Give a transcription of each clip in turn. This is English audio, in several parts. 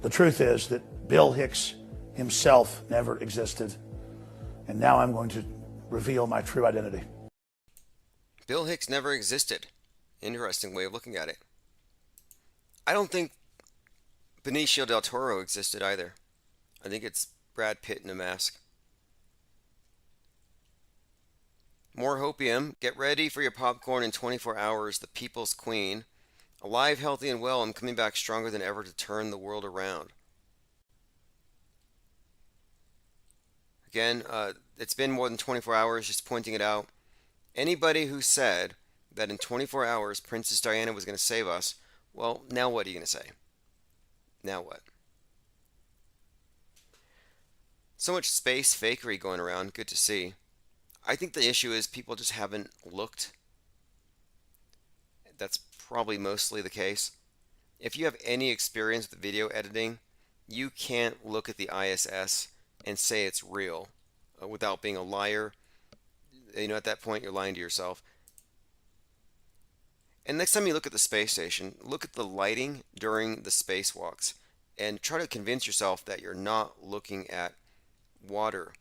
The truth is that Bill Hicks himself never existed, and now I'm going to reveal my true identity. Bill Hicks never existed. Interesting way of looking at it. I don't think Benicio del Toro existed either. I think it's Brad Pitt in a mask. More hopium. Get ready for your popcorn in 24 hours. The People's Queen. Alive, healthy, and well, I'm coming back stronger than ever to turn the world around. Again, it's been more than 24 hours, just pointing it out. Anybody who said that in 24 hours Princess Diana was going to save us, well, now what are you going to say? Now what? So much space fakery going around. Good to see. I think the issue is people just haven't looked. That's probably mostly the case. If you have any experience with video editing, you can't look at the ISS and say it's real without being a liar. At that point, you're lying to yourself. And next time you look at the space station, look at the lighting during the spacewalks and try to convince yourself that you're not looking at water,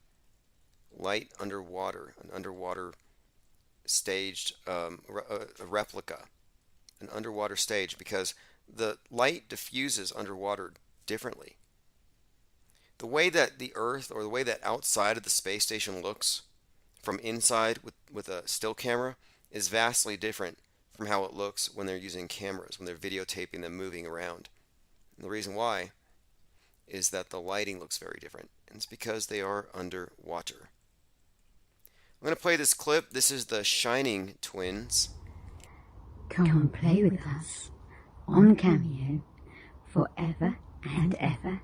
light underwater, an underwater staged a replica, an underwater stage, because the light diffuses underwater differently. The way that the Earth, or the way that outside of the space station looks from inside with a still camera, is vastly different from how it looks when they're using cameras, when they're videotaping them moving around. And the reason why is that the lighting looks very different. And it's because they are underwater. I'm going to play this clip. This is the Shining Twins. Come play with us on Cameo forever and ever.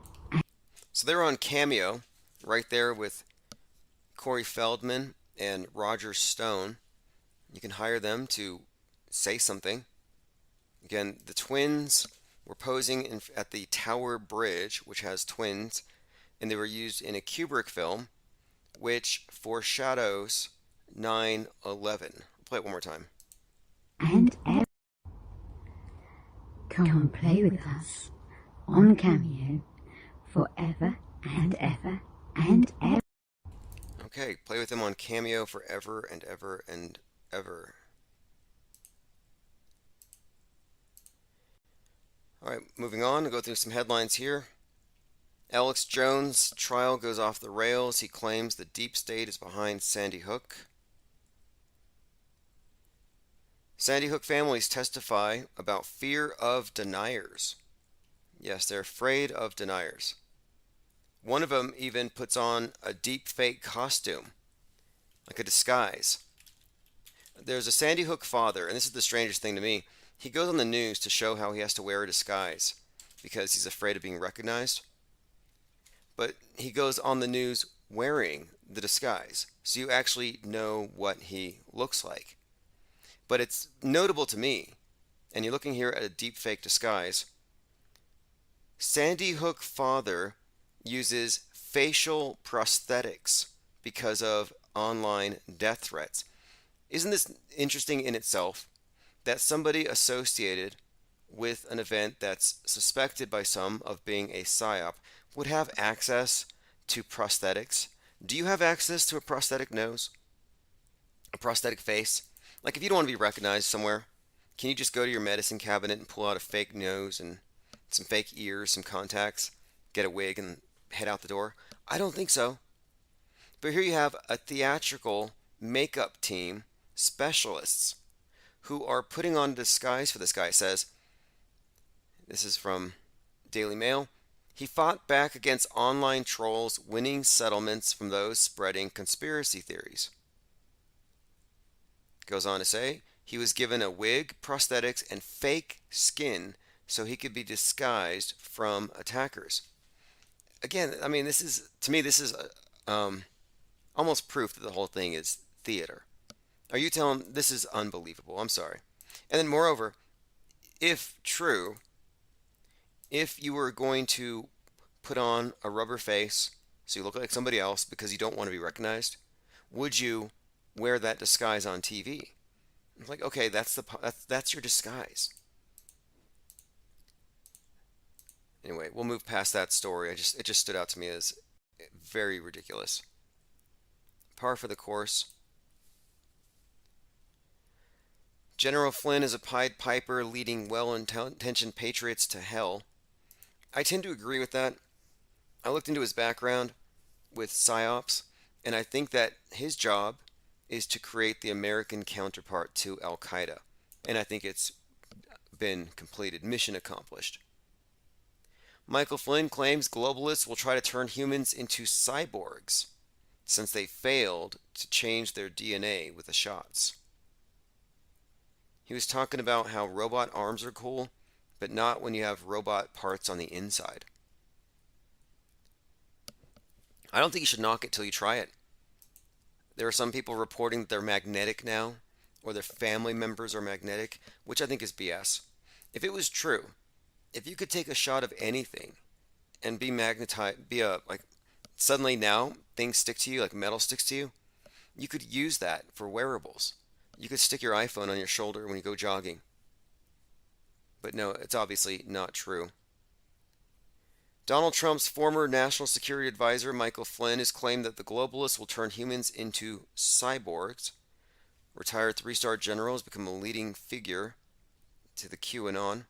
So they're on Cameo right there with Corey Feldman and Roger Stone. You can hire them to say something. Again, the twins were posing at the Tower Bridge, which has twins, and they were used in a Kubrick film, which foreshadows 9/11. I'll play it one more time. And ever. Come play with us on Cameo forever and ever and ever. Okay, play with them on Cameo forever and ever and ever. Alright, moving on, I'll go through some headlines here. Alex Jones' trial goes off the rails. He claims the deep state is behind Sandy Hook. Sandy Hook families testify about fear of deniers. Yes, they're afraid of deniers. One of them even puts on a deep fake costume, like a disguise. There's a Sandy Hook father, and this is the strangest thing to me. He goes on the news to show how he has to wear a disguise because he's afraid of being recognized. But he goes on the news wearing the disguise, so you actually know what he looks like. But it's notable to me, and you're looking here at a deep fake disguise. Sandy Hook father uses facial prosthetics because of online death threats. Isn't this interesting in itself? That somebody associated with an event that's suspected by some of being a psyop would have access to prosthetics. Do you have access to a prosthetic nose? A prosthetic face? Like if you don't want to be recognized somewhere, can you just go to your medicine cabinet and pull out a fake nose and some fake ears, some contacts, get a wig and head out the door? I don't think so. But here you have a theatrical makeup team, specialists, who are putting on a disguise for this guy. It says, this is from Daily Mail, he fought back against online trolls, winning settlements from those spreading conspiracy theories. Goes on to say, he was given a wig, prosthetics, and fake skin so he could be disguised from attackers. Again, I mean, to me, this is almost proof that the whole thing is theater. Are you telling this is unbelievable? I'm sorry. And then moreover, if true, if you were going to put on a rubber face so you look like somebody else because you don't want to be recognized, would you wear that disguise on TV? It's like, okay, that's your disguise. Anyway, we'll move past that story. It just stood out to me as very ridiculous. Par for the course. General Flynn is a Pied Piper leading well-intentioned patriots to hell. I tend to agree with that. I looked into his background with PSYOPs, and I think that his job is to create the American counterpart to Al Qaeda. And I think it's been completed, mission accomplished. Michael Flynn claims globalists will try to turn humans into cyborgs since they failed to change their DNA with the shots. He was talking about how robot arms are cool, but not when you have robot parts on the inside. I don't think you should knock it till you try it. There are some people reporting that they're magnetic now, or their family members are magnetic, which I think is BS. If it was true, if you could take a shot of anything and be magnetized, like suddenly now things stick to you, like metal sticks to you, you could use that for wearables. You could stick your iPhone on your shoulder when you go jogging. But no, it's obviously not true. Donald Trump's former national security advisor, Michael Flynn, has claimed that the globalists will turn humans into cyborgs. Retired three-star general has become a leading figure to the QAnon.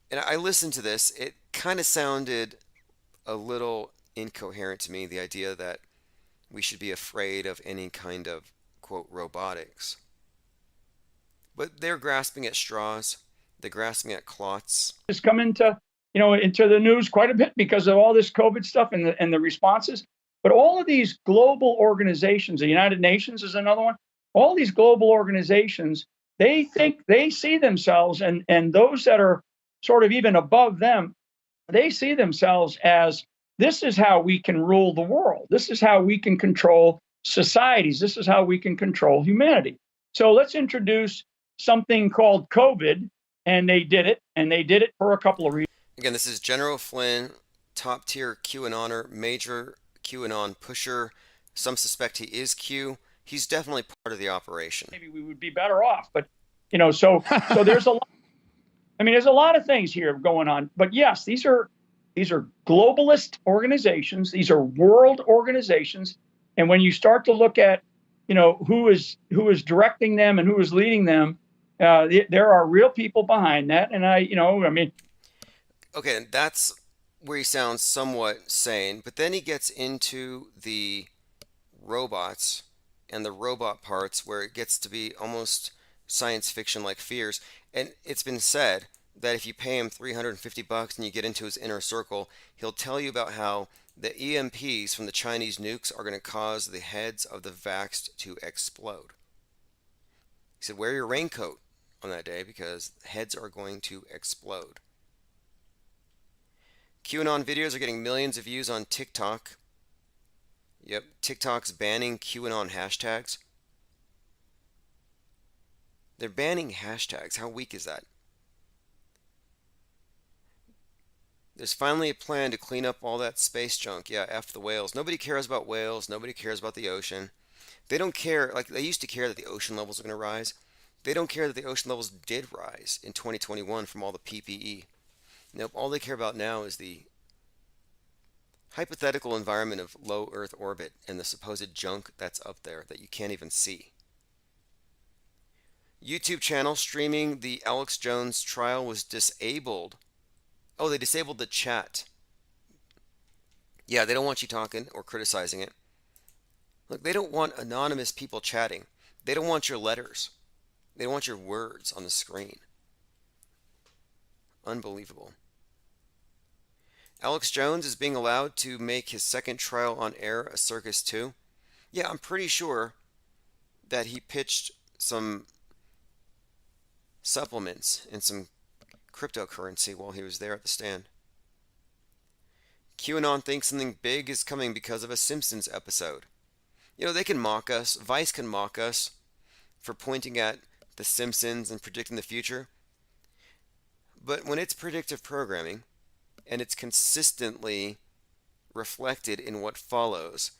And I listened to this. It kind of sounded a little incoherent to me, the idea that we should be afraid of any kind of, quote, robotics. But they're grasping at straws. They're grasping at clots. Has come into the news quite a bit because of all this COVID stuff and the responses. But all of these global organizations, the United Nations is another one. All these global organizations, they think they see themselves, and those that are sort of even above them, they see themselves as, this is how we can rule the world. This is how we can control societies. This is how we can control humanity. So let's introduce something called COVID, and they did it for a couple of reasons. Again, this is General Flynn, top tier QAnoner, major QAnon pusher. Some suspect he is Q. He's definitely part of the operation. Maybe we would be better off, but so there's a lot. I mean, there's a lot of things here going on. But yes, these are globalist organizations. These are world organizations. And when you start to look at, who is directing them and who is leading them, there are real people behind that. And okay, and that's where he sounds somewhat sane, but then he gets into the robots and the robot parts where it gets to be almost science fiction like fears. And it's been said that if you pay him $350 and you get into his inner circle, he'll tell you about how the EMPs from the Chinese nukes are going to cause the heads of the vaxxed to explode. He said, wear your raincoat on that day because heads are going to explode. QAnon videos are getting millions of views on TikTok. Yep, TikTok's banning QAnon hashtags. They're banning hashtags. How weak is that? There's finally a plan to clean up all that space junk. Yeah, F the whales. Nobody cares about whales. Nobody cares about the ocean. They don't care, like they used to care that the ocean levels are going to rise. They don't care that the ocean levels did rise in 2021 from all the PPE. Nope, all they care about now is the hypothetical environment of low Earth orbit and the supposed junk that's up there that you can't even see. YouTube channel streaming the Alex Jones trial was disabled. Oh, they disabled the chat. Yeah, they don't want you talking or criticizing it. Look, they don't want anonymous people chatting. They don't want your letters. They don't want your words on the screen. Unbelievable. Alex Jones is being allowed to make his second trial on air a circus too. Yeah, I'm pretty sure that he pitched some supplements and some cryptocurrency while he was there at the stand. QAnon thinks something big is coming because of a Simpsons episode. They can mock us. Vice can mock us for pointing at the Simpsons and predicting the future. But when it's predictive programming and it's consistently reflected in what follows,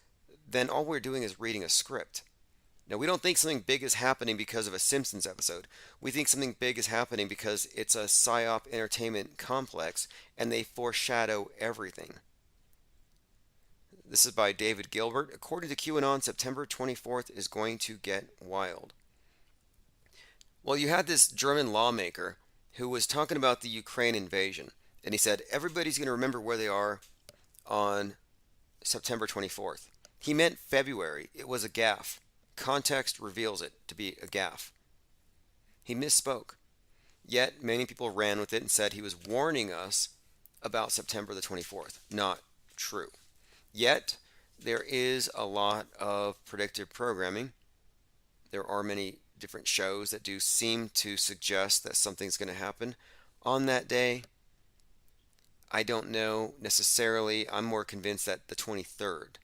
then all we're doing is reading a script. Now, we don't think something big is happening because of a Simpsons episode. We think something big is happening because it's a PSYOP entertainment complex and they foreshadow everything. This is by David Gilbert. According to QAnon, September 24th is going to get wild. Well, you had this German lawmaker who was talking about the Ukraine invasion, and he said everybody's going to remember where they are on September 24th. He meant February. It was a gaffe. Context reveals it to be a gaffe. He misspoke. Yet many people ran with it and said he was warning us about September the 24th. Not true. Yet there is a lot of predictive programming. There are many different shows that do seem to suggest that something's going to happen on that day. I don't know necessarily. I'm more convinced that the 23rd.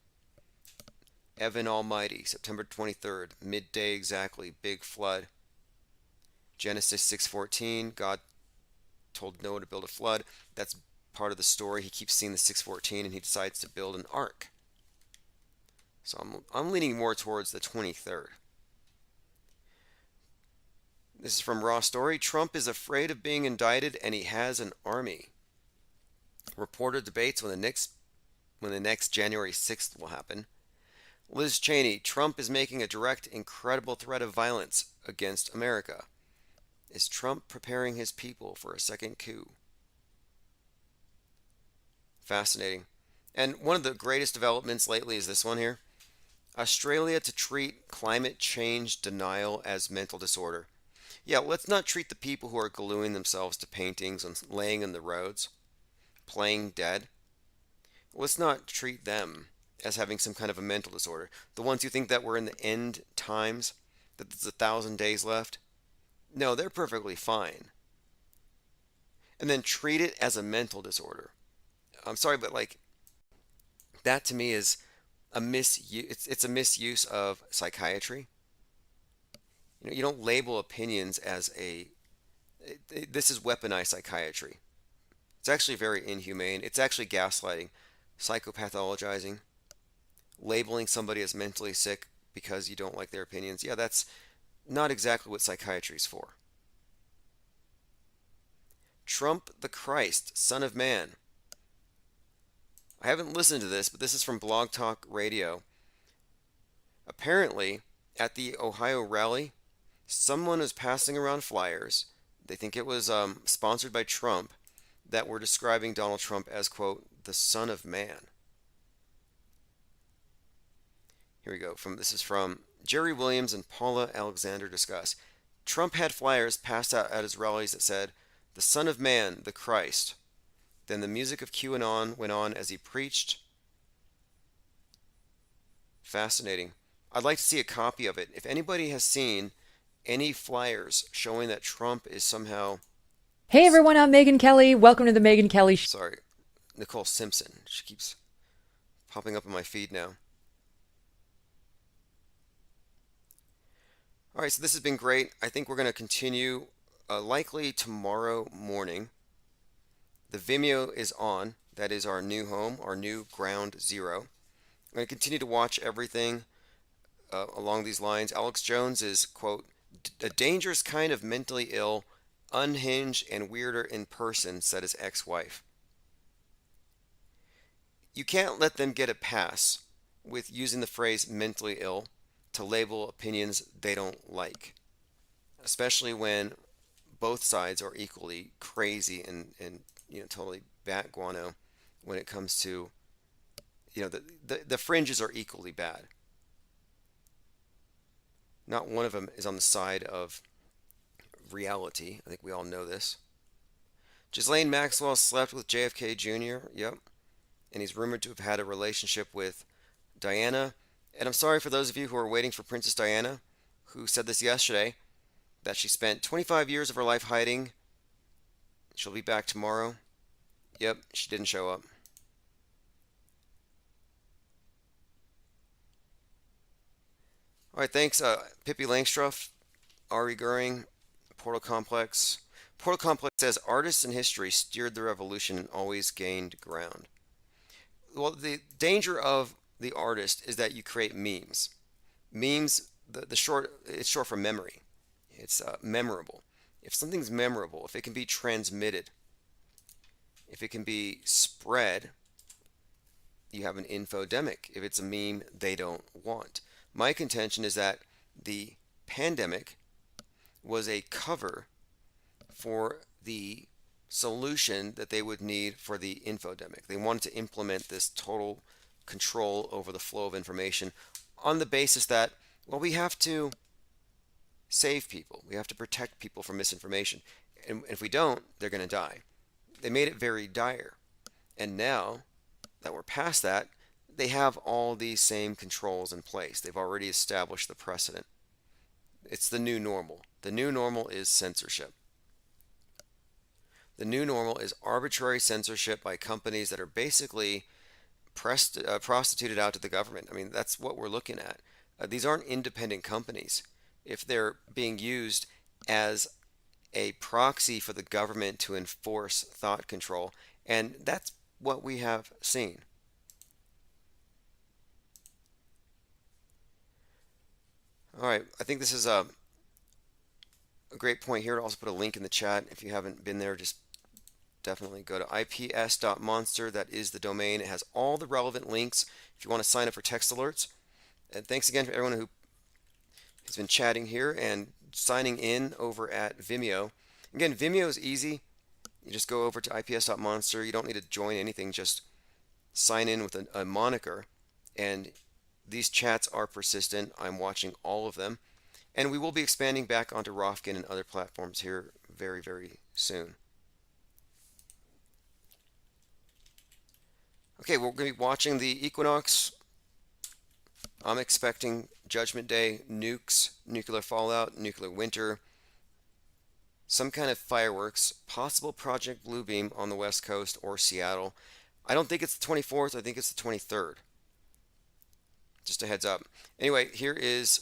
Evan Almighty, September 23rd, midday exactly, big flood. Genesis 6:14, God told Noah to build a flood. That's part of the story. He keeps seeing the 6:14 and he decides to build an ark. So I'm leaning more towards the 23rd. This is from Raw Story. Trump is afraid of being indicted and he has an army. Reporter debates when the next January 6th will happen. Liz Cheney, Trump is making a direct, incredible threat of violence against America. Is Trump preparing his people for a second coup? Fascinating. And one of the greatest developments lately is this one here. Australia to treat climate change denial as mental disorder. Yeah, let's not treat the people who are gluing themselves to paintings and laying in the roads, playing dead. Let's not treat them as having some kind of a mental disorder. The ones who think that we're in the end times, that there's 1,000 days left. No, they're perfectly fine. And then treat it as a mental disorder. I'm sorry, but like that to me is a misuse. It's a misuse of psychiatry. You know, you don't label opinions as this is weaponized psychiatry. It's actually very inhumane. It's actually gaslighting, psychopathologizing, labeling somebody as mentally sick because you don't like their opinions. Yeah, that's not exactly what psychiatry is for. Trump the Christ, Son of Man. I haven't listened to this, but this is from Blog Talk Radio. Apparently, at the Ohio rally, someone was passing around flyers. They think it was sponsored by Trump that were describing Donald Trump as, quote, the Son of Man. Here we go. This is from Jerry Williams and Paula Alexander discuss. Trump had flyers passed out at his rallies that said, the Son of Man, the Christ. Then the music of QAnon went on as he preached. Fascinating. I'd like to see a copy of it. If anybody has seen any flyers showing that Trump is somehow... Hey everyone, I'm Megyn Kelly. Welcome to the Megyn Kelly Show. Sorry, Nicole Simpson. She keeps popping up on my feed now. All right, so this has been great. I think we're going to continue likely tomorrow morning. The Vimeo is on. That is our new home, our new ground zero. I'm going to continue to watch everything along these lines. Alex Jones is, quote, a dangerous kind of mentally ill, unhinged, and weirder in person, said his ex-wife. You can't let them get a pass with using the phrase mentally ill to label opinions they don't like, especially when both sides are equally crazy and totally bat guano when it comes to, the fringes are equally bad. Not one of them is on the side of reality. I think we all know this. Ghislaine Maxwell slept with JFK Jr. Yep. And he's rumored to have had a relationship with Diana. And I'm sorry for those of you who are waiting for Princess Diana, who said this yesterday, that she spent 25 years of her life hiding. She'll be back tomorrow. Yep, she didn't show up. All right, thanks. Pippi Langstruff, Ari Goering, Portal Complex. Portal Complex says, artists in history steered the revolution and always gained ground. Well, the danger of the artist is that you create memes. Memes it's short for memory. It's memorable. If something's memorable, if it can be transmitted, if it can be spread, you have an infodemic. If it's a meme they don't want. My contention is that the pandemic was a cover for the solution that they would need for the infodemic. They wanted to implement this total control over the flow of information on the basis that, well, we have to save people. We have to protect people from misinformation. And if we don't, they're going to die. They made it very dire. And now that we're past that, they have all these same controls in place. They've already established the precedent. It's the new normal. The new normal is censorship. The new normal is arbitrary censorship by companies that are basically prostituted out to the government. I mean, that's what we're looking at. These aren't independent companies. If they're being used as a proxy for the government to enforce thought control, and that's what we have seen. All right, I think this is a great point here. I'll also put a link in the chat. If you haven't been there, just definitely go to ips.monster. That is the domain. It has all the relevant links if you want to sign up for text alerts. And thanks again for everyone who has been chatting here and signing in over at Vimeo. Again, Vimeo is easy. You just go over to ips.monster. You don't need to join anything. Just sign in with a moniker. And these chats are persistent. I'm watching all of them. And we will be expanding back onto Rofkin and other platforms here very, very soon. Okay, we're going to be watching the equinox. I'm expecting Judgment Day, nukes, nuclear fallout, nuclear winter, some kind of fireworks, possible Project Bluebeam on the West Coast or Seattle. I don't think it's the 24th. I think it's the 23rd. Just a heads up. Anyway, here is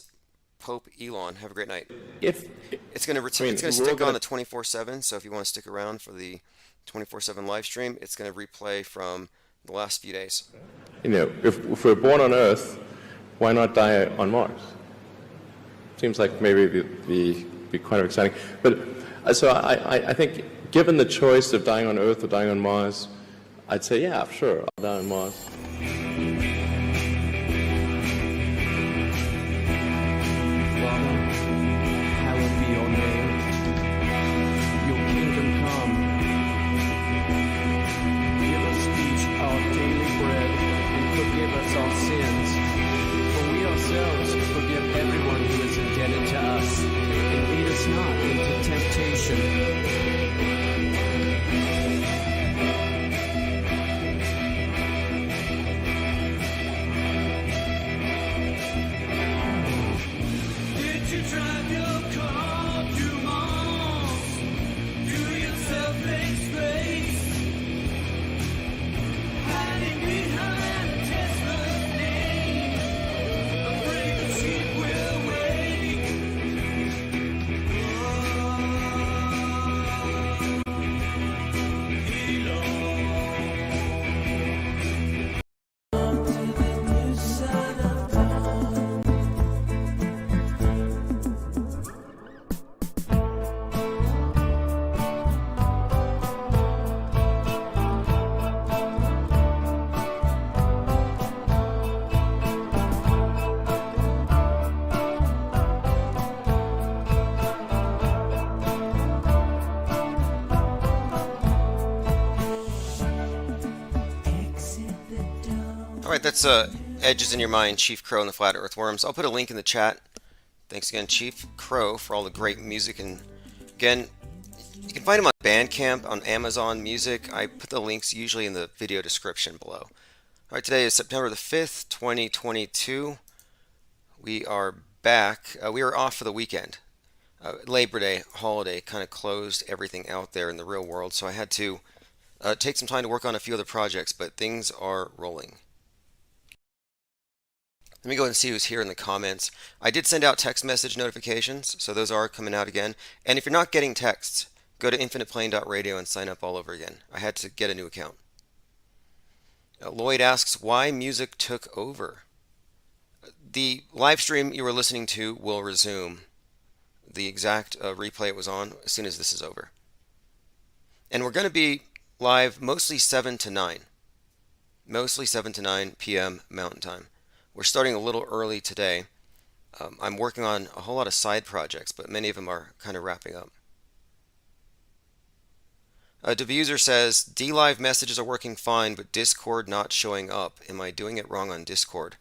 Pope Elon. Have a great night. It's going to stick on the 24/7. So if you want to stick around for the 24/7 live stream, it's going to replay from the last few days. You know, if we're born on Earth, why not die on Mars? Seems like maybe it'd be kind of exciting. But so I think, given the choice of dying on Earth or dying on Mars, I'd say, yeah, sure, I'll die on Mars. That's Edges in Your Mind, Chief Crow and the Flat Earthworms. I'll put a link in the chat. Thanks again, Chief Crow, for all the great music. And again, you can find him on Bandcamp, on Amazon Music. I put the links usually in the video description below. All right, today is September the 5th, 2022. We are back. We are off for the weekend. Labor Day holiday kind of closed everything out there in the real world, so I had to take some time to work on a few other projects, but things are rolling. Let me go ahead and see who's here in the comments. I did send out text message notifications, so those are coming out again. And if you're not getting texts, go to infiniteplane.radio and sign up all over again. I had to get a new account. Lloyd asks why music took over. The live stream you were listening to will resume. The exact replay it was on as soon as this is over. And we're going to be live mostly 7 to 9. Mostly 7 to 9 p.m. Mountain Time. We're starting a little early today. I'm working on a whole lot of side projects, but many of them are kind of wrapping up. Diffuser says, DLive messages are working fine, but Discord not showing up. Am I doing it wrong on Discord?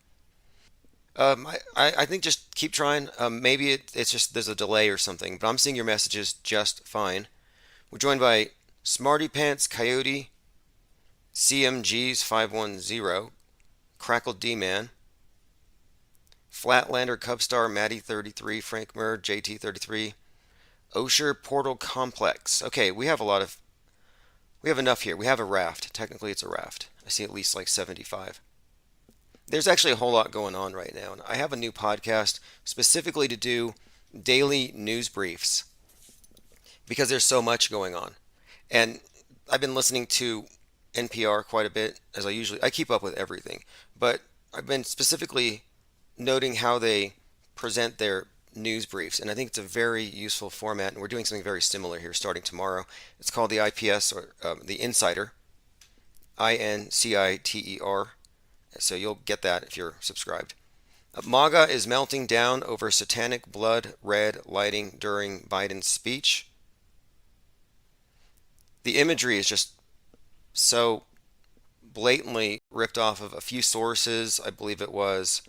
I think just keep trying. Maybe it's just there's a delay or something, but I'm seeing your messages just fine. We're joined by Smarty Pants Coyote, CMG's 510, Crackle D-Man, Flatlander Cubstar, Maddie 33, Frank Murr, JT 33, Osher Portal Complex. Okay, we have enough here. We have a raft. Technically, it's a raft. I see at least like 75. There's actually a whole lot going on right now. And I have a new podcast specifically to do daily news briefs because there's so much going on. And I've been listening to NPR quite a bit, as I keep up with everything. But I've been specifically noting how they present their news briefs. And I think it's a very useful format. And we're doing something very similar here starting tomorrow. It's called the IPS, or the Insider, INCITER. So you'll get that if you're subscribed. MAGA is melting down over satanic blood red lighting during Biden's speech. The imagery is just so blatantly ripped off of a few sources. I believe it was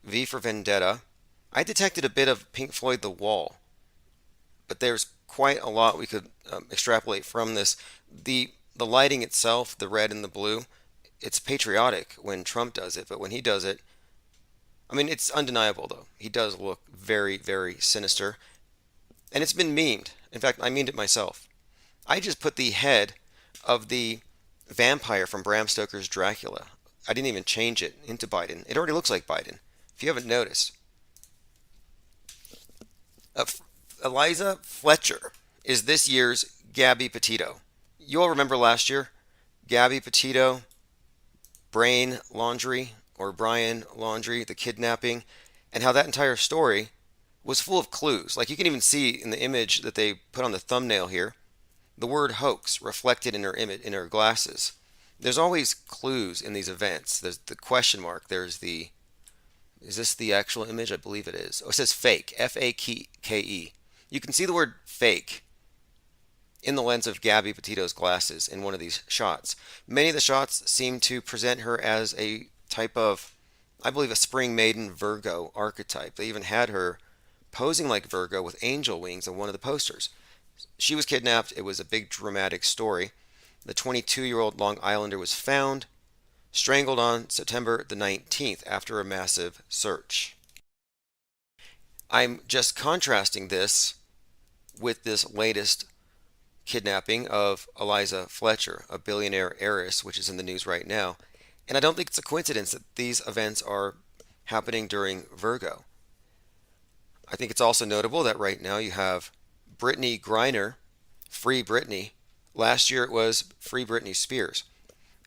V for Vendetta. I detected a bit of Pink Floyd The Wall, but there's quite a lot we could extrapolate from this. The lighting itself, the red and the blue, it's patriotic when Trump does it, but when he does it, I mean, it's undeniable though. He does look very, very sinister. And it's been memed. In fact, I memed it myself. I just put the head of the vampire from Bram Stoker's Dracula. I didn't even change it into Biden. It already looks like Biden, if you haven't noticed. Eliza Fletcher is this year's Gabby Petito. You all remember last year? Gabby Petito, Brain Laundry, or Brian Laundry, the kidnapping, and how that entire story was full of clues. Like you can even see in the image that they put on the thumbnail here, the word hoax reflected in her image, in her glasses. There's always clues in these events. There's the question mark. Is this the actual image? I believe it is. Oh, it says fake, F-A-K-E. You can see the word fake in the lens of Gabby Petito's glasses in one of these shots. Many of the shots seem to present her as a type of, I believe, a spring maiden Virgo archetype. They even had her posing like Virgo with angel wings on one of the posters. She was kidnapped. It was a big dramatic story. The 22-year-old Long Islander was found, strangled on September the 19th after a massive search. I'm just contrasting this with this latest kidnapping of Eliza Fletcher, a billionaire heiress, which is in the news right now. And I don't think it's a coincidence that these events are happening during Virgo. I think it's also notable that right now you have Brittany Griner, Free Britney. Last year it was Free Britney Spears.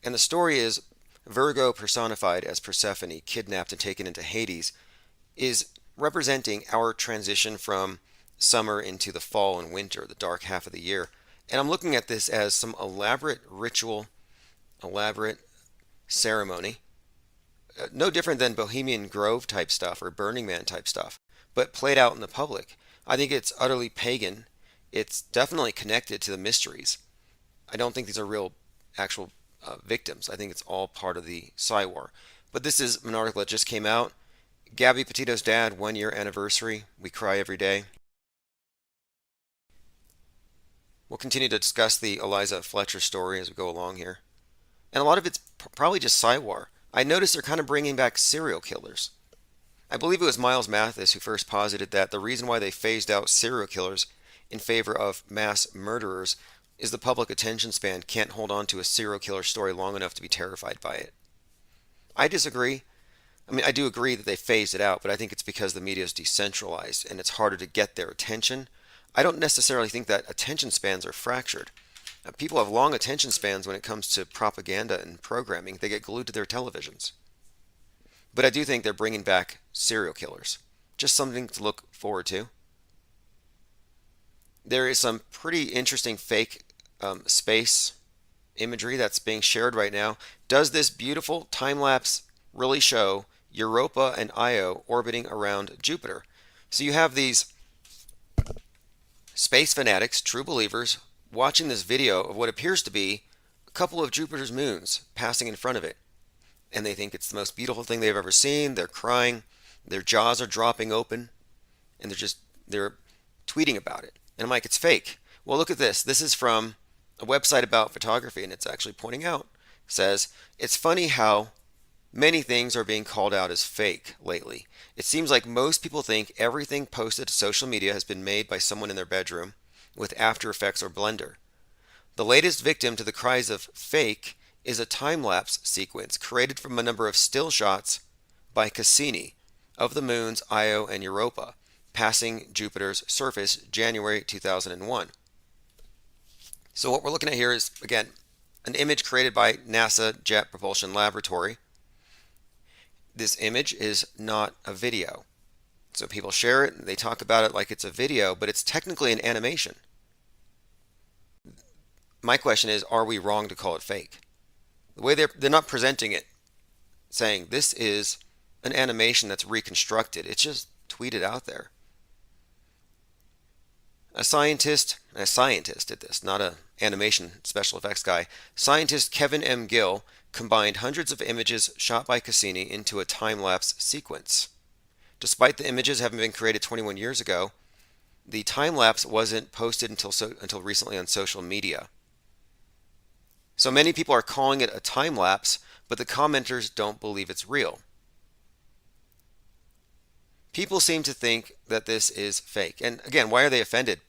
And the story is Virgo personified as Persephone, kidnapped and taken into Hades, is representing our transition from summer into the fall and winter, the dark half of the year. And I'm looking at this as some elaborate ritual, elaborate ceremony, no different than Bohemian Grove type stuff or Burning Man type stuff, but played out in the public. I think it's utterly pagan. It's definitely connected to the mysteries. I don't think these are real, actual victims. I think it's all part of the Psy War. But this is an article that just came out. Gabby Petito's dad, 1 year anniversary. We cry every day. We'll continue to discuss the Eliza Fletcher story as we go along here. And a lot of it's probably just Psy War. I noticed they're kind of bringing back serial killers. I believe it was Miles Mathis who first posited that the reason why they phased out serial killers in favor of mass murderers is the public attention span can't hold on to a serial killer story long enough to be terrified by it. I disagree. I mean, I do agree that they phased it out, but I think it's because the media is decentralized and it's harder to get their attention. I don't necessarily think that attention spans are fractured. People have long attention spans when it comes to propaganda and programming. They get glued to their televisions. But I do think they're bringing back serial killers. Just something to look forward to. There is some pretty interesting fake space imagery that's being shared right now. Does this beautiful time lapse really show Europa and Io orbiting around Jupiter? So you have these space fanatics, true believers, watching this video of what appears to be a couple of Jupiter's moons passing in front of it. And they think it's the most beautiful thing they've ever seen. They're crying, their jaws are dropping open, and they're tweeting about it. And I'm like, it's fake. Well, look at this. This is from a website about photography, and it's actually pointing out, says, it's funny how many things are being called out as fake lately. It seems like most people think everything posted to social media has been made by someone in their bedroom with After Effects or Blender. The latest victim to the cries of fake is a time-lapse sequence created from a number of still shots by Cassini of the moons Io and Europa passing Jupiter's surface January 2001. So what we're looking at here is, again, an image created by NASA Jet Propulsion Laboratory. This image is not a video. So people share it, and they talk about it like it's a video, but it's technically an animation. My question is, are we wrong to call it fake? The way they're not presenting it, saying this is an animation that's reconstructed. It's just tweeted out there. A scientist did this, not an animation special effects guy. Scientist Kevin M. Gill combined hundreds of images shot by Cassini into a time-lapse sequence. Despite the images having been created 21 years ago, the time-lapse wasn't posted until recently on social media. So many people are calling it a time-lapse, but the commenters don't believe it's real. People seem to think that this is fake. And again, why are they offended?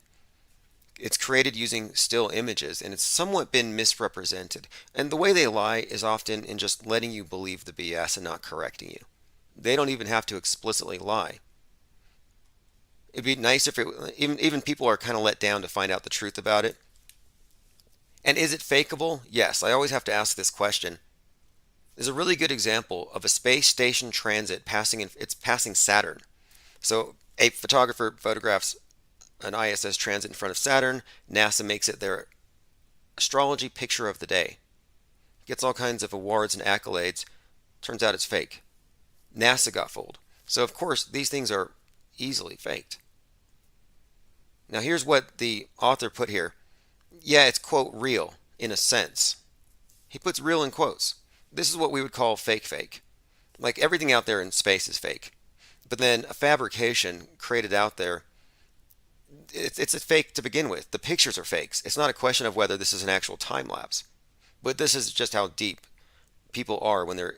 It's created using still images, and it's somewhat been misrepresented. And the way they lie is often in just letting you believe the BS and not correcting you. They don't even have to explicitly lie. It'd be nice if even people are kind of let down to find out the truth about it. And is it fakeable? Yes, I always have to ask this question. There's a really good example of a space station transit passing Saturn. So a photographer photographs an ISS transit in front of Saturn. NASA makes it their astrology picture of the day. Gets all kinds of awards and accolades. Turns out it's fake. NASA got fooled. So of course these things are easily faked. Now here's what the author put here. Yeah, it's quote real in a sense. He puts real in quotes. This is what we would call fake. Like everything out there in space is fake. But then a fabrication created out there, it's a fake to begin with. The pictures are fakes. It's not a question of whether this is an actual time lapse. But this is just how deep people are when they're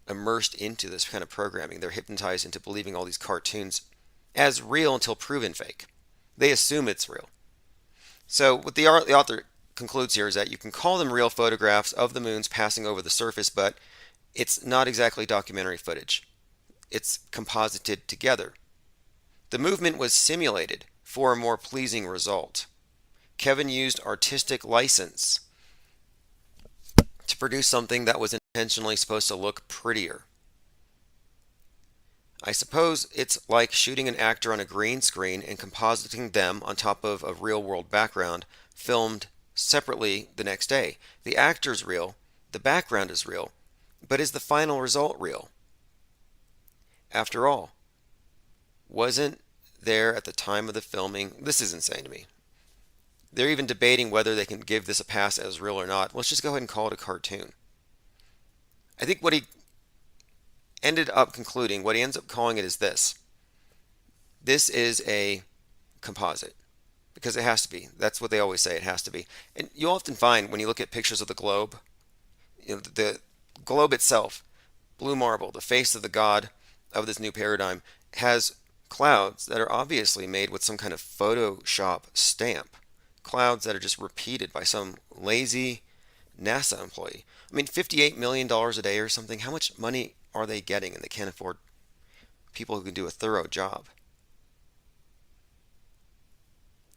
immersed into this kind of programming. They're hypnotized into believing all these cartoons as real until proven fake. They assume it's real. So what the author concludes here is that you can call them real photographs of the moons passing over the surface, but it's not exactly documentary footage. It's composited together. The movement was simulated for a more pleasing result. Kevin used artistic license to produce something that was intentionally supposed to look prettier. I suppose it's like shooting an actor on a green screen and compositing them on top of a real-world background filmed separately the next day. The actor's real, the background is real, but is the final result real? After all, wasn't there at the time of the filming, this is insane to me. They're even debating whether they can give this a pass as real or not. Let's just go ahead and call it a cartoon. I think what he ends up calling it is this. This is a composite. Because it has to be. That's what they always say, it has to be. And you often find when you look at pictures of the globe, the globe itself, blue marble, the face of the god of this new paradigm, has clouds that are obviously made with some kind of Photoshop stamp. Clouds that are just repeated by some lazy NASA employee. I mean, $58 million a day or something. How much money are they getting? And they can't afford people who can do a thorough job.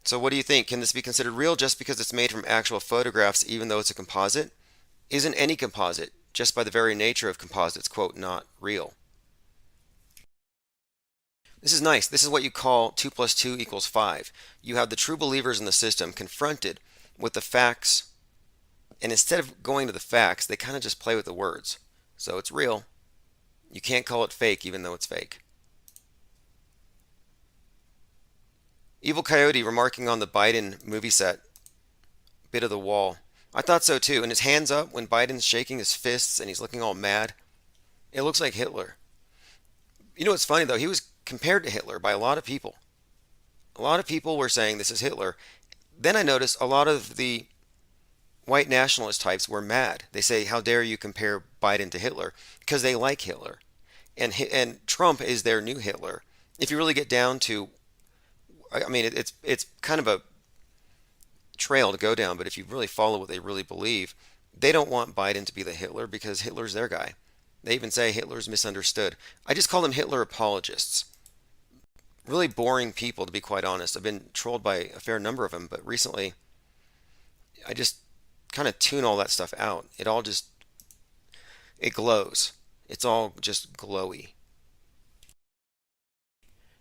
So what do you think? Can this be considered real just because it's made from actual photographs even though it's a composite? Isn't any composite, just by the very nature of composites, quote, not real? This is nice. This is what you call 2 plus 2 equals 5. You have the true believers in the system confronted with the facts, and instead of going to the facts, they kind of just play with the words. So it's real. You can't call it fake even though it's fake. Evil Coyote remarking on the Biden movie set, bit of the wall. I thought so too. And his hands up when Biden's shaking his fists and he's looking all mad. It looks like Hitler. You know what's funny though? He was compared to Hitler by a lot of people. A lot of people were saying this is Hitler. Then I noticed a lot of the white nationalist types were mad. They say, how dare you compare Biden to Hitler? Because they like Hitler. And Trump is their new Hitler. If you really get down to, I mean, it's kind of a trail to go down, but if you really follow what they really believe, they don't want Biden to be the Hitler because Hitler's their guy. They even say Hitler's misunderstood. I just call them Hitler apologists. Really boring people, to be quite honest. I've been trolled by a fair number of them, but recently I just kind of tune all that stuff out. It glows. It's all just glowy.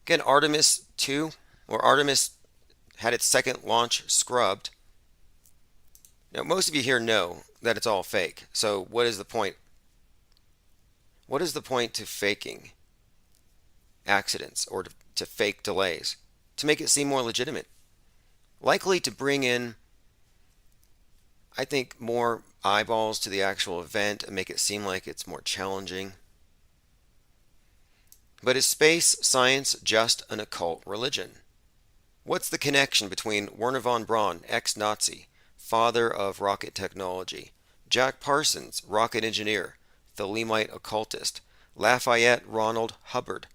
Again, Artemis 2, or Artemis had its second launch scrubbed. Now, most of you here know that it's all fake. So what is the point? What is the point to faking accidents or to fake delays? To make it seem more legitimate. Likely to bring in, I think, more eyeballs to the actual event and make it seem like it's more challenging. But is space science just an occult religion? What's the connection between Wernher von Braun, ex-Nazi, father of rocket technology, Jack Parsons, rocket engineer, Thelemite occultist, Lafayette Ronald Hubbard,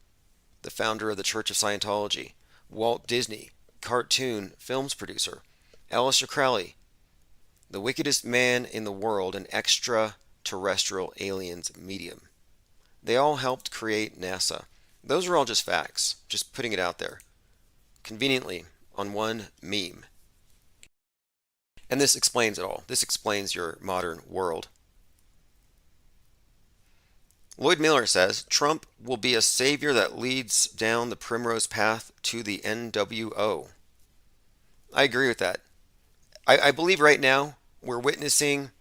the founder of the Church of Scientology, Walt Disney, cartoon films producer, Aleister Crowley, the wickedest man in the world, an extraterrestrial aliens medium. They all helped create NASA. Those are all just facts, just putting it out there, conveniently on one meme. And this explains it all. This explains your modern world. Lloyd Miller says, Trump will be a savior that leads down the primrose path to the NWO. I agree with that. I believe right now we're witnessing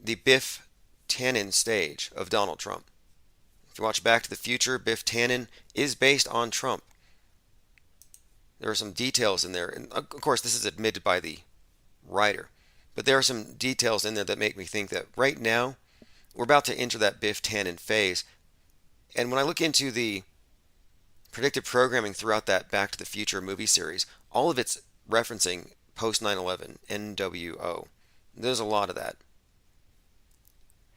the Biff Tannen stage of Donald Trump. If you watch Back to the Future, Biff Tannen is based on Trump. There are some details in there, and of course this is admitted by the writer, but there are some details in there that make me think that right now we're about to enter that Biff Tannen phase. And when I look into the predictive programming throughout that Back to the Future movie series, all of it's referencing post 9/11 NWO. There's a lot of that.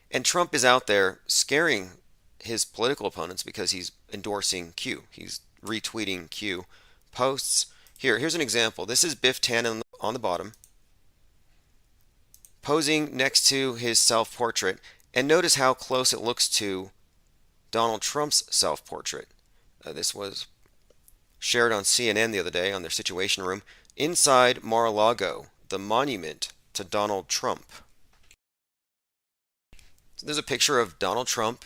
And Trump is out there scaring his political opponents because he's endorsing Q. He's retweeting Q posts. Here's an example. This is Biff Tannen on the bottom, posing next to his self-portrait. And notice how close it looks to Donald Trump's self-portrait. This was shared on CNN the other day on their Situation Room. Inside Mar-a-Lago, the monument to Donald Trump. So there's a picture of Donald Trump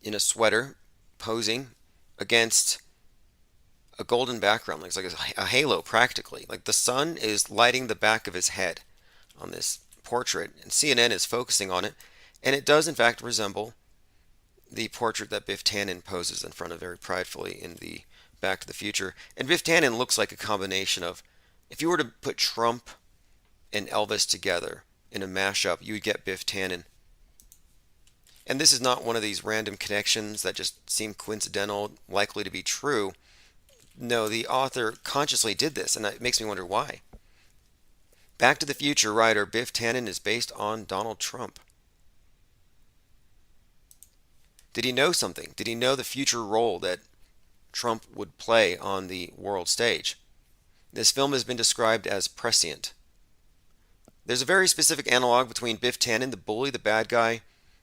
in a sweater posing against a golden background. Looks like a halo practically. Like the sun is lighting the back of his head on this portrait, and CNN is focusing on it. And it does, in fact, resemble the portrait that Biff Tannen poses in front of very pridefully in the Back to the Future. And Biff Tannen looks like a combination of, if you were to put Trump and Elvis together in a mashup, you would get Biff Tannen. And this is not one of these random connections that just seem coincidental, likely to be true. No, the author consciously did this, and it makes me wonder why. Back to the Future writer Biff Tannen is based on Donald Trump. Did he know something? Did he know the future role that Trump would play on the world stage? This film has been described as prescient. There's a very specific analog between Biff Tannen, the bully, the bad guy,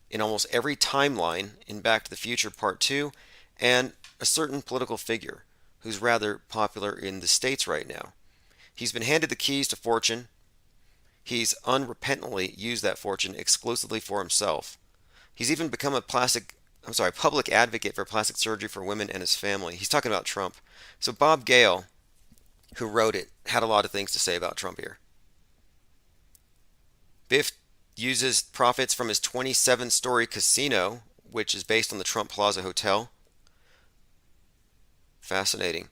in almost every timeline in Back to the Future Part 2, and a certain political figure who's rather popular in the States right now. He's been handed the keys to fortune. He's unrepentantly used that fortune exclusively for himself. He's even become a plastic public advocate for plastic surgery for women and his family. He's talking about Trump. So Bob Gale, who wrote it, had a lot of things to say about Trump here. Biff uses profits from his 27-story casino, which is based on the Trump Plaza Hotel. Fascinating.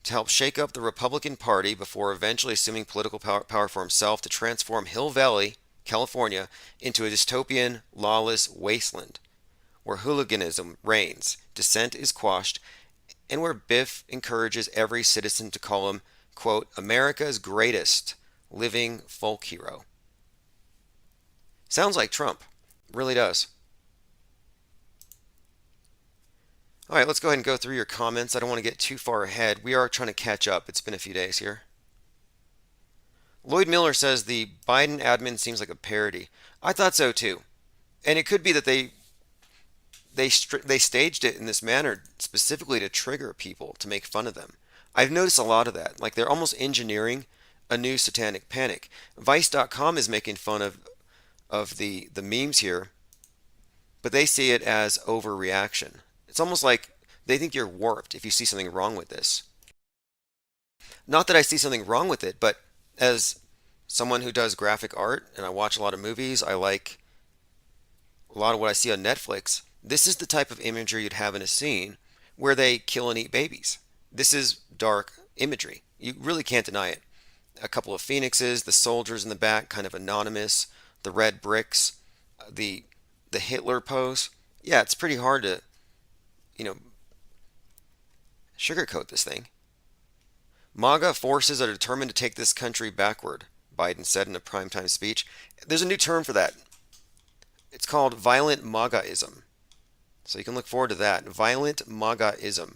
To help shake up the Republican Party before eventually assuming political power for himself to transform Hill Valley, California, into a dystopian, lawless wasteland where hooliganism reigns, dissent is quashed, and where Biff encourages every citizen to call him, quote, America's greatest living folk hero. Sounds like Trump. Really does. All right, let's go ahead and go through your comments. I don't want to get too far ahead. We are trying to catch up. It's been a few days here. Lloyd Miller says the Biden admin seems like a parody. I thought so too. And it could be that they staged it in this manner specifically to trigger people, to make fun of them. I've noticed a lot of that. Like they're almost engineering a new satanic panic. Vice.com is making fun of the memes here, but they see it as overreaction. It's almost like they think you're warped if you see something wrong with this. Not that I see something wrong with it, but as someone who does graphic art and I watch a lot of movies, I like a lot of what I see on Netflix. This is the type of imagery you'd have in a scene where they kill and eat babies. This is dark imagery. You really can't deny it. A couple of phoenixes, the soldiers in the back, kind of anonymous, the red bricks, the Hitler pose. Yeah, it's pretty hard to, sugarcoat this thing. MAGA forces are determined to take this country backward, Biden said in a primetime speech. There's a new term for that. It's called violent MAGAism. So you can look forward to that. Violent MAGAism.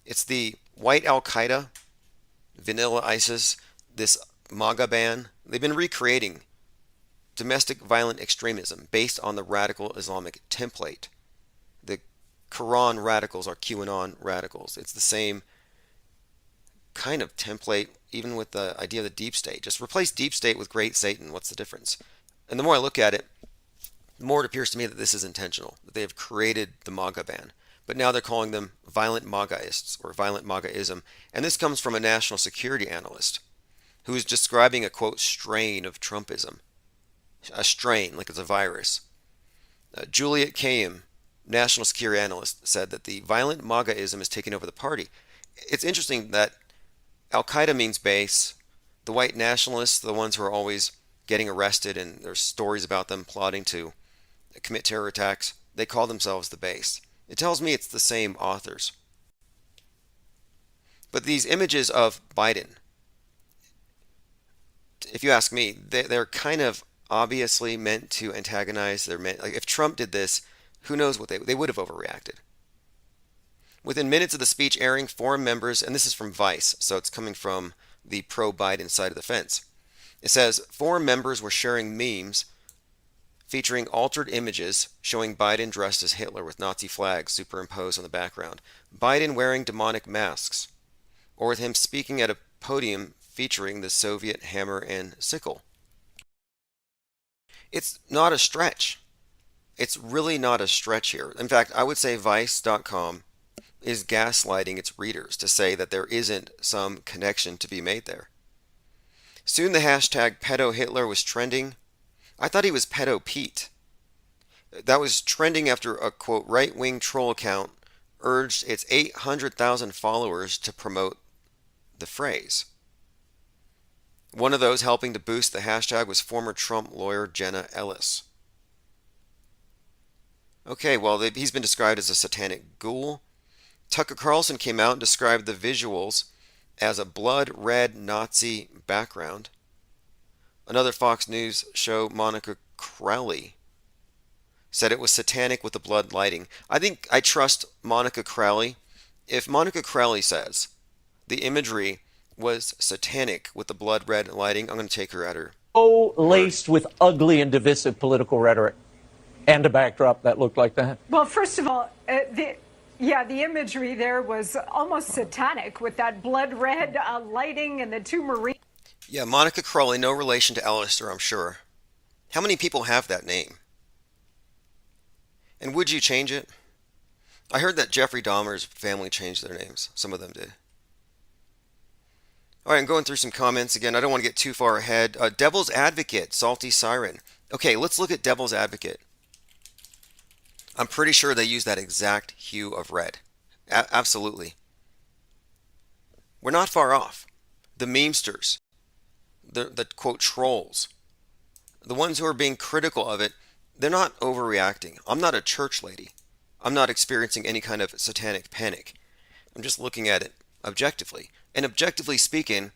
It's the white Al-Qaeda, vanilla ISIS, this MAGA ban. They've been recreating domestic violent extremism based on the radical Islamic template. The Quran radicals are QAnon radicals. It's the same kind of template, even with the idea of the deep state. Just replace deep state with great Satan. What's the difference? And the more I look at it, the more it appears to me that this is intentional, that they have created the MAGA ban. But now they're calling them violent MAGAists or violent MAGAism. And this comes from a national security analyst who is describing a, quote, strain of Trumpism. A strain, like it's a virus. Juliet Kayyem, national security analyst, said that the violent MAGAism is taking over the party. It's interesting that Al-Qaeda means base. The white nationalists, the ones who are always getting arrested and there's stories about them plotting to commit terror attacks, they call themselves the base. It tells me it's the same authors. But these images of Biden, if you ask me, they're kind of obviously meant to antagonize. Like if Trump did this, who knows what they would have overreacted. Within minutes of the speech airing, forum members, and this is from Vice, so it's coming from the pro-Biden side of the fence. It says, forum members were sharing memes featuring altered images showing Biden dressed as Hitler with Nazi flags superimposed on the background, Biden wearing demonic masks, or with him speaking at a podium featuring the Soviet hammer and sickle. It's not a stretch. It's really not a stretch here. In fact, I would say Vice.com is gaslighting its readers to say that there isn't some connection to be made there. Soon the hashtag pedo Hitler was trending. I thought he was pedo Pete. That was trending after a, quote, right-wing troll account urged its 800,000 followers to promote the phrase. One of those helping to boost the hashtag was former Trump lawyer Jenna Ellis. Okay, well, he's been described as a satanic ghoul. Tucker Carlson came out and described the visuals as a blood red Nazi background. Another Fox News show, Monica Crowley, said it was satanic with the blood lighting. I think I trust Monica Crowley. If Monica Crowley says the imagery was satanic with the blood red lighting, I'm going to take her at her. So laced with ugly and divisive political rhetoric and a backdrop that looked like that. Well, first of all, the imagery there was almost satanic with that blood red lighting and the two Marines. Yeah, Monica Crowley, no relation to Alistair, I'm sure. How many people have that name? And would you change it? I heard that Jeffrey Dahmer's family changed their names. Some of them did. All right, I'm going through some comments again. I don't want to get too far ahead. Devil's Advocate, Salty Siren. Okay, let's look at Devil's Advocate. I'm pretty sure they use that exact hue of red. Absolutely. We're not far off. The memesters, the quote trolls, the ones who are being critical of it, they're not overreacting. I'm not a church lady. I'm not experiencing any kind of satanic panic. I'm just looking at it objectively. And objectively speaking,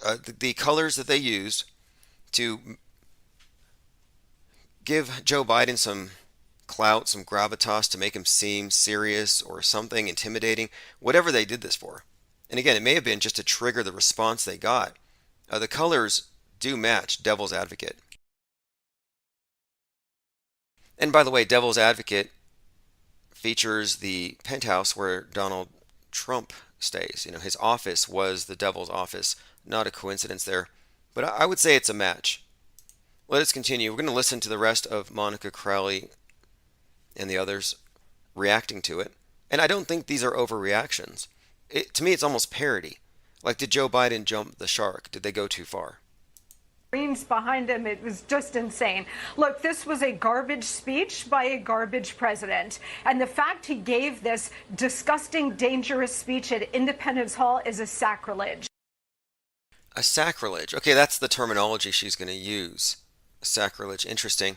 the colors that they used to give Joe Biden some clout, some gravitas to make him seem serious or something intimidating, whatever they did this for. And again, it may have been just to trigger the response they got. The colors do match Devil's Advocate. And by the way, Devil's Advocate features the penthouse where Donald Trump stays. You know, his office was the Devil's office. Not a coincidence there. But I would say it's a match. Let us continue. We're going to listen to the rest of Monica Crowley and the others reacting to it. And I don't think these are overreactions. To me, it's almost parody. Like, did Joe Biden jump the shark? Did they go too far? Screams behind him. It was just insane. Look, this was a garbage speech by a garbage president. And the fact he gave this disgusting, dangerous speech at Independence Hall is a sacrilege. A sacrilege. Okay, that's the terminology she's going to use. A sacrilege. Interesting.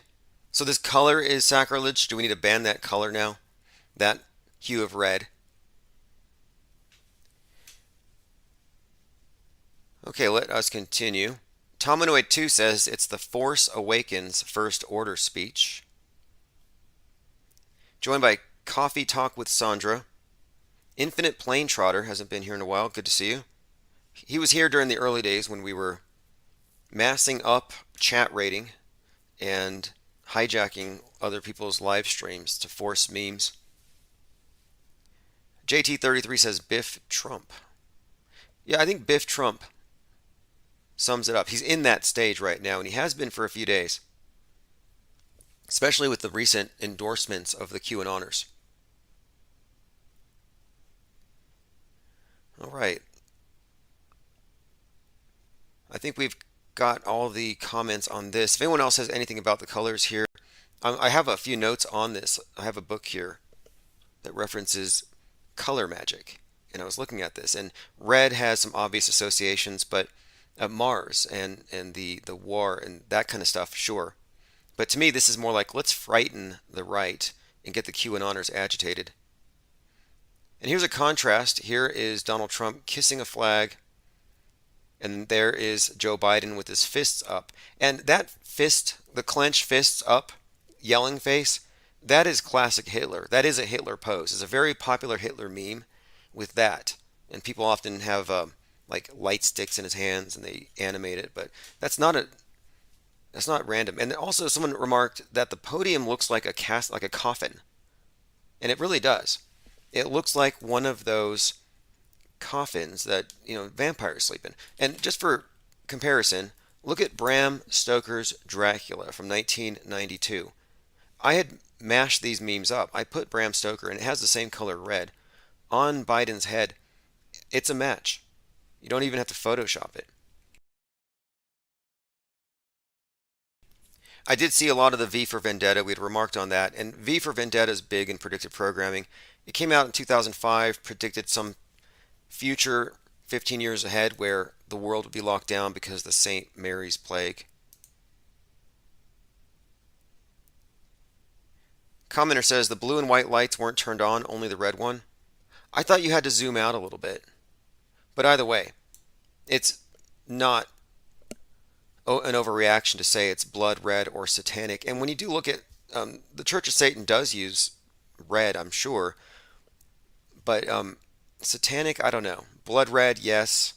So this color is sacrilege. Do we need to ban that color now? That hue of red. Okay, let us continue. Tomanoid2 says it's the Force Awakens First Order speech. Joined by Coffee Talk with Sandra. Infinite Plane Trotter hasn't been here in a while. Good to see you. He was here during the early days when we were massing up chat rating and hijacking other people's live streams to force memes. JT33 says Biff Trump. Yeah, I think Biff Trump sums it up. He's in that stage right now, and he has been for a few days, especially with the recent endorsements of the QAnoners. All right. I think we've got all the comments on this. If anyone else has anything about the colors here, I have a few notes on this. I have a book here that references color magic, and I was looking at this, and red has some obvious associations, but Mars and the war and that kind of stuff, sure. But to me, this is more like, let's frighten the right and get the QAnoners agitated. And here's a contrast. Here is Donald Trump kissing a flag, and there is Joe Biden with his fists up. And that fist, the clenched fists up, yelling face, that is classic Hitler. That is a Hitler pose. It's a very popular Hitler meme with that. And people often have like light sticks in his hands and they animate it, but that's not random. And also someone remarked that the podium looks like a coffin. And it really does. It looks like one of those coffins that, vampires sleep in. And just for comparison, look at Bram Stoker's Dracula from 1992. I had mashed these memes up. I put Bram Stoker, and it has the same color red, on Biden's head. It's a match. You don't even have to Photoshop it. I did see a lot of the V for Vendetta. We had remarked on that. And V for Vendetta is big in predictive programming. It came out in 2005, predicted some future 15 years ahead where the world would be locked down because of the St. Mary's Plague. Commenter says the blue and white lights weren't turned on, only the red one. I thought you had to zoom out a little bit. But either way, it's not an overreaction to say it's blood red or satanic. And when you do look at the Church of Satan does use red, I'm sure. But satanic, I don't know. Blood red, yes.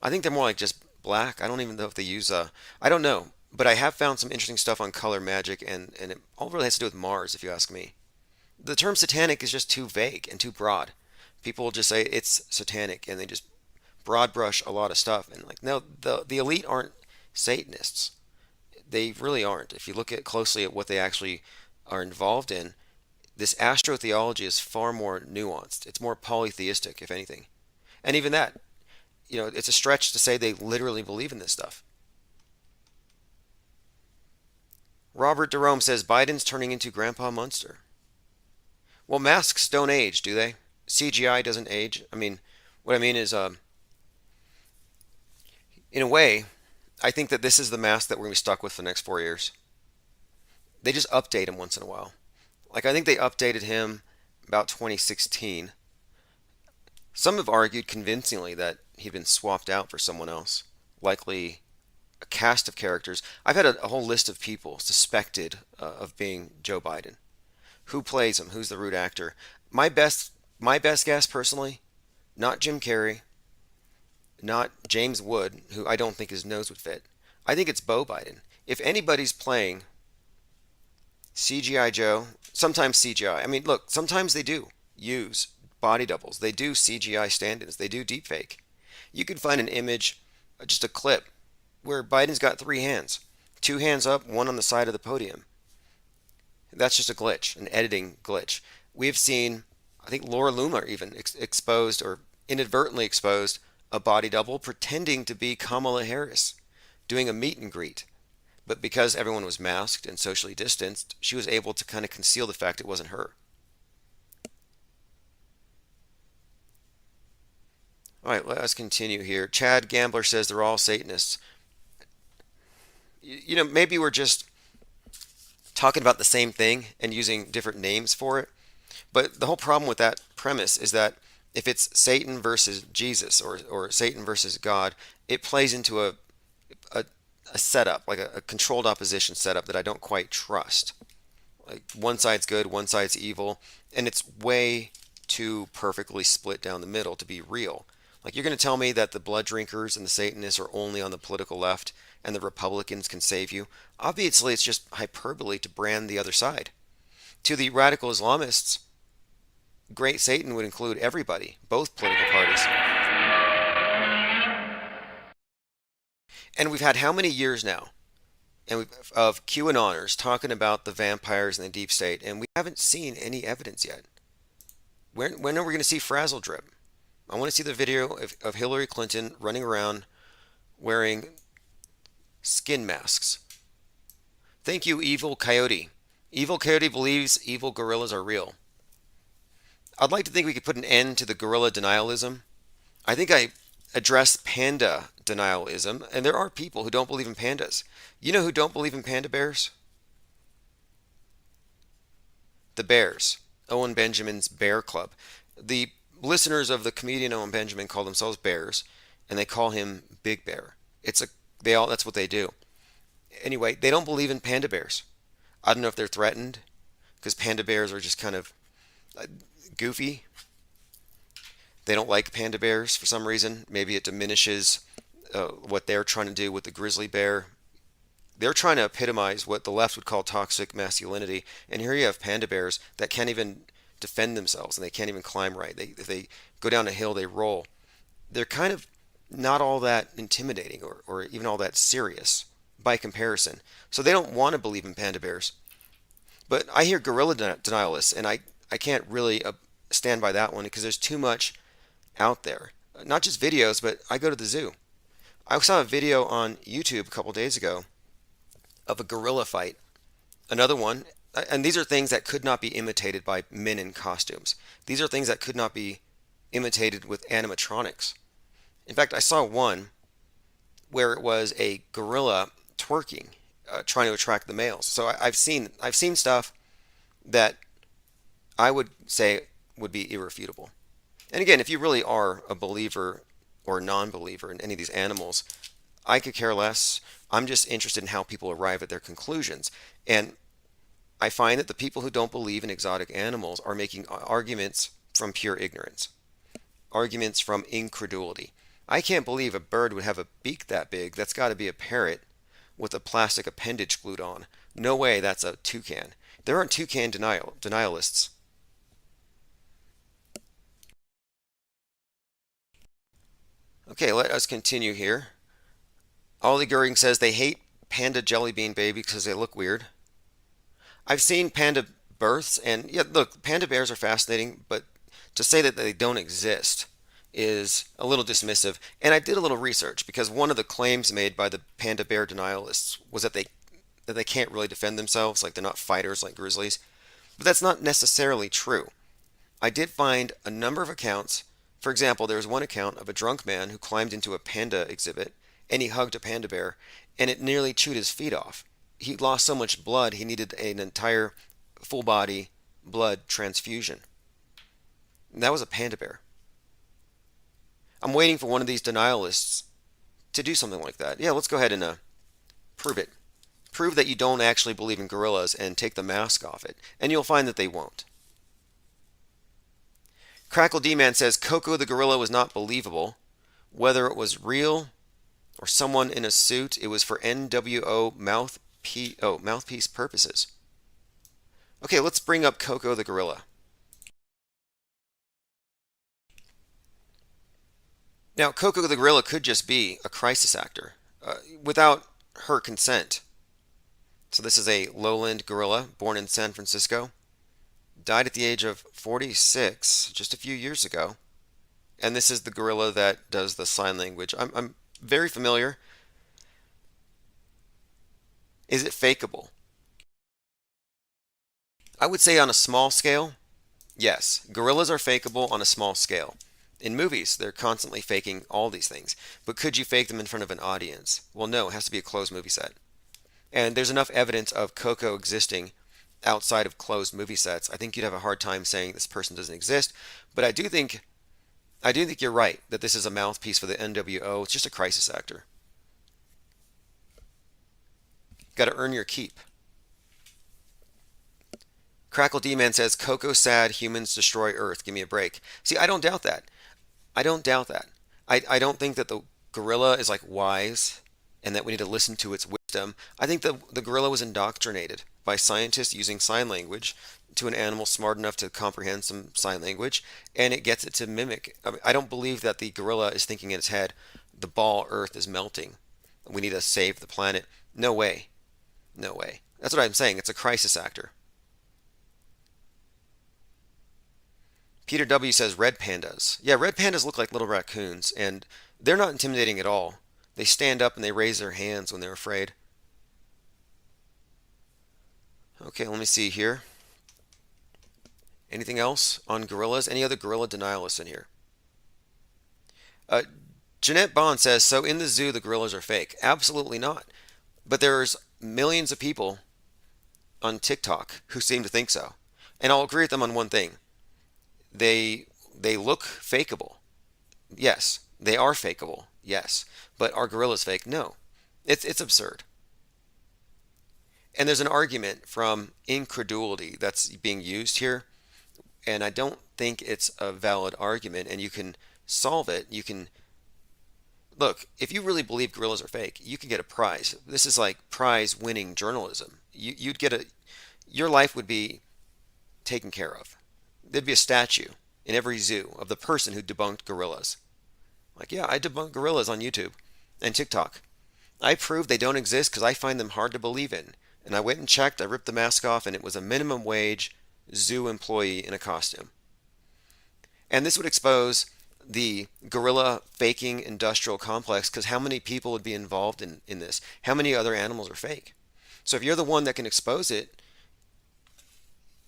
I think they're more like just black. I don't even know if they use I don't know. But I have found some interesting stuff on color magic, and it all really has to do with Mars, if you ask me. The term satanic is just too vague and too broad. People just say it's satanic, and they just broad brush a lot of stuff. And like, no, the elite aren't Satanists. They really aren't. If you look at closely at what they actually are involved in, this astrotheology is far more nuanced. It's more polytheistic, if anything. And even that, it's a stretch to say they literally believe in this stuff. Robert Jerome says Biden's turning into Grandpa Munster. Well, masks don't age, do they? CGI doesn't age. I mean, what I mean is, in a way, I think that this is the mask that we're going to be stuck with for the next 4 years. They just update him once in a while. Like, I think they updated him about 2016. Some have argued convincingly that he'd been swapped out for someone else, likely a cast of characters. I've had a whole list of people suspected of being Joe Biden. Who plays him? Who's the root actor? My best guess, personally, not Jim Carrey, not James Wood, who I don't think his nose would fit. I think it's Beau Biden. If anybody's playing CGI Joe, sometimes CGI. I mean, look, sometimes they do use body doubles. They do CGI stand-ins. They do deepfake. You could find an image, just a clip, where Biden's got 3 hands. 2 hands up, 1 on the side of the podium. That's just a glitch, an editing glitch. We've seen, I think Laura Loomer even exposed or inadvertently exposed a body double pretending to be Kamala Harris, doing a meet and greet. But because everyone was masked and socially distanced, she was able to kind of conceal the fact it wasn't her. All right, let us continue here. Chad Gambler says they're all Satanists. Maybe we're just talking about the same thing and using different names for it. But the whole problem with that premise is that if it's Satan versus Jesus or Satan versus God, it plays into a setup, like a controlled opposition setup that I don't quite trust. Like, one side's good, one side's evil, and it's way too perfectly split down the middle to be real. Like, you're going to tell me that the blood drinkers and the Satanists are only on the political left and the Republicans can save you? Obviously, it's just hyperbole to brand the other side. To the radical Islamists, Great Satan would include everybody, both political parties. And we've had how many years now of QAnoners talking about the vampires and the deep state, and we haven't seen any evidence yet. When are we going to see Frazzle Drip? I want to see the video of Hillary Clinton running around wearing skin masks. Thank you, Evil Coyote. Evil Coyote believes evil gorillas are real. I'd like to think we could put an end to the gorilla denialism. I think I addressed panda denialism, and there are people who don't believe in pandas. You know who don't believe in panda bears? The Bears. Owen Benjamin's Bear Club. The listeners of the comedian Owen Benjamin call themselves Bears, and they call him Big Bear. That's what they do. Anyway, they don't believe in panda bears. I don't know if they're threatened, because panda bears are just kind of goofy. They don't like panda bears for some reason. Maybe it diminishes what they're trying to do with the grizzly bear. They're trying to epitomize what the left would call toxic masculinity. And here you have panda bears that can't even defend themselves, and they can't even climb right. If they go down a hill, they roll. They're kind of not all that intimidating or even all that serious by comparison. So they don't want to believe in panda bears. But I hear gorilla denialists, and I can't really stand by that one because there's too much out there. Not just videos, but I go to the zoo. I saw a video on YouTube a couple days ago of a gorilla fight. Another one, and these are things that could not be imitated by men in costumes. These are things that could not be imitated with animatronics. In fact, I saw one where it was a gorilla twerking, trying to attract the males. So I've seen stuff that I would say would be irrefutable. And again, if you really are a believer or non-believer in any of these animals, I could care less. I'm just interested in how people arrive at their conclusions. And I find that the people who don't believe in exotic animals are making arguments from pure ignorance, arguments from incredulity. I can't believe a bird would have a beak that big. That's got to be a parrot with a plastic appendage glued on. No way that's a toucan. There aren't toucan denialists. Okay, let us continue here. Ollie Goering says they hate panda jelly bean baby because they look weird. I've seen panda births, and yeah, look, panda bears are fascinating, but to say that they don't exist is a little dismissive. And I did a little research because one of the claims made by the panda bear denialists was that they can't really defend themselves, like they're not fighters like grizzlies. But that's not necessarily true. I did find a number of accounts. For example, there was one account of a drunk man who climbed into a panda exhibit and he hugged a panda bear and it nearly chewed his feet off. He lost so much blood he needed an entire full body blood transfusion. And that was a panda bear. I'm waiting for one of these denialists to do something like that. Yeah, let's go ahead and prove it. Prove that you don't actually believe in gorillas and take the mask off it. And you'll find that they won't. Crackle D-Man says Coco the gorilla was not believable. Whether it was real or someone in a suit, it was for NWO mouthpiece purposes. Okay, let's bring up Coco the gorilla. Now, Coco the gorilla could just be a crisis actor without her consent. So this is a lowland gorilla born in San Francisco. Died at the age of 46 just a few years ago. And this is the gorilla that does the sign language. I'm very familiar. Is it fakeable? I would say on a small scale, yes. Gorillas are fakeable on a small scale. In movies, they're constantly faking all these things. But could you fake them in front of an audience? Well, no, it has to be a closed movie set. And there's enough evidence of Coco existing outside of closed movie sets. I think you'd have a hard time saying this person doesn't exist. But I do think you're right that this is a mouthpiece for the NWO. It's just a crisis actor. Got to earn your keep. Crackle D-Man says, Coco sad, humans destroy Earth. Give me a break. See, I don't doubt that. I don't doubt that. I don't think that the gorilla is like wise and that we need to listen to its wisdom. I think the gorilla was indoctrinated by scientists using sign language to an animal smart enough to comprehend some sign language, and it gets it to mimic. I don't believe that the gorilla is thinking in its head, the ball Earth is melting. We need to save the planet. No way. No way. That's what I'm saying. It's a crisis actor. Peter W. says red pandas. Yeah, red pandas look like little raccoons, and they're not intimidating at all. They stand up and they raise their hands when they're afraid. Okay, let me see here. Anything else on gorillas? Any other gorilla denialists in here? Jeanette Bond says, so in the zoo the gorillas are fake. Absolutely not. But there's millions of people on TikTok who seem to think so. And I'll agree with them on one thing. They look fakeable. Yes. They are fakeable. Yes. But are gorillas fake? No. It's absurd. And there's an argument from incredulity that's being used here. And I don't think it's a valid argument. And you can solve it. You can look, if you really believe gorillas are fake, you can get a prize. This is like prize winning journalism. You'd get your life would be taken care of. There'd be a statue in every zoo of the person who debunked gorillas. Like, yeah, I debunked gorillas on YouTube and TikTok. I proved they don't exist because I find them hard to believe in. And I went and checked, I ripped the mask off, and it was a minimum wage zoo employee in a costume. And this would expose the gorilla faking industrial complex, because how many people would be involved in this? How many other animals are fake? So if you're the one that can expose it,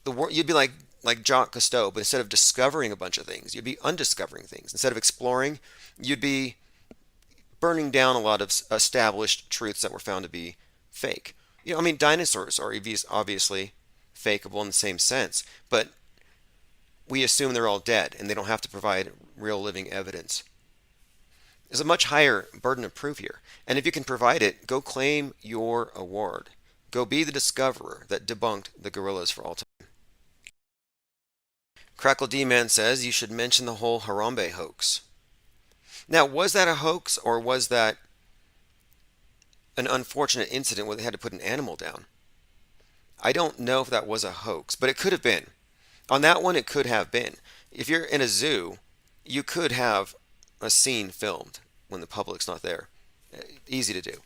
you'd be like Jacques Cousteau, but instead of discovering a bunch of things, you'd be undiscovering things. Instead of exploring, you'd be burning down a lot of established truths that were found to be fake. I mean, dinosaurs are obviously fakeable in the same sense, but we assume they're all dead and they don't have to provide real living evidence. There's a much higher burden of proof here. And if you can provide it, go claim your award. Go be the discoverer that debunked the gorillas for all time. Crackle D-Man says you should mention the whole Harambe hoax. Now, was that a hoax, or was that an unfortunate incident where they had to put an animal down? I don't know if that was a hoax, but it could have been. On that one, it could have been. If you're in a zoo, you could have a scene filmed when the public's not there. Easy to do.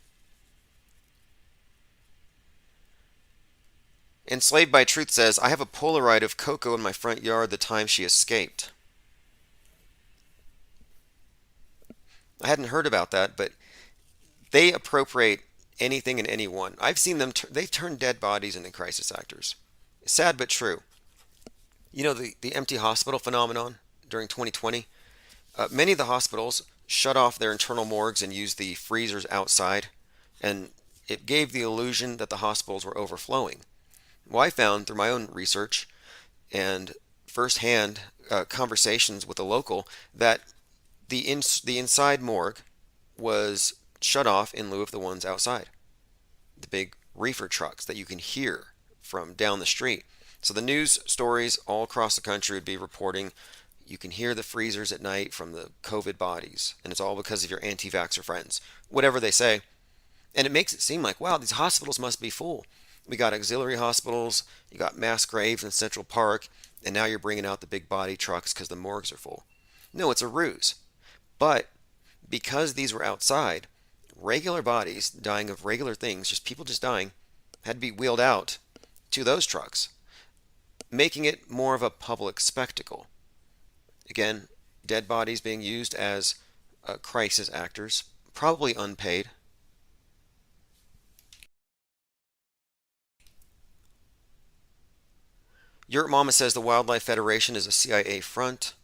Enslaved by Truth says, I have a Polaroid of Coco in my front yard the time she escaped. I hadn't heard about that, but they appropriate anything and anyone. I've seen them, they've turned dead bodies into crisis actors. Sad but true. You know, the empty hospital phenomenon during 2020? Many of the hospitals shut off their internal morgues and used the freezers outside, and it gave the illusion that the hospitals were overflowing. Well, I found through my own research and firsthand conversations with a local that the inside morgue was shut off in lieu of the ones outside. The big reefer trucks that you can hear from down the street. So the news stories all across the country would be reporting you can hear the freezers at night from the COVID bodies, and it's all because of your anti-vaxxer friends, whatever they say. And it makes it seem like, wow, these hospitals must be full. We got auxiliary hospitals, you got mass graves in Central Park, and now you're bringing out the big body trucks because the morgues are full. No, it's a ruse. But because these were outside, regular bodies dying of regular things, just people just dying, had to be wheeled out to those trucks, making it more of a public spectacle. Again, dead bodies being used as crisis actors, probably unpaid. Yurt Mama says the Wildlife Federation is a CIA front.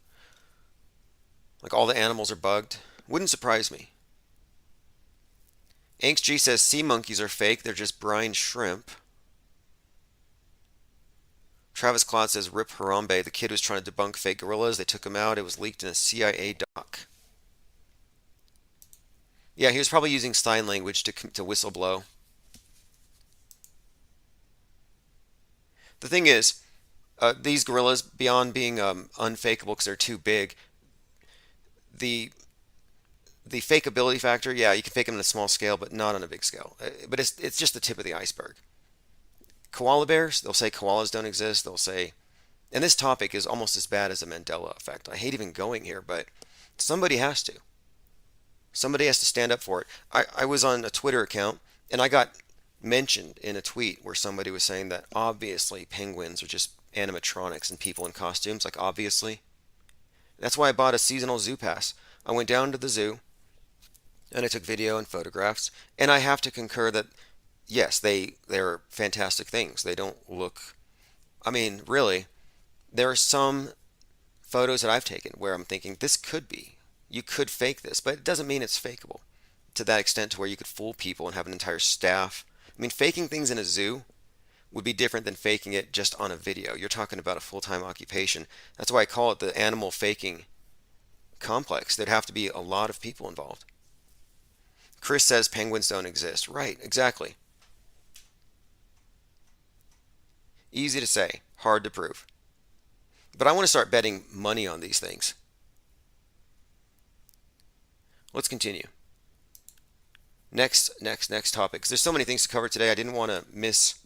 Like all the animals are bugged. Wouldn't surprise me. Angst G says sea monkeys are fake. They're just brine shrimp. Travis Claude says Rip Harambe. The kid was trying to debunk fake gorillas. They took him out. It was leaked in a CIA doc. Yeah, he was probably using sign language to whistleblow. The thing is, these gorillas, beyond being unfakeable because they're too big, the fakeability factor, yeah, you can fake them on a small scale, but not on a big scale. But it's just the tip of the iceberg. Koala bears, they'll say koalas don't exist. They'll say, and this topic is almost as bad as the Mandela effect. I hate even going here, but somebody has to. Somebody has to stand up for it. I was on a Twitter account, and I got mentioned in a tweet where somebody was saying that obviously penguins are just animatronics and people in costumes, like obviously. That's why I bought a seasonal zoo pass. I went down to the zoo, and I took video and photographs, and I have to concur that yes, they're fantastic things. They don't look, I mean, really, there are some photos that I've taken where I'm thinking this could be, you could fake this, but it doesn't mean it's fakeable to that extent to where you could fool people and have an entire staff. I mean, faking things in a zoo would be different than faking it just on a video. You're talking about a full-time occupation. That's why I call it the animal faking complex. There'd have to be a lot of people involved. Chris says penguins don't exist. Right, exactly. Easy to say, hard to prove. But I want to start betting money on these things. Let's continue. Next topic. There's so many things to cover today. I didn't want to miss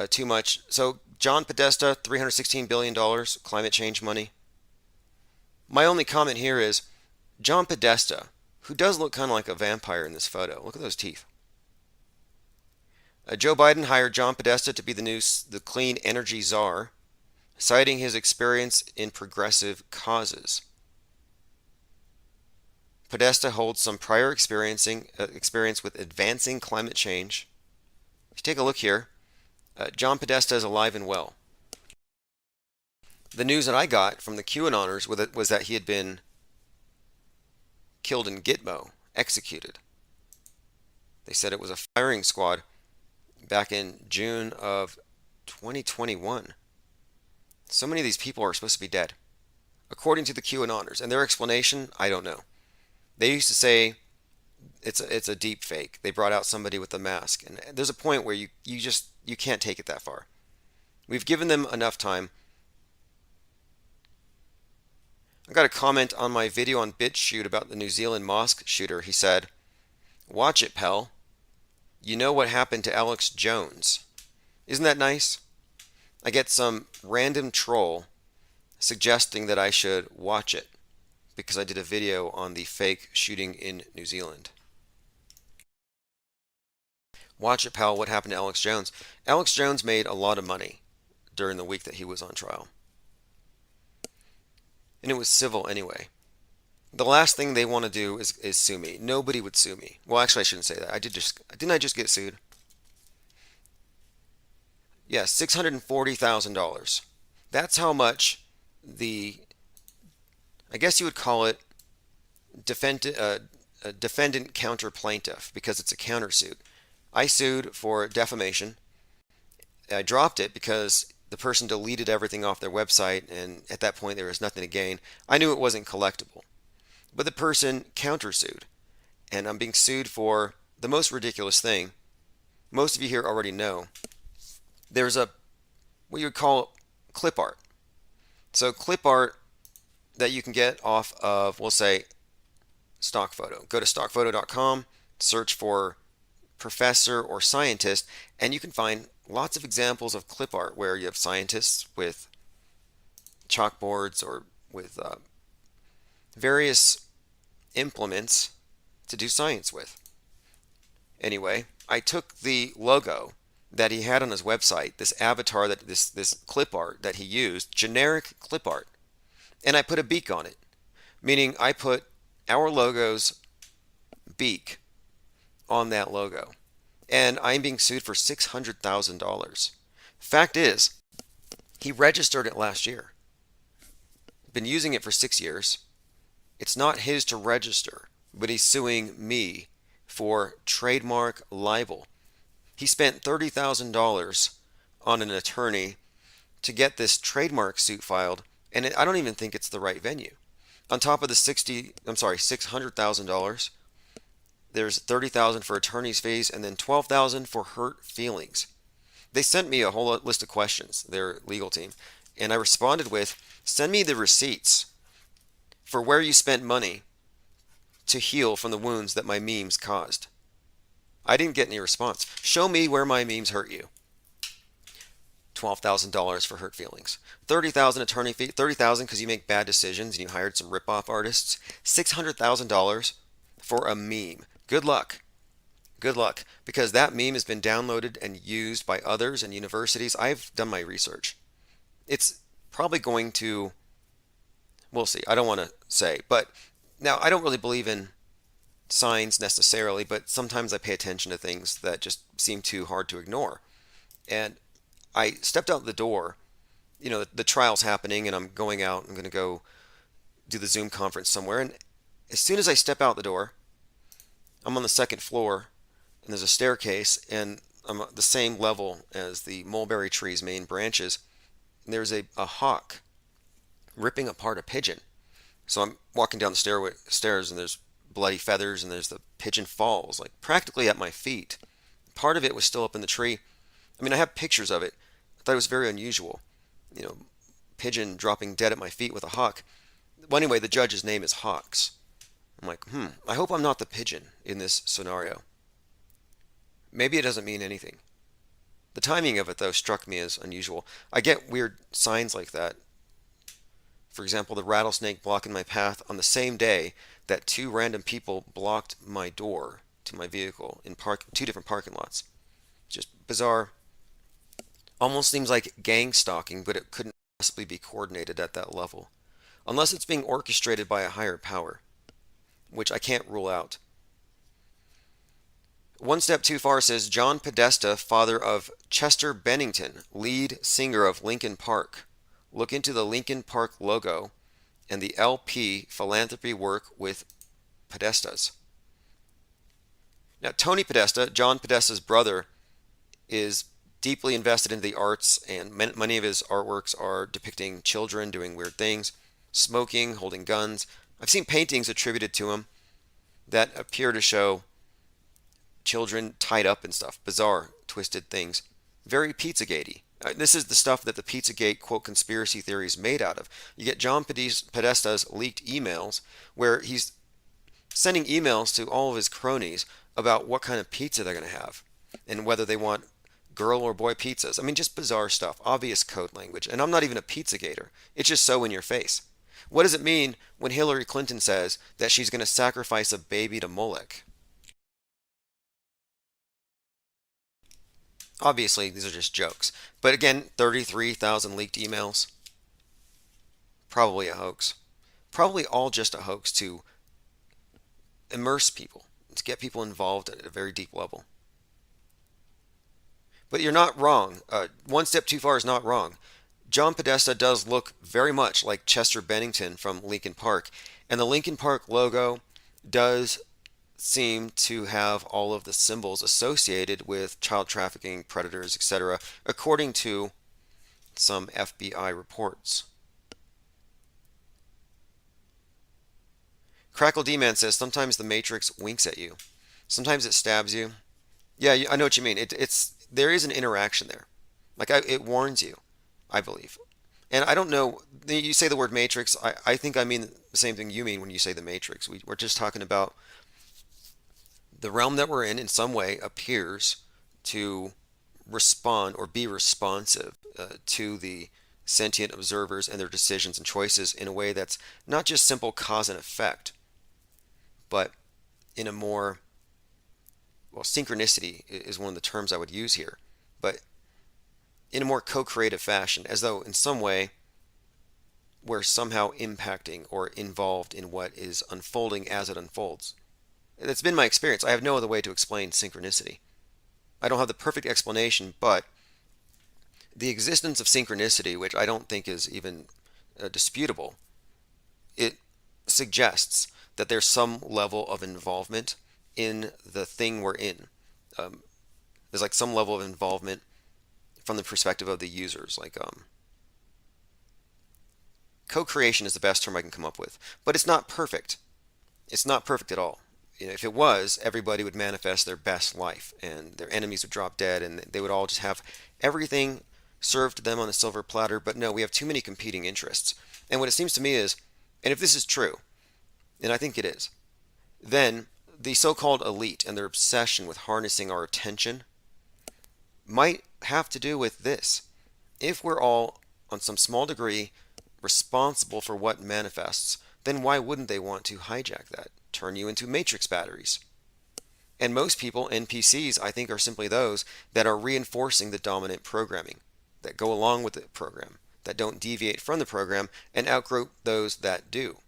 too much. So John Podesta, $316 billion, climate change money. My only comment here is John Podesta, who does look kind of like a vampire in this photo. Look at those teeth. Joe Biden hired John Podesta to be the clean energy czar, citing his experience in progressive causes. Podesta holds some prior experience with advancing climate change. If you take a look here, John Podesta is alive and well. The news that I got from the QAnoners was that he had been killed in Gitmo, executed. They said it was a firing squad back in June of 2021. So many of these people are supposed to be dead, according to the QAnoners. And their explanation, I don't know. They used to say it's a deep fake. They brought out somebody with a mask. And there's a point where you can't take it that far. We've given them enough time. I got a comment on my video on BitChute about the New Zealand mosque shooter. He said, "Watch it, pal. You know what happened to Alex Jones." Isn't that nice? I get some random troll suggesting that I should watch it because I did a video on the fake shooting in New Zealand. Watch it, pal. What happened to Alex Jones? Alex Jones made a lot of money during the week that he was on trial. And it was civil anyway. The last thing they want to do is sue me. Nobody would sue me. Well, actually, I shouldn't say that. Didn't I just get sued? Yes, $640,000. That's how much I guess you would call it a defendant counter plaintiff, because it's a countersuit. I sued for defamation. I dropped it because the person deleted everything off their website, and at that point there was nothing to gain. I knew it wasn't collectible. But the person countersued, and I'm being sued for the most ridiculous thing. Most of you here already know. There's what you would call clip art. So clip art that you can get off of, we'll say, stock photo. Go to stockphoto.com, search for professor or scientist, and you can find lots of examples of clip art where you have scientists with chalkboards or with various implements to do science with. Anyway, I took the logo that he had on his website, this avatar, this clip art that he used, generic clip art, and I put a beak on it, meaning I put our logo's beak on that logo, and I'm being sued for $600,000. Fact is, he registered it last year. Been using it for 6 years. It's not his to register, but he's suing me for trademark libel. He spent $30,000 on an attorney to get this trademark suit filed, and I don't even think it's the right venue. On top of the $600,000, there's $30,000 for attorney's fees, and then $12,000 for hurt feelings. They sent me a whole list of questions, their legal team, and I responded with, send me the receipts for where you spent money to heal from the wounds that my memes caused. I didn't get any response. Show me where my memes hurt you. $12,000 for hurt feelings. $30,000 attorney fee. $30,000 because you make bad decisions and you hired some rip-off artists. $600,000 for a meme. Good luck. Good luck, because that meme has been downloaded and used by others and universities. I've done my research. It's probably going to, we'll see. I don't want to say, but now I don't really believe in signs necessarily, but sometimes I pay attention to things that just seem too hard to ignore. And I stepped out the door, the trial's happening, and I'm going out. I'm going to go do the Zoom conference somewhere. And as soon as I step out the door, I'm on the second floor, and there's a staircase, and I'm at the same level as the mulberry tree's main branches. And there's a hawk ripping apart a pigeon. So I'm walking down the stairs, and there's bloody feathers, and there's the pigeon falls, like practically at my feet. Part of it was still up in the tree. I mean, I have pictures of it. I thought it was very unusual. Pigeon dropping dead at my feet with a hawk. Well, anyway, the judge's name is Hawks. I'm like, I hope I'm not the pigeon in this scenario. Maybe it doesn't mean anything. The timing of it, though, struck me as unusual. I get weird signs like that. For example, the rattlesnake blocking my path on the same day that two random people blocked my door to my vehicle in two different parking lots. Just bizarre. Almost seems like gang stalking, but it couldn't possibly be coordinated at that level. Unless it's being orchestrated by a higher power, which I can't rule out. One Step Too Far says, John Podesta, father of Chester Bennington, lead singer of Linkin Park. Look into the Linkin Park logo and the LP philanthropy work with Podestas. Now, Tony Podesta, John Podesta's brother, is deeply invested in the arts, and many of his artworks are depicting children doing weird things, smoking, holding guns. I've seen paintings attributed to him that appear to show children tied up and stuff. Bizarre, twisted things. Very Pizzagate-y. This is the stuff that the Pizzagate, quote, conspiracy theory is made out of. You get John Podesta's leaked emails where he's sending emails to all of his cronies about what kind of pizza they're going to have and whether they want girl or boy pizzas. I mean, just bizarre stuff. Obvious code language. And I'm not even a Pizzagater. It's just so in your face. What does it mean when Hillary Clinton says that she's going to sacrifice a baby to Molech? Obviously, these are just jokes. But again, 33,000 leaked emails. Probably a hoax. Probably all just a hoax to immerse people, to get people involved at a very deep level. But you're not wrong. One step too far is not wrong. John Podesta does look very much like Chester Bennington from Linkin Park, and the Linkin Park logo does seem to have all of the symbols associated with child trafficking, predators, etc., according to some FBI reports. Crackle D-Man says, sometimes the Matrix winks at you. Sometimes it stabs you. Yeah, I know what you mean. There is an interaction there. Like, it warns you, I believe. And I don't know, you say the word Matrix, I think I mean the same thing you mean when you say the Matrix. We're just talking about the realm that we're in some way appears to respond or be responsive to the sentient observers and their decisions and choices in a way that's not just simple cause and effect, but in a more, well, synchronicity is one of the terms I would use here, but in a more co-creative fashion, as though in some way we're somehow impacting or involved in what is unfolding as it unfolds. That's been my experience. I have no other way to explain synchronicity. I don't have the perfect explanation, but the existence of synchronicity, which I don't think is even disputable, it suggests that there's some level of involvement in the thing we're in. There's like some level of involvement from the perspective of the users. Like co-creation is the best term I can come up with, but it's not perfect. It's not perfect at all. If it was, everybody would manifest their best life, and their enemies would drop dead, and they would all just have everything served to them on a silver platter. But no, we have too many competing interests. And what it seems to me is, and if this is true, and I think it is, then the so-called elite and their obsession with harnessing our attention might have to do with this. If we're all, on some small degree, responsible for what manifests, then why wouldn't they want to hijack that, turn you into matrix batteries? And most people, NPCs, I think, are simply those that are reinforcing the dominant programming, that go along with the program, that don't deviate from the program and outgrow those that do.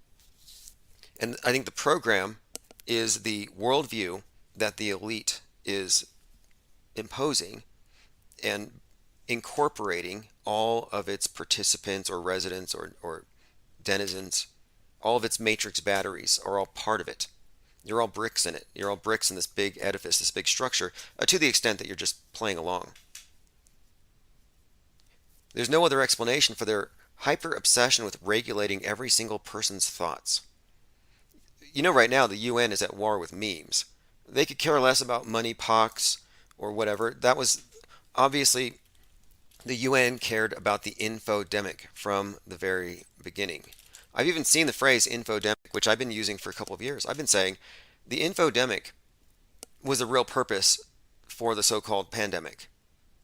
And I think the program is the worldview that the elite is imposing and incorporating all of its participants or residents or denizens. All of its matrix batteries are all part of it. You're all bricks in it. You're all bricks in this big edifice, this big structure, to the extent that you're just playing along. There's no other explanation for their hyper obsession with regulating every single person's thoughts. Right now the UN is at war with memes. They could care less about money, pox, or whatever. That was obviously, the UN cared about the infodemic from the very beginning. I've even seen the phrase infodemic, which I've been using for a couple of years. I've been saying the infodemic was a real purpose for the so-called pandemic.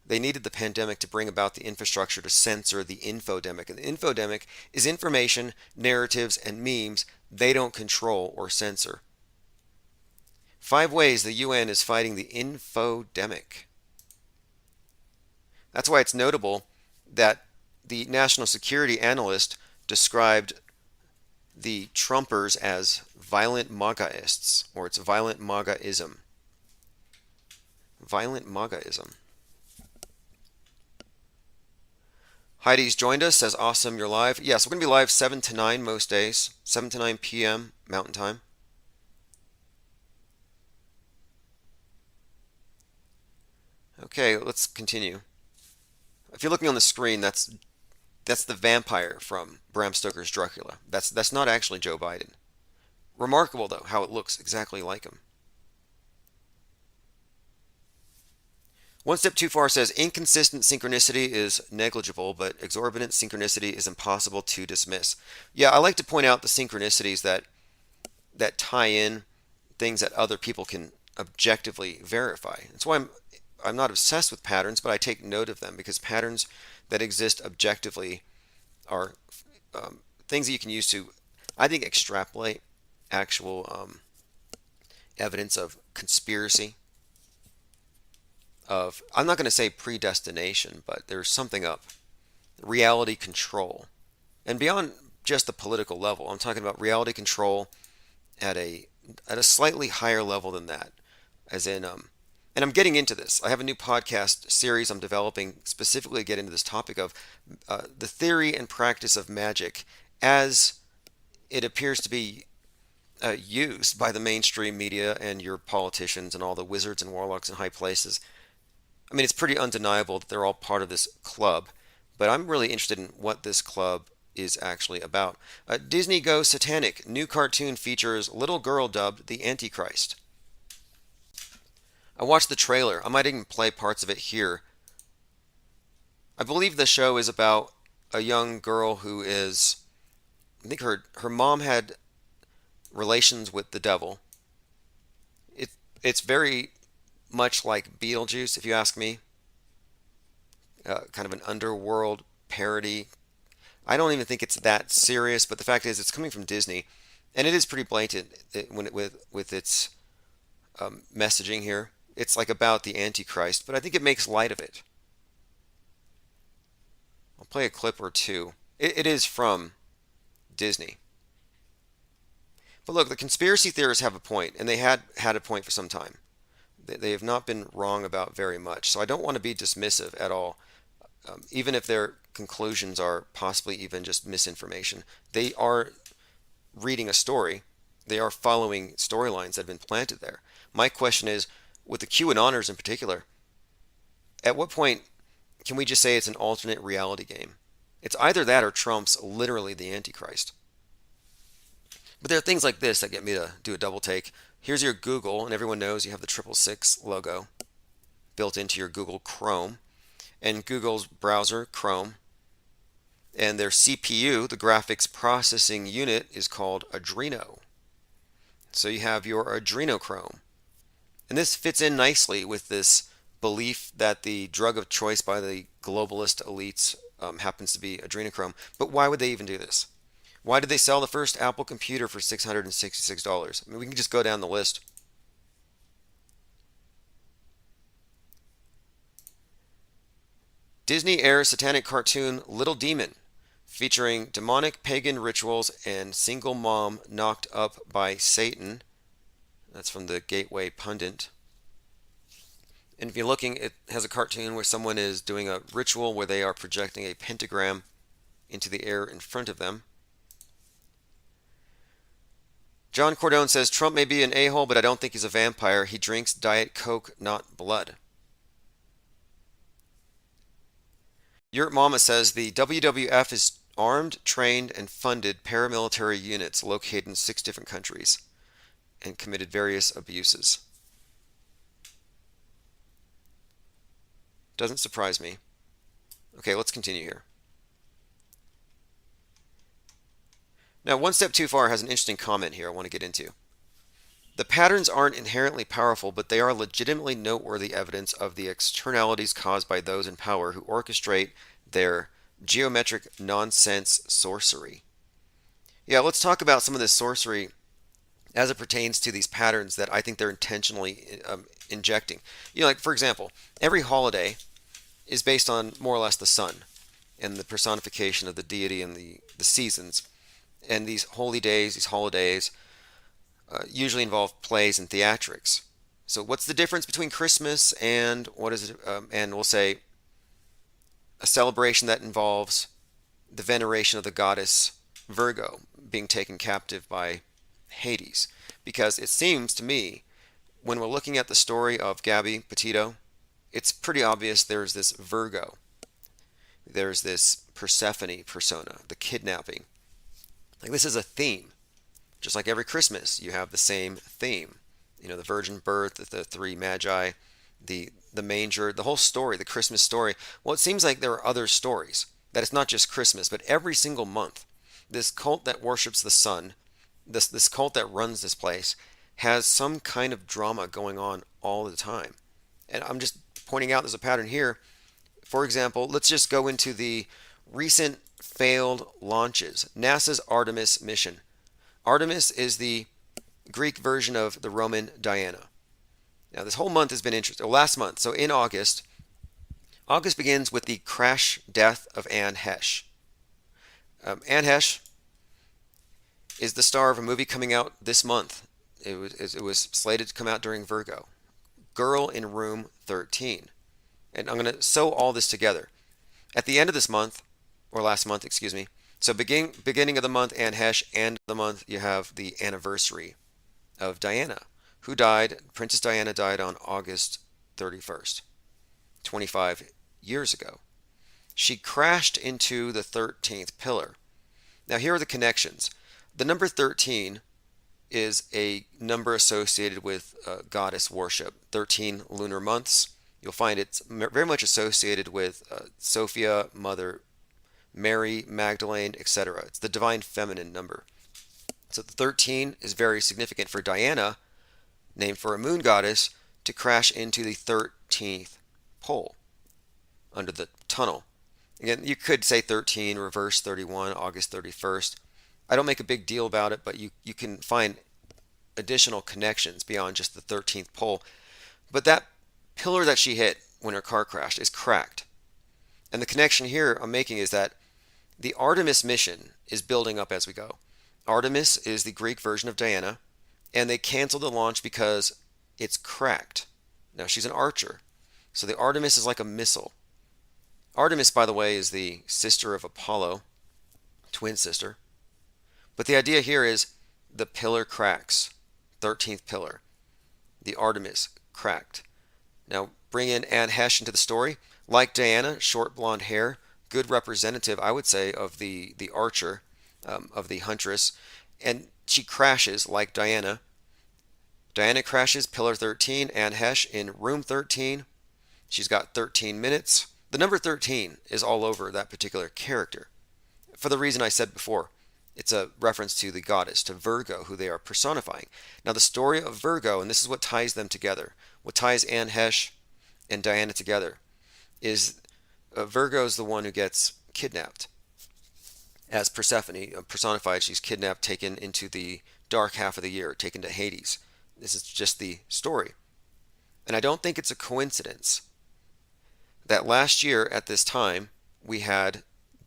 They needed the pandemic to bring about the infrastructure to censor the infodemic. And the infodemic is information, narratives, and memes they don't control or censor. 5 ways the UN is fighting the infodemic. That's why it's notable that the national security analyst described the Trumpers as violent MAGAists, or it's violent MAGAism. Violent MAGAism. Heidi's joined us, says, awesome, you're live. Yes, we're going to be live 7 to 9 most days, 7 to 9 p.m. Mountain Time. Okay, let's continue. If you're looking on the screen, that's the vampire from Bram Stoker's Dracula. That's not actually Joe Biden. Remarkable, though, how it looks exactly like him. One Step Too Far says, inconsistent synchronicity is negligible, but exorbitant synchronicity is impossible to dismiss. Yeah, I like to point out the synchronicities that tie in things that other people can objectively verify. That's why I'm not obsessed with patterns, but I take note of them, because patterns that exist objectively are things that you can use to, I think, extrapolate actual evidence of conspiracy. of, I'm not going to say predestination, but there's something up. Reality control. And beyond just the political level, I'm talking about reality control at a slightly higher level than that. As in, and I'm getting into this. I have a new podcast series I'm developing specifically to get into this topic of the theory and practice of magic as it appears to be used by the mainstream media and your politicians and all the wizards and warlocks in high places. I mean, it's pretty undeniable that they're all part of this club, but I'm really interested in what this club is actually about. Disney Goes Satanic. New cartoon features little girl dubbed the Antichrist. I watched the trailer. I might even play parts of it here. I believe the show is about a young girl who is, I think her mom had relations with the devil. It's very much like Beetlejuice, if you ask me. Kind of an underworld parody. I don't even think it's that serious, but the fact is it's coming from Disney, and it is pretty blatant with its messaging here. It's like about the Antichrist, but I think it makes light of it. I'll play a clip or two. It is from Disney. But look, the conspiracy theorists have a point, and they had a point for some time. They have not been wrong about very much, so I don't want to be dismissive at all. Even if their conclusions are possibly even just misinformation, they are reading a story. They are following storylines that have been planted there. My question is, with the QAnoners in particular, at what point can we just say it's an alternate reality game? It's either that or Trump's literally the Antichrist. But there are things like this that get me to do a double take. Here's your Google, and everyone knows you have the 666 logo built into your Google Chrome. And Google's browser, Chrome, and their CPU, the graphics processing unit, is called Adreno. So you have your adrenochrome. And this fits in nicely with this belief that the drug of choice by the globalist elites happens to be adrenochrome. But why would they even do this? Why did they sell the first Apple computer for $666? I mean, we can just go down the list. Disney airs satanic cartoon Little Demon, featuring demonic pagan rituals and single mom knocked up by Satan. That's from the Gateway Pundit. And if you're looking, it has a cartoon where someone is doing a ritual where they are projecting a pentagram into the air in front of them. John Cordone says, Trump may be an a-hole, but I don't think he's a vampire. He drinks Diet Coke, not blood. Yurt Mama says the WWF is armed, trained, and funded paramilitary units located in 6 different countries and committed various abuses. Doesn't surprise me. Okay, let's continue here. Now, One Step Too Far has an interesting comment here I want to get into. The patterns aren't inherently powerful, but they are legitimately noteworthy evidence of the externalities caused by those in power who orchestrate their geometric nonsense sorcery. Yeah, let's talk about some of this sorcery as it pertains to these patterns that I think they're intentionally injecting. You know, like, for example, every holiday is based on more or less the sun and the personification of the deity and the seasons. And these holy days, these holidays, usually involve plays and theatrics. So what's the difference between Christmas and what is it? And we'll say a celebration that involves the veneration of the goddess Virgo being taken captive by Hades. Because it seems to me, when we're looking at the story of Gabby Petito, it's pretty obvious there's this Virgo. There's this Persephone persona, the kidnapping. Like, this is a theme. Just like every Christmas, you have the same theme. You know, the virgin birth, the 3 magi, the manger, the whole story, the Christmas story. Well, it seems like there are other stories. That it's not just Christmas, but every single month, this cult that worships the sun, this cult that runs this place, has some kind of drama going on all the time. And I'm just pointing out there's a pattern here. For example, let's just go into the recent failed launches. NASA's Artemis mission. Artemis is the Greek version of the Roman Diana. Now, this whole month has been interesting. Last month, so in August, August begins with the crash death of Anne Hesh. Anne Hesh is the star of a movie coming out this month. It was slated to come out during Virgo. Girl in Room 13. And I'm going to sew all this together. At the end of this month, or last month, excuse me, so beginning of the month, Anne Hesh, end of the month, you have the anniversary of Diana, who died. Princess Diana died on August 31st, 25 years ago. She crashed into the 13th pillar. Now, here are the connections. The number 13 is a number associated with goddess worship. 13 lunar months. You'll find it's very much associated with Sophia, Mother Mary, Magdalene, etc. It's the divine feminine number. So the 13 is very significant for Diana, named for a moon goddess, to crash into the 13th pole under the tunnel. Again, you could say 13, reverse 31, August 31st. I don't make a big deal about it, but you can find additional connections beyond just the 13th pole. But that pillar that she hit when her car crashed is cracked. And the connection here I'm making is that the Artemis mission is building up as we go. Artemis is the Greek version of Diana, and they canceled the launch because it's cracked. Now, she's an archer, so the Artemis is like a missile. Artemis, by the way, is the sister of Apollo, twin sister. But the idea here is the pillar cracks, 13th pillar. The Artemis cracked. Now, bring in Anne Hesh into the story. Like Diana, short blonde hair, good representative, I would say, of the archer, of the huntress. And she crashes like Diana. Diana crashes, pillar 13, Anne Hesh in room 13. She's got 13 minutes. The number 13 is all over that particular character. For the reason I said before, it's a reference to the goddess, to Virgo, who they are personifying. Now, the story of Virgo, and this is what ties them together, what ties Anne Hesh and Diana together, is Virgo is the one who gets kidnapped. As Persephone, personified, she's kidnapped, taken into the dark half of the year, taken to Hades. This is just the story. And I don't think it's a coincidence that last year at this time, we had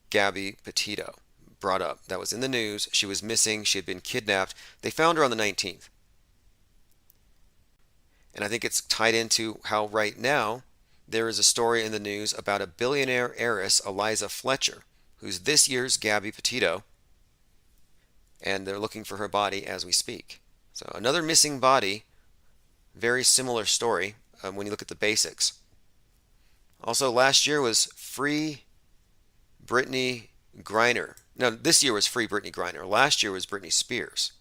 Gabby Petito brought up. That was in the news. She was missing. She had been kidnapped. They found her on the 19th. And I think it's tied into how right now there is a story in the news about a billionaire heiress, Eliza Fletcher, who's this year's Gabby Petito, and they're looking for her body as we speak. So another missing body, very similar story when you look at the basics. Also, last year was Free Britney Griner. No, this year was Free Britney Griner. Last year was Britney Spears.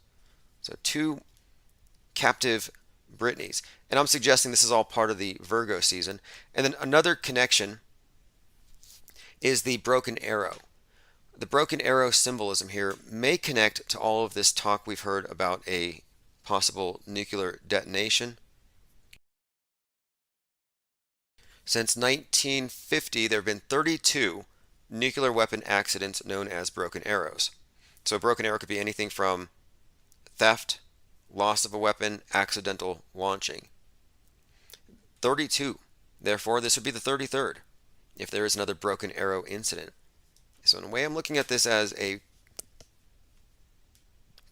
So two captive Britneys. And I'm suggesting this is all part of the Virgo season. And then another connection is the broken arrow. The broken arrow symbolism here may connect to all of this talk we've heard about a possible nuclear detonation. Since 1950, there have been 32 nuclear weapon accidents known as broken arrows. So a broken arrow could be anything from theft, loss of a weapon, accidental launching. 32. Therefore, this would be the 33rd if there is another broken arrow incident. So in a way, I'm looking at this as a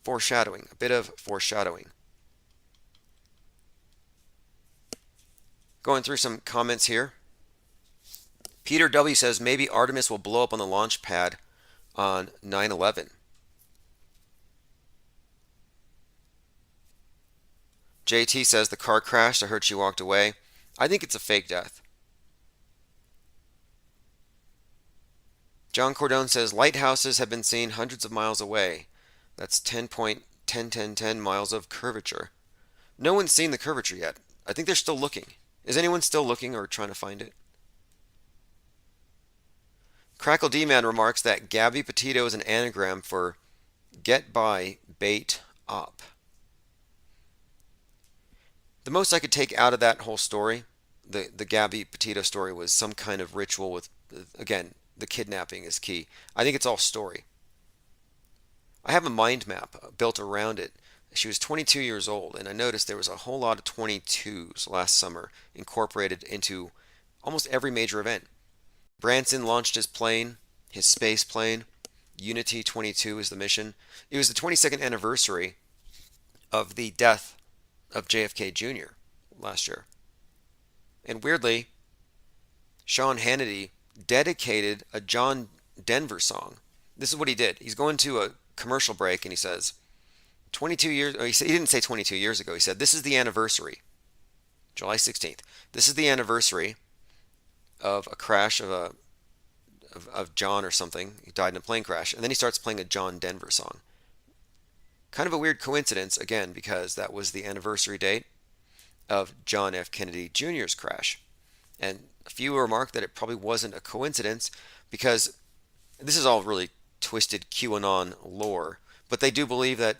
foreshadowing, a bit of foreshadowing. Going through some comments here. Peter W. says maybe Artemis will blow up on the launch pad on 9/11. JT says the car crashed. I heard she walked away. I think it's a fake death. John Cordone says lighthouses have been seen hundreds of miles away. That's 10.101010 miles of curvature. No one's seen the curvature yet. I think they're still looking. Is anyone still looking or trying to find it? Crackle D-Man remarks that Gabby Petito is an anagram for get by, bait up. The most I could take out of that whole story, the Gabby Petito story, was some kind of ritual with, again, the kidnapping is key. I think it's all story. I have a mind map built around it She was 22 years old, and I noticed there was a whole lot of 22s last summer incorporated into almost every major event. Branson launched his plane, his space plane. Unity 22 is the mission. It was the 22nd anniversary of the death of JFK Jr. last year. And weirdly, Sean Hannity dedicated a John Denver song. This is what he did. He's going to a commercial break and he says, 22 years, he didn't say 22 years ago. He said, this is the anniversary, July 16th. This is the anniversary of a crash of John or something. He died in a plane crash. And then he starts playing a John Denver song. Kind of a weird coincidence, again, because that was the anniversary date of John F. Kennedy Jr.'s crash. And a few remark that it probably wasn't a coincidence because this is all really twisted QAnon lore. But they do believe that,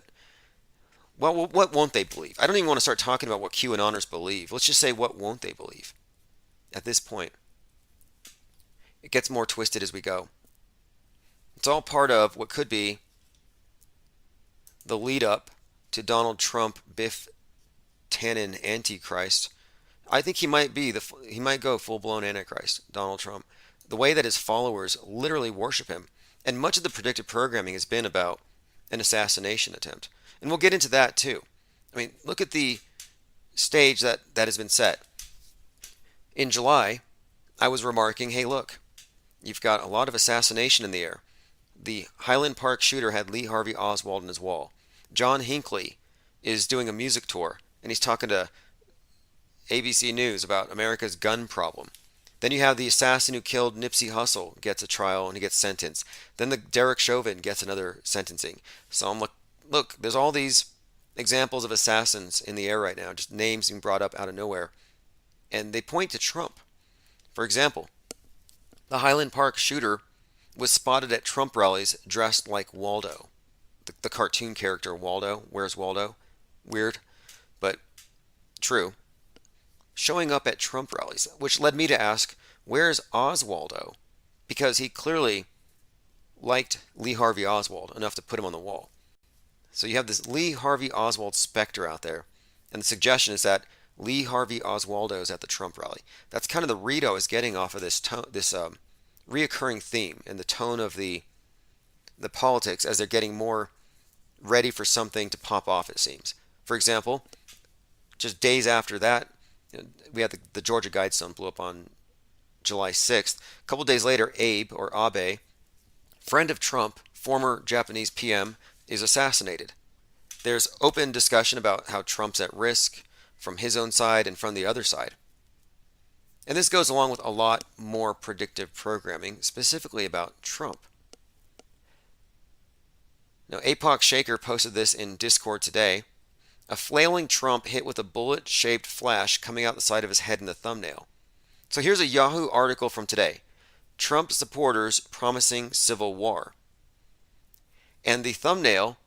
well, what won't they believe? I don't even want to start talking about what QAnoners believe. Let's just say, what won't they believe at this point? It gets more twisted as we go. It's all part of what could be the lead up to Donald Trump, Biff Tannen Antichrist. I think he might go full blown Antichrist, Donald Trump. The way that his followers literally worship him. And much of the predictive programming has been about an assassination attempt. And we'll get into that too. I mean, look at the stage that has been set. In July, I was remarking, hey, look, you've got a lot of assassination in the air. The Highland Park shooter had Lee Harvey Oswald in his wall. John Hinckley is doing a music tour, and he's talking to ABC News about America's gun problem. Then you have the assassin who killed Nipsey Hussle gets a trial and he gets sentenced. Then the Derek Chauvin gets another sentencing. So I'm like, look, there's all these examples of assassins in the air right now, just names being brought up out of nowhere. And they point to Trump. For example, the Highland Park shooter was spotted at Trump rallies dressed like Waldo. The cartoon character Waldo. Where's Waldo? Weird, but true. Showing up at Trump rallies, which led me to ask, where's Oswaldo? Because he clearly liked Lee Harvey Oswald enough to put him on the wall. So you have this Lee Harvey Oswald specter out there, and the suggestion is that Lee Harvey Oswaldo is at the Trump rally. That's kind of the read I was getting off of this reoccurring theme and the tone of the politics as they're getting more ready for something to pop off, it seems. For example, just days after that, we had the Georgia Guidestone blew up on July 6th. A couple days later, Abe, or Abe, friend of Trump, former Japanese PM, is assassinated. There's open discussion about how Trump's at risk from his own side and from the other side. And this goes along with a lot more predictive programming, specifically about Trump. Now, APOC Shaker posted this in Discord today. A flailing Trump hit with a bullet-shaped flash coming out the side of his head in the thumbnail. So here's a Yahoo article from today. Trump supporters promising civil war. And the thumbnail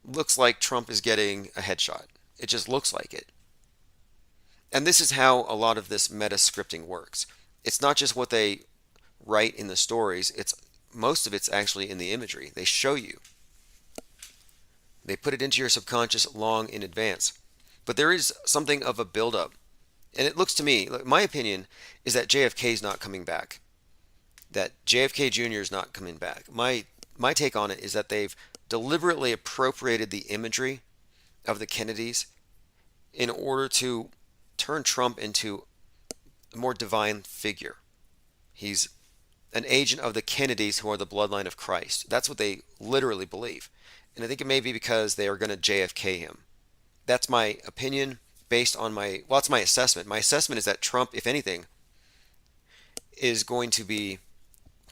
looks like Trump is getting a headshot. It just looks like it. And this is how a lot of this meta scripting works. It's not just what they write in the stories, most of it's actually in the imagery. They show you. They put it into your subconscious long in advance. But there is something of a buildup. And it looks to me, my opinion is that JFK is not coming back. That JFK Jr. is not coming back. My take on it is that they've deliberately appropriated the imagery of the Kennedys in order to turn Trump into a more divine figure. He's an agent of the Kennedys who are the bloodline of Christ. That's what they literally believe. And I think it may be because they are going to JFK him. That's my opinion based on that's my assessment. My assessment is that Trump, if anything, is going to be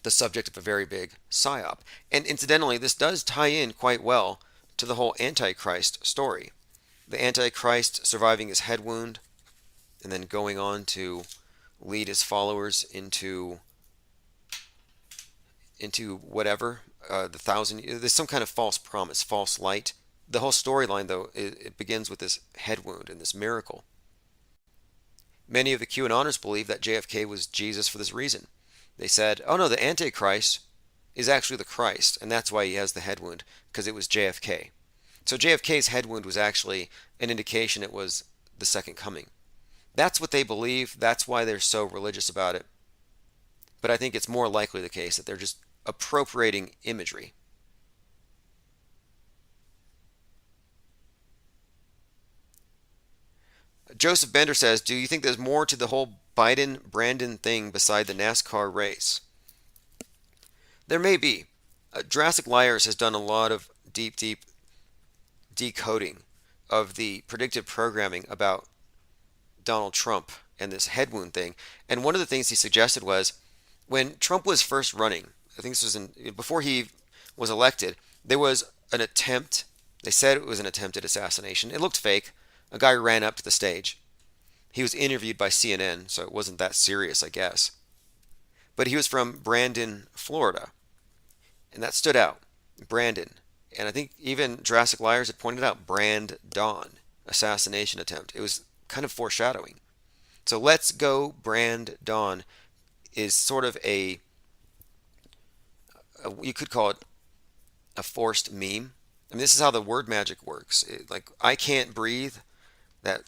the subject of a very big psyop. And incidentally, this does tie in quite well to the whole Antichrist story. The Antichrist surviving his head wound and then going on to lead his followers into whatever, there's some kind of false promise, false light. The whole storyline, though, it begins with this head wound and this miracle. Many of the QAnoners believe that JFK was Jesus for this reason. They said, oh no, the Antichrist is actually the Christ, and that's why he has the head wound, because it was JFK. So JFK's head wound was actually an indication it was the second coming. That's what they believe. That's why they're so religious about it. But I think it's more likely the case that they're just appropriating imagery. Joseph Bender says, do you think there's more to the whole Biden-Brandon thing beside the NASCAR race? There may be. Jurassic Liars has done a lot of deep decoding of the predictive programming about Donald Trump and this head wound thing. And one of the things he suggested was when Trump was first running, I think this was before he was elected, there was an attempt. They said it was an attempted assassination. It looked fake. A guy ran up to the stage. He was interviewed by CNN, so it wasn't that serious, I guess. But he was from Brandon, Florida. And that stood out. Brandon. And I think even Jurassic Liars had pointed out Brandon, assassination attempt. It was kind of foreshadowing. So Let's Go Brandon is sort of you could call it a forced meme. I mean, this is how the word magic works. Like, I can't breathe, that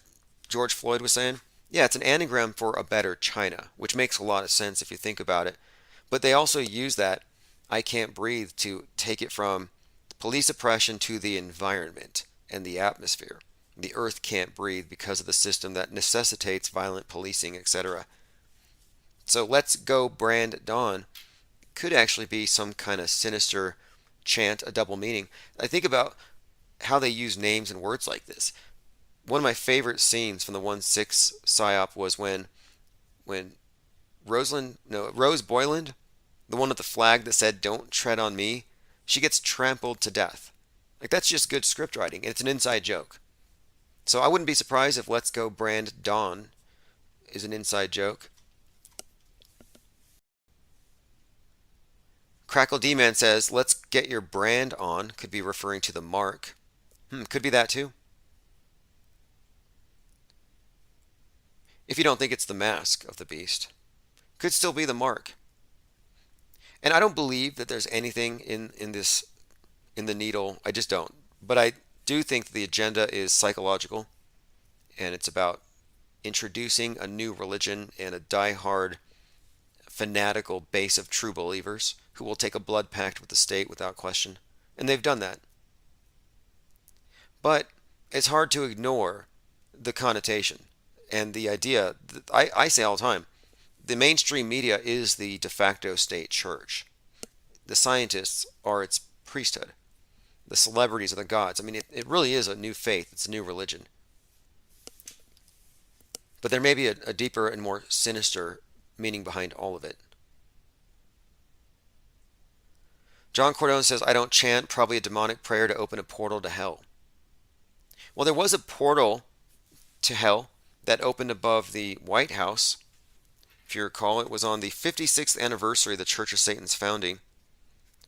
George Floyd was saying. Yeah, it's an anagram for a better China, which makes a lot of sense if you think about it. But they also use that I can't breathe to take it from police oppression to the environment and the atmosphere. The earth can't breathe because of the system that necessitates violent policing, etc. So Let's Go Brandon could actually be some kind of sinister chant, a double meaning. I think about how they use names and words like this. One of my favorite scenes from the 1-6 PSYOP was when Rose Boyland, the one with the flag that said "Don't tread on me," she gets trampled to death. Like, that's just good script writing, and it's an inside joke. So I wouldn't be surprised if Let's Go Brandon is an inside joke. Crackle D-Man says, let's get your brand on. Could be referring to the mark. Could be that too. If you don't think it's the mask of the beast. Could still be the mark. And I don't believe that there's anything in the needle. I just don't. But I do think the agenda is psychological. And it's about introducing a new religion and a die-hard fanatical base of true believers who will take a blood pact with the state without question. And they've done that. But it's hard to ignore the connotation and the idea. I say all the time, the mainstream media is the de facto state church. The scientists are its priesthood. The celebrities are the gods. I mean, it really is a new faith. It's a new religion. But there may be a deeper and more sinister meaning behind all of it. John Cordone says, I don't chant, probably a demonic prayer to open a portal to hell. Well, there was a portal to hell that opened above the White House. If you recall, it was on the 56th anniversary of the Church of Satan's founding.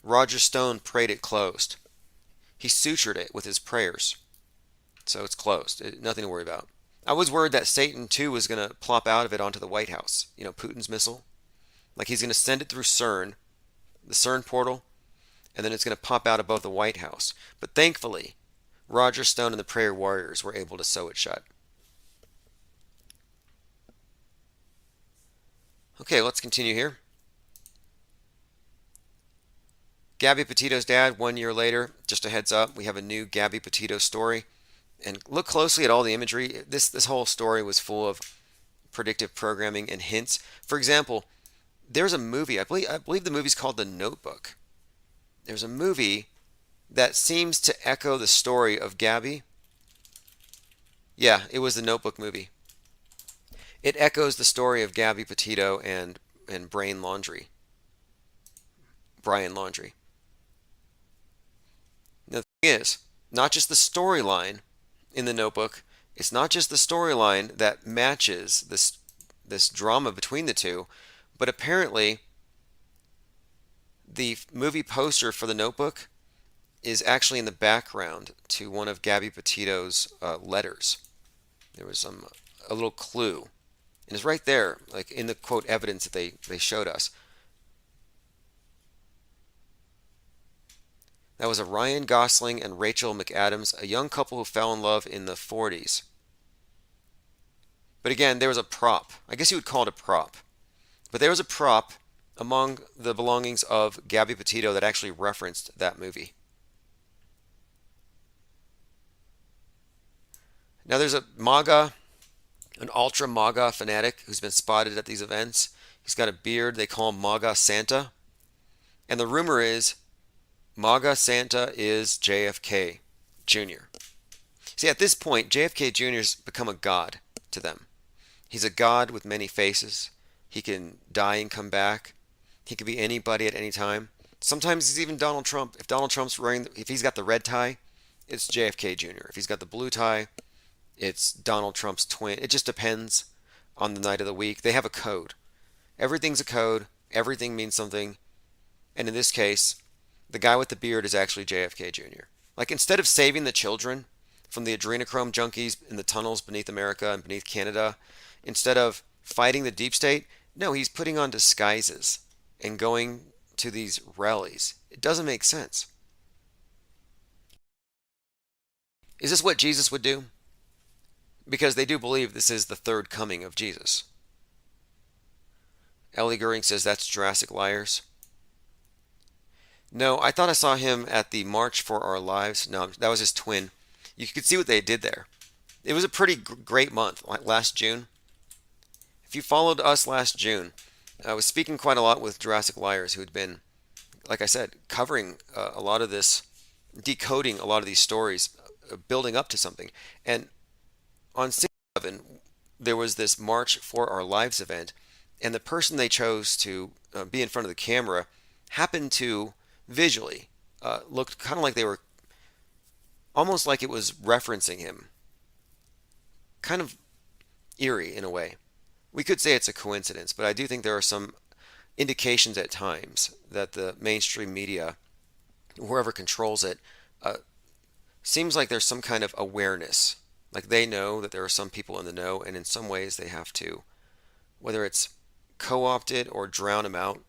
Roger Stone prayed it closed. He sutured it with his prayers. So it's closed. Nothing to worry about. I was worried that Satan, too, was going to plop out of it onto the White House. You know, Putin's missile. Like, he's going to send it through CERN, the CERN portal, and then it's going to pop out above the White House. But thankfully, Roger Stone and the Prayer Warriors were able to sew it shut. Okay, let's continue here. Gabby Petito's dad, 1 year later. Just a heads up, we have a new Gabby Petito story. And look closely at all the imagery. This whole story was full of predictive programming and hints. For example, there's a movie, I believe the movie's called The Notebook. There's a movie that seems to echo the story of Gabby. Yeah, it was the Notebook movie. It echoes the story of Gabby Petito and Brian Laundrie. Now, the thing is, not just the storyline in the Notebook, it's not just the storyline that matches this drama between the two, but apparently the movie poster for the Notebook is actually in the background to one of Gabby Petito's letters. There was a little clue. And it's right there, like in the quote evidence that they showed us. That was a Ryan Gosling and Rachel McAdams, a young couple who fell in love in the 40s. But again, there was a prop. I guess you would call it a prop. But there was a prop among the belongings of Gabby Petito that actually referenced that movie. Now there's a MAGA, an ultra MAGA fanatic who's been spotted at these events. He's got a beard. They call him MAGA Santa. And the rumor is MAGA Santa is JFK Jr. See, at this point, JFK Jr.'s become a god to them. He's a god with many faces. He can die and come back. He could be anybody at any time. Sometimes he's even Donald Trump. If Donald Trump's wearing, if he's got the red tie, it's JFK Jr. If he's got the blue tie, it's Donald Trump's twin. It just depends on the night of the week. They have a code. Everything's a code. Everything means something. And in this case, the guy with the beard is actually JFK Jr. Like, instead of saving the children from the adrenochrome junkies in the tunnels beneath America and beneath Canada, instead of fighting the deep state, no, he's putting on disguises and going to these rallies. It doesn't make sense. Is this what Jesus would do? Because they do believe this is the third coming of Jesus. Ellie Goering says that's Jurassic Liars. No, I thought I saw him at the March for Our Lives. No, that was his twin. You could see what they did there. It was a pretty great month, like last June. If you followed us last June, I was speaking quite a lot with Jurassic Liars, who had been, like I said, covering a lot of this, decoding a lot of these stories, building up to something. And on 6/11, there was this March for Our Lives event, and the person they chose to be in front of the camera happened to visually looked kind of like they were, almost like it was referencing him. Kind of eerie in a way. We could say it's a coincidence, but I do think there are some indications at times that the mainstream media, whoever controls it, seems like there's some kind of awareness. Like they know that there are some people in the know, and in some ways they have to, whether it's co-opt it or drown them out.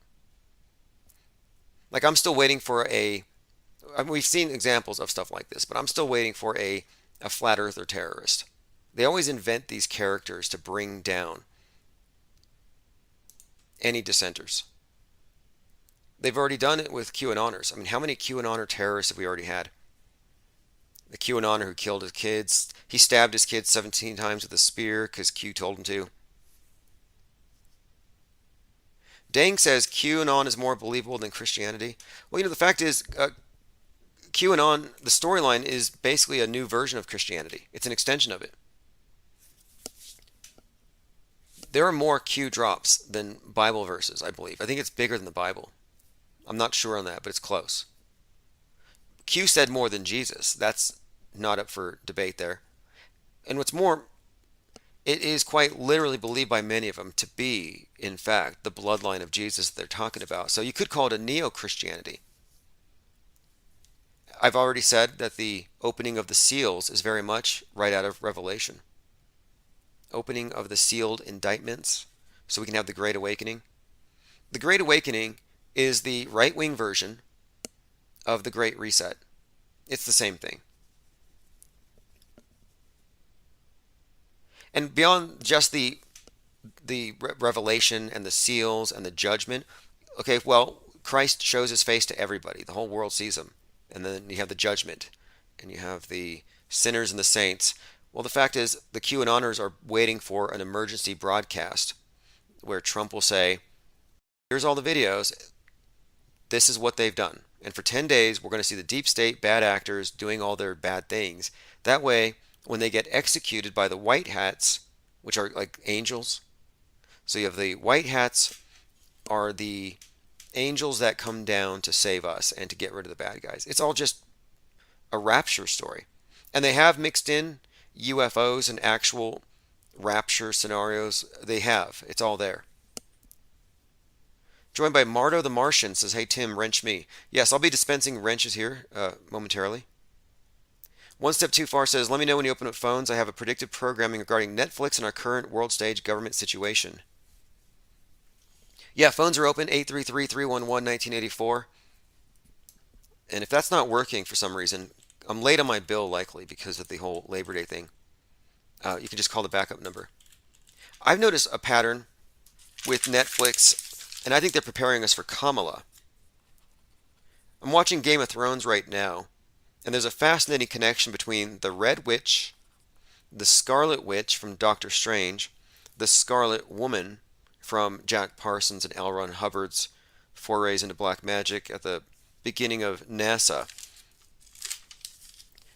Like, I'm still waiting for we've seen examples of stuff like this, but I'm still waiting for a flat earther terrorist. They always invent these characters to bring down any dissenters. They've already done it with QAnoners. I mean, how many QAnoner terrorists have we already had? The QAnoner who killed his kids. He stabbed his kids 17 times with a spear because Q told him to. Dang says QAnon is more believable than Christianity. Well, the fact is, QAnon, the storyline is basically a new version of Christianity. It's an extension of it. There are more Q drops than Bible verses, I believe. I think it's bigger than the Bible. I'm not sure on that, but it's close. Q said more than Jesus. That's not up for debate there. And what's more, it is quite literally believed by many of them to be, in fact, the bloodline of Jesus that they're talking about. So you could call it a neo-Christianity. I've already said that the opening of the seals is very much right out of Revelation. Opening of the sealed indictments, so we can have the Great Awakening. The Great Awakening is the right-wing version of the Great Reset. It's the same thing. And beyond just the revelation and the seals and the judgment, okay, well, Christ shows his face to everybody. The whole world sees him. And then you have the judgment, and you have the sinners and the saints. Well, the fact is, the QAnoners are waiting for an emergency broadcast where Trump will say, here's all the videos. This is what they've done. And for 10 days, we're going to see the deep state bad actors doing all their bad things. That way, when they get executed by the white hats, which are like angels. So you have the white hats are the angels that come down to save us and to get rid of the bad guys. It's all just a rapture story. And they have mixed in UFOs and actual rapture scenarios. They have. It's all there. Joined by Mardo the Martian says, hey Tim, wrench me. Yes, I'll be dispensing wrenches here momentarily. One Step Too Far says, let me know when you open up phones. I have a predictive programming regarding Netflix and our current world stage government situation. Yeah, phones are open, 833-311-1984. And if that's not working for some reason, I'm late on my bill likely because of the whole Labor Day thing. You can just call the backup number. I've noticed a pattern with Netflix, and I think they're preparing us for Kamala. I'm watching Game of Thrones right now, and there's a fascinating connection between the Red Witch, the Scarlet Witch from Doctor Strange, the Scarlet Woman from Jack Parsons and L. Ron Hubbard's forays into black magic at the beginning of NASA.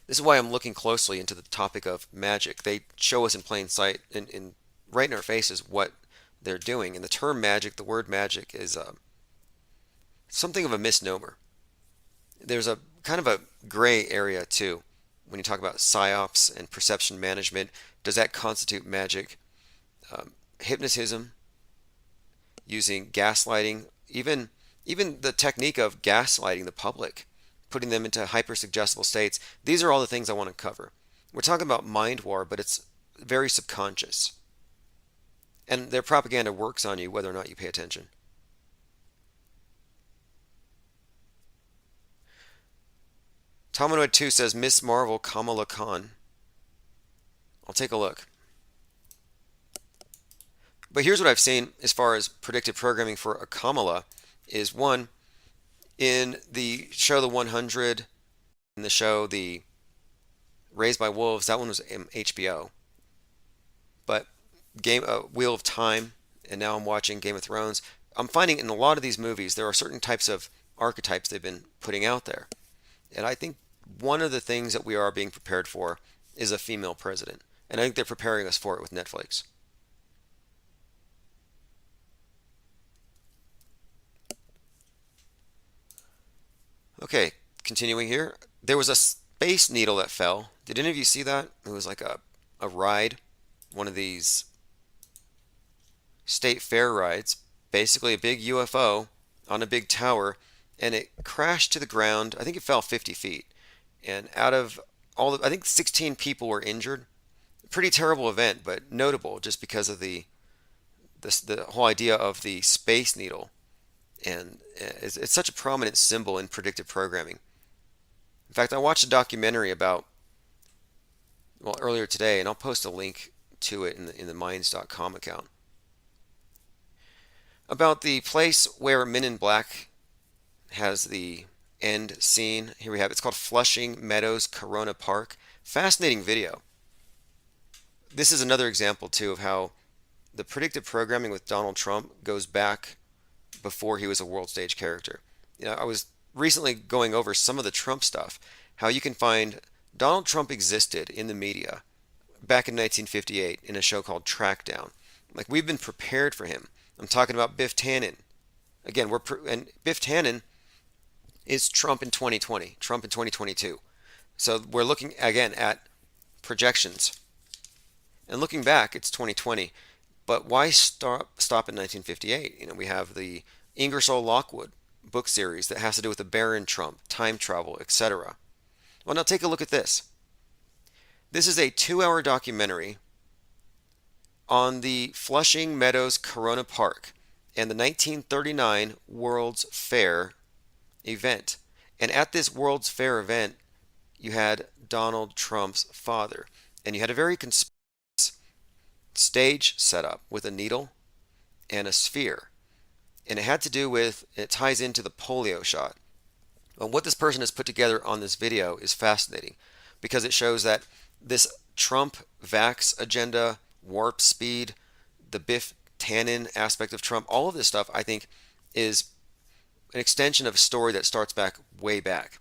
This is why I'm looking closely into the topic of magic. They show us in plain sight, in right in our faces, what they're doing. And the term magic, the word magic, is something of a misnomer. There's a kind of a gray area too when you talk about psyops and perception management. Does that constitute magic? Hypnotism, using gaslighting, even the technique of gaslighting the public, putting them into hyper-suggestible states. These are all the things I want to cover. We're talking about mind war, but it's very subconscious. And their propaganda works on you whether or not you pay attention. Tomanoid 2 says Miss Marvel Kamala Khan. I'll take a look. But here's what I've seen as far as predictive programming for a Kamala is, one, in the show The 100, in the show The Raised by Wolves, that one was HBO. But Wheel of Time, and now I'm watching Game of Thrones. I'm finding in a lot of these movies there are certain types of archetypes they've been putting out there. And I think one of the things that we are being prepared for is a female president. And I think they're preparing us for it with Netflix. Okay, continuing here. There was a Space Needle that fell. Did any of you see that? It was like a ride, one of these state fair rides, basically a big UFO on a big tower, and it crashed to the ground. I think it fell 50 feet. And out of I think 16 people were injured. Pretty terrible event, but notable just because of the whole idea of the Space Needle. And it's such a prominent symbol in predictive programming. In fact, I watched a documentary about, earlier today, and I'll post a link to it in the Minds.com account, about the place where Men in Black has the end scene. Here we have it. It's called Flushing Meadows Corona Park. Fascinating video. This is another example, too, of how the predictive programming with Donald Trump goes back before he was a world stage character. I was recently going over some of the Trump stuff, how you can find Donald Trump existed in the media back in 1958 in a show called Trackdown. Like, we've been prepared for him. I'm talking about Biff Tannen. Again, and Biff Tannen is Trump in 2020, Trump in 2022. So we're looking again at projections. And looking back, it's 2020. But why stop at 1958? We have the Ingersoll Lockwood book series that has to do with the Baron Trump, time travel, etc. Well, now take a look at this. This is a 2-hour documentary on the Flushing Meadows Corona Park and the 1939 World's Fair event. And at this World's Fair event, you had Donald Trump's father. And you had a very conspicuous stage set up with a needle and a sphere. And it had to do with, it ties into the polio shot. Well, what this person has put together on this video is fascinating because it shows that this Trump vax agenda, warp speed, the Biff Tannen aspect of Trump, all of this stuff I think is an extension of a story that starts back way back.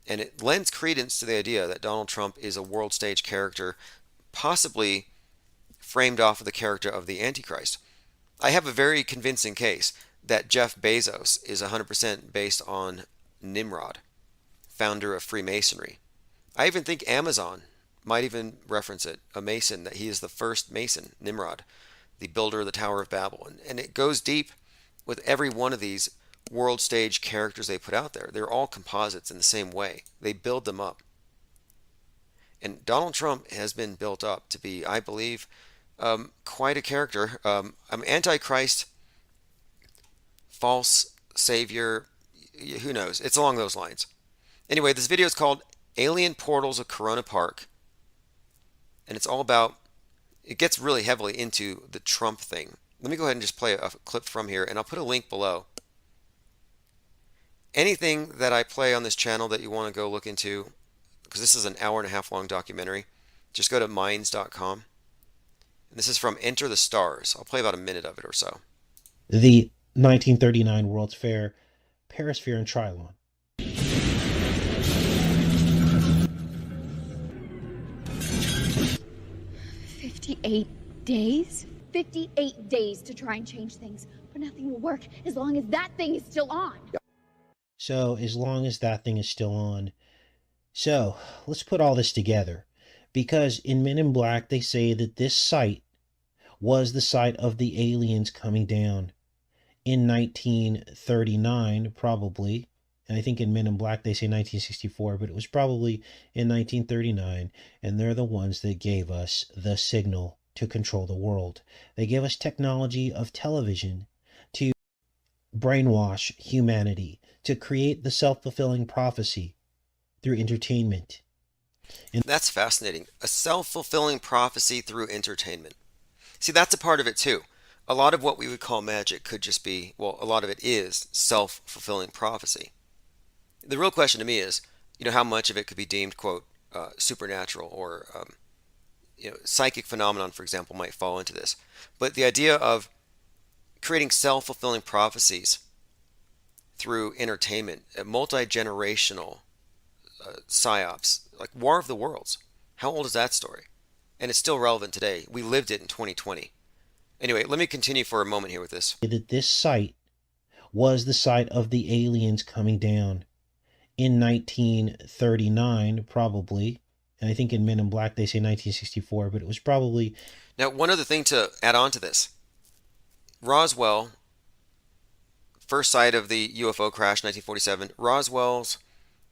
And it lends credence to the idea that Donald Trump is a world stage character, possibly framed off of the character of the Antichrist. I have a very convincing case that Jeff Bezos is 100% based on Nimrod, founder of Freemasonry. I even think Amazon might even reference it, a Mason, that he is the first Mason, Nimrod, the builder of the Tower of Babel. And it goes deep with every one of these world stage characters they put out there. They're all composites in the same way. They build them up. And Donald Trump has been built up to be, I believe, quite a character. Antichrist, false savior, who knows? It's along those lines. Anyway, this video is called Alien Portals of Corona Park. And it's all about, it gets really heavily into the Trump thing. Let me go ahead and just play a clip from here, and I'll put a link below. Anything that I play on this channel that you want to go look into, because this is an hour and a half long documentary, just go to minds.com. And this is from Enter the Stars. I'll play about a minute of it or so. The 1939 World's Fair, Perisphere and Trilon. 58 days? 58 days to try and change things, but nothing will work as long as that thing is still on. So, as long as that thing is still on. So, let's put all this together. Because in Men in Black, they say that this site was the site of the aliens coming down in 1939, probably. And I think in Men in Black, they say 1964, but it was probably in 1939. And they're the ones that gave us the signal to control the world. They gave us technology of television to brainwash humanity, to create the self-fulfilling prophecy through entertainment. And that's fascinating. A self-fulfilling prophecy through entertainment. See, that's a part of it too. A lot of what we would call magic could just be, well, a lot of it is self-fulfilling prophecy. The real question to me is, how much of it could be deemed, quote, supernatural or, psychic phenomenon, for example, might fall into this. But the idea of creating self-fulfilling prophecies through entertainment, multi-generational psyops, like War of the Worlds. How old is that story? And it's still relevant today. We lived it in 2020. Anyway, let me continue for a moment here with this. That this site was the site of the aliens coming down in 1939, probably. And I think in Men in Black they say 1964, but it was probably... Now, one other thing to add on to this. Roswell, first site of the UFO crash, 1947. Roswell's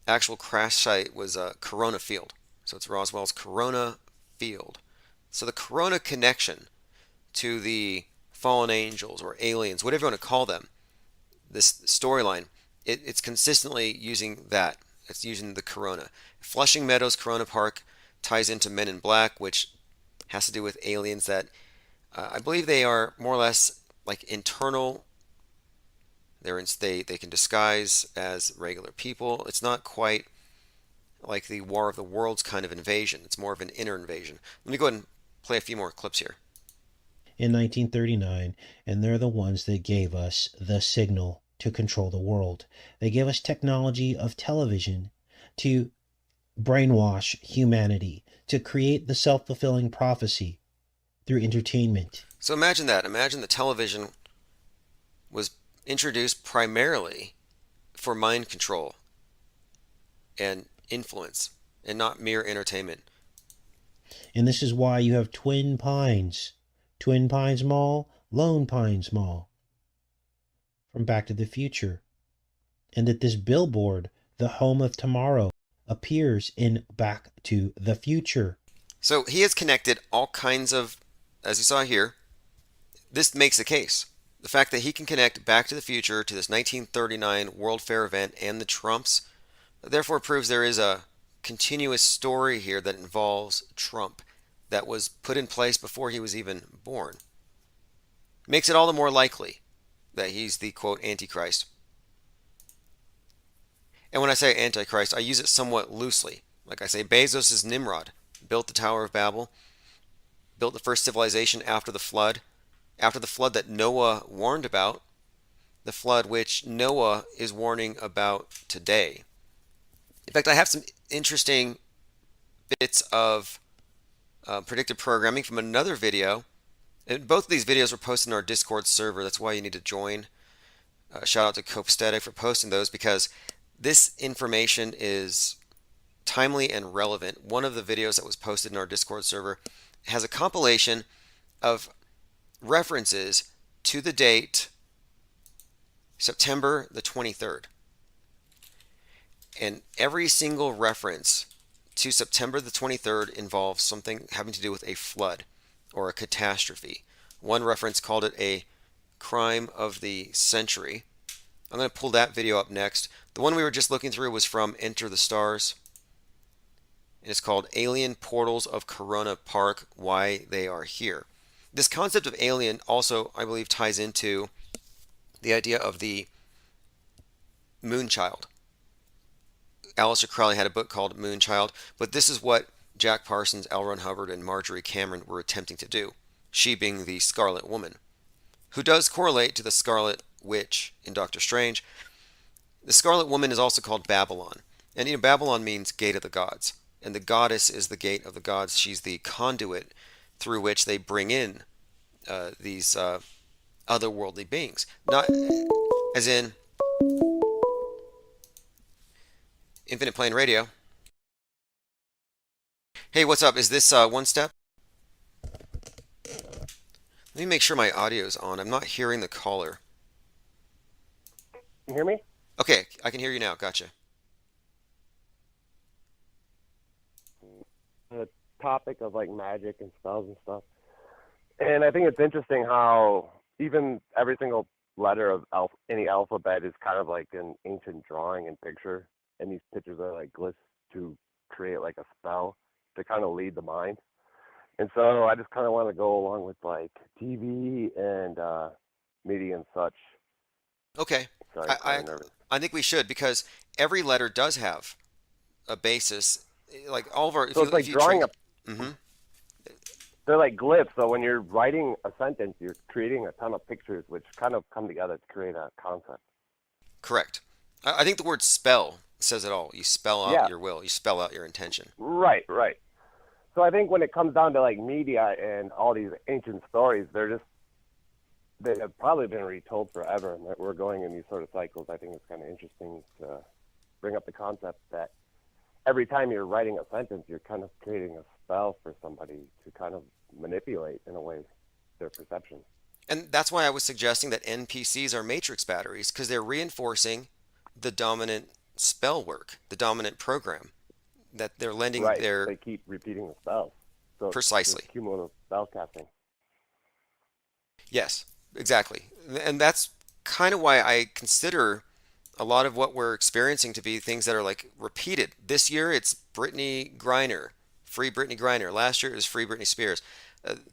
actual crash site was Corona Field. So it's Roswell's Corona Field. So the Corona connection to the fallen angels or aliens, whatever you want to call them, this storyline, it's consistently using that. It's using the Corona. Flushing Meadows Corona Park ties into Men in Black, which has to do with aliens that I believe they are more or less like internal. They can disguise as regular people. It's not quite like the War of the Worlds kind of invasion. It's more of an inner invasion. Let me go ahead and play a few more clips here. In 1939, and they're the ones that gave us the signal to control the world. They gave us technology of television to brainwash humanity, to create the self-fulfilling prophecy through entertainment. So imagine that. Imagine the television was introduced primarily for mind control and influence and not mere entertainment. And this is why you have Twin Pines Mall, Lone Pines Mall from Back to the Future. And that this billboard, the home of tomorrow, appears in Back to the Future. So he has connected all kinds of, as you saw here, this makes the case. The fact that he can connect Back to the Future to this 1939 World Fair event and the Trumps, therefore proves there is a continuous story here that involves Trump that was put in place before he was even born. Makes it all the more likely that he's the, quote, Antichrist. And when I say Antichrist, I use it somewhat loosely. Like I say, Bezos is Nimrod, built the Tower of Babel, built the first civilization after the flood that Noah warned about, the flood which Noah is warning about today. In fact, I have some interesting bits of predictive programming from another video. And both of these videos were posted in our Discord server. That's why you need to join. Shout out to Copacetic for posting those, because this information is timely and relevant. One of the videos that was posted in our Discord server has a compilation of references to the date September the 23rd. And every single reference to September the 23rd involves something having to do with a flood or a catastrophe. One reference called it a crime of the century. I'm going to pull that video up next. The one we were just looking through was from Enter the Stars. And it's called Alien Portals of Corona Park, Why They Are Here. This concept of alien also, I believe, ties into the idea of the Moonchild. Aleister Crowley had a book called Moonchild, but this is what Jack Parsons, L. Ron Hubbard, and Marjorie Cameron were attempting to do, she being the Scarlet Woman, who does correlate to the Scarlet Witch in Doctor Strange. The Scarlet Woman is also called Babylon, and Babylon means gate of the gods, and the goddess is the gate of the gods. She's the conduit through which they bring in these otherworldly beings, not as in Infinite Plane Radio. Hey, what's up? Is this One Step? Let me make sure my audio's on. I'm not hearing the caller. You hear me? Okay, I can hear you now. Gotcha. The topic of like magic and spells and stuff. And I think it's interesting how even every single letter of any alphabet is kind of like an ancient drawing and picture. And these pictures are like glyphs to create like a spell to kind of lead the mind. And so I just kind of want to go along with like TV and media and such. Okay. Sorry, I think we should, because every letter does have a basis. Like all of our. So it's like drawing a. Mm-hmm. They're like glyphs. So when you're writing a sentence, you're creating a ton of pictures, which kind of come together to create a concept. Correct. I think the word spell says it all. You spell out your will. You spell out your intention. Right. So I think when it comes down to like media and all these ancient stories, they have probably been retold forever, and that we're going in these sort of cycles. I think it's kind of interesting to bring up the concept that every time you're writing a sentence, you're kind of creating a spell for somebody to kind of manipulate, in a way, their perception. And that's why I was suggesting that NPCs are matrix batteries, because they're reinforcing the dominant spell work, the dominant program that they're lending their. They keep repeating the spells. So precisely. It's cumulative spell casting. Yes, exactly. And that's kind of why I consider a lot of what we're experiencing to be things that are like repeated. This year it's Brittany Griner, Free Brittany Griner. Last year it was Free Britney Spears.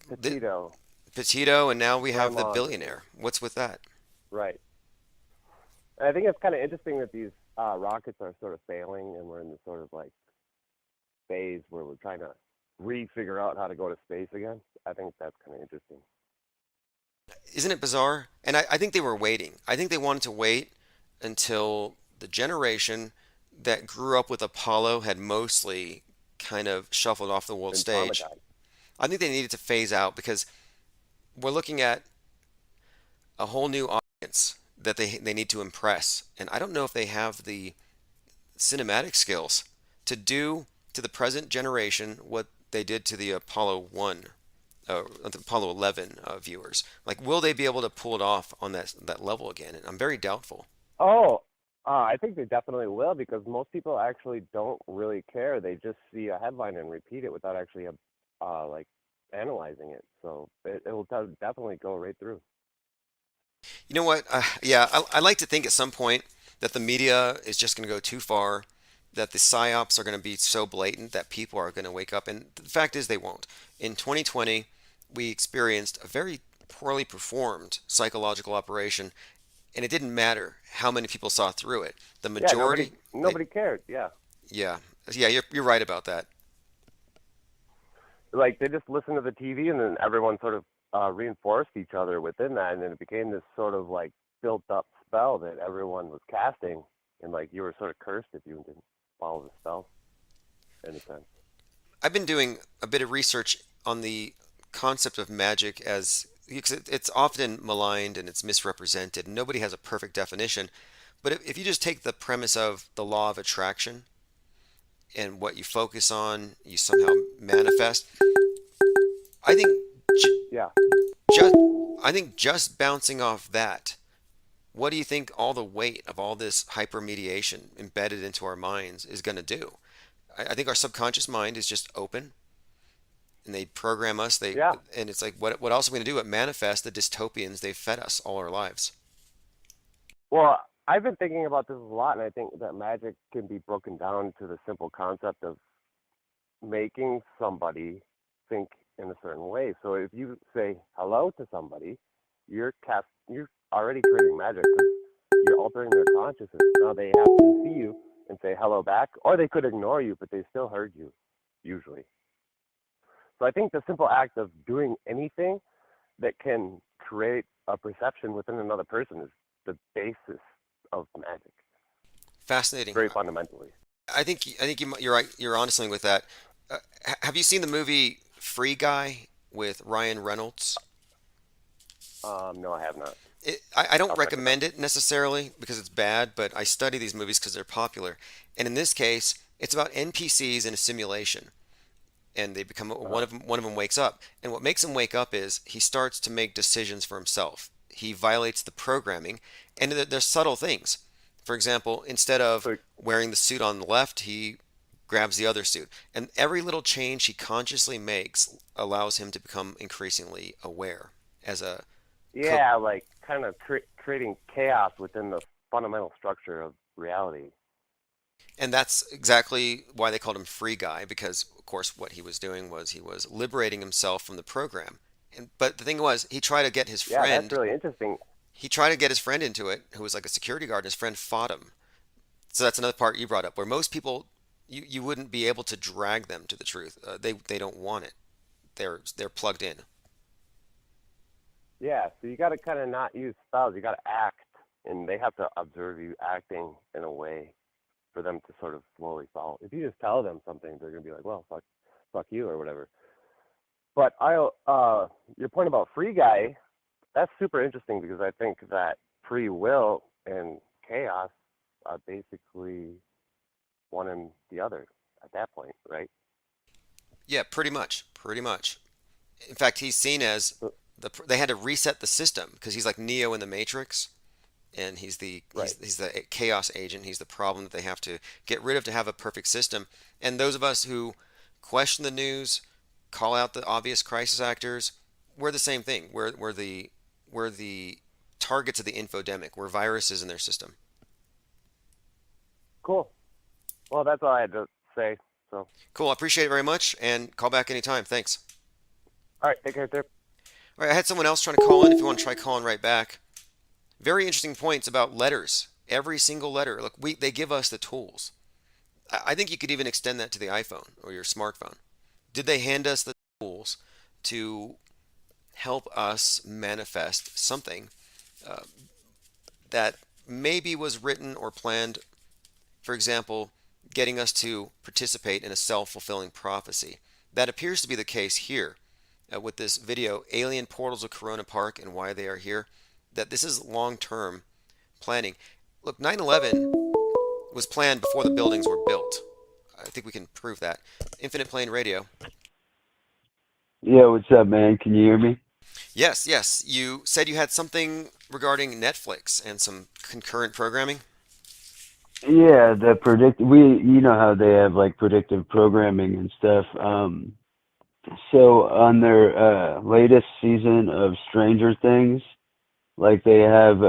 Petito, and now we have the billionaire. What's with that? Right. And I think it's kind of interesting that these rockets are sort of failing, and we're in this sort of like phase where we're trying to figure out how to go to space again. I think that's kind of interesting. Isn't it bizarre? And I think they were waiting. I think they wanted to wait until the generation that grew up with Apollo had mostly kind of shuffled off the world stage. I think they needed to phase out, because we're looking at a whole new audience that they need to impress. And I don't know if they have the cinematic skills to do to the present generation what they did to the Apollo 1, the Apollo 11 viewers. Like, will they be able to pull it off on that level again? And I'm very doubtful. I think they definitely will, because most people actually don't really care. They just see a headline and repeat it without actually like analyzing it. So it will definitely go right through. You know what? I like to think at some point that the media is just going to go too far, that the psyops are going to be so blatant that people are going to wake up. And the fact is, they won't. In 2020, we experienced a very poorly performed psychological operation, and it didn't matter how many people saw through it. The majority, nobody cared. Yeah. You're right about that. Like, they just listened to the TV, and then everyone sort of reinforced each other within that, and then it became this sort of like built up spell that everyone was casting, and like you were sort of cursed if you didn't follow the spell, in a sense. I've been doing a bit of research on the concept of magic, because it's often maligned and it's misrepresented, and nobody has a perfect definition. But if you just take the premise of the law of attraction, and what you focus on, you somehow manifest. I think just bouncing off that, what do you think all the weight of all this hypermediation embedded into our minds is going to do? I think our subconscious mind is just open, and they program us. And it's like, what else are we going to do but manifest the dystopians they've fed us all our lives? Well, I've been thinking about this a lot, and I think that magic can be broken down to the simple concept of making somebody think in a certain way. So if you say hello to somebody, you're already creating magic because you're altering their consciousness. Now they have to see you and say hello back, or they could ignore you, but they still heard you, usually. So I think the simple act of doing anything that can create a perception within another person is the basis of magic. Fascinating. Very fundamentally. I think you're right. You're onto something with that. Have you seen the movie Free Guy with Ryan Reynolds? No, I have not. I don't recommend it necessarily because it's bad, but I study these movies because they're popular. And in this case, it's about NPCs in a simulation, and they become one of them wakes up, and what makes him wake up is he starts to make decisions for himself. He violates the programming, and there's subtle things. For example, instead of wearing the suit on the left, he grabs the other suit, and every little change he consciously makes allows him to become increasingly aware as a like kind of creating chaos within the fundamental structure of reality. And that's exactly why they called him Free Guy, because of course what he was doing was he was liberating himself from the program. But the thing was, he tried to get his friend. Yeah, that's really interesting. He tried to get his friend into it, who was like a security guard, and his friend fought him. So that's another part you brought up, where most people, you wouldn't be able to drag them to the truth. They don't want it. They're plugged in. Yeah, so you got to kind of not use spells. You got to act, and they have to observe you acting in a way for them to sort of slowly follow. If you just tell them something, they're gonna be like, "Well, fuck you," or whatever. But your point about Free Guy, that's super interesting because I think that free will and chaos are basically one and the other at that point, right? Yeah, pretty much. In fact, he's seen as they had to reset the system because he's like Neo in the Matrix, and he's the chaos agent. He's the problem that they have to get rid of to have a perfect system. And those of us who question the news, call out the obvious crisis actors, we're the same thing. We're the targets of the infodemic. We're viruses in their system. Cool. Well, that's all I had to say. So cool. I appreciate it very much, and call back anytime. Thanks. All right. Take care, sir. All right, I had someone else trying to call in. If you want to try calling right back. Very interesting points about letters. Every single letter. Look, they give us the tools. I think you could even extend that to the iPhone or your smartphone. Did they hand us the tools to help us manifest something that maybe was written or planned? For example, getting us to participate in a self-fulfilling prophecy. That appears to be the case here with this video, Alien Portals of Corona Park and Why They Are Here, that this is long-term planning. Look, 9/11 was planned before the buildings were built. I think we can prove that. Infinite Plane Radio. Yeah, what's up, man? Can you hear me? Yes. You said you had something regarding Netflix and some concurrent programming? Yeah, you know how they have like predictive programming and stuff. So on their latest season of Stranger Things, like they have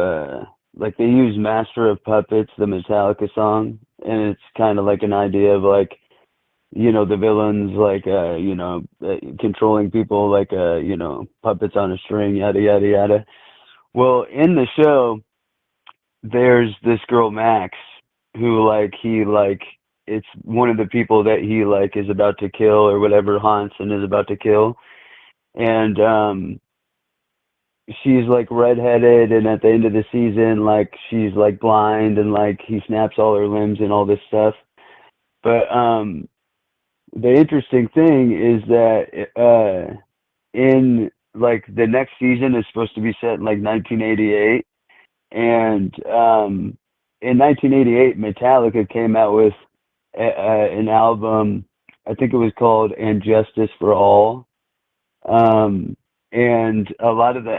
like they use Master of Puppets, the Metallica song, and it's kind of like an idea of like, you know, the villains like controlling people like puppets on a string, yada yada yada. Well, in the show, there's this girl Max who it's one of the people that he like is about to kill or whatever, haunts and is about to kill, and she's like redheaded, and at the end of the season, like she's like blind, and like he snaps all her limbs and all this stuff. But the interesting thing is that in like the next season is supposed to be set in like 1988, and in 1988 Metallica came out with an album, I think it was called And Justice for All, and a lot of the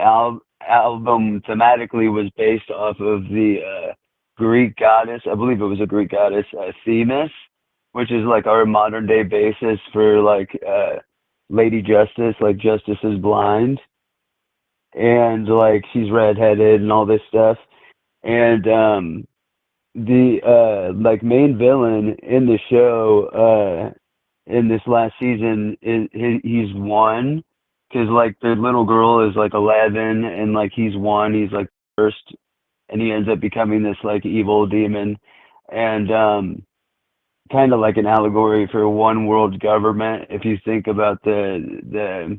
album thematically was based off of the Greek goddess, I believe it was a Greek goddess, Themis, which is like our modern day basis for like Lady Justice, like Justice is blind, and like she's redheaded and all this stuff. and the like main villain in the show in this last season he's one, because like the little girl is like 11 and like he's one, he's like first, and he ends up becoming this like evil demon, and kind of like an allegory for one world government if you think about the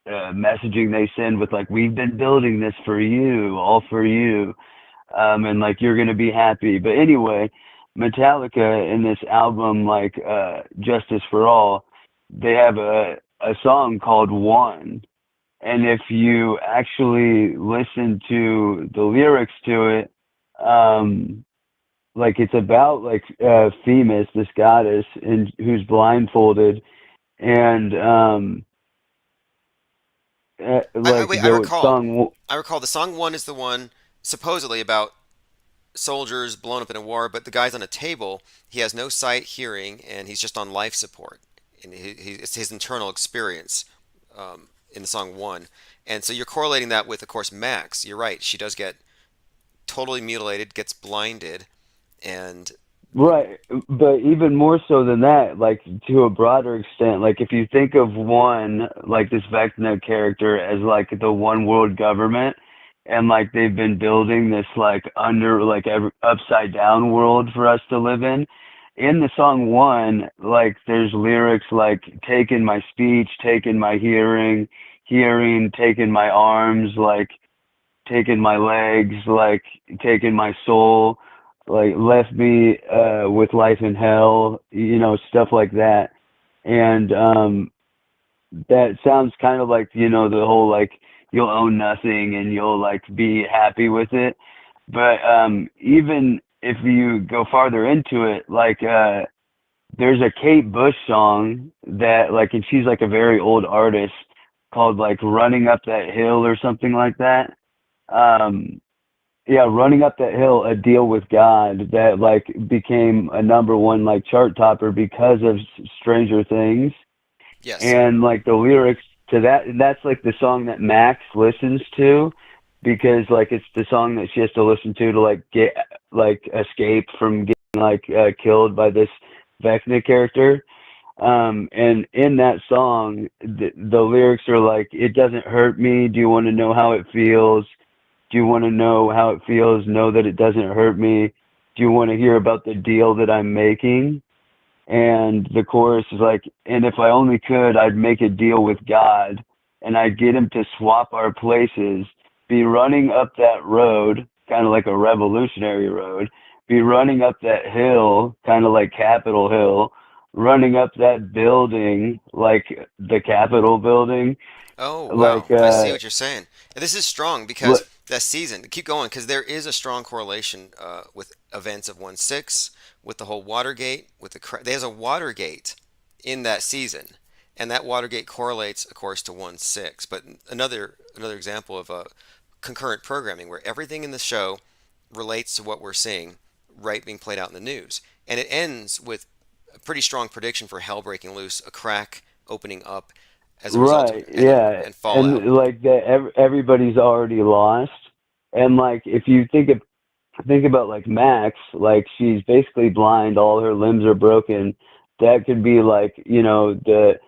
messaging they send with like, we've been building this for you, all for you, and like you're gonna be happy. But anyway, Metallica in this album, like Justice for All, they have a song called One, and if you actually listen to the lyrics to it, like it's about like Themis, this goddess, and who's blindfolded, and I recall the song One is the one supposedly about soldiers blown up in a war, but the guy's on a table. He has no sight, hearing, and he's just on life support. And it's his internal experience in the song One. And so you're correlating that with, of course, Max. You're right. She does get totally mutilated, gets blinded, and right. But even more so than that, like to a broader extent, like if you think of One, like this Vecna character as like the one world government, and like they've been building this like under like upside down world for us to live in. In the song One, like there's lyrics like taking my speech, taking my hearing, taking my arms, like taking my legs, like taking my soul, like left me with life in hell, you know, stuff like that. And that sounds kind of like, you know, the whole like you'll own nothing and you'll like be happy with it. But even if you go farther into it, like there's a Kate Bush song that like, and she's like a very old artist, called like Running Up That Hill or something like that. Yeah, Running Up That Hill, A Deal with God, that like became a #1 like chart topper because of Stranger Things. Yes. And like the lyrics to that, that's like the song that Max listens to, because like it's the song that she has to listen to like get like escape from getting like killed by this Vecna character. And in that song, the lyrics are like, it doesn't hurt me. Do you want to know how it feels? Do you want to know how it feels? Know that it doesn't hurt me. Do you want to hear about the deal that I'm making? And the chorus is like, and if I only could, I'd make a deal with God, and I'd get him to swap our places, be running up that road, kind of like a revolutionary road, be running up that hill, kind of like Capitol Hill, running up that building, like the Capitol building. Oh, wow. Like, I see what you're saying. And this is strong because that season, keep going, because there is a strong correlation with events of 1/6, with the whole Watergate, with there's a Watergate in that season, and that Watergate correlates, of course, to 1/6. But another example of concurrent programming where everything in the show relates to what we're seeing right being played out in the news. And it ends with a pretty strong prediction for hell breaking loose, a crack opening up as a result of, and fallout. And like that, everybody's already lost. And like if you think about like Max, like she's basically blind, all her limbs are broken. That could be like, you know, the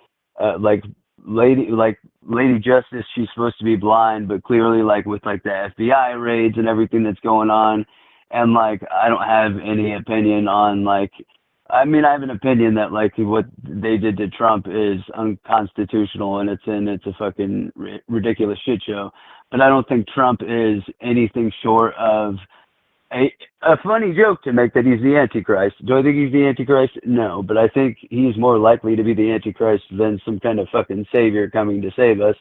like Lady Justice, she's supposed to be blind, but clearly like with like the FBI raids and everything that's going on, and like I don't have any opinion on like, I mean, I have an opinion that like what they did to Trump is unconstitutional and it's a fucking ridiculous shit show. But I don't think Trump is anything short of a funny joke to make that he's the Antichrist. Do I think he's the Antichrist? No, but I think he's more likely to be the Antichrist than some kind of fucking savior coming to save us.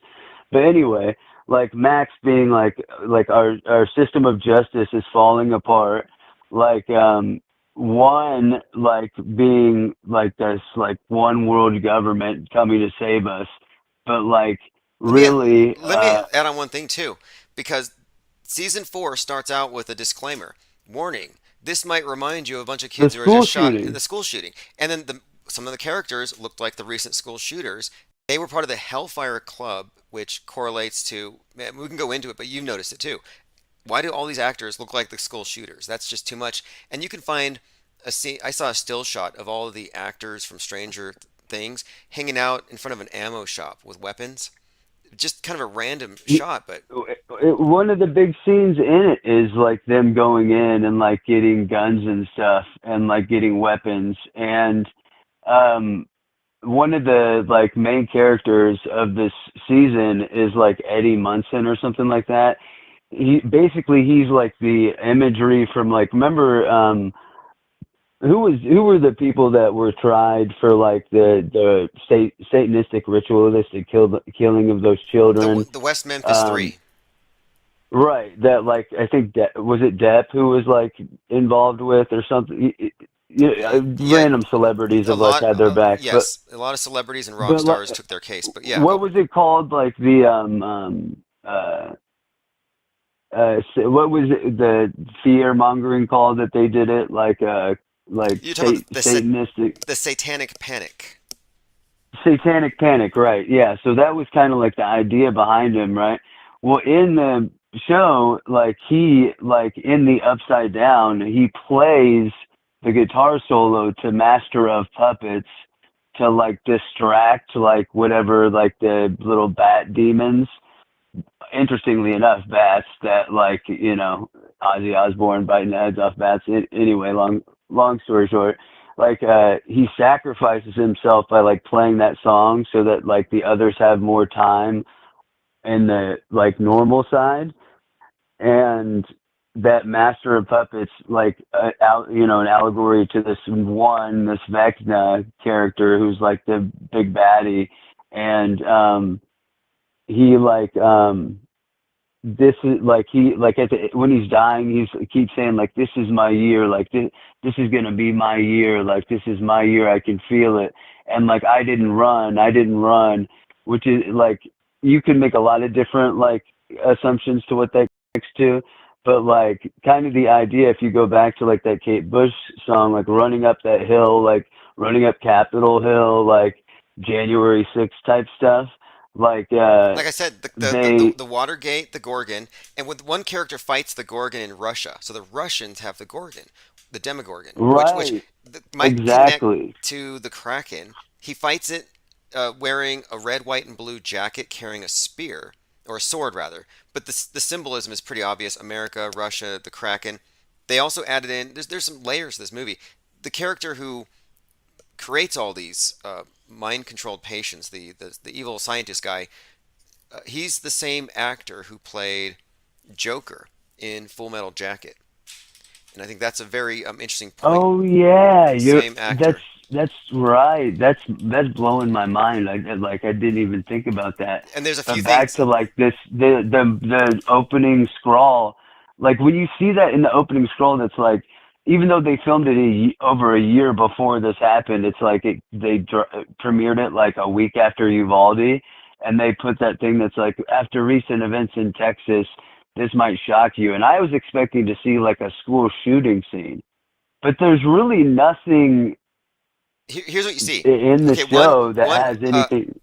But anyway, like Max being like our system of justice is falling apart. Like one like being like this like one world government coming to save us, but like really. Let me add on one thing too, because Season 4 starts out with a disclaimer. Warning, this might remind you of a bunch of kids who were just shot in the school shooting. And then some of the characters looked like the recent school shooters. They were part of the Hellfire Club, which correlates to, we can go into it, but you've noticed it too. Why do all these actors look like the school shooters? That's just too much. And you can find a scene. I saw a still shot of all of the actors from Stranger Things hanging out in front of an ammo shop with weapons. Just kind of a random shot, but One of the big scenes in it is like them going in and like getting guns and stuff and like getting weapons. And one of the like main characters of this season is like Eddie Munson or something like that. He's like the imagery from like, remember who were the people that were tried for like the satanistic ritualistic killing of those children? the West Memphis Three. Right, that like I think was it Depp who was like involved with or something. Random celebrities have like had their back. Yes, a lot of celebrities and rock stars took their case. But yeah, what was it called? Like the what was it, the fear mongering call that they did it like you're talking about satanistic, the Satanic Panic. Satanic Panic, right? Yeah. So that was kind of like the idea behind him, right? Well, in the show, like he like in the Upside Down, he plays the guitar solo to Master of Puppets to like distract like whatever like the little bat demons. Interestingly enough, bats that like Ozzy Osbourne biting the heads off bats. Anyway, long story short, like he sacrifices himself by like playing that song so that like the others have more time in the like normal side, and that Master of Puppets like an allegory to this Vecna character who's like the big baddie, and he like this is like he like when he's dying he keeps saying like this is my year, like this is gonna be my year, like this is my year, I can feel it. And like I didn't run, which is like you can make a lot of different like assumptions to what that connects to, but like kind of the idea, if you go back to like that Kate Bush song, like running up that hill, like running up Capitol Hill, like January 6th type stuff. Like I said, the Watergate, the Gorgon, and when one character fights the Gorgon in Russia, so the Russians have the Gorgon, the Demogorgon, right, which might connect to the Kraken. He fights it wearing a red, white, and blue jacket, carrying a spear, or a sword rather. But the symbolism is pretty obvious: America, Russia, the Kraken. They also added in. There's some layers to this movie. The character who creates all these mind-controlled patients, the evil scientist guy, he's the same actor who played Joker in Full Metal Jacket, and I think that's a very interesting point. Oh yeah, same actor. That's right. That's blowing my mind. I didn't even think about that. And there's a few back things to like this the opening scroll. Like when you see that in the opening scroll, that's like, even though they filmed it over a year before this happened, it's like they premiered it like a week after Uvalde, and they put that thing that's like, after recent events in Texas, this might shock you. And I was expecting to see like a school shooting scene, but there's really nothing. Here's what you see in the show that has anything.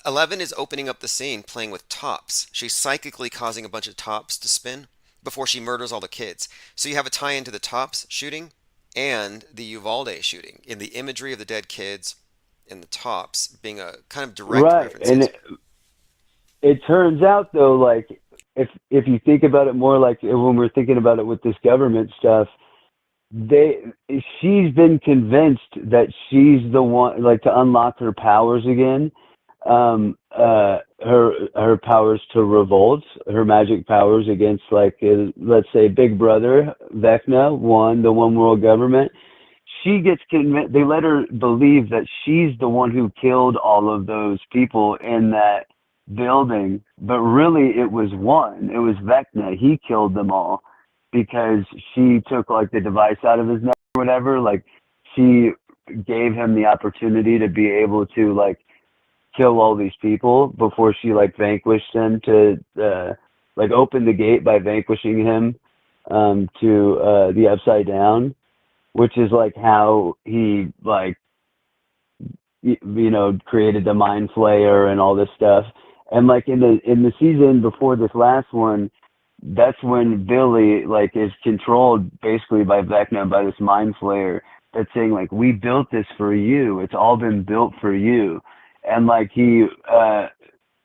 11 is opening up the scene playing with tops. She's psychically causing a bunch of tops to spin before she murders all the kids. So you have a tie into the Tops shooting and the Uvalde shooting in the imagery of the dead kids and the Tops being a kind of direct reference. And it turns out though, like if you think about it more, like when we're thinking about it with this government stuff, she's been convinced that she's the one, like, to unlock her powers again. Her powers to revolt, her magic powers against, like, let's say Big Brother, Vecna, the one world government. She gets convinced, they let her believe that she's the one who killed all of those people in that building, but really it was Vecna. He killed them all because she took, like, the device out of his neck or whatever. Like, she gave him the opportunity to be able to, like, kill all these people before she, like, vanquished him to like open the gate by vanquishing him to the Upside Down, which is like how he, like, created the Mind Flayer and all this stuff. And like in the season before this last one, that's when Billy like is controlled basically by Vecna, by this mind flayer that's saying like, we built this for you. It's all been built for you. And like he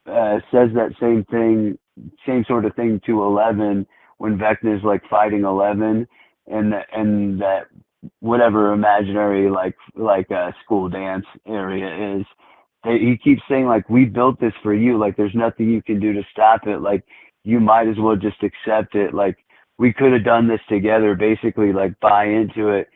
says that same sort of thing to Eleven when Vecna's like fighting Eleven, and that whatever imaginary like school dance area is. He keeps saying like, we built this for you. Like there's nothing you can do to stop it. Like you might as well just accept it. Like we could have done this together. Basically, like buy into it.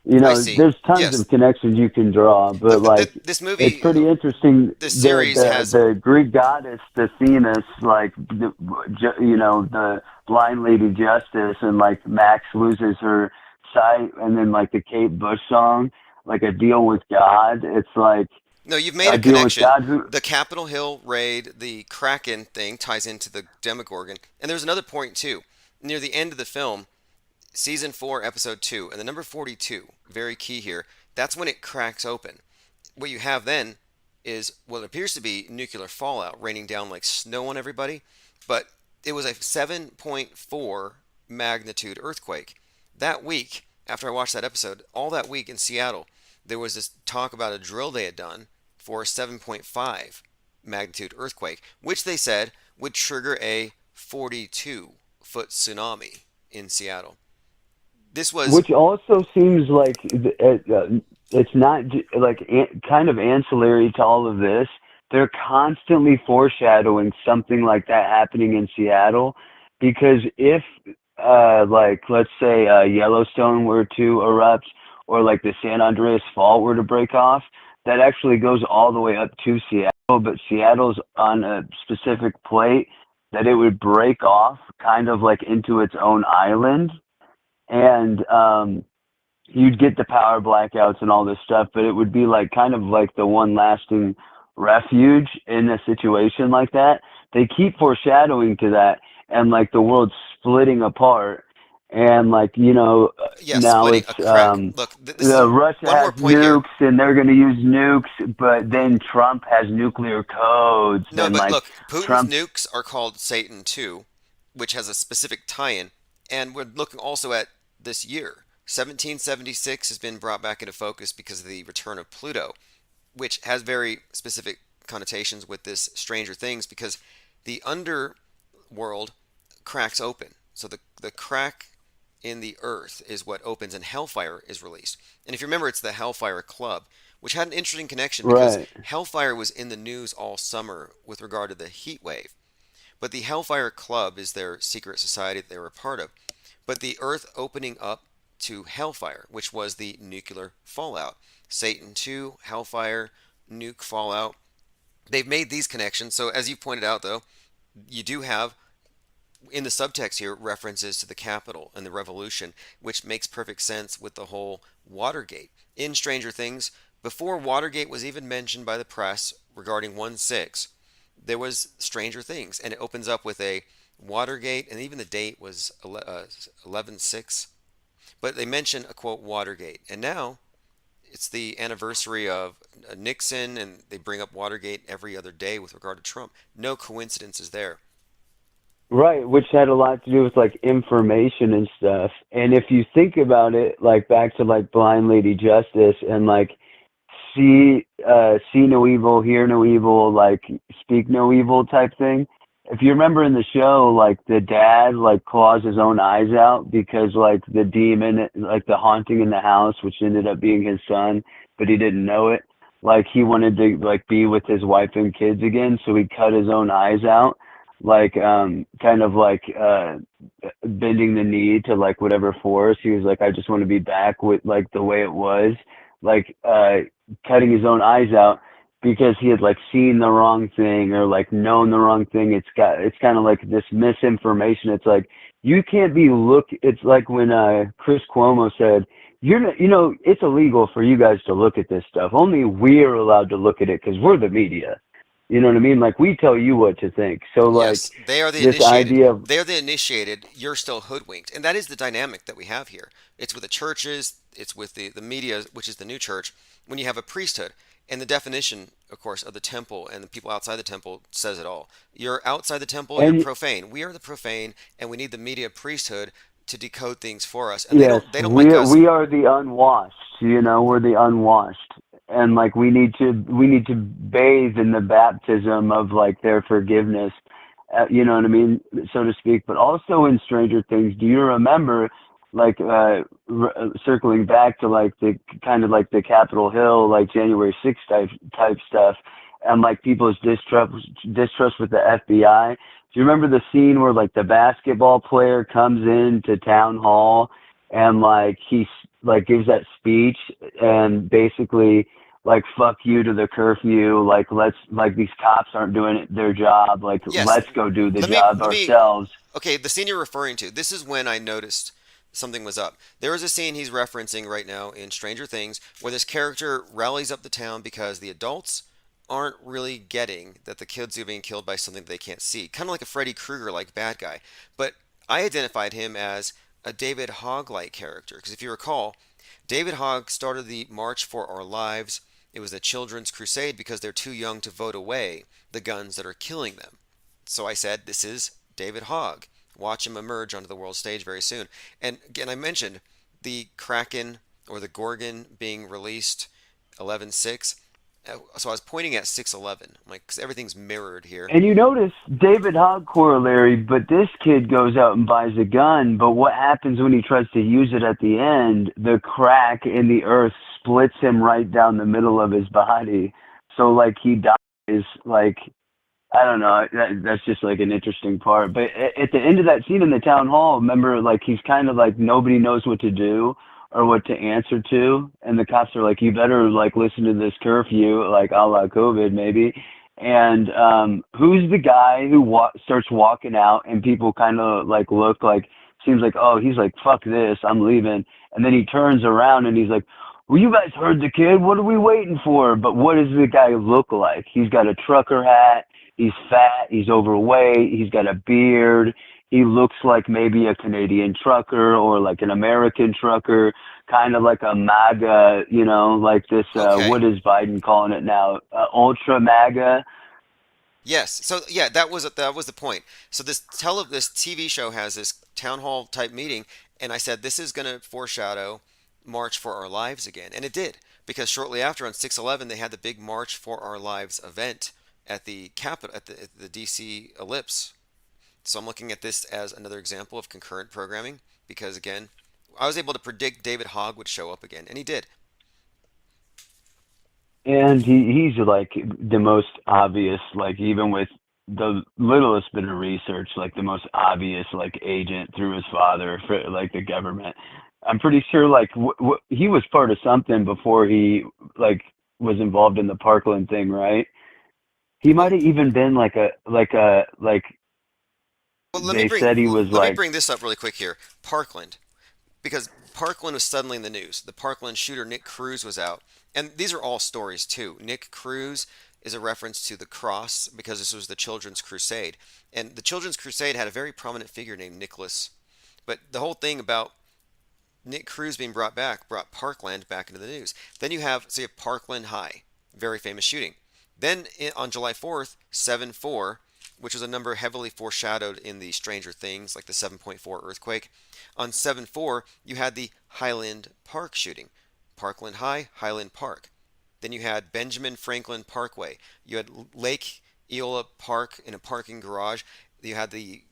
You know, there's tons of connections you can draw, but like this movie, it's pretty interesting. The series has the Greek goddess, the Themis, like you know, the blind lady Justice, and like Max loses her sight, and then like the Kate Bush song, like a deal with God. It's like. No, you've made a connection. The Capitol Hill raid, the Kraken thing ties into the Demogorgon. And there's another point, too. Near the end of the film, Season 4, Episode 2, and the number 42, very key here, that's when it cracks open. What you have then is what appears to be nuclear fallout raining down like snow on everybody, but it was a 7.4 magnitude earthquake. That week, after I watched that episode, all that week in Seattle, there was this talk about a drill they had done for a 7.5 magnitude earthquake, which they said would trigger a 42-foot tsunami in Seattle. This was, which also seems like it's not like kind of ancillary to all of this. They're constantly foreshadowing something like that happening in Seattle, because if like let's say Yellowstone were to erupt, or like the San Andreas Fault were to break off, that actually goes all the way up to Seattle, but Seattle's on a specific plate that it would break off kind of like into its own island, and you'd get the power blackouts and all this stuff, but it would be like kind of like the one lasting refuge in a situation like that. They keep foreshadowing to that, and like the world's splitting apart. And like, you know, now it's look, Russia has nukes and they're going to use nukes, but then Trump has nuclear codes. No, and but like, look, Putin's nukes are called Satan II, which has a specific tie-in. And we're looking also at this year. 1776 has been brought back into focus because of the return of Pluto, which has very specific connotations with this Stranger Things, because the underworld cracks open. So the crack in the earth is what opens, and Hellfire is released. And if you remember, it's the Hellfire Club, which had an interesting connection because Hellfire was in the news all summer with regard to the heat wave. But the Hellfire Club is their secret society that they were a part of. But the earth opening up to Hellfire, which was the nuclear fallout. Satan II, Hellfire, nuke fallout. They've made these connections. So as you pointed out, though, you do have in the subtext here references to the Capitol and the Revolution, which makes perfect sense with the whole Watergate. In Stranger Things, before Watergate was even mentioned by the press regarding 1/6, there was Stranger Things, and it opens up with a Watergate, and even the date was 11/6, but they mention a quote Watergate, and now it's the anniversary of Nixon, and they bring up Watergate every other day with regard to Trump. No coincidences there. Right, which had a lot to do with like information and stuff. And if you think about it, like back to like Blind Lady Justice and like see no evil, hear no evil, like speak no evil type thing. If you remember in the show, like the dad like claws his own eyes out because like the demon, like the haunting in the house, which ended up being his son, but he didn't know it. Like he wanted to like be with his wife and kids again, so he cut his own eyes out. Like kind of like bending the knee to like whatever force. He was like, I just want to be back with like the way it was, like cutting his own eyes out because he had like seen the wrong thing or like known the wrong thing. It's kind of like this misinformation. It's like you can't be it's like when Chris Cuomo said, it's illegal for you guys to look at this stuff. Only we're allowed to look at it because we're the media. You know what I mean? Like, we tell you what to think. So, like, Yes, they are the this initiated. idea of, They are the initiated. You're still hoodwinked, and that is the dynamic that we have here. It's with the churches. It's with the media, which is the new church. When you have a priesthood, and the definition, of course, of the temple and the people outside the temple says it all. You're outside the temple. You're and profane. We are the profane, and we need the media priesthood to decode things for us. And they yes, don't. They don't like us. we are the unwashed. You know, we're the unwashed, and like we need to bathe in the baptism of like their forgiveness. You know what I mean, so to speak. But also in Stranger Things, do you remember, like, circling back to like the kind of like the Capitol Hill, like January 6th type stuff, and like people's distrust with the FBI? Do you remember the scene where like the basketball player comes into town hall and like he like gives that speech and basically like, fuck you to the curfew, like these cops aren't doing their job, like Yes. let's go do the Let me- job let me- ourselves. Okay, the scene you're referring to, this is when I noticed something was up. There is a scene he's referencing right now in Stranger Things where this character rallies up the town because the adults aren't really getting that the kids are being killed by something they can't see. Kind of like a Freddy Krueger-like bad guy. But I identified him as a David Hogg-like character. Because if you recall, David Hogg started the March for Our Lives. It was a children's crusade because they're too young to vote away the guns that are killing them. So I said, this is David Hogg. Watch him emerge onto the world stage very soon. And again, I mentioned the Kraken or the Gorgon being released 11/6. So I was pointing at 6/11, like, because everything's mirrored here. And you notice David Hogg corollary, but this kid goes out and buys a gun, but what happens when he tries to use it at the end? The crack in the earth splits him right down the middle of his body. So, like, he dies, like, I don't know, that's just, like, an interesting part. But at the end of that scene in the town hall, remember, like, he's kind of like, nobody knows what to do or what to answer to, and the cops are like, you better like listen to this curfew, like a la COVID maybe. And who's the guy who starts walking out and people kind of like look like, seems like, oh, he's like, fuck this, I'm leaving. And then he turns around and he's like, well, you guys heard the kid, what are we waiting for? But what does the guy look like? He's got a trucker hat, he's fat, he's overweight, he's got a beard. He looks like maybe a Canadian trucker or like an American trucker, kind of like a MAGA, you know, like this, Okay. what is Biden calling it now? Ultra MAGA? Yes. So yeah, that was the point. So this TV show has this town hall type meeting, and I said this is going to foreshadow March for Our Lives again, and it did, because shortly after on 6/11 they had the big March for Our Lives event at the Capitol, at the DC Ellipse. So I'm looking at this as another example of concurrent programming, because again, I was able to predict David Hogg would show up again, and he did. And he's like the most obvious, like even with the littlest bit of research, like the most obvious like agent through his father for like the government. I'm pretty sure like he was part of something before he like was involved in the Parkland thing, right? He might have even been like Well, they said he was let me like, bring this up really quick here. Parkland, because Parkland was suddenly in the news. The Parkland shooter Nick Cruz was out, and these are all stories too. Nick Cruz is a reference to the cross because this was the Children's Crusade, and the Children's Crusade had a very prominent figure named Nicholas. But the whole thing about Nick Cruz being brought Parkland back into the news. Then you have Parkland High, very famous shooting. Then on July 4th, 7/4, which was a number heavily foreshadowed in the Stranger Things, like the 7.4 earthquake. On 7/4, you had the Highland Park shooting. Parkland High, Highland Park. Then you had Benjamin Franklin Parkway. You had Lake Eola Park in a parking garage. You had the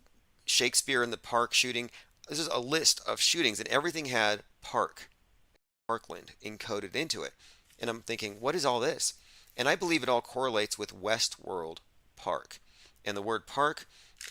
Shakespeare in the Park shooting. This is a list of shootings, and everything had Parkland encoded into it. And I'm thinking, what is all this? And I believe it all correlates with Westworld Park. And the word park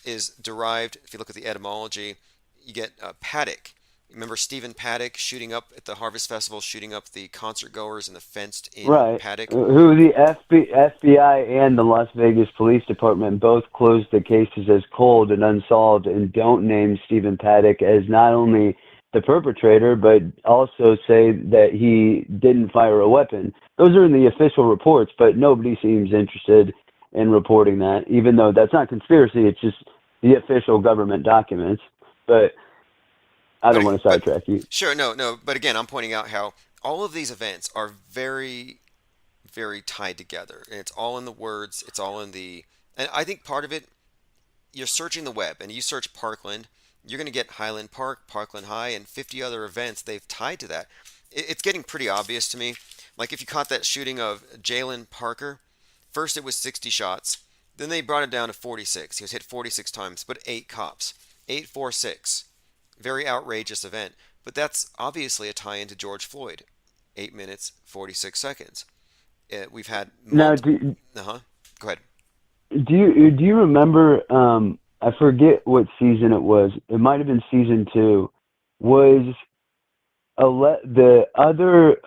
is derived, if you look at the etymology, you get paddock. Remember Stephen Paddock shooting up at the Harvest Festival, shooting up the concert goers in the fenced-in right, paddock? who the FBI and the Las Vegas Police Department both closed the cases as cold and unsolved and don't name Stephen Paddock as not only the perpetrator, but also say that he didn't fire a weapon. Those are in the official reports, but nobody seems interested in reporting that, even though that's not conspiracy, it's just the official government documents. But I don't want to sidetrack you. Sure, no. But again, I'm pointing out how all of these events are very, very tied together. And it's all in the words. It's all in the. And I think part of it, you're searching the web and you search Parkland, you're going to get Highland Park, Parkland High, and 50 other events they've tied to that. It's getting pretty obvious to me. Like if you caught that shooting of Jalen Parker, first it was 60 shots. Then they brought it down to 46. He was hit 46 times, but 8 cops. 846. Very outrageous event. But that's obviously a tie into George Floyd. 8 minutes, 46 seconds. We've had... Now, Go ahead. Do you remember, I forget what season it was. It might have been season 2. Was the other,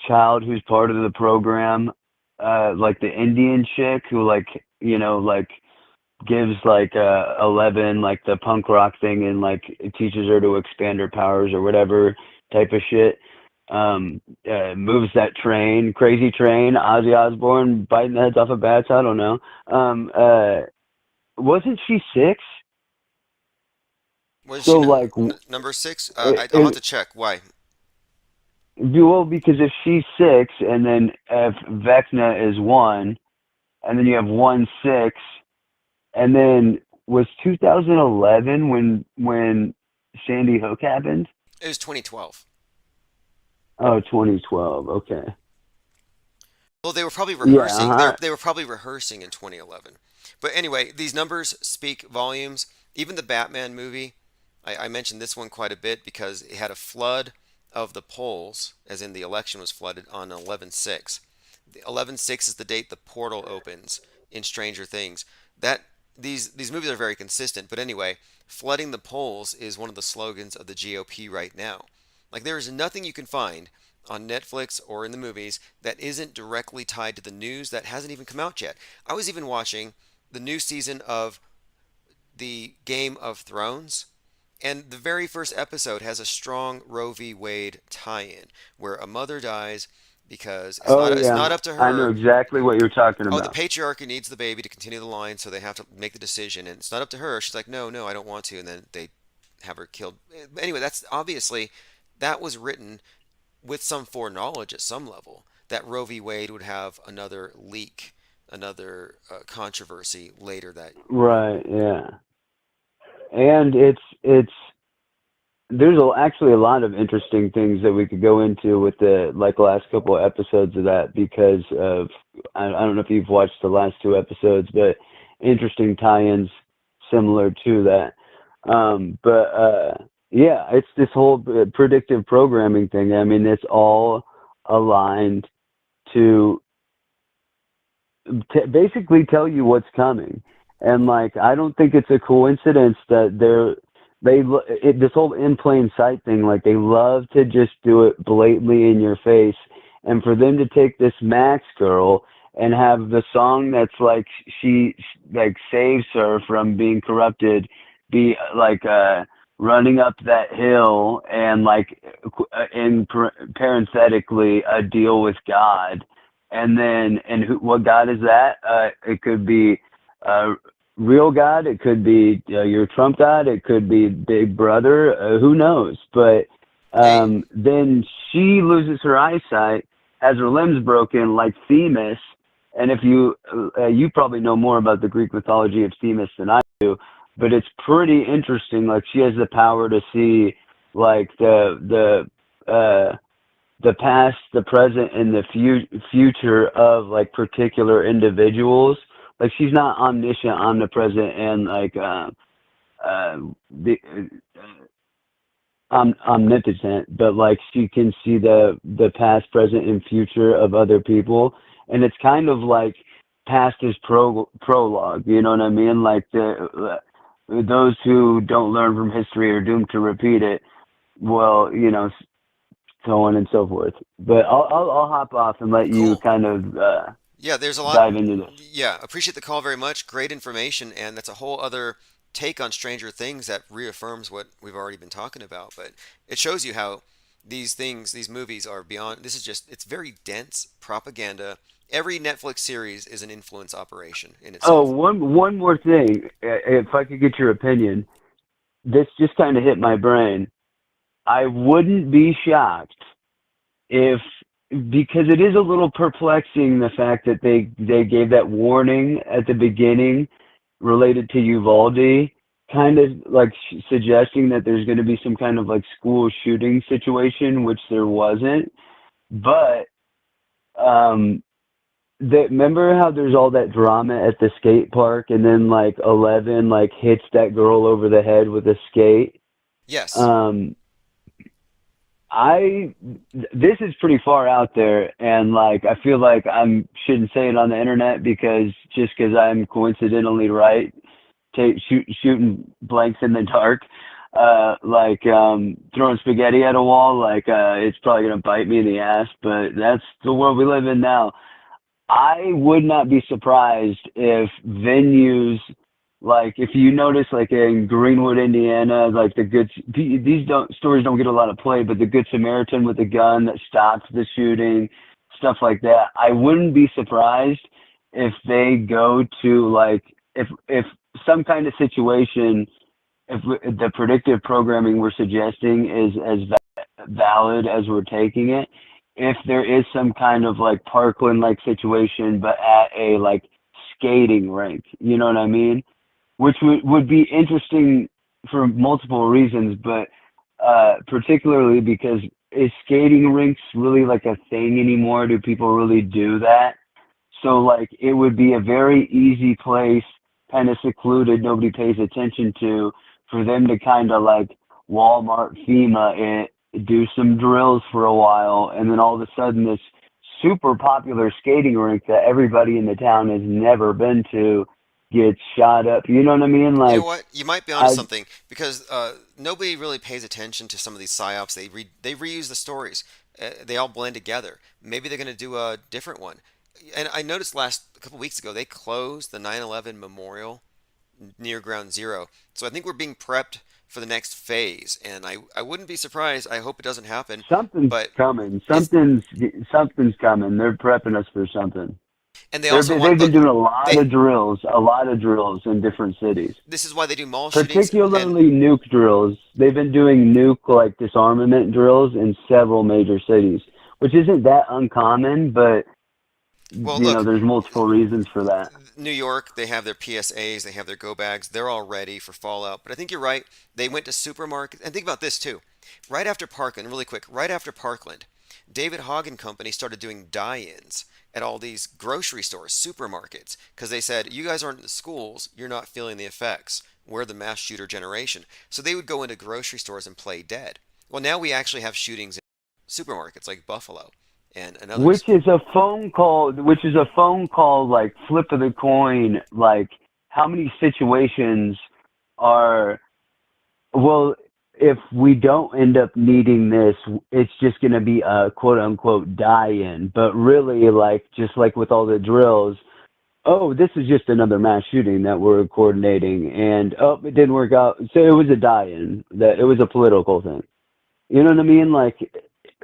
child who's part of the program, like the Indian chick who gives 11 the punk rock thing and teaches her to expand her powers or whatever type of shit, moves that train, crazy train, Ozzy Osbourne biting the heads off of bats, I don't know. Wasn't she 6? Was she number 6? I'll have to check. Why? Well, because if she's 6, and then if Vecna is 1, and then you have 1-6, and then was 2011 when Sandy Hook happened? It was 2012. Oh, 2012. Okay. Well, they were probably rehearsing. Yeah, They were probably rehearsing in 2011. But anyway, these numbers speak volumes. Even the Batman movie, I mentioned this one quite a bit because it had a flood of the polls, as in the election was flooded on 11/6. 11/6 is the date the portal opens in Stranger Things. These movies are very consistent. But anyway, flooding the polls is one of the slogans of the GOP right now. Like there is nothing you can find on Netflix or in the movies that isn't directly tied to the news that hasn't even come out yet. I was even watching the new season of the Game of Thrones, and the very first episode has a strong Roe v. Wade tie-in where a mother dies because it's not up to her. I know exactly what you're talking about. Oh, the patriarchy needs the baby to continue the line, so they have to make the decision, and it's not up to her. She's like, no, I don't want to, and then they have her killed. Anyway, that's obviously, that was written with some foreknowledge at some level that Roe v. Wade would have another leak, another controversy later that. Right. Yeah. And there's actually a lot of interesting things that we could go into with the last couple of episodes of that because of I don't know if you've watched the last 2 episodes, but interesting tie-ins similar to that. Yeah, it's this whole predictive programming thing. I mean, it's all aligned to basically tell you what's coming. And I don't think it's a coincidence that this whole in plain sight thing, they love to just do it blatantly in your face. And for them to take this Max girl and have the song that's she saves her from being corrupted be running up that hill and parenthetically a deal with God. And then, what God is that? It could be real God. It could be your Trump God. It could be Big Brother. Who knows? But then she loses her eyesight, has her limbs broken like Themis. And if you probably know more about the Greek mythology of Themis than I do, but it's pretty interesting. She has the power to see the past, the present, and the future of particular individuals. She's not omniscient, omnipresent, and omnipotent, but she can see the past, present, and future of other people, and it's kind of past is prologue. You know what I mean? Those who don't learn from history are doomed to repeat it. Well, so on and so forth. But I'll hop off and let you kind of there's a lot dive into this. Yeah, appreciate the call very much. Great information, and that's a whole other take on Stranger Things that reaffirms what we've already been talking about. But it shows you how these things, these movies are beyond. This is just, it's very dense propaganda. Every Netflix series is an influence operation in Oh, itself. one more thing, if I could get your opinion. This just kind of hit my brain. I wouldn't be shocked if, because it is a little perplexing the fact that they gave that warning at the beginning related to Uvalde, kind of like suggesting that there's going to be some kind of like school shooting situation, which there wasn't. But remember how there's all that drama at the skate park, and then like 11 like hits that girl over the head with a skate. Yes. This is pretty far out there, and like I feel like I shouldn't say it on the internet because I'm coincidentally right, shooting blanks in the dark, throwing spaghetti at a wall, it's probably gonna bite me in the ass. But that's the world we live in now. I would not be surprised if venues, like if you notice, like in Greenwood, Indiana, like stories don't get a lot of play, but the Good Samaritan with the gun that stopped the shooting, stuff like that. I wouldn't be surprised if they go to like, if some kind of situation, if the predictive programming we're suggesting is as valid as we're taking it, if there is some kind of like Parkland-like situation, but at a like skating rink, you know what I mean? Which would be interesting for multiple reasons, but particularly because is skating rinks really like a thing anymore? Do people really do that? So like it would be a very easy place, kind of secluded, nobody pays attention to, for them to kind of like Walmart FEMA it, do some drills for a while, and then all of a sudden this super popular skating rink that everybody in the town has never been to gets shot up. You know what I mean? Like, you know what? You might be onto something, because nobody really pays attention to some of these psyops. They reuse the stories. They all blend together. Maybe they're going to do a different one. And I noticed a couple weeks ago they closed the 9/11 memorial near Ground Zero. So I think we're being prepped for the next phase, and I wouldn't be surprised. I hope it doesn't happen. Something's coming. Something's coming. They're prepping us for something. And they've been doing a lot of drills in different cities. This is why they do mall shootings. Particularly nuke drills. They've been doing nuke like disarmament drills in several major cities, which isn't that uncommon, but there's multiple reasons for that. New York, they have their PSAs, they have their go bags, they're all ready for fallout. But I think you're right. They went to supermarkets, and think about this too. Right after Parkland, David Hogg and Company started doing die-ins at all these grocery stores, supermarkets, because they said, you guys aren't in the schools, you're not feeling the effects. We're the mass shooter generation. So they would go into grocery stores and play dead. Well, now we actually have shootings in supermarkets like Buffalo and others. Which is a phone call, like flip of the coin, like how many situations are, well, if we don't end up needing this, it's just going to be a quote unquote die-in. But really, like, just like with all the drills, oh, this is just another mass shooting that we're coordinating, and it didn't work out. So it was a die-in, that it was a political thing. You know what I mean? Like,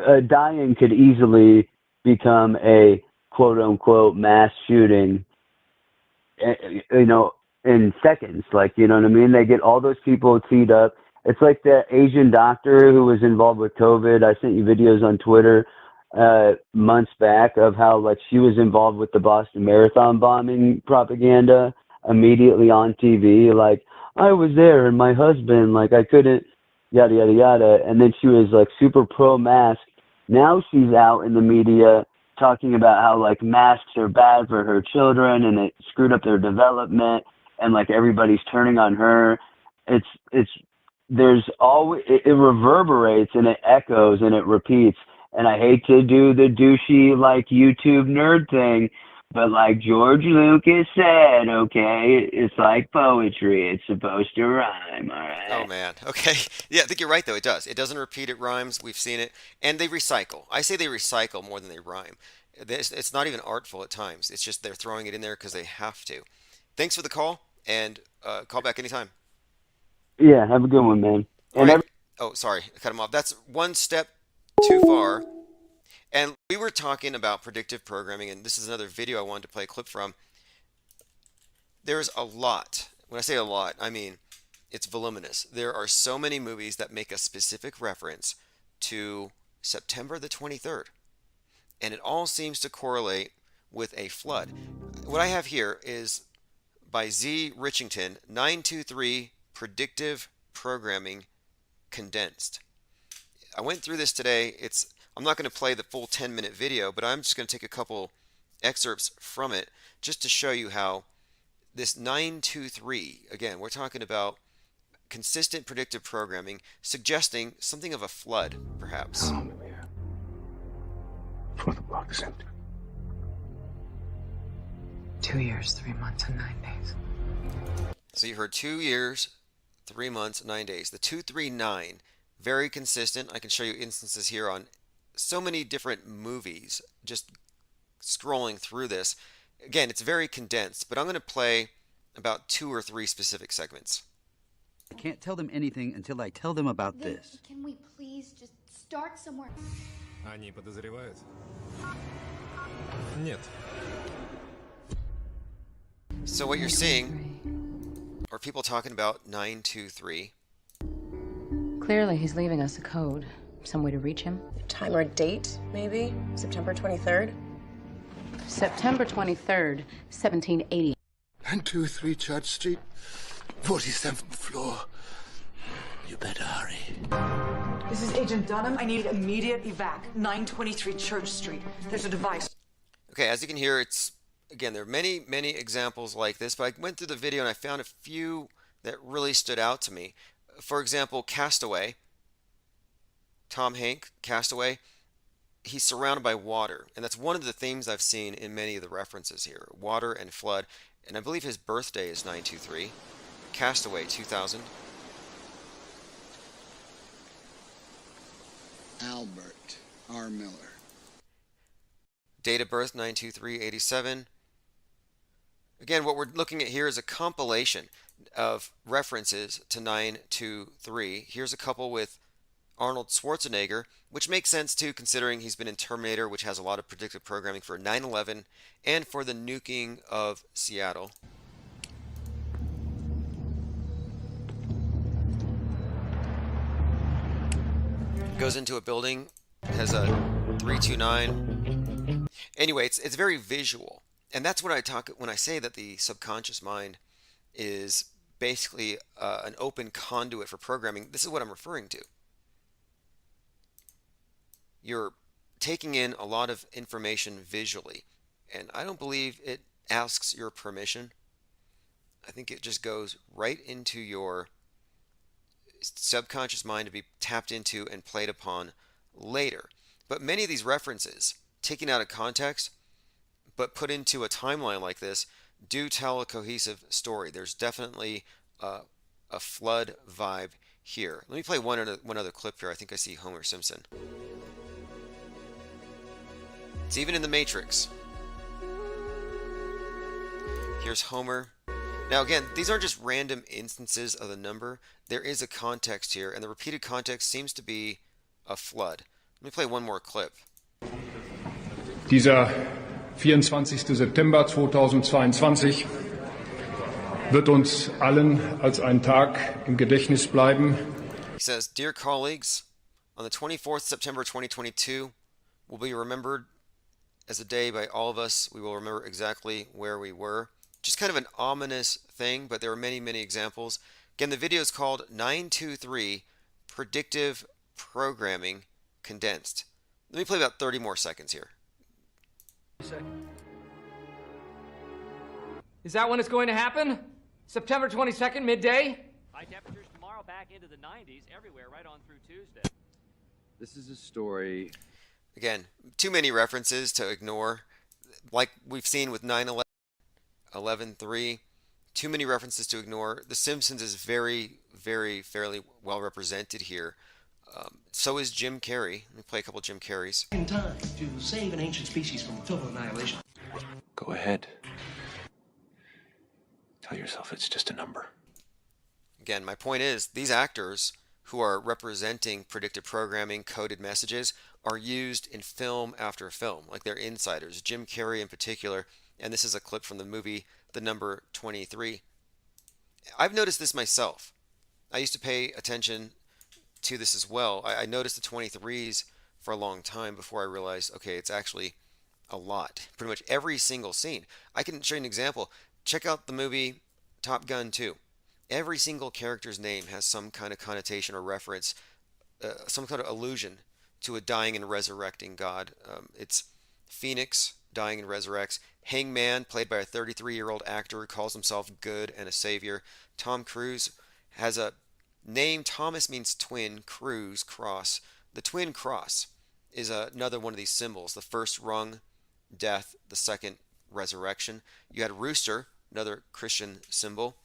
a die-in could easily become a quote unquote mass shooting, in seconds. Like, you know what I mean? They get all those people teed up. It's like the Asian doctor who was involved with COVID. I sent you videos on Twitter months back of how like she was involved with the Boston Marathon bombing propaganda immediately on TV. Like, I was there and my husband, like, I couldn't, yada, yada, yada. And then she was like super pro-mask. Now she's out in the media talking about how like masks are bad for her children and it screwed up their development, and like everybody's turning on her. There's always, it reverberates and it echoes and it repeats. And I hate to do the douchey like YouTube nerd thing, but like George Lucas said, okay, it's like poetry. It's supposed to rhyme, all right? Oh, man. Okay. Yeah, I think you're right, though. It does. It doesn't repeat, it rhymes. We've seen it. And they recycle. I say they recycle more than they rhyme. It's not even artful at times. It's just they're throwing it in there because they have to. Thanks for the call, and call back anytime. Yeah, have a good one, man. All right. Oh, sorry. I cut him off. That's one step too far. And we were talking about predictive programming, and this is another video I wanted to play a clip from. There's a lot. When I say a lot, I mean it's voluminous. There are so many movies that make a specific reference to September the 23rd. And it all seems to correlate with a flood. What I have here is by Z. Richington, 923 Predictive Programming Condensed. I went through this today. I'm not going to play the full 10-minute video, but I'm just going to take a couple excerpts from it just to show you how this 923, again, we're talking about consistent predictive programming, suggesting something of a flood, perhaps. Before the block is empty. 2 years, 3 months, and 9 days. So you heard 2 years, 3 months, 9 days. The 239, very consistent. I can show you instances here on so many different movies, just scrolling through this. Again, it's very condensed, but I'm going to play about 2 or 3 specific segments. I can't tell them anything until I tell them about Then this. Can we please just start somewhere? Они подозревают? Нет. So what you're seeing are people talking about 923. Clearly, he's leaving us a code. Some way to reach him. Time or date, maybe? September 23rd? September 23rd, 1780. 923 Church Street, 47th floor. You better hurry. This is Agent Dunham. I need immediate evac. 923 Church Street. There's a device. Okay, as you can hear, again, there are many, many examples like this, but I went through the video and I found a few that really stood out to me. For example, Castaway. Tom Hanks, Castaway. He's surrounded by water, and that's one of the themes I've seen in many of the references here. Water and flood, and I believe his birthday is 923. Castaway, 2000. Albert R. Miller. Date of birth 923-87. Again, what we're looking at here is a compilation of references to 923. Here's a couple with Arnold Schwarzenegger, which makes sense too, considering he's been in Terminator, which has a lot of predictive programming for 9/11 and for the nuking of Seattle. Goes into a building, has a 329. Anyway, it's very visual, and that's what I talk when I say that the subconscious mind is basically an open conduit for programming. This is what I'm referring to. You're taking in a lot of information visually, and I don't believe it asks your permission. I think it just goes right into your subconscious mind to be tapped into and played upon later. But many of these references, taken out of context, but put into a timeline like this, do tell a cohesive story. There's definitely a flood vibe here. Let me play one other clip here. I think I see Homer Simpson. It's even in The Matrix. Here's Homer. Now again, these aren't just random instances of the number. There is a context here, and the repeated context seems to be a flood. Let me play one more clip. Dieser 24. September 2022 wird uns allen als ein Tag im Gedächtnis bleiben. He says, "Dear colleagues, on the 24th September 2022 will be remembered as a day by all of us. We will remember exactly where we were." Just kind of an ominous thing, but there are many, many examples. Again, the video is called 923 Predictive Programming Condensed. Let me play about 30 more seconds here. Is that when it's going to happen? September 22nd, midday? High temperatures tomorrow, back into the 90s everywhere right on through Tuesday. This is a story. Again, too many references to ignore. Like we've seen with 9/11, 11/3, too many references to ignore. The Simpsons is very, very fairly well represented here. So is Jim Carrey. Let me play a couple Jim Carreys. In time to save an ancient species from total annihilation. Go ahead. Tell yourself it's just a number. Again, my point is, these actors who are representing predictive programming, coded messages, are used in film after film. Like they're insiders. Jim Carrey in particular, and this is a clip from the movie The Number 23. I've noticed this myself. I used to pay attention to this as well. I noticed the 23s for a long time before I realized, okay, it's actually a lot. Pretty much every single scene. I can show you an example. Check out the movie Top Gun 2. Every single character's name has some kind of connotation or reference, some kind of allusion to a dying and resurrecting God. It's Phoenix, dying and resurrects. Hangman, played by a 33-year-old actor who calls himself good and a savior. Tom Cruise has a name. Thomas means twin, Cruise, cross. The twin cross is another one of these symbols. The first rung, death. The second, resurrection. You had Rooster, another Christian symbol.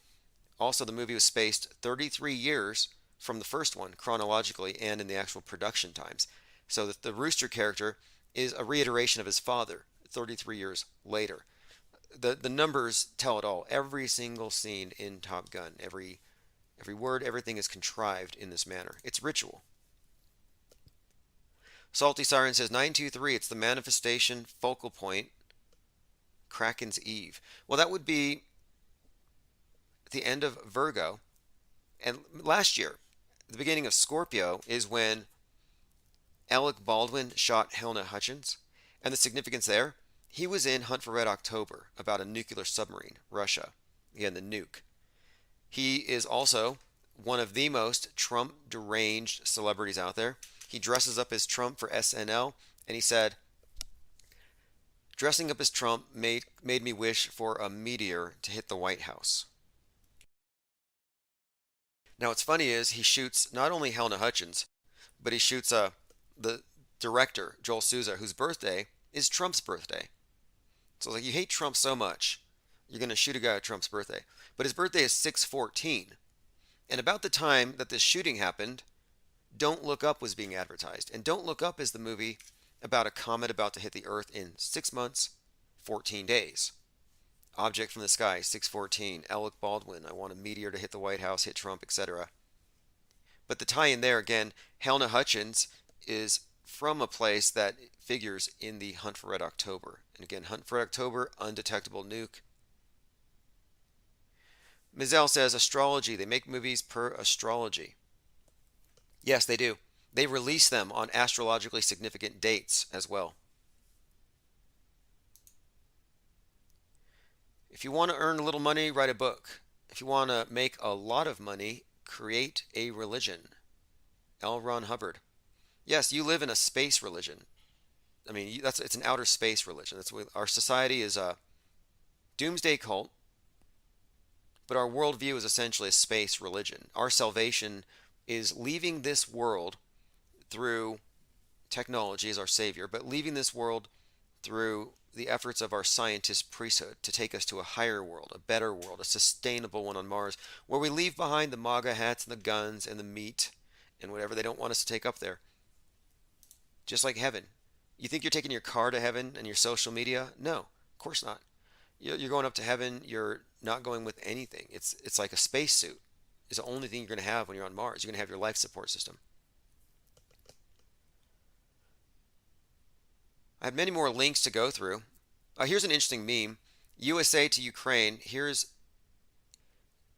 Also, the movie was spaced 33 years from the first one, chronologically and in the actual production times. So the Rooster character is a reiteration of his father 33 years later. The numbers tell it all. Every single scene in Top Gun, every word, everything is contrived in this manner. It's ritual. Salty Siren says 923, it's the manifestation focal point, Kraken's Eve. Well, that would be the end of Virgo. And last year, the beginning of Scorpio is when Alec Baldwin shot Helena Hutchins. And the significance there, he was in Hunt for Red October about a nuclear submarine, Russia. Again, the nuke. He is also one of the most Trump deranged celebrities out there. He dresses up as Trump for SNL, and he said, dressing up as Trump made me wish for a meteor to hit the White House. Now, what's funny is he shoots not only Helena Hutchins, but he shoots the director, Joel Souza, whose birthday is Trump's birthday. So like, you hate Trump so much, you're going to shoot a guy at Trump's birthday. But his birthday is 6/14. And about the time that this shooting happened, Don't Look Up was being advertised. And Don't Look Up is the movie about a comet about to hit the Earth in 6 months, 14 days. Object from the Sky, 6/14. Alec Baldwin, I want a meteor to hit the White House, hit Trump, etc. But the tie-in there, again, Helena Hutchins is from a place that figures in the Hunt for Red October. And again, Hunt for Red October, undetectable nuke. Mizell says, astrology, they make movies per astrology. Yes, they do. They release them on astrologically significant dates as well. If you want to earn a little money, write a book. If you want to make a lot of money, create a religion. L. Ron Hubbard. Yes, you live in a space religion. I mean, it's an outer space religion. That's what our society is, a doomsday cult, but our worldview is essentially a space religion. Our salvation is leaving this world through technology as our savior, but leaving this world through the efforts of our scientist priesthood to take us to a higher world, a better world, a sustainable one on Mars, where we leave behind the MAGA hats and the guns and the meat and whatever they don't want us to take up there. Just like heaven. You think you're taking your car to heaven and your social media? No, of course not. You're going up to heaven. You're not going with anything. It's like a spacesuit. It's the only thing you're going to have when you're on Mars. You're going to have your life support system. I have many more links to go through. Here's an interesting meme. USA to Ukraine. Here's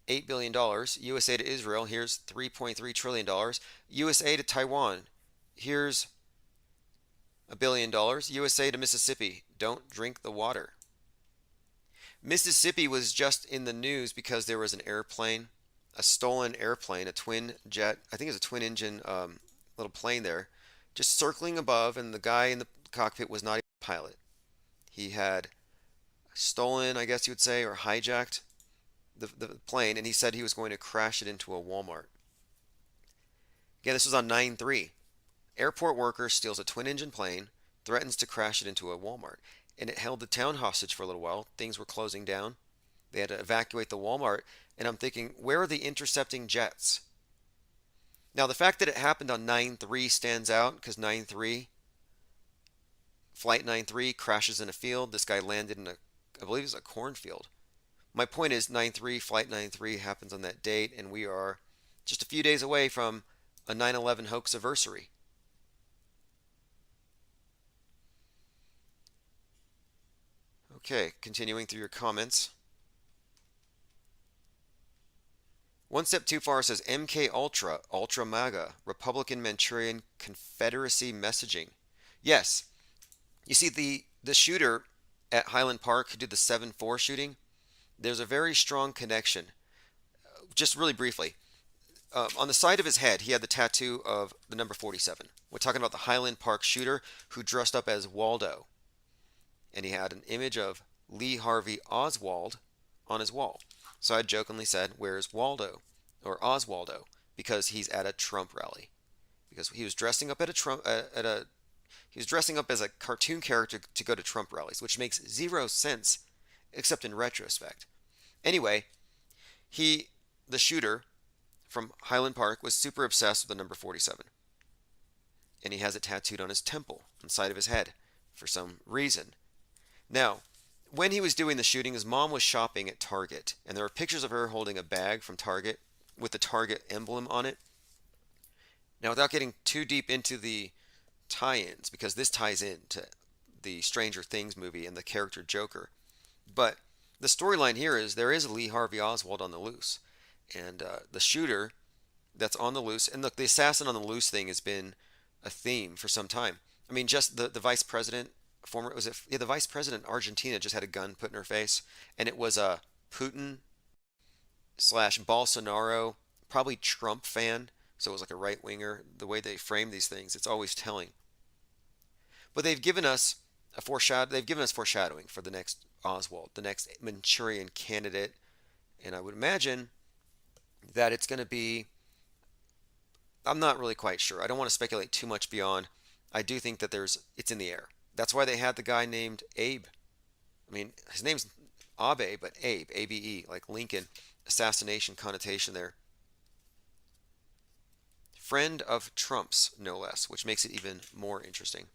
$8 billion. USA to Israel. Here's $3.3 trillion. USA to Taiwan. Here's $1 billion. USA to Mississippi. Don't drink the water. Mississippi was just in the news because there was an airplane, a stolen airplane, a twin jet, I think it was a twin engine little plane there, just circling above, and the guy in the cockpit was not even a pilot. He had stolen, I guess you would say, or hijacked the plane, and he said he was going to crash it into a Walmart. Again, this was on 9/3. Airport worker steals a twin engine plane, threatens to crash it into a Walmart. And it held the town hostage for a little while. Things were closing down. They had to evacuate the Walmart. And I'm thinking, where are the intercepting jets? Now, the fact that it happened on 9/3 stands out because 9/3, Flight 9/3 crashes in a field. This guy landed in I believe it was a cornfield. My point is 9/3, Flight 9/3 happens on that date, and we are just a few days away from a 9/11 hoax anniversary. Okay, continuing through your comments. One Step Too Far says MK Ultra, Ultra MAGA, Republican Manchurian Confederacy messaging. Yes, you see the shooter at Highland Park who did the 7/4 shooting, there's a very strong connection. Just really briefly, on the side of his head, he had the tattoo of the number 47. We're talking about the Highland Park shooter who dressed up as Waldo. And he had an image of Lee Harvey Oswald on his wall. So I jokingly said, "Where's Waldo?" or Oswaldo, because he's at a Trump rally. Because he was dressing up he was dressing up as a cartoon character to go to Trump rallies, which makes zero sense except in retrospect. Anyway, the shooter from Highland Park was super obsessed with the number 47. And he has it tattooed on his temple, on the side of his head, for some reason. Now, when he was doing the shooting, his mom was shopping at Target, and there were pictures of her holding a bag from Target with the Target emblem on it. Now, without getting too deep into the tie-ins, because this ties into the Stranger Things movie and the character Joker, but the storyline here is there is a Lee Harvey Oswald on the loose, and the shooter that's on the loose, and look, the assassin on the loose thing has been a theme for some time. I mean, just the vice president, the vice president in Argentina just had a gun put in her face, and it was a Putin / Bolsonaro, probably Trump fan, so it was like a right winger. The way they frame these things, it's always telling. But they've given us foreshadowing for the next Oswald, the next Manchurian candidate, and I would imagine that it's going to be, I'm not really quite sure. I don't want to speculate too much beyond. I do think that it's in the air. That's why they had the guy named Abe. I mean, his name's Abe, but Abe, A-B-E, like Lincoln, assassination connotation there. Friend of Trump's, no less, which makes it even more interesting.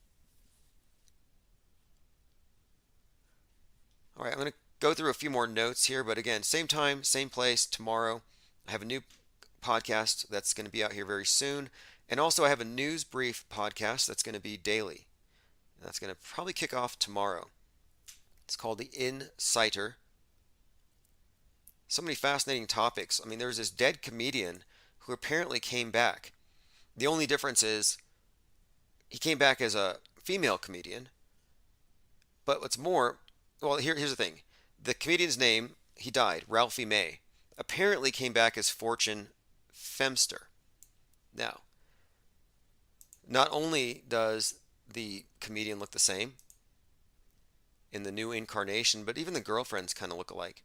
All right, I'm going to go through a few more notes here, but again, same time, same place, tomorrow. I have a new podcast that's going to be out here very soon. And also I have a news brief podcast that's going to be daily. That's going to probably kick off tomorrow. It's called The Inciter. So many fascinating topics. I mean, there's this dead comedian who apparently came back. The only difference is he came back as a female comedian. But what's more, well, here's the thing. The comedian's name, he died, Ralphie May, apparently came back as Fortune Femster. Now, not only does the comedian look the same in the new incarnation, but even the girlfriends kind of look alike.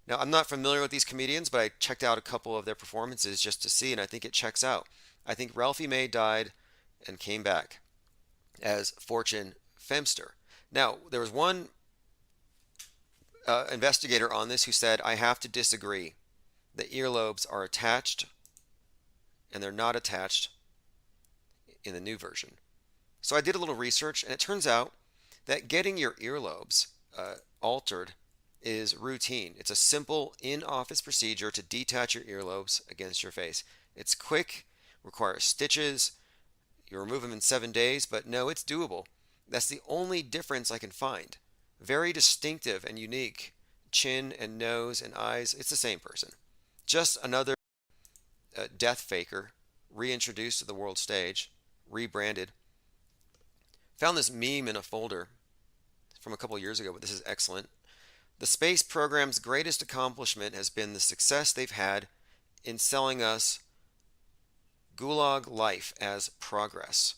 Now, I'm not familiar with these comedians, but I checked out a couple of their performances just to see, and I think it checks out. I think Ralphie May died and came back as Fortune Femster. Now, there was one investigator on this who said, I have to disagree. The earlobes are attached, and they're not attached in the new version. So I did a little research, and it turns out that getting your earlobes altered is routine. It's a simple in-office procedure to detach your earlobes against your face. It's quick, requires stitches, you remove them in 7 days, but no, it's doable. That's the only difference I can find. Very distinctive and unique. Chin and nose and eyes, it's the same person. Just another death faker reintroduced to the world stage, rebranded. Found this meme in a folder from a couple years ago, but this is excellent. The space program's greatest accomplishment has been the success they've had in selling us Gulag life as progress.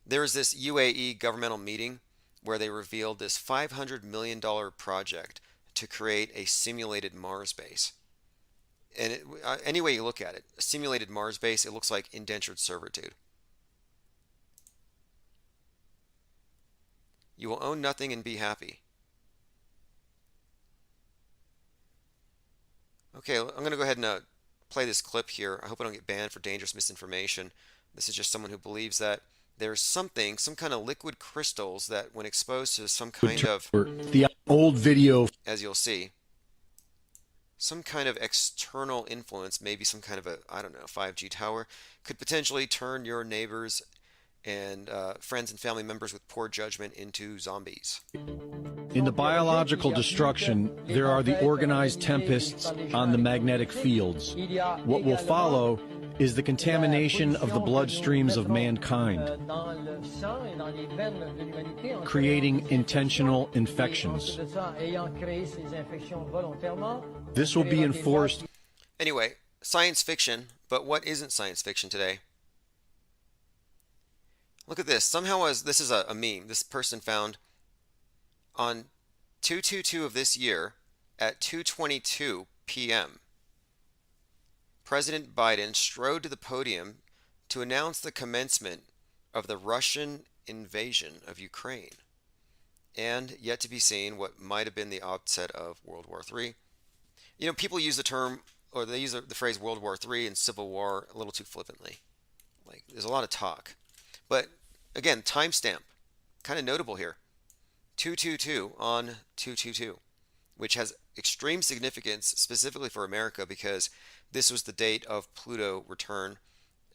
There was this UAE governmental meeting where they revealed this $500 million project to create a simulated Mars base. And any way you look at it, a simulated Mars base, it looks like indentured servitude. You will own nothing and be happy. Okay, I'm going to go ahead and play this clip here. I hope I don't get banned for dangerous misinformation. This is just someone who believes that there's some kind of liquid crystals that when exposed to some kind of, the old video, as you'll see, some kind of external influence, maybe some kind of a, I don't know, 5G tower, could potentially turn your neighbors and friends and family members with poor judgment into zombies. In the biological destruction, there are the organized tempests on the magnetic fields. What will follow is the contamination of the bloodstreams of mankind, creating intentional infections. This will be enforced. Anyway, science fiction, but what isn't science fiction today? Look at this. Somehow, this is a meme. This person found on 2/22 of this year at 2:22 p.m. President Biden strode to the podium to announce the commencement of the Russian invasion of Ukraine, and yet to be seen what might have been the outset of World War III. You know, people use the term, or they use the phrase World War III and Civil War a little too flippantly. Like, there's a lot of talk. But again, timestamp, kind of notable here. 2/22 on 2/22, which has extreme significance specifically for America because this was the date of Pluto return.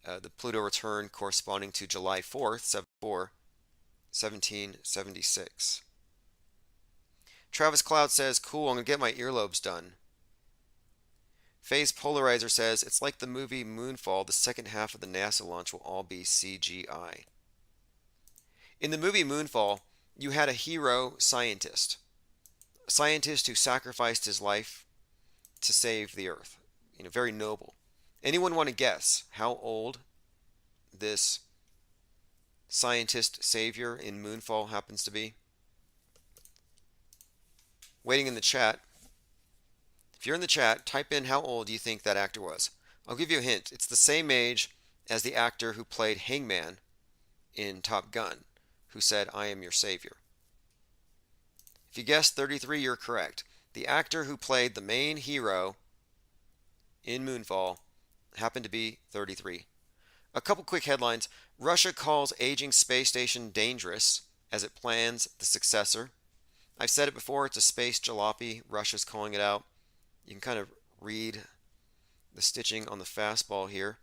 The Pluto return corresponding to July 4th, 1776. Travis Cloud says, cool, I'm going to get my earlobes done. Phase Polarizer says, it's like the movie Moonfall, the second half of the NASA launch will all be CGI. In the movie Moonfall, you had a hero scientist. A scientist who sacrificed his life to save the Earth. You know, very noble. Anyone want to guess how old this scientist savior in Moonfall happens to be? Waiting in the chat. If you're in the chat, type in how old you think that actor was. I'll give you a hint. It's the same age as the actor who played Hangman in Top Gun, who said, I am your savior. If you guessed 33, you're correct. The actor who played the main hero in Moonfall happened to be 33. A couple quick headlines. Russia calls aging space station dangerous as it plans the successor. I've said it before, it's a space jalopy. Russia's calling it out. You can kind of read the stitching on the fastball here.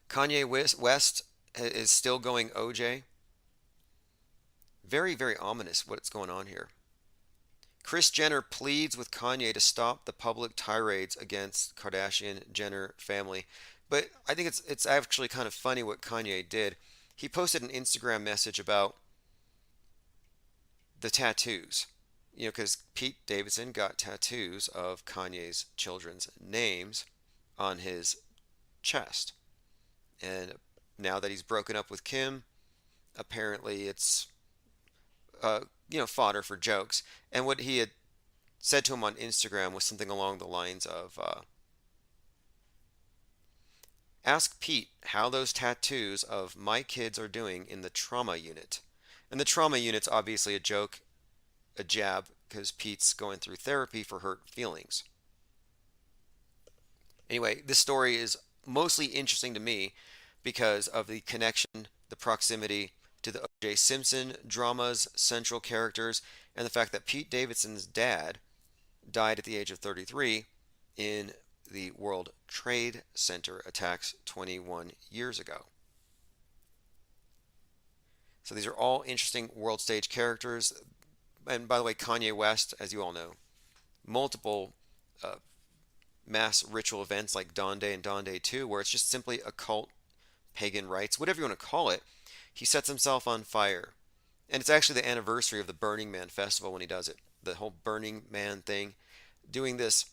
Kanye West is still going OJ. Very, very ominous what's going on here. Kris Jenner pleads with Kanye to stop the public tirades against Kardashian-Jenner family. But I think it's actually kind of funny what Kanye did. He posted an Instagram message about the tattoos. You know, because Pete Davidson got tattoos of Kanye's children's names on his chest. And now that he's broken up with Kim, apparently it's fodder for jokes. And what he had said to him on Instagram was something along the lines of, ask Pete how those tattoos of my kids are doing in the trauma unit. And the trauma unit's obviously a joke, a jab, because Pete's going through therapy for hurt feelings. Anyway, this story is mostly interesting to me because of the connection, the proximity to the O.J. Simpson drama's central characters, and the fact that Pete Davidson's dad died at the age of 33 in the World Trade Center attacks 21 years ago. So these are all interesting world stage characters. And by the way, Kanye West, as you all know, multiple mass ritual events like Dawn Day and Dawn Day 2, where it's just simply occult pagan rites, whatever you want to call it. He sets himself on fire. And it's actually the anniversary of the Burning Man festival when he does it. The whole Burning Man thing. Doing this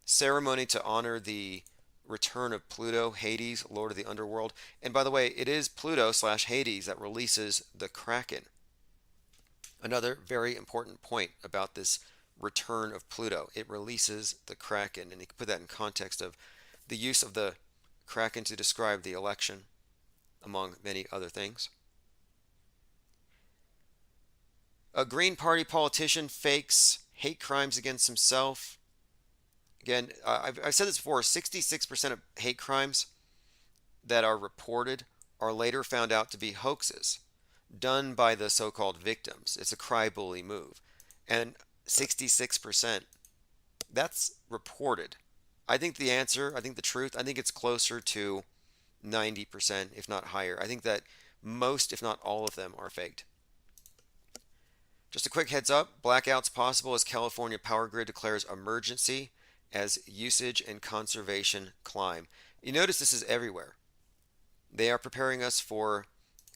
ceremony to honor the return of Pluto, Hades, Lord of the Underworld. And by the way, it is Pluto/Hades that releases the Kraken. Another very important point about this return of Pluto. It releases the Kraken. And you can put that in context of the use of the Kraken to describe the election, among many other things. A Green Party politician fakes hate crimes against himself. Again, I've said this before, 66% of hate crimes that are reported are later found out to be hoaxes done by the so-called victims. It's a cry-bully move. And 66% That's reported. I think the answer, I think the truth, I think it's closer to 90%, if not higher. I think that most, if not all of them, are faked. Just a quick heads up, blackouts possible as California Power Grid declares emergency as usage and conservation climb. You notice this is everywhere. They are preparing us for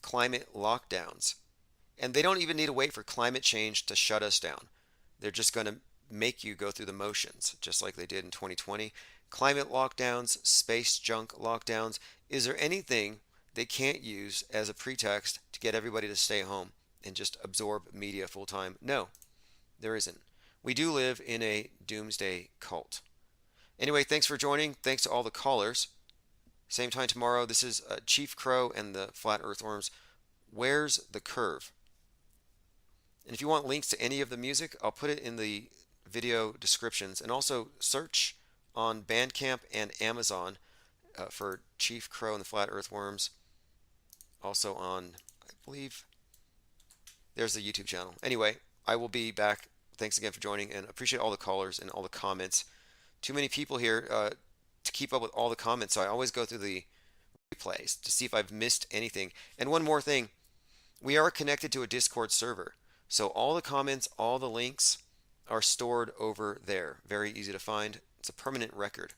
climate lockdowns. And they don't even need to wait for climate change to shut us down. They're just going to make you go through the motions, just like they did in 2020. Climate lockdowns, space junk lockdowns. Is there anything they can't use as a pretext to get everybody to stay home and just absorb media full time? No, there isn't. We do live in a doomsday cult. Anyway, thanks for joining. Thanks to all the callers. Same time tomorrow. This is Chief Crow and the Flat Earthworms. Where's the Curve? And if you want links to any of the music, I'll put it in the video descriptions. And also search on Bandcamp and Amazon for Chief Crow and the Flat Earthworms. Also on, I believe, there's the YouTube channel. Anyway, I will be back. Thanks again for joining, and appreciate all the callers and all the comments. Too many people here to keep up with all the comments, so I always go through the replays to see if I've missed anything. And one more thing, we are connected to a Discord server, so all the comments, all the links are stored over there. Very easy to find. It's a permanent record.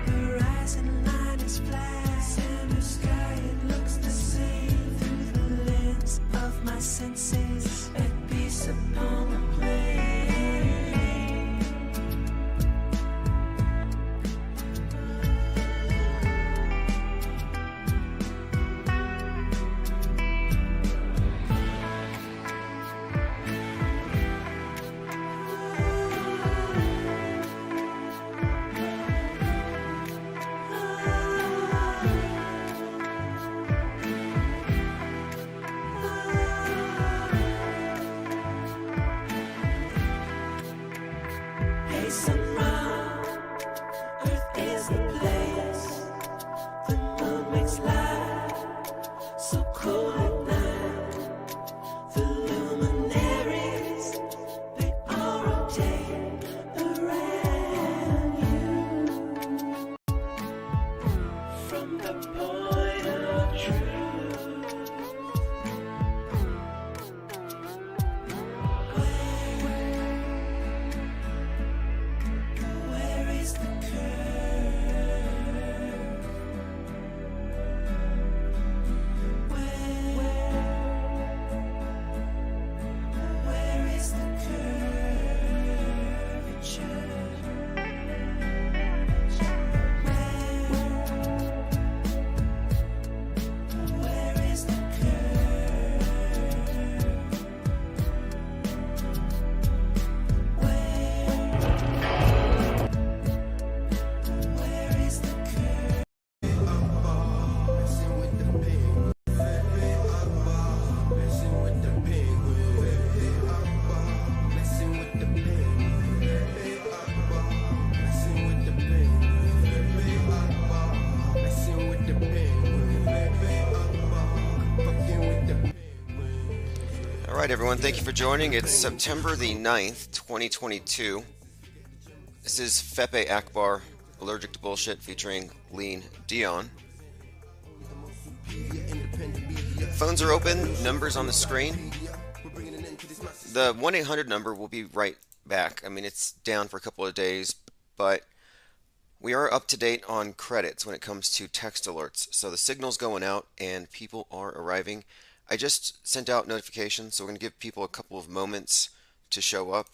Horizon line is flat, and the sky it looks the same. right, everyone, thank you for joining. It's September the 9th, 2022. This is Fepe Akbar, Allergic to Bullshit, featuring Lean Dion. Phones are open, numbers on the screen. The 1-800 number will be right back. I mean, it's down for a couple of days, but we are up to date on credits when it comes to text alerts. So the signal's going out and people are arriving. I just sent out notifications, so we're going to give people a couple of moments to show up.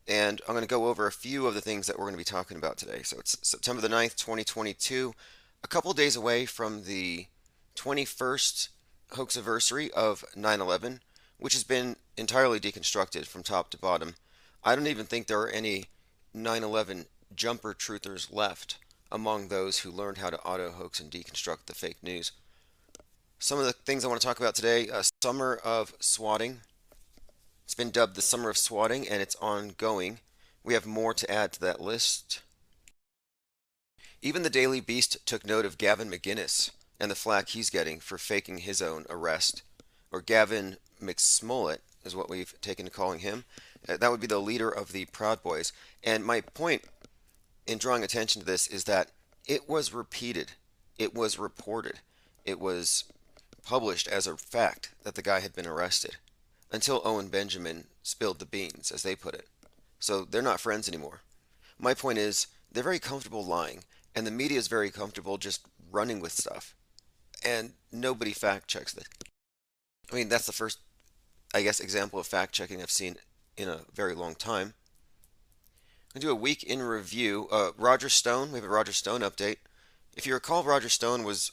And I'm going to go over a few of the things that we're going to be talking about today. So it's September the 9th, 2022, a couple of days away from the 21st hoax anniversary of 9/11, which has been entirely deconstructed from top to bottom. I don't even think there are any 9/11 jumper truthers left among those who learned how to auto hoax and deconstruct the fake news. Some of the things I want to talk about today: summer of swatting. It's been dubbed the summer of swatting, and it's ongoing. We have more to add to that list. Even the Daily Beast took note of Gavin McInnes and the flack he's getting for faking his own arrest, or Gavin McSmollett is what we've taken to calling him. That would be the leader of the Proud Boys. And my point in drawing attention to this is that it was repeated, it was reported, it was published as a fact that the guy had been arrested, until Owen Benjamin spilled the beans, as they put it. So they're not friends anymore. My point is, they're very comfortable lying, and the media is very comfortable just running with stuff, and nobody fact checks it. I mean, that's the first, I guess, example of fact checking I've seen in a very long time. I'm going to do a week in review. Roger Stone, we have a Roger Stone update. If you recall, Roger Stone was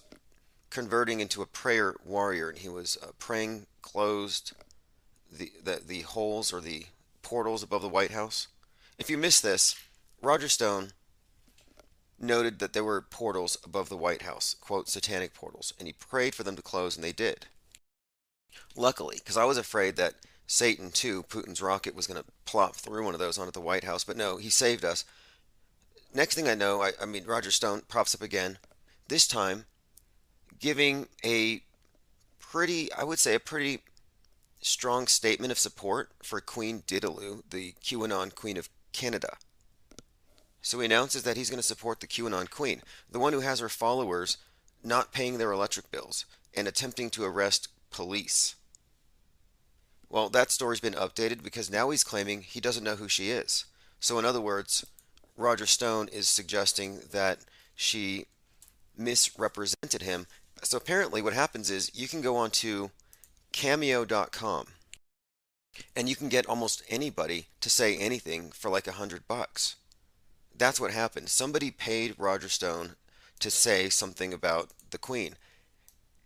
converting into a prayer warrior, and he was praying closed the holes or the portals above the White House. If you missed this, Roger Stone noted that there were portals above the White House, quote, satanic portals, and he prayed for them to close, and they did. Luckily, because I was afraid that Satan 2, Putin's rocket, was going to plop through one of those onto the White House, but no, he saved us. Next thing I know, I mean, Roger Stone pops up again, this time giving a pretty, I would say, a pretty strong statement of support for Queen Didaloo, the QAnon Queen of Canada. So he announces that he's going to support the QAnon Queen, the one who has her followers not paying their electric bills and attempting to arrest police. Well, that story's been updated because now he's claiming he doesn't know who she is. So in other words, Roger Stone is suggesting that she misrepresented him. So apparently what happens is you can go on to Cameo.com and you can get almost anybody to say anything for like $100. That's what happened. Somebody paid Roger Stone to say something about the Queen.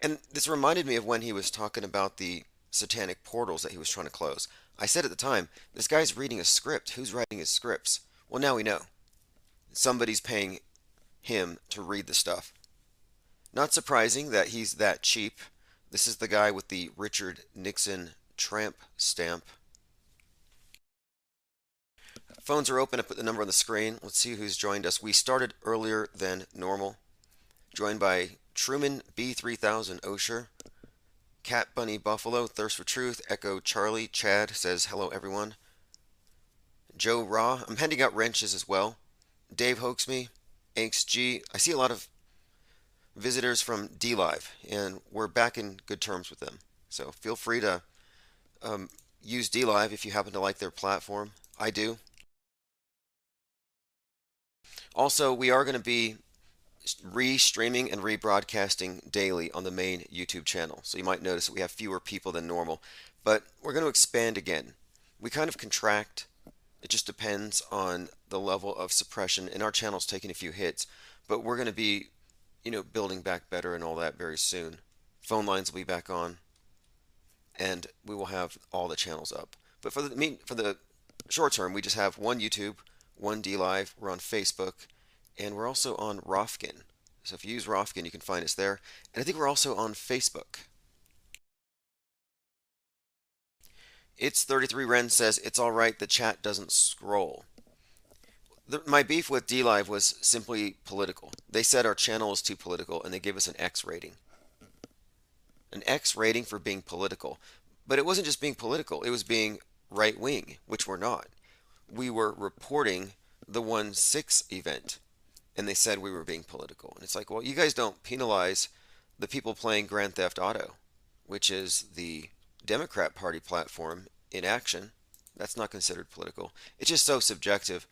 And this reminded me of when he was talking about the satanic portals that he was trying to close. I said at the time, this guy's reading a script. Who's writing his scripts? Well, now we know. Somebody's paying him to read the stuff. Not surprising that he's that cheap. This is the guy with the Richard Nixon tramp stamp. Phones are open. I put the number on the screen. Let's see who's joined us. We started earlier than normal. Joined by Truman B3000 Osher, Cat Bunny Buffalo, Thirst for Truth, Echo Charlie, Chad says hello everyone. Joe Raw, I'm handing out wrenches as well. Dave Hoaxme, Angst G. I see a lot of visitors from DLive, and we're back in good terms with them. So feel free to use DLive if you happen to like their platform. I do. Also, we are going to be re-streaming and rebroadcasting daily on the main YouTube channel. So you might notice that we have fewer people than normal, but we're going to expand again. We kind of contract. It just depends on the level of suppression, and our channel's taking a few hits, but we're going to be, building back better and all that very soon. Phone lines will be back on, and we will have all the channels up. But for the short term, we just have one YouTube, one DLive. We're on Facebook, and we're also on Rofkin. So if you use Rofkin, you can find us there. And I think we're also on Facebook. It's 33 Ren says it's all right. The chat doesn't scroll. My beef with DLive was simply political. They said our channel is too political, and they gave us an X rating. An X rating for being political. But it wasn't just being political, it was being right wing, which we're not. We were reporting the 1/6 event, and they said we were being political. And it's like, well, you guys don't penalize the people playing Grand Theft Auto, which is the Democrat Party platform in action. That's not considered political. It's just so subjective.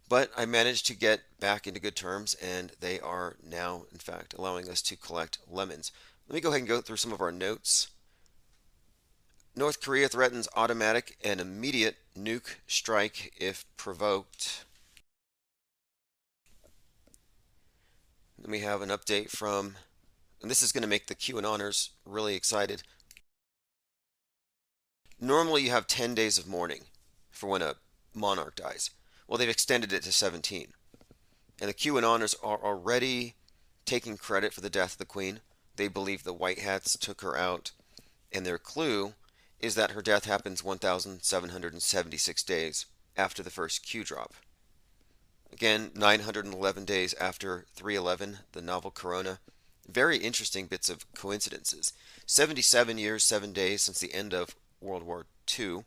But I managed to get back into good terms, and they are now, in fact, allowing us to collect lemons. Let me go ahead and go through some of our notes. North Korea threatens automatic and immediate nuke strike if provoked. Then we have an update from, and this is going to make the QAnoners really excited. Normally you have 10 days of mourning for when a monarch dies. Well, they've extended it to 17. And the QAnoners are already taking credit for the death of the Queen. They believe the White Hats took her out, and their clue is that her death happens 1,776 days after the first Q drop. Again, 911 days after 3/11, the novel Corona. Very interesting bits of coincidences. 77 years, 7 days since the end of World War II.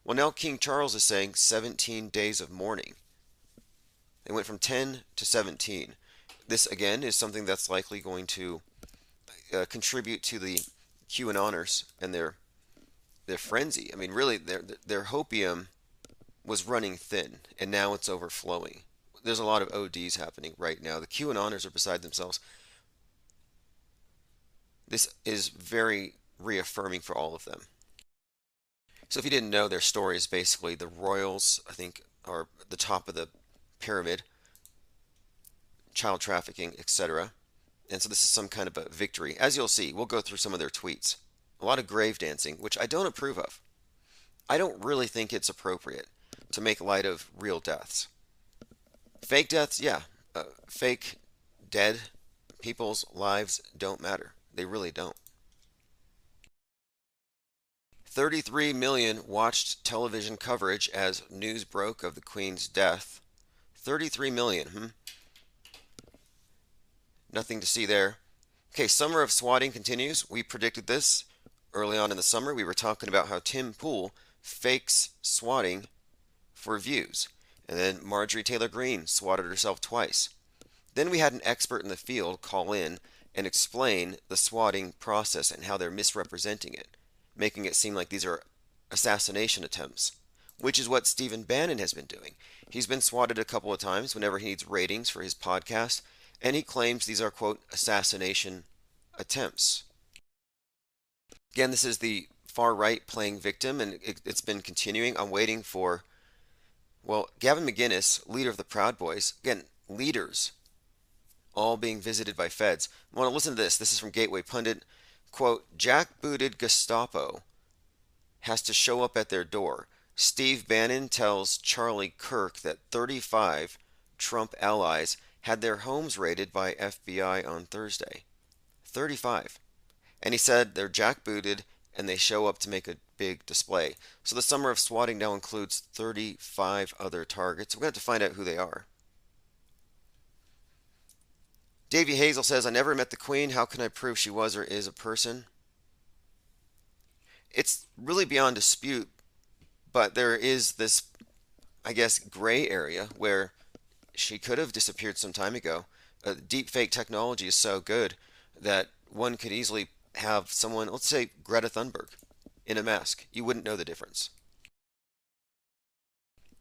Well, now King Charles is saying 17 days of mourning. They went from 10 to 17. This, again, is something that's likely going to contribute to the QAnoners and their frenzy. I mean, really, their hopium was running thin, and now it's overflowing. There's a lot of ODs happening right now. The QAnoners are beside themselves. This is very reaffirming for all of them. So if you didn't know, their story is basically the royals, I think, are at the top of the pyramid, child trafficking, etc. And so this is some kind of a victory. As you'll see, we'll go through some of their tweets. A lot of grave dancing, which I don't approve of. I don't really think it's appropriate to make light of real deaths. Fake deaths, yeah. Fake dead people's lives don't matter. They really don't. 33 million watched television coverage as news broke of the Queen's death. 33 million, Nothing to see there. Okay, summer of swatting continues. We predicted this early on in the summer. We were talking about how Tim Pool fakes swatting for views. And then Marjorie Taylor Greene swatted herself twice. Then we had an expert in the field call in and explain the swatting process and how they're misrepresenting it, making it seem like these are assassination attempts, which is what Stephen Bannon has been doing. He's been swatted a couple of times whenever he needs ratings for his podcast, and he claims these are, quote, assassination attempts. Again, this is the far right playing victim, and it's been continuing. I'm waiting for, well, Gavin McInnes, leader of the Proud Boys, again, leaders, all being visited by feds. I want to listen to this. This is from Gateway Pundit. Quote, jackbooted Gestapo has to show up at their door. Steve Bannon tells Charlie Kirk that 35 Trump allies had their homes raided by FBI on Thursday. 35. And he said they're jackbooted and they show up to make a big display. So the summer of swatting now includes 35 other targets. We're going to have to find out who they are. Davey Hazel says, I never met the Queen. How can I prove she was or is a person? It's really beyond dispute, but there is this, I guess, gray area where she could have disappeared some time ago. Deepfake technology is so good that one could easily have someone, let's say Greta Thunberg, in a mask. You wouldn't know the difference.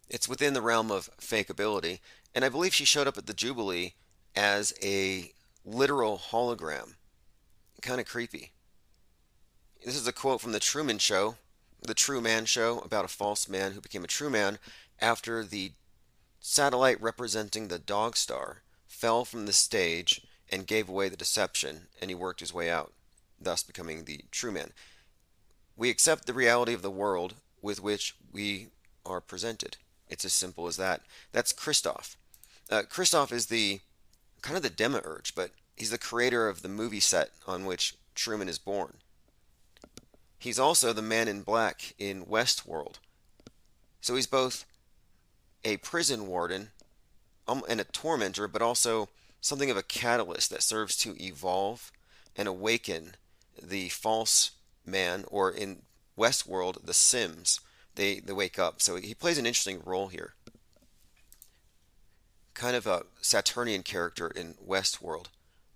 It's within the realm of fakeability, and I believe she showed up at the Jubilee as a literal hologram. Kind of creepy. This is a quote from The Truman Show, The True Man Show, about a false man who became a true man after the satellite representing the Dog Star fell from the stage and gave away the deception, and he worked his way out, thus becoming the true man. We accept the reality of the world with which we are presented. It's as simple as that. That's Christoph. Christoph is the kind of the demiurge, but he's the creator of the movie set on which Truman is born. He's also the man in black in Westworld. So he's both a prison warden and a tormentor, but also something of a catalyst that serves to evolve and awaken the false man, or in Westworld, the Sims. They wake up. So he plays an interesting role here. Kind of a Saturnian character in Westworld.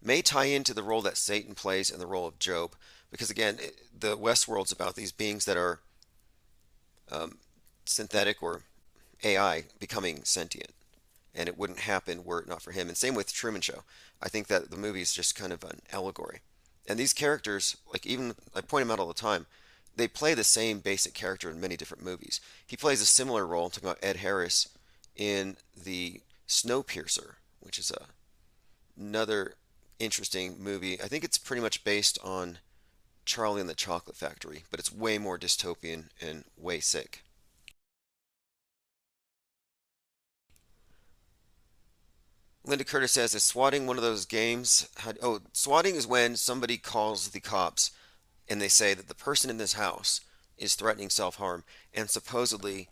May tie into the role that Satan plays in the role of Job, because again, the Westworld's about these beings that are synthetic or AI becoming sentient, and it wouldn't happen were it not for him. And same with Truman Show. I think that the movie is just kind of an allegory. And these characters, like, even I point them out all the time, they play the same basic character in many different movies. He plays a similar role, I'm talking about Ed Harris, in the Snowpiercer, which is another interesting movie. I think it's pretty much based on Charlie and the Chocolate Factory, but it's way more dystopian and way sick. Linda Curtis says, is swatting one of those games? Swatting is when somebody calls the cops and they say that the person in this house is threatening self-harm, and supposedly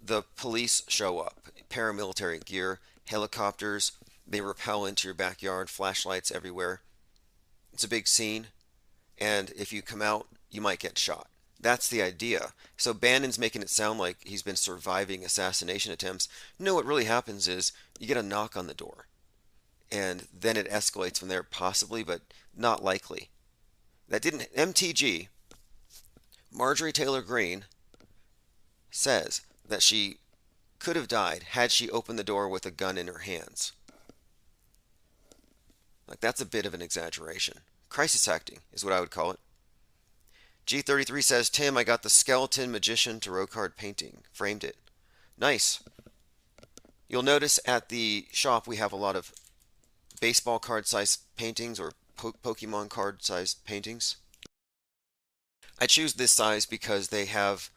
the police show up, paramilitary gear, helicopters, they rappel into your backyard, flashlights everywhere. It's a big scene, and if you come out, you might get shot. That's the idea. So Bannon's making it sound like he's been surviving assassination attempts. No, what really happens is you get a knock on the door, and then it escalates from there, possibly, but not likely. That didn't. MTG, Marjorie Taylor Greene, says that she could have died had she opened the door with a gun in her hands. Like, that's a bit of an exaggeration. Crisis acting is what I would call it. G33 says, Tim, I got the Skeleton Magician Tarot card painting. Framed it. Nice. You'll notice at the shop we have a lot of baseball card sized paintings, or Pokemon card sized paintings. I choose this size because they have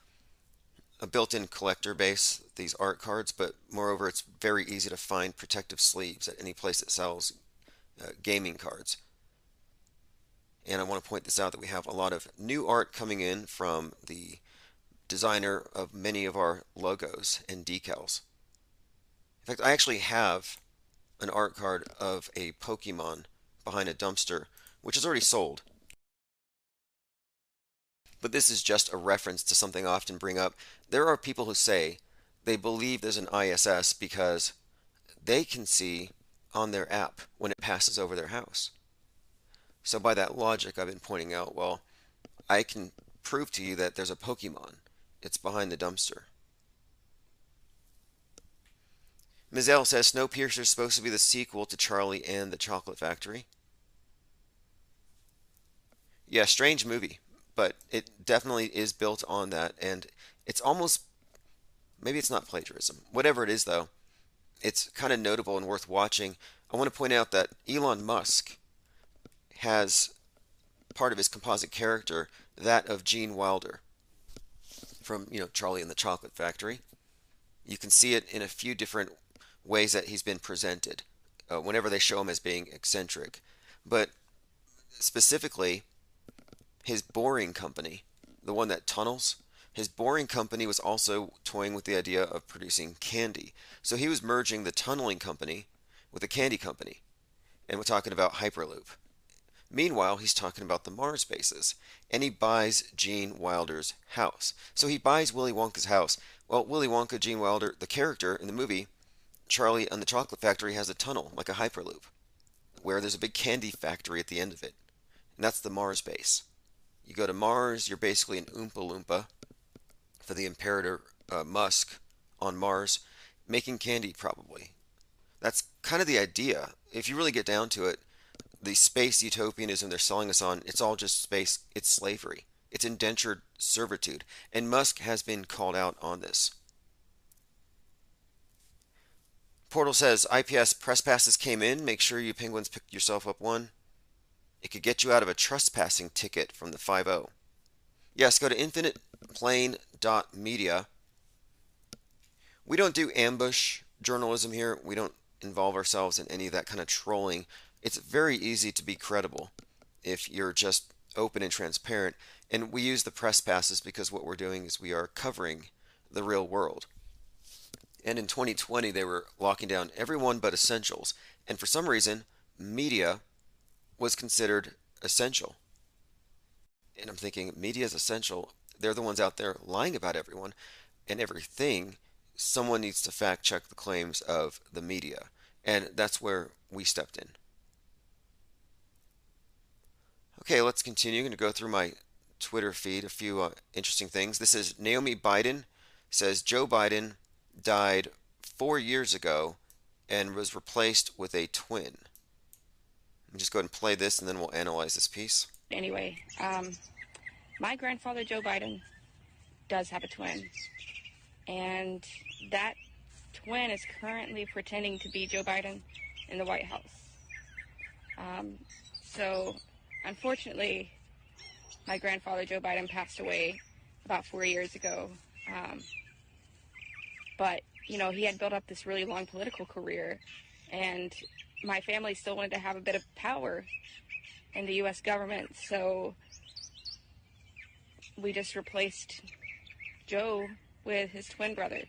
a built-in collector base, these art cards, but moreover it's very easy to find protective sleeves at any place that sells gaming cards. And I want to point this out, that we have a lot of new art coming in from the designer of many of our logos and decals. In fact, I actually have an art card of a Pokemon behind a dumpster, which is already sold. But this is just a reference to something I often bring up. There are people who say they believe there's an ISS because they can see on their app when it passes over their house. So by that logic, I've been pointing out, well, I can prove to you that there's a Pokemon. It's behind the dumpster. Ms. L says, Snowpiercer is supposed to be the sequel to Charlie and the Chocolate Factory. Yeah, strange movie, but it definitely is built on that, and it's almost, maybe it's not plagiarism. Whatever it is, though, it's kind of notable and worth watching. I want to point out that Elon Musk has part of his composite character, that of Gene Wilder from, Charlie and the Chocolate Factory. You can see it in a few different ways that he's been presented whenever they show him as being eccentric. But specifically, his boring company, the one that tunnels, his boring company was also toying with the idea of producing candy. So he was merging the tunneling company with a candy company. And we're talking about Hyperloop. Meanwhile, he's talking about the Mars bases, and he buys Gene Wilder's house. So he buys Willy Wonka's house. Well, Willy Wonka, Gene Wilder, the character in the movie, Charlie and the Chocolate Factory, has a tunnel, like a Hyperloop, where there's a big candy factory at the end of it. And that's the Mars base. You go to Mars, you're basically an Oompa Loompa for the Imperator Musk on Mars, making candy probably. That's kind of the idea. If you really get down to it, the space utopianism they're selling us on, it's all just space. It's slavery. It's indentured servitude. And Musk has been called out on this. Portal says, IPS press passes came in. Make sure you penguins pick yourself up one. It could get you out of a trespassing ticket from the 5-0. Yes, go to infiniteplane.media. We don't do ambush journalism here. We don't involve ourselves in any of that kind of trolling. It's very easy to be credible if you're just open and transparent. And we use the press passes because what we're doing is we are covering the real world. And in 2020, they were locking down everyone but essentials. And for some reason, media was considered essential. And I'm thinking, media is essential. They're the ones out there lying about everyone and everything. Someone needs to fact check the claims of the media. And that's where we stepped in. Okay, let's continue. I'm going to go through my Twitter feed, a few interesting things. This is Naomi Biden says Joe Biden died 4 years ago and was replaced with a twin. Let me just go ahead and play this and then we'll analyze this piece. Anyway, my grandfather Joe Biden does have a twin, and that twin is currently pretending to be Joe Biden in the White House. So unfortunately, my grandfather Joe Biden passed away about 4 years ago. But, you know, he had built up this really long political career, and my family still wanted to have a bit of power in the U.S. government, so we just replaced Joe with his twin brother,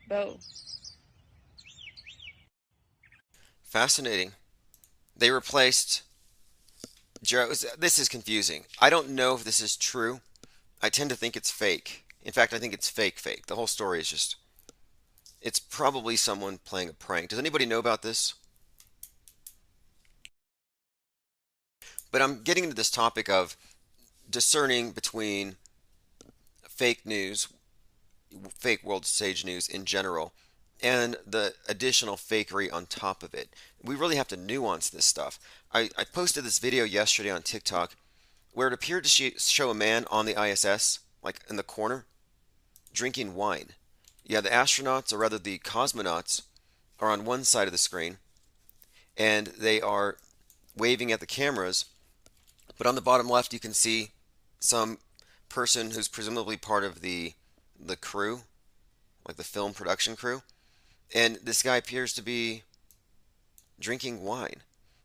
Beau. Fascinating. They replaced Joe. This is confusing. I don't know if this is true. I tend to think it's fake. In fact, I think it's fake. The whole story is just... It's probably someone playing a prank. Does anybody know about this? But I'm getting into this topic of discerning between fake news, fake world stage news in general, and the additional fakery on top of it. We really have to nuance this stuff. I posted this video yesterday on TikTok where it appeared to show a man on the ISS, like in the corner, drinking wine. Yeah, the astronauts, or rather the cosmonauts, are on one side of the screen, and they are waving at the cameras, but on the bottom left you can see some person who's presumably part of the crew, like the film production crew, and this guy appears to be drinking wine.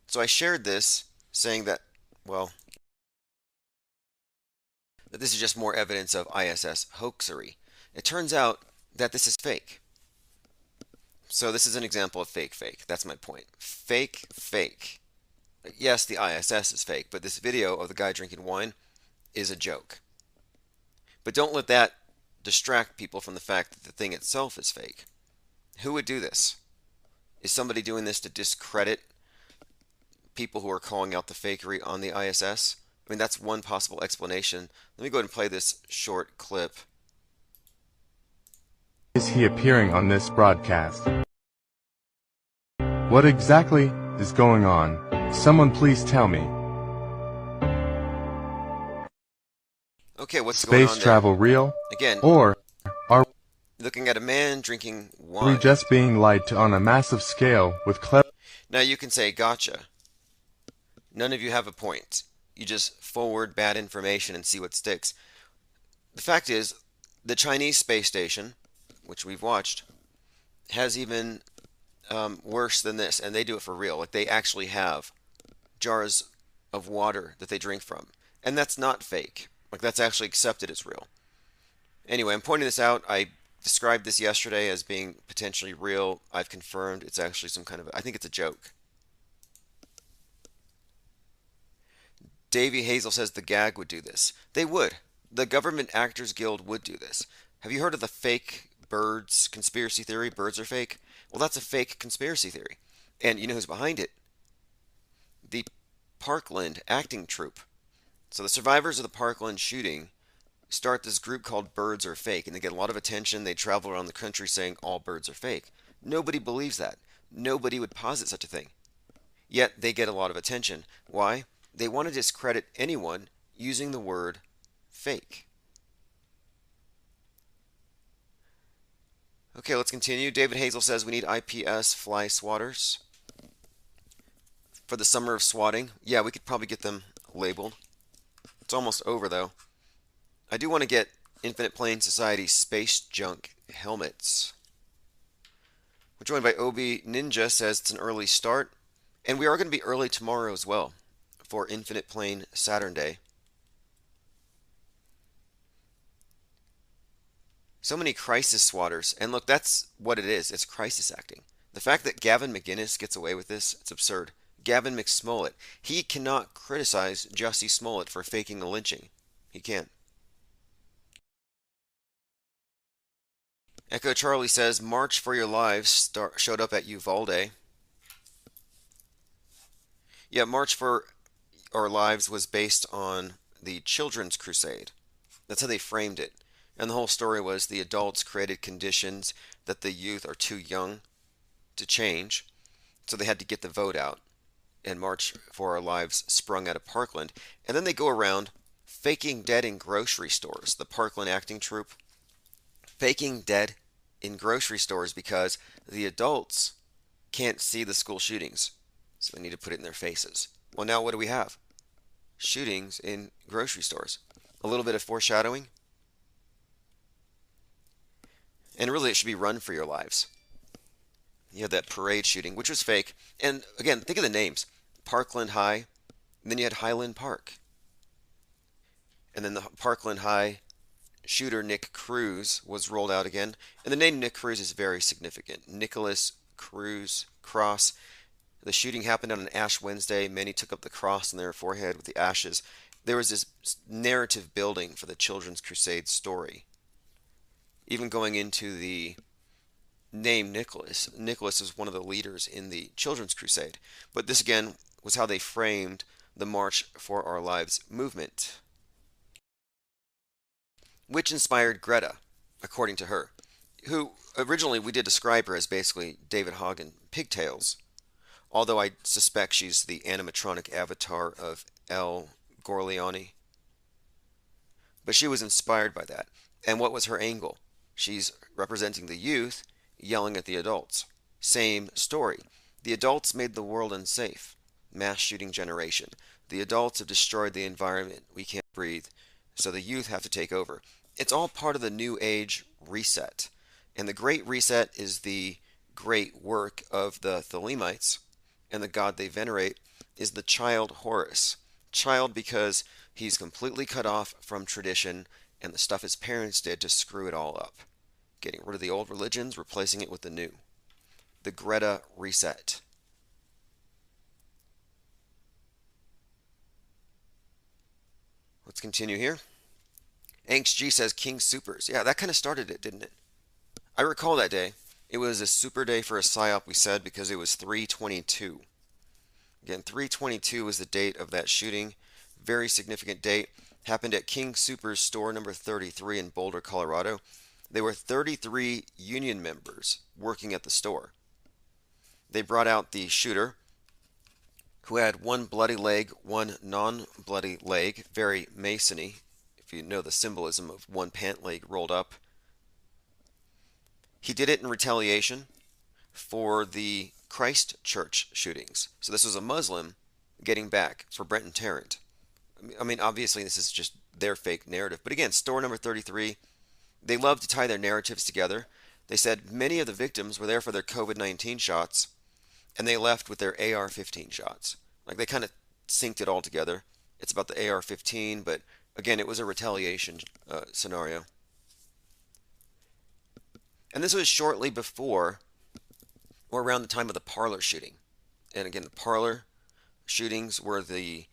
So I shared this, saying that, well, that this is just more evidence of ISS hoaxery. It turns out that this is fake. So this is an example of fake. That's my point. Fake. Yes, the ISS is fake, but this video of the guy drinking wine is a joke. But don't let that distract people from the fact that the thing itself is fake. Who would do this? Is somebody doing this to discredit people who are calling out the fakery on the ISS? I mean, that's one possible explanation. Let me go ahead and play this short clip. Is he appearing on this broadcast? What exactly is going on? Someone please tell me. Okay, what's going on there? Space travel real? Again, or are looking at a man drinking we wine. just being lied to on a massive scale with clever... Now you can say, gotcha. None of you have a point. You just forward bad information and see what sticks. The fact is, the Chinese space station, which we've watched, has even worse than this, and they do it for real. Like, they actually have jars of water that they drink from, and that's not fake. Like, that's actually accepted as real. Anyway, I'm pointing this out. I described this yesterday as being potentially real. I've confirmed it's actually some kind of, I think it's a joke. Davey Hazel says the gag would do this. They would. The Government Actors Guild would do this. Have you heard of the fake birds conspiracy theory? Birds are fake? Well, that's a fake conspiracy theory. And you know who's behind it? The Parkland acting troupe. So the survivors of the Parkland shooting start this group called Birds Are Fake, and they get a lot of attention. They travel around the country saying all birds are fake. Nobody believes that. Nobody would posit such a thing. Yet they get a lot of attention. Why? They want to discredit anyone using the word fake. Okay, let's continue. David Hazel says we need IPS fly swatters for the summer of swatting. Yeah, we could probably get them labeled. It's almost over, though. I do want to get Infinite Plane Society space junk helmets. We're joined by Obi Ninja, says it's an early start. And we are going to be early tomorrow as well for Infinite Plane Saturn Day. So many crisis swatters. And look, that's what it is. It's crisis acting. The fact that Gavin McInnes gets away with this, it's absurd. Gavin McSmollett, he cannot criticize Jussie Smollett for faking the lynching. He can. Echo Charlie says, March for Your Lives showed up at Uvalde. Yeah, March for Our Lives was based on the Children's Crusade. That's how they framed it. And the whole story was the adults created conditions that the youth are too young to change, so they had to get the vote out. And March for Our Lives sprung out of Parkland. And then they go around faking dead in grocery stores, the Parkland acting troupe. Faking dead in grocery stores because the adults can't see the school shootings, so they need to put it in their faces. Well, now what do we have? Shootings in grocery stores. A little bit of foreshadowing. And really it should be Run for Your Lives. You had that parade shooting, which was fake. And again, think of the names. Parkland High, and then you had Highland Park. And then the Parkland High shooter Nick Cruz was rolled out again. And the name Nick Cruz is very significant. Nicholas Cruz Cross. The shooting happened on an Ash Wednesday. Many took up the cross on their forehead with the ashes. There was this narrative building for the Children's Crusade story. Even going into the name Nicholas. Nicholas was one of the leaders in the Children's Crusade. But this again was how they framed the March for Our Lives movement, which inspired Greta, according to her, who originally we did describe her as basically David Hogg in pigtails, although I suspect she's the animatronic avatar of El Gorleone. But she was inspired by that. And what was her angle? She's representing the youth yelling at the adults. Same story. The adults made the world unsafe. Mass shooting generation. The adults have destroyed the environment. We can't breathe. So the youth have to take over. It's all part of the New Age reset. And the Great Reset is the great work of the Thelemites. And the god they venerate is the child Horus. Child because he's completely cut off from tradition and the stuff his parents did to screw it all up. Getting rid of the old religions, replacing it with the new. The Greta Reset. Let's continue here. Angst G says King Supers. Yeah, that kind of started it, didn't it? I recall that day. It was a super day for a PSYOP, we said, because it was 3/22. Again, 3/22 was the date of that shooting. Very significant date. Happened at King Supers store number 33 in Boulder, Colorado. There were 33 union members working at the store. They brought out the shooter, who had one bloody leg, one non-bloody leg, very Masony, if you know the symbolism of one pant leg rolled up. He did it in retaliation for the Christ Church shootings. So this was a Muslim getting back for Brenton Tarrant. I mean, obviously this is just their fake narrative. But again, store number 33, they love to tie their narratives together. They said many of the victims were there for their COVID-19 shots, and they left with their AR-15 shots. Like, they kind of synced it all together. It's about the AR-15, but again, it was a retaliation scenario. And this was shortly before, or around the time of the Parler shooting. And again, the Parler shootings were the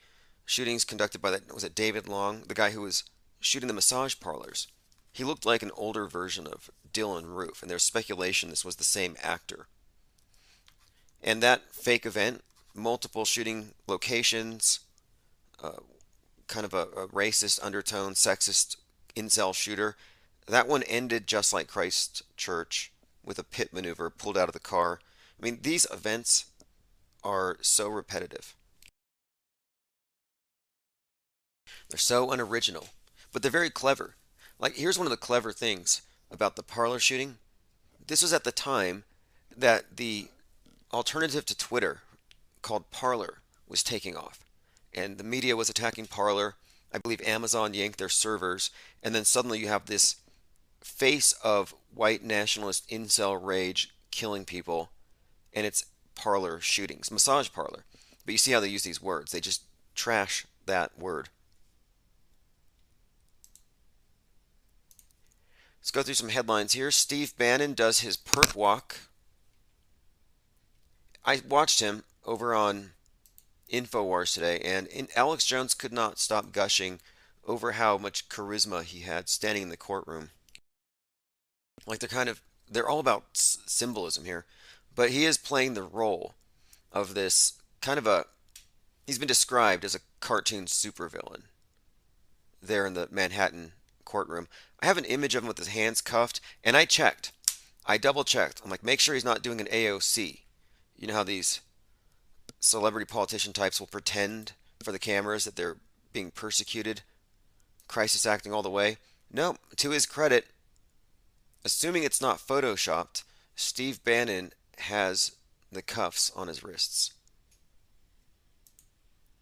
shootings conducted by was it David Long, the guy who was shooting the massage parlors. He looked like an older version of Dylan Roof, and there's speculation this was the same actor. And that fake event, multiple shooting locations, kind of a racist undertone, sexist incel shooter, that one ended just like Christ Church with a pit maneuver pulled out of the car. I mean, these events are so repetitive. They're so unoriginal, but they're very clever. Like, here's one of the clever things about the Parler shooting. This was at the time that the alternative to Twitter called Parler was taking off. And the media was attacking Parler. I believe Amazon yanked their servers. And then suddenly you have this face of white nationalist incel rage killing people. And it's Parler shootings, massage parlor. But you see how they use these words. They just trash that word. Let's go through some headlines here. Steve Bannon does his perp walk. I watched him over on InfoWars today, and Alex Jones could not stop gushing over how much charisma he had standing in the courtroom. Like they're all about symbolism here, but he is playing the role of this he's been described as a cartoon supervillain there in the Manhattan courtroom. I have an image of him with his hands cuffed, and I double checked. I'm like, make sure he's not doing an AOC. You know how these celebrity politician types will pretend for the cameras that they're being persecuted, crisis acting all the way? No, to his credit, assuming it's not photoshopped, Steve Bannon has the cuffs on his wrists.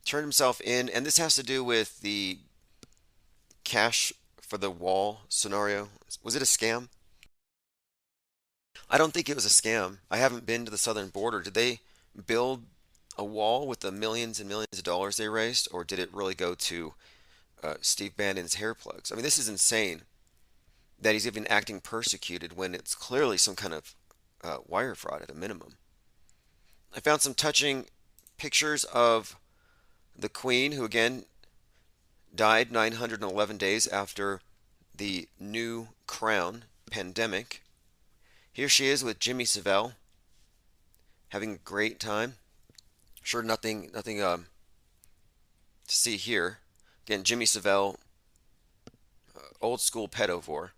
Turned himself in, and this has to do with the cash for the wall scenario. Was it a scam? I don't think it was a scam. I haven't been to the southern border. Did they build a wall with the millions and millions of dollars they raised, or did it really go to Steve Bannon's hair plugs? I mean, this is insane that he's even acting persecuted when it's clearly some kind of wire fraud at a minimum. I found some touching pictures of the Queen, who again died 911 days after the new crown pandemic. Here she is with Jimmy Savile, having a great time. Sure, nothing to see here. Again, Jimmy Savile, old school pedovore.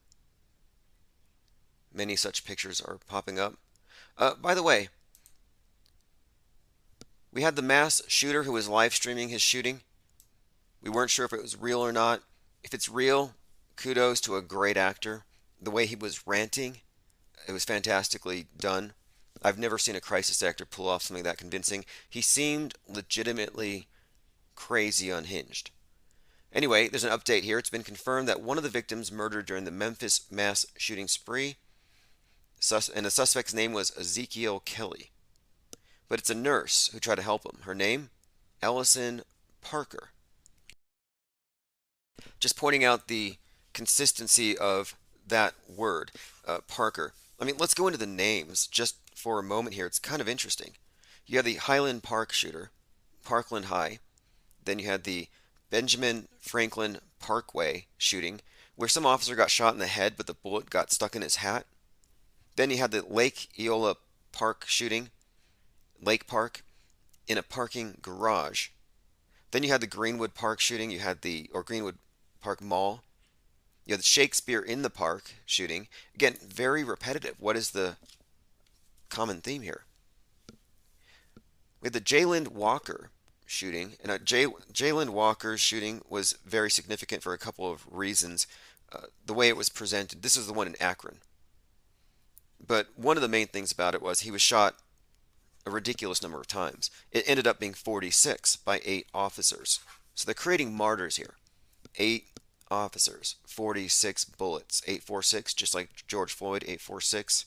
Many such pictures are popping up. By the way, we had the mass shooter who was live streaming his shooting. We weren't sure if it was real or not. If it's real, kudos to a great actor. The way he was ranting, it was fantastically done. I've never seen a crisis actor pull off something that convincing. He seemed legitimately crazy unhinged. Anyway, there's an update here. It's been confirmed that one of the victims murdered during the Memphis mass shooting spree, and the suspect's name was Ezekiel Kelly. But it's a nurse who tried to help him. Her name? Ellison Parker. Just pointing out the consistency of that word, Parker. I mean, let's go into the names just for a moment here. It's kind of interesting. You have the Highland Park shooter, Parkland High. Then you had the Benjamin Franklin Parkway shooting, where some officer got shot in the head, but the bullet got stuck in his hat. Then you had the Lake Eola Park shooting, Lake Park, in a parking garage. Then you had the Greenwood Park shooting. You had Greenwood Park Mall. You had the Shakespeare in the Park shooting. Again, very repetitive. What is the common theme here? We had the Jayland Walker shooting, and Jayland Walker's shooting was very significant for a couple of reasons. The way it was presented, this is the one in Akron. But one of the main things about it was he was shot a ridiculous number of times. It ended up being 46 by 8 officers. So they're creating martyrs here. 8 officers, 46 bullets, 846, just like George Floyd, 846.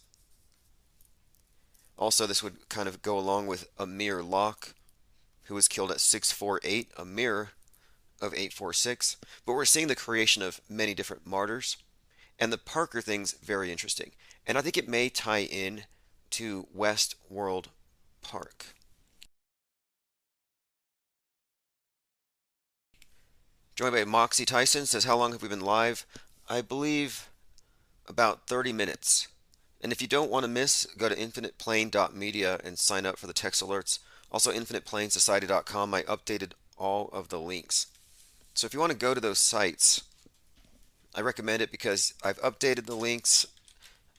Also, this would kind of go along with Amir Locke, who was killed at 648, a mirror of 846. But we're seeing the creation of many different martyrs. And the Parker thing's very interesting. And I think it may tie in to Westworld Park. Joined by Moxie Tyson, says, how long have we been live? I believe about 30 minutes. And if you don't want to miss, go to infiniteplane.media and sign up for the text alerts. Also, infiniteplanesociety.com. I updated all of the links. So if you want to go to those sites, I recommend it because I've updated the links.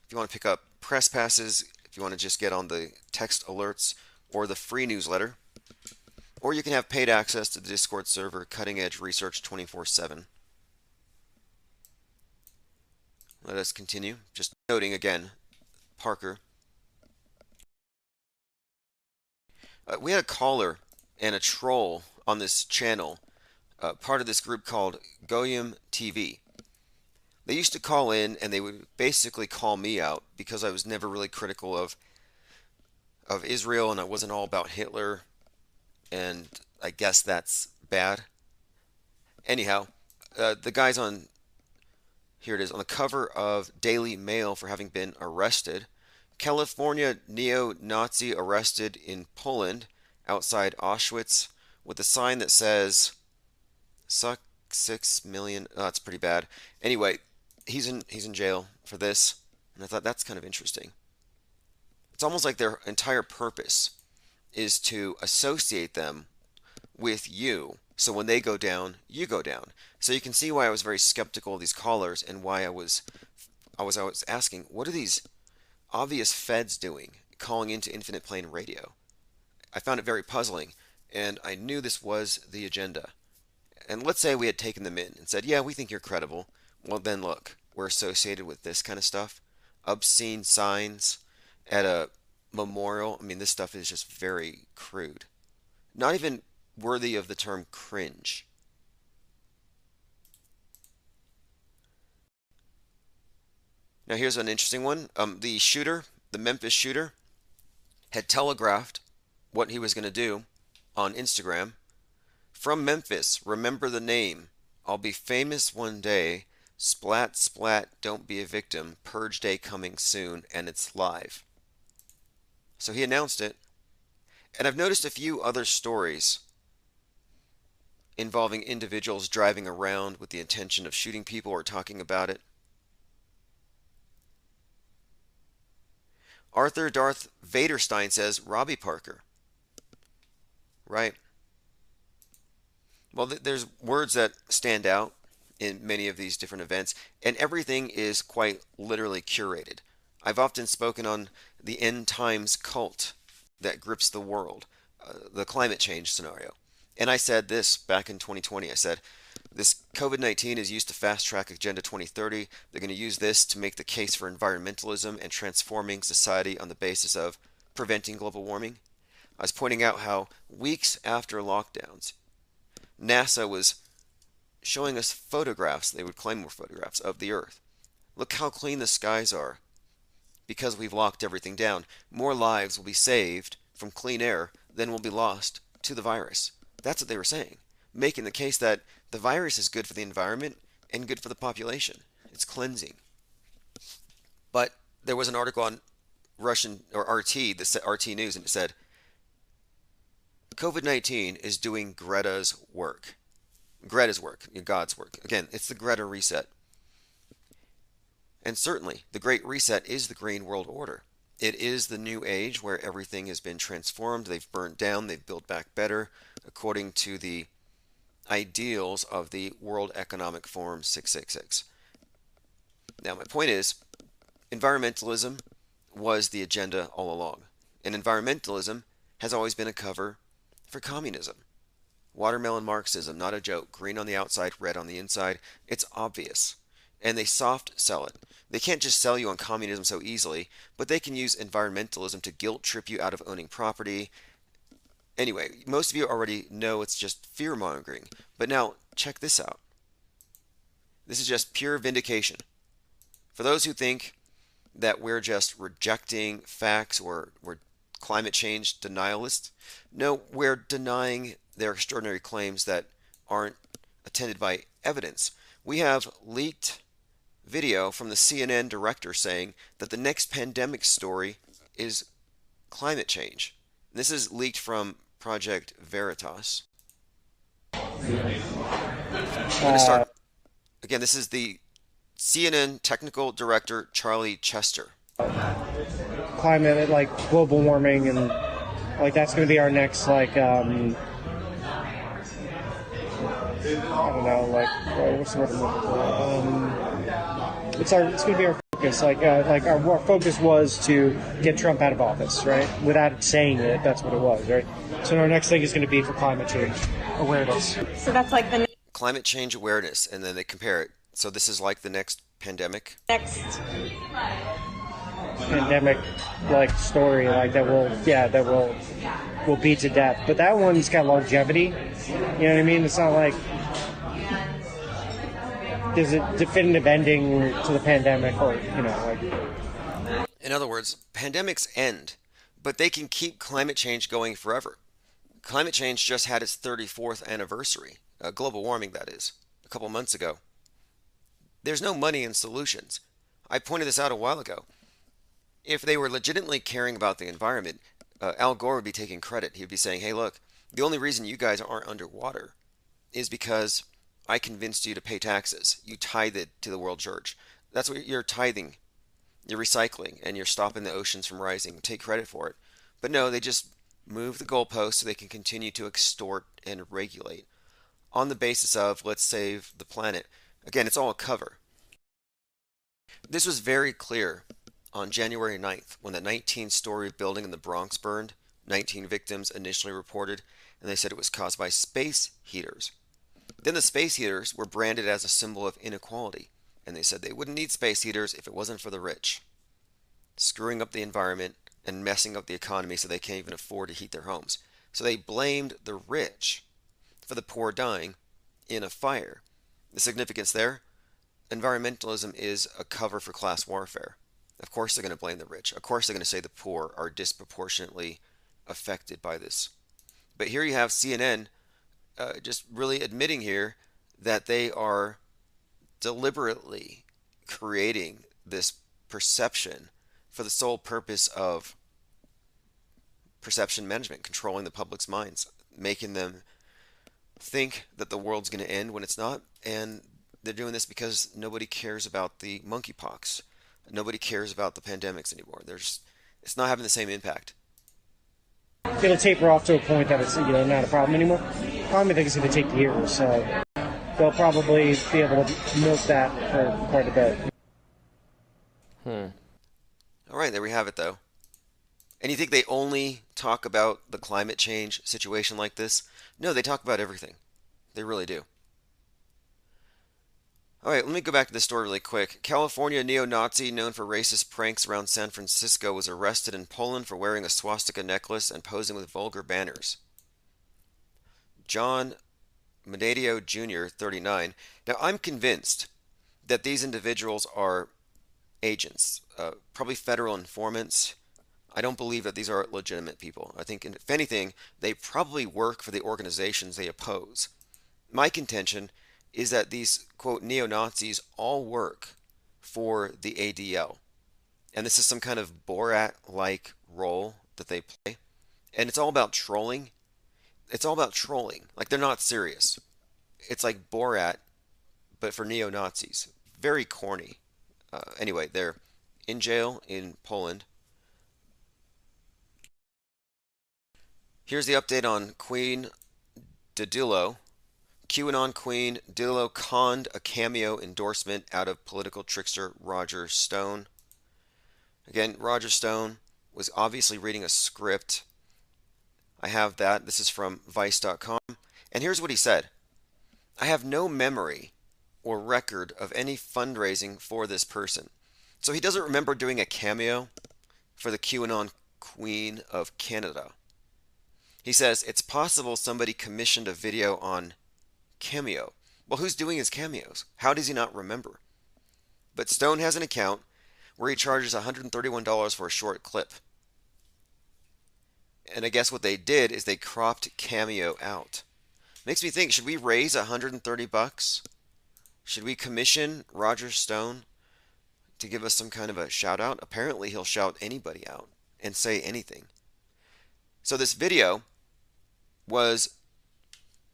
If you want to pick up press passes, if you want to just get on the text alerts or the free newsletter, or you can have paid access to the Discord server, Cutting Edge Research 24/7. Let us continue. Just noting again, Parker. We had a caller and a troll on this channel, part of this group called Goyim TV. They used to call in and they would basically call me out because I was never really critical of Israel, and I wasn't all about Hitler, and I guess that's bad. Anyhow, the guy's on, here it is, on the cover of Daily Mail for having been arrested. California neo-Nazi arrested in Poland outside Auschwitz with a sign that says, suck 1.66 million. Oh, that's pretty bad. Anyway, he's in jail for this, and I thought that's kind of interesting. It's almost like their entire purpose is to associate them with you, so when they go down, you go down. So you can see why I was very skeptical of these callers, and why I was asking, what are these obvious feds doing calling into Infinite Plane Radio? I found it very puzzling, and I knew this was the agenda. And let's say we had taken them in and said, yeah, we think you're credible. Well, then look, we're associated with this kind of stuff. Obscene signs at a memorial. I mean, this stuff is just very crude. Not even worthy of the term cringe. Now here's an interesting one. The shooter, the Memphis shooter, had telegraphed what he was going to do on Instagram. From Memphis, remember the name. I'll be famous one day. Splat, splat, don't be a victim. Purge day coming soon, and it's live. So he announced it. And I've noticed a few other stories involving individuals driving around with the intention of shooting people or talking about it. Arthur Darth Vaderstein says Robbie Parker. Right. Well, there's words that stand out in many of these different events, and everything is quite literally curated. I've often spoken on the end times cult that grips the world, the climate change scenario. And I said this back in 2020. I said, this COVID-19 is used to fast-track Agenda 2030. They're going to use this to make the case for environmentalism and transforming society on the basis of preventing global warming. I was pointing out how weeks after lockdowns, NASA was showing us photographs, they would claim were photographs, of the Earth. Look how clean the skies are. Because we've locked everything down, more lives will be saved from clean air than will be lost to the virus. That's what they were saying, making the case that the virus is good for the environment and good for the population. It's cleansing. But there was an article on Russian or RT, the RT News, and it said, COVID-19 is doing Greta's work. Greta's work, God's work. Again, it's the Greta reset. And certainly, the Great Reset is the Green World Order. It is the new age where everything has been transformed. They've burnt down, they've built back better, according to the ideals of the World Economic Forum 666. Now, my point is, environmentalism was the agenda all along. And environmentalism has always been a cover for communism. Watermelon Marxism, not a joke. Green on the outside, red on the inside. It's obvious. And they soft sell it. They can't just sell you on communism so easily, but they can use environmentalism to guilt trip you out of owning property. Anyway, most of you already know it's just fear-mongering. But now, check this out. This is just pure vindication. For those who think that we're just rejecting facts or we're climate change denialists, no, we're denying their extraordinary claims that aren't attended by evidence. We have leaked video from the CNN director saying that the next pandemic story is climate change. This is leaked from Project Veritas. I'm going to start. Again, this is the CNN technical director, Charlie Chester. Climate, like global warming, and like that's going to be our next, like, I don't know, like, what's the word I'm looking for? It's going to be our focus. Like our focus was to get Trump out of office, right? Without saying it, that's what it was, right? So our next thing is going to be for climate change awareness. So that's like the climate change awareness, and then they compare it. So this is like the next pandemic. next pandemic, like, story, like that will beat to death. But that one's got longevity. You know what I mean? It's not like there's a definitive ending to the pandemic, or, you know, like. In other words, pandemics end, but they can keep climate change going forever. Climate change just had its 34th anniversary, global warming that is, a couple months ago. There's no money in solutions. I pointed this out a while ago. If they were legitimately caring about the environment, Al Gore would be taking credit. He'd be saying, hey, look, the only reason you guys aren't underwater is because I convinced you to pay taxes. You tithe it to the world church. That's what you're tithing. You're recycling, and you're stopping the oceans from rising. Take credit for it. But no, they just move the goalposts so they can continue to extort and regulate on the basis of let's save the planet. Again, it's all a cover. This was very clear on January 9th when the 19-story building in the Bronx burned. 19 victims initially reported, and they said it was caused by space heaters. Then the space heaters were branded as a symbol of inequality, and they said they wouldn't need space heaters if it wasn't for the rich, screwing up the environment and messing up the economy so they can't even afford to heat their homes. So they blamed the rich for the poor dying in a fire. The significance there? Environmentalism is a cover for class warfare. Of course they're going to blame the rich. Of course they're going to say the poor are disproportionately affected by this. But here you have CNN just really admitting here that they are deliberately creating this perception for the sole purpose of perception management, controlling the public's minds, making them think that the world's going to end when it's not. And they're doing this because nobody cares about the monkeypox. Nobody cares about the pandemics anymore. It's not having the same impact. It'll taper off to a point that it's not a problem anymore. I don't think it's going to take years, so they'll probably be able to milk that for quite a bit. All right, there we have it, though. And you think they only talk about the climate change situation like this? No, they talk about everything. They really do. All right, let me go back to this story really quick. California neo-Nazi known for racist pranks around San Francisco was arrested in Poland for wearing a swastika necklace and posing with vulgar banners. John Menadio Jr., 39. Now, I'm convinced that these individuals are agents, probably federal informants. I don't believe that these are legitimate people. I think, if anything, they probably work for the organizations they oppose. My contention is that these, quote, neo-Nazis all work for the ADL. And this is some kind of Borat-like role that they play. And it's all about trolling. It's all about trolling. Like, they're not serious. It's like Borat, but for neo-Nazis. Very corny. Anyway, they're in jail in Poland. Here's the update on Queen Dodillo. QAnon Queen Dodillo conned a cameo endorsement out of political trickster Roger Stone. Again, Roger Stone was obviously reading a script. I have that. This is from Vice.com. And here's what he said. I have no memory or record of any fundraising for this person. So he doesn't remember doing a cameo for the QAnon Queen of Canada. He says, it's possible somebody commissioned a video on Cameo. Well, who's doing his cameos? How does he not remember? But Stone has an account where he charges $131 for a short clip. And I guess what they did is they cropped Cameo out. Makes me think, should we raise $130? Should we commission Roger Stone to give us some kind of a shout out? Apparently he'll shout anybody out and say anything. So this video was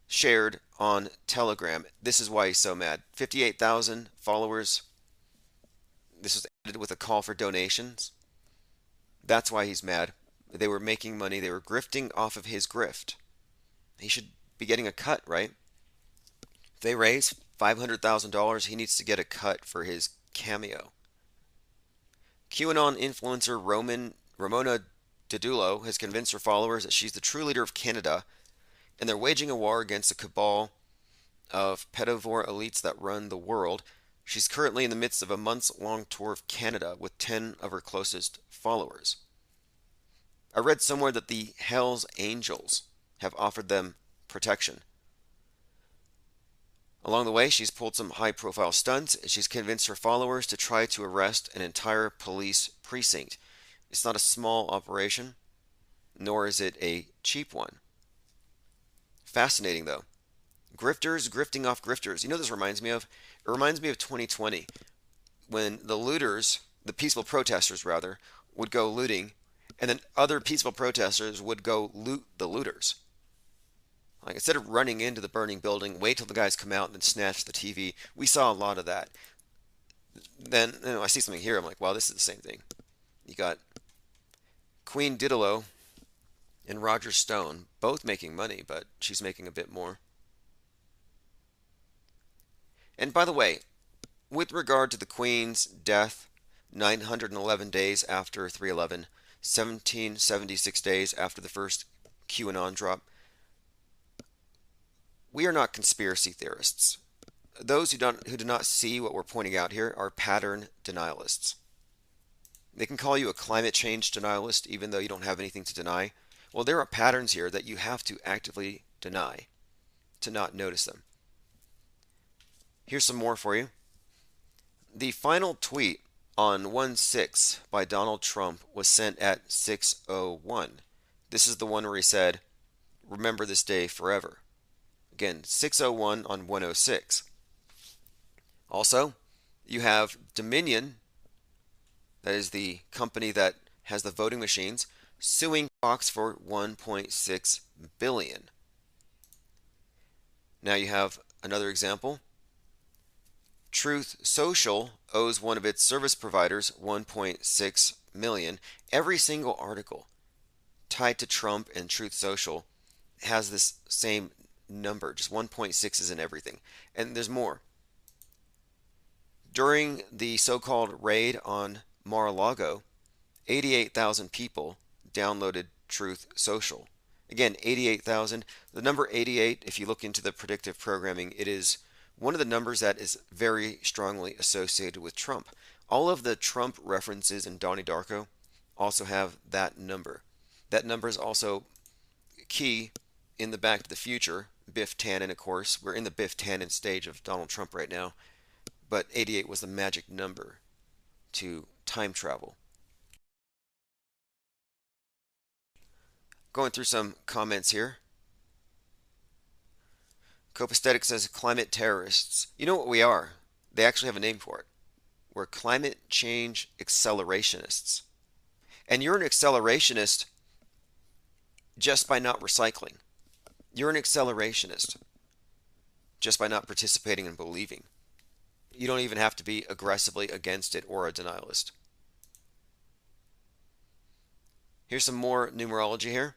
shared on Telegram. This is why he's so mad. 58,000 followers. This was added with a call for donations. That's why he's mad. They were making money. They were grifting off of his grift. He should be getting a cut, right? If they raise $500,000, he needs to get a cut for his cameo. QAnon influencer Ramona Dodillo has convinced her followers that she's the true leader of Canada, and they're waging a war against a cabal of pedivore elites that run the world. She's currently in the midst of a months-long tour of Canada with 10 of her closest followers. I read somewhere that the Hells Angels have offered them protection. Along the way, she's pulled some high-profile stunts, and she's convinced her followers to try to arrest an entire police precinct. It's not a small operation, nor is it a cheap one. Fascinating, though. Grifters grifting off grifters. You know what this reminds me of? It reminds me of 2020, when the looters, the peaceful protesters rather, would go looting, and then other peaceful protesters would go loot the looters. Like, instead of running into the burning building, wait till the guys come out and then snatch the TV. We saw a lot of that. Then I see something here. I'm like, wow, this is the same thing. You got Queen Didelot and Roger Stone both making money, but she's making a bit more. And by the way, with regard to the Queen's death, 911 days after 3/11, 1776 days after the first QAnon drop, we are not conspiracy theorists. Those who do not see what we're pointing out here are pattern denialists. They can call you a climate change denialist even though you don't have anything to deny. Well, there are patterns here that you have to actively deny to not notice them. Here's some more for you. The final tweet on 1/6 by Donald Trump was sent at 6:01. This is the one where he said, "Remember this day forever." Again, 6:01 on 1/06. Also, you have Dominion, that is the company that has the voting machines, suing Fox for $1.6 billion. Now you have another example. Truth Social owes one of its service providers $1.6 million. Every single article tied to Trump and Truth Social has this same number. Just 1.6 is in everything. And there's more. During the so-called raid on Mar-a-Lago, 88,000 people downloaded Truth Social. Again, 88,000. The number 88, if you look into the predictive programming, it is one of the numbers that is very strongly associated with Trump. All of the Trump references in Donnie Darko also have that number. That number is also key in the Back to the Future. Biff Tannen, of course. We're in the Biff Tannen stage of Donald Trump right now. But 88 was the magic number to time travel. Going through some comments here. Copaesthetic says climate terrorists. You know what we are? They actually have a name for it. We're climate change accelerationists. And you're an accelerationist just by not recycling. You're an accelerationist just by not participating and believing. You don't even have to be aggressively against it or a denialist. Here's some more numerology here.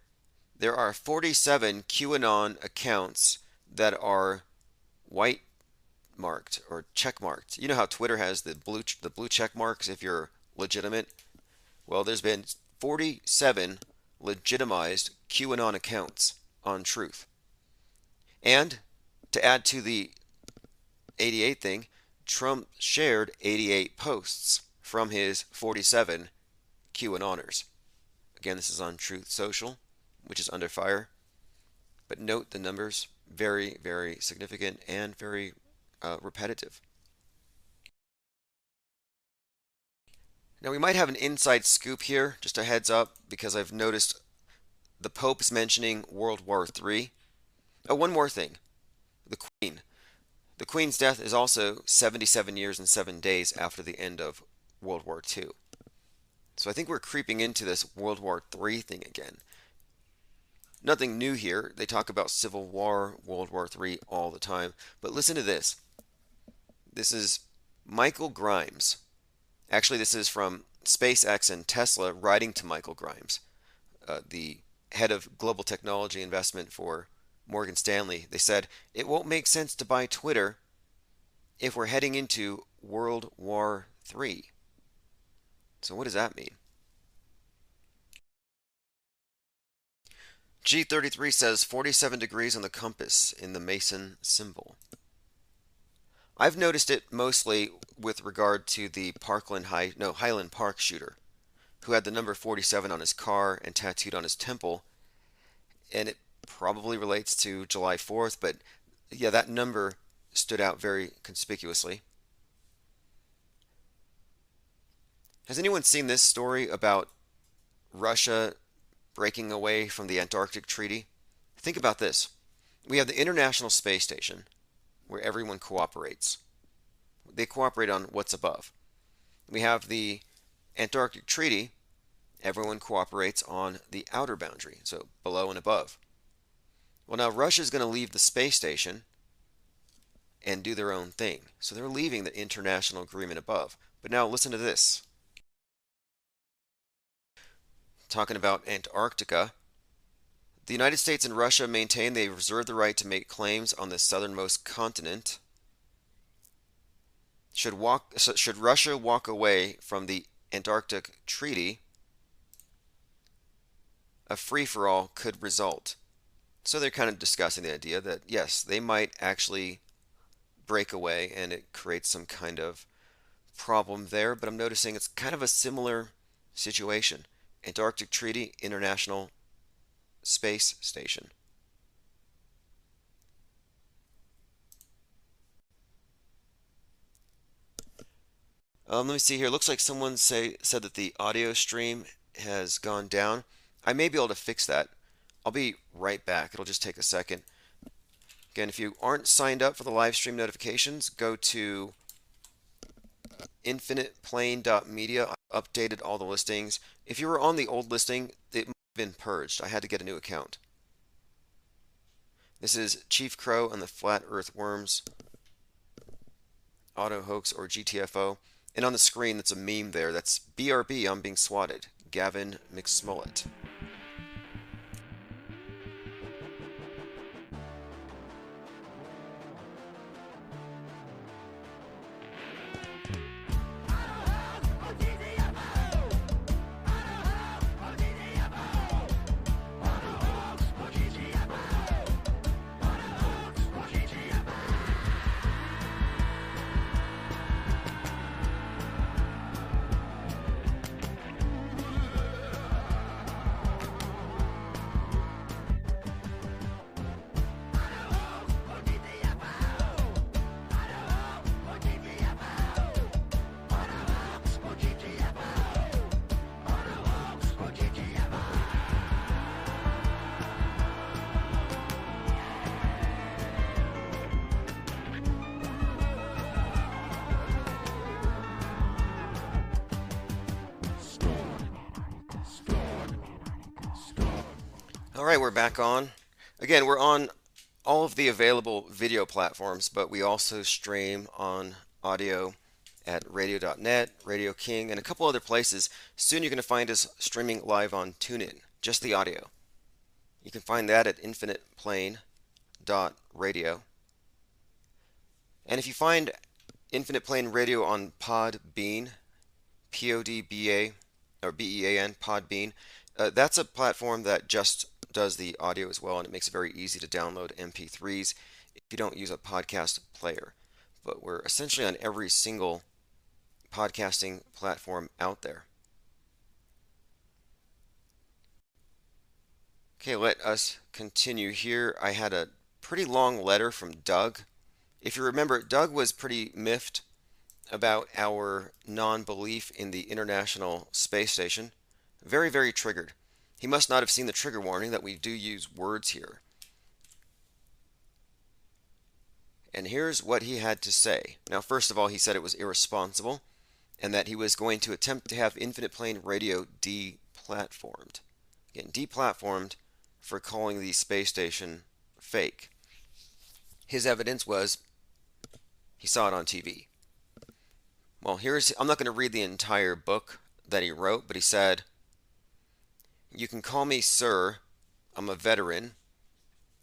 There are 47 QAnon accounts that are white marked or check marked. You know how Twitter has the blue check marks if you're legitimate? Well, there's been 47 legitimized QAnon accounts on Truth. And to add to the 88 thing, Trump shared 88 posts from his 47 QAnoners. Again, this is on Truth Social, which is under fire. But note the numbers, very, very significant and very repetitive. Now we might have an inside scoop here, just a heads up, because I've noticed the Pope is mentioning World War III. Oh, one more thing. The Queen. The Queen's death is also 77 years and 7 days after the end of World War II. So I think we're creeping into this World War III thing again. Nothing new here. They talk about Civil War, World War III all the time. But listen to this. This is Michael Grimes. Actually, this is from SpaceX and Tesla writing to Michael Grimes, the head of global technology investment for Morgan Stanley. They said, it won't make sense to buy Twitter if we're heading into World War III. So what does that mean? G33 says 47 degrees on the compass in the Mason symbol. I've noticed it mostly with regard to the Highland Park shooter, who had the number 47 on his car and tattooed on his temple, and it probably relates to July 4th, but yeah, that number stood out very conspicuously. Has anyone seen this story about Russia breaking away from the Antarctic Treaty? Think about this. We have the International Space Station, where everyone cooperates. They cooperate on what's above. We have the Antarctic Treaty. Everyone cooperates on the outer boundary, so below and above. Well, now Russia's going to leave the space station and do their own thing. So they're leaving the international agreement above. But now listen to this. Talking about Antarctica. The United States and Russia maintain they reserve the right to make claims on the southernmost continent. Should Russia walk away from the Antarctic Treaty, a free-for-all could result. So they're kind of discussing the idea that, yes, they might actually break away and it creates some kind of problem there, but I'm noticing it's kind of a similar situation. Antarctic Treaty, International Space Station. Let me see here. Looks like someone said that the audio stream has gone down. I may be able to fix that. I'll be right back. It'll just take a second. Again, if you aren't signed up for the live stream notifications, go to infiniteplane.media. I updated all the listings. If you were on the old listing, it might have been purged. I had to get a new account. This is Chief Crow and the Flat Earth Worms, Auto Hoax or GTFO. And on the screen, that's a meme there. That's BRB, I'm being swatted. Gavin McSmollett. All right, we're back on. Again, we're on all of the available video platforms, but we also stream on audio at radio.net, Radio King, and a couple other places. Soon you're going to find us streaming live on TuneIn, just the audio. You can find that at infiniteplane.radio. And if you find Infinite Plane Radio on Podbean, P-O-D-B-A, or B-E-A-N, Podbean, that's a platform that just does the audio as well, and it makes it very easy to download MP3s if you don't use a podcast player. But we're essentially on every single podcasting platform out there. Okay, let us continue here. I had a pretty long letter from Doug. If you remember, Doug was pretty miffed about our non-belief in the International Space Station. Very, very triggered. He must not have seen the trigger warning that we do use words here. And here's what he had to say. Now, first of all, he said it was irresponsible and that he was going to attempt to have Infinite Plane Radio deplatformed. Again, deplatformed for calling the space station fake. His evidence was he saw it on TV. Well, I'm not going to read the entire book that he wrote, but he said, "You can call me sir. I'm a veteran."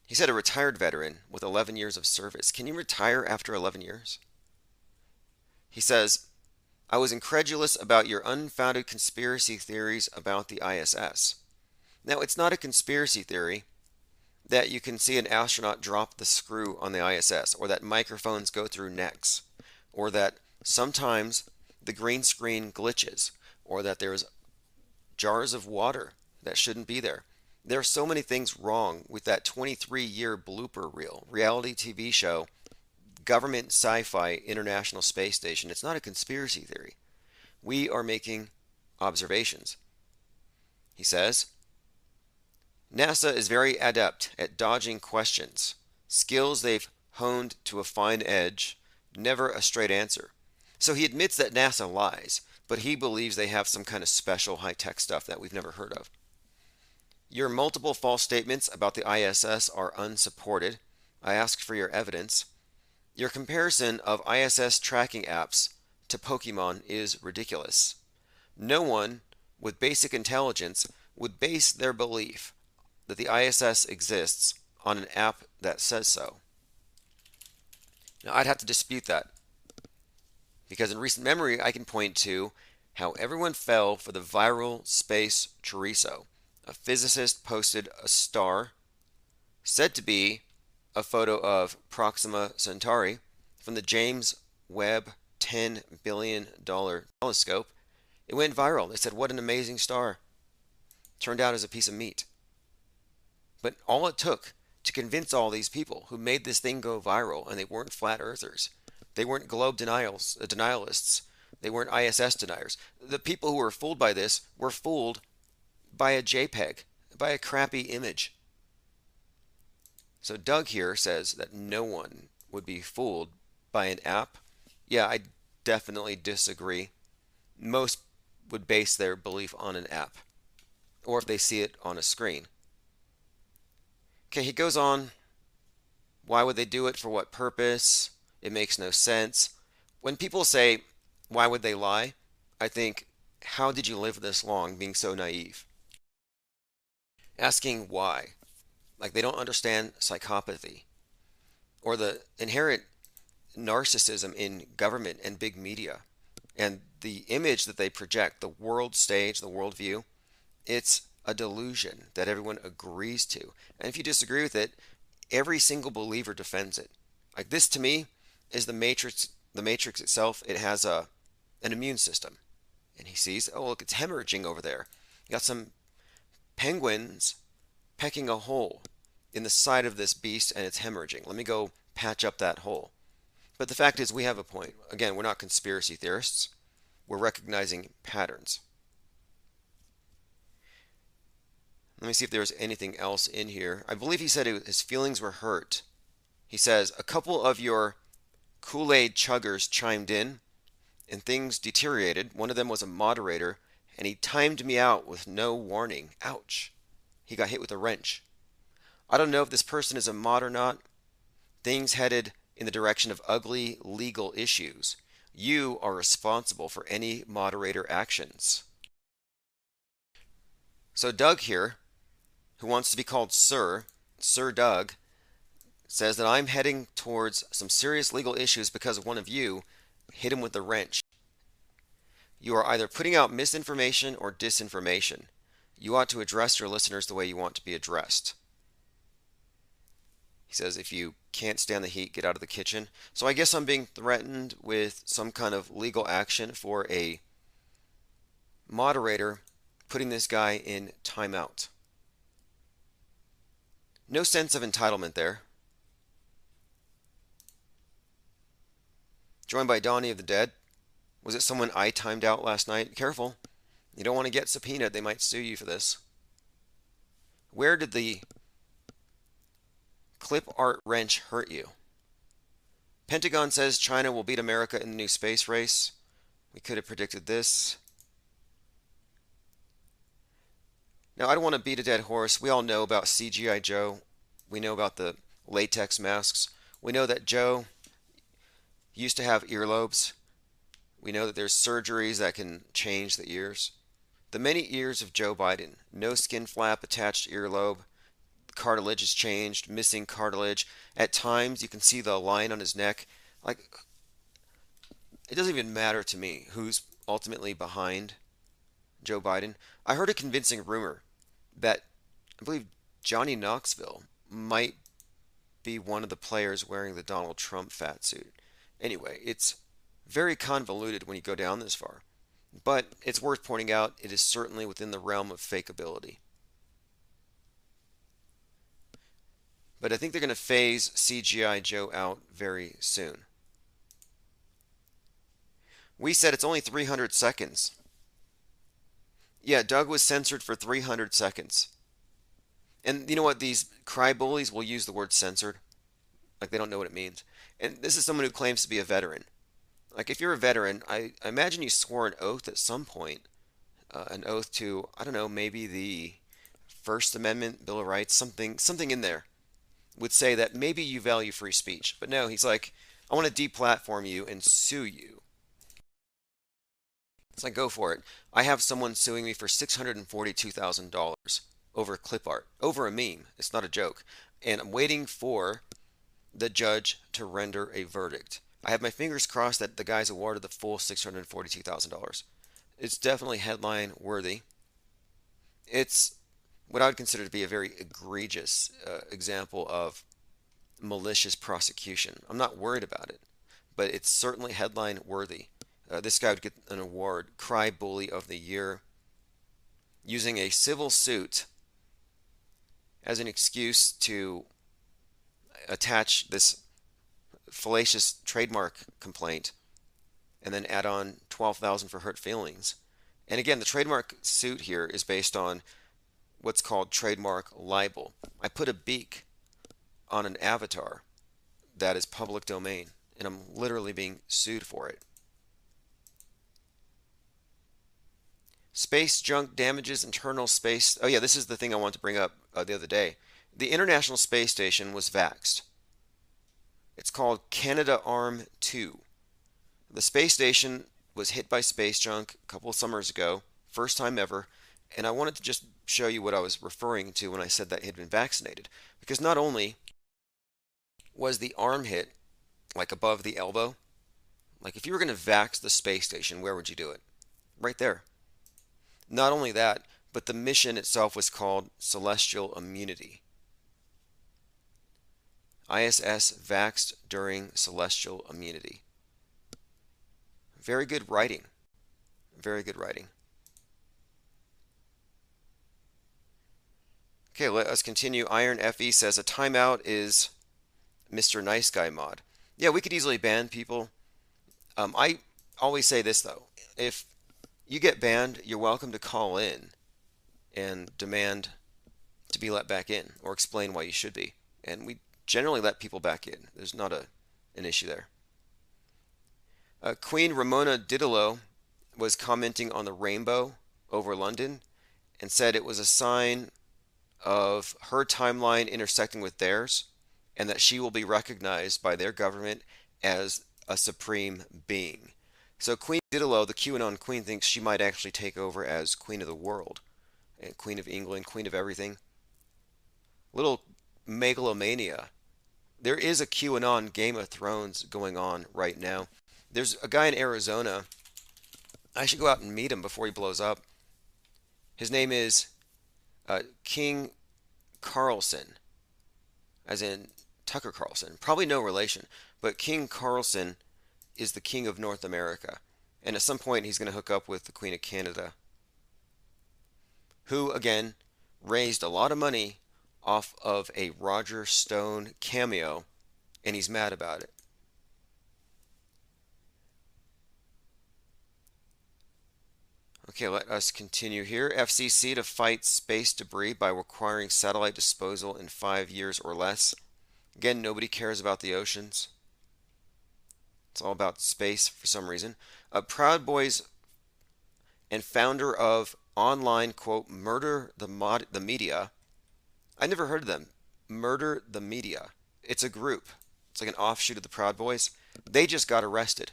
He said a retired veteran with 11 years of service. Can you retire after 11 years? He says, "I was incredulous about your unfounded conspiracy theories about the ISS." Now, it's not a conspiracy theory that you can see an astronaut drop the screw on the ISS, or that microphones go through necks, or that sometimes the green screen glitches, or that there's jars of water that shouldn't be there. There are so many things wrong with that 23-year blooper reel, reality TV show, government sci-fi International Space Station. It's not a conspiracy theory. We are making observations. He says, NASA is very adept at dodging questions, skills they've honed to a fine edge, never a straight answer. So he admits that NASA lies, but he believes they have some kind of special high-tech stuff that we've never heard of. Your multiple false statements about the ISS are unsupported. I ask for your evidence. Your comparison of ISS tracking apps to Pokemon is ridiculous. No one with basic intelligence would base their belief that the ISS exists on an app that says so. Now, I'd have to dispute that, because in recent memory I can point to how everyone fell for the viral space chorizo. A physicist posted a star said to be a photo of Proxima Centauri from the James Webb $10 billion telescope. It went viral. They said, what an amazing star. Turned out as a piece of meat. But all it took to convince all these people who made this thing go viral, and they weren't flat earthers, they weren't globe denialists, they weren't ISS deniers. The people who were fooled by this were fooled by a JPEG, by a crappy image. So Doug here says that no one would be fooled by an app. Yeah, I definitely disagree. Most would base their belief on an app, or if they see it on a screen. Okay, he goes on. Why would they do it? For what purpose? It makes no sense. When people say, why would they lie? I think, how did you live this long being so naive? Asking why. Like they don't understand psychopathy or the inherent narcissism in government and big media and the image that they project, the world stage, the worldview. It's a delusion that everyone agrees to. And if you disagree with it, every single believer defends it. Like this to me is the matrix itself. It has an immune system. And he sees, oh look, it's hemorrhaging over there. You got some penguins pecking a hole in the side of this beast and it's hemorrhaging. Let me go patch up that hole. But the fact is we have a point. Again, we're not conspiracy theorists. We're recognizing patterns. Let me see if there's anything else in here. I believe he said his feelings were hurt. He says, a couple of your Kool-Aid chuggers chimed in and things deteriorated. One of them was a moderator and he timed me out with no warning. Ouch. He got hit with a wrench. I don't know if this person is a mod or not. Things headed in the direction of ugly legal issues. You are responsible for any moderator actions. So Doug here, who wants to be called Sir Doug, says that I'm heading towards some serious legal issues because of one of you hit him with the wrench. You are either putting out misinformation or disinformation. You ought to address your listeners the way you want to be addressed. He says, if you can't stand the heat, get out of the kitchen. So I guess I'm being threatened with some kind of legal action for a moderator putting this guy in timeout. No sense of entitlement there. Joined by Donnie of the Dead. Was it someone I timed out last night? Careful. You don't want to get subpoenaed. They might sue you for this. Where did the clip art wrench hurt you? Pentagon says China will beat America in the new space race. We could have predicted this. Now, I don't want to beat a dead horse. We all know about CGI Joe. We know about the latex masks. We know that Joe used to have earlobes. We know that there's surgeries that can change the ears. The many ears of Joe Biden. No skin flap, attached earlobe. Cartilage is changed, missing cartilage. At times, you can see the line on his neck. Like, it doesn't even matter to me who's ultimately behind Joe Biden. I heard a convincing rumor that I believe Johnny Knoxville might be one of the players wearing the Donald Trump fat suit. Anyway, it's very convoluted when you go down this far. But it's worth pointing out it is certainly within the realm of fakeability. But I think they're going to phase CGI Joe out very soon. We said it's only 300 seconds. Yeah, Doug was censored for 300 seconds. And you know what? These cry bullies will use the word censored. Like they don't know what it means. And this is someone who claims to be a veteran. Like if you're a veteran, I imagine you swore an oath at some point. An oath to, I don't know, maybe the First Amendment, Bill of Rights, something in there would say that maybe you value free speech. But no, he's like, I want to deplatform you and sue you. It's like, go for it. I have someone suing me for $642,000 over clip art, over a meme. It's not a joke. And I'm waiting for the judge to render a verdict. I have my fingers crossed that the guy's awarded the full $642,000. It's definitely headline worthy. It's what I would consider to be a very egregious example of malicious prosecution. I'm not worried about it, but it's certainly headline worthy. This guy would get an award, Cry Bully of the Year, using a civil suit as an excuse to attach this fallacious trademark complaint and then add on $12,000 for hurt feelings. And again, the trademark suit here is based on what's called trademark libel. I put a beak on an avatar that is public domain, and I'm literally being sued for it. Space junk damages internal space. Oh yeah, this is the thing I wanted to bring up the other day. The International Space Station was vaxxed. It's called Canadarm2. The space station was hit by space junk a couple of summers ago, first time ever, and I wanted to just show you what I was referring to when I said that it had been vaccinated. Because not only was the arm hit like above the elbow, like if you were going to vax the space station, where would you do it? Right there. Not only that, but the mission itself was called Celestial Immunity. ISS vaxxed during Celestial Immunity. Very good writing. Very good writing. Okay, let us continue. Iron FE says a timeout is Mr. Nice Guy mod. Yeah, we could easily ban people. I always say this though. If you get banned, you're welcome to call in and demand to be let back in or explain why you should be. And we generally let people back in. There's not an issue there. Queen Ramona Didelot was commenting on the rainbow over London and said it was a sign of her timeline intersecting with theirs and that she will be recognized by their government as a supreme being. So Queen Didelot, the QAnon queen, thinks she might actually take over as queen of the world, and queen of England, queen of everything. Little megalomania. There is a QAnon Game of Thrones going on right now. There's a guy in Arizona. I should go out and meet him before he blows up. His name is King Carlson, as in Tucker Carlson. Probably no relation, but King Carlson is the king of North America. And at some point he's going to hook up with the Queen of Canada, who, again, raised a lot of money off of a Roger Stone cameo, and he's mad about it. Okay, let us continue here. FCC to fight space debris by requiring satellite disposal in 5 years or less. Again, nobody cares about the oceans. It's all about space for some reason. Proud Boys and founder of online, quote, Murder the Media. I never heard of them. Murder the Media. It's a group. It's like an offshoot of the Proud Boys. They just got arrested.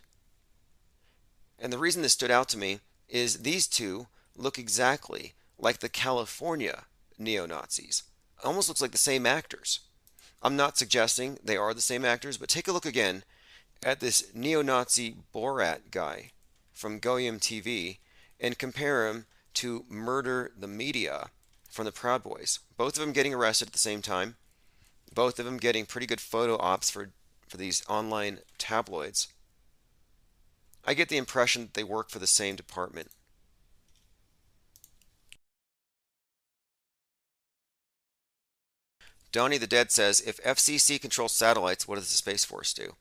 And the reason this stood out to me is these two look exactly like the California neo-Nazis. Almost looks like the same actors. I'm not suggesting they are the same actors, but take a look again at this neo-Nazi Borat guy from Goyim TV and compare him to Murder the Media from the Proud Boys. Both of them getting arrested at the same time. Both of them getting pretty good photo ops for these online tabloids. I get the impression that they work for the same department. Donnie the Dead says, if FCC controls satellites, what does the Space Force do?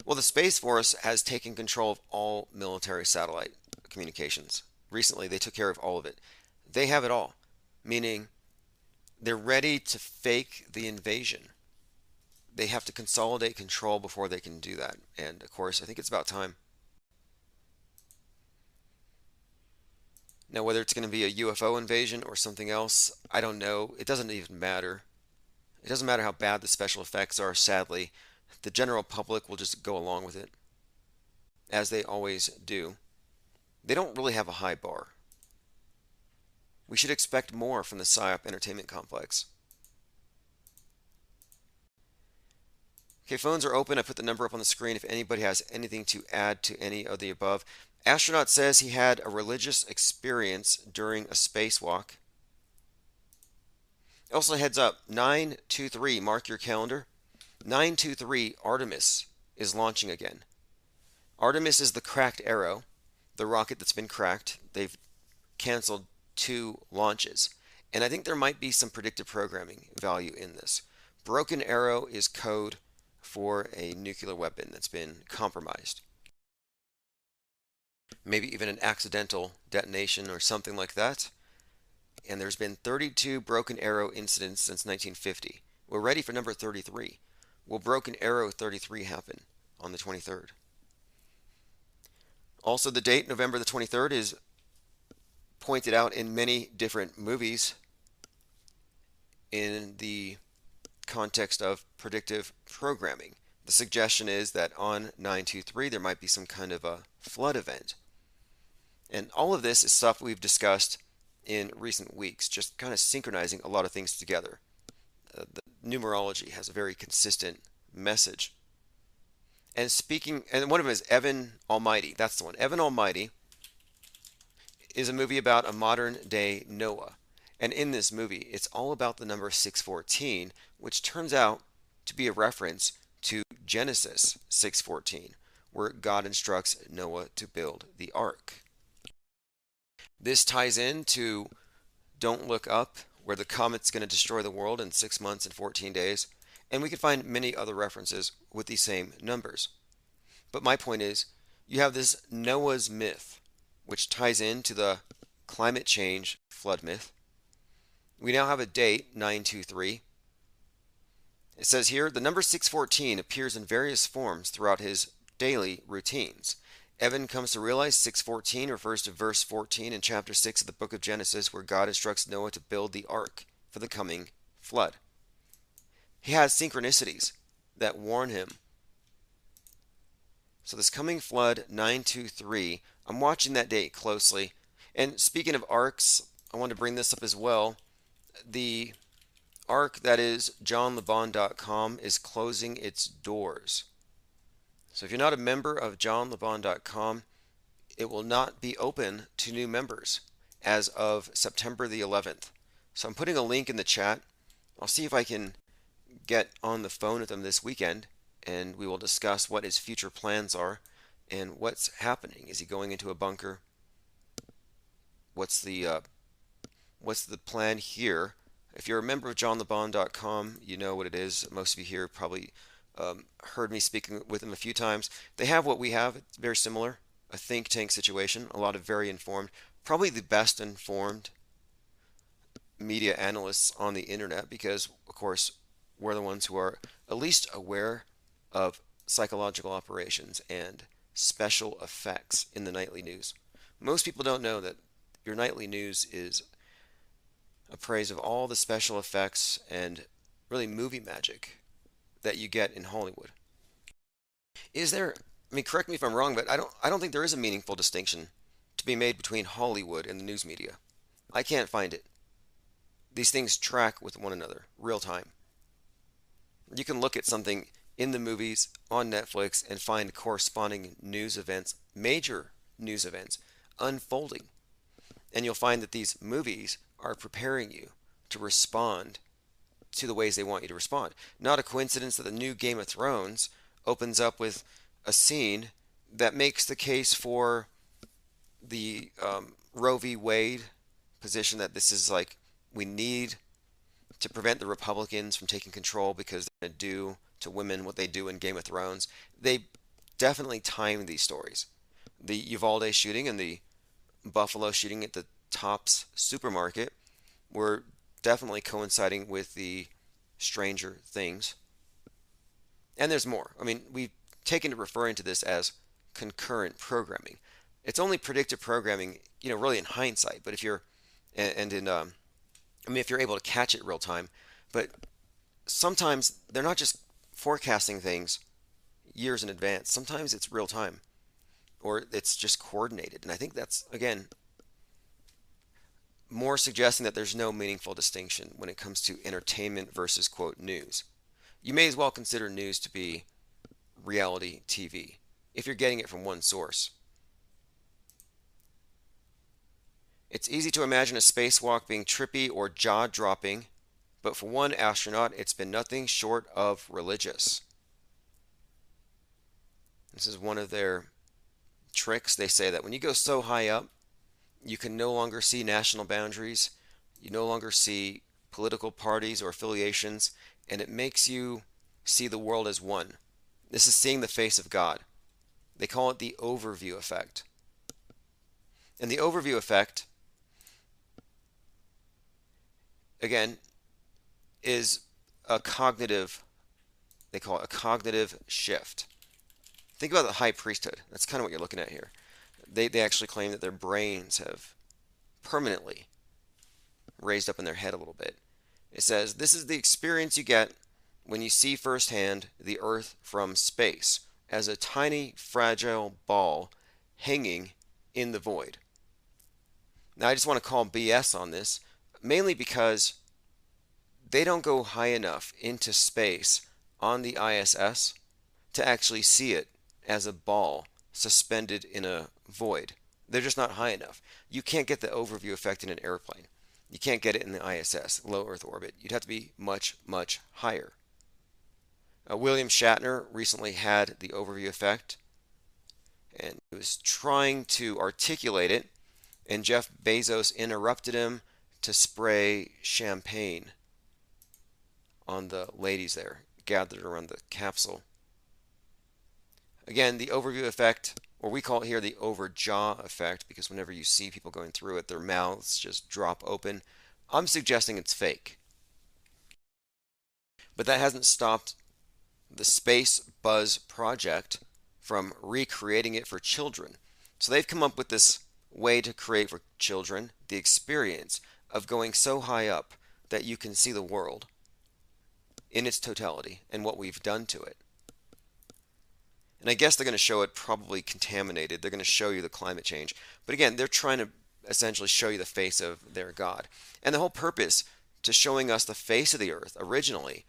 Well, the Space Force has taken control of all military satellite communications. Recently, they took care of all of it. They have it all, meaning they're ready to fake the invasion. They have to consolidate control before they can do that. And, of course, I think it's about time. Now, whether it's going to be a UFO invasion or something else, I don't know. It doesn't even matter. It doesn't matter how bad the special effects are, sadly. The general public will just go along with it, as they always do. They don't really have a high bar. We should expect more from the PSYOP entertainment complex. Okay, phones are open. I put the number up on the screen if anybody has anything to add to any of the above. Astronaut says he had a religious experience during a spacewalk. Also, heads up, 923, mark your calendar. 923, Artemis is launching again. Artemis is the cracked Arrow, the rocket that's been cracked. They've canceled 2 launches. And I think there might be some predictive programming value in this. Broken Arrow is code for a nuclear weapon that's been compromised. Maybe even an accidental detonation or something like that. And there's been 32 Broken Arrow incidents since 1950. We're ready for number 33. Will Broken Arrow 33 happen on the 23rd? Also, the date, November the 23rd, is pointed out in many different movies in the context of predictive programming. The suggestion is that on 923 there might be some kind of a flood event. And all of this is stuff we've discussed in recent weeks, just kind of synchronizing a lot of things together. The numerology has a very consistent message. And one of them is Evan Almighty. That's the one. Evan Almighty is a movie about a modern day Noah. And in this movie, it's all about the number 614, which turns out to be a reference to Genesis 6:14, where God instructs Noah to build the ark. This ties into Don't Look Up, where the comet's going to destroy the world in 6 months and 14 days, and we can find many other references with these same numbers. But my point is, you have this Noah's myth, which ties into the climate change flood myth. We now have a date, 923. It says here, the number 614 appears in various forms throughout his daily routines. Evan comes to realize 614 refers to verse 14 in chapter 6 of the book of Genesis, where God instructs Noah to build the ark for the coming flood. He has synchronicities that warn him. So this coming flood, 923, I'm watching that date closely. And speaking of arks, I want to bring this up as well. The ark that is johnlebon.com is closing its doors. So if you're not a member of johnlebon.com, it will not be open to new members as of September the 11th. So I'm putting a link in the chat. I'll see if I can get on the phone with him this weekend, and we will discuss what his future plans are and what's happening. Is he going into a bunker? What's the plan here? If you're a member of johnlebon.com, you know what it is. Most of you here probably heard me speaking with them a few times. They have what we have. It's very similar. A think tank situation. A lot of very informed, probably the best informed media analysts on the internet, because of course we're the ones who are at least aware of psychological operations and special effects in the nightly news. Most people don't know that your nightly news is a praise of all the special effects and really movie magic that you get in Hollywood. Is there, I mean, correct me if I'm wrong, but I don't think there is a meaningful distinction to be made between Hollywood and the news media. I can't find it. These things track with one another, real time. You can look at something in the movies on Netflix and find corresponding news events, major news events, unfolding. And you'll find that these movies are preparing you to respond to the ways they want you to respond. Not a coincidence that the new Game of Thrones opens up with a scene that makes the case for the Roe v. Wade position, that this is like, we need to prevent the Republicans from taking control because they're going to do to women what they do in Game of Thrones. They definitely time these stories. The Uvalde shooting and the Buffalo shooting at the Tops supermarket were definitely coinciding with the Stranger Things. And there's more. I mean, we've taken to referring to this as concurrent programming. It's only predictive programming, really in hindsight. But if you're, and in, if you're able to catch it real time, but sometimes they're not just forecasting things years in advance. Sometimes it's real time, or it's just coordinated. And I think that's, again, more suggesting that there's no meaningful distinction when it comes to entertainment versus, quote, news. You may as well consider news to be reality TV if you're getting it from one source. It's easy to imagine a spacewalk being trippy or jaw-dropping, but for one astronaut, it's been nothing short of religious. This is one of their tricks. They say that when you go so high up, you can no longer see national boundaries. You no longer see political parties or affiliations, and it makes you see the world as one. This is seeing the face of God. They call it the overview effect. And the overview effect, again, is a cognitive, they call it a cognitive shift. Think about the high priesthood. That's kind of what you're looking at here. They actually claim that their brains have permanently raised up in their head a little bit. It says, this is the experience you get when you see firsthand the Earth from space as a tiny, fragile ball hanging in the void. Now, I just want to call BS on this, mainly because they don't go high enough into space on the ISS to actually see it as a ball suspended in a void. They're just not high enough. You can't get the overview effect in an airplane. You can't get it in the ISS, low Earth orbit. You'd have to be much, much higher. William Shatner recently had the overview effect, and he was trying to articulate it, and Jeff Bezos interrupted him to spray champagne on the ladies there gathered around the capsule. Again, the overview effect, or we call it here the overjaw effect, because whenever you see people going through it, their mouths just drop open. I'm suggesting it's fake. But that hasn't stopped the Space Buzz Project from recreating it for children. So they've come up with this way to create for children the experience of going so high up that you can see the world in its totality and what we've done to it. And I guess they're going to show it probably contaminated. They're going to show you the climate change. But again, they're trying to essentially show you the face of their God. And the whole purpose to showing us the face of the earth originally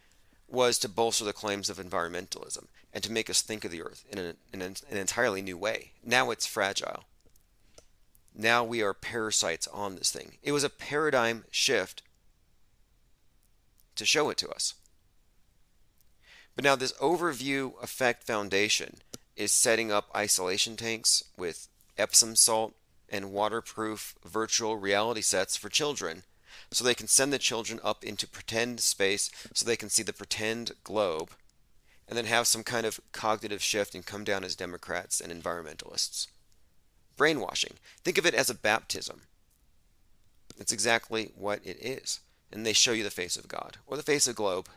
was to bolster the claims of environmentalism and to make us think of the earth in an entirely new way. Now it's fragile. Now we are parasites on this thing. It was a paradigm shift to show it to us. But now this overview effect foundation is setting up isolation tanks with Epsom salt and waterproof virtual reality sets for children, so they can send the children up into pretend space so they can see the pretend globe, and then have some kind of cognitive shift and come down as Democrats and environmentalists. Brainwashing. Think of it as a baptism. It's exactly what it is. And they show you the face of God, or the face of the globe.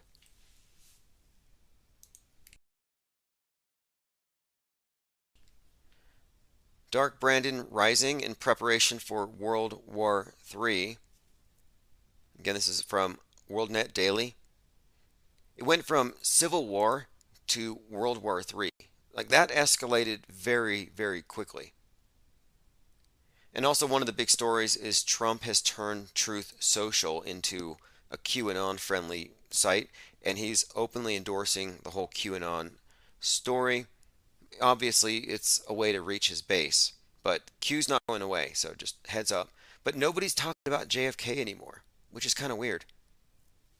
Dark Brandon Rising in preparation for World War III. Again, this is from WorldNet Daily. It went from Civil War to World War III. Like, that escalated very, very quickly. And also one of the big stories is Trump has turned Truth Social into a QAnon-friendly site, and he's openly endorsing the whole QAnon story. Obviously, it's a way to reach his base, but Q's not going away, so just heads up. But nobody's talking about JFK anymore, which is kind of weird.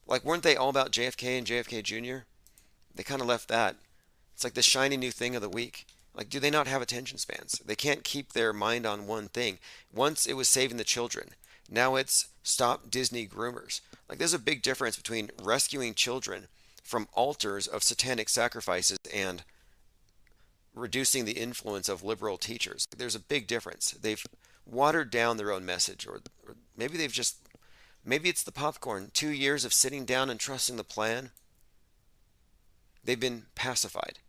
Like, weren't they all about JFK and JFK Jr.? They kind of left that. It's like the shiny new thing of the week. Like, do they not have attention spans? They can't keep their mind on one thing. Once it was saving the children. Now it's stop Disney groomers. Like, there's a big difference between rescuing children from altars of satanic sacrifices and reducing the influence of liberal teachers. There's a big difference. They've watered down their own message, or maybe maybe it's the popcorn. 2 years of sitting down and trusting the plan. They've been pacified.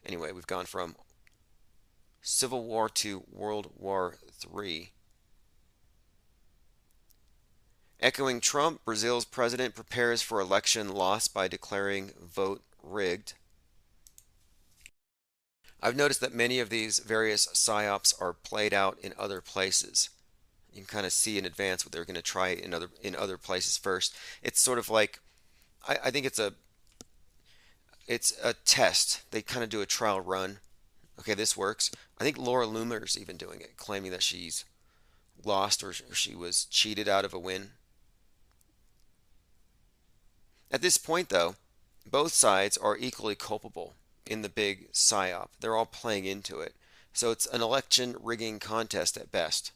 Anyway, we've gone from Civil War to World War III. Echoing Trump, Brazil's president prepares for election loss by declaring vote rigged. I've noticed that many of these various psyops are played out in other places. You can kind of see in advance what they're going to try in other places first. It's sort of like, I think it's a test. They kind of do a trial run. Okay, this works. I think Laura Loomer's even doing it, claiming that she's lost or she was cheated out of a win. At this point, though, both sides are equally culpable in the big psyop. They're all playing into it. So it's an election rigging contest at best.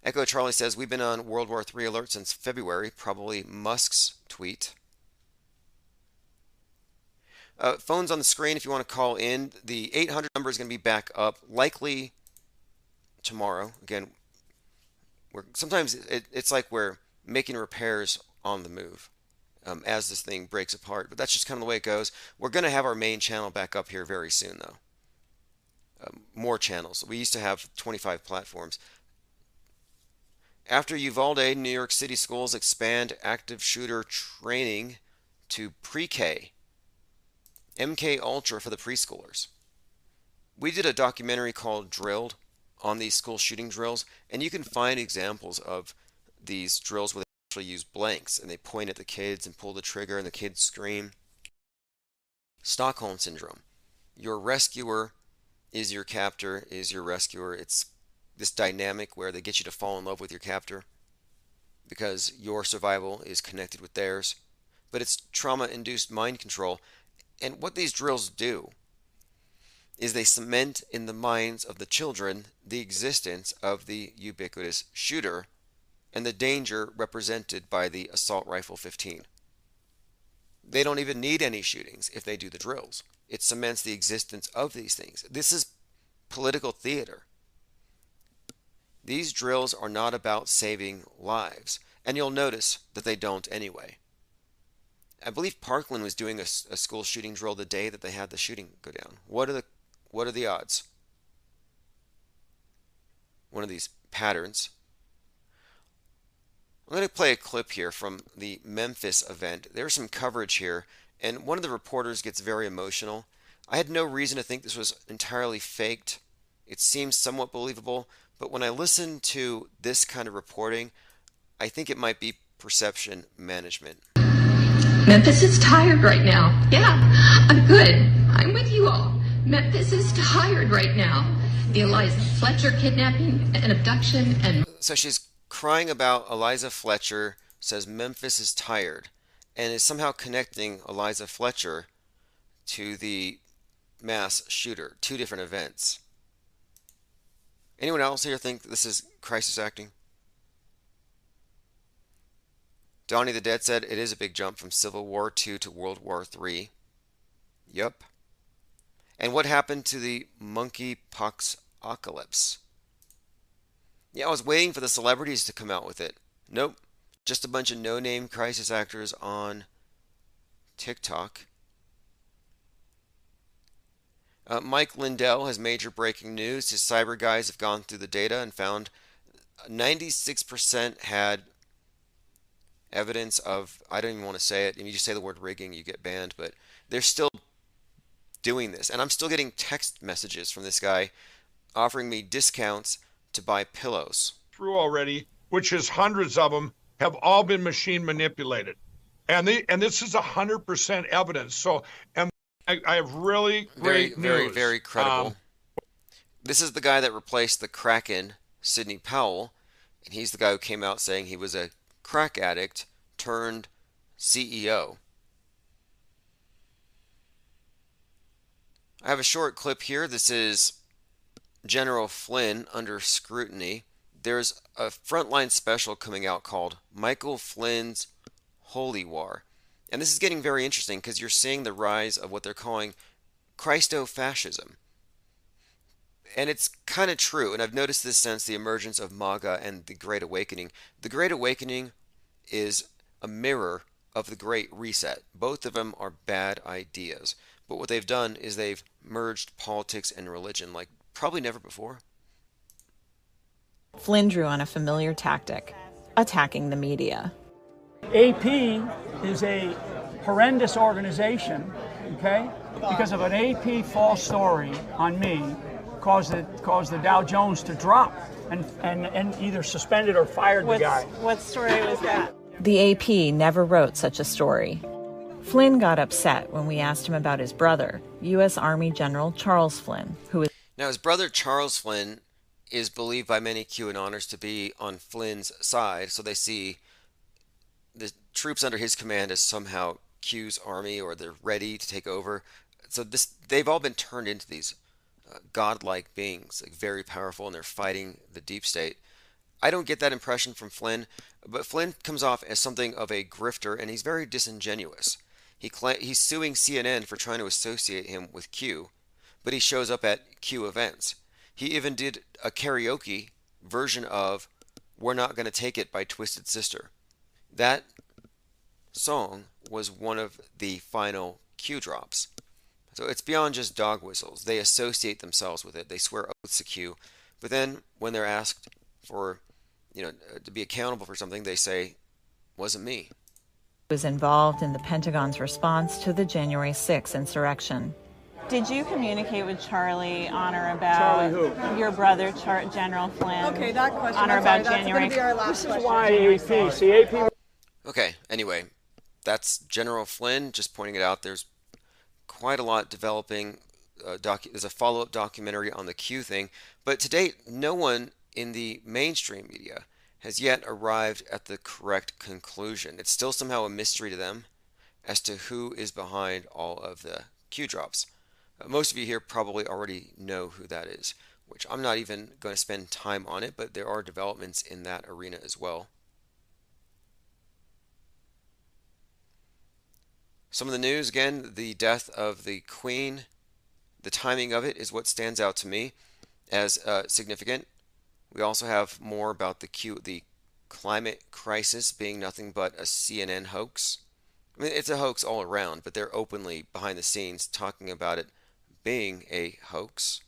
Echo Charlie says, we've been on World War III alert since February, probably Musk's tweet. Phones on the screen if you want to call in. The 800 number is going to be back up, likely tomorrow. Again, sometimes it's like we're making repairs on the move as this thing breaks apart. But that's just kind of the way it goes. We're going to have our main channel back up here very soon, though. More channels. We used to have 25 platforms. After Uvalde, New York City schools expand active shooter training to pre-K. MK Ultra for the preschoolers. We did a documentary called Drilled on these school shooting drills, and you can find examples of these drills where they actually use blanks and they point at the kids and pull the trigger and the kids scream. Stockholm Syndrome. Your rescuer is your captor, is your rescuer. It's this dynamic where they get you to fall in love with your captor because your survival is connected with theirs. But it's trauma-induced mind control. And what these drills do is they cement in the minds of the children the existence of the ubiquitous shooter and the danger represented by the assault rifle 15. They don't even need any shootings if they do the drills. It cements the existence of these things. This is political theater. These drills are not about saving lives, and you'll notice that they don't anyway. I believe Parkland was doing a school shooting drill the day that they had the shooting go down. What are the odds? One of these patterns. I'm going to play a clip here from the Memphis event. There's some coverage here, and one of the reporters gets very emotional. I had no reason to think this was entirely faked. It seems somewhat believable, but when I listen to this kind of reporting, I think it might be perception management. Memphis is tired right now. Yeah, I'm good. I'm with you all. Memphis is tired right now. The Eliza Fletcher kidnapping and abduction and... So she's crying about Eliza Fletcher, says Memphis is tired, and is somehow connecting Eliza Fletcher to the mass shooter. Two different events. Anyone else here think this is crisis acting? Donnie the Dead said it is a big jump from Civil War II to World War III. Yup. And what happened to the monkeypox apocalypse? Yeah, I was waiting for the celebrities to come out with it. Nope. Just a bunch of no-name crisis actors on TikTok. Mike Lindell has major breaking news. His cyber guys have gone through the data and found 96% had evidence of, I don't even want to say it. If you just say the word rigging, you get banned. But they're still doing this. And I'm still getting text messages from this guy offering me discounts to buy pillows. Through already, which is hundreds of them, have all been machine manipulated. And this is 100% evidence. So, and I have really great news. Very credible. This is the guy that replaced the Kraken, Sidney Powell, and he's the guy who came out saying he was a crack addict turned CEO. I have a short clip here. This is General Flynn under scrutiny. There's a Frontline special coming out called Michael Flynn's Holy War. And this is getting very interesting because you're seeing the rise of what they're calling Christo-fascism. And it's kind of true, and I've noticed this since the emergence of MAGA and the Great Awakening. The Great Awakening is a mirror of the Great Reset. Both of them are bad ideas. But what they've done is they've merged politics and religion like probably never before. Flynn drew on a familiar tactic, attacking the media. AP is a horrendous organization, okay? Because of an AP false story on me caused the Dow Jones to drop and either suspended or fired the guy. What story was that? The AP never wrote such a story. Flynn got upset when we asked him about his brother, U.S. Army General Charles Flynn, who is... Now, his brother Charles Flynn is believed by many QAnoners to be on Flynn's side, so they see the troops under his command as somehow Q's army, or they're ready to take over. So they've all been turned into these godlike beings, like very powerful, and they're fighting the deep state. I don't get that impression from Flynn, but Flynn comes off as something of a grifter, and he's very disingenuous. He's suing CNN for trying to associate him with Q, but he shows up at Q events. He even did a karaoke version of "We're Not Gonna Take It" by Twisted Sister. That song was one of the final Q drops. So it's beyond just dog whistles. They associate themselves with it. They swear oaths to Q, but then when they're asked for, to be accountable for something, they say, "Wasn't me." Was involved in the Pentagon's response to the January 6th insurrection. Did you communicate with Charlie on or about your brother, General Flynn? Okay, that question. On or about January? This is why AP. See, AP. Okay, anyway, that's General Flynn. Just pointing it out. There's quite a lot developing. There's a follow-up documentary on the Q thing, but to date, no one in the mainstream media has yet arrived at the correct conclusion. It's still somehow a mystery to them as to who is behind all of the Q drops. Most of you here probably already know who that is, which I'm not even going to spend time on it, but there are developments in that arena as well. Some of the news, again, the death of the Queen. The timing of it is what stands out to me as significant. We also have more about the climate crisis being nothing but a CNN hoax. I mean, it's a hoax all around, but they're openly behind the scenes talking about it being a hoax.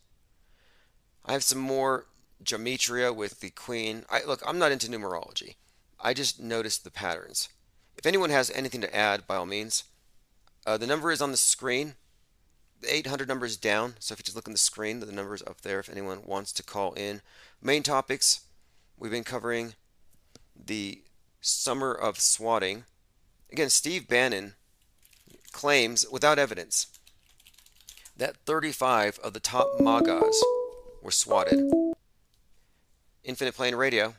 I have some more gematria with the Queen. Look, I'm not into numerology. I just noticed the patterns. If anyone has anything to add, by all means. The number is on the screen. The 800 number is down, so if you just look on the screen, the number is up there if anyone wants to call in. Main topics, we've been covering the summer of swatting. Again, Steve Bannon claims, without evidence, that 35 of the top MAGAs were swatted. Infinite Plane Radio.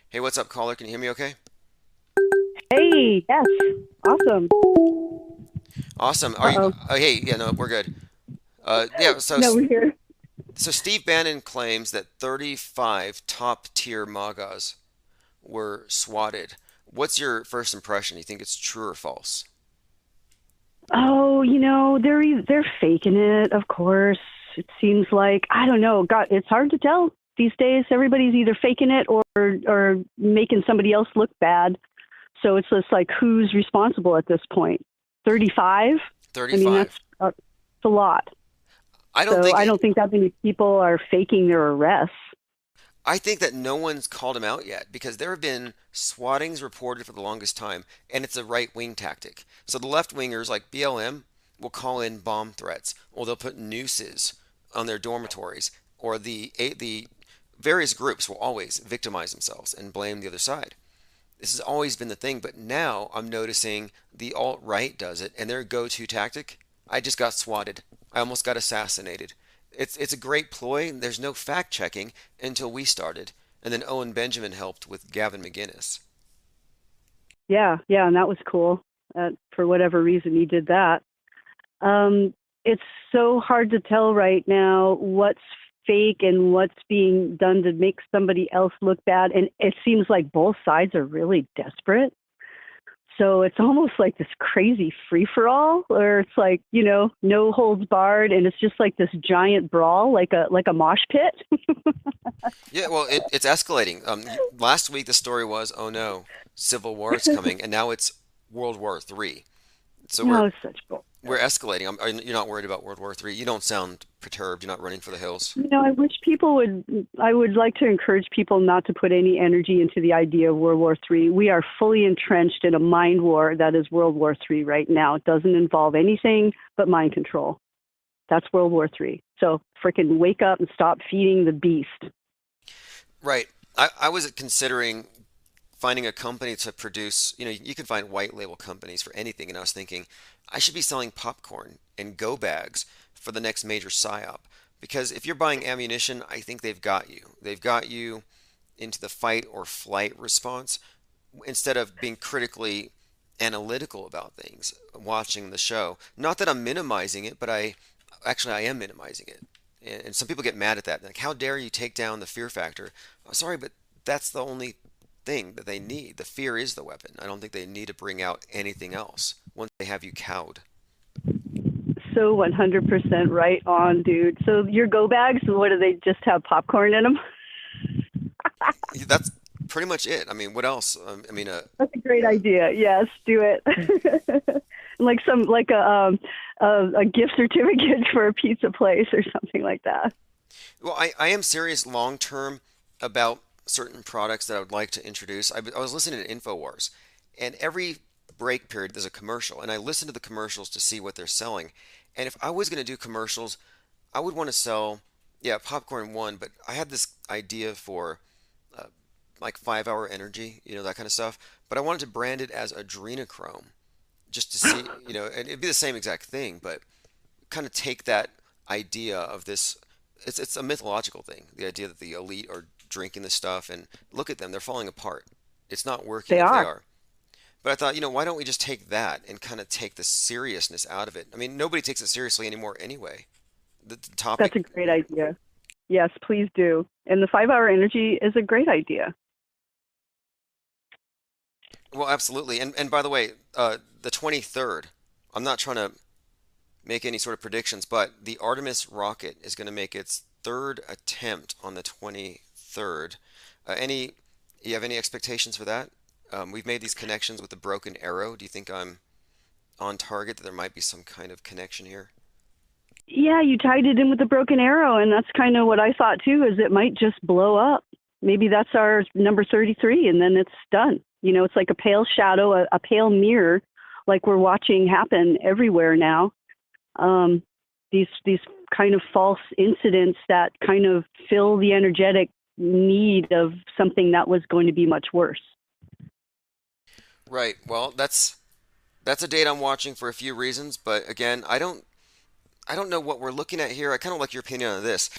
Hey, what's up, caller? Can you hear me okay? Hey, yes. Awesome. Awesome. Are you? Hey, yeah, no, we're good. Yeah, so no, we're here. So Steve Bannon claims that 35 top-tier MAGAs were swatted. What's your first impression? You think it's true or false? Oh, they're faking it, of course. It seems like, I don't know. God, it's hard to tell these days. Everybody's either faking it or making somebody else look bad. So it's just like, who's responsible at this point? 35? 35. I mean, that's a lot. I don't think that many people are faking their arrests. I think that no one's called him out yet because there have been swattings reported for the longest time, and it's a right-wing tactic. So the left-wingers like BLM will call in bomb threats, or they'll put nooses on their dormitories, or the various groups will always victimize themselves and blame the other side. This has always been the thing, but now I'm noticing the alt-right does it, and their go-to tactic, I just got swatted. I almost got assassinated. It's a great ploy. There's no fact-checking until we started, and then Owen Benjamin helped with Gavin McInnes. Yeah, and that was cool. For whatever reason, he did that. It's so hard to tell right now what's fake and what's being done to make somebody else look bad, and it seems like both sides are really desperate. So it's almost like this crazy free-for-all, where it's like, no holds barred, and it's just like this giant brawl, like a mosh pit. Yeah, well, it's escalating. Last week the story was, oh no, civil war is coming, and now it's World War III. So No, it's such bull. we're escalating. You're not worried about World War III. You don't sound perturbed. You're not running for the hills. I wish I would like to encourage people not to put any energy into the idea of World War III. We are fully entrenched in a mind war that is World War III right now. It doesn't involve anything but mind control. That's World War III. So freaking wake up and stop feeding the beast. Right. I was considering finding a company to produce, you can find white label companies for anything. And I was thinking, I should be selling popcorn and go bags for the next major psyop. Because if you're buying ammunition, I think they've got you. They've got you into the fight or flight response instead of being critically analytical about things, watching the show. Not that I'm minimizing it, but I am minimizing it. And some people get mad at that. Like, how dare you take down the fear factor? Sorry, but that's the only thing that they need. The fear is the weapon. I don't think they need to bring out anything else once they have you cowed. So 100% right on, dude. So your go bags, what do they just have popcorn in them? That's pretty much it. I mean, what else? That's a great idea. Yes, do it. like a gift certificate for a pizza place or something like that. Well, I am serious long term about certain products that I would like to introduce. I was listening to InfoWars, and every break period there's a commercial, and I listen to the commercials to see what they're selling. And if I was going to do commercials, I would want to sell, popcorn one, but I had this idea for like 5 Hour Energy, that kind of stuff. But I wanted to brand it as adrenochrome, just to see, and it'd be the same exact thing, but kind of take that idea of this. It's a mythological thing, the idea that the elite are drinking this stuff, and look at them, they're falling apart. It's not working. They are. But I thought, why don't we just take that and kind of take the seriousness out of it? I mean, nobody takes it seriously anymore anyway. The topic. That's a great idea. Yes, please do. And the 5 Hour Energy is a great idea. Well, absolutely. And by the way, the 23rd, I'm not trying to make any sort of predictions, but the Artemis rocket is going to make its third attempt on the 23rd. You have any expectations for that? We've made these connections with the Broken Arrow. Do you think I'm on target, that there might be some kind of connection here? Yeah, you tied it in with the Broken Arrow, and that's kind of what I thought too, is it might just blow up. Maybe that's our number 33, and then it's done. It's like a pale shadow, a pale mirror, like we're watching happen everywhere now. These kind of false incidents that kind of fill the energetic need of something that was going to be much worse. Right. Well, that's a date I'm watching for a few reasons, but again, I don't know what we're looking at here. I kind of like your opinion on this.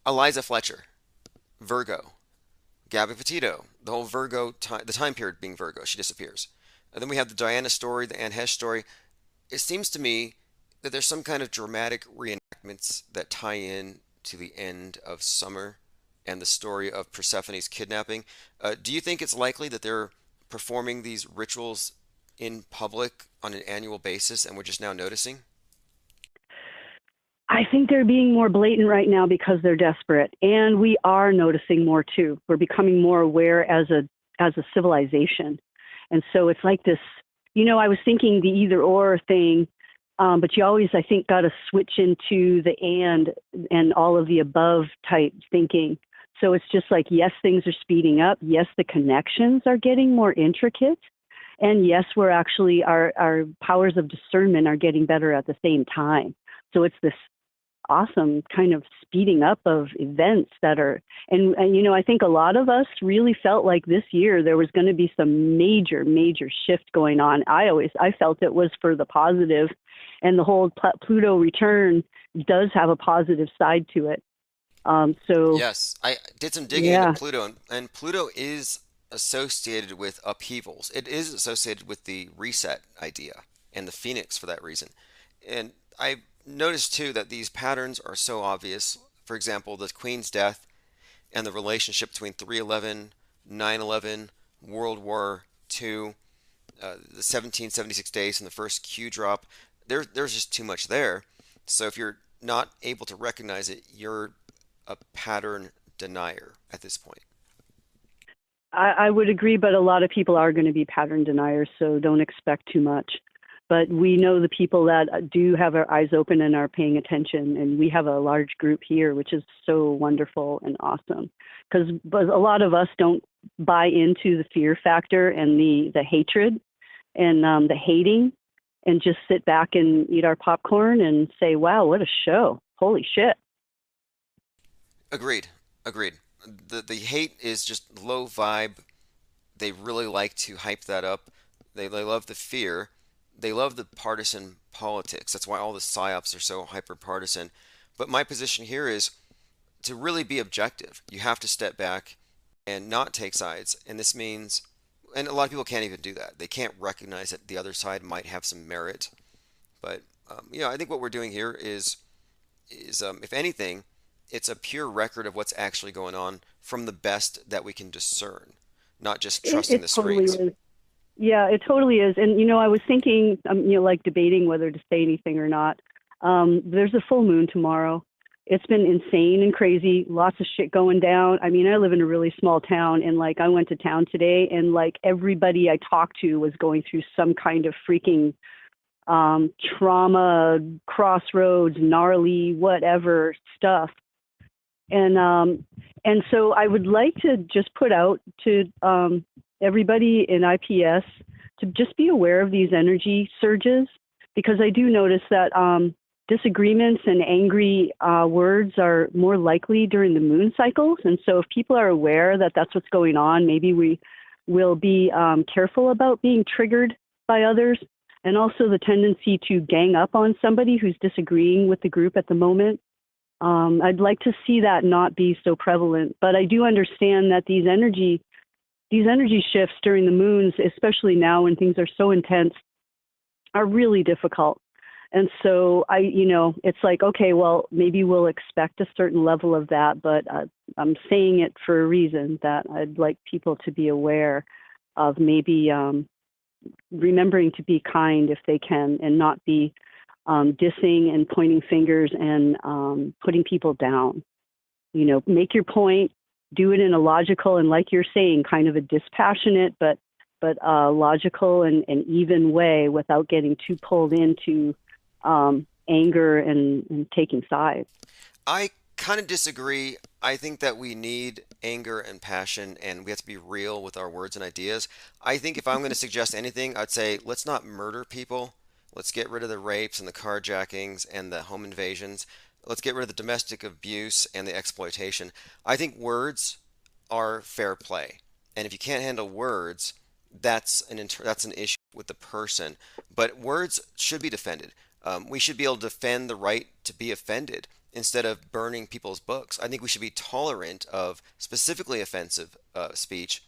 Eliza Fletcher, Virgo, Gabby Petito, the whole Virgo the time period being Virgo, she disappears. And then we have the Diana story, the Anne Hesh story. It seems to me that there's some kind of dramatic reenactments that tie in to the end of summer and the story of Persephone's kidnapping. Do you think it's likely that they're performing these rituals in public on an annual basis and we're just now noticing? I think they're being more blatant right now because they're desperate, and we are noticing more too. We're becoming more aware as a civilization, and so it's like this. I was thinking the either or thing, but you always, I think, got to switch into the and all of the above type thinking. So it's just like, yes, things are speeding up. Yes, the connections are getting more intricate, and yes, we're actually our powers of discernment are getting better at the same time. So it's this awesome kind of speeding up of events that are, and I think a lot of us really felt like this year there was going to be some major shift going on. I felt it was for the positive, and the whole Pluto return does have a positive side to it. Yes, I did some digging into Pluto, and Pluto is associated with upheavals. It is associated with the reset idea and the phoenix for that reason. And I noticed too that these patterns are so obvious. For example, the Queen's death and the relationship between 3/11, 9/11, World War II. the 1776 days from the first Q drop. There's just too much there. So if you're not able to recognize it, you're a pattern denier at this point. I would agree, but a lot of people are going to be pattern deniers, so don't expect too much. But we know the people that do have our eyes open and are paying attention, and we have a large group here, which is so wonderful and awesome. Because a lot of us don't buy into the fear factor and the hatred and the hating, and just sit back and eat our popcorn and say, wow, what a show. Holy shit. Agreed. The hate is just low vibe. They really like to hype that up. They love the fear. They love the partisan politics. That's why all the psyops are so hyper partisan. But my position here is to really be objective. You have to step back and not take sides. And this means, and a lot of people can't even do that. They can't recognize that the other side might have some merit. But I think what we're doing here is if anything, it's a pure record of what's actually going on from the best that we can discern, not just trusting the screens. Totally is. Yeah, it totally is. And, I was thinking, like debating whether to say anything or not. There's a full moon tomorrow. It's been insane and crazy. Lots of shit going down. I mean, I live in a really small town, and I went to town today, and everybody I talked to was going through some kind of freaking trauma, crossroads, gnarly, whatever stuff. And so I would like to just put out to everybody in IPS to just be aware of these energy surges, because I do notice that disagreements and angry words are more likely during the moon cycles. And so if people are aware that that's what's going on, maybe we will be careful about being triggered by others, and also the tendency to gang up on somebody who's disagreeing with the group at the moment. I'd like to see that not be so prevalent, but I do understand that these energy shifts during the moons, especially now when things are so intense, are really difficult. And so it's like, okay, well, maybe we'll expect a certain level of that, but I'm saying it for a reason, that I'd like people to be aware of maybe remembering to be kind if they can, and not be dissing and pointing fingers and putting people down. Make your point, do it in a logical and, like you're saying, kind of a dispassionate but logical and even way, without getting too pulled into anger and taking sides. I kind of disagree. I think that we need anger and passion, and we have to be real with our words and ideas. I think if I'm going to suggest anything, I'd say let's not murder people. Let's get rid of the rapes and the carjackings and the home invasions. Let's get rid of the domestic abuse and the exploitation. I think words are fair play. And if you can't handle words, that's an issue with the person. But words should be defended. We should be able to defend the right to be offended instead of burning people's books. I think we should be tolerant of specifically offensive speech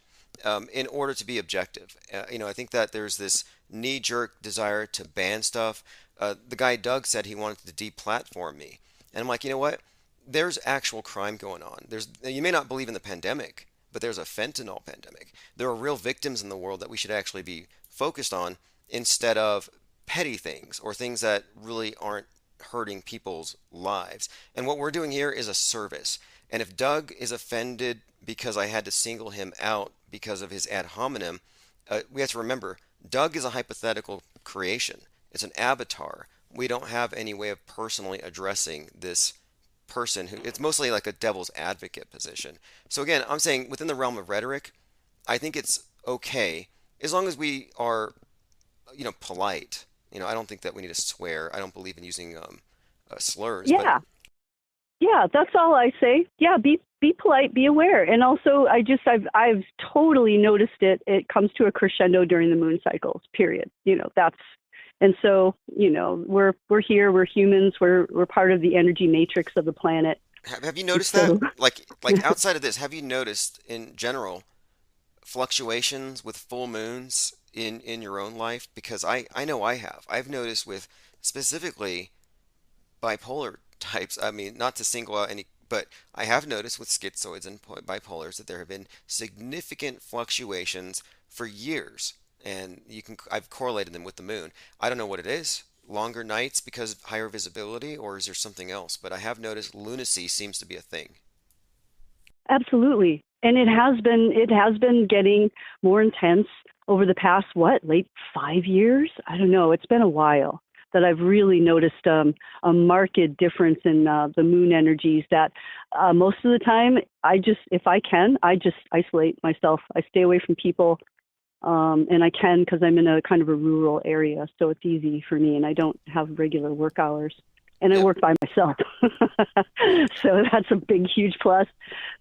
in order to be objective. I think that there's this knee-jerk desire to ban stuff. The guy Doug said he wanted to deplatform me. And I'm like, you know what? There's actual crime going on. You may not believe in the pandemic, but there's a fentanyl pandemic. There are real victims in the world that we should actually be focused on, instead of petty things or things that really aren't hurting people's lives. And what we're doing here is a service. And if Doug is offended because I had to single him out because of his ad hominem, we have to remember, Doug is a hypothetical creation. It's an avatar. We don't have any way of personally addressing this person it's mostly like a devil's advocate position. So again, I'm saying within the realm of rhetoric, I think it's okay as long as we are, polite. I don't think that we need to swear. I don't believe in using slurs. Yeah. Yeah, that's all I say. Yeah, be polite, be aware. And also I've totally noticed it. It comes to a crescendo during the moon cycles, period. And so, we're here, we're humans, we're part of the energy matrix of the planet. Have you noticed that? Like outside of this, have you noticed in general fluctuations with full moons in your own life? Because I know I have. I've noticed with specifically bipolar types. I mean, not to single out any, but I have noticed with schizoids and bipolars that there have been significant fluctuations for years. and I've correlated them with the moon. I don't know what it is. Longer nights because of higher visibility, or is there something else? But I have noticed lunacy seems to be a thing. Absolutely. And it has been getting more intense over the past, late 5 years? I don't know. It's been a while that I've really noticed a marked difference in the moon energies that most of the time if I can, I just isolate myself. I stay away from people. And I can because I'm in a kind of a rural area, so it's easy for me, and I don't have regular work hours. And I work by myself. So that's a big, huge plus.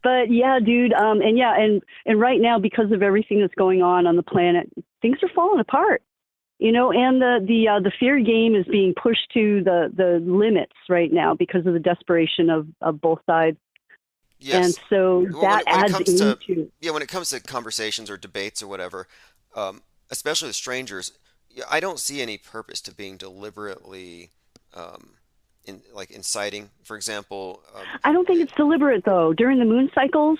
But yeah, dude, and right now, because of everything that's going on the planet, things are falling apart. And the fear game is being pushed to the limits right now because of the desperation of both sides. Yes. And so that adds into... when it comes to conversations or debates or whatever, especially with strangers, I don't see any purpose to being deliberately inciting. For example, I don't think it's deliberate though. During the moon cycles,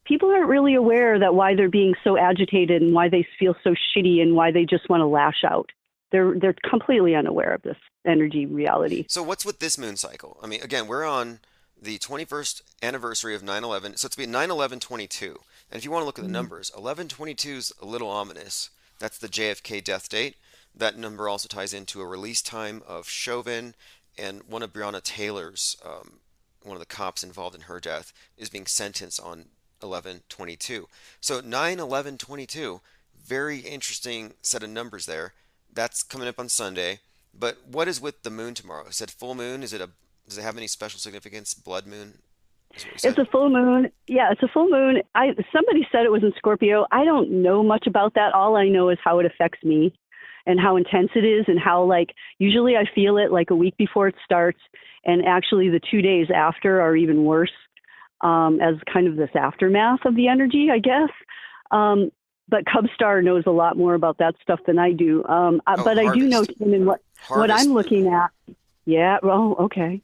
people aren't really aware that why they're being so agitated and why they feel so shitty and why they just want to lash out. They're completely unaware of this energy reality. So what's with this moon cycle? I mean, again, we're on the 21st anniversary of 9/11, so it's be 9/11/22. And if you want to look at the numbers, 11/22 is a little ominous. That's the JFK death date. That number also ties into a release time of Chauvin, and one of Breonna Taylor's, one of the cops involved in her death, is being sentenced on 11/22. So 9/11/22, very interesting set of numbers there. That's coming up on Sunday. But what is with the moon tomorrow? Is it full moon? Does it have any special significance? Blood moon? It's a full moon. Yeah, it's a full moon. Somebody said it was in Scorpio. I don't know much about that. All I know is how it affects me and how intense it is and how, usually I feel it a week before it starts. And actually the 2 days after are even worse as kind of this aftermath of the energy, I guess. But Cubstar knows a lot more about that stuff than I do. But I do know, Tim, and what I'm looking at. Yeah, well, okay.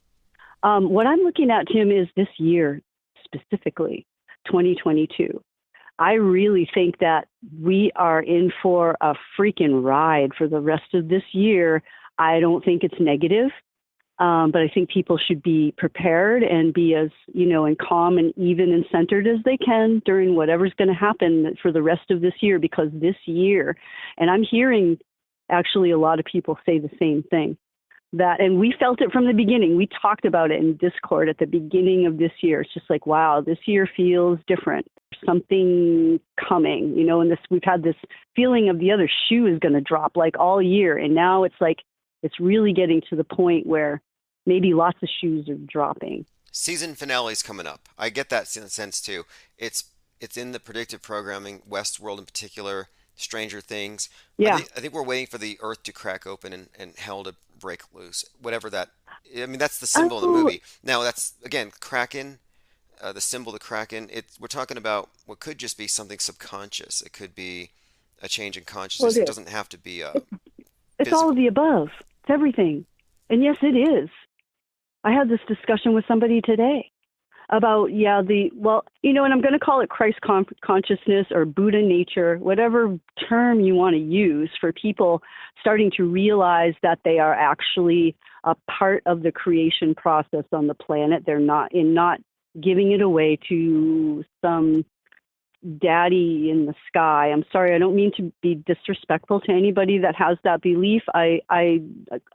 What I'm looking at, Tim, is this year, specifically 2022. I really think that we are in for a freaking ride for the rest of this year. I don't think it's negative, but I think people should be prepared and be as, and calm and even and centered as they can during whatever's going to happen for the rest of this year, because this year, and I'm hearing actually a lot of people say the same thing. And we felt it from the beginning. We talked about it in Discord at the beginning of this year. It's just wow, this year feels different. There's something coming, and we've had this feeling of the other shoe is going to drop all year. And now it's it's really getting to the point where maybe lots of shoes are dropping. Season finale's coming up. I get that sense too. It's in the predictive programming, Westworld in particular, Stranger Things. Yeah. I think we're waiting for the earth to crack open and hell to break loose. Whatever that, that's the symbol in the movie. Now that's, again, Kraken, the symbol of the Kraken. We're talking about what could just be something subconscious. It could be a change in consciousness. It doesn't have to be It's all of the above. It's everything. And yes, it is. I had this discussion with somebody today about, and I'm going to call it Christ consciousness or Buddha nature, whatever term you want to use, for people starting to realize that they are actually a part of the creation process on the planet. They're not giving it away to some daddy in the sky. I'm sorry, I don't mean to be disrespectful to anybody that has that belief. I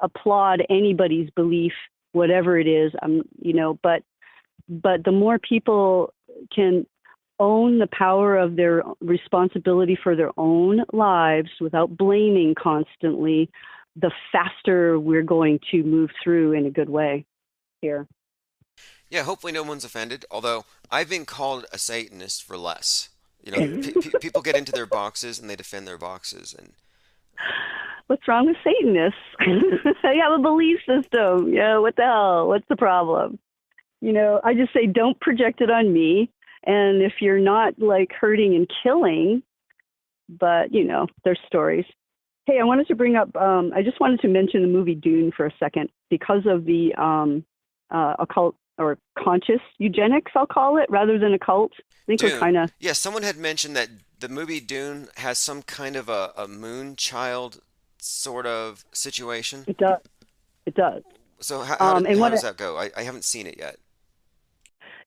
applaud anybody's belief, whatever it is, but the more people can own the power of their responsibility for their own lives without blaming constantly, the faster we're going to move through in a good way here. Yeah, hopefully no one's offended, although I've been called a Satanist for less. People get into their boxes and they defend their boxes. And what's wrong with Satanists? They have a belief system. What the hell? What's the problem? I just say don't project it on me. And if you're not hurting and killing, but there's stories. Hey, I wanted to bring up, I just wanted to mention the movie Dune for a second because of the occult or conscious eugenics, I'll call it, rather than occult. I think we're kind of... Yeah, someone had mentioned that the movie Dune has some kind of a moon child sort of situation? It does. It does. So how And does that go? I haven't seen it yet.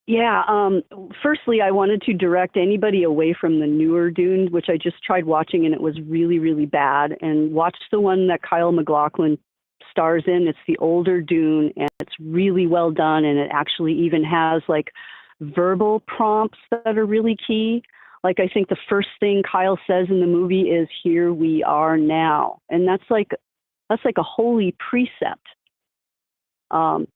Yeah. Firstly, I wanted to direct anybody away from the newer Dune, which I just tried watching, and it was really, really bad. And watch the one that Kyle MacLachlan stars in. It's the older Dune, and it's really well done. And it actually even has like verbal prompts that are really key. Like I think the first thing Kyle says in the movie is "Here we are now," and that's like a holy precept.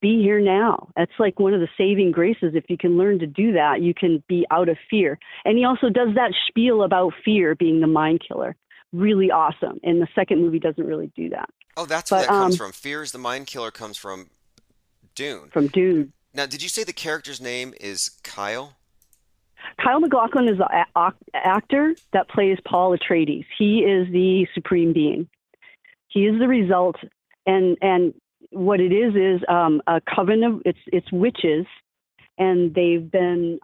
Be here now. That's like one of the saving graces. If you can learn to do that, you can be out of fear. And he also does that spiel about fear being the mind killer. Really awesome. And the second movie doesn't really do that. Oh, that's where that comes from. Fear is the mind killer comes from Dune. From Dune. Now, did you say the character's name is Kyle? Kyle MacLachlan is the actor that plays Paul Atreides. He is the supreme being. He is the result. And what it is a coven of it's witches, and they've been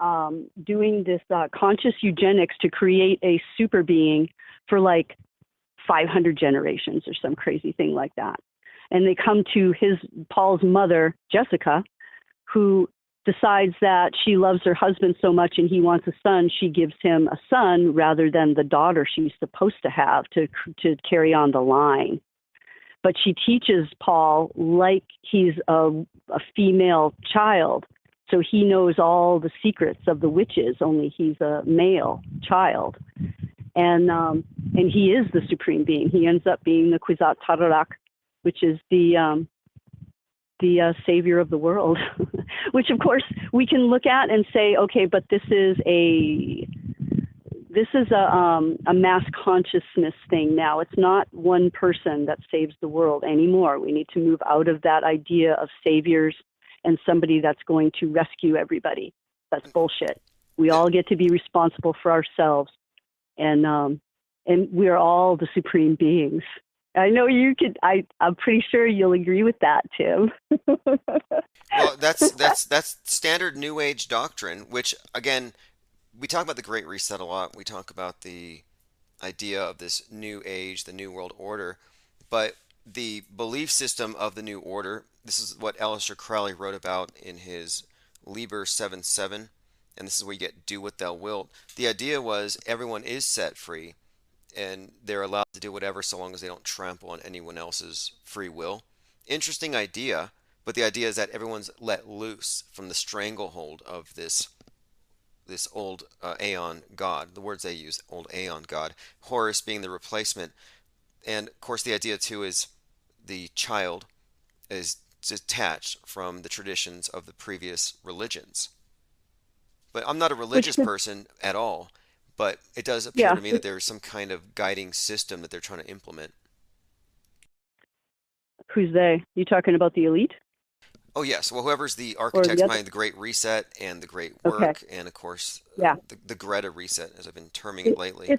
doing this conscious eugenics to create a super being for like 500 generations or some crazy thing like that. And they come to Paul's mother, Jessica, who decides that she loves her husband so much and he wants a son. She gives him a son rather than the daughter she's supposed to have to carry on the line. But she teaches Paul like he's a female child. So he knows all the secrets of the witches, only he's a male child. And he is the supreme being. He ends up being the Kwisatz Haderach, which is the savior of the world, which of course we can look at and say, okay, but this is a mass consciousness thing now. It's not one person that saves the world anymore. We need to move out of that idea of saviors and somebody that's going to rescue everybody. That's bullshit. We all get to be responsible for ourselves, and we're all the supreme beings. I know you could. I'm pretty sure you'll agree with that, Tim. Well, that's standard New Age doctrine, which again, we talk about the Great Reset a lot. We talk about the idea of this New Age, the New World Order, but the belief system of the New Order. This is what Aleister Crowley wrote about in his Liber 7:7, and this is where you get "do what thou wilt." The idea was everyone is set free, and they're allowed to do whatever so long as they don't trample on anyone else's free will. Interesting idea, but the idea is that everyone's let loose from the stranglehold of this old Aeon god. The words they use, old Aeon god. Horus being the replacement. And of course the idea too is the child is detached from the traditions of the previous religions. But I'm not a religious person at all. But it does appear to me that there's some kind of guiding system that they're trying to implement. Who's they? You talking about the elite? Oh, yes. Well, whoever's the architects behind the Great Reset and the Great Work, and of course, the Greta Reset, as I've been terming it lately.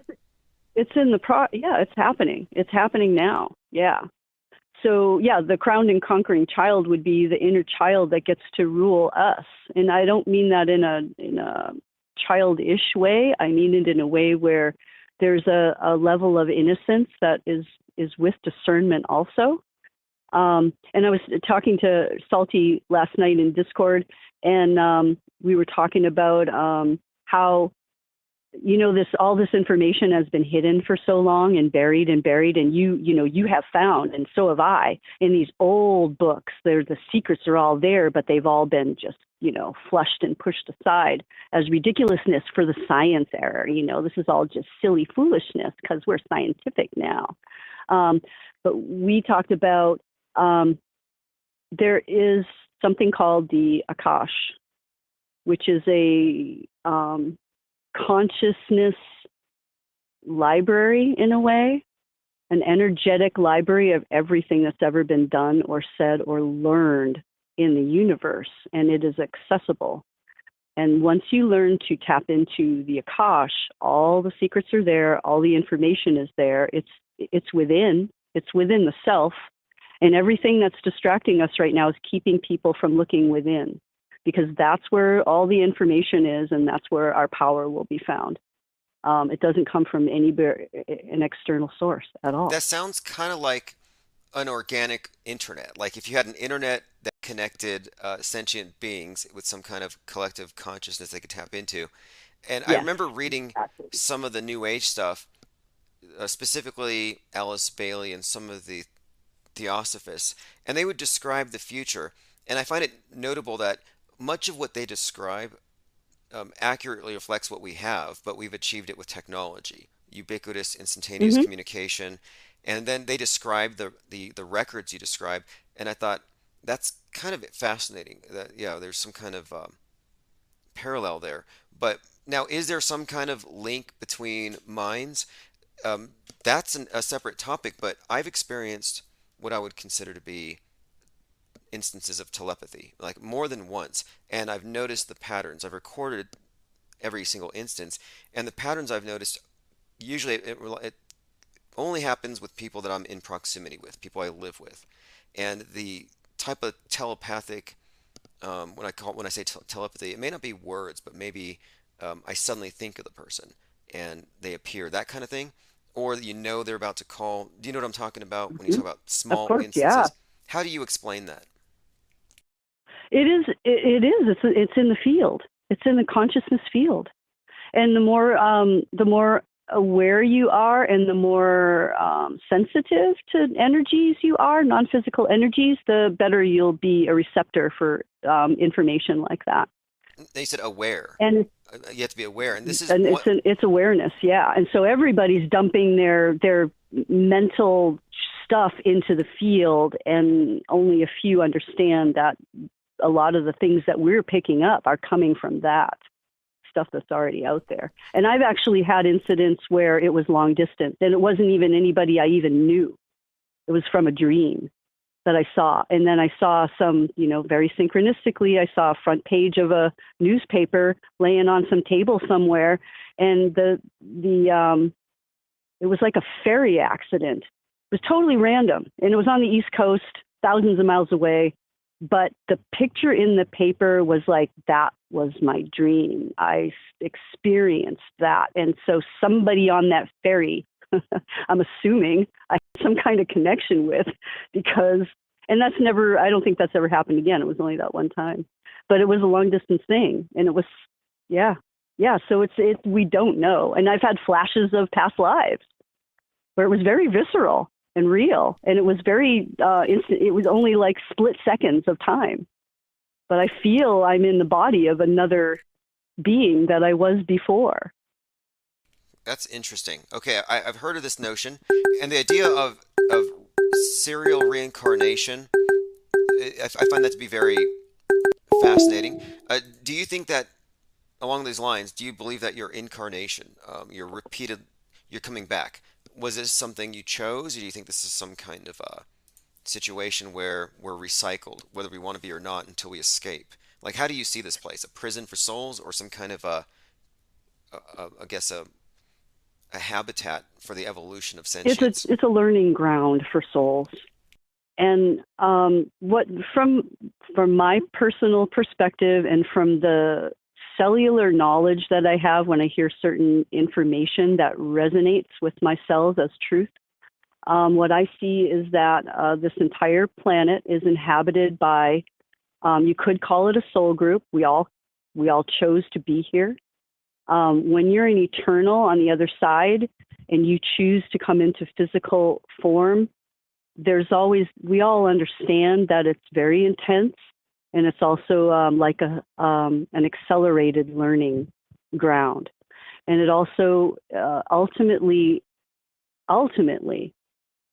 It's in the it's happening. It's happening now. Yeah. So the crowned and conquering child would be the inner child that gets to rule us, and I don't mean that in a childish way. I mean it in a way where there's a level of innocence that is with discernment also. And I was talking to Salty last night in Discord, and we were talking about how all this information has been hidden for so long and buried, and you have found, and so have I, in these old books. The secrets are all there, but they've all been just flushed and pushed aside as ridiculousness for the science era. This is all just silly foolishness because we're scientific now. But we talked about there is something called the Akash, which is a consciousness library in a way, an energetic library of everything that's ever been done or said or learned in the universe, and it is accessible. And once you learn to tap into the Akash, all the secrets are there, all the information is there. It's within the self, and everything that's distracting us right now is keeping people from looking within, because that's where all the information is, and that's where our power will be found. It doesn't come from an external source at all. That sounds kind of like an organic internet. Like if you had an internet that connected sentient beings with some kind of collective consciousness they could tap into. And I remember reading some of the New Age stuff, specifically Alice Bailey and some of the Theosophists, and they would describe the future. And I find it notable that much of what they describe accurately reflects what we have, but we've achieved it with technology, ubiquitous, instantaneous communication. And then they describe the records you describe, and I thought that's kind of fascinating. That there's some kind of parallel there. But now, is there some kind of link between minds? That's a separate topic, but I've experienced what I would consider to be instances of telepathy, like more than once, and I've noticed the patterns. I've recorded every single instance, and the patterns I've noticed, usually it only happens with people that I'm in proximity with, people I live with. And the type of telepathic, when I say telepathy, it may not be words, but maybe I suddenly think of the person and they appear, that kind of thing. Or they're about to call. Do you know what I'm talking about when you talk about small instances? Yeah. How do you explain that? It is. It's in the field. It's in the consciousness field, and the more aware you are, and the more sensitive to energies you are, non-physical energies, the better you'll be a receptor for information like that. They said aware, and you have to be aware, and this is it's awareness, yeah. And so everybody's dumping their mental stuff into the field, and only a few understand that a lot of the things that we're picking up are coming from that stuff that's already out there. And I've actually had incidents where it was long distance, and it wasn't even anybody I even knew. It was from a dream that I saw. And then I saw some, very synchronistically, I saw a front page of a newspaper laying on some table somewhere, and it was like a ferry accident. It was totally random, and it was on the East Coast, thousands of miles away. But the picture in the paper was like, that was my dream. I experienced that. And so somebody on that ferry, I'm assuming I had some kind of connection with, and I don't think that's ever happened again. It was only that one time, but it was a long distance thing. And it was, yeah. So we don't know. And I've had flashes of past lives where it was very visceral and real, and it was very instant. It was only like split seconds of time, but I feel I'm in the body of another being that I was before. That's interesting. Okay, I've heard of this notion, and the idea of serial reincarnation, I find that to be very fascinating. Do you think that, along these lines, do you believe that your incarnation, you're coming back? Was this something you chose, or do you think this is some kind of situation where we're recycled, whether we want to be or not, until we escape? Like, how do you see this place? A prison for souls, or some kind of a habitat for the evolution of sentience? It's a learning ground for souls. And from my personal perspective, and from the cellular knowledge that I have when I hear certain information that resonates with my cells as truth, what I see is that this entire planet is inhabited by, you could call it a soul group. We all chose to be here. When you're an eternal on the other side and you choose to come into physical form, we all understand that it's very intense. And it's also like an accelerated learning ground. And it also, ultimately,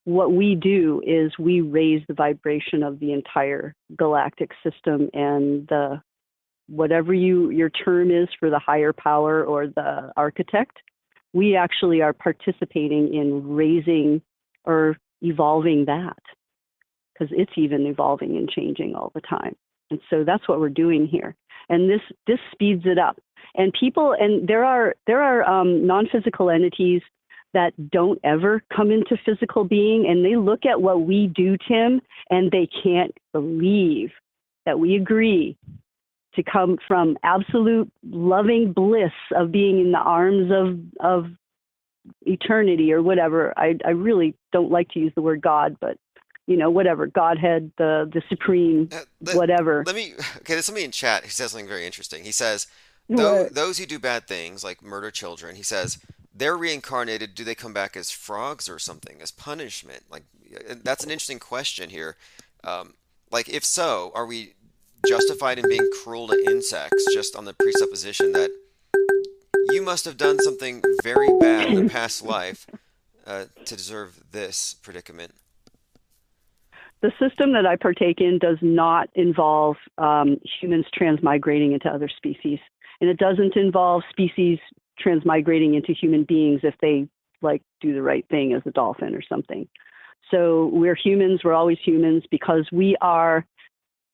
what we do is we raise the vibration of the entire galactic system, and whatever your term is for the higher power or the architect, we actually are participating in raising or evolving that, because it's even evolving and changing all the time. And so that's what we're doing here. And this speeds it up. And there are non-physical entities that don't ever come into physical being, and they look at what we do, Tim, and they can't believe that we agree to come from absolute loving bliss of being in the arms of eternity or whatever. I really don't like to use the word God, but whatever, Godhead, the supreme, whatever. There's somebody in chat who says something very interesting. He says, those who do bad things, like murder children, he says, they're reincarnated. Do they come back as frogs or something, as punishment? Like, that's an interesting question here. Like, if so, are we justified in being cruel to insects just on the presupposition that you must have done something very bad in a past life to deserve this predicament? The system that I partake in does not involve humans transmigrating into other species. And it doesn't involve species transmigrating into human beings if they do the right thing as a dolphin or something. So we're humans, we're always humans because we are,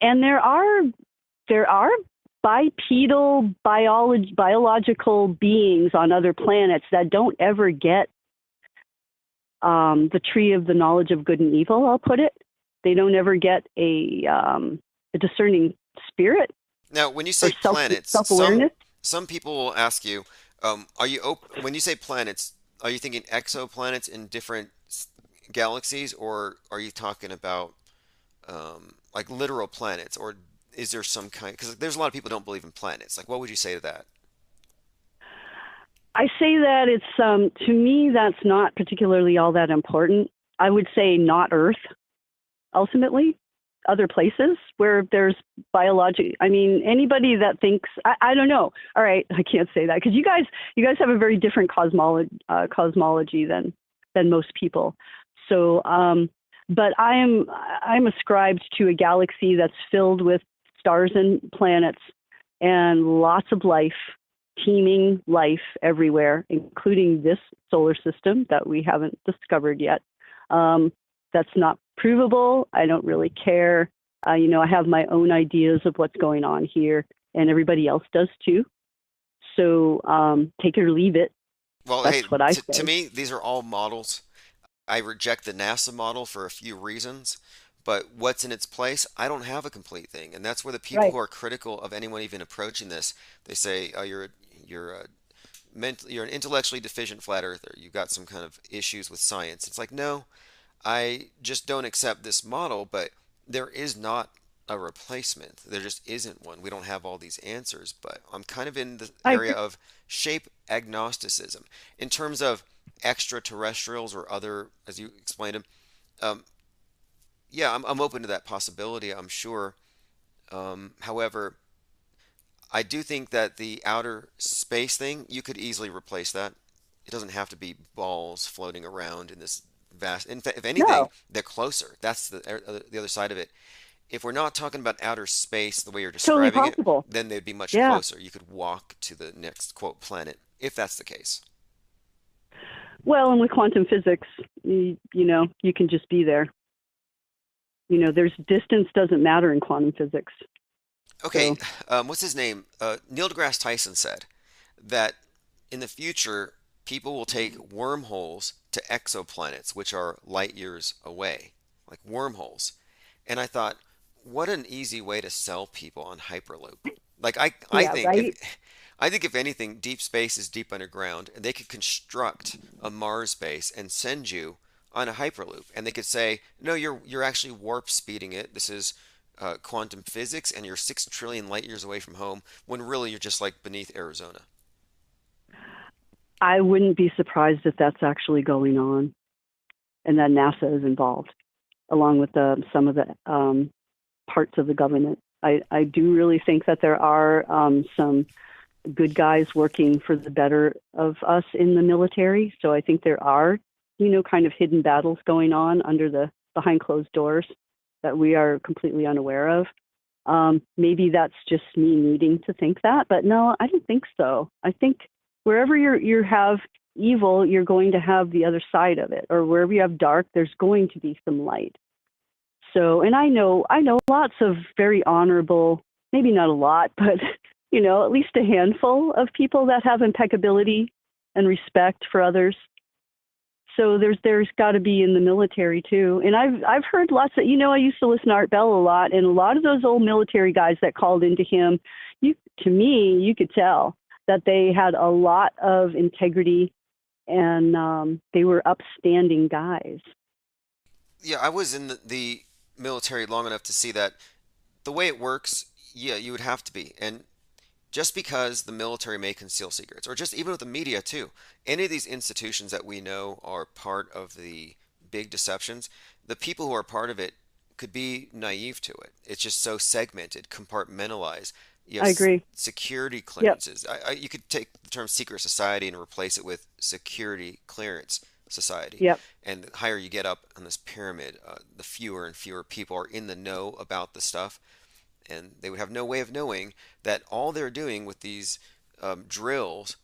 and there are bipedal biological beings on other planets that don't ever get the tree of the knowledge of good and evil, I'll put it. They don't ever get a discerning spirit. Now, when you say planets, some people will ask you, are you open, when you say planets, are you thinking exoplanets in different galaxies, or are you talking about like literal planets, or is there some kind? Because there's a lot of people who don't believe in planets. Like, what would you say to that? I say that it's to me that's not particularly all that important. I would say not Earth. Ultimately, other places where there's biology. I mean, anybody that thinks, I don't know. All right, I can't say that because you guys have a very different cosmology than most people. So, but I'm ascribed to a galaxy that's filled with stars and planets and lots of life, teeming life everywhere, including this solar system that we haven't discovered yet. That's not provable. I don't really care. I have my own ideas of what's going on here, and everybody else does too. So take it or leave it. Well, that's what I say. To me, these are all models. I reject the NASA model for a few reasons, but what's in its place, I don't have a complete thing. And that's where the people who are critical of anyone even approaching this, they say, oh, you're an intellectually deficient flat earther. You've got some kind of issues with science. It's like, no, I just don't accept this model, but there is not a replacement. There just isn't one. We don't have all these answers, but I'm kind of in the area of shape agnosticism. In terms of extraterrestrials or other, as you explained them, yeah, I'm open to that possibility, I'm sure. However, I do think that the outer space thing, you could easily replace that. It doesn't have to be balls floating around in this vast. In fact, if anything, they're closer. That's the other side of it. If we're not talking about outer space the way you're describing it, then they'd be much closer. You could walk to the next, quote, planet, if that's the case. Well, and with quantum physics, you can just be there. There's distance doesn't matter in quantum physics. Okay, so, what's his name? Neil deGrasse Tyson said that in the future, people will take wormholes to exoplanets, which are light years away, like wormholes. And I thought, what an easy way to sell people on Hyperloop. Like, I think if anything, deep space is deep underground, and they could construct a Mars base and send you on a Hyperloop, and they could say, no, you're actually warp speeding it. This is quantum physics, and you're 6 trillion light years away from home, when really you're just like beneath Arizona. I wouldn't be surprised if that's actually going on, and that NASA is involved, along with some of the parts of the government. I do really think that there are some good guys working for the better of us in the military. So I think there are, kind of hidden battles going on behind closed doors that we are completely unaware of. Maybe that's just me needing to think that, but no, I don't think so. I think wherever you have evil, you're going to have the other side of it, or wherever you have dark, there's going to be some light. So, and I know lots of very honorable, maybe not a lot, but at least a handful of people that have impeccability and respect for others. So there's got to be in the military too. And I've heard lots of, I used to listen to Art Bell a lot, and a lot of those old military guys that called into him, to me, you could tell that they had a lot of integrity, and they were upstanding guys. Yeah, I was in the military long enough to see that the way it works, yeah, you would have to be. And just because the military may conceal secrets, or just even with the media too, any of these institutions that we know are part of the big deceptions, the people who are part of it could be naive to it. It's just so segmented, compartmentalized. You have I agree. Security clearances. You could take the term secret society and replace it with security clearance society. Yep. And the higher you get up on this pyramid, the fewer and fewer people are in the know about the stuff. And they would have no way of knowing that all they're doing with these drills,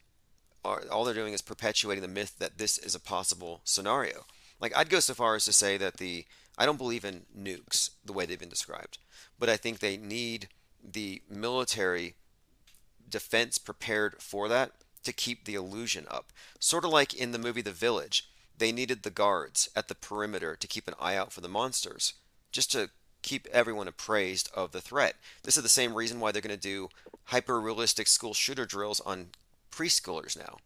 all they're doing is perpetuating the myth that this is a possible scenario. Like, I'd go so far as to say that I don't believe in nukes the way they've been described, but I think they need the military defense prepared for that to keep the illusion up. Sort of like in the movie The Village, they needed the guards at the perimeter to keep an eye out for the monsters, just to keep everyone appraised of the threat. This is the same reason why they're going to do hyper-realistic school shooter drills on preschoolers now,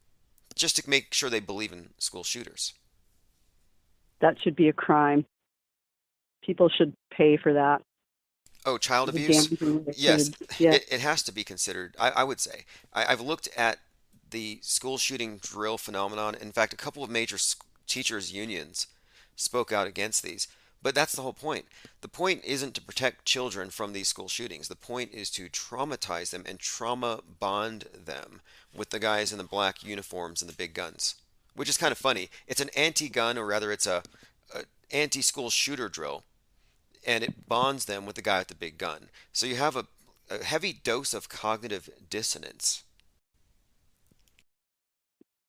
just to make sure they believe in school shooters. That should be a crime. People should pay for that. Oh, child abuse? Yes, yeah. It has to be considered, I would say. I've looked at the school shooting drill phenomenon. In fact, a couple of major teachers' unions spoke out against these. But that's the whole point. The point isn't to protect children from these school shootings. The point is to traumatize them and trauma bond them with the guys in the black uniforms and the big guns, which is kind of funny. It's an anti-gun, or rather it's a anti-school shooter drill, and it bonds them with the guy with the big gun. So you have a heavy dose of cognitive dissonance.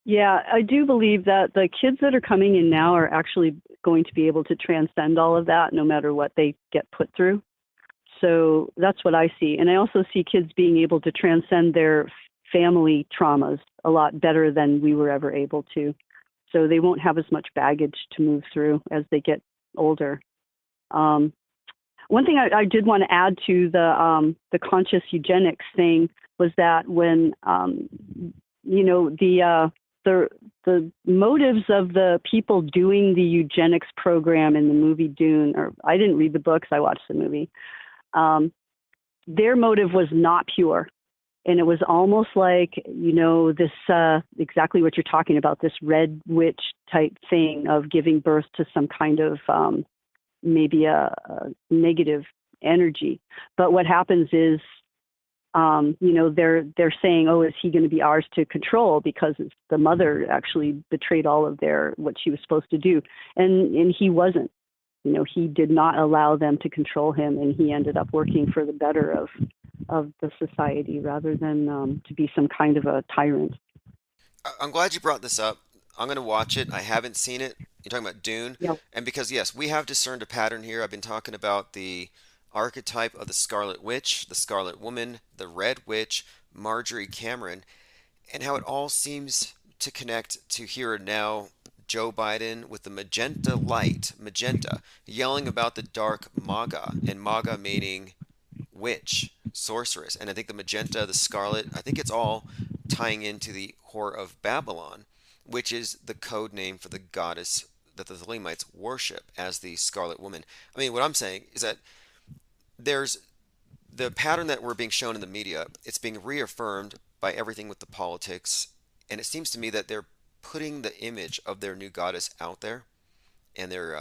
Yeah, I do believe that the kids that are coming in now are actually going to be able to transcend all of that no matter what they get put through. So that's what I see. And I also see kids being able to transcend their family traumas a lot better than we were ever able to. So they won't have as much baggage to move through as they get older. One thing I did want to add to the conscious eugenics thing was that when, the motives of the people doing the eugenics program in the movie Dune, or I didn't read the books, I watched the movie, their motive was not pure. And it was almost like, this, exactly what you're talking about, this red witch type thing of giving birth to some kind of maybe a negative energy. But what happens is, they're saying, oh, is he going to be ours to control? Because the mother actually betrayed all of what she was supposed to do. And he wasn't. He did not allow them to control him, and he ended up working for the better of the society rather than to be some kind of a tyrant. I'm glad you brought this up. I'm going to watch it. I haven't seen it. You're talking about Dune? Yep. And because, yes, we have discerned a pattern here. I've been talking about the archetype of the Scarlet Witch, the Scarlet Woman, the Red Witch, Marjorie Cameron, and how it all seems to connect to here and now Joe Biden with the magenta light, magenta, yelling about the dark MAGA, and MAGA meaning witch, sorceress. And I think the magenta, the scarlet, I think it's all tying into the Whore of Babylon, which is the code name for the goddess that the Thelemites worship as the Scarlet Woman. I mean, what I'm saying is that there's the pattern that we're being shown in the media. It's being reaffirmed by everything with the politics, and it seems to me that they're putting the image of their new goddess out there, and they're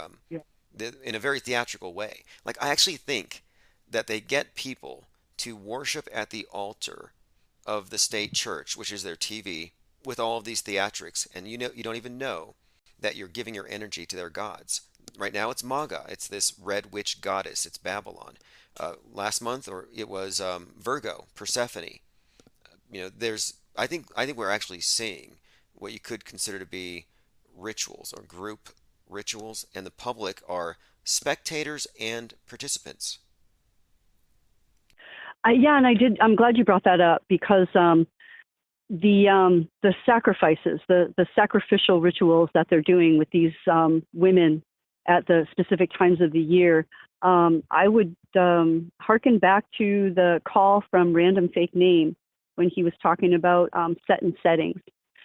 in a very theatrical way. Like, I actually think that they get people to worship at the altar of the state church, which is their TV, with all of these theatrics, and you don't even know that you're giving your energy to their gods. Right now it's MAGA. It's this red witch goddess. It's Babylon. Last month, or it was Virgo, Persephone. I think we're actually seeing what you could consider to be rituals or group rituals, and the public are spectators and participants. And I'm glad you brought that up, because the sacrifices, the sacrificial rituals that they're doing with these women at the specific times of the year, I would hearken back to the call from Random Fake Name when he was talking about set and settings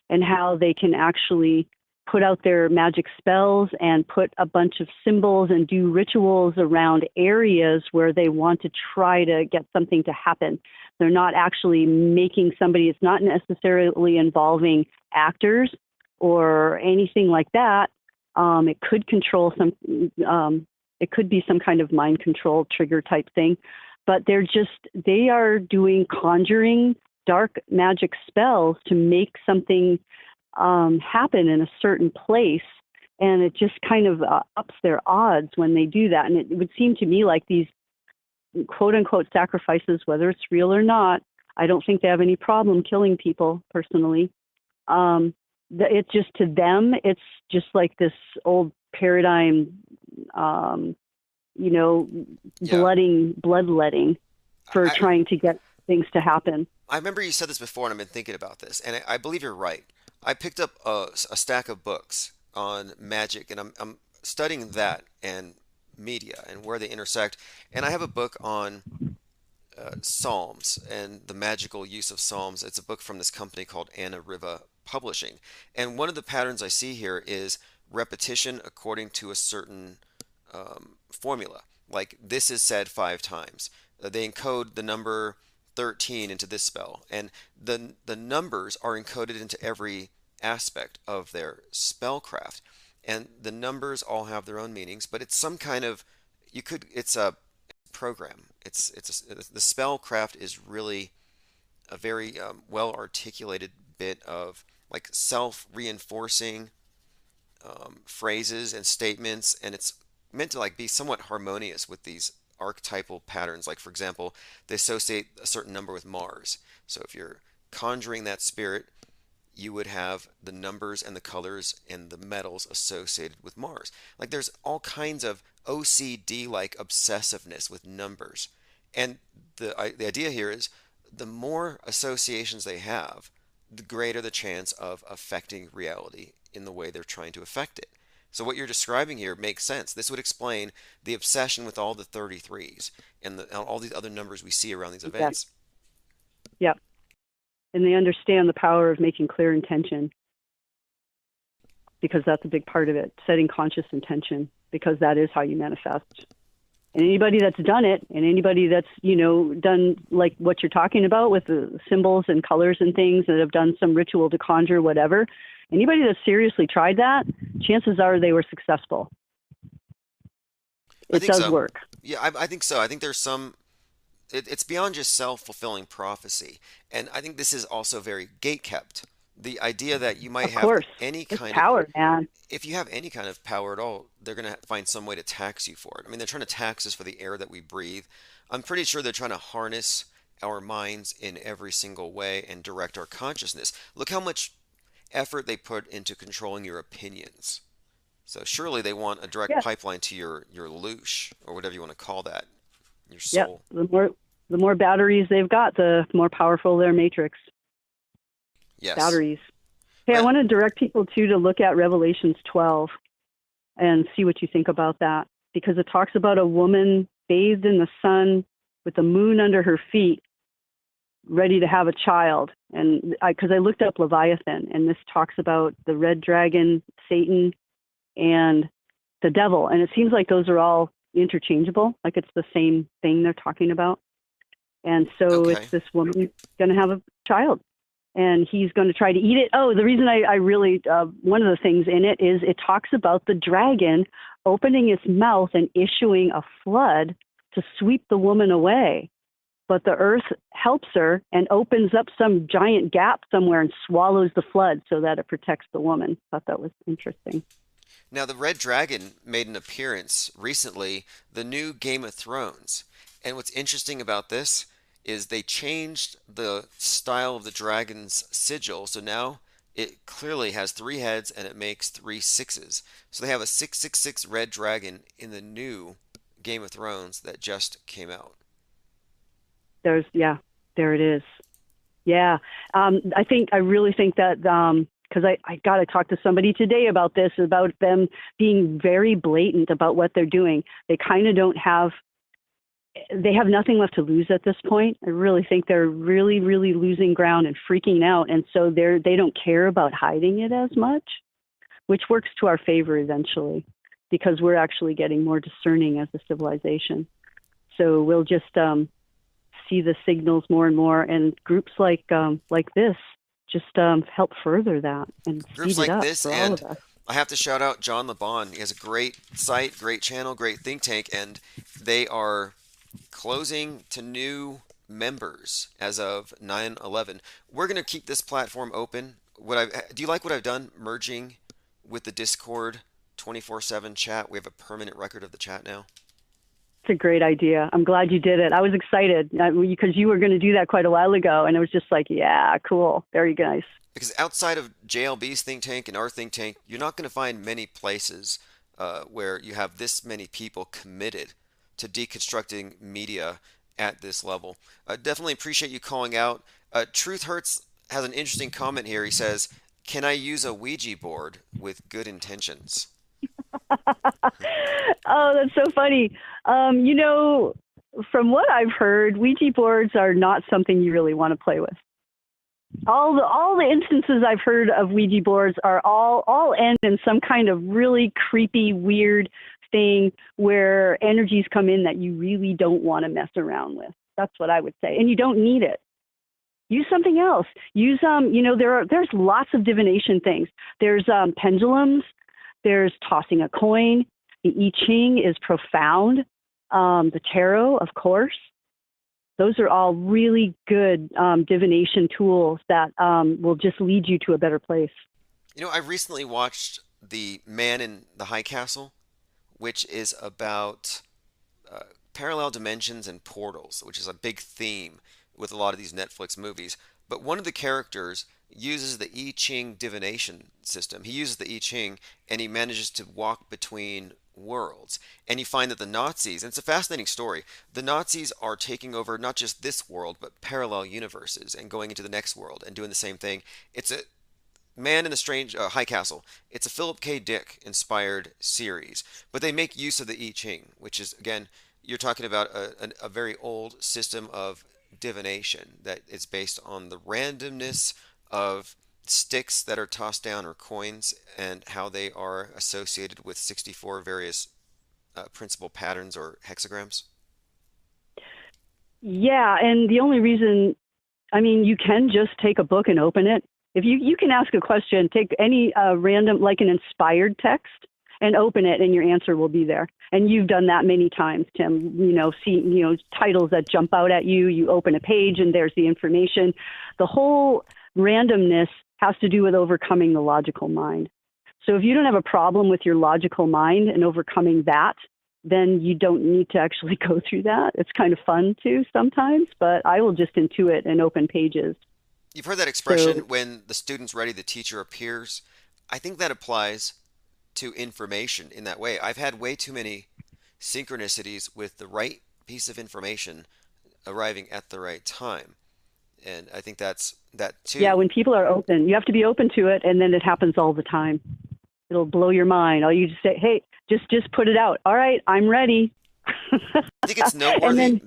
and how they can actually put out their magic spells and put a bunch of symbols and do rituals around areas where they want to try to get something to happen. They're not actually making somebody, it's not necessarily involving actors or anything like that. It could control some, it could be some kind of mind control trigger type thing, but they are doing conjuring dark magic spells to make something happen in a certain place. And it just kind of ups their odds when they do that. And it would seem to me like these quote unquote sacrifices, whether it's real or not, I don't think they have any problem killing people personally. It's just to them, it's just like this old paradigm, bloodletting for trying to get things to happen. I remember you said this before, and I've been thinking about this, and I believe you're right. I picked up a stack of books on magic, and I'm studying that and media and where they intersect. And I have a book on Psalms and the magical use of Psalms. It's a book from this company called Anna Riva Publishing. And one of the patterns I see here is repetition according to a certain formula. Like this is said 5 times. They encode the number 13 into this spell, and the numbers are encoded into every aspect of their spellcraft, and the numbers all have their own meanings, but it's some kind of it's a program. The spellcraft is really a very well articulated bit of like self-reinforcing phrases and statements, and it's meant to like be somewhat harmonious with these archetypal patterns. Like for example, they associate a certain number with Mars. So if you're conjuring that spirit, you would have the numbers and the colors and the metals associated with Mars. Like there's all kinds of OCD like obsessiveness with numbers. And the idea here is the more associations they have, the greater the chance of affecting reality in the way they're trying to affect it. So what you're describing here makes sense. This would explain the obsession with all the 33s and all these other numbers we see around these events. Yep. And they understand the power of making clear intention, because that's a big part of it, setting conscious intention, because that is how you manifest. And anybody that's done it, and anybody that's, done like what you're talking about with the symbols and colors and things, that have done some ritual to conjure whatever, anybody that's seriously tried that, chances are they were successful. It does work. Yeah, I think so. I think there's some, it's beyond just self-fulfilling prophecy. And I think this is also very gate-kept. The idea that you might have any kind of power, man. If you have any kind of power at all, they're going to find some way to tax you for it. I mean, they're trying to tax us for the air that we breathe. I'm pretty sure they're trying to harness our minds in every single way and direct our consciousness. Look how much effort they put into controlling your opinions. So surely they want a direct pipeline to your loosh, or whatever you want to call that, your soul. Yep. The more batteries they've got, the more powerful their matrix. Yes. Batteries. Hey, I want to direct people to look at Revelations 12 and see what you think about that, because it talks about a woman bathed in the sun with the moon under her feet, ready to have a child. And because I looked up Leviathan, and this talks about the red dragon, Satan, and the devil. And it seems like those are all interchangeable, like it's the same thing they're talking about. And so it's this woman going to have a child, and he's going to try to eat it. Oh, the reason I really, one of the things in it is it talks about the dragon opening its mouth and issuing a flood to sweep the woman away. But the earth helps her and opens up some giant gap somewhere and swallows the flood so that it protects the woman. I thought that was interesting. Now, the Red Dragon made an appearance recently, the new Game of Thrones. And what's interesting about this is they changed the style of the dragon's sigil. So now it clearly has 3 heads and it makes 3 sixes. So they have a 666 Red Dragon in the new Game of Thrones that just came out. There it is. Yeah. I really think that, because I got to talk to somebody today about this, about them being very blatant about what they're doing. They kind of they have nothing left to lose at this point. I really think they're really, really losing ground and freaking out. And so they don't care about hiding it as much, which works to our favor eventually, because we're actually getting more discerning as a civilization. So we'll just see the signals more and more, and groups like this just help further that and Groups speed it like up this, for all and of us. I have to shout out John LeBon. He has a great site, great channel, great think tank, and they are closing to new members as of 9/11. We're going to keep this platform open. Do you like what I've done, merging with the Discord 24/7 chat? We have a permanent record of the chat now. It's a great idea. I'm glad you did it. I was excited because you were going to do that quite a while ago, and it was just like, yeah, cool, very nice. Because outside of JLB's think tank and our think tank, you're not going to find many places where you have this many people committed to deconstructing media at this level. Definitely appreciate you calling out. Truth Hurts has an interesting comment here. He says, "Can I use a Ouija board with good intentions?" Oh, that's so funny. From what I've heard, Ouija boards are not something you really want to play with. All the instances I've heard of Ouija boards are all end in some kind of really creepy, weird thing where energies come in that you really don't want to mess around with. That's what I would say. And you don't need it. Use something else. Use there's lots of divination things. There's pendulums. There's tossing a coin. The I Ching is profound. The tarot, of course. Those are all really good divination tools that will just lead you to a better place. I recently watched The Man in the High Castle, which is about parallel dimensions and portals, which is a big theme with a lot of these Netflix movies. But one of the characters uses the I Ching divination system. He uses the I Ching, and he manages to walk between worlds. And you find that the Nazis, and it's a fascinating story, the Nazis are taking over not just this world, but parallel universes and going into the next world and doing the same thing. It's a Man in the Strange High Castle. It's a Philip K. Dick inspired series, but they make use of the I Ching, which is, again, you're talking about a very old system of divination that is based on the randomness of sticks that are tossed down or coins and how they are associated with 64 various principal patterns or hexagrams. Yeah, and the only reason, you can just take a book and open it. If you can ask a question, take any random, like an inspired text, and open it, and your answer will be there. And you've done that many times, Tim. Titles that jump out at you. You open a page, and there's the information. The whole randomness has to do with overcoming the logical mind. So if you don't have a problem with your logical mind and overcoming that, then you don't need to actually go through that. It's kind of fun too sometimes, but I will just intuit and open pages. You've heard that expression, when the student's ready, the teacher appears. I think that applies to information in that way. I've had way too many synchronicities with the right piece of information arriving at the right time. And I think that's that too. Yeah, when people are open, you have to be open to it, and then it happens all the time. It'll blow your mind. All you just say, hey, just put it out. All right, I'm ready. I think it's noteworthy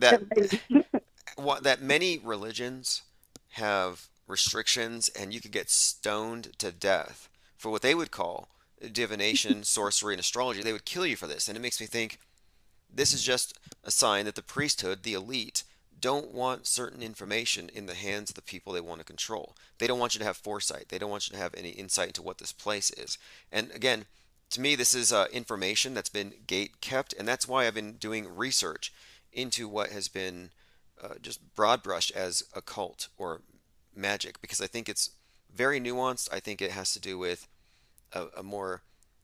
that many religions have restrictions, and you could get stoned to death for what they would call divination, sorcery, and astrology. They would kill you for this. And it makes me think this is just a sign that the priesthood, the elite, don't want certain information in the hands of the people they want to control. They don't want you to have foresight. They don't want you to have any insight into what this place is. And again, to me, this is information that's been gate kept, and that's why I've been doing research into what has been just broad brushed as occult or magic, because I think it's very nuanced. I think it has to do with a more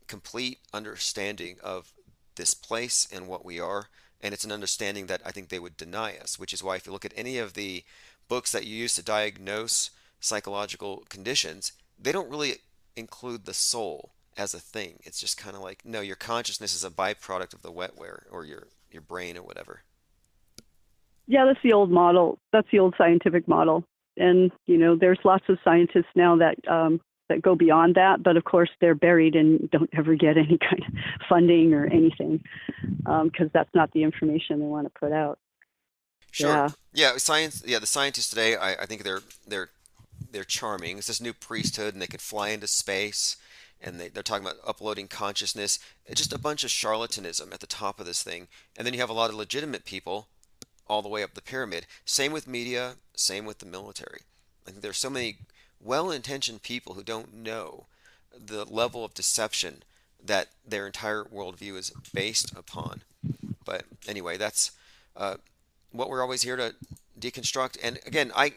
complete understanding of this place and what we are. And it's an understanding that I think they would deny us, which is why if you look at any of the books that you use to diagnose psychological conditions, they don't really include the soul as a thing. It's just kind of like, no, your consciousness is a byproduct of the wetware or your brain or whatever. Yeah, that's the old model. That's the old scientific model. And there's lots of scientists now that that go beyond that, but of course they're buried and don't ever get any kind of funding or anything because that's not the information they want to put out. Sure. Yeah, science. Yeah, the scientists today, I think they're charming. It's this new priesthood, and they could fly into space, and they're talking about uploading consciousness. It's just a bunch of charlatanism at the top of this thing, and then you have a lot of legitimate people all the way up the pyramid. Same with media. Same with the military. I think there's so many well-intentioned people who don't know the level of deception that their entire worldview is based upon. But anyway, that's what we're always here to deconstruct. And again, I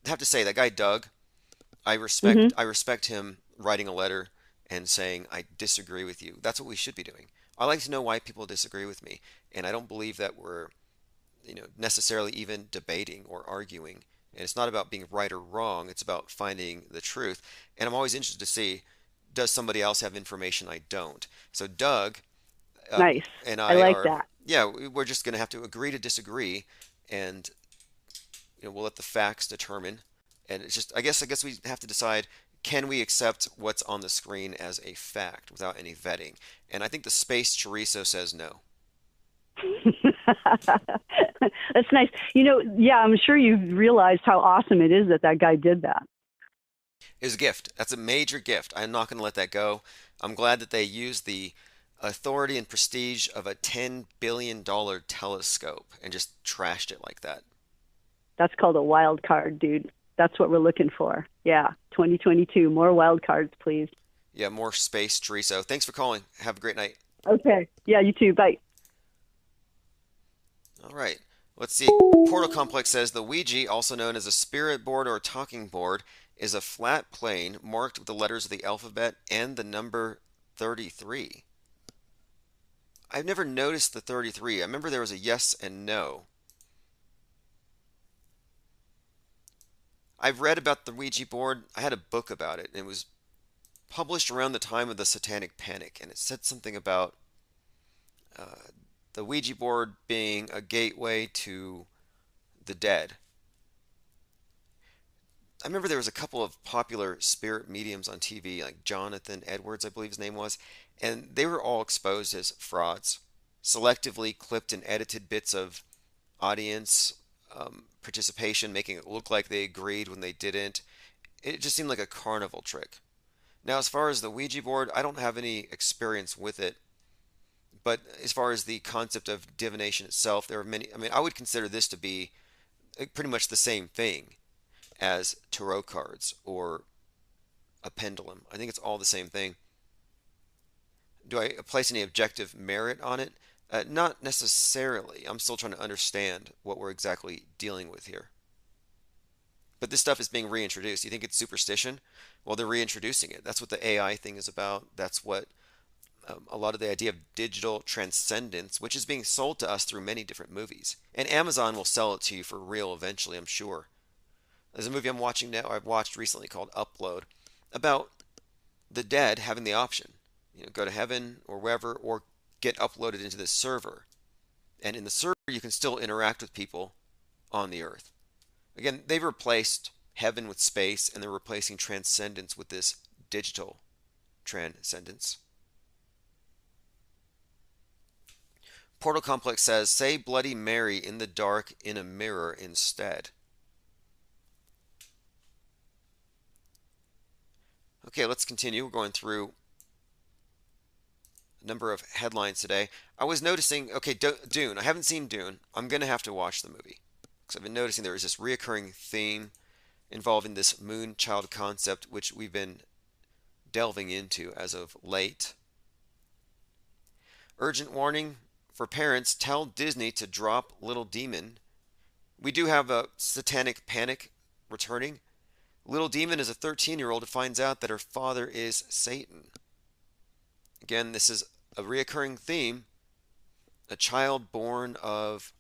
have to say that guy Doug, I respect him writing a letter and saying I disagree with you. That's what we should be doing. I like to know why people disagree with me, and I don't believe that we're necessarily even debating or arguing. And it's not about being right or wrong. It's about finding the truth. And I'm always interested to see, does somebody else have information I don't? So Doug, nice. And I like that. Yeah, we're just going to have to agree to disagree, and we'll let the facts determine. And it's just, I guess we have to decide, can we accept what's on the screen as a fact without any vetting? And I think the space chorizo says no. That's nice. I'm sure you've realized how awesome it is that guy did that. It was a gift. That's a major gift. I'm not going to let that go. I'm glad that they used the authority and prestige of a $10 billion telescope and just trashed it like that. That's called a wild card, dude. That's what we're looking for. Yeah, 2022. More wild cards, please. Yeah, more space chorizo. Thanks for calling. Have a great night. Okay. Yeah, you too. Bye. All right. Let's see. Portal Complex says the Ouija, also known as a spirit board or talking board, is a flat plane marked with the letters of the alphabet and the number 33. I've never noticed the 33. I remember there was a yes and no. I've read about the Ouija board. I had a book about it, and it was published around the time of the Satanic Panic, and it said something about the Ouija board being a gateway to the dead. I remember there was a couple of popular spirit mediums on TV, like Jonathan Edwards, I believe his name was, and they were all exposed as frauds, selectively clipped and edited bits of audience participation, making it look like they agreed when they didn't. It just seemed like a carnival trick. Now, as far as the Ouija board, I don't have any experience with it, but as far as the concept of divination itself, there are many. I mean, I would consider this to be pretty much the same thing as tarot cards or a pendulum. I think it's all the same thing. Do I place any objective merit on it? Not necessarily. I'm still trying to understand what we're exactly dealing with here. But this stuff is being reintroduced. You think it's superstition? Well, they're reintroducing it. That's what the AI thing is about. That's what a lot of the idea of digital transcendence, which is being sold to us through many different movies. And Amazon will sell it to you for real eventually, I'm sure. There's a movie I'm watching now, I've watched recently called Upload, about the dead having the option. Go to heaven or wherever, or get uploaded into this server. And in the server, you can still interact with people on the earth. Again, they've replaced heaven with space, and they're replacing transcendence with this digital transcendence. Portal Complex says, say Bloody Mary in the dark in a mirror instead. Okay, let's continue. We're going through a number of headlines today. I was noticing, okay, Dune. I haven't seen Dune. I'm going to have to watch the movie. Because I've been noticing there is this reoccurring theme involving this moon child concept, which we've been delving into as of late. Urgent warning for parents, tell Disney to drop Little Demon. We do have a Satanic Panic returning. Little Demon is a 13-year-old who finds out that her father is Satan. Again, this is a reoccurring theme. A child born of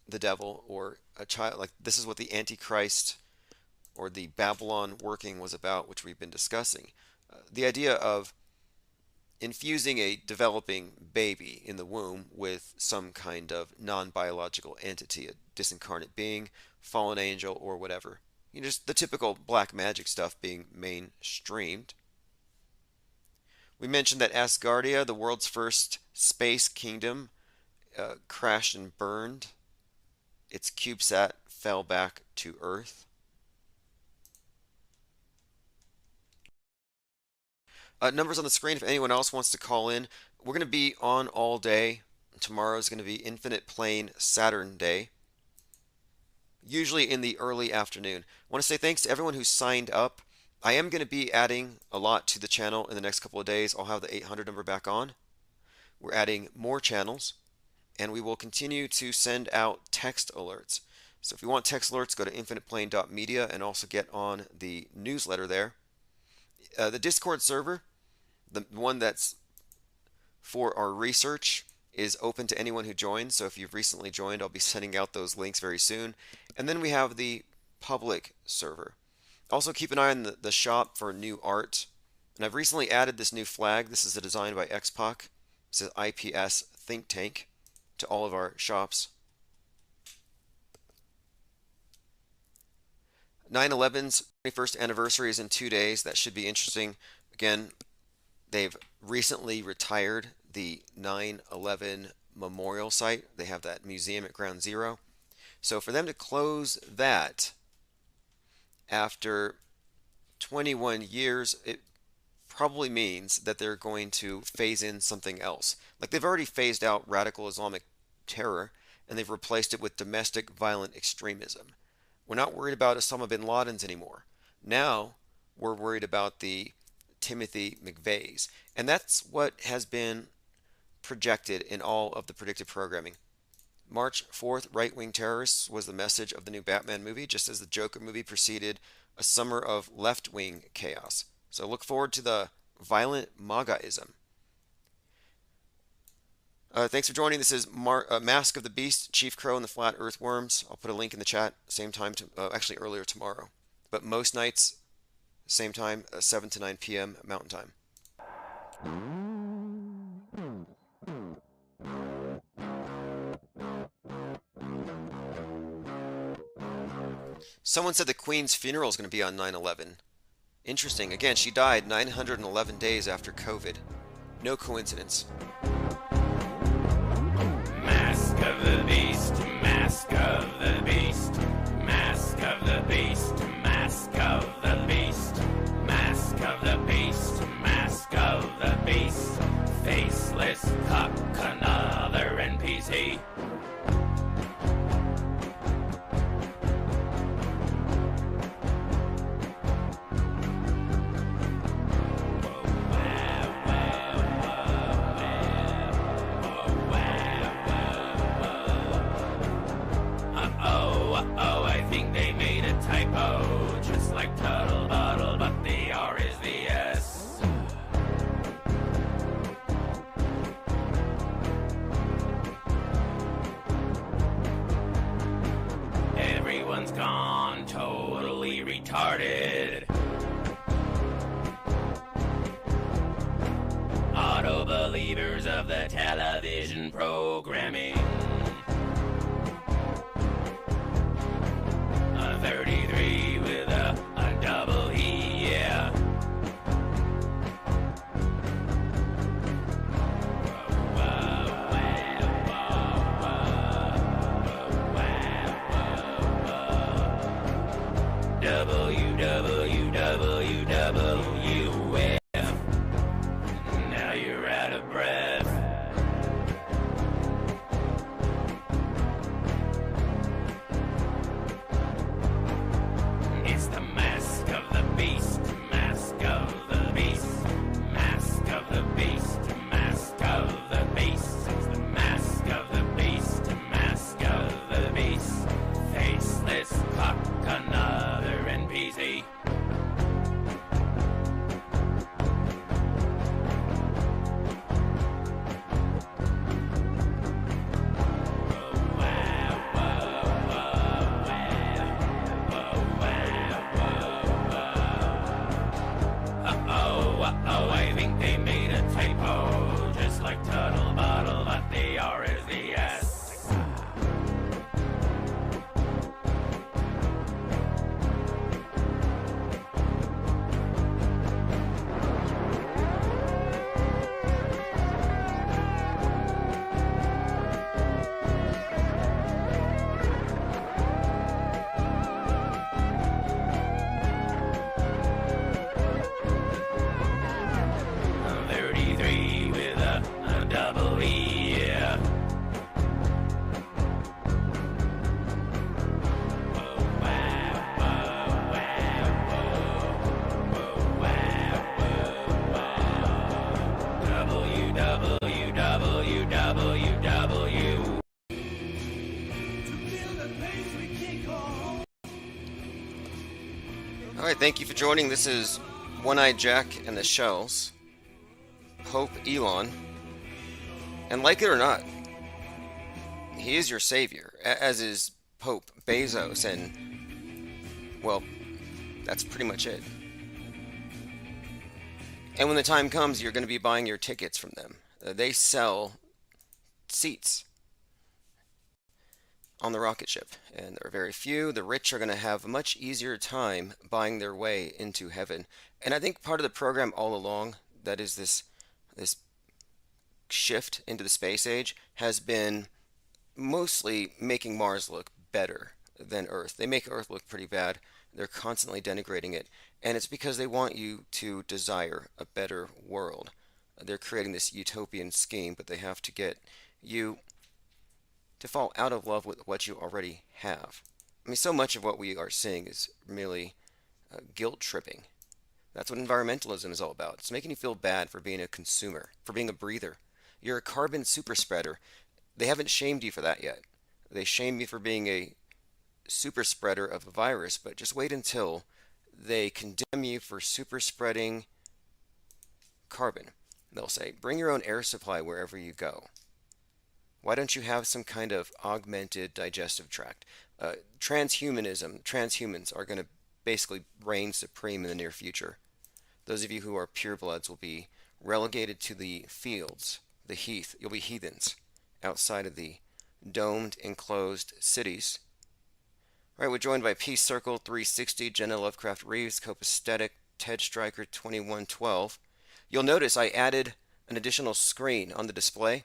the devil, or a child, like this is what the Antichrist or the Babylon working was about, which we've been discussing. The idea of infusing a developing baby in the womb with some kind of non-biological entity, a disincarnate being, fallen angel, or whatever. Just the typical black magic stuff being mainstreamed. We mentioned that Asgardia, the world's first space kingdom, crashed and burned. Its CubeSat fell back to Earth. Numbers on the screen if anyone else wants to call in. We're going to be on all day. Tomorrow is going to be Infinite Plane Saturn Day, usually in the early afternoon. I want to say thanks to everyone who signed up. I am going to be adding a lot to the channel in the next couple of days. I'll have the 800 number back on. We're adding more channels, and we will continue to send out text alerts. So if you want text alerts, go to infiniteplane.media and also get on the newsletter there. The Discord server, the one that's for our research, is open to anyone who joins. So if you've recently joined, I'll be sending out those links very soon. And then we have the public server. Also keep an eye on the shop for new art. And I've recently added this new flag. This is a design by Xpac. It says IPS Think Tank to all of our shops. 9/11's 21st anniversary is in 2 days. That should be interesting. Again, they've recently retired the 9/11 memorial site. They have that museum at Ground Zero. So for them to close that after 21 years, it probably means that they're going to phase in something else. Like they've already phased out radical Islamic terror, and they've replaced it with domestic violent extremism. We're not worried about Osama bin Laden's anymore. Now we're worried about the Timothy McVeighs. And that's what has been projected in all of the predictive programming. March 4th, right-wing terrorists was the message of the new Batman movie, just as the Joker movie preceded a summer of left-wing chaos. So look forward to the violent MAGAism. Thanks for joining. This is Mask of the Beast, Chief Crow, and the Flat Earthworms. I'll put a link in the chat, same time, actually earlier tomorrow. But most nights, same time, 7 to 9 p.m. Mountain Time. Someone said the Queen's funeral is going to be on 9/11. Interesting. Again, she died 911 days after COVID. No coincidence. Mask of the Beast, Mask of the Beast, Mask of the Beast, Mask of the Beast, Mask of the Beast, Mask of the Beast, Faceless Cuck, another NPC. Typo, just like Tuttle Bottle, but the R is the S. Everyone's gone totally retarded. Auto believers of the television programming. 33 with a double E, yeah. WWWF. Now you're out of breath. All right, thank you for joining. This is One-Eyed Jack and the Shells, Pope Elon. And like it or not, he is your savior, as is Pope Bezos, and, well, that's pretty much it. And when the time comes, you're going to be buying your tickets from them. They sell seats on the rocket ship, and there are very few. The rich are going to have a much easier time buying their way into heaven. And I think part of the program all along, that is this shift into the space age, has been mostly making Mars look better than Earth. They make Earth look pretty bad. They're constantly denigrating it, and it's because they want you to desire a better world. They're creating this utopian scheme, but they have to get you to fall out of love with what you already have. I mean, so much of what we are seeing is merely guilt tripping. That's what environmentalism is all about. It's making you feel bad for being a consumer, for being a breather. You're a carbon super spreader. They haven't shamed you for that yet. They shame you for being a super spreader of a virus, but just wait until they condemn you for super spreading carbon. They'll say, bring your own air supply wherever you go. Why don't you have some kind of augmented digestive tract? Transhumans are going to basically reign supreme in the near future. Those of you who are purebloods will be relegated to the fields, the heath. You'll be heathens outside of the domed, enclosed cities. All right, we're joined by Peace Circle 360, Jenna Lovecraft Reeves, Copaesthetic, Ted Stryker 2112. You'll notice I added an additional screen on the display.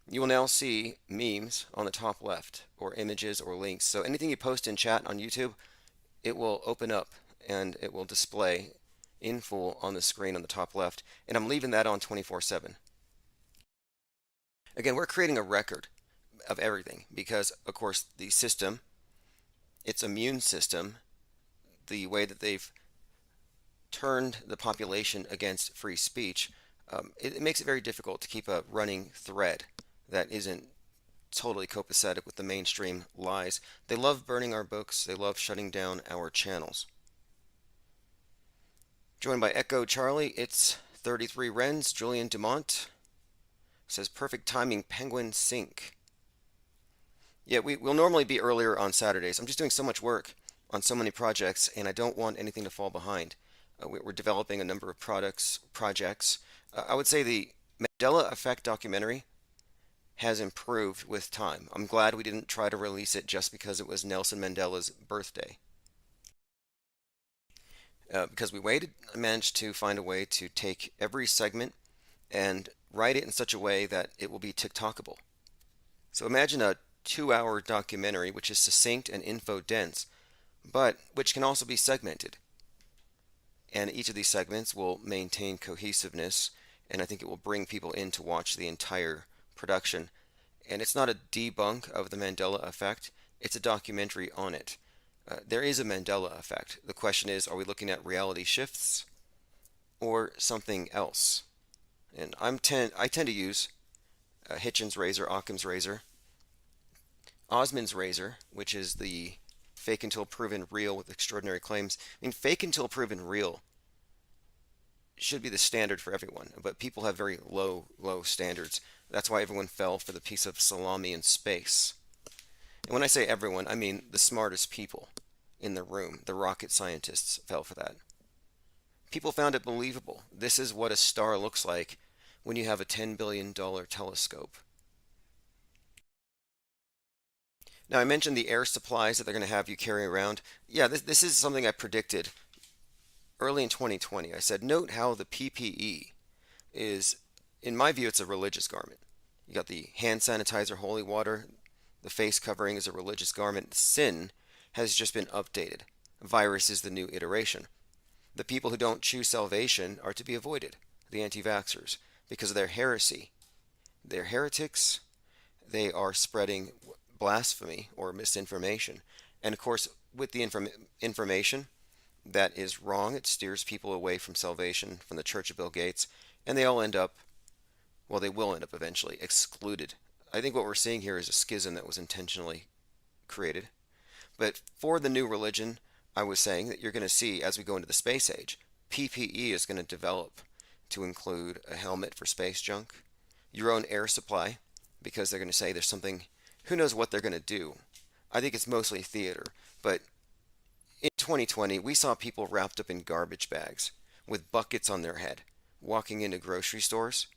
You will now see memes on the top left, or images or links. So anything you post in chat on YouTube, it will open up and it will display in full on the screen on the top left. And I'm leaving that on 24/7. Again, we're creating a record of everything because, of course, the system, its immune system, the way that they've turned the population against free speech, it makes it very difficult to keep a running thread that isn't totally copacetic with the mainstream lies. They love burning our books. They love shutting down our channels. Joined by Echo Charlie, it's 33 Wrens. Julian Dumont says, perfect timing, Penguin Sync. Yeah, we'll normally be earlier on Saturdays. I'm just doing so much work on so many projects, and I don't want anything to fall behind. We're developing a number of projects. I would say the Mandela Effect documentary has improved with time. I'm glad we didn't try to release it just because it was Nelson Mandela's birthday. Because we waited, I managed to find a way to take every segment and write it in such a way that it will be TikTokable. So imagine a 2-hour documentary which is succinct and info-dense, but which can also be segmented. And each of these segments will maintain cohesiveness, and I think it will bring people in to watch the entire production. And it's not a debunk of the Mandela Effect, it's a documentary on it. There is a Mandela Effect. The question is, are we looking at reality shifts or something else? And I tend to use Hitchens' razor, Occam's razor, Osmond's razor, which is the fake until proven real with extraordinary claims. I mean, fake until proven real should be the standard for everyone, but people have very low standards. That's why everyone fell for the piece of salami in space. And when I say everyone, I mean the smartest people in the room. The rocket scientists fell for that. People found it believable. This is what a star looks like when you have a $10 billion telescope. Now, I mentioned the air supplies that they're going to have you carry around. Yeah, this is something I predicted early in 2020. I said, note how the PPE is, in my view, it's a religious garment. You got the hand sanitizer, holy water. The face covering is a religious garment. Sin has just been updated. Virus is the new iteration. The people who don't choose salvation are to be avoided, the anti-vaxxers, because of their heresy. They're heretics. They are spreading blasphemy or misinformation. And of course, with the information that is wrong, it steers people away from salvation, from the Church of Bill Gates, and they all end up, well, they will end up eventually excluded. I think what we're seeing here is a schism that was intentionally created. But for the new religion, I was saying that you're going to see as we go into the space age, PPE is going to develop to include a helmet for space junk, your own air supply, because they're going to say there's something, who knows what they're going to do. I think it's mostly theater, but in 2020, we saw people wrapped up in garbage bags with buckets on their head, walking into grocery stores.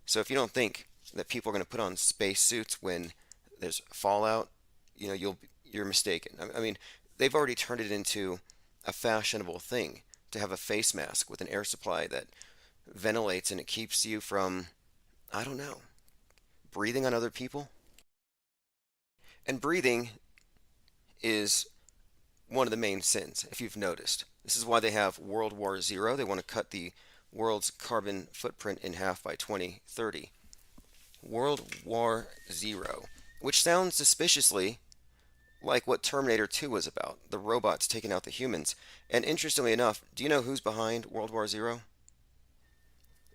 So if you don't think that people are going to put on space suits when there's fallout, you're mistaken. I mean, they've already turned it into a fashionable thing to have a face mask with an air supply that ventilates and it keeps you from, I don't know, breathing on other people. And breathing is one of the main sins, if you've noticed. This is why they have World War Zero. They want to cut the world's carbon footprint in half by 2030. World War Zero, which sounds suspiciously like what Terminator 2 was about, the robots taking out the humans. And interestingly enough, do you know who's behind World War Zero?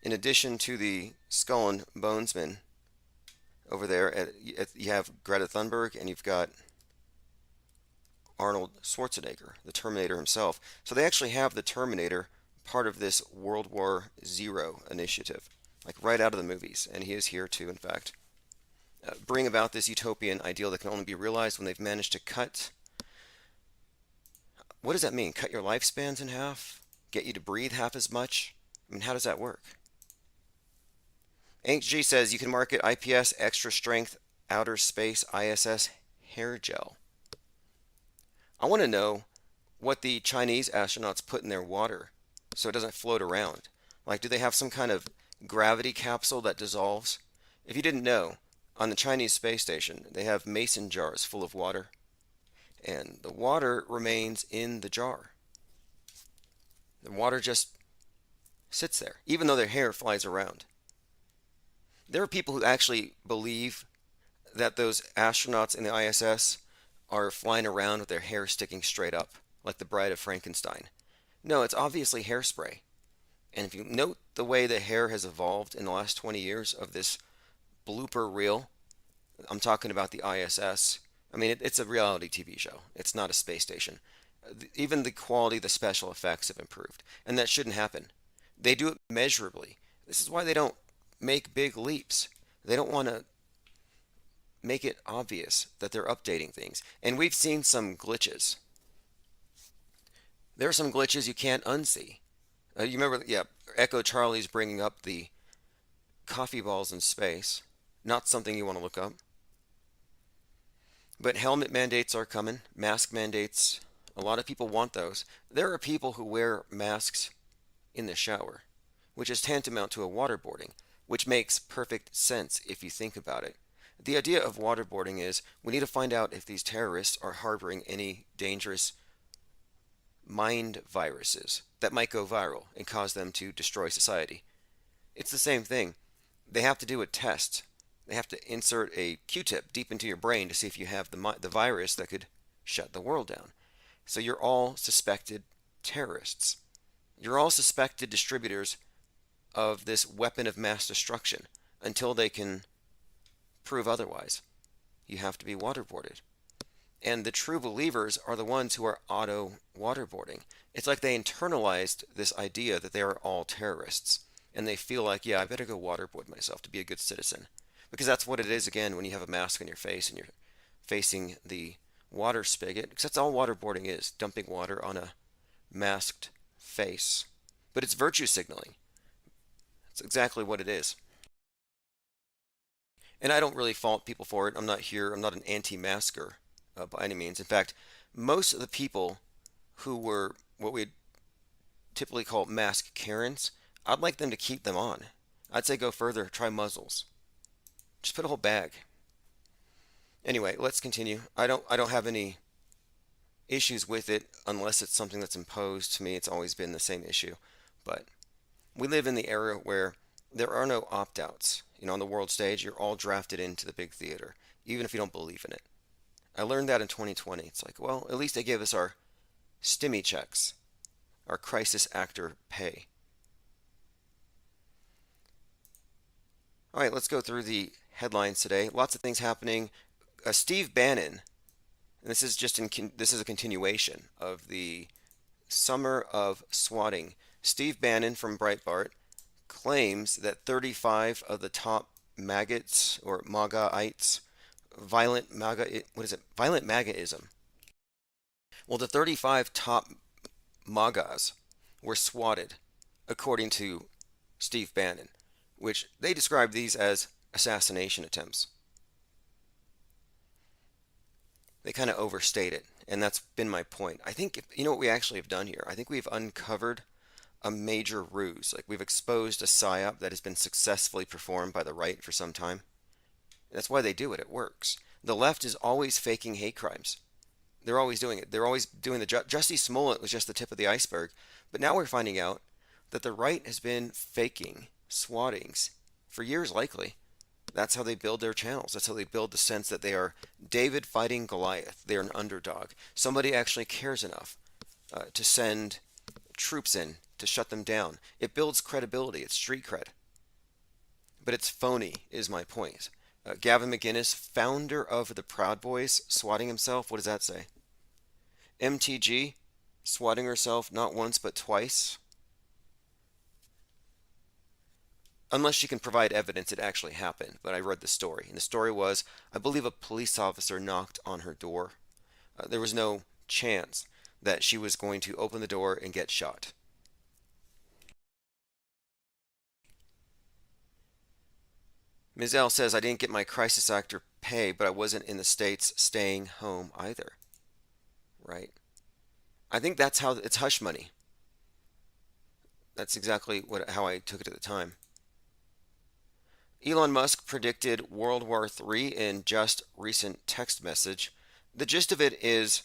In addition to the Skull and Bonesman over there, you have Greta Thunberg and you've got Arnold Schwarzenegger, the Terminator himself. So they actually have the Terminator part of this World War Zero initiative, like right out of the movies, and he is here too, in fact. Bring about this utopian ideal that can only be realized when they've managed to cut. What does that mean? Cut your lifespans in half? Get you to breathe half as much? I mean, how does that work? HG says you can market IPS extra strength outer space ISS hair gel. I want to know what the Chinese astronauts put in their water so it doesn't float around. Like, do they have some kind of gravity capsule that dissolves? If you didn't know, on the Chinese space station, they have mason jars full of water, and the water remains in the jar. The water just sits there, even though their hair flies around. There are people who actually believe that those astronauts in the ISS are flying around with their hair sticking straight up, like the Bride of Frankenstein. No, it's obviously hairspray. And if you note the way the hair has evolved in the last 20 years of this blooper reel, I'm talking about the ISS. I mean, it's a reality TV show. It's not a space station. Even the quality of the special effects have improved. And that shouldn't happen. They do it measurably. This is why they don't make big leaps. They don't want to make it obvious that they're updating things. And we've seen some glitches. There are some glitches you can't unsee. You remember, Echo Charlie's bringing up the coffee balls in space. Not something you want to look up. But helmet mandates are coming. Mask mandates. A lot of people want those. There are people who wear masks in the shower, which is tantamount to a waterboarding, which makes perfect sense if you think about it. The idea of waterboarding is we need to find out if these terrorists are harboring any dangerous mind viruses that might go viral and cause them to destroy society. It's the same thing. They have to do a test. They have to insert a Q-tip deep into your brain to see if you have the virus that could shut the world down. So you're all suspected terrorists. You're all suspected distributors of this weapon of mass destruction until they can prove otherwise. You have to be waterboarded. And the true believers are the ones who are auto waterboarding. It's like they internalized this idea that they are all terrorists. And they feel like, I better go waterboard myself to be a good citizen. Because that's what it is, again, when you have a mask on your face and you're facing the water spigot. Because that's all waterboarding is, dumping water on a masked face. But it's virtue signaling. It's exactly what it is. And I don't really fault people for it. I'm not an anti-masker by any means. In fact, most of the people who were what we'd typically call mask Karens, I'd like them to keep them on. I'd say go further, try muzzles. Just put a whole bag. Anyway, let's continue. I don't have any issues with it unless it's something that's imposed. To me, it's always been the same issue. But we live in the era where there are no opt-outs. On the world stage, you're all drafted into the big theater, even if you don't believe in it. I learned that in 2020. It's like, well, at least they gave us our stimmy checks, our crisis actor pay. All right, let's go through the headlines today. Lots of things happening. Steve Bannon And this is this is a continuation of the Summer of Swatting. Steve Bannon from Breitbart claims that 35 of the top maggots or MAGAites, violent MAGAism. Well, the 35 top MAGAs were swatted, according to Steve Bannon, which they describe these as assassination attempts. They kind of overstate it, and that's been my point. I think, you know what we actually have done here? I think we've uncovered a major ruse. Like, we've exposed a psyop that has been successfully performed by the right for some time. That's why they do it. It works. The left is always faking hate crimes. They're always doing it. They're always doing the Jussie Smollett was just the tip of the iceberg. But now we're finding out that the right has been faking swattings for years, likely. That's how they build their channels. That's how they build the sense that they are David fighting Goliath. They're an underdog. Somebody actually cares enough to send troops in to shut them down. It builds credibility. It's street cred. But it's phony, is my point. Gavin McInnes, founder of the Proud Boys, swatting himself. What does that say? MTG, swatting herself not once but twice. Unless she can provide evidence it actually happened. But I read the story. And the story was, I believe a police officer knocked on her door. There was no chance that she was going to open the door and get shot. Ms. L says, I didn't get my crisis actor pay, but I wasn't in the States staying home either. Right? I think that's how it's hush money. That's exactly how I took it at the time. Elon Musk predicted World War III in just recent text message. The gist of it is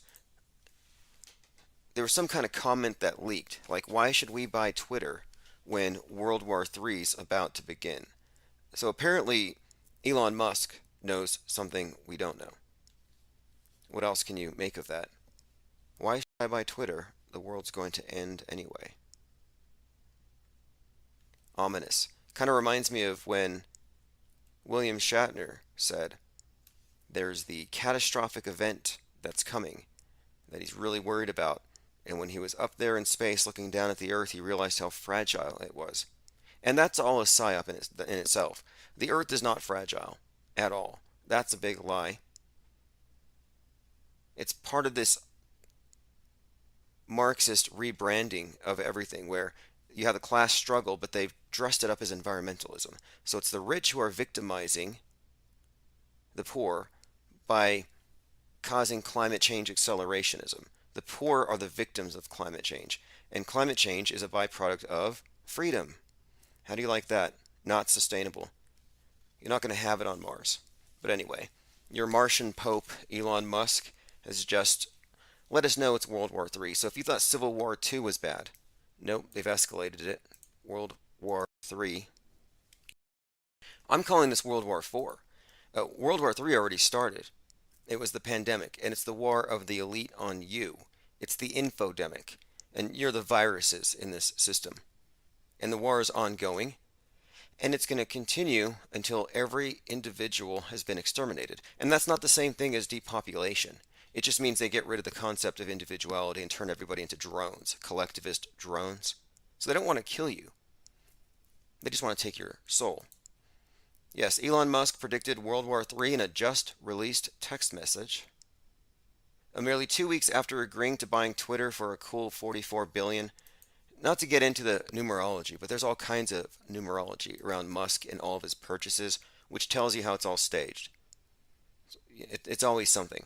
there was some kind of comment that leaked, like, why should we buy Twitter when World War III is about to begin? So apparently Elon Musk knows something we don't know. What else can you make of that? Why should I buy Twitter? The world's going to end anyway. Ominous. Kind of reminds me of when William Shatner said there's the catastrophic event that's coming that he's really worried about. And when he was up there in space looking down at the Earth, he realized how fragile it was. And that's all a psyop in itself. The Earth is not fragile at all. That's a big lie. It's part of this Marxist rebranding of everything where you have a class struggle, but they've dressed it up as environmentalism. So it's the rich who are victimizing the poor by causing climate change accelerationism. The poor are the victims of climate change. And climate change is a byproduct of freedom. How do you like that? Not sustainable. You're not going to have it on Mars. But anyway, your Martian Pope, Elon Musk, has just let us know it's World War III. So if you thought Civil War II was bad, nope, they've escalated it. World War III. I'm calling this World War IV. World War III already started. It was the pandemic, and it's the war of the elite on you. It's the infodemic, and you're the viruses in this system. And the war is ongoing, and it's going to continue until every individual has been exterminated. And that's not the same thing as depopulation. It just means they get rid of the concept of individuality and turn everybody into drones, collectivist drones. So they don't want to kill you. They just want to take your soul. Yes, Elon Musk predicted World War III in a just-released text message. Merely 2 weeks after agreeing to buying Twitter for a cool $44 billion. Not to get into the numerology, but there's all kinds of numerology around Musk and all of his purchases, which tells you how it's all staged. It's always something.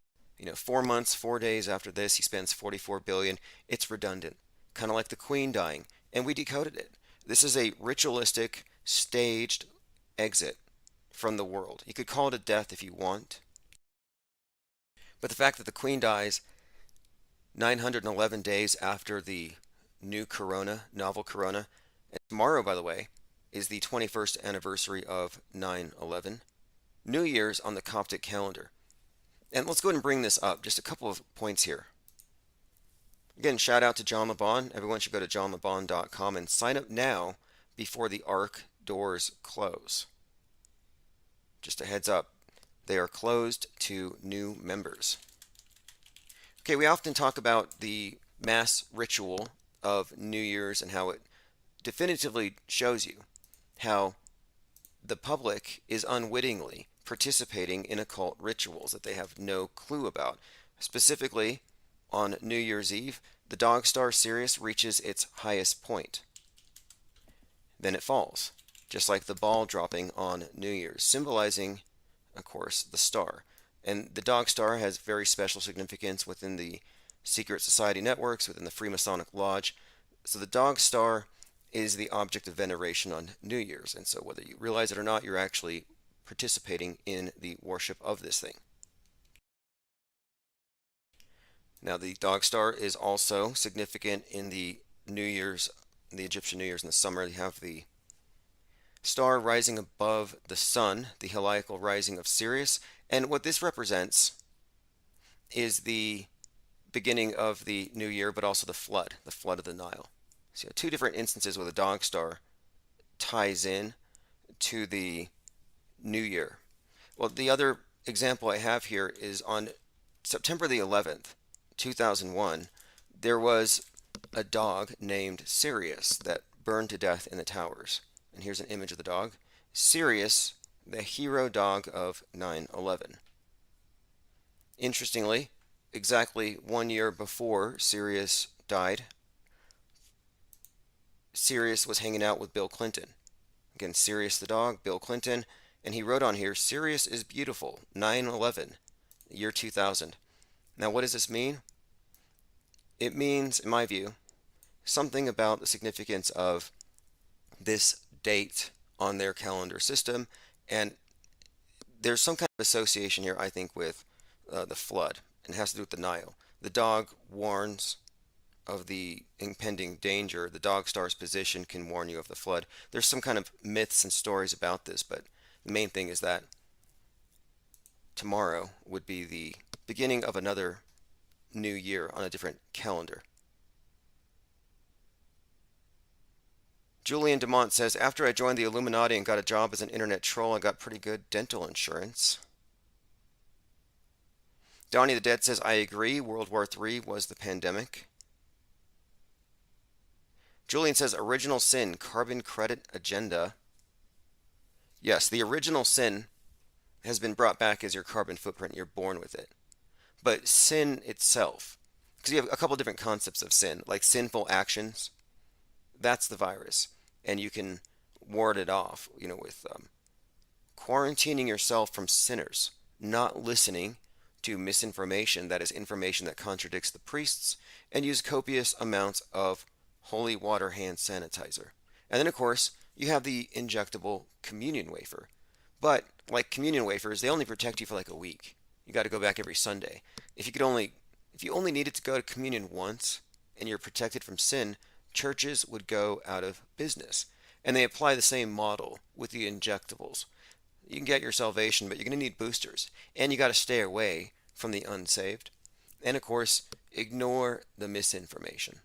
4 months, 4 days after this, he spends $44 billion. It's redundant. Kind of like the Queen dying. And we decoded it. This is a ritualistic, staged exit from the world. You could call it a death if you want. But the fact that the Queen dies 911 days after the new corona, novel corona, and tomorrow, by the way, is the 21st anniversary of 9/11. New Year's on the Coptic calendar. And let's go ahead and bring this up. Just a couple of points here. Again, shout out to John LeBon. Everyone should go to johnlebon.com and sign up now before the ARC doors close. Just a heads up, they are closed to new members. Okay, we often talk about the mass ritual of New Year's and how it definitively shows you how the public is unwittingly participating in occult rituals that they have no clue about. Specifically, on New Year's Eve, the dog star Sirius reaches its highest point. Then it falls, just like the ball dropping on New Year's, symbolizing, of course, the star. And the dog star has very special significance within the secret society networks, within the Freemasonic Lodge. So the dog star is the object of veneration on New Year's. And so whether you realize it or not, you're actually participating in the worship of this thing. Now, the dog star is also significant in the New Year's, the Egyptian New Year's in the summer. You have the star rising above the sun, the heliacal rising of Sirius. And what this represents is the beginning of the new year, but also the flood of the Nile. So you have two different instances where the dog star ties in to the new year. Well, the other example I have here is on September the 11th, 2001, there was a dog named Sirius that burned to death in the towers. And here's an image of the dog. Sirius, the hero dog of 9/11. Interestingly, exactly 1 year before Sirius died, Sirius was hanging out with Bill Clinton. Again, Sirius the dog, Bill Clinton, and he wrote on here, Sirius is beautiful, 9/11, year 2000. Now, what does this mean? It means, in my view, something about the significance of this date on their calendar system, and there's some kind of association here, I think, with the flood, and it has to do with the Nile. The dog warns of the impending danger. The dog star's position can warn you of the flood. There's some kind of myths and stories about this, but the main thing is that tomorrow would be the beginning of another new year on a different calendar. Julian Demont says, after I joined the Illuminati and got a job as an internet troll, I got pretty good dental insurance. Donnie the Dead says, I agree, World War III was the pandemic. Julian says, original sin, carbon credit agenda. Yes, the original sin has been brought back as your carbon footprint. You're born with it. But sin itself, because you have a couple different concepts of sin, like sinful actions, that's the virus. And you can ward it off, with quarantining yourself from sinners, not listening to misinformation, that is information that contradicts the priests, and use copious amounts of holy water hand sanitizer. And then, of course, you have the injectable communion wafer. But, like communion wafers, they only protect you for like a week. You got to go back every Sunday. If you only needed to go to communion once, and you're protected from sin, churches would go out of business. And they apply the same model with the injectables. You can get your salvation, but you're going to need boosters. And you got to stay away from the unsaved. And of course, ignore the misinformation.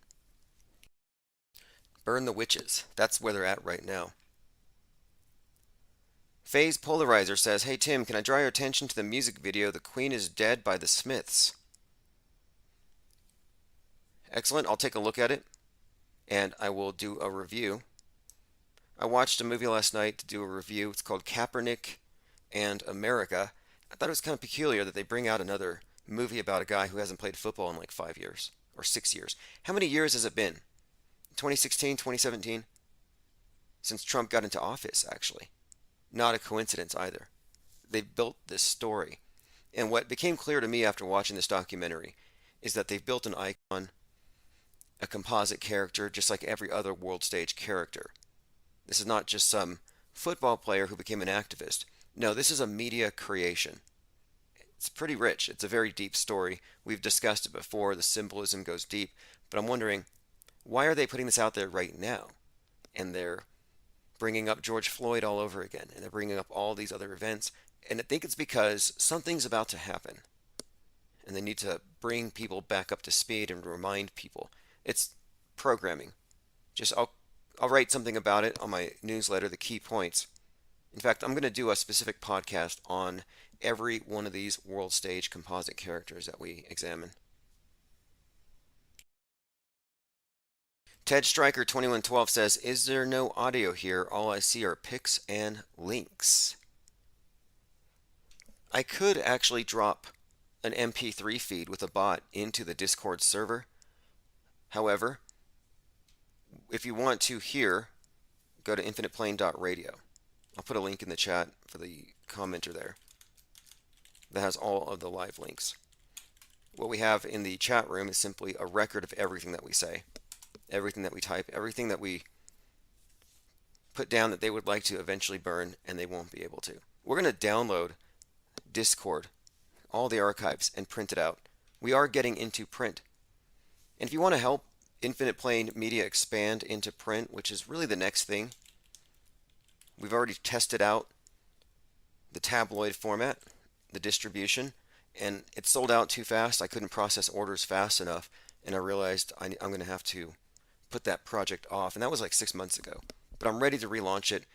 Burn the witches. That's where they're at right now. Phase Polarizer says, hey Tim, can I draw your attention to the music video The Queen is Dead by the Smiths? Excellent. I'll take a look at it. And I will do a review. I watched a movie last night to do a review. It's called Kaepernick and America. I thought it was kind of peculiar that they bring out another movie about a guy who hasn't played football in like 5 years or 6 years. How many years has it been? 2016, 2017? Since Trump got into office, actually. Not a coincidence either. They built this story. And what became clear to me after watching this documentary is that they've built an icon, a composite character, just like every other world stage character. This is not just some football player who became an activist. No, this is a media creation. It's pretty rich. It's a very deep story. We've discussed it before. The symbolism goes deep. But I'm wondering, why are they putting this out there right now? And they're bringing up George Floyd all over again. And they're bringing up all these other events. And I think it's because something's about to happen. And they need to bring people back up to speed and remind people. It's programming. I'll write something about it on my newsletter, The Key Points. In fact, I'm going to do a specific podcast on every one of these world stage composite characters that we examine. Ted Striker 2112 says, is there no audio here? All I see are pics and links. I could actually drop an MP3 feed with a bot into the Discord server. However, if you want to hear, go to infiniteplane.radio. I'll put a link in the chat for the commenter there. That has all of the live links. What we have in the chat room is simply a record of everything that we say, everything that we type, everything that we put down that they would like to eventually burn and they won't be able to. We're going to download Discord, all the archives, and print it out. We are getting into print. And if you want to help Infinite Plane Media expand into print, which is really the next thing, we've already tested out the tabloid format, the distribution, and it sold out too fast. I couldn't process orders fast enough, and I realized I'm going to have to put that project off, and that was like 6 months ago. But I'm ready to relaunch it,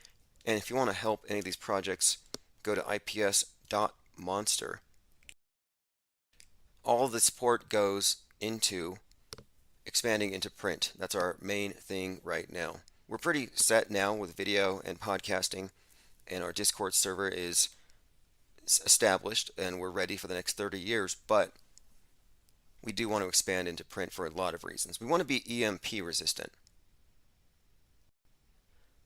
and if you want to help any of these projects, go to ips.monster. All of the support goes into expanding into print. That's our main thing right now. We're pretty set now with video and podcasting, and our Discord server is established, and we're ready for the next 30 years, but we do want to expand into print for a lot of reasons. We want to be EMP resistant.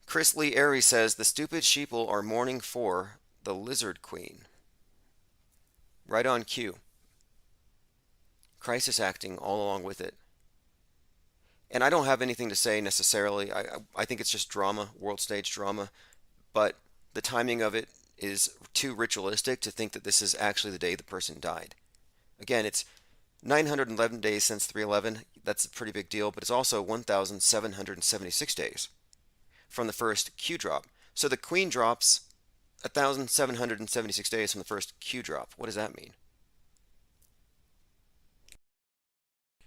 Chris Lee Airy says, the stupid sheeple are mourning for the Lizard Queen. Right on cue. Crisis acting all along with it. And I don't have anything to say necessarily. I think it's just drama, world stage drama, but the timing of it is too ritualistic to think that this is actually the day the person died. Again, it's 911 days since 3/11. That's a pretty big deal, but it's also 1,776 days from the first Q drop. So the Queen drops 1,776 days from the first Q drop. What does that mean?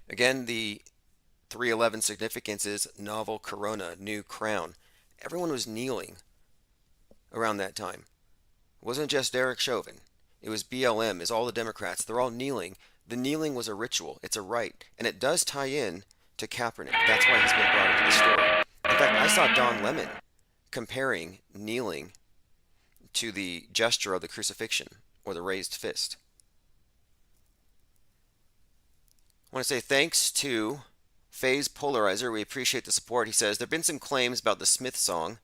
Again, the 3/11 significance is novel corona, new crown. Everyone was kneeling around that time. It wasn't just Derek Chauvin. It was BLM, is all the Democrats. They're all kneeling. The kneeling was a ritual. It's a rite. And it does tie in to Kaepernick. That's why he's been brought into the story. In fact, I saw Don Lemon comparing kneeling to the gesture of the crucifixion or the raised fist. I want to say thanks to Phase Polarizer. We appreciate the support. He says, there have been some claims about the Smith song,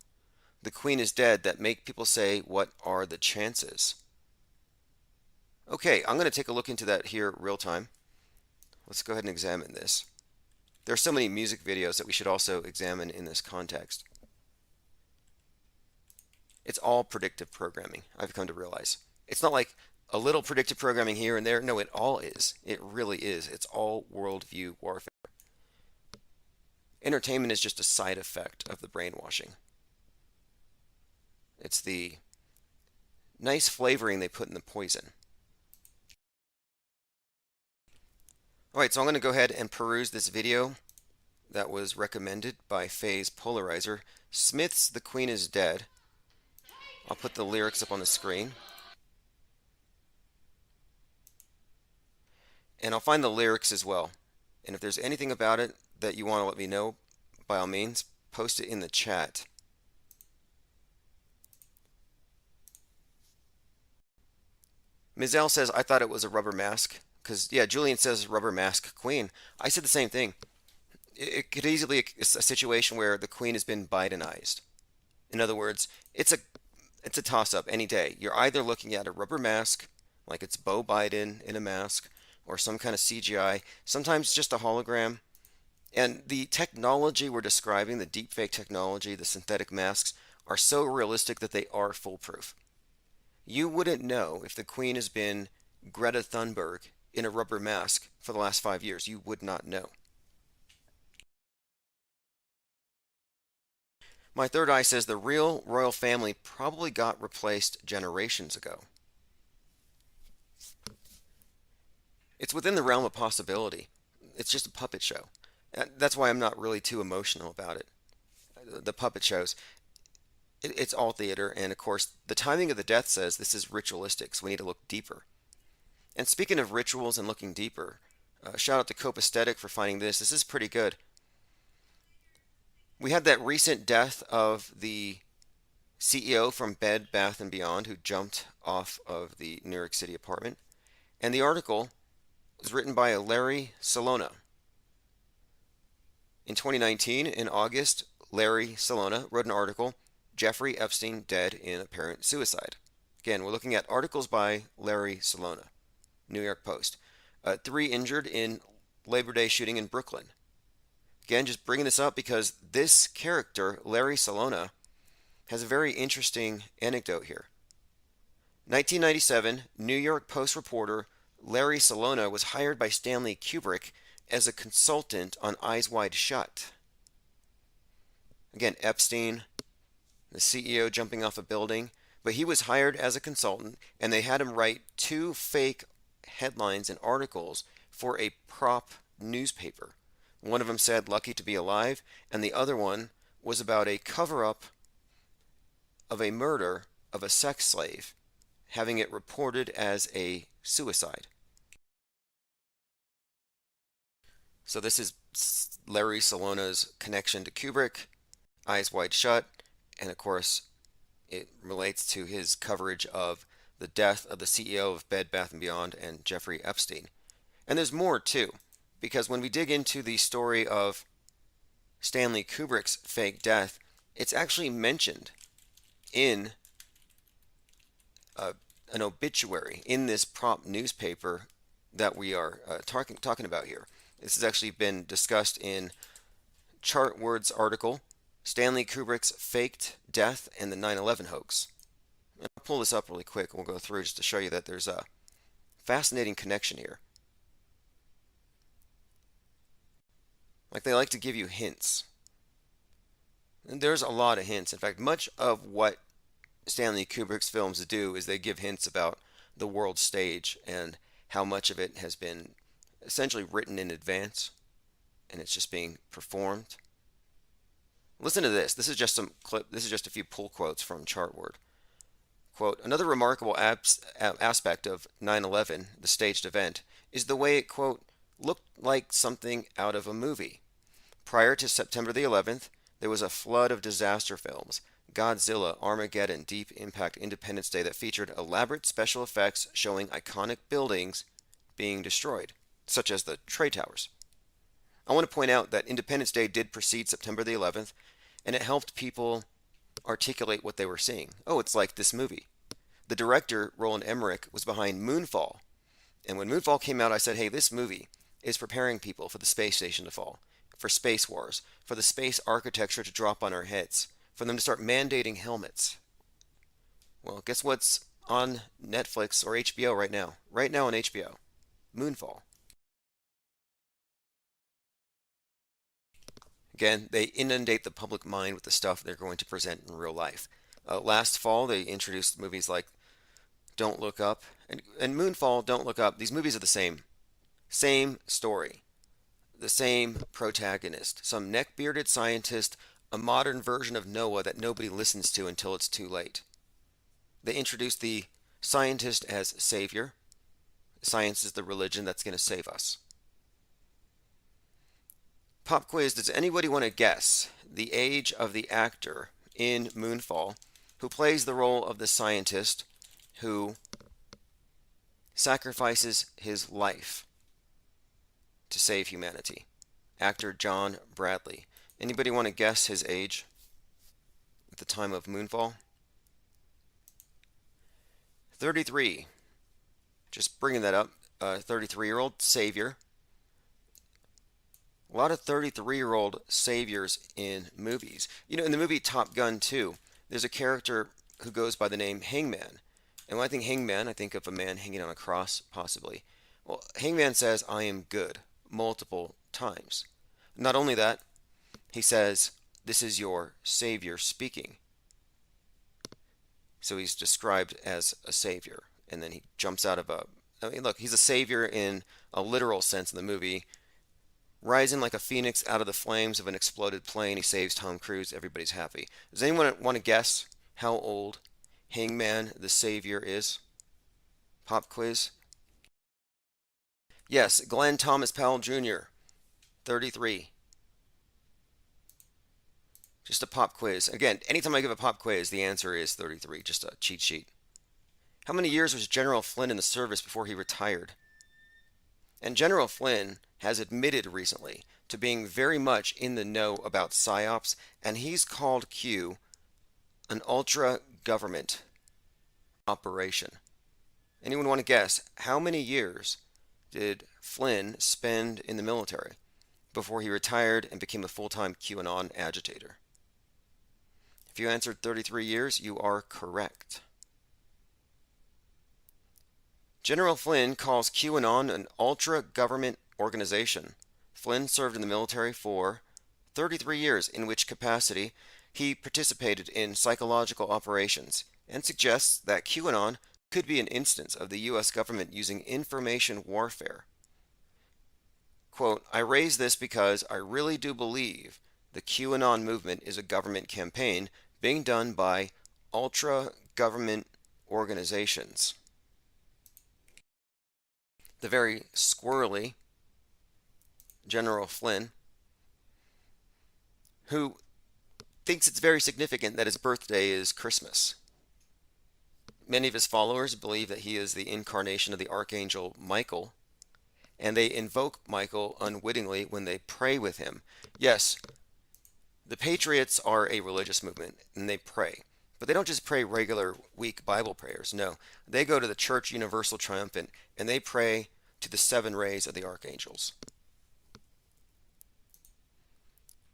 The Queen is Dead, that make people say, what are the chances? Okay, I'm going to take a look into that here real time. Let's go ahead and examine this. There are so many music videos that we should also examine in this context. It's all predictive programming, I've come to realize. It's not like a little predictive programming here and there. No, it all is. It really is. It's all worldview warfare. Entertainment is just a side effect of the brainwashing. It's the nice flavoring they put in the poison. Alright, so I'm going to go ahead and peruse this video that was recommended by Phase Polarizer. Smith's The Queen is Dead. I'll put the lyrics up on the screen. And I'll find the lyrics as well. And if there's anything about it that you want to let me know, by all means, post it in the chat. Ms. L says, I thought it was a rubber mask. Because, yeah, Julian says rubber mask queen. I said the same thing. It could easily be a situation where the queen has been Bidenized. In other words, it's a toss-up any day. You're either looking at a rubber mask, like it's Beau Biden in a mask, or some kind of CGI, sometimes just a hologram. And the technology we're describing, the deepfake technology, the synthetic masks, are so realistic that they are foolproof. You wouldn't know if the queen has been Greta Thunberg in a rubber mask for the last 5 years. You would not know. My third eye says the real royal family probably got replaced generations ago. It's within the realm of possibility. It's just a puppet show. That's why I'm not really too emotional about it. The puppet shows. It's all theater, and of course, the timing of the death says this is ritualistic, so we need to look deeper. And speaking of rituals and looking deeper, shout out to Copaesthetic for finding this. This is pretty good. We had that recent death of the CEO from Bed Bath & Beyond who jumped off of the New York City apartment. And the article was written by Larry Salona. In 2019, in August, Larry Salona wrote an article, Jeffrey Epstein Dead in Apparent Suicide. Again, we're looking at articles by Larry Salona, New York Post. 3 injured in Labor Day shooting in Brooklyn. Again, just bringing this up because this character, Larry Salona, has a very interesting anecdote here. 1997, New York Post reporter Larry Salona was hired by Stanley Kubrick as a consultant on Eyes Wide Shut. Again, Epstein, the CEO jumping off a building, but he was hired as a consultant and they had him write 2 fake headlines and articles for a prop newspaper. One of them said "Lucky to be alive," and the other one was about a cover-up of a murder of a sex slave, having it reported as a suicide. So this is Larry Salona's connection to Kubrick, Eyes Wide Shut, and of course it relates to his coverage of the death of the CEO of Bed Bath & Beyond and Jeffrey Epstein. And there's more too, because when we dig into the story of Stanley Kubrick's fake death, it's actually mentioned in an obituary in this prop newspaper that we are talking about here. This has actually been discussed in Chartword's article, Stanley Kubrick's Faked Death and the 9/11 Hoax. And I'll pull this up really quick and we'll go through just to show you that there's a fascinating connection here. Like they like to give you hints. And there's a lot of hints. In fact, much of what Stanley Kubrick's films do is they give hints about the world stage and how much of it has been essentially written in advance and it's just being performed. Listen to this. This is just some clip. This is just a few pull quotes from Chartword. Quote, "Another remarkable aspect of 9/11, the staged event, is the way it, quote, looked like something out of a movie. Prior to September the 11th, there was a flood of disaster films, Godzilla, Armageddon, Deep Impact, Independence Day, that featured elaborate special effects showing iconic buildings being destroyed, such as the Trade Towers. I want to point out that Independence Day did precede September the 11th, and it helped people articulate what they were seeing. Oh, it's like this movie. The director, Roland Emmerich, was behind Moonfall. And when Moonfall came out, I said, hey, this movie is preparing people for the space station to fall, for space wars, for the space architecture to drop on our heads, for them to start mandating helmets. Well, guess what's on Netflix or HBO right now? Right now on HBO. Moonfall. Again, they inundate the public mind with the stuff they're going to present in real life. Last fall, they introduced movies like Don't Look Up and Moonfall, Don't Look Up. These movies are the same. Same story. The same protagonist. Some neck-bearded scientist, a modern version of Noah that nobody listens to until it's too late. They introduced the scientist as savior. Science is the religion that's going to save us. Pop quiz, does anybody want to guess the age of the actor in Moonfall who plays the role of the scientist who sacrifices his life to save humanity? Actor John Bradley. Anybody want to guess his age at the time of Moonfall? 33. Just bringing that up. 33-year-old savior. A lot of 33-year-old saviors in movies. You know, in the movie Top Gun 2, there's a character who goes by the name Hangman. And when I think Hangman, I think of a man hanging on a cross, possibly. Well, Hangman says, I am good, multiple times. Not only that, he says, this is your savior speaking. So he's described as a savior. And then he jumps out of I mean, look, he's a savior in a literal sense in the movie. Rising like a phoenix out of the flames of an exploded plane, he saves Tom Cruise. Everybody's happy. Does anyone want to guess how old Hangman the Savior is? Pop quiz. Yes, Glenn Thomas Powell Jr., 33. Just a pop quiz. Again, anytime I give a pop quiz, the answer is 33, just a cheat sheet. How many years was General Flynn in the service before he retired? And General Flynn has admitted recently to being very much in the know about PSYOPs, and he's called Q an ultra-government operation. Anyone want to guess how many years did Flynn spend in the military before he retired and became a full-time QAnon agitator? If you answered 33 years, you are correct. General Flynn calls QAnon an ultra-government organization. Flynn served in the military for 33 years, in which capacity he participated in psychological operations, and suggests that QAnon could be an instance of the U.S. government using information warfare. Quote, I raise this because I really do believe the QAnon movement is a government campaign being done by ultra-government organizations. The very squirrely General Flynn, who thinks it's very significant that his birthday is Christmas. Many of his followers believe that he is the incarnation of the Archangel Michael, and they invoke Michael unwittingly when they pray with him. Yes, the Patriots are a religious movement, and they pray. But they don't just pray regular weak Bible prayers. No, they go to the Church Universal Triumphant, and they pray to the 7 rays of the archangels.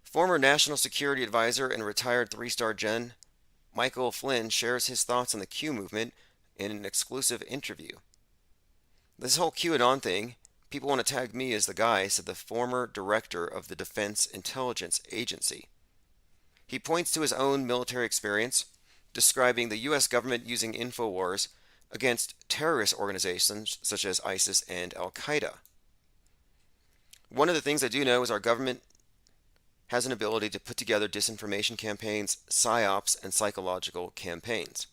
Former National Security Advisor and retired 3-star Gen Michael Flynn shares his thoughts on the Q movement in an exclusive interview. This whole QAnon thing, people want to tag me as the guy, said the former director of the Defense Intelligence Agency. He points to his own military experience, describing the U.S. government using InfoWars against terrorist organizations such as ISIS and Al-Qaeda. One of the things I do know is our government has an ability to put together disinformation campaigns, PSYOPs, and psychological campaigns.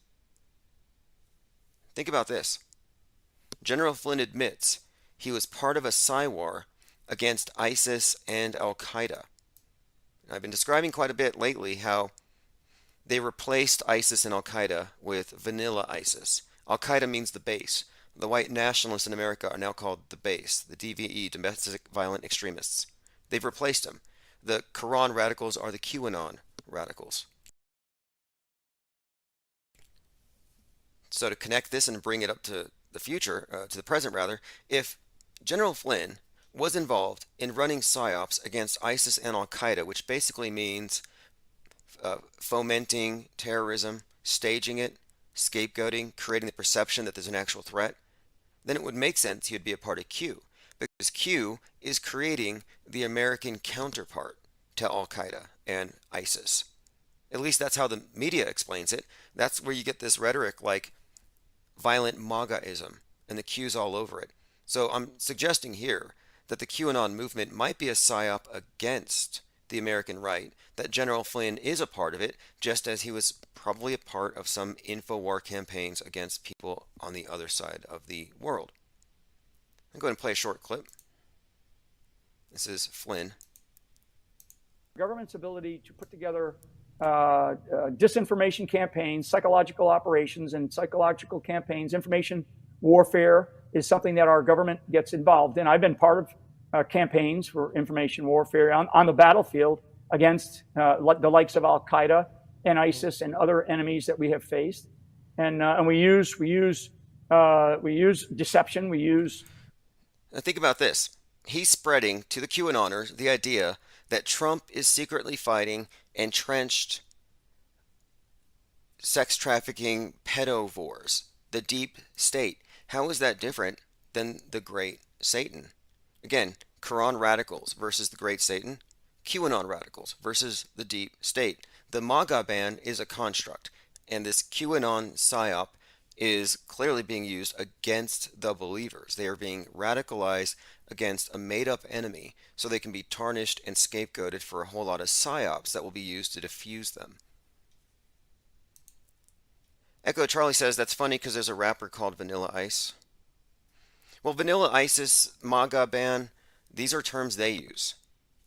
Think about this. General Flynn admits he was part of a PSYWAR against ISIS and Al-Qaeda. I've been describing quite a bit lately how they replaced ISIS and Al-Qaeda with vanilla ISIS. Al-Qaeda means the base. The white nationalists in America are now called the base, the DVE, domestic violent extremists. They've replaced them. The Quran radicals are the QAnon radicals. So to connect this and bring it up to the future, to the present rather, if General Flynn was involved in running PSYOPs against ISIS and Al-Qaeda, which basically means fomenting terrorism, staging it, scapegoating, creating the perception that there's an actual threat, then it would make sense he would be a part of Q, because Q is creating the American counterpart to Al-Qaeda and ISIS. At least that's how the media explains it. That's where you get this rhetoric like violent MAGAism, and the Q's all over it. So I'm suggesting here that the QAnon movement might be a PSYOP against the American right, that General Flynn is a part of it, just as he was probably a part of some InfoWar campaigns against people on the other side of the world. I'm going to play a short clip. This is Flynn. Government's ability to put together disinformation campaigns, psychological operations, and psychological campaigns, information warfare is something that our government gets involved in. I've been part of campaigns for information warfare on the battlefield against the likes of Al-Qaeda and ISIS and other enemies that we have faced, and we use deception. We use. Now think about this. He's spreading to the QAnoners the idea that Trump is secretly fighting entrenched sex trafficking pedovores, the deep state. How is that different than the great Satan? Again, Quran radicals versus the great Satan, QAnon radicals versus the deep state. The MAGA ban is a construct, and this QAnon PSYOP is clearly being used against the believers. They are being radicalized against a made-up enemy so they can be tarnished and scapegoated for a whole lot of PSYOPs that will be used to defuse them. Echo Charlie says, that's funny because there's a rapper called Vanilla Ice. Well, Vanilla ISIS, MAGA ban, these are terms they use.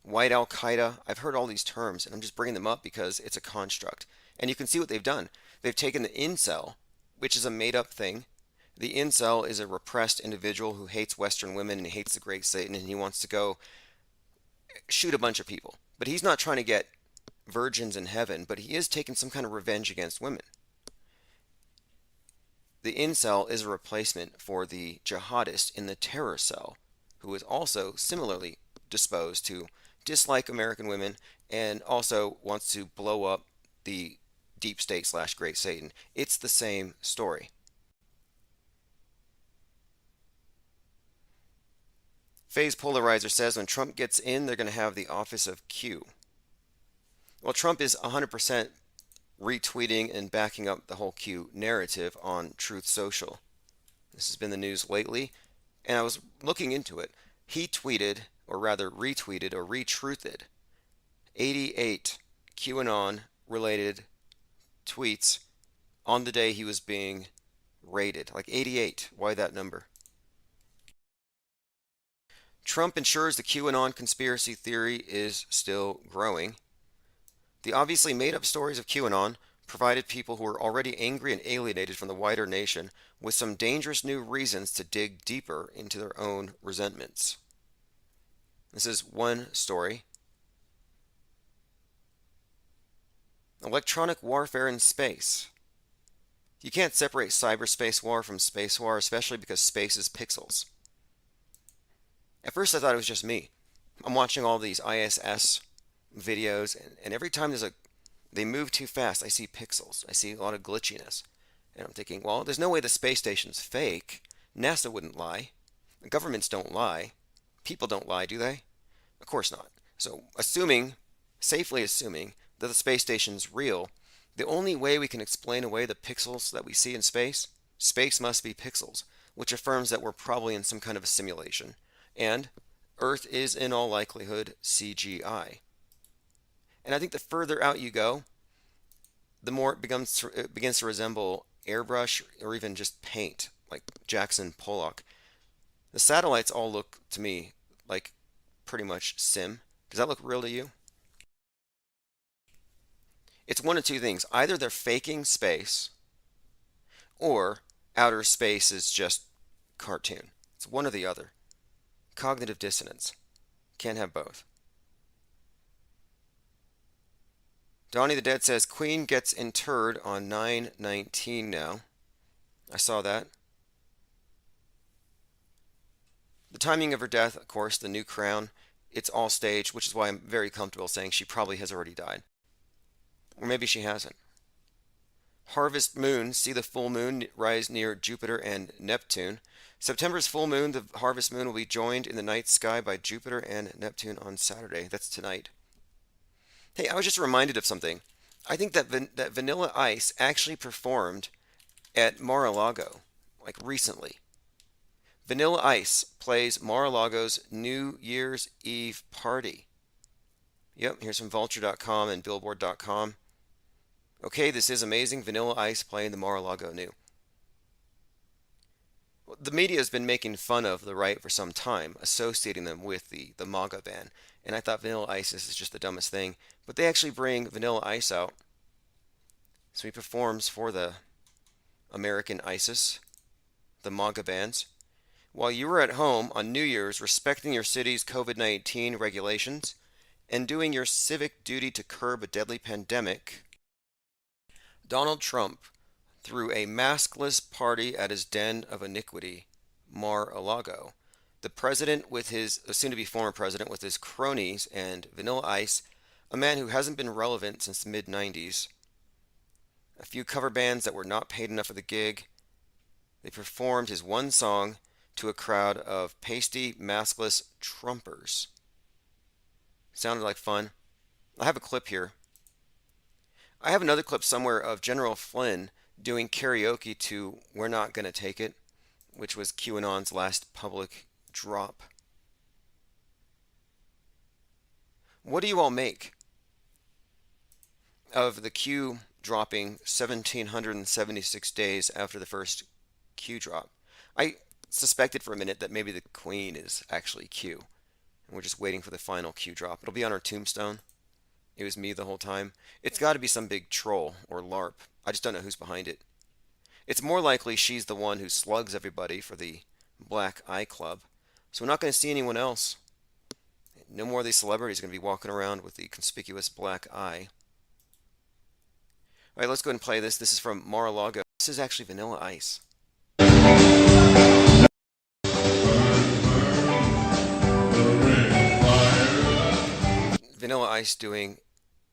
white Al-Qaeda. I've heard all these terms, and I'm just bringing them up because it's a construct. And you can see what they've done. They've taken the incel, which is a made-up thing. The incel is a repressed individual who hates Western women and hates the great Satan, and he wants to go shoot a bunch of people. But he's not trying to get virgins in heaven, but he is taking some kind of revenge against women. The incel is a replacement for the jihadist in the terror cell, who is also similarly disposed to dislike American women and also wants to blow up the deep state / great Satan. It's the same story. Phase Polarizer says when Trump gets in, they're going to have the office of Q. Well, Trump is 100% retweeting and backing up the whole Q narrative on Truth Social. This has been the news lately, and I was looking into it. He tweeted, or rather retweeted or retruthed, 88 QAnon-related tweets on the day he was being raided. Like 88. Why that number? Trump ensures the QAnon conspiracy theory is still growing. The obviously made-up stories of QAnon provided people who were already angry and alienated from the wider nation with some dangerous new reasons to dig deeper into their own resentments. This is one story. Electronic warfare in space. You can't separate cyberspace war from space war, especially because space is pixels. At first I thought it was just me. I'm watching all these ISS videos, and every time they move too fast, I see pixels. I see a lot of glitchiness. And I'm thinking, well, there's no way the space station's fake. NASA wouldn't lie. The governments don't lie. People don't lie, do they? Of course not. So safely assuming that the space station's real, the only way we can explain away the pixels that we see in space must be pixels, which affirms that we're probably in some kind of a simulation. And Earth is in all likelihood CGI. And I think the further out you go, the more it begins to resemble airbrush or even just paint, like Jackson Pollock. The satellites all look to me like pretty much sim. Does that look real to you? It's one of two things. Either they're faking space, or outer space is just cartoon. It's one or the other. Cognitive dissonance. Can't have both. Donnie the Dead says Queen gets interred on 9/19 now. I saw that. The timing of her death, of course, the new crown, it's all staged, which is why I'm very comfortable saying she probably has already died. Or maybe she hasn't. Harvest moon, see the full moon rise near Jupiter and Neptune. September's full moon, the harvest moon, will be joined in the night sky by Jupiter and Neptune on Saturday. That's tonight. Hey, I was just reminded of something. I think that that Vanilla Ice actually performed at Mar-a-Lago, like recently. Vanilla Ice plays Mar-a-Lago's New Year's Eve party. Yep, here's from Vulture.com and Billboard.com. Okay, this is amazing. Vanilla Ice playing the Mar-a-Lago New. The media has been making fun of the right for some time, associating them with the MAGA ban. And I thought Vanilla Ice is just the dumbest thing. But they actually bring Vanilla Ice out. So he performs for the American ISIS, the MAGA bans. While you were at home on New Year's respecting your city's COVID-19 regulations and doing your civic duty to curb a deadly pandemic, Donald Trump threw a maskless party at his den of iniquity, Mar-a-Lago. The president with his, soon-to-be former president, with his cronies and Vanilla Ice, a man who hasn't been relevant since the mid-90s. A few cover bands that were not paid enough for the gig. They performed his one song to a crowd of pasty, maskless Trumpers. Sounded like fun. I have a clip here. I have another clip somewhere of General Flynn doing karaoke to We're Not Gonna Take It, which was QAnon's last public drop. What do you all make of the Q dropping 1,776 days after the first Q drop? I suspected for a minute that maybe the Queen is actually Q. And we're just waiting for the final cue drop. It'll be on our tombstone. It was me the whole time. It's got to be some big troll or LARP. I just don't know who's behind it. It's more likely she's the one who slugs everybody for the Black Eye Club. So we're not going to see anyone else. No more of these celebrities are going to be walking around with the conspicuous black eye. All right, let's go ahead and play this. This is from Mar-a-Lago. This is actually Vanilla Ice. Vanilla Ice doing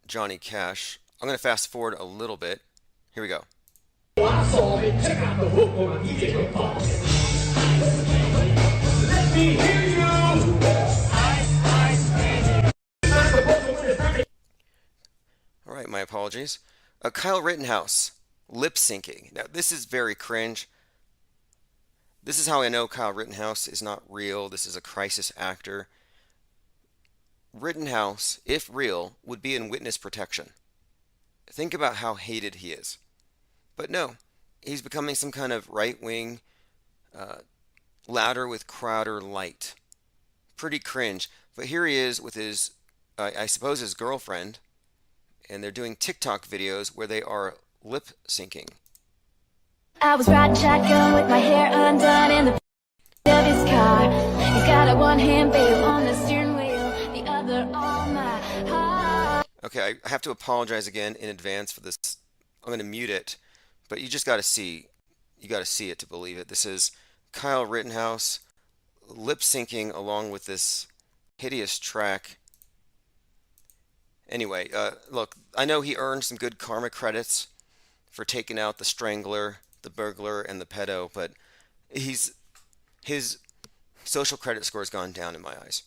Johnny Cash. I'm going to fast forward a little bit. Here we go. Let me hear you. All right, my apologies. Kyle Rittenhouse, lip syncing. Now, this is very cringe. This is how I know Kyle Rittenhouse is not real. This is a crisis actor. Rittenhouse, if real, would be in witness protection. Think about how hated he is. But no, he's becoming some kind of right-wing, louder with Crowder light. Pretty cringe. But here he is with his, I suppose his girlfriend, and they're doing TikTok videos where they are lip syncing. I was riding shotgun with my hair undone in the of his car. He's got a one-hand babe on the steering wheel, the other on my heart. Okay, I have to apologize again in advance for this. I'm going to mute it, but you just got to see. You got to see it to believe it. This is Kyle Rittenhouse lip syncing along with this hideous track. Anyway, look, I know he earned some good karma credits for taking out the strangler, the burglar, and the pedo, but his social credit score has gone down in my eyes.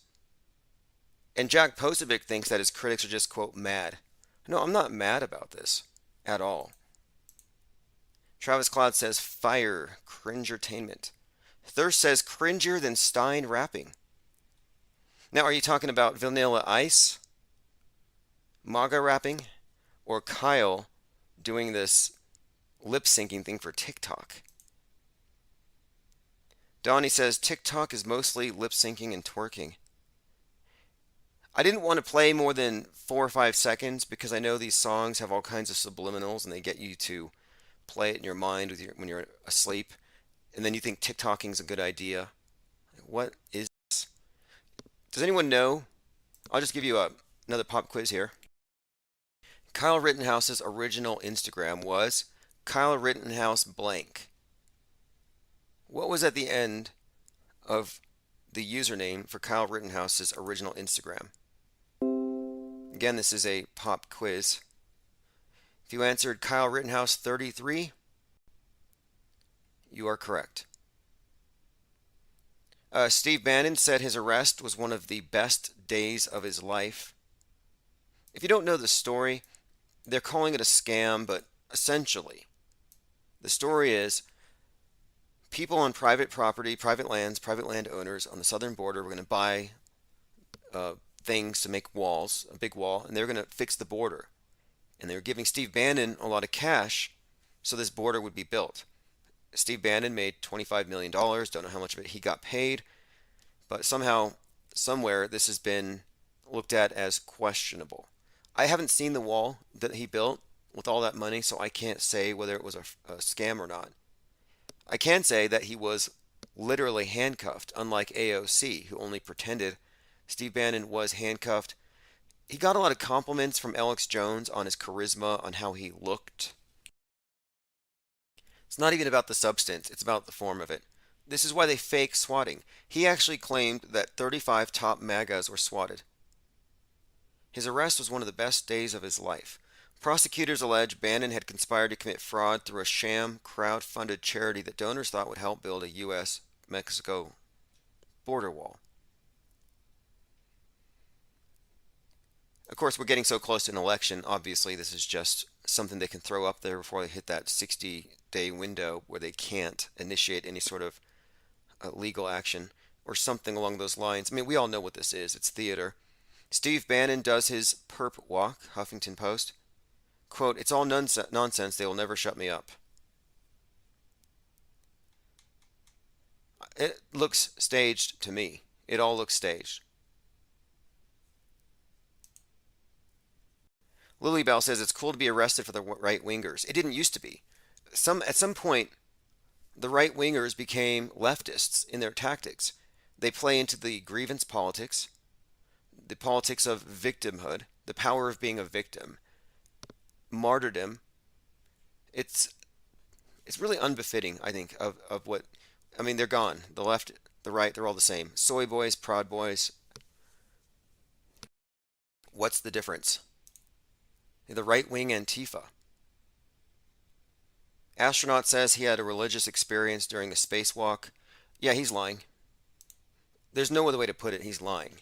And Jack Posobiec thinks that his critics are just, quote, mad. No, I'm not mad about this at all. Travis Cloud says, fire, cringertainment. Thirst says, cringier than Stein rapping. Now, are you talking about Vanilla Ice, MAGA rapping, or Kyle doing this lip syncing thing for TikTok? Donnie says, TikTok is mostly lip syncing and twerking. I didn't want to play more than 4 or 5 seconds because I know these songs have all kinds of subliminals and they get you to play it in your mind when you're asleep, and then you think TikToking is a good idea. What is this? Does anyone know? I'll just give you another pop quiz here. Kyle Rittenhouse's original Instagram was Kyle Rittenhouse blank. What was at the end of the username for Kyle Rittenhouse's original Instagram? Again, this is a pop quiz. If you answered Kyle Rittenhouse 33, you are correct. Steve Bannon said his arrest was one of the best days of his life. If you don't know the story, they're calling it a scam, but essentially, the story is people on private property, private lands, private landowners on the southern border were going to buy things to make walls, a big wall, and they were going to fix the border. And they were giving Steve Bannon a lot of cash so this border would be built. Steve Bannon made $25 million. Don't know how much of it he got paid. But somehow, somewhere, this has been looked at as questionable. I haven't seen the wall that he built with all that money, so I can't say whether it was a scam or not. I can say that he was literally handcuffed, unlike AOC, who only pretended. Steve Bannon was handcuffed. He got a lot of compliments from Alex Jones on his charisma, on how he looked. It's not even about the substance, it's about the form of it. This is why they fake swatting. He actually claimed that 35 top MAGAs were swatted. His arrest was one of the best days of his life. Prosecutors allege Bannon had conspired to commit fraud through a sham crowd-funded charity that donors thought would help build a U.S.-Mexico border wall. Of course, we're getting so close to an election, obviously this is just something they can throw up there before they hit that 60-day window where they can't initiate any sort of legal action or something along those lines. I mean, we all know what this is. It's theater. Steve Bannon does his perp walk, Huffington Post. Quote, it's all nonsense. They will never shut me up. It looks staged to me. It all looks staged. Lily Bell says it's cool to be arrested for the right wingers. It didn't used to be. At some point, the right wingers became leftists in their tactics. They play into the grievance politics, the politics of victimhood, the power of being a victim, martyrdom. It's really unbefitting, I think, of what, I mean, they're gone. The left, the right, they're all the same. Soy boys, Proud Boys. What's the difference? The right wing Antifa. Astronaut says he had a religious experience during a spacewalk. Yeah, he's lying. There's no other way to put it. He's lying.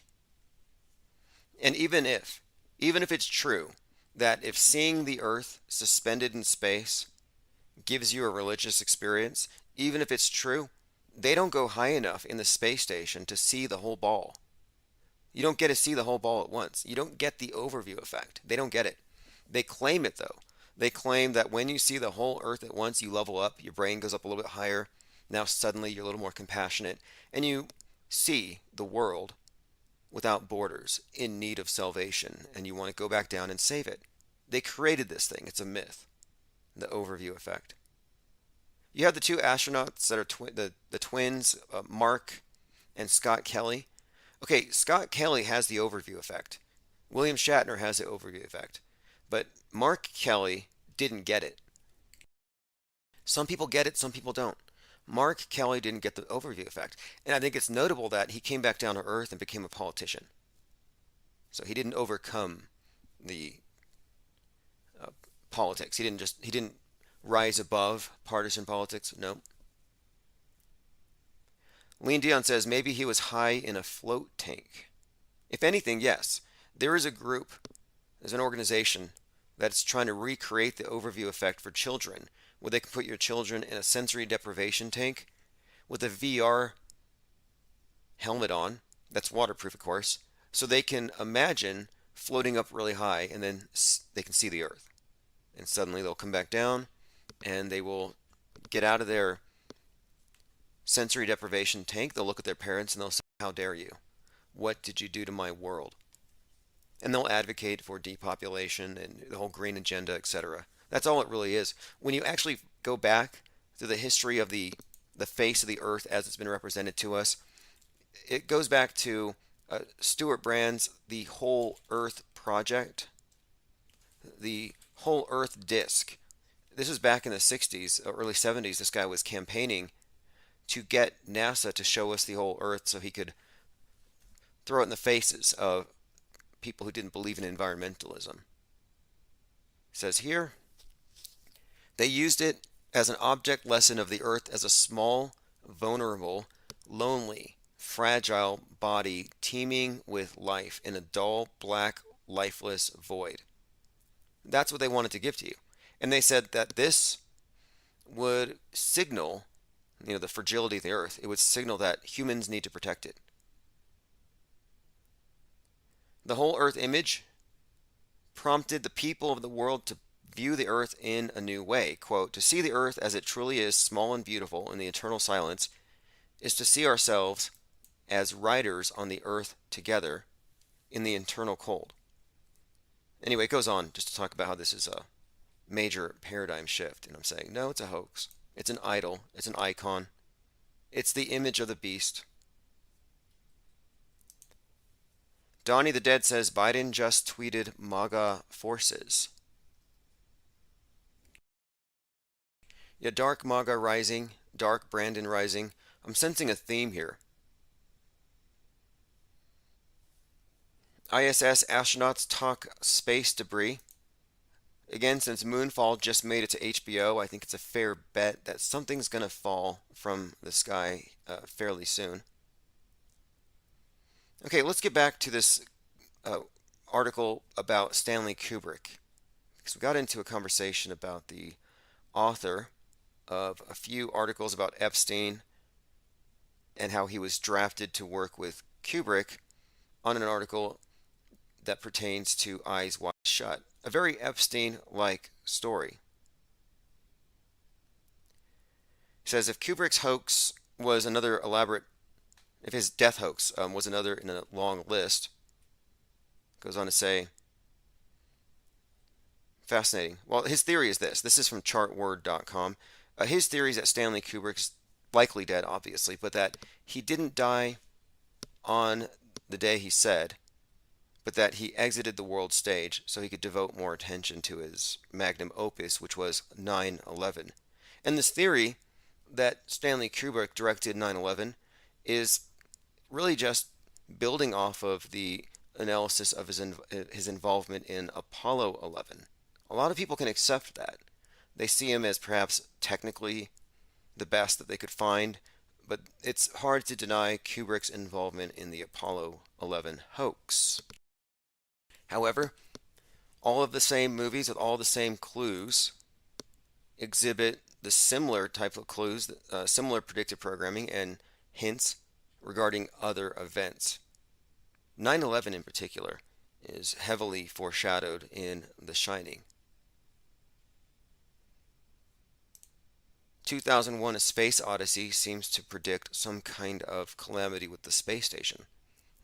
And even if it's true that if seeing the Earth suspended in space gives you a religious experience, even if it's true, they don't go high enough in the space station to see the whole ball. You don't get to see the whole ball at once. You don't get the overview effect. They don't get it. They claim it though. They claim that when you see the whole Earth at once, you level up, your brain goes up a little bit higher. Now suddenly you're a little more compassionate, and you see the world without borders, in need of salvation, and you want to go back down and save it. They created this thing. It's a myth. The overview effect. You have the two astronauts that are the twins, Mark and Scott Kelly. Okay, Scott Kelly has the overview effect. William Shatner has the overview effect. But Mark Kelly didn't get it. Some people get it, some people don't. Mark Kelly didn't get the overview effect. And I think it's notable that he came back down to earth and became a politician. So he didn't overcome the politics. He didn't rise above partisan politics. No. Lean Dion says maybe he was high in a float tank. If anything, yes. There is a group, there's an organization that's trying to recreate the overview effect for children, where they can put your children in a sensory deprivation tank with a VR helmet on, that's waterproof of course, so they can imagine floating up really high and then they can see the Earth. And suddenly they'll come back down and they will get out of their sensory deprivation tank. They'll look at their parents and they'll say, "How dare you? What did you do to my world?" And they'll advocate for depopulation and the whole green agenda, etc. That's all it really is. When you actually go back to the history of the face of the Earth as it's been represented to us, it goes back to Stuart Brand's The Whole Earth Project, the Whole Earth Disk. This was back in the 60s, early 70s. This guy was campaigning to get NASA to show us the whole Earth so he could throw it in the faces of people who didn't believe in environmentalism. It says here, they used it as an object lesson of the Earth as a small, vulnerable, lonely, fragile body teeming with life in a dull, black, lifeless void. That's what they wanted to give to you. And they said that this would signal, the fragility of the Earth. It would signal that humans need to protect it. The whole Earth image prompted the people of the world to view the Earth in a new way. Quote, "To see the Earth as it truly is, small and beautiful in the eternal silence, is to see ourselves as riders on the Earth together in the eternal cold." Anyway, it goes on just to talk about how this is a major paradigm shift. And I'm saying, no, it's a hoax. It's an idol. It's an icon. It's the image of the beast. Donnie the Dead says Biden just tweeted MAGA forces. Yeah, dark MAGA rising, dark Brandon rising. I'm sensing a theme here. ISS astronauts talk space debris. Again, since Moonfall just made it to HBO, I think it's a fair bet that something's going to fall from the sky fairly soon. Okay, let's get back to this article about Stanley Kubrick, because we got into a conversation about the author of a few articles about Epstein and how he was drafted to work with Kubrick on an article that pertains to Eyes Wide Shut, a very Epstein-like story. It says if Kubrick's hoax was another elaborate, if his death hoax was another in a long list, goes on to say, fascinating. Well, his theory is this. This is from chartword.com. His theory is that Stanley Kubrick's likely dead, obviously, but that he didn't die on the day he said, but that he exited the world stage so he could devote more attention to his magnum opus, which was 9/11. And this theory that Stanley Kubrick directed 9/11 is really just building off of the analysis of his involvement in Apollo 11. A lot of people can accept that. They see him as perhaps technically the best that they could find, but it's hard to deny Kubrick's involvement in the Apollo 11 hoax. However, all of the same movies with all the same clues exhibit the similar type of clues, similar predictive programming and hints regarding other events. 9/11 in particular is heavily foreshadowed in The Shining. 2001: A Space Odyssey seems to predict some kind of calamity with the space station,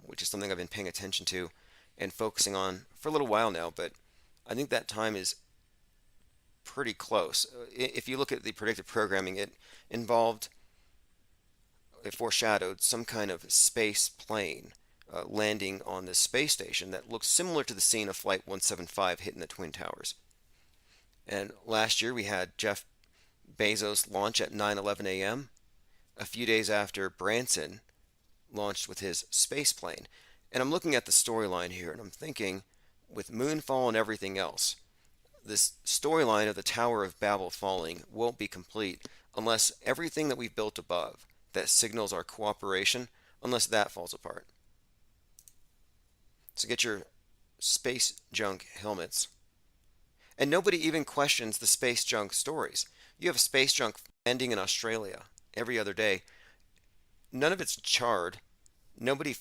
which is something I've been paying attention to and focusing on for a little while now, but I think that time is pretty close. If you look at the predictive programming, it foreshadowed some kind of space plane landing on the space station that looks similar to the scene of Flight 175 hitting the Twin Towers. And last year we had Jeff Bezos launch at 9:11 a.m., a few days after Branson launched with his space plane. And I'm looking at the storyline here, and I'm thinking, with Moonfall and everything else, this storyline of the Tower of Babel falling won't be complete unless everything that we've built above that signals our cooperation, unless that falls apart. So get your space junk helmets. And nobody even questions the space junk stories. You have space junk landing in Australia every other day. None of it's charred. Nobody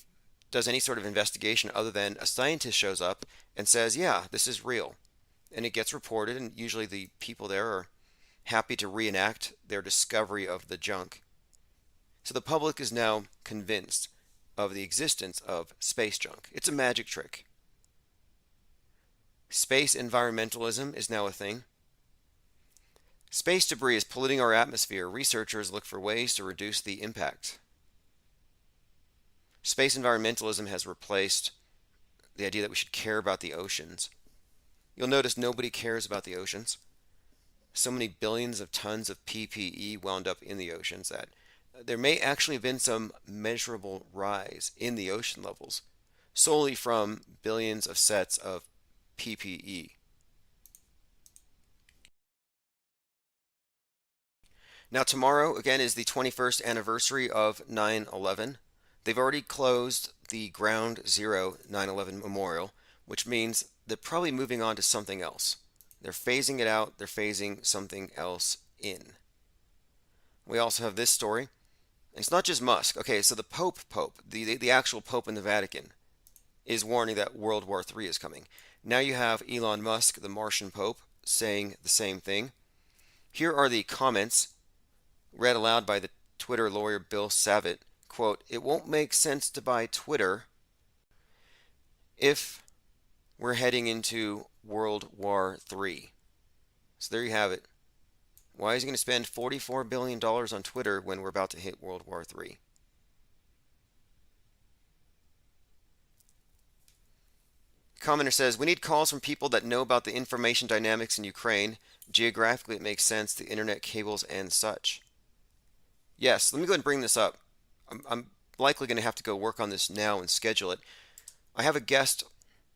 does any sort of investigation other than a scientist shows up and says, yeah, this is real. And it gets reported, and usually the people there are happy to reenact their discovery of the junk. So the public is now convinced of the existence of space junk. It's a magic trick. Space environmentalism is now a thing. Space debris is polluting our atmosphere. Researchers look for ways to reduce the impact. Space environmentalism has replaced the idea that we should care about the oceans. You'll notice nobody cares about the oceans. So many billions of tons of PPE wound up in the oceans that there may actually have been some measurable rise in the ocean levels solely from billions of sets of PPE. Now tomorrow, again, is the 21st anniversary of 9/11. They've already closed the Ground Zero 9/11 Memorial, which means they're probably moving on to something else. They're phasing it out. They're phasing something else in. We also have this story. It's not just Musk. Okay, so the Pope, the actual Pope in the Vatican, is warning that World War III is coming. Now you have Elon Musk, the Martian Pope, saying the same thing. Here are the comments read aloud by the Twitter lawyer Bill Savitt. Quote, "It won't make sense to buy Twitter if we're heading into World War III." So there you have it. Why is he going to spend $44 billion on Twitter when we're about to hit World War III? Commenter says, we need calls from people that know about the information dynamics in Ukraine. Geographically, it makes sense, the internet cables and such. Yes, let me go ahead and bring this up. I'm likely going to have to go work on this now and schedule it. I have a guest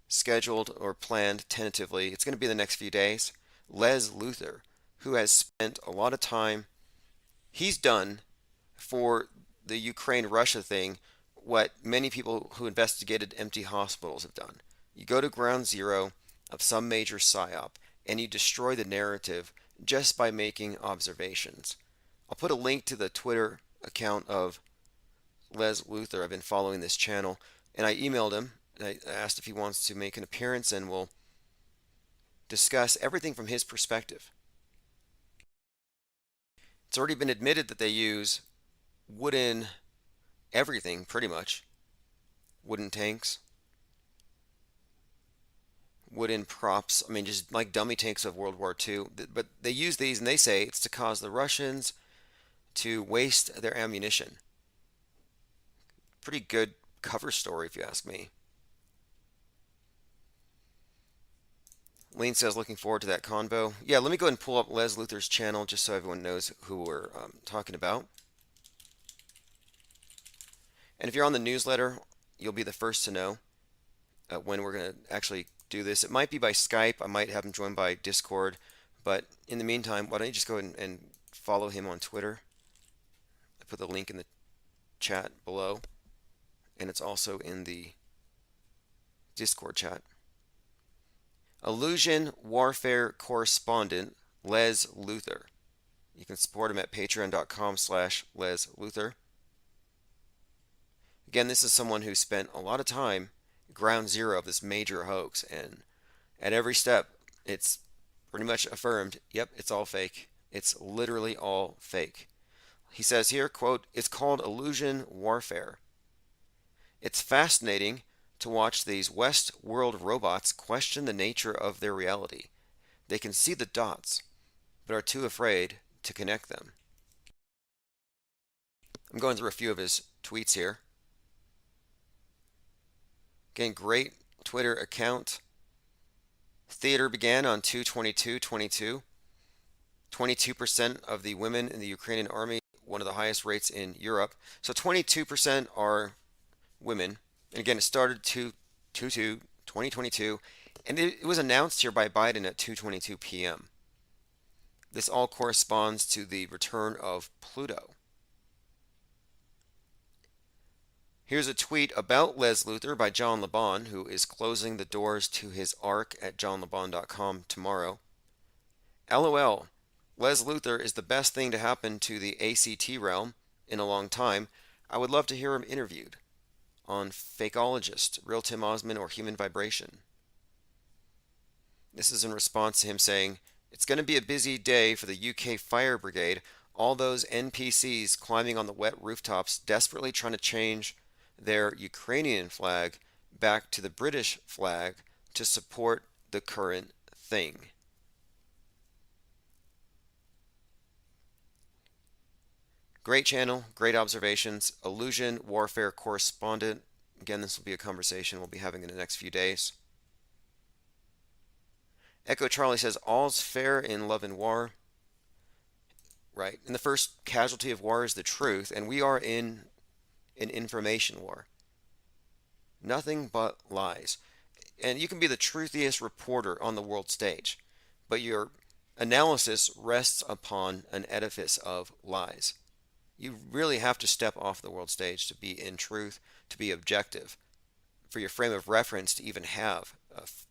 scheduled or planned tentatively. It's going to be the next few days. Les Luther, who has spent a lot of time. He's done for the Ukraine-Russia thing what many people who investigated empty hospitals have done. You go to ground zero of some major psyop and you destroy the narrative just by making observations. I'll put a link to the Twitter account of Les Luther. I've been following this channel, and I emailed him. I asked if he wants to make an appearance, and we'll discuss everything from his perspective. It's already been admitted that they use wooden everything, pretty much. Wooden tanks, wooden props. I mean, just like dummy tanks of World War II. But they use these and they say it's to cause the Russians to waste their ammunition. Pretty good cover story, if you ask me. Lane says, looking forward to that convo. Yeah, let me go ahead and pull up Les Luthor's channel just so everyone knows who we're talking about. And if you're on the newsletter, you'll be the first to know when we're going to actually do this. It might be by Skype. I might have him joined by Discord. But in the meantime, why don't you just go ahead and follow him on Twitter. I put the link in the chat below. And it's also in the Discord chat. Illusion Warfare Correspondent Les Luthor. You can support him at patreon.com/Les Luthor. Again, this is someone who spent a lot of time ground zero of this major hoax, and at every step it's pretty much affirmed, yep, it's all fake. It's literally all fake. He says here, quote, "It's called illusion warfare. It's fascinating to watch these West-world robots question the nature of their reality. They can see the dots, but are too afraid to connect them." I'm going through a few of his tweets here. Again, great Twitter account. Theater began on 2/22/22. 22% of the women in the Ukrainian army, one of the highest rates in Europe. So 22% are women. And again, it started 2/22/2022, and it was announced here by Biden at 2:22 p.m. This all corresponds to the return of Pluto. Here's a tweet about Les Luthor by John LeBon, who is closing the doors to his arc at johnlebon.com tomorrow. LOL, Les Luthor is the best thing to happen to the ACT realm in a long time. I would love to hear him interviewed on Fakeologist, Real Tim Osman, or Human Vibration. This is in response to him saying, "It's going to be a busy day for the UK Fire Brigade. All those NPCs climbing on the wet rooftops, desperately trying to change their Ukrainian flag back to the British flag to support the current thing." Great channel, great observations. Illusion Warfare Correspondent. Again, this will be a conversation we'll be having in the next few days. Echo Charlie says, "All's fair in love and war." Right. And the first casualty of war is the truth, and we are in an information war. Nothing but lies. And you can be the truthiest reporter on the world stage, but your analysis rests upon an edifice of lies. You really have to step off the world stage to be in truth, to be objective, for your frame of reference to even have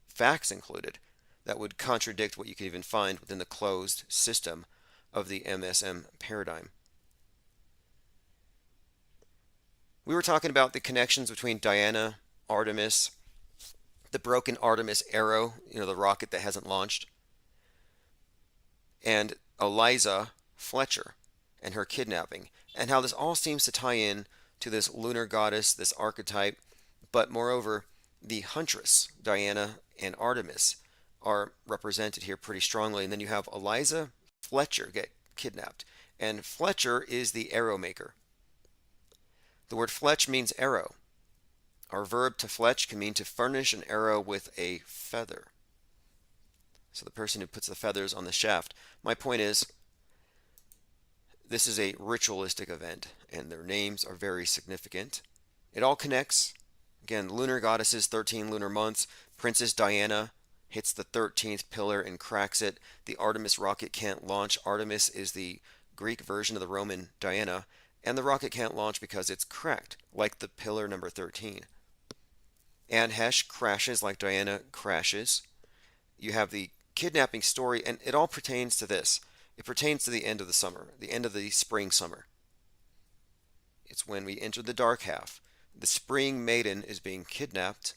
facts included that would contradict what you could even find within the closed system of the MSM paradigm. We were talking about the connections between Diana, Artemis, the broken Artemis arrow, the rocket that hasn't launched, and Eliza Fletcher and her kidnapping, and how this all seems to tie in to this lunar goddess, this archetype, but moreover, the huntress, Diana and Artemis, are represented here pretty strongly. And then you have Eliza Fletcher get kidnapped, and Fletcher is the arrow maker. The word fletch means arrow. Our verb to fletch can mean to furnish an arrow with a feather. So the person who puts the feathers on the shaft. My point is, this is a ritualistic event, and their names are very significant. It all connects. Again, lunar goddesses, 13 lunar months. Princess Diana hits the 13th pillar and cracks it. The Artemis rocket can't launch. Artemis is the Greek version of the Roman Diana, and the rocket can't launch because it's cracked, like the pillar number 13. Anhesh crashes like Diana crashes. You have the kidnapping story, and it all pertains to this. It pertains to the end of the summer, the end of the spring summer. It's when we enter the dark half. The spring maiden is being kidnapped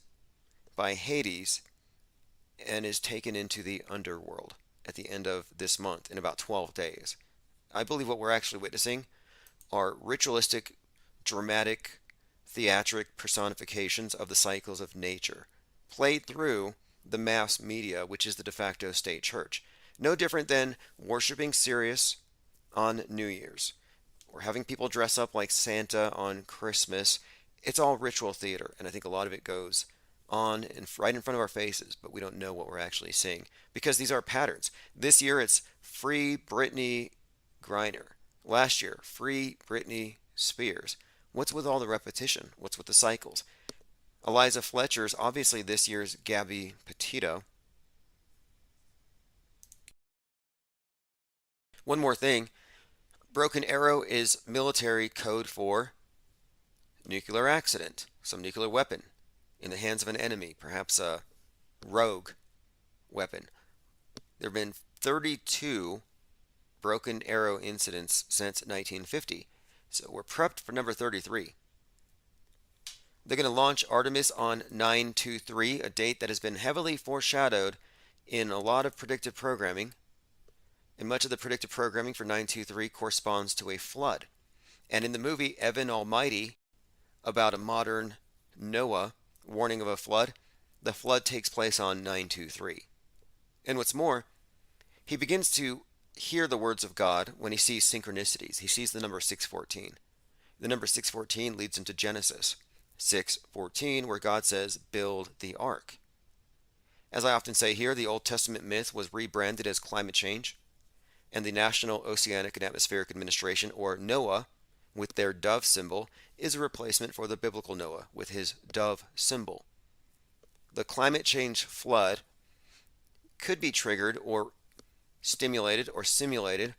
by Hades and is taken into the underworld at the end of this month in about 12 days. I believe what we're actually witnessing are ritualistic, dramatic, theatric personifications of the cycles of nature, played through the mass media, which is the de facto state church. No different than worshiping Sirius on New Year's or having people dress up like Santa on Christmas. It's all ritual theater, and I think a lot of it goes on and right in front of our faces, but we don't know what we're actually seeing because these are patterns. This year it's free Britney Griner. Last year, free Britney Spears. What's with all the repetition? What's with the cycles? Eliza Fletcher's obviously this year's Gabby Petito. One more thing. Broken Arrow is military code for nuclear accident, some nuclear weapon in the hands of an enemy, perhaps a rogue weapon. There have been 32 Broken Arrow incidents since 1950, so we're prepped for number 33. They're going to launch Artemis on 9/23, a date that has been heavily foreshadowed in a lot of predictive programming. And much of the predictive programming for 9/23 corresponds to a flood. And in the movie Evan Almighty, about a modern Noah warning of a flood, the flood takes place on 9/23. And what's more, he begins to hear the words of God when he sees synchronicities. He sees the number 614. The number 614 leads him to Genesis 6:14, where God says, build the ark. As I often say here, the Old Testament myth was rebranded as climate change, and the National Oceanic and Atmospheric Administration, or NOAA, with their dove symbol, is a replacement for the biblical Noah with his dove symbol. The climate change flood could be triggered or stimulated or simulated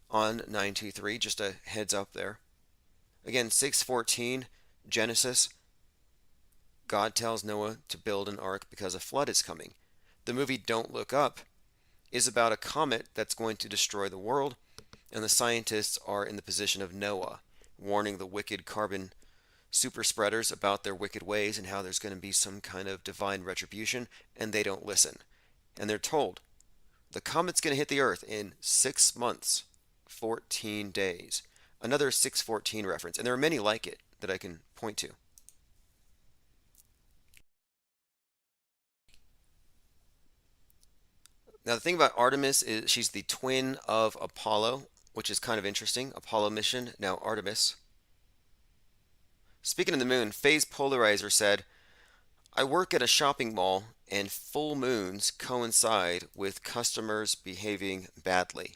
on 9/23, just a heads up there. Again, 6:14, Genesis, God tells Noah to build an ark because a flood is coming. The movie Don't Look Up is about a comet that's going to destroy the world, and the scientists are in the position of Noah, warning the wicked carbon super spreaders about their wicked ways and how there's going to be some kind of divine retribution, and they don't listen. And they're told, the comet's going to hit the Earth in 6 months, 14 days. Another 6:14 reference, and there are many like it that I can point to. Now the thing about Artemis is she's the twin of Apollo, which is kind of interesting. Apollo mission, now Artemis. Speaking of the moon, Phase Polarizer said, I work at a shopping mall and full moons coincide with customers behaving badly.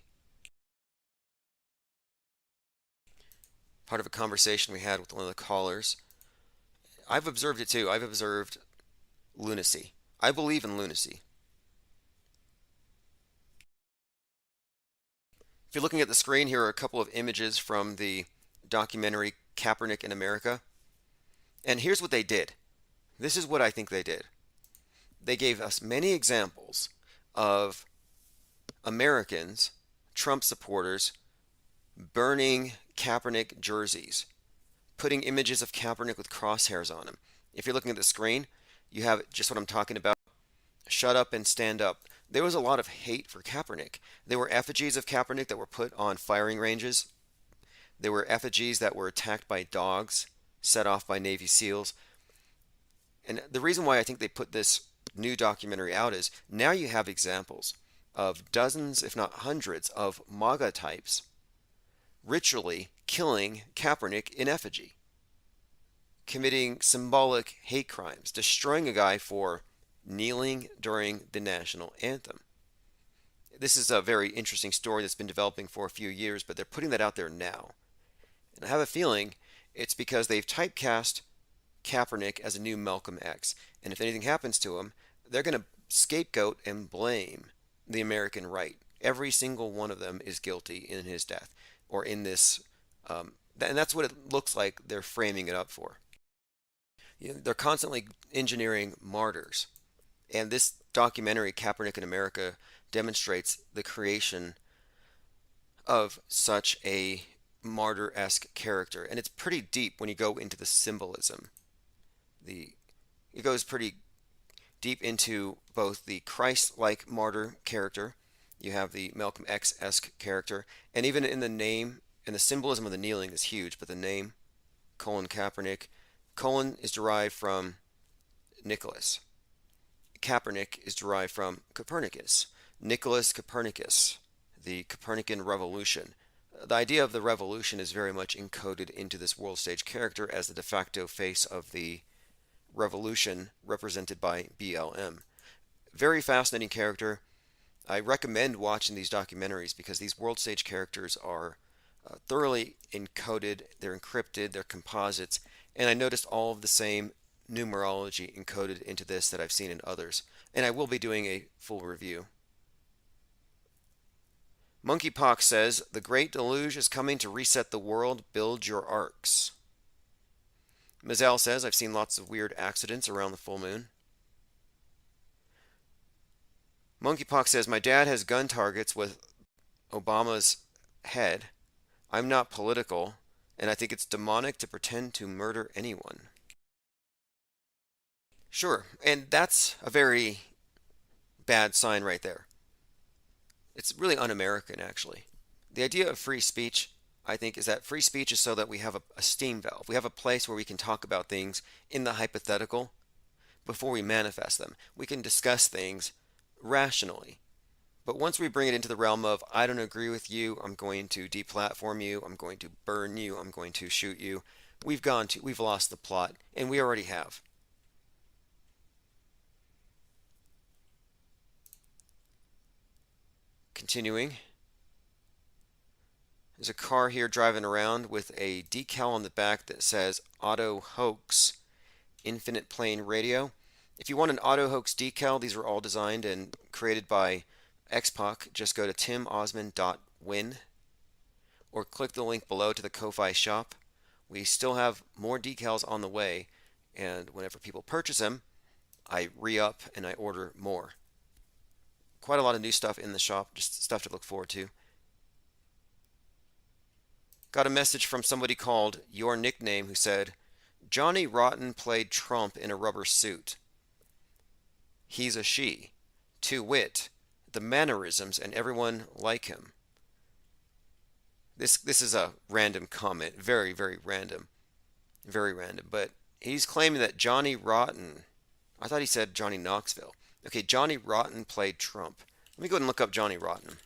Part of a conversation we had with one of the callers. I've observed it too. I've observed lunacy. I believe in lunacy. If you're looking at the screen, here are a couple of images from the documentary Kaepernick in America. And here's what they did. This is what I think they did. They gave us many examples of Americans, Trump supporters, burning Kaepernick jerseys, putting images of Kaepernick with crosshairs on him. If you're looking at the screen, you have just what I'm talking about. Shut up and stand up. There was a lot of hate for Kaepernick. There were effigies of Kaepernick that were put on firing ranges. There were effigies that were attacked by dogs, set off by Navy SEALs. And the reason why I think they put this new documentary out is now you have examples of dozens, if not hundreds, of MAGA types ritually killing Kaepernick in effigy, committing symbolic hate crimes, destroying a guy for kneeling during the national anthem. This is a very interesting story that's been developing for a few years, but they're putting that out there now. And I have a feeling it's because they've typecast Kaepernick as a new Malcolm X. And if anything happens to him, they're going to scapegoat and blame the American right. Every single one of them is guilty in his death or in this. And that's what it looks like they're framing it up for. You know, they're constantly engineering martyrs. And this documentary, Kaepernick in America, demonstrates the creation of such a martyr-esque character. And it's pretty deep when you go into the symbolism. It goes pretty deep into both the Christ-like martyr character, you have the Malcolm X-esque character, and even in the name, and the symbolism of the kneeling is huge, but the name, Colin Kaepernick, Colin is derived from Nicholas. Kaepernick is derived from Copernicus, Nicholas Copernicus, the Copernican revolution. The idea of the revolution is very much encoded into this world stage character as the de facto face of the revolution represented by BLM. Very fascinating character. I recommend watching these documentaries because these world stage characters are thoroughly encoded, they're encrypted, they're composites, and I noticed all of the same numerology encoded into this that I've seen in others, and I will be doing a full review. Monkeypox says, the Great Deluge is coming to reset the world, build your arcs. Mazel says, I've seen lots of weird accidents around the full moon. Monkeypox says, my dad has gun targets with Obama's head. I'm not political, and I think it's demonic to pretend to murder anyone. Sure, and that's a very bad sign right there. It's really un-American, actually. The idea of free speech, I think, is that free speech is so that we have a steam valve. We have a place where we can talk about things in the hypothetical before we manifest them. We can discuss things rationally. But once we bring it into the realm of, I don't agree with you, I'm going to deplatform you, I'm going to burn you, I'm going to shoot you, we've lost the plot, and we already have. Continuing, there's a car here driving around with a decal on the back that says Auto Hoax Infinite Plane Radio. If you want an Auto Hoax decal, these are all designed and created by XPOC. Just go to timosmond.win or click the link below to the Ko-Fi shop. We still have more decals on the way, and whenever people purchase them, I re-up and I order more. Quite a lot of new stuff in the shop, just stuff to look forward to. Got a message from somebody called Your Nickname who said, Johnny Rotten played Trump in a rubber suit. He's a she. To wit, the mannerisms and everyone like him. This is a random comment, very, very random. Very random, but he's claiming that Johnny Rotten, I thought he said Johnny Knoxville. Okay, Johnny Rotten played Trump. Let me go ahead and look up Johnny Rotten.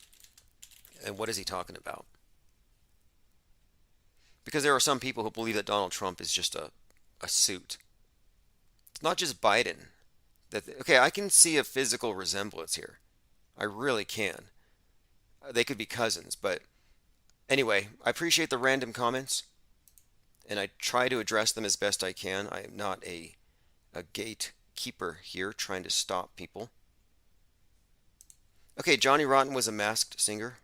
And what is he talking about? Because there are some people who believe that Donald Trump is just a suit. It's not just Biden. Okay, I can see a physical resemblance here. I really can. They could be cousins, but anyway, I appreciate the random comments, and I try to address them as best I can. I am not a gatekeeper here trying to stop people. Okay, Johnny Rotten was a masked singer.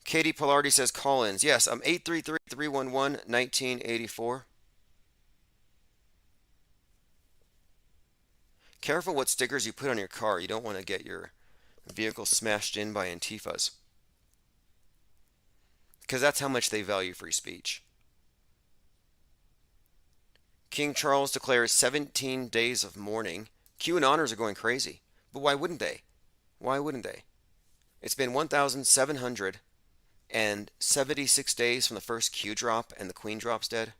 Katie Polardi says call-ins. Yes, I'm 833-311-1984. Careful what stickers you put on your car. You don't want to get your vehicle smashed in by Antifas. Because that's how much they value free speech. King Charles declares 17 days of mourning. QAnoners are going crazy. But why wouldn't they? Why wouldn't they? It's been 1,776 days from the first Q drop and the Queen drop's dead.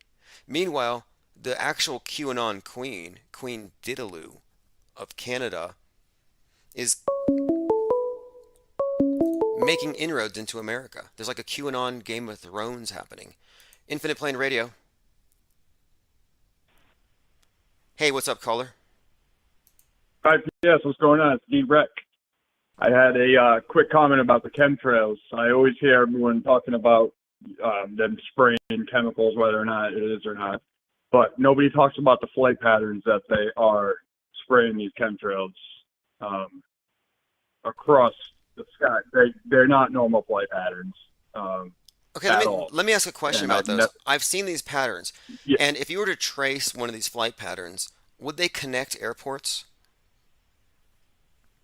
Meanwhile, the actual QAnon queen, Queen Didaloo of Canada, is making inroads into America. There's like a QAnon Game of Thrones happening. Infinite Plane Radio. Hey, what's up, caller? Hi, yes, what's going on? It's Steve Reck. I had a quick comment about the chemtrails. I always hear everyone talking about them spraying chemicals, whether or not it is or not. But nobody talks about the flight patterns that they are spraying these chemtrails across the sky. They're not normal flight patterns. Okay, let me ask a question about those. I've seen these patterns, and if you were to trace one of these flight patterns, would they connect airports?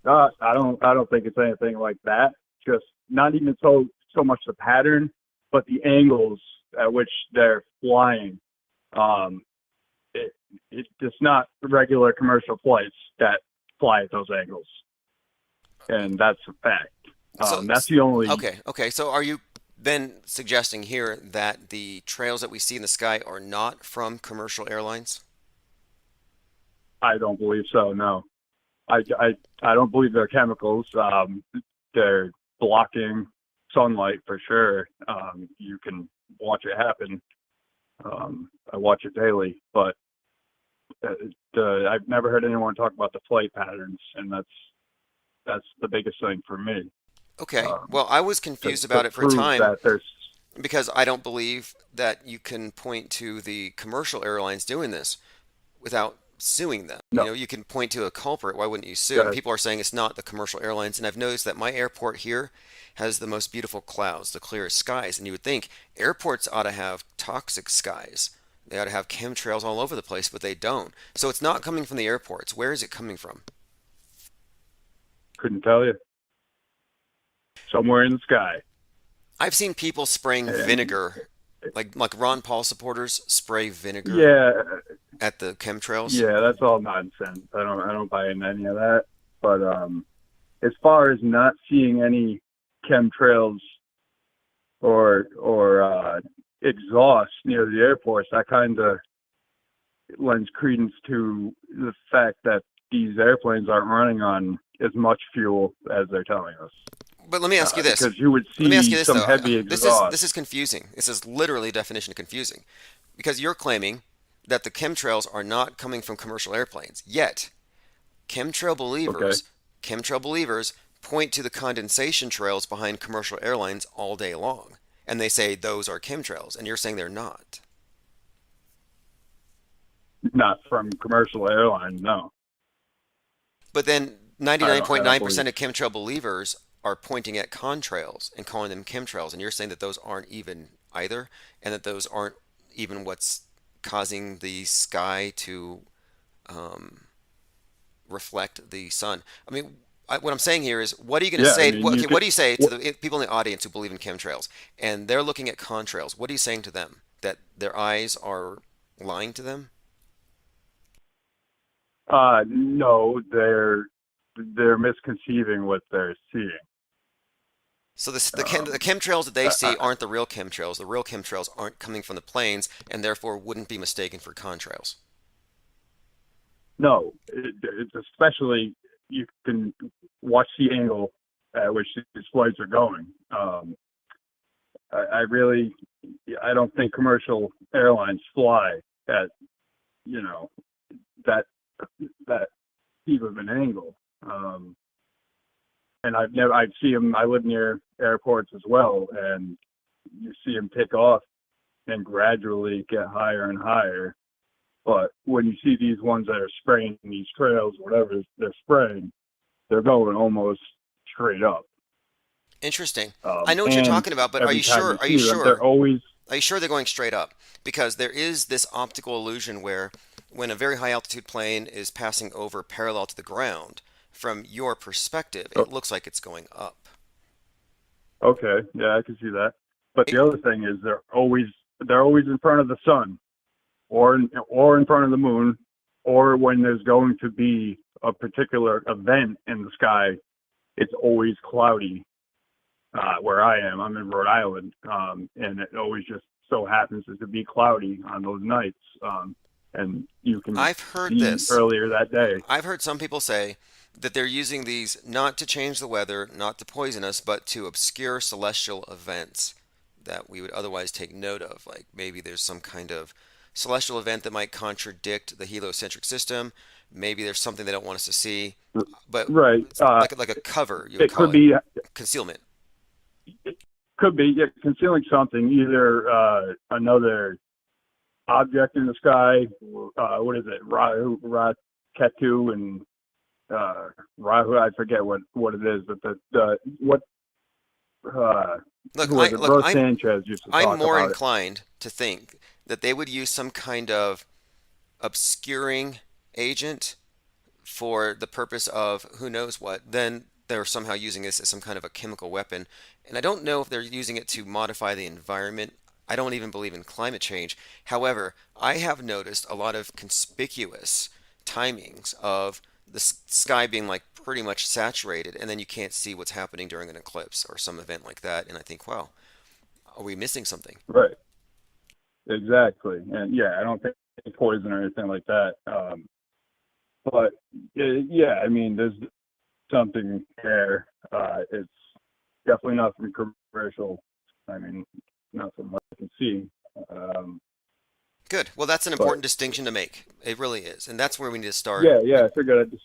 I don't think it's anything like that. Just not even so much the pattern, but the angles at which they're flying. It's just not regular commercial flights that fly at those angles, and that's a fact. That's the only. Okay. So are you then suggesting here that the trails that we see in the sky are not from commercial airlines? I don't believe so. No, I don't believe they're chemicals. They're blocking sunlight for sure. You can watch it happen. I watch it daily, but I've never heard anyone talk about the flight patterns, and that's the biggest thing for me. Okay. Well, I was confused about it for a prove time that there's because I don't believe that you can point to the commercial airlines doing this without suing them. No. You know, you can point to a culprit. Why wouldn't you sue? Go And ahead. people are saying it's not the commercial airlines. And I've noticed that my airport here has the most beautiful clouds, the clearest skies. And you would think airports ought to have toxic skies. They ought to have chemtrails all over the place, but they don't. So it's not coming from the airports. Where is it coming from? couldn't tell you. Somewhere in the sky. I've seen people spraying vinegar, like Ron Paul supporters spray vinegar at the chemtrails. Yeah, that's all nonsense. I don't buy into any of that. But as far as not seeing any chemtrails or exhaust near the airports, that kind of lends credence to the fact that these airplanes aren't running on as much fuel as they're telling us. But let me ask you this. Because you would see let me ask you this, some though. heavy exhaust. This is confusing. This is literally definition of confusing. Because you're claiming that the chemtrails are not coming from commercial airplanes. Yet, chemtrail believers point to the condensation trails behind commercial airlines all day long. And they say those are chemtrails. And you're saying they're not. Not from commercial airlines, no. But then 99.9% of chemtrail believers are pointing at contrails and calling them chemtrails, and you're saying that those aren't even either, and that those aren't even what's causing the sky to reflect the sun. I mean, what I'm saying here is, what are you going to say? I mean, what do you say to the people in the audience who believe in chemtrails, and they're looking at contrails? What are you saying to them? That their eyes are lying to them? No, they're misconceiving what they're seeing. So the chemtrails that they see aren't the real chemtrails. The real chemtrails aren't coming from the planes, and therefore wouldn't be mistaken for contrails. No, it's especially, you can watch the angle at which these flights are going. I don't think commercial airlines fly at, that steep of an angle. And I see them, I live near airports as well, and you see them take off and gradually get higher and higher. But when you see these ones that are spraying these trails, whatever they're spraying, they're going almost straight up. Interesting. I know what you're talking about, but are you sure? Are you sure? Are you sure they're going straight up? Because there is this optical illusion where, when a very high altitude plane is passing over parallel to the ground, from your perspective, it looks like it's going up. Okay, yeah, I can see that. But the other thing is they're always in front of the sun, or in front of the moon, or when there's going to be a particular event in the sky, it's always cloudy. Where I am, I'm in Rhode Island, and it always just so happens to be cloudy on those nights. And you can I've heard see this earlier that day. I've heard some people say that they're using these not to change the weather, not to poison us, but to obscure celestial events that we would otherwise take note of. Like maybe there's some kind of celestial event that might contradict the heliocentric system. Maybe there's something they don't want us to see. But right, like a cover, you would it call could be concealment. It could be concealing something, either another object in the sky. What is it? Ketu and Rahu. I forget what it is, but Rose Sanchez used to talk I'm more about inclined to think that they would use some kind of obscuring agent for the purpose of who knows what. Then they're somehow using this as some kind of a chemical weapon. And I don't know if they're using it to modify the environment. I don't even believe in climate change. However, I have noticed a lot of conspicuous timings of the sky being like pretty much saturated, and then you can't see what's happening during an eclipse or some event like that. And I think, wow, are we missing something? Right. Exactly. And yeah, I don't think poison or anything like that. But yeah, I mean, there's something there. It's definitely nothing commercial. I mean, not from what I can see. Good. Well, that's an important distinction to make. It really is, and that's where we need to start. Yeah. I figured I'd just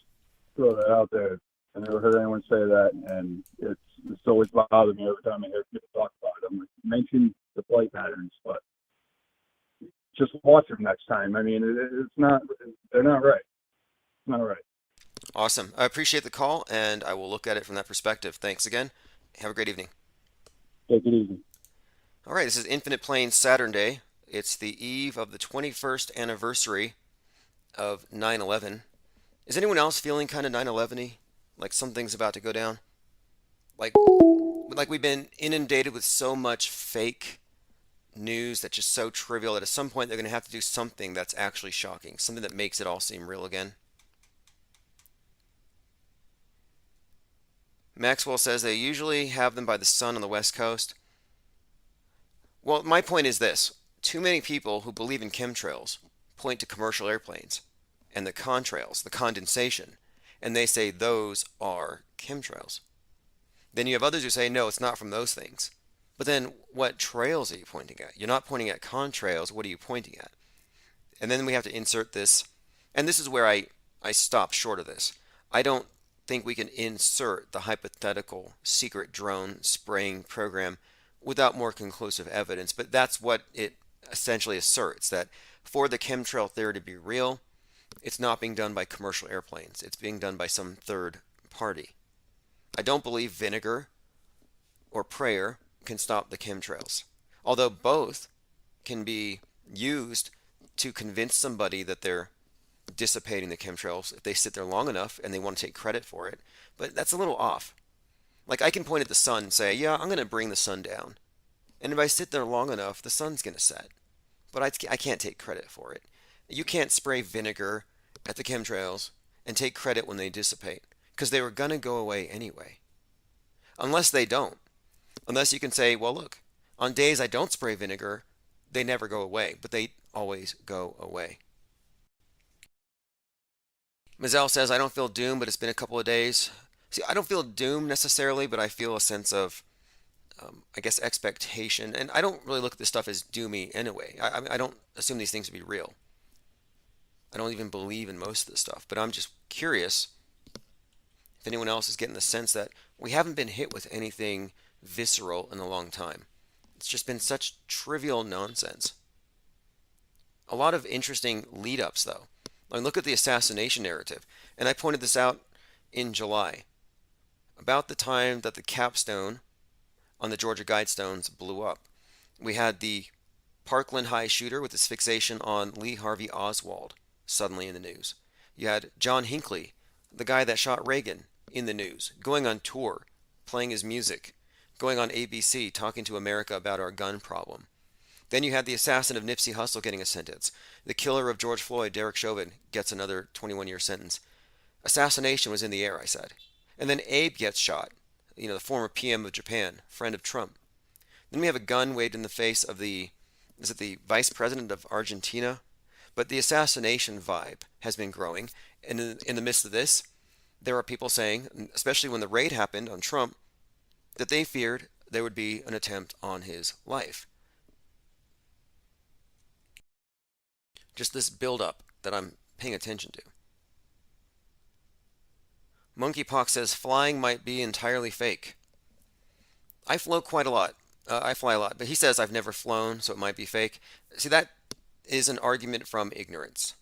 throw that out there. I never heard anyone say that, and it's always bothered me every time I hear people talk about it. I'm like, mention the flight patterns, but just watch them next time. I mean, it's not. They're not right. It's not right. Awesome. I appreciate the call, and I will look at it from that perspective. Thanks again. Have a great evening. Take it easy. All right, this is Infinite Planes Saturn Day. It's the eve of the 21st anniversary of 9/11. Is anyone else feeling kind of 9/11-y? Like something's about to go down? Like we've been inundated with so much fake news that's just so trivial that at some point they're going to have to do something that's actually shocking, something that makes it all seem real again. Maxwell says they usually have them by the sun on the West Coast. Well, my point is this. Too many people who believe in chemtrails point to commercial airplanes and the contrails, the condensation, and they say those are chemtrails. Then you have others who say, no, it's not from those things. But then what trails are you pointing at? You're not pointing at contrails. What are you pointing at? And then we have to insert this. And this is where I stop short of this. I don't think we can insert the hypothetical secret drone spraying program without more conclusive evidence. But that's what it essentially asserts, that for the chemtrail theory to be real, it's not being done by commercial airplanes. It's being done by some third party. I don't believe vinegar or prayer can stop the chemtrails, although both can be used to convince somebody that they're dissipating the chemtrails if they sit there long enough and they want to take credit for it. But that's a little off. Like I can point at the sun and say, yeah, I'm going to bring the sun down. And if I sit there long enough, the sun's going to set. But I can't take credit for it. You can't spray vinegar at the chemtrails and take credit when they dissipate, because they were going to go away anyway. Unless they don't. Unless you can say, well, look, on days I don't spray vinegar, they never go away, but they always go away. Mazel says, I don't feel doomed, but it's been a couple of days. See, I don't feel doomed necessarily, but I feel a sense of, I guess, expectation. And I don't really look at this stuff as doomy anyway. I don't assume these things to be real. I don't even believe in most of this stuff, but I'm just curious if anyone else is getting the sense that we haven't been hit with anything visceral in a long time. It's just been such trivial nonsense. A lot of interesting lead-ups, though. Like, look at the assassination narrative. And I pointed this out in July. About the time that the capstone on the Georgia Guidestones blew up, we had the Parkland High shooter with his fixation on Lee Harvey Oswald suddenly in the news. You had John Hinckley, the guy that shot Reagan, in the news, going on tour, playing his music, going on ABC, talking to America about our gun problem. Then you had the assassin of Nipsey Hussle getting a sentence. The killer of George Floyd, Derek Chauvin, gets another 21-year sentence. Assassination was in the air, I said. And then Abe gets shot, the former PM of Japan, friend of Trump. Then we have a gun waved in the face of the vice president of Argentina? But the assassination vibe has been growing. And in the midst of this, there are people saying, especially when the raid happened on Trump, that they feared there would be an attempt on his life. Just this build-up that I'm paying attention to. Monkeypox says flying might be entirely fake. I float quite a lot. I fly a lot, but he says I've never flown, so it might be fake. See, that is an argument from ignorance.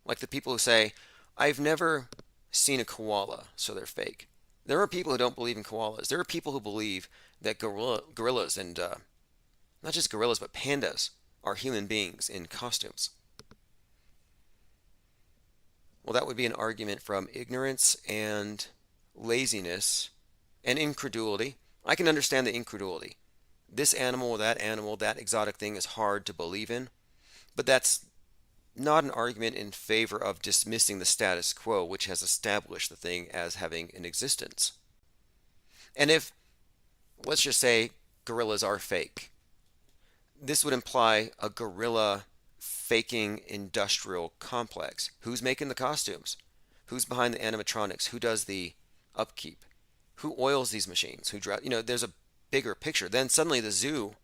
Like the people who say, I've never seen a koala, so they're fake. There are people who don't believe in koalas. There are people who believe that gorillas and not just gorillas, but pandas are human beings in costumes. Well, that would be an argument from ignorance and laziness and incredulity. I can understand the incredulity. This animal, that exotic thing is hard to believe in, but that's not an argument in favor of dismissing the status quo, which has established the thing as having an existence. And if, let's just say, gorillas are fake, this would imply a gorilla faking industrial complex. Who's making the costumes? Who's behind the animatronics? Who does the upkeep? Who oils these machines? There's a bigger picture. Then suddenly the zoo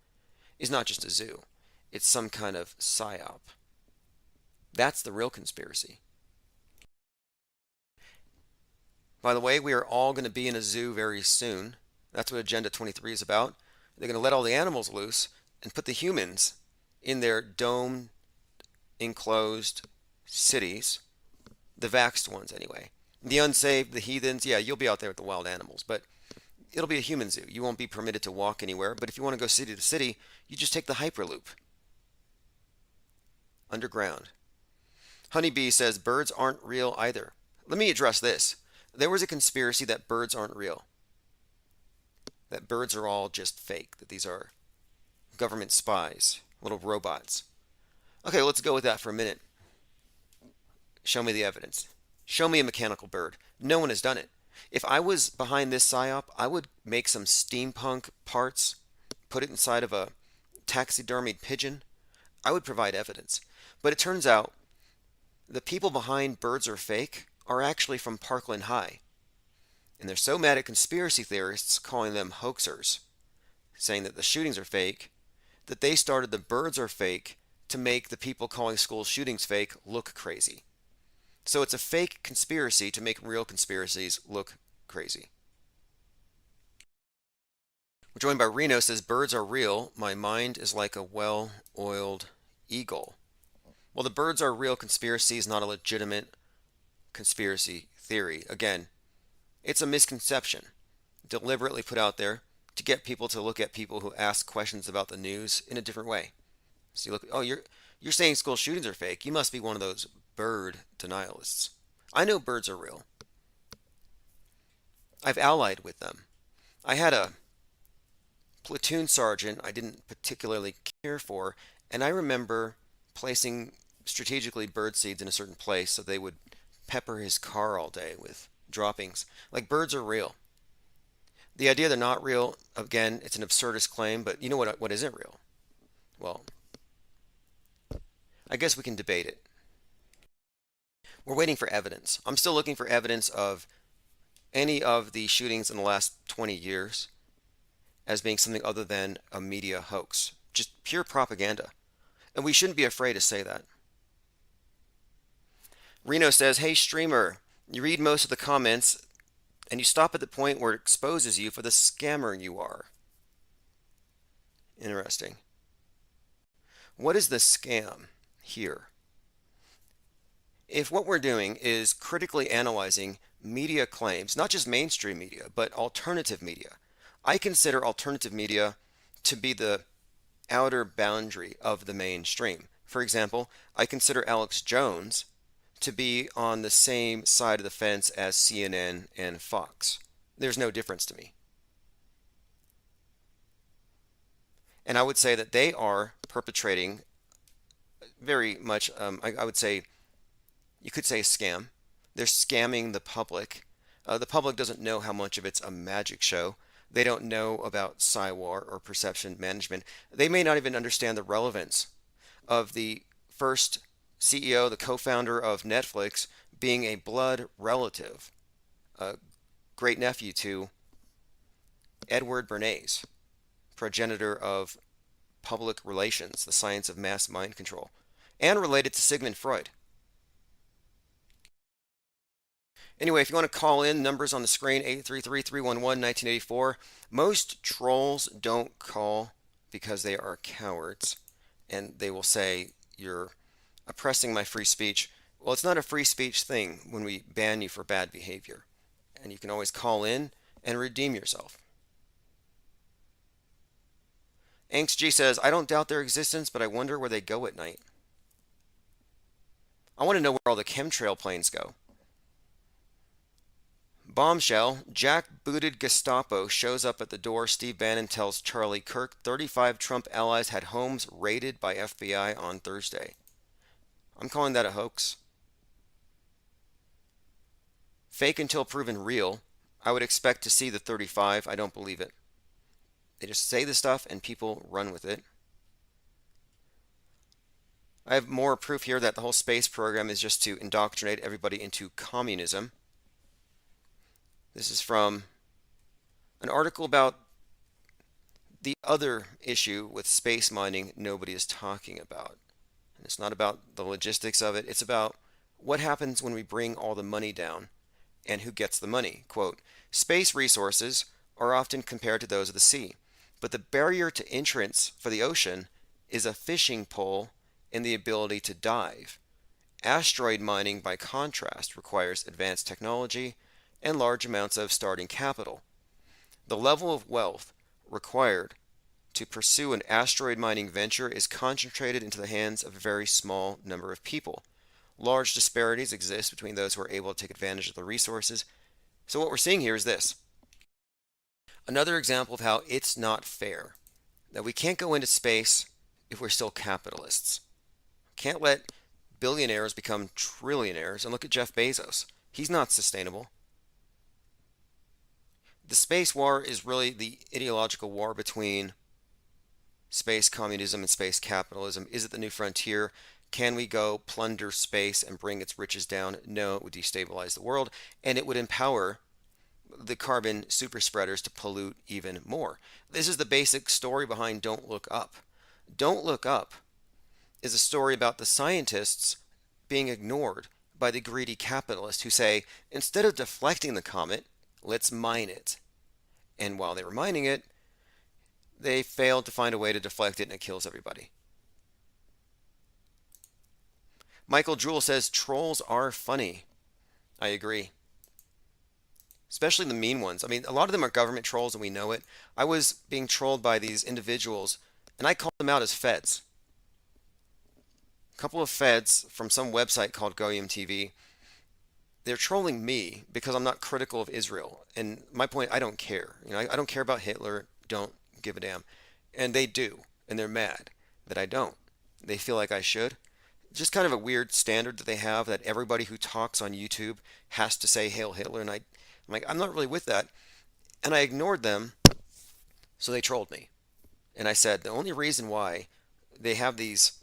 is not just a zoo. It's some kind of psyop. That's the real conspiracy. By the way, we are all going to be in a zoo very soon. That's what Agenda 23 is about. They're going to let all the animals loose and put the humans in their domed, enclosed cities. The vaxxed ones, anyway. The unsaved, the heathens, yeah, you'll be out there with the wild animals, but it'll be a human zoo. You won't be permitted to walk anywhere, but if you want to go city to city, you just take the Hyperloop. Underground. Honeybee says birds aren't real either. Let me address this. There was a conspiracy that birds aren't real. That birds are all just fake. That these are government spies, little robots. Okay, let's go with that for a minute. Show me the evidence. Show me a mechanical bird. No one has done it. If I was behind this psyop, I would make some steampunk parts, put it inside of a taxidermied pigeon. I would provide evidence. But it turns out the people behind Birds Are Fake are actually from Parkland High. And they're so mad at conspiracy theorists calling them hoaxers, saying that the shootings are fake, that they started the Birds Are Fake to make the people calling school shootings fake look crazy. So it's a fake conspiracy to make real conspiracies look crazy. We're joined by Reno, says, birds are real. My mind is like a well-oiled eagle. Well, the birds are real conspiracy is not a legitimate conspiracy theory. Again, it's a misconception deliberately put out there to get people to look at people who ask questions about the news in a different way. So you look, oh, you're saying school shootings are fake. You must be one of those bird denialists. I know birds are real. I've allied with them. I had a platoon sergeant I didn't particularly care for, and I remember placing strategically bird seeds in a certain place so they would pepper his car all day with droppings. Like, birds are real. The idea they're not real, again, it's an absurdist claim, but you know what isn't real? Well, I guess we can debate it. We're waiting for evidence. I'm still looking for evidence of any of the shootings in the last 20 years as being something other than a media hoax. Just pure propaganda. And we shouldn't be afraid to say that. Reno says, hey, streamer, you read most of the comments and you stop at the point where it exposes you for the scammer you are. Interesting. What is the scam here? If what we're doing is critically analyzing media claims, not just mainstream media, but alternative media, I consider alternative media to be the outer boundary of the mainstream. For example, I consider Alex Jones to be on the same side of the fence as CNN and Fox. There's no difference to me. And I would say that they are perpetrating very much, I would say, you could say a scam. They're scamming the public. The public doesn't know how much of it's a magic show. They don't know about PsyWar or perception management. They may not even understand the relevance of the first CEO, the co-founder of Netflix, being a blood relative, a great nephew to Edward Bernays, progenitor of public relations, the science of mass mind control, and related to Sigmund Freud. Anyway, if you want to call in, numbers on the screen, 833-311-1984. Most trolls don't call because they are cowards, and they will say, you're oppressing my free speech. Well, it's not a free speech thing when we ban you for bad behavior. And you can always call in and redeem yourself. Angst G says, I don't doubt their existence, but I wonder where they go at night. I want to know where all the chemtrail planes go. Bombshell, jack-booted Gestapo shows up at the door. Steve Bannon tells Charlie Kirk 35 Trump allies had homes raided by FBI on Thursday. I'm calling that a hoax. Fake until proven real. I would expect to see the 35. I don't believe it. They just say the stuff and people run with it. I have more proof here that the whole space program is just to indoctrinate everybody into communism. This is from an article about the other issue with space mining nobody is talking about. And it's not about the logistics of it. It's about what happens when we bring all the money down and who gets the money. Quote, space resources are often compared to those of the sea, but the barrier to entrance for the ocean is a fishing pole and the ability to dive. Asteroid mining, by contrast, requires advanced technology and large amounts of starting capital. The level of wealth required to pursue an asteroid mining venture is concentrated into the hands of a very small number of people. Large disparities exist between those who are able to take advantage of the resources. So what we're seeing here is this. Another example of how it's not fair. That we can't go into space if we're still capitalists. Can't let billionaires become trillionaires. And look at Jeff Bezos. He's not sustainable. The space war is really the ideological war between space communism and space capitalism. Is it the new frontier? Can we go plunder space and bring its riches down? No, it would destabilize the world, and it would empower the carbon super spreaders to pollute even more. This is the basic story behind Don't Look Up. Don't Look Up is a story about the scientists being ignored by the greedy capitalists who say, instead of deflecting the comet, let's mine it. And while they were mining it, they failed to find a way to deflect it, and it kills everybody. Michael Jewell says trolls are funny. I agree. Especially the mean ones. I mean, a lot of them are government trolls and we know it. I was being trolled by these individuals and I called them out as feds. A couple of feds from some website called Goyim TV. They're trolling me because I'm not critical of Israel. And my point, I don't care. I don't care about Hitler. Don't give a damn. And they do. And they're mad that I don't. They feel like I should. Just kind of a weird standard that they have that everybody who talks on YouTube has to say Hail Hitler. And I'm like, I'm not really with that. And I ignored them. So they trolled me. And I said, the only reason why they have these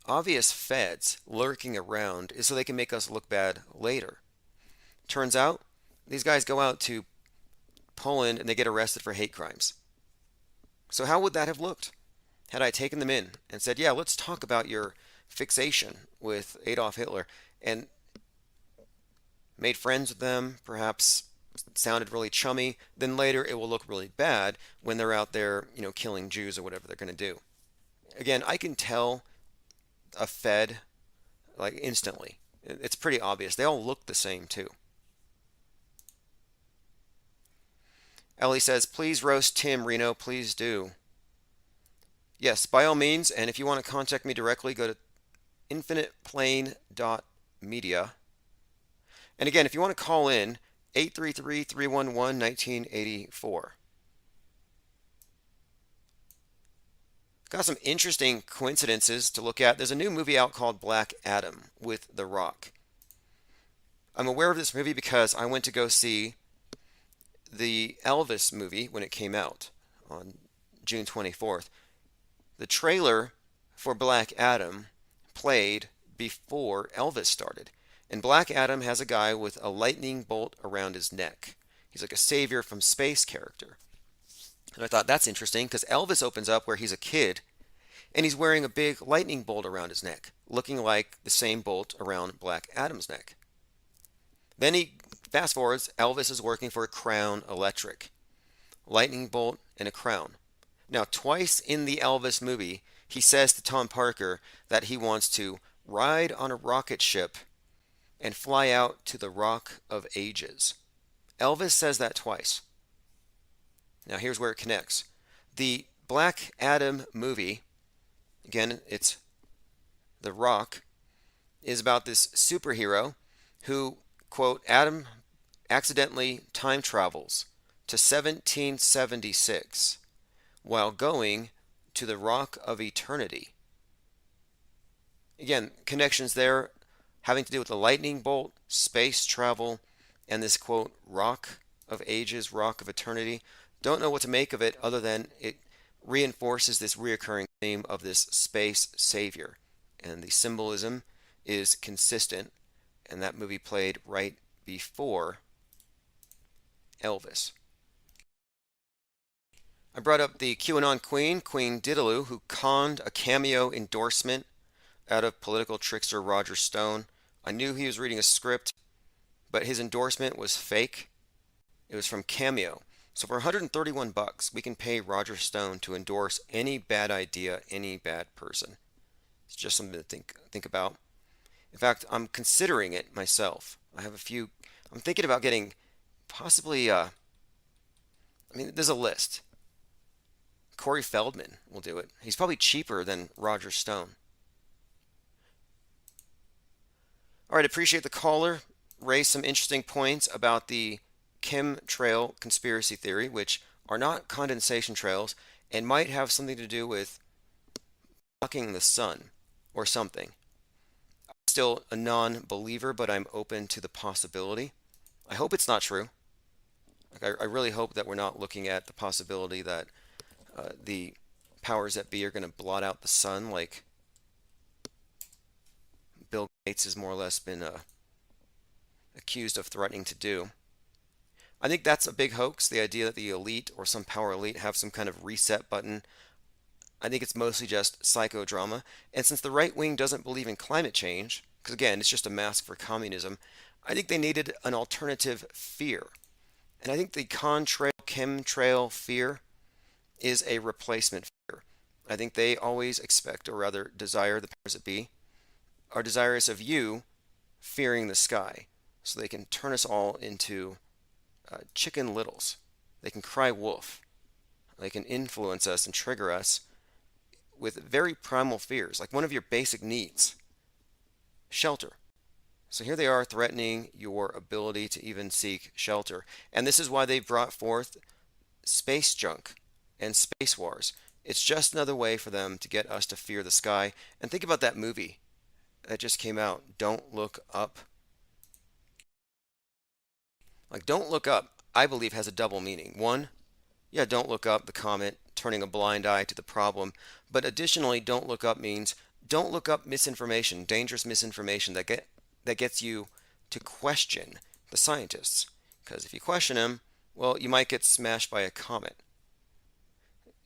obvious feds lurking around is so they can make us look bad later. Turns out, these guys go out to Poland and they get arrested for hate crimes. So how would that have looked had I taken them in and said, yeah, let's talk about your fixation with Adolf Hitler, and made friends with them, perhaps sounded really chummy, then later it will look really bad when they're out there, killing Jews or whatever they're going to do. Again, I can tell a Fed like instantly. It's pretty obvious. They all look the same too. Ellie says, please roast Tim, Reno, please do. Yes, by all means, and if you want to contact me directly, go to infiniteplane.media. And again, if you want to call in, 833-311-1984. Got some interesting coincidences to look at. There's a new movie out called Black Adam with The Rock. I'm aware of this movie because I went to go see the Elvis movie when it came out on June 24th. The trailer for Black Adam played before Elvis started. And Black Adam has a guy with a lightning bolt around his neck. He's like a savior from space character. And I thought that's interesting because Elvis opens up where he's a kid and he's wearing a big lightning bolt around his neck, looking like the same bolt around Black Adam's neck. Then he fast forwards, Elvis is working for Crown Electric. Lightning bolt and a crown. Now, twice in the Elvis movie, he says to Tom Parker that he wants to ride on a rocket ship and fly out to the Rock of Ages. Elvis says that twice. Now, here's where it connects. The Black Adam movie, again, it's The Rock, is about this superhero who, quote, Adam accidentally time travels to 1776 while going to the Rock of Eternity. Again, connections there having to do with the lightning bolt, space travel, and this, quote, Rock of Ages, Rock of Eternity. Don't know what to make of it other than it reinforces this reoccurring theme of this space savior. and the symbolism is consistent, and that movie played right before Elvis. I brought up the QAnon Queen, Queen Didaloo, who conned a cameo endorsement out of political trickster Roger Stone. I knew he was reading a script, but his endorsement was fake. It was from Cameo. So for $131, we can pay Roger Stone to endorse any bad idea, any bad person. It's just something to think about. In fact, I'm considering it myself. I'm thinking about getting possibly, there's a list. Corey Feldman will do it. He's probably cheaper than Roger Stone. All right, appreciate the caller. Raised some interesting points about the chemtrail conspiracy theory, which are not condensation trails and might have something to do with blocking the sun or something. I'm still a non-believer, but I'm open to the possibility. I hope it's not true. I really hope that we're not looking at the possibility that the powers that be are going to blot out the sun like Bill Gates has more or less been accused of threatening to do. I think that's a big hoax, the idea that the elite or some power elite have some kind of reset button. I think it's mostly just psychodrama. And since the right wing doesn't believe in climate change, because again, it's just a mask for communism, I think they needed an alternative fear. And I think the chemtrail fear is a replacement fear. I think they always expect, or rather desire, the powers that be, are desirous of you fearing the sky, so they can turn us all into chicken littles. They can cry wolf. They can influence us and trigger us with very primal fears, like one of your basic needs, shelter. So here they are threatening your ability to even seek shelter. And this is why they brought forth space junk and space wars. It's just another way for them to get us to fear the sky. And think about that movie that just came out, Don't Look Up. Like, Don't Look Up, I believe, has a double meaning. One, yeah, don't look up, the comet, turning a blind eye to the problem. But additionally, don't look up means don't look up misinformation, dangerous misinformation that gets you to question the scientists. Because if you question them, well, you might get smashed by a comet.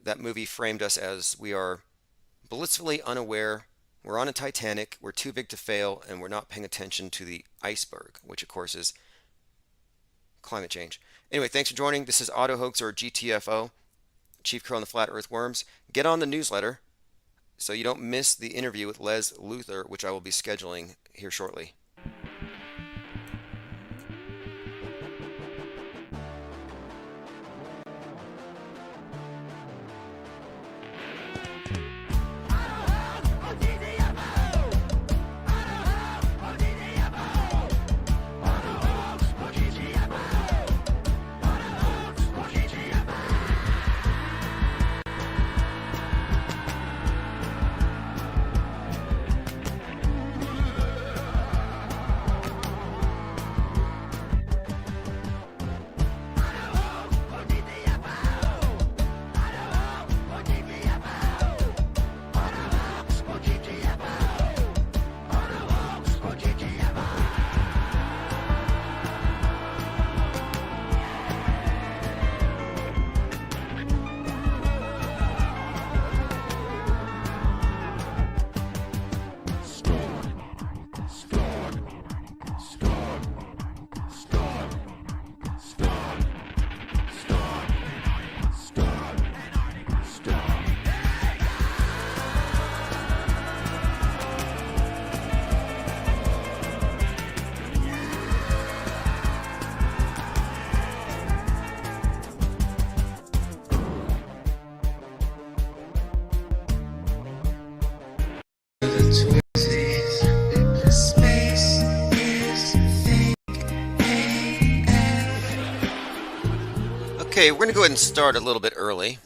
That movie framed us as we are blissfully unaware, we're on a Titanic, we're too big to fail, and we're not paying attention to the iceberg, which of course is climate change. Anyway, thanks for joining. This is Auto Hoax, or GTFO, Chief Crow and the Flat Earth Worms. Get on the newsletter so you don't miss the interview with Les Luthor, which I will be scheduling here shortly. Okay, we're going to go ahead and start a little bit early.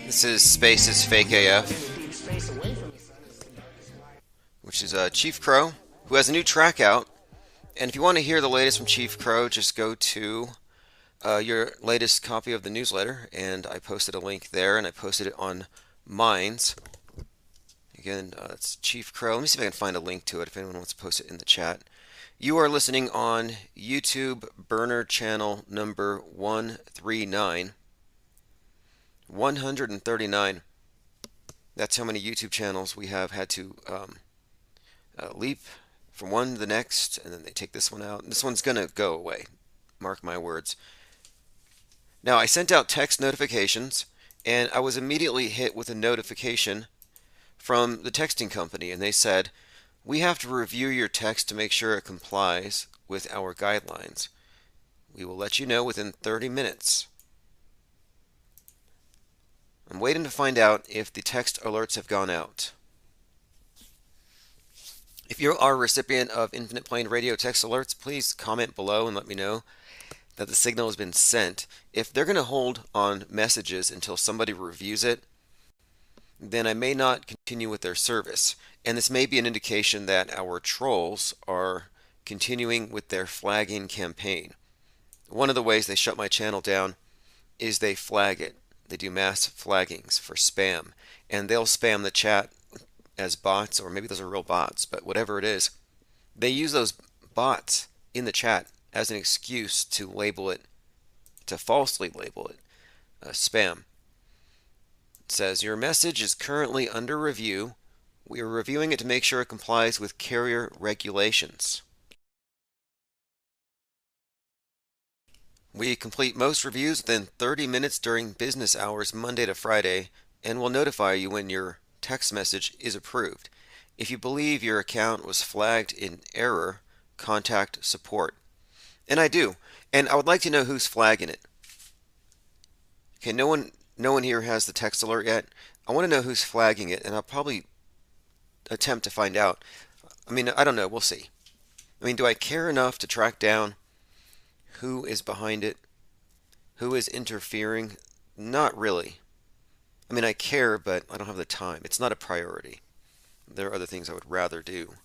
This is Space is Fake AF, which is Chief Crow, who has a new track out. And if you want to hear the latest from Chief Crow, just go to your latest copy of the newsletter, and I posted a link there, and I posted it on Minds. Again, it's Chief Crow. Let me see if I can find a link to it if anyone wants to post it in the chat. You are listening on YouTube burner channel number 139. 139. That's how many YouTube channels we have had to leap from one to the next, and then they take this one out. This one's going to go away. Mark my words. Now, I sent out text notifications, and I was immediately hit with a notification from the texting company, and they said, "We have to review your text to make sure it complies with our guidelines. We will let you know within 30 minutes." I'm waiting to find out if the text alerts have gone out. If you are a recipient of Infinite Plane Radio text alerts, please comment below and let me know that the signal has been sent. If they're going to hold on messages until somebody reviews it, then I may not continue with their service. And this may be an indication that our trolls are continuing with their flagging campaign. One of the ways they shut my channel down is they flag it. They do mass flaggings for spam, and they'll spam the chat as bots, or maybe those are real bots, but whatever it is, they use those bots in the chat as an excuse to label it, to falsely label it spam. It says, "Your message is currently under review. We are reviewing it to make sure it complies with carrier regulations." We complete most reviews within 30 minutes during business hours Monday to Friday, and will notify you when your text message is approved. If you believe your account was flagged in error, contact support. And I do. And I would like to know who's flagging it. Okay, no one here has the text alert yet. I want to know who's flagging it, and I'll probably attempt to find out. I mean, I don't know. We'll see. I mean, do I care enough to track down who is behind it? Who is interfering? Not really. I mean, I care, but I don't have the time. It's not a priority. There are other things I would rather do.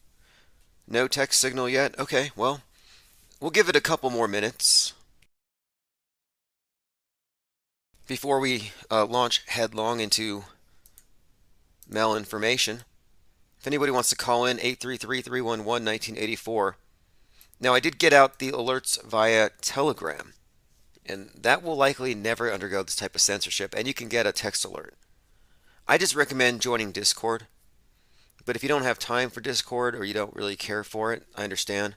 No text signal yet? Okay, well, we'll give it a couple more minutes before we launch headlong into malinformation. If anybody wants to call in, 833-311-1984. Now, I did get out the alerts via Telegram, and that will likely never undergo this type of censorship, and you can get a text alert. I just recommend joining Discord, but if you don't have time for Discord or you don't really care for it, I understand.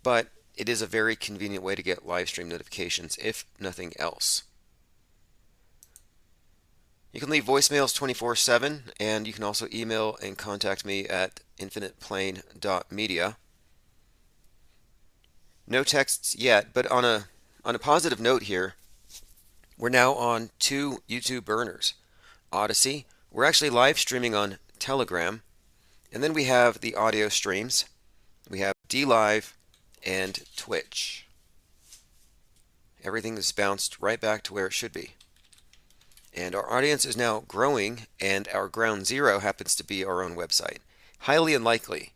But it is a very convenient way to get live stream notifications, if nothing else. You can leave voicemails 24/7, and you can also email and contact me at infiniteplane.media. No texts yet, but on a positive note here, we're now on 2 YouTube burners. Odyssey, we're actually live streaming on Telegram, and then we have the audio streams. We have DLive and Twitch. Everything is bounced right back to where it should be. And our audience is now growing, and our ground zero happens to be our own website. Highly unlikely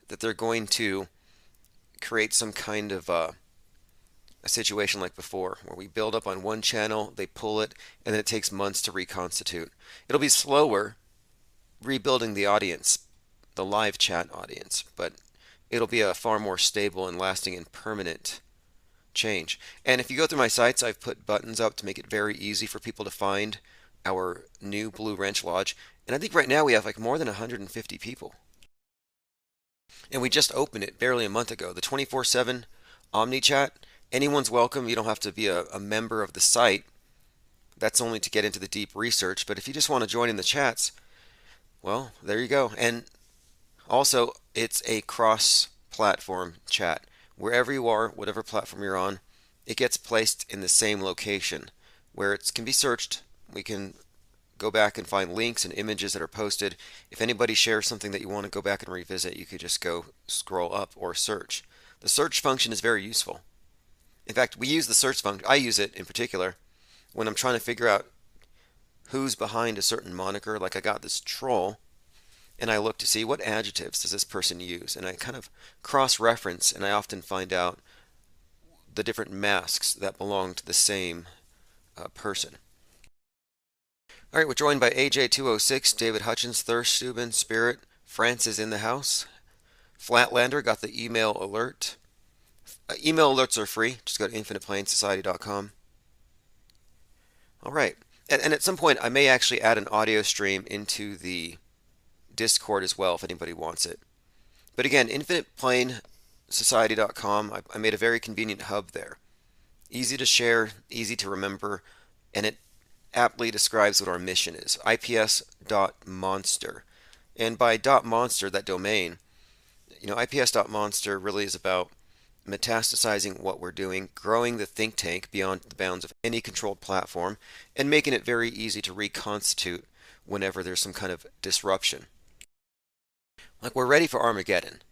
that they're going to create some kind of a situation like before, where we build up on one channel, they pull it, and then it takes months to reconstitute. It'll be slower rebuilding the audience, the live chat audience, but it'll be a far more stable and lasting and permanent change. And if you go through my sites, I've put buttons up to make it very easy for people to find our new Blue Ranch Lodge. And I think right now we have like more than 150 people. And we just opened it barely a month ago. The 24/7 OmniChat, anyone's welcome. You don't have to be a member of the site. That's only to get into the deep research. But if you just want to join in the chats, well, there you go. And also, it's a cross-platform chat. Wherever you are, whatever platform you're on, it gets placed in the same location where it can be searched. We can go back and find links and images that are posted. If anybody shares something that you want to go back and revisit, you could just go scroll up or search. The search function is very useful. In fact, we use the search function. I use it in particular when I'm trying to figure out who's behind a certain moniker. Like I got this troll, and I look to see what adjectives does this person use, and I kind of cross-reference, and I often find out the different masks that belong to the same person. All right, we're joined by AJ206, David Hutchins, Thirst, Steuben, Spirit. France is in the house. Flatlander got the email alert. Email alerts are free. Just go to infiniteplanesociety.com. All right. And at some point, I may actually add an audio stream into the Discord as well if anybody wants it. But again, infiniteplanesociety.com, I made a very convenient hub there. Easy to share, easy to remember, and it aptly describes what our mission is. ips.monster. And by .monster, that domain, ips.monster really is about metastasizing what we're doing, growing the think tank beyond the bounds of any controlled platform, and making it very easy to reconstitute whenever there's some kind of disruption. Like, we're ready for Armageddon.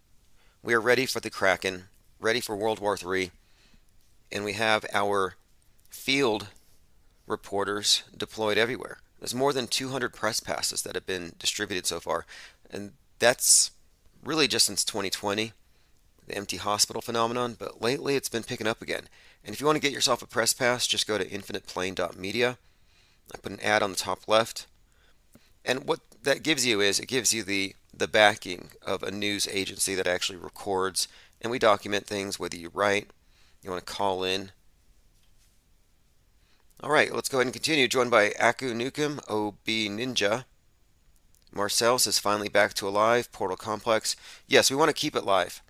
We are ready for the Kraken, ready for World War III, and we have our field reporters deployed everywhere. There's more than 200 press passes that have been distributed so far, and that's really just since 2020, the empty hospital phenomenon, but lately it's been picking up again. And if you want to get yourself a press pass, just go to infiniteplane.media. I put an ad on the top left, and what that gives you is it gives you the backing of a news agency that actually records, and we document things, whether you write, you want to call in. All right, let's go ahead and continue. Joined by Aku Nukem, OB Ninja. Marcel says finally back to alive. Portal Complex. Yes, we want to keep it live.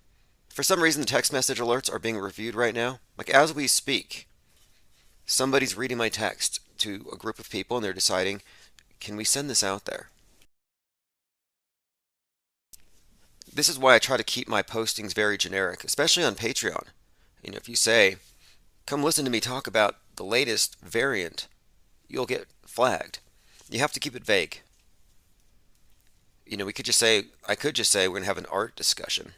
For some reason, the text message alerts are being reviewed right now. Like, as we speak, somebody's reading my text to a group of people and they're deciding, can we send this out there? This is why I try to keep my postings very generic, especially on Patreon. If you say, come listen to me talk about the latest variant, you'll get flagged. You have to keep it vague. We could just say, I could just say we're going to have an art discussion.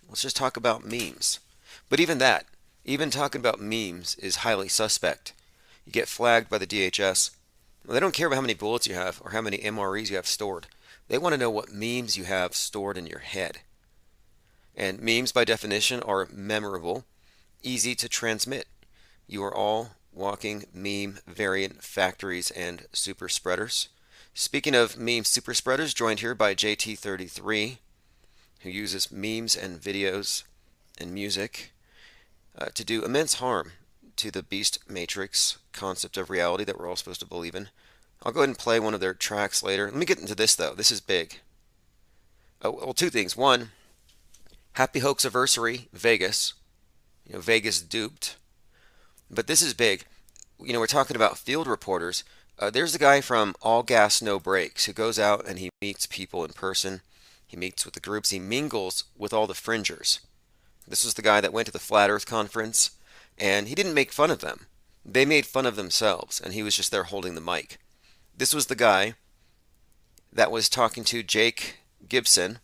Let's just talk about memes. But even that, even talking about memes is highly suspect. You get flagged by the DHS. Well, they don't care about how many bullets you have or how many MREs you have stored. They want to know what memes you have stored in your head. And memes, by definition, are memorable, easy to transmit. You are all walking meme variant factories and super spreaders. Speaking of meme super spreaders, joined here by JT33, who uses memes and videos and music to do immense harm to the beast matrix concept of reality that we're all supposed to believe in. I'll go ahead and play one of their tracks later. Let me get into this, though. This is big. Well, two things. One, happy hoaxiversary, Vegas. Vegas duped. But this is big. We're talking about field reporters. There's the guy from All Gas No Breaks who goes out and he meets people in person. He meets with the groups. He mingles with all the fringers. This was the guy that went to the Flat Earth Conference, and he didn't make fun of them. They made fun of themselves, and he was just there holding the mic. This was the guy that was talking to Jake Gibson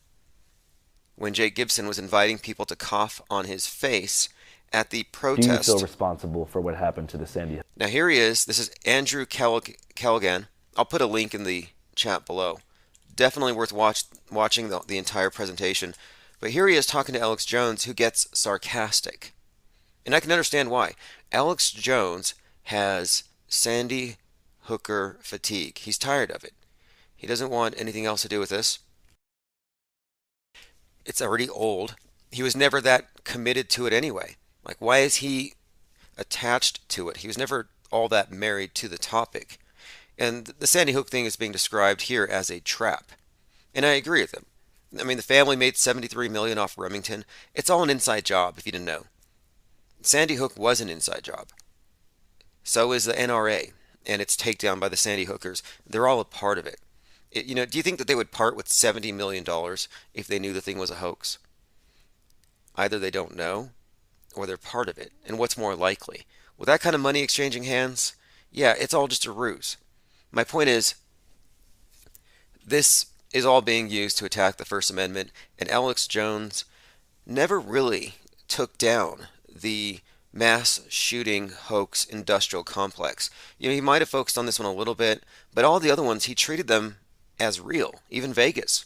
when Jake Gibson was inviting people to cough on his face at the protest. Do you feel responsible for what happened to the Sandy Hook? Now here he is. This is Andrew Callaghan. I'll put a link in the chat below. Definitely worth watching the entire presentation. But here he is talking to Alex Jones, who gets sarcastic. And I can understand why. Alex Jones has Sandy Hooker fatigue. He's tired of it. He doesn't want anything else to do with this. It's already old. He was never that committed to it anyway. Like, why is he attached to it? He was never all that married to the topic. And the Sandy Hook thing is being described here as a trap. And I agree with him. I mean, the family made $73 million off Remington. It's all an inside job, if you didn't know. Sandy Hook was an inside job. So is the NRA and its takedown by the Sandy Hookers. They're all a part of it. Do you think that they would part with $70 million if they knew the thing was a hoax? Either they don't know, or they're part of it. And what's more likely? With that kind of money exchanging hands, yeah, it's all just a ruse. My point is, this is all being used to attack the First Amendment, and Alex Jones never really took down the mass shooting hoax industrial complex. He might have focused on this one a little bit, but all the other ones, he treated them as real, even Vegas.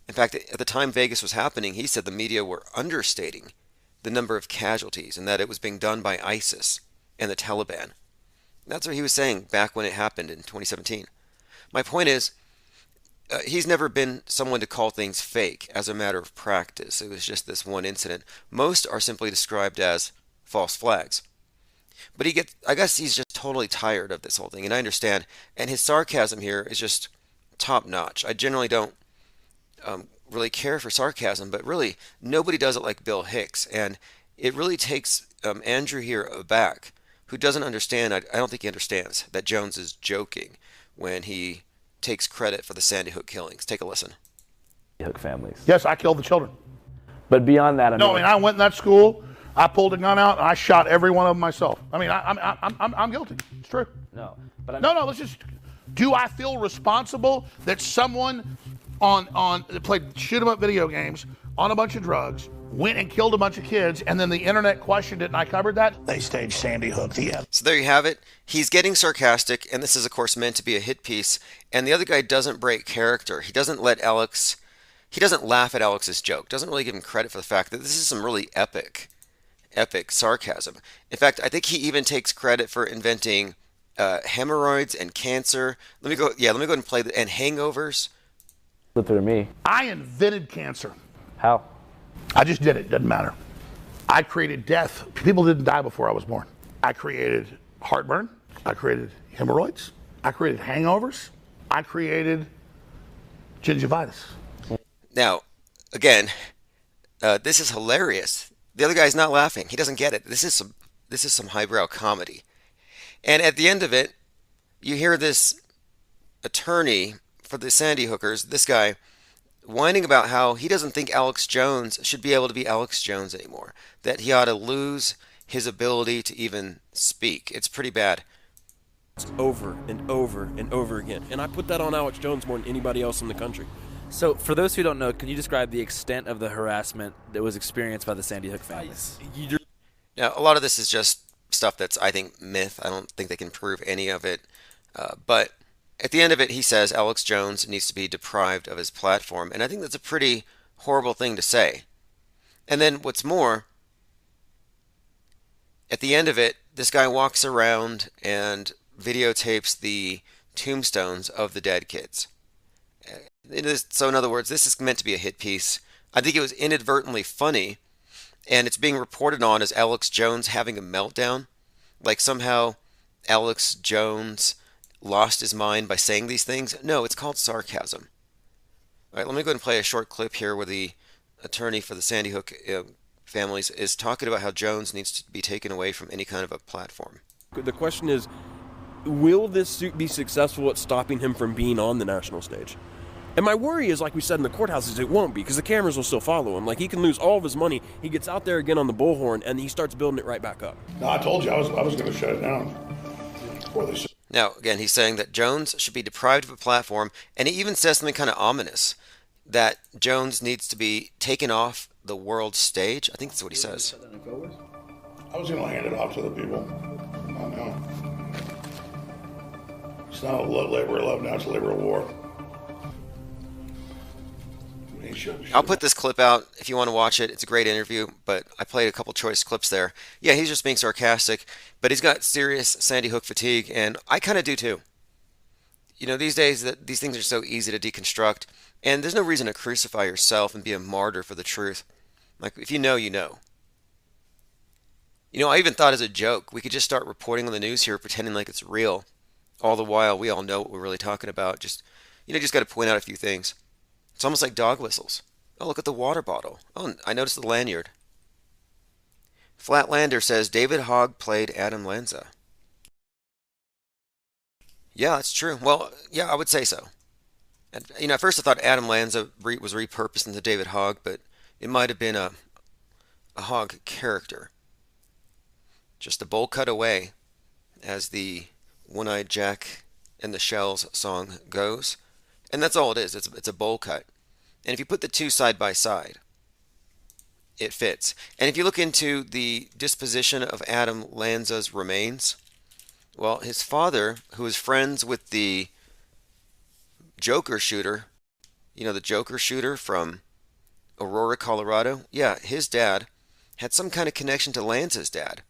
In fact, at the time Vegas was happening, he said the media were understating the number of casualties and that it was being done by ISIS and the Taliban. That's what he was saying back when it happened in 2017. My point is, he's never been someone to call things fake as a matter of practice. It was just this one incident. Most are simply described as false flags. But I guess he's just totally tired of this whole thing, and I understand. And his sarcasm here is just top notch. I generally don't really care for sarcasm, but really nobody does it like Bill Hicks, and it really takes Andrew here aback, who doesn't understand. I don't think he understands that Jones is joking when he takes credit for the Sandy Hook killings. Take a listen. Hook families. Yes, I killed the children. But beyond that, I went in that school. I pulled a gun out and I shot every one of them myself. I mean, I'm guilty. It's true. No, but no. Let's just. Do I feel responsible that someone that played shoot 'em up video games on a bunch of drugs went and killed a bunch of kids, and then the internet questioned it and I covered that? They staged Sandy Hook. So there you have it. He's getting sarcastic, and this is of course meant to be a hit piece. And the other guy doesn't break character. He doesn't laugh at Alex's joke. Doesn't really give him credit for the fact that this is some really epic sarcasm. In fact, I think he even takes credit for inventing hemorrhoids and cancer. Let me go ahead and play and hangovers. Flip it to me. I invented cancer. How? I just did it. Doesn't matter. I created death. People didn't die before I was born. I created heartburn. I created hemorrhoids. I created hangovers. I created gingivitis. Now, again, this is hilarious. The other guy's not laughing. He doesn't get it. This is some highbrow comedy. And at the end of it, you hear this attorney for the Sandy Hookers, this guy, whining about how he doesn't think Alex Jones should be able to be Alex Jones anymore, that he ought to lose his ability to even speak. It's pretty bad. Over and over and over again. And I put that on Alex Jones more than anybody else in the country. So, for those who don't know, can you describe the extent of the harassment that was experienced by the Sandy Hook families? Now, a lot of this is just stuff that's, I think, myth. I don't think they can prove any of it. But at the end of it, he says Alex Jones needs to be deprived of his platform. And I think that's a pretty horrible thing to say. And then what's more, at the end of it, this guy walks around and videotapes the tombstones of the dead kids. So in other words, this is meant to be a hit piece. I think it was inadvertently funny, and it's being reported on as Alex Jones having a meltdown. Like somehow Alex Jones lost his mind by saying these things. No, it's called sarcasm. All right, let me go ahead and play a short clip here where the attorney for the Sandy Hook families is talking about how Jones needs to be taken away from any kind of a platform. The question is, will this suit be successful at stopping him from being on the national stage? And my worry is, like we said in the courthouses, it won't be, because the cameras will still follow him. Like, he can lose all of his money. He gets out there again on the bullhorn, and he starts building it right back up. No, I told you I was going to shut it down. Now, again, he's saying that Jones should be deprived of a platform, and he even says something kind of ominous, that Jones needs to be taken off the world stage. I think that's what he says. I was going to hand it off to the people. Oh, no. It's not a labor of love now, it's a labor of war. I'll put this clip out if you want to watch it. It's a great interview, but I played a couple choice clips there. Yeah, he's just being sarcastic, but he's got serious Sandy Hook fatigue, and I kind of do too. You know, these days, these things are so easy to deconstruct, and there's no reason to crucify yourself and be a martyr for the truth. Like, if you know, you know. You know, I even thought as a joke, we could just start reporting on the news here, pretending like it's real. All the while, we all know what we're really talking about. Just got to point out a few things. It's almost like dog whistles. Oh, look at the water bottle. Oh, I noticed the lanyard. Flatlander says David Hogg played Adam Lanza. Yeah, that's true. Well, yeah, I would say so. And, at first I thought Adam Lanza was repurposed into David Hogg, but it might have been a Hogg character. Just a bowl cut away, as the One-Eyed Jack and the Shells song goes. And that's all it is. It's a bowl cut. And if you put the two side by side, it fits. And if you look into the disposition of Adam Lanza's remains, well, his father, who is friends with the Joker shooter, the Joker shooter from Aurora, Colorado, yeah, his dad had some kind of connection to Lanza's dad,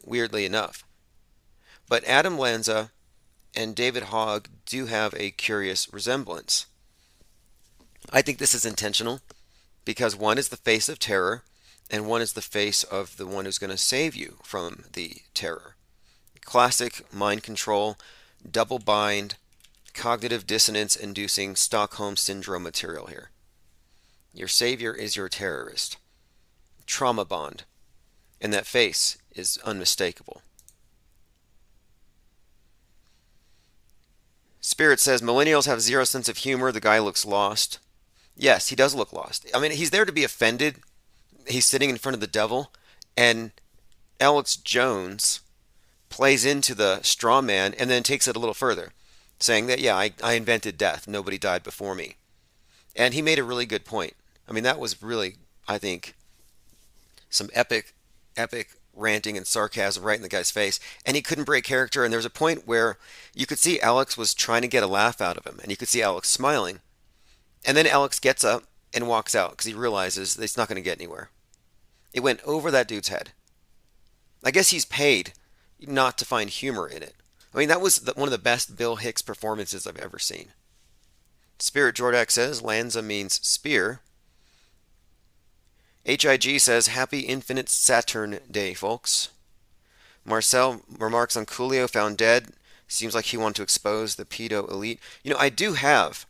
weirdly enough. But Adam Lanza and David Hogg do have a curious resemblance. I think this is intentional because one is the face of terror and one is the face of the one who's going to save you from the terror. Classic mind control, double bind, cognitive dissonance inducing Stockholm Syndrome material here. Your savior is your terrorist. Trauma bond. And that face is unmistakable. Spirit says, millennials have zero sense of humor. The guy looks lost. Yes, he does look lost. I mean, he's there to be offended. He's sitting in front of the devil. And Alex Jones plays into the straw man and then takes it a little further, saying that, yeah, I invented death. Nobody died before me. And he made a really good point. I mean, that was really, I think, some epic ranting and sarcasm right in the guy's face. And he couldn't break character. And there was a point where you could see Alex was trying to get a laugh out of him. And you could see Alex smiling. And then Alex gets up and walks out because he realizes that it's not going to get anywhere. It went over that dude's head. I guess he's paid not to find humor in it. I mean, that was one of the best Bill Hicks performances I've ever seen. Spirit Jordak says, Lanza means spear. HIG says, happy Infinite Saturn Day, folks. Marcel remarks on Coolio found dead. Seems like he wanted to expose the pedo elite. You know, I do have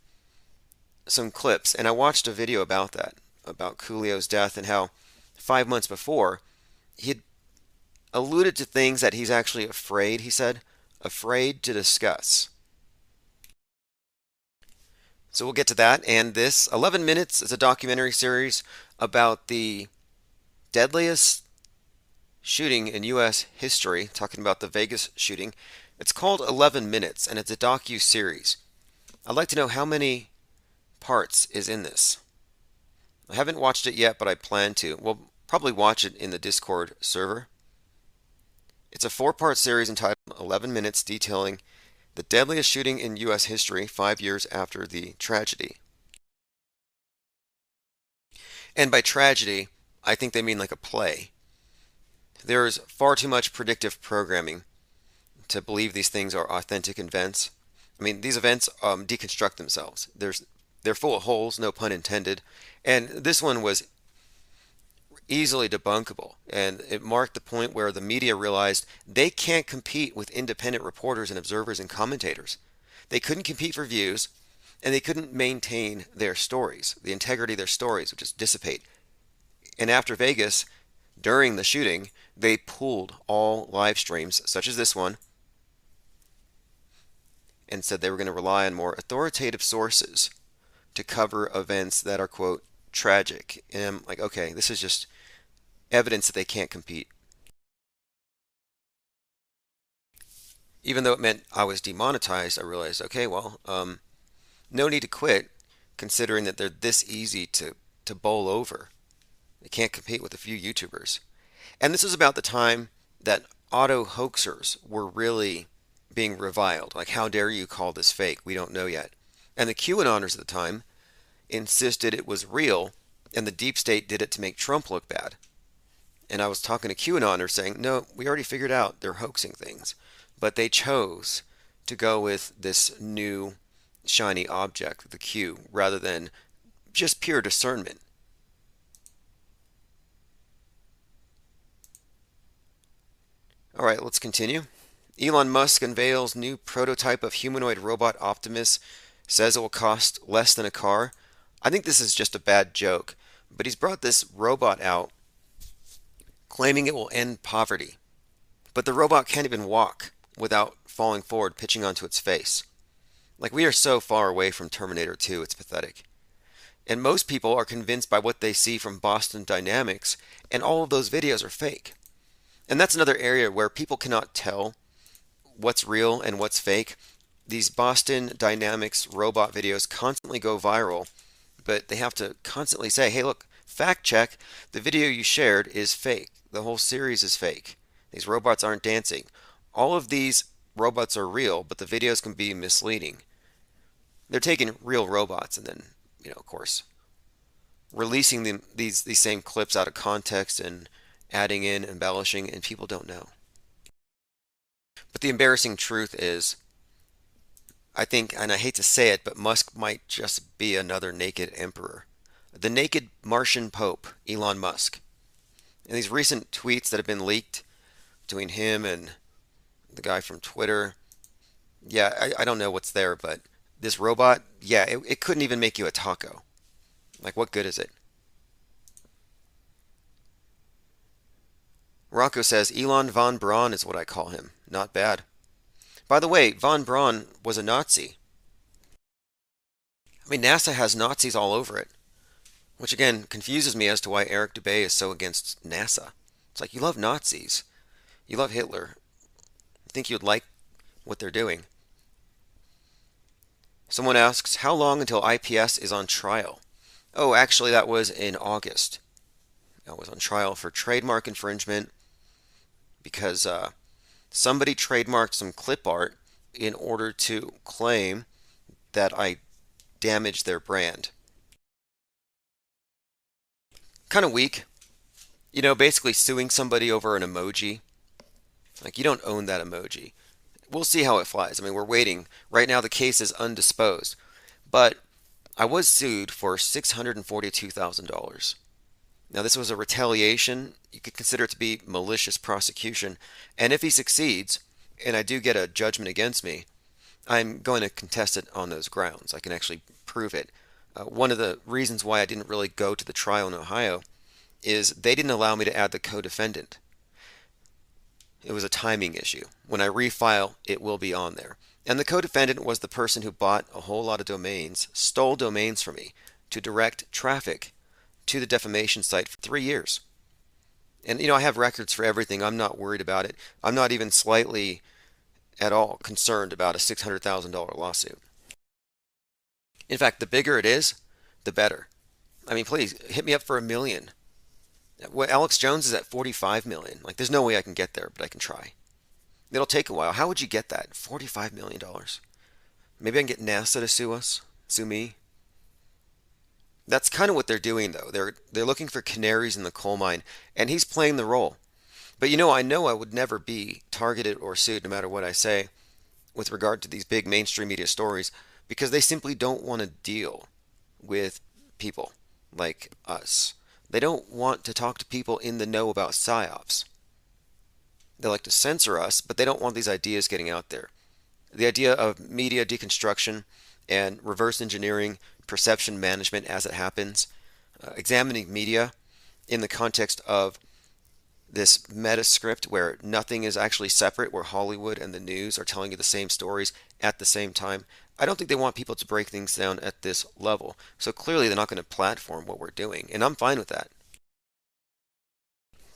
some clips, and I watched a video about that, about Coolio's death and how 5 months before he had alluded to things that he's actually afraid, he said, afraid to discuss. So we'll get to that, and this 11 Minutes is a documentary series about the deadliest shooting in U.S. history, talking about the Vegas shooting. It's called 11 Minutes, and it's a docu-series. I'd like to know how many parts is in this. I haven't watched it yet, but I plan to. We'll probably watch it in the Discord server. It's a 4-part series entitled 11 Minutes, detailing the deadliest shooting in U.S. history 5 years after the tragedy. And by tragedy, I think they mean like a play. There's far too much predictive programming to believe these things are authentic events. I mean, these events deconstruct themselves. They're full of holes, no pun intended. And this one was easily debunkable. And it marked the point where the media realized they can't compete with independent reporters and observers and commentators. They couldn't compete for views, and they couldn't maintain their stories, the integrity of their stories would just dissipate. And after Vegas, during the shooting, they pulled all live streams, such as this one, and said they were going to rely on more authoritative sources to cover events that are, quote, tragic. And I'm like, okay, this is just evidence that they can't compete. Even though it meant I was demonetized, I realized, okay, well, no need to quit, considering that they're this easy to bowl over. They can't compete with a few YouTubers. And this was about the time that auto hoaxers were really being reviled. Like, how dare you call this fake? We don't know yet. And the QAnoners at the time insisted it was real, and the deep state did it to make Trump look bad. And I was talking to QAnoners saying, no, we already figured out they're hoaxing things. But they chose to go with this new shiny object, the Q, rather than just pure discernment. All right, let's continue. Elon Musk unveils new prototype of humanoid robot Optimus, says it will cost less than a car. I think this is just a bad joke, but he's brought this robot out claiming it will end poverty. But the robot can't even walk without falling forward, pitching onto its face. Like, we are so far away from Terminator 2, it's pathetic. And most people are convinced by what they see from Boston Dynamics, and all of those videos are fake. And that's another area where people cannot tell what's real and what's fake. These Boston Dynamics robot videos constantly go viral, but they have to constantly say, hey, look, fact check, the video you shared is fake. The whole series is fake. These robots aren't dancing. All of these robots are real, but the videos can be misleading. They're taking real robots and then, of course, releasing them, these same clips out of context and adding in, embellishing, and people don't know. But the embarrassing truth is I think, and I hate to say it, but Musk might just be another naked emperor. The naked Martian Pope, Elon Musk. And these recent tweets that have been leaked between him and the guy from Twitter, yeah, I don't know what's there, but this robot, yeah, it couldn't even make you a taco. Like, what good is it? Rocco says, Elon von Braun is what I call him. Not bad. By the way, von Braun was a Nazi. I mean, NASA has Nazis all over it. Which again confuses me as to why Eric Dubay is so against NASA. It's like, you love Nazis. You love Hitler. You think you'd like what they're doing. Someone asks, how long until IPS is on trial? Oh, actually that was in August. I was on trial for trademark infringement because somebody trademarked some clip art in order to claim that I damaged their brand. Kind of weak. You know, basically suing somebody over an emoji. Like, you don't own that emoji. We'll see how it flies. I mean, we're waiting. Right now the case is undisposed. But I was sued for $642,000. Now, this was a retaliation. You could consider it to be malicious prosecution. And if he succeeds, and I do get a judgment against me, I'm going to contest it on those grounds. I can actually prove it. One of the reasons why I didn't really go to the trial in Ohio is they didn't allow me to add the co-defendant. It was a timing issue. When I refile, it will be on there. And the co-defendant was the person who bought a whole lot of domains, stole domains from me to direct traffic to the defamation site for 3 years. And, you know, I have records for everything. I'm not worried about it. I'm not even slightly at all concerned about a $600,000 lawsuit. In fact, the bigger it is, the better. I mean, please, hit me up for $1 million. Well, Alex Jones is at $45 million. Like, there's no way I can get there, but I can try. It'll take a while. How would you get that? $45 million. Maybe I can get NASA to sue us, sue me. That's kind of what they're doing, though. They're looking for canaries in the coal mine, and he's playing the role. But you know I would never be targeted or sued, no matter what I say, with regard to these big mainstream media stories, because they simply don't want to deal with people like us. They don't want to talk to people in the know about PSYOPs. They like to censor us, but they don't want these ideas getting out there. The idea of media deconstruction and reverse engineering perception management as it happens, examining media in the context of this meta script where nothing is actually separate, where Hollywood and the news are telling you the same stories at the same time. I don't think they want people to break things down at this level. So clearly they're not going to platform what we're doing, and I'm fine with that.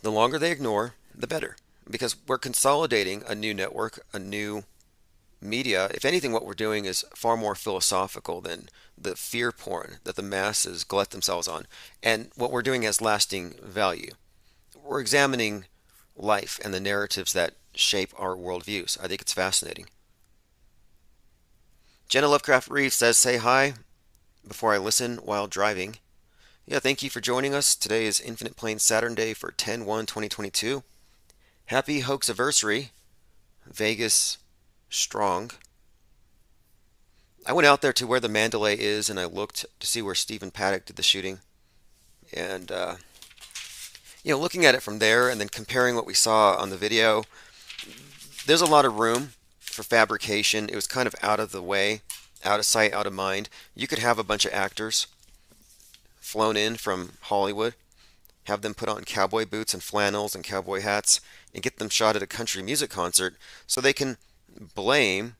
The longer they ignore, the better, because we're consolidating a new network, a new media. If anything, what we're doing is far more philosophical than the fear porn that the masses glut themselves on. And what we're doing has lasting value. We're examining life and the narratives that shape our worldviews. I think it's fascinating. Jenna Lovecraft Reeves says, say hi before I listen while driving. Yeah, thank you for joining us. Today is Infinite Plane Saturn Day for 10/1/2022. Happy Hoaxiversary. Vegas strong. I went out there to where the Mandalay is and I looked to see where Stephen Paddock did the shooting. And, you know, looking at it from there and then comparing what we saw on the video, there's a lot of room for fabrication. It was kind of out of the way, out of sight, out of mind. You could have a bunch of actors flown in from Hollywood, have them put on cowboy boots and flannels and cowboy hats and get them shot at a country music concert so they can blame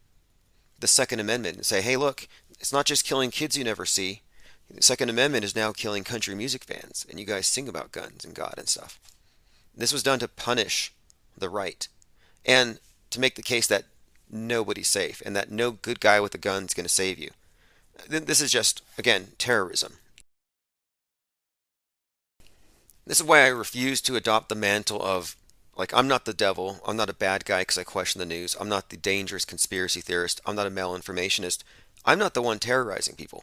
the Second Amendment and say, hey, look, it's not just killing kids you never see. The Second Amendment is now killing country music fans, and you guys sing about guns and God and stuff. This was done to punish the right and to make the case that nobody's safe and that no good guy with a gun is going to save you. This is just, again, terrorism. This is why I refuse to adopt the mantle of, like, I'm not the devil, I'm not a bad guy because I question the news, I'm not the dangerous conspiracy theorist, I'm not a malinformationist, I'm not the one terrorizing people.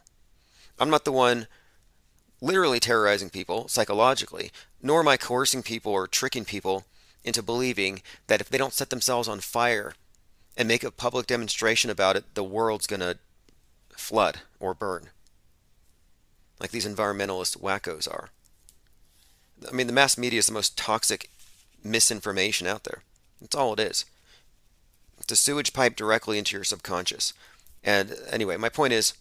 I'm not the one literally terrorizing people psychologically, nor am I coercing people or tricking people into believing that if they don't set themselves on fire and make a public demonstration about it, the world's going to flood or burn, like these environmentalist wackos are. I mean, the mass media is the most toxic misinformation out there. That's all it is. It's a sewage pipe directly into your subconscious. And anyway, my point is,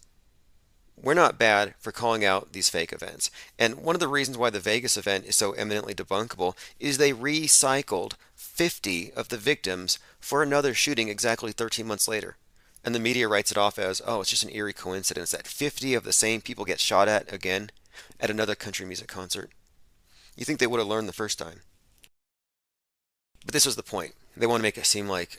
we're not bad for calling out these fake events. And one of the reasons why the Vegas event is so eminently debunkable is they recycled 50 of the victims for another shooting exactly 13 months later. And the media writes it off as, oh, it's just an eerie coincidence that 50 of the same people get shot at again at another country music concert. You think they would have learned the first time. But this was the point. They want to make it seem like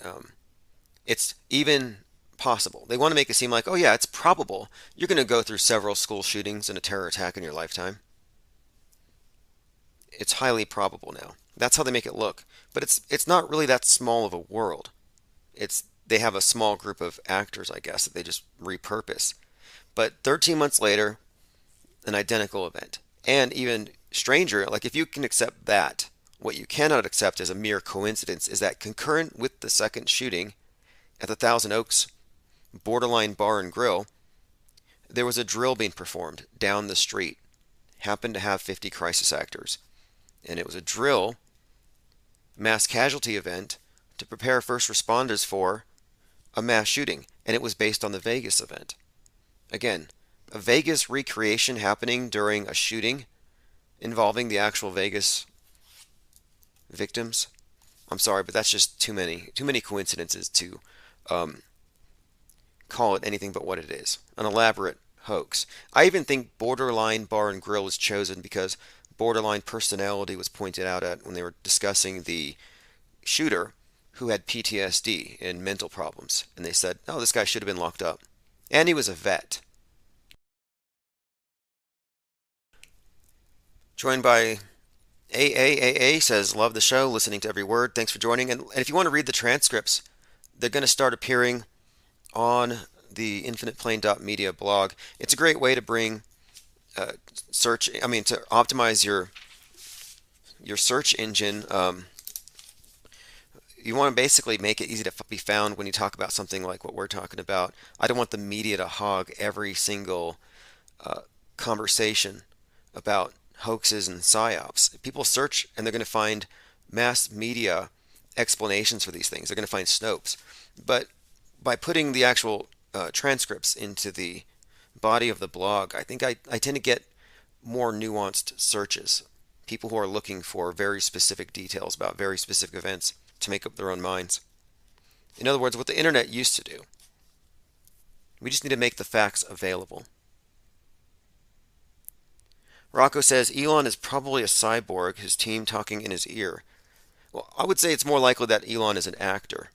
it's even possible. They want to make it seem like, oh yeah, it's probable you're going to go through several school shootings and a terror attack in your lifetime. It's highly probable now. That's how they make it look. But it's not really that small of a world. They have a small group of actors, I guess, that they just repurpose. But 13 months later, an identical event. And even stranger, like if you can accept that, what you cannot accept as a mere coincidence is that concurrent with the second shooting at the Thousand Oaks Borderline Bar and Grill, there was a drill being performed down the street. Happened to have 50 crisis actors. And it was a drill mass casualty event to prepare first responders for a mass shooting. And it was based on the Vegas event. Again, a Vegas recreation happening during a shooting involving the actual Vegas victims. I'm sorry, but that's just too many coincidences to call it anything but what it is. An elaborate hoax. I even think Borderline Bar and Grill was chosen because borderline personality was pointed out at when they were discussing the shooter who had PTSD and mental problems. And they said, oh, this guy should have been locked up. And he was a vet. Joined by AAAA says, love the show, listening to every word. Thanks for joining. And if you want to read the transcripts, they're going to start appearing on the infiniteplane.media blog. It's a great way to bring to optimize your search engine. You want to basically make it easy to be found when you talk about something like what we're talking about. I don't want the media to hog every single conversation about hoaxes and psyops. People search and they're going to find mass media explanations for these things. They're going to find Snopes. But by putting the actual transcripts into the body of the blog, I think I tend to get more nuanced searches. People who are looking for very specific details about very specific events to make up their own minds. In other words, what the internet used to do. We just need to make the facts available. Rocco says Elon is probably a cyborg, his team talking in his ear. Well, I would say it's more likely that Elon is an actor.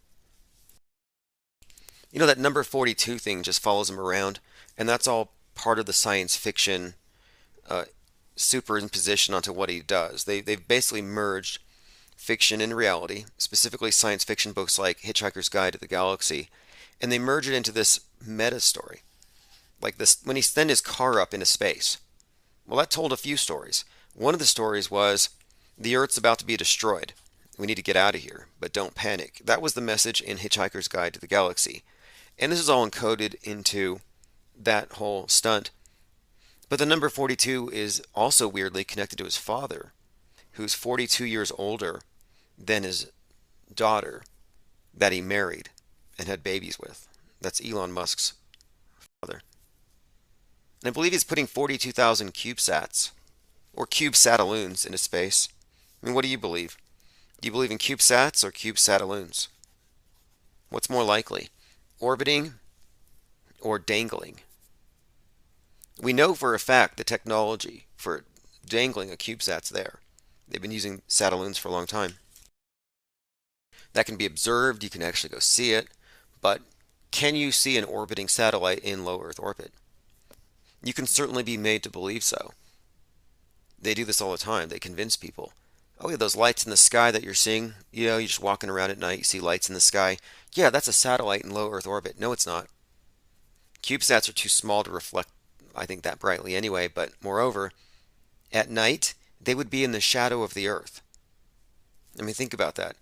You know, that number 42 thing just follows him around, and that's all part of the science fiction superimposition onto what he does. They've basically merged fiction and reality, specifically science fiction books like Hitchhiker's Guide to the Galaxy, and they merge it into this meta story. Like this, when he sent his car up into space. Well, that told a few stories. One of the stories was, the Earth's about to be destroyed. We need to get out of here, but don't panic. That was the message in Hitchhiker's Guide to the Galaxy. And this is all encoded into that whole stunt. But the number 42 is also weirdly connected to his father, who's 42 years older than his daughter that he married and had babies with. That's Elon Musk's father. And I believe he's putting 42,000 CubeSats, or CubeSataloons, into space. I mean, what do you believe? Do you believe in CubeSats or CubeSataloons? What's more likely? Orbiting or dangling? We know for a fact the technology for dangling a CubeSat's there. They've been using Sataloons for a long time. That can be observed, you can actually go see it, but can you see an orbiting satellite in low Earth orbit? You can certainly be made to believe so. They do this all the time. They convince people. Oh yeah, those lights in the sky that you're seeing, you're just walking around at night, you see lights in the sky. Yeah, that's a satellite in low Earth orbit. No, it's not. CubeSats are too small to reflect, I think, that brightly anyway, but moreover, at night, they would be in the shadow of the Earth. I mean, think about that.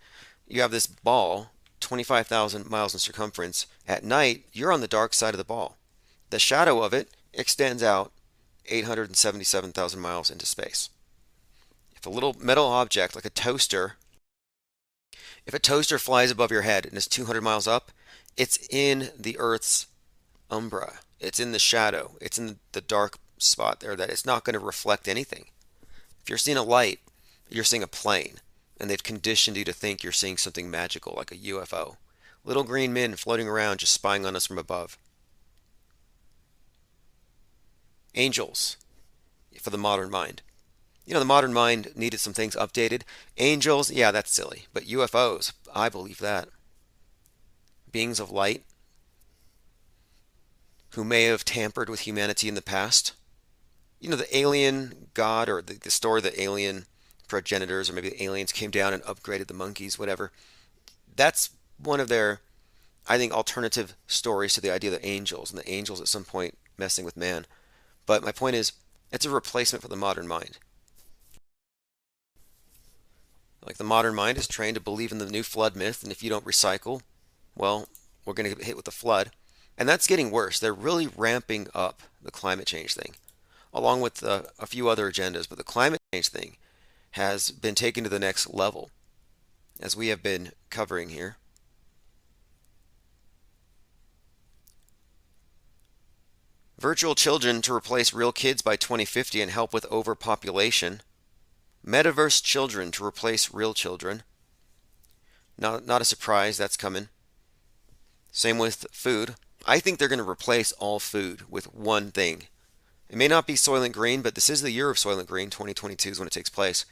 You have this ball 25,000 miles in circumference, at night, you're on the dark side of the ball. The shadow of it extends out 877,000 miles into space. If a little metal object like a toaster, if a toaster flies above your head and is 200 miles up, it's in the Earth's umbra. It's in the shadow. It's in the dark spot there that it's not going to reflect anything. If you're seeing a light, you're seeing a plane, and they've conditioned you to think you're seeing something magical like a UFO. Little green men floating around just spying on us from above. Angels for the modern mind. You know, the modern mind needed some things updated. Angels, yeah, that's silly. But UFOs, I believe that. Beings of light who may have tampered with humanity in the past. You know, the alien god, or the story of the alien progenitors, or maybe the aliens came down and upgraded the monkeys, whatever. That's one of their, I think, alternative stories to the idea of the angels, and the angels at some point messing with man. But my point is, it's a replacement for the modern mind. Like, the modern mind is trained to believe in the new flood myth, and if you don't recycle, well, we're going to get hit with the flood. And that's getting worse. They're really ramping up the climate change thing, along with a few other agendas. But the climate change thing has been taken to the next level, as we have been covering here. Virtual children to replace real kids by 2050 and help with overpopulation. Metaverse children to replace real children. Not a surprise, that's coming. Same with food. I think they're going to replace all food with one thing. It may not be Soylent Green, but this is the year of Soylent Green. 2022 is when it takes place.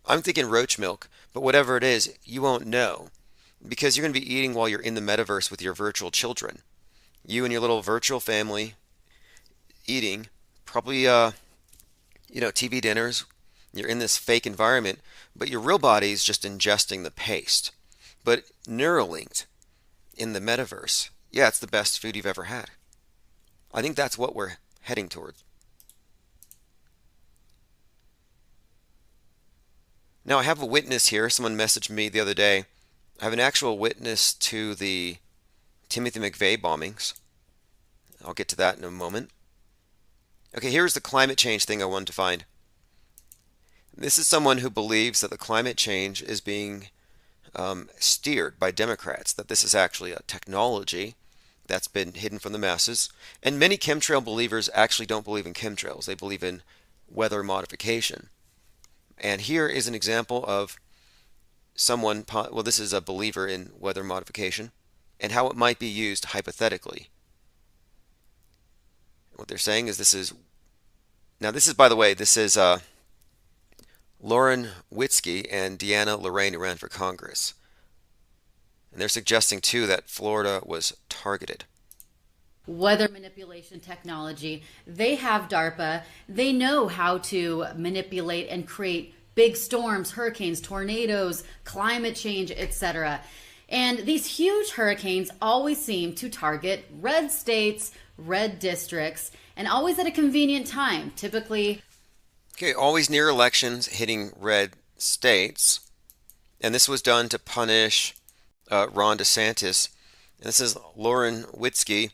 I'm thinking roach milk, but whatever it is, you won't know, because you're going to be eating while you're in the metaverse with your virtual children. You and your little virtual family eating, probably TV dinners. You're in this fake environment, but your real body is just ingesting the paste. But Neuralinked in the metaverse, yeah, it's the best food you've ever had. I think that's what we're heading towards. Now, I have a witness here. Someone messaged me the other day. I have an actual witness to the Timothy McVeigh bombings. I'll get to that in a moment. Okay, here's the climate change thing I wanted to find. This is someone who believes that the climate change is being steered by Democrats, that this is actually a technology that's been hidden from the masses. And many chemtrail believers actually don't believe in chemtrails. They believe in weather modification. And here is an example of someone, well, this is a believer in weather modification and how it might be used hypothetically. What they're saying is this is, by the way, this is Lauren Witzke and Deanna Lorraine, who ran for Congress. And they're suggesting, too, that Florida was targeted. Weather manipulation technology. They have DARPA. They know how to manipulate and create big storms, hurricanes, tornadoes, climate change, etc. And these huge hurricanes always seem to target red states, red districts, and always at a convenient time, typically. Okay, always near elections, hitting red states. And this was done to punish Ron DeSantis. And this is Lauren Witzke,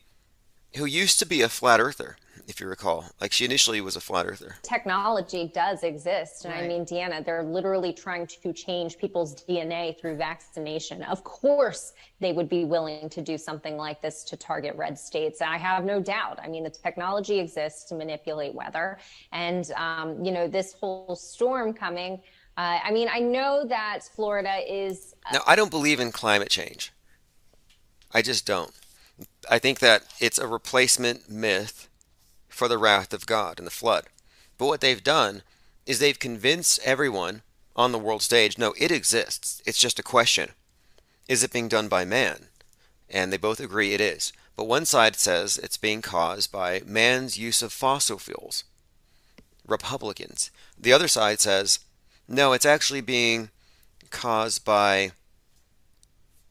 who used to be a flat earther, if you recall. Like, she initially was a flat earther. Technology does exist. And I mean, Deanna, they're literally trying to change people's DNA through vaccination. Of course, they would be willing to do something like this to target red states. I have no doubt. I mean, the technology exists to manipulate weather. And, this whole storm coming, I know that Florida is... Now, I don't believe in climate change. I just don't. I think that it's a replacement myth for the wrath of God and the flood. But what they've done is they've convinced everyone on the world stage, no, it exists. It's just a question. Is it being done by man? And they both agree it is. But one side says it's being caused by man's use of fossil fuels. Republicans. The other side says, no, it's actually being caused by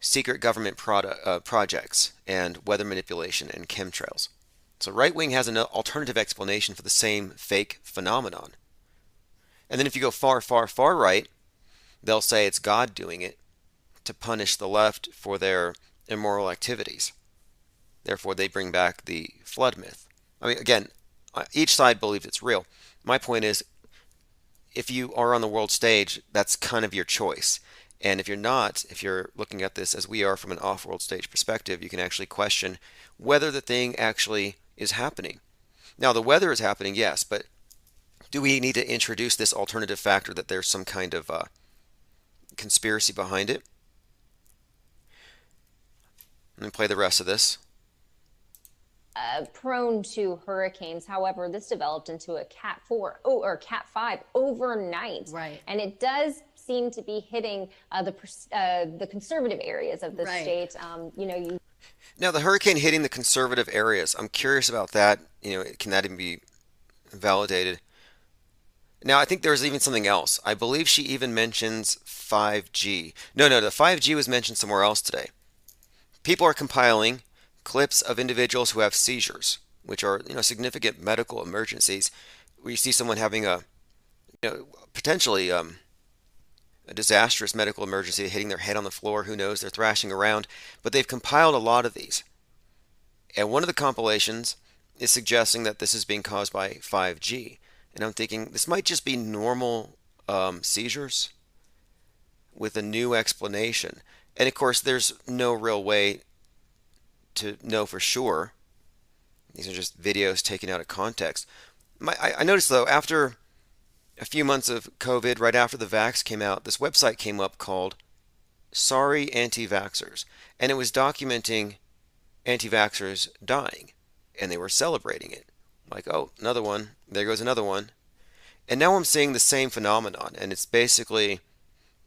secret government projects and weather manipulation and chemtrails. So right wing has an alternative explanation for the same fake phenomenon. And then if you go far, far, far right, they'll say it's God doing it to punish the left for their immoral activities. Therefore, they bring back the flood myth. I mean, again, each side believes it's real. My point is, if you are on the world stage, that's kind of your choice. And if you're not, if you're looking at this as we are from an off-world stage perspective, you can actually question whether the thing actually is happening. Now, the weather is happening, yes, but do we need to introduce this alternative factor that there's some kind of conspiracy behind it? Let me play the rest of this. Prone to hurricanes. However, this developed into a Cat 4 or Cat 5 overnight. Right. And it does seem to be hitting the conservative areas of the state. Now, the hurricane hitting the conservative areas, I'm curious about that. Can that even be validated? Now, I think there's even something else. I believe she even mentions 5G. No, the 5G was mentioned somewhere else today. People are compiling clips of individuals who have seizures, which are significant medical emergencies, where you see someone having a potentially a disastrous medical emergency, hitting their head on the floor. Who knows? They're thrashing around, but they've compiled a lot of these, and one of the compilations is suggesting that this is being caused by 5G, and I'm thinking this might just be normal seizures with a new explanation. And of course, there's no real way to know for sure. These are just videos taken out of context. I noticed, though, after a few months of COVID, right after the vax came out, this website came up called Sorry Anti-Vaxxers. And it was documenting anti-vaxxers dying. And they were celebrating it. Like, oh, another one. There goes another one. And now I'm seeing the same phenomenon. And it's basically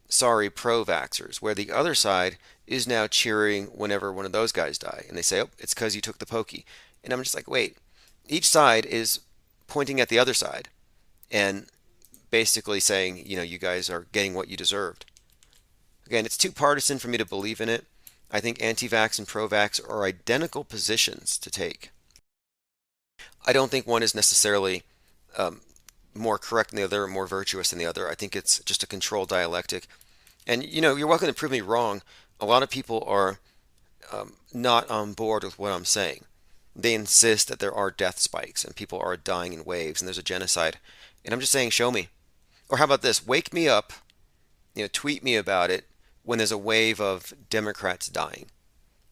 sorry pro-vaxxers, where the other side is now cheering whenever one of those guys die. And they say, oh, it's because you took the pokey. And I'm just like, wait. Each side is pointing at the other side and basically saying, you guys are getting what you deserved. Again, it's too partisan for me to believe in it. I think anti-vax and pro-vax are identical positions to take. I don't think one is necessarily more correct than the other or more virtuous than the other. I think it's just a controlled dialectic. And, you're welcome to prove me wrong. A lot of people are not on board with what I'm saying. They insist that there are death spikes and people are dying in waves and there's a genocide. And I'm just saying, show me. Or how about this? Wake me up, tweet me about it when there's a wave of Democrats dying.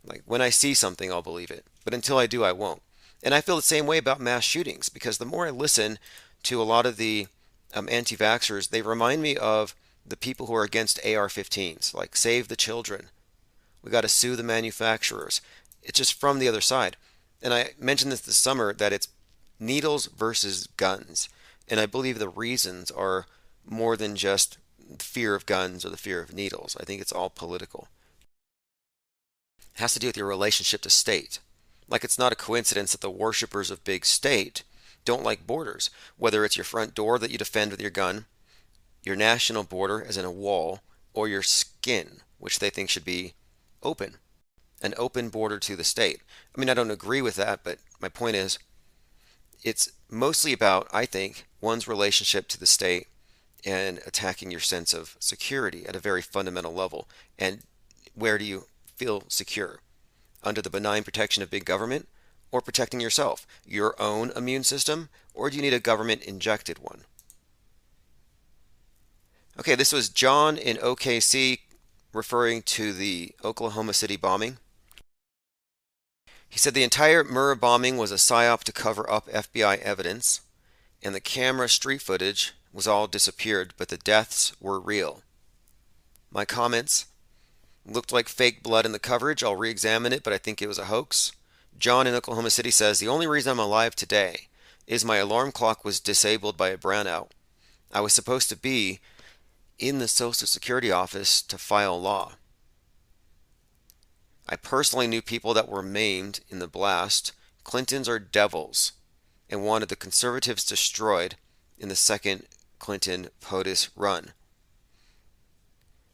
Like, when I see something, I'll believe it. But until I do, I won't. And I feel the same way about mass shootings, because the more I listen to a lot of the anti-vaxxers, they remind me of the people who are against AR-15s, like Save the Children. We got to sue the manufacturers. It's just from the other side. And I mentioned this summer, that it's needles versus guns. And I believe the reasons are more than just the fear of guns or the fear of needles. I think it's all political. It has to do with your relationship to state. Like, it's not a coincidence that the worshippers of big state don't like borders, whether it's your front door that you defend with your gun, your national border as in a wall, or your skin, which they think should be open, an open border to the state. I mean, I don't agree with that, but my point is, it's mostly about, I think, one's relationship to the state and attacking your sense of security at a very fundamental level. And where do you feel secure? Under the benign protection of big government, or protecting yourself, your own immune system, or do you need a government-injected one? Okay, this was John in OKC referring to the Oklahoma City bombing. He said the entire Murrah bombing was a psyop to cover up FBI evidence, and the camera street footage was all disappeared, but the deaths were real. My comments: looked like fake blood in the coverage. I'll re-examine it, but I think it was a hoax. John in Oklahoma City says, the only reason I'm alive today is my alarm clock was disabled by a brownout. I was supposed to be in the Social Security office to file law. I personally knew people that were maimed in the blast. Clintons are devils and wanted the conservatives destroyed in the second Clinton POTUS run.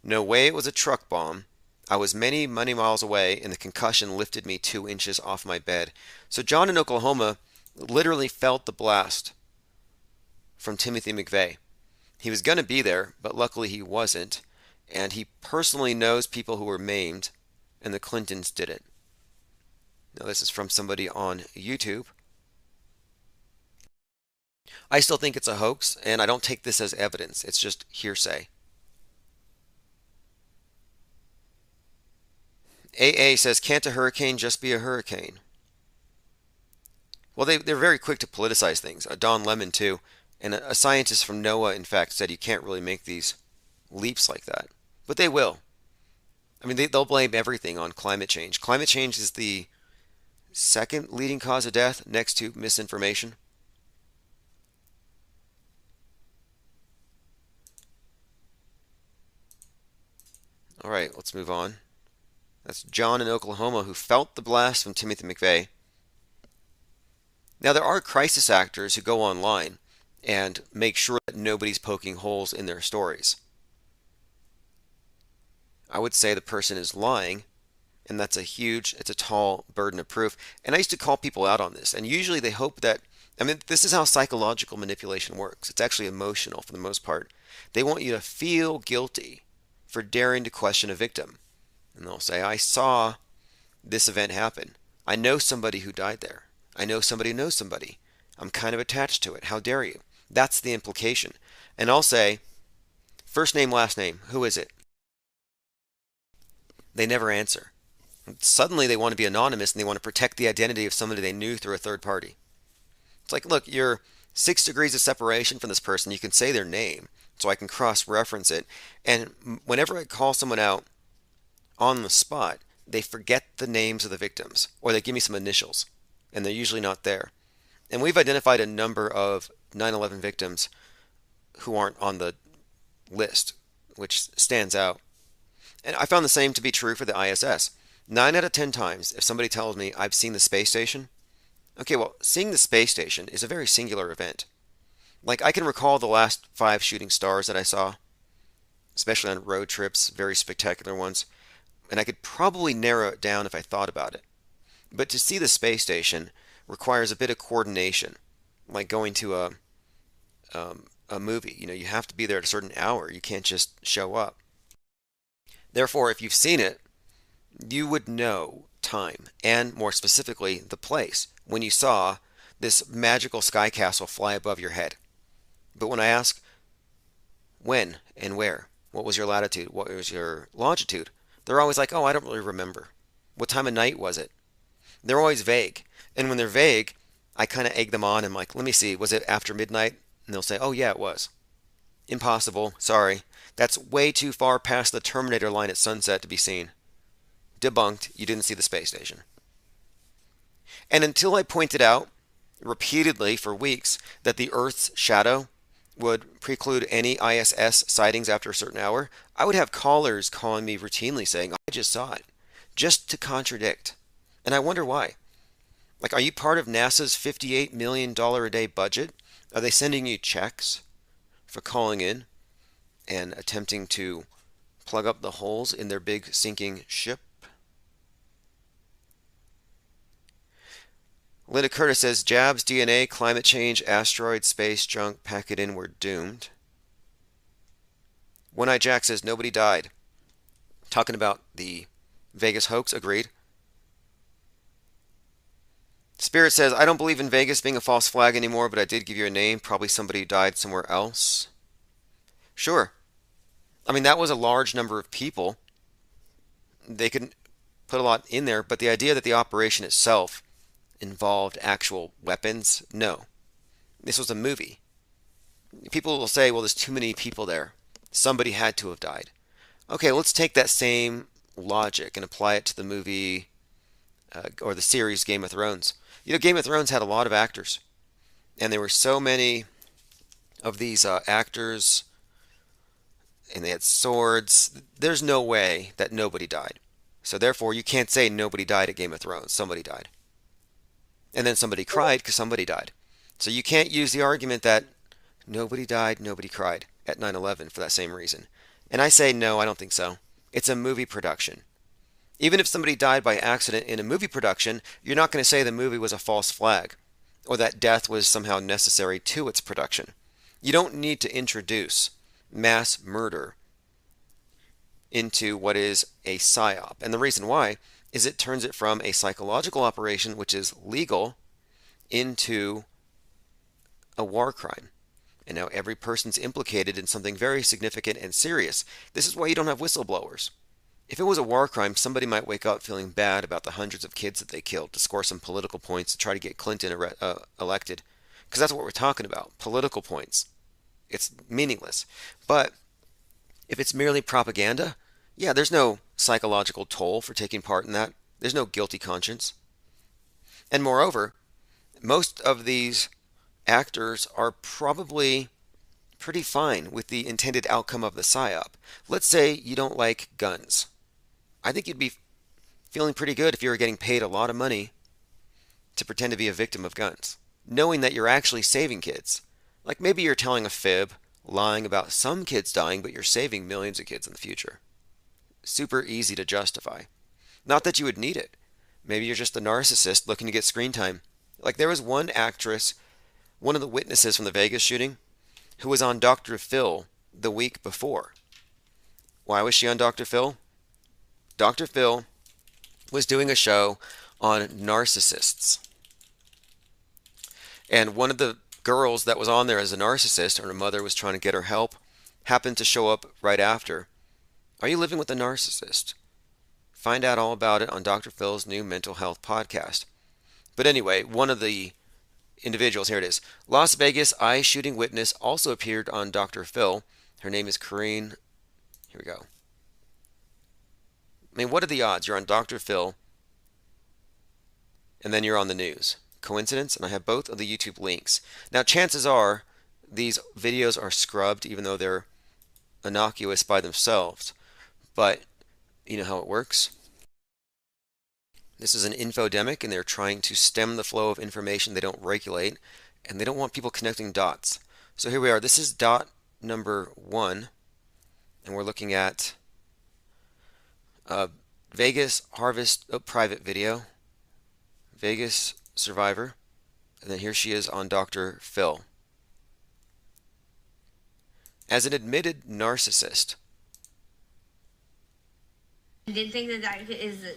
No way it was a truck bomb. I was many miles away, and the concussion lifted me 2 inches off my bed. So John in Oklahoma literally felt the blast from Timothy McVeigh. He was going to be there, but luckily he wasn't. and he personally knows people who were maimed, and the Clintons did it. Now, this is from somebody on YouTube. I still think it's a hoax, and I don't take this as evidence. It's just hearsay. AA says, can't a hurricane just be a hurricane? Well, they're very quick to politicize things. Don Lemon, too. And a scientist from NOAA, in fact, said you can't really make these leaps like that. But they will. I mean, they'll blame everything on climate change. Climate change is the second leading cause of death next to misinformation. All right, let's move on. That's John in Oklahoma who felt the blast from Timothy McVeigh. Now, there are crisis actors who go online and make sure that nobody's poking holes in their stories. I would say the person is lying, and it's a tall burden of proof. And I used to call people out on this, and usually they hope that, I mean, this is how psychological manipulation works. It's actually emotional for the most part. They want you to feel guilty for daring to question a victim. And they'll say, I saw this event happen. I know somebody who died there. I know somebody who knows somebody. I'm kind of attached to it. How dare you? That's the implication. And I'll say, first name, last name, who is it? They never answer. Suddenly they want to be anonymous and they want to protect the identity of somebody they knew through a third party. It's like, look, you're 6 degrees of separation from this person. You can say their name so I can cross-reference it. And whenever I call someone out on the spot, they forget the names of the victims, or they give me some initials, and they're usually not there. And we've identified a number of 9/11 victims who aren't on the list, which stands out. And I found the same to be true for the ISS. 9 out of 10 times, if somebody tells me I've seen the space station, okay, well, seeing the space station is a very singular event. Like, I can recall the last 5 shooting stars that I saw, especially on road trips, very spectacular ones, and I could probably narrow it down if I thought about it. But to see the space station requires a bit of coordination, like going to a movie. You know, you have to be there at a certain hour. You can't just show up. Therefore, if you've seen it, you would know time, and more specifically, the place, when you saw this magical sky castle fly above your head. But when I ask, when and where, what was your latitude, what was your longitude, they're always like, oh, I don't really remember. What time of night was it? They're always vague. And when they're vague, I kind of egg them on and like, let me see, was it after midnight? And they'll say, oh yeah, it was. Impossible, sorry. That's way too far past the Terminator line at sunset to be seen. Debunked, you didn't see the space station. And until I pointed out repeatedly for weeks that the Earth's shadow would preclude any ISS sightings after a certain hour, I would have callers calling me routinely saying, I just saw it, just to contradict. And I wonder why. Like, are you part of NASA's $58 million a day budget? Are they sending you checks for calling in and attempting to plug up the holes in their big sinking ship? Linda Curtis says, jabs, DNA, climate change, asteroid, space, junk, pack it in, we're doomed. One Eye Jack says, nobody died. Talking about the Vegas hoax, agreed. Spirit says, I don't believe in Vegas being a false flag anymore, but I did give you a name. Probably somebody who died somewhere else. Sure. I mean, that was a large number of people. They could put a lot in there, but the idea that the operation itself involved actual weapons, no. This was a movie. People will say, well, there's too many people there. Somebody had to have died. Okay, let's take that same logic and apply it to the movie or the series Game of Thrones. You know, Game of Thrones had a lot of actors, and there were so many of these actors, and they had swords. There's no way that nobody died. So therefore, you can't say nobody died at Game of Thrones. Somebody died. And then somebody cried because somebody died. So you can't use the argument that nobody died, nobody cried at 9/11 for that same reason. And I say, no, I don't think so. It's a movie production. Even if somebody died by accident in a movie production, you're not going to say the movie was a false flag or that death was somehow necessary to its production. You don't need to introduce mass murder into what is a psyop. And the reason why is it turns it from a psychological operation, which is legal, into a war crime. And now every person's implicated in something very significant and serious. This is why you don't have whistleblowers. If it was a war crime, somebody might wake up feeling bad about the hundreds of kids that they killed to score some political points to try to get Clinton elected. Because that's what we're talking about, political points. It's meaningless. But if it's merely propaganda, yeah, there's no psychological toll for taking part in that. There's no guilty conscience. And moreover, most of these actors are probably pretty fine with the intended outcome of the psyop. Let's say you don't like guns. I think you'd be feeling pretty good if you were getting paid a lot of money to pretend to be a victim of guns, knowing that you're actually saving kids. Like maybe you're telling a fib, lying about some kids dying, but you're saving millions of kids in the future. Super easy to justify. Not that you would need it. Maybe you're just a narcissist looking to get screen time. Like there was one actress, one of the witnesses from the Vegas shooting, who was on Dr. Phil the week before. Why was she on Dr. Phil? Dr. Phil was doing a show on narcissists. And one of the girls that was on there as a narcissist, or her mother was trying to get her help, happened to show up right after. Are you living with a narcissist? Find out all about it on Dr. Phil's new mental health podcast. But anyway, one of the individuals, here it is. Las Vegas eye shooting witness also appeared on Dr. Phil. Her name is Corrine. Here we go. I mean, what are the odds? You're on Dr. Phil, and then you're on the news. Coincidence? And I have both of the YouTube links. Now, chances are these videos are scrubbed, even though they're innocuous by themselves. But you know how it works. This is an infodemic, and they're trying to stem the flow of information they don't regulate, and they don't want people connecting dots. So here we are. This is dot number 1, and we're looking at Vegas Harvest private video, Vegas survivor, and then here she is on Dr. Phil. As an admitted narcissist. Didn't think that is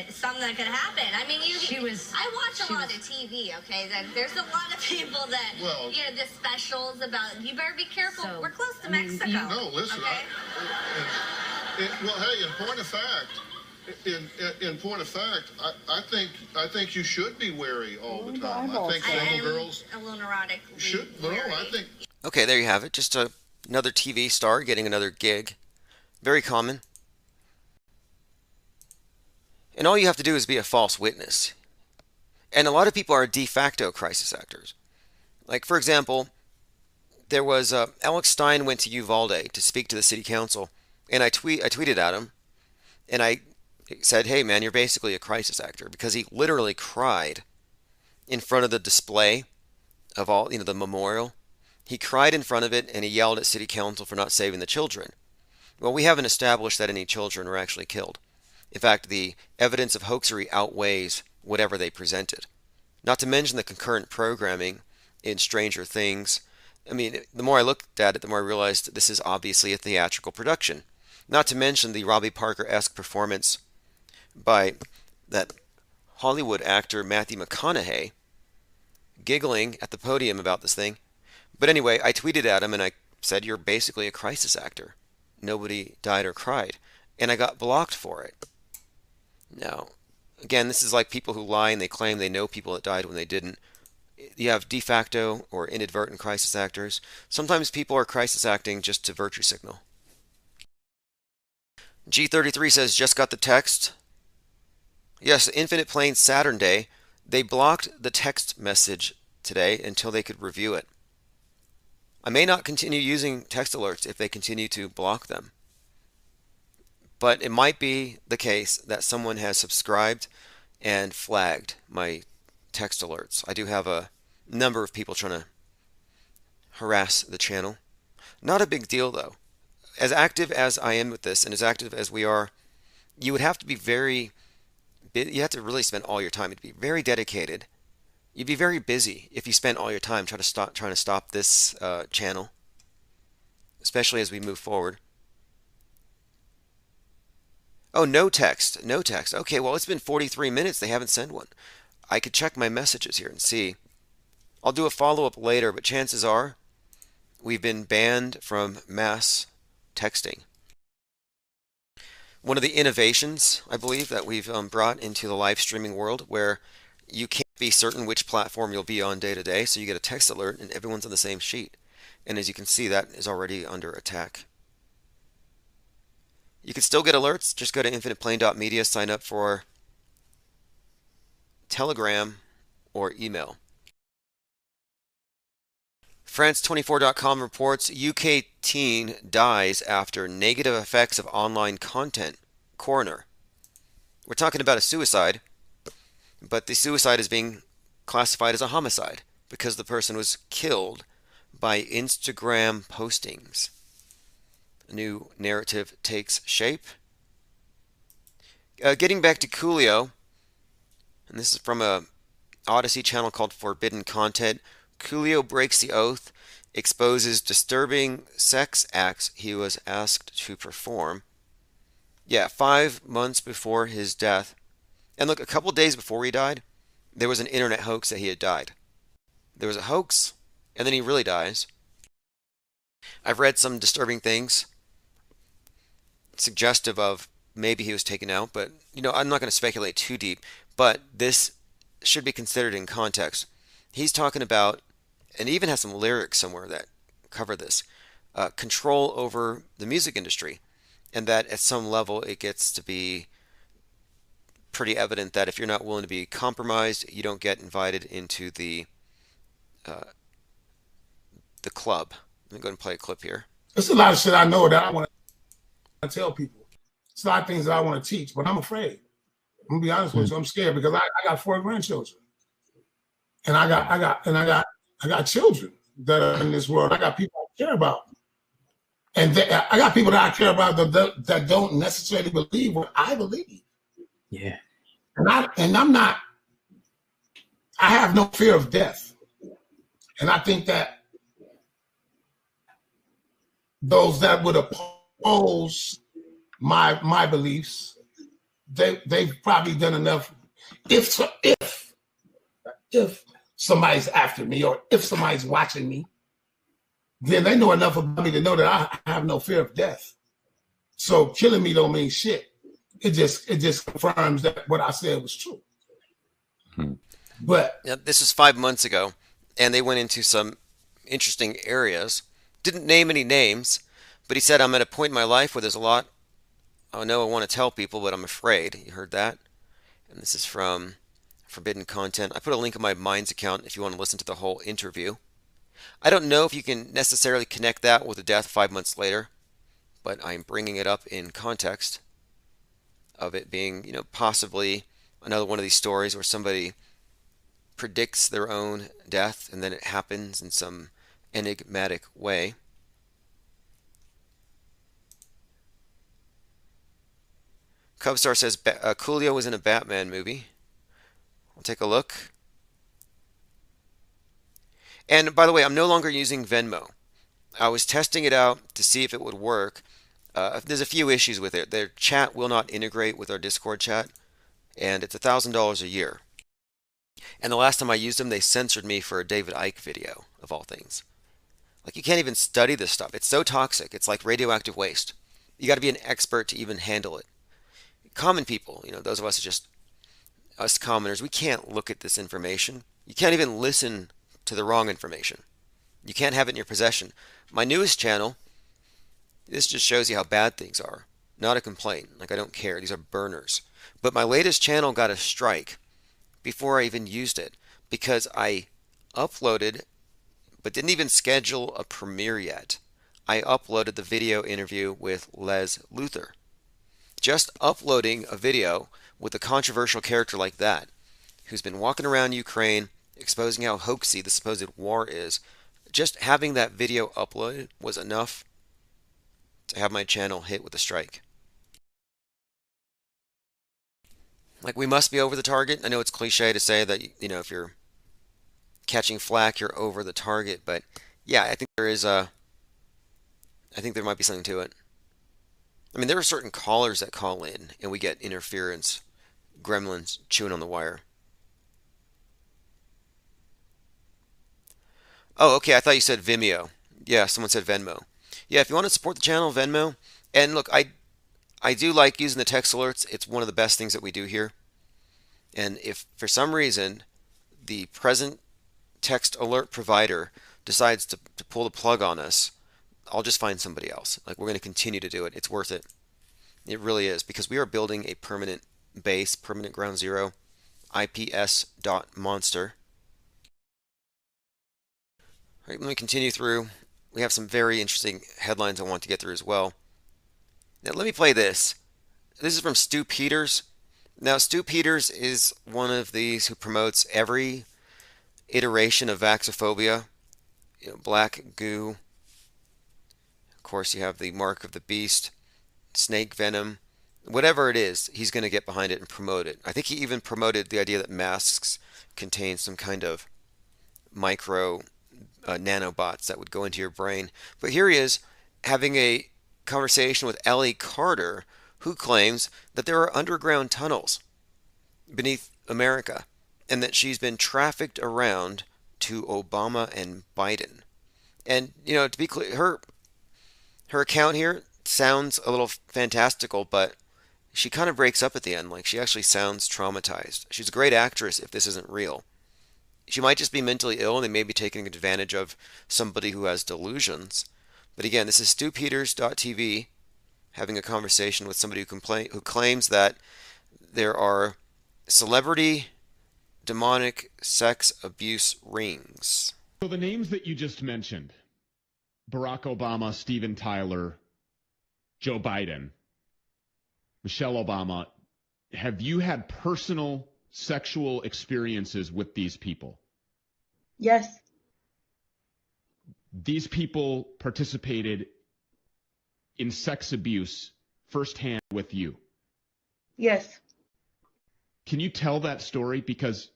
something that could happen. I mean, I watch a lot of TV, okay? There's a lot of people that, the specials about, you better be careful. We're close to Mexico. No, listen, okay? Well, hey, in point of fact, I think you should be wary all the time. I think little girls a little neurotic. should. No, I think. Okay, there you have it. Just another TV star getting another gig. Very common. And all you have to do is be a false witness. And a lot of people are de facto crisis actors. Like, for example, there was Alex Stein went to Uvalde to speak to the city council, and I tweeted at him, and I said, hey man, you're basically a crisis actor, because he literally cried in front of the display of all, the memorial. He cried in front of it, and he yelled at city council for not saving the children. Well, we haven't established that any children were actually killed. In fact, the evidence of hoaxery outweighs whatever they presented. Not to mention the concurrent programming in Stranger Things. I mean, the more I looked at it, the more I realized this is obviously a theatrical production. Not to mention the Robbie Parker-esque performance by that Hollywood actor Matthew McConaughey, giggling at the podium about this thing. But anyway, I tweeted at him and I said, you're basically a crisis actor. Nobody died or cried. And I got blocked for it. Now, again, this is like people who lie and they claim they know people that died when they didn't. You have de facto or inadvertent crisis actors. Sometimes people are crisis acting just to virtue signal. G33 says, just got the text. Yes, Infinite Plane Saturn Day. They blocked the text message today until they could review it. I may not continue using text alerts if they continue to block them. But it might be the case that someone has subscribed and flagged my text alerts. I do have a number of people trying to harass the channel. Not a big deal though. As active as I am with this and as active as we are, you would have to be you have to really spend all your time. You'd be very dedicated. You'd be very busy if you spent all your time trying to stop this channel, especially as we move forward. Oh, no text. No text. Okay, well, it's been 43 minutes. They haven't sent one. I could check my messages here and see. I'll do a follow-up later, but chances are we've been banned from mass texting. One of the innovations, I believe, that we've brought into the live streaming world, where you can't be certain which platform you'll be on day to day, so you get a text alert and everyone's on the same sheet. And as you can see, that is already under attack. You can still get alerts. Just go to infiniteplane.media, sign up for Telegram or email. France24.com reports UK teen dies after negative effects of online content. Coroner. We're talking about a suicide, but the suicide is being classified as a homicide because the person was killed by Instagram postings. A new narrative takes shape. Getting back to Coolio, and this is from a Odyssey channel called Forbidden Content. Coolio breaks the oath, exposes disturbing sex acts he was asked to perform. Yeah, 5 months before his death. And look, a couple days before he died, there was an internet hoax that he had died. There was a hoax, and then he really dies. I've read some disturbing things suggestive of maybe he was taken out, but I'm not going to speculate too deep, but this should be considered in context. He's talking about, and even has some lyrics somewhere that cover this, control over the music industry, and that at some level it gets to be pretty evident that if you're not willing to be compromised, you don't get invited into the club. Let me go ahead and play a clip here. There's a lot of shit I know that I want to tell people. It's a lot of things that I want to teach, but I'm afraid. I'm gonna be honest with you. I'm scared because I got 4 grandchildren, and I got children that are in this world. I got people I care about, and I got people that I care about that don't necessarily believe what I believe. Yeah, and I'm not. I have no fear of death, and I think that those that would oppose my beliefs, they've probably done enough. If somebody's after me or if somebody's watching me, then they know enough about me to know that I have no fear of death. So killing me don't mean shit. It just confirms that what I said was true. But yeah, this is 5 months ago, and they went into some interesting areas. Didn't name any names, but he said, I'm at a point in my life where there's a lot I know I want to tell people, but I'm afraid. You heard that? And this is from Forbidden Content. I put a link in my Minds account if you want to listen to the whole interview. I don't know if you can necessarily connect that with a death 5 months later, but I'm bringing it up in context of it being, possibly another one of these stories where somebody predicts their own death and then it happens in some enigmatic way. Cubstar says Coolio was in a Batman movie. I'll take a look. And by the way, I'm no longer using Venmo. I was testing it out to see if it would work. There's a few issues with it. Their chat will not integrate with our Discord chat, and it's $1,000 a year. And the last time I used them, they censored me for a David Icke video, of all things. Like, you can't even study this stuff. It's so toxic. It's like radioactive waste. You got to be an expert to even handle it. Common people, those of us just us commoners, we can't look at this information. You can't even listen to the wrong information. You can't have it in your possession. My newest channel, this just shows you how bad things are. Not a complaint. Like, I don't care. These are burners. But my latest channel got a strike before I even used it because I uploaded but didn't even schedule a premiere yet. I uploaded the video interview with Les Luthor. Just uploading a video with a controversial character like that, who's been walking around Ukraine, exposing how hoaxy the supposed war is, just having that video uploaded was enough to have my channel hit with a strike. Like, we must be over the target. I know it's cliche to say that, if you're catching flack, you're over the target, but yeah, I think there might be something to it. I mean, there are certain callers that call in and we get interference, gremlins chewing on the wire. Oh, okay, I thought you said Vimeo. Yeah, someone said Venmo. Yeah, if you want to support the channel, Venmo. And look, I do like using the text alerts. It's one of the best things that we do here. And if for some reason the present text alert provider decides to pull the plug on us, I'll just find somebody else. Like, we're going to continue to do it. It's worth it. It really is, because we are building a permanent base, permanent ground zero, IPS.monster. All right, let me continue through. We have some very interesting headlines I want to get through as well. Now, let me play this. This is from Stu Peters. Now, Stu Peters is one of these who promotes every iteration of Vaxophobia. You know, black goo. Of course, you have the mark of the beast, snake venom. Whatever it is, he's going to get behind it and promote it. I think he even promoted the idea that masks contain some kind of micro nanobots that would go into your brain. But here he is having a conversation with Ellie Carter, who claims that there are underground tunnels beneath America and that she's been trafficked around to Obama and Biden. And, you know, to be clear, her account here sounds a little fantastical, but she kind of breaks up at the end. Like, she actually sounds traumatized. She's a great actress if this isn't real. She might just be mentally ill and they may be taking advantage of somebody who has delusions. But again, this is StuPeters.tv having a conversation with somebody who claims that there are celebrity demonic sex abuse rings. So the names that you just mentioned, Barack Obama, Steven Tyler, Joe Biden, Michelle Obama, have you had personal sexual experiences with these people? Yes. These people participated in sex abuse firsthand with you? Yes. Can you tell that story? Because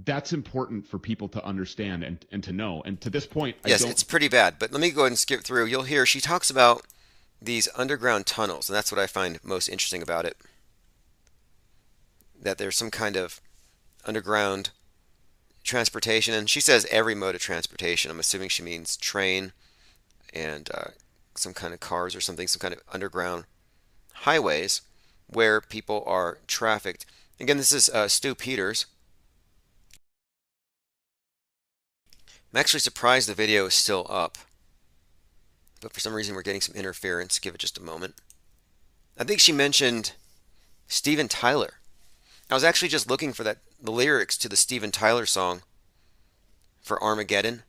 that's important for people to understand and to know. And to this point, yes, it's pretty bad. But let me go ahead and skip through. You'll hear she talks about these underground tunnels, and that's what I find most interesting about it. That there's some kind of underground transportation, and she says every mode of transportation. I'm assuming she means train and some kind of cars or something, some kind of underground highways where people are trafficked. Again, this is Stu Peters. I'm actually surprised the video is still up, but for some reason we're getting some interference. Give it just a moment. I think she mentioned Steven Tyler. I was actually just looking for the lyrics to the Steven Tyler song for Armageddon,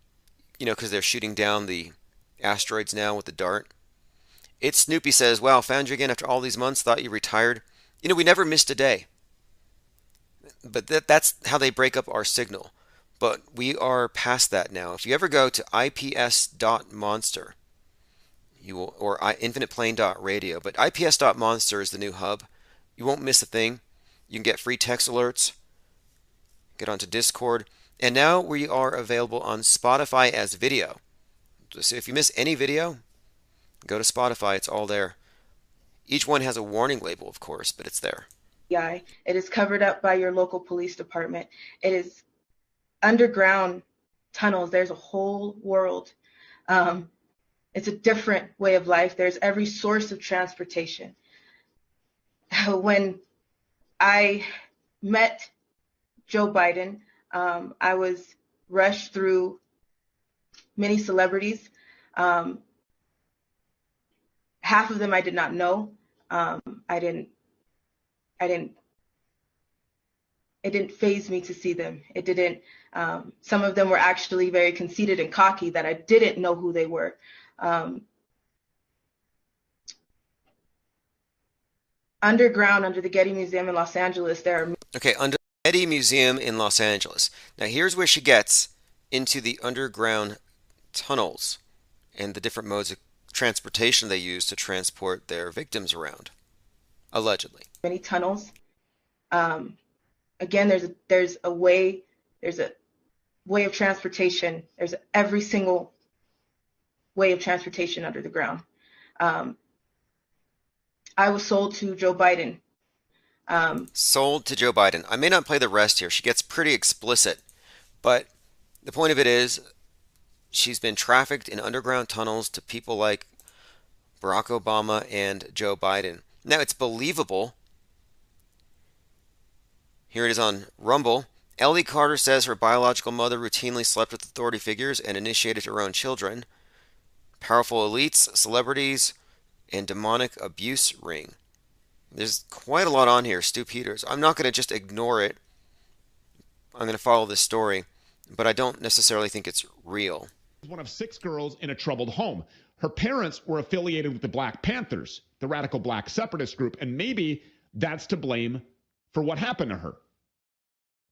you know, because they're shooting down the asteroids now with the dart. It's Snoopy says, "Wow, found you again after all these months, thought you retired." You know, we never missed a day. But that's how they break up our signal. But we are past that now. If you ever go to ips.monster, you will, or infiniteplane.radio, but ips.monster is the new hub. You won't miss a thing. You can get free text alerts, get onto Discord, and now we are available on Spotify as video. So if you miss any video, go to Spotify, it's all there. Each one has a warning label, of course, but it's there. It is covered up by your local police department. It is underground tunnels. There's a whole world. It's a different way of life. There's every source of transportation. When I met Joe Biden, I was rushed through many celebrities. Half of them I did not know. It didn't faze me to see them. It didn't. Some of them were actually very conceited and cocky that I didn't know who they were. Underground, under the Getty Museum in Los Angeles, there are... Okay, under the Getty Museum in Los Angeles. Now here's where she gets into the underground tunnels and the different modes of transportation they use to transport their victims around, allegedly. Many tunnels. Again, there's a way of transportation. There's every single way of transportation under the ground. I was sold to Joe Biden. Sold to Joe Biden. I may not play the rest here. She gets pretty explicit. But the point of it is, she's been trafficked in underground tunnels to people like Barack Obama and Joe Biden. Now, it's believable. Here it is on Rumble. Ellie Carter says her biological mother routinely slept with authority figures and initiated her own children. Powerful elites, celebrities, and demonic abuse ring. There's quite a lot on here, Stu Peters. I'm not going to just ignore it. I'm going to follow this story, but I don't necessarily think it's real. One of 6 girls in a troubled home. Her parents were affiliated with the Black Panthers, the radical black separatist group, and maybe that's to blame for what happened to her.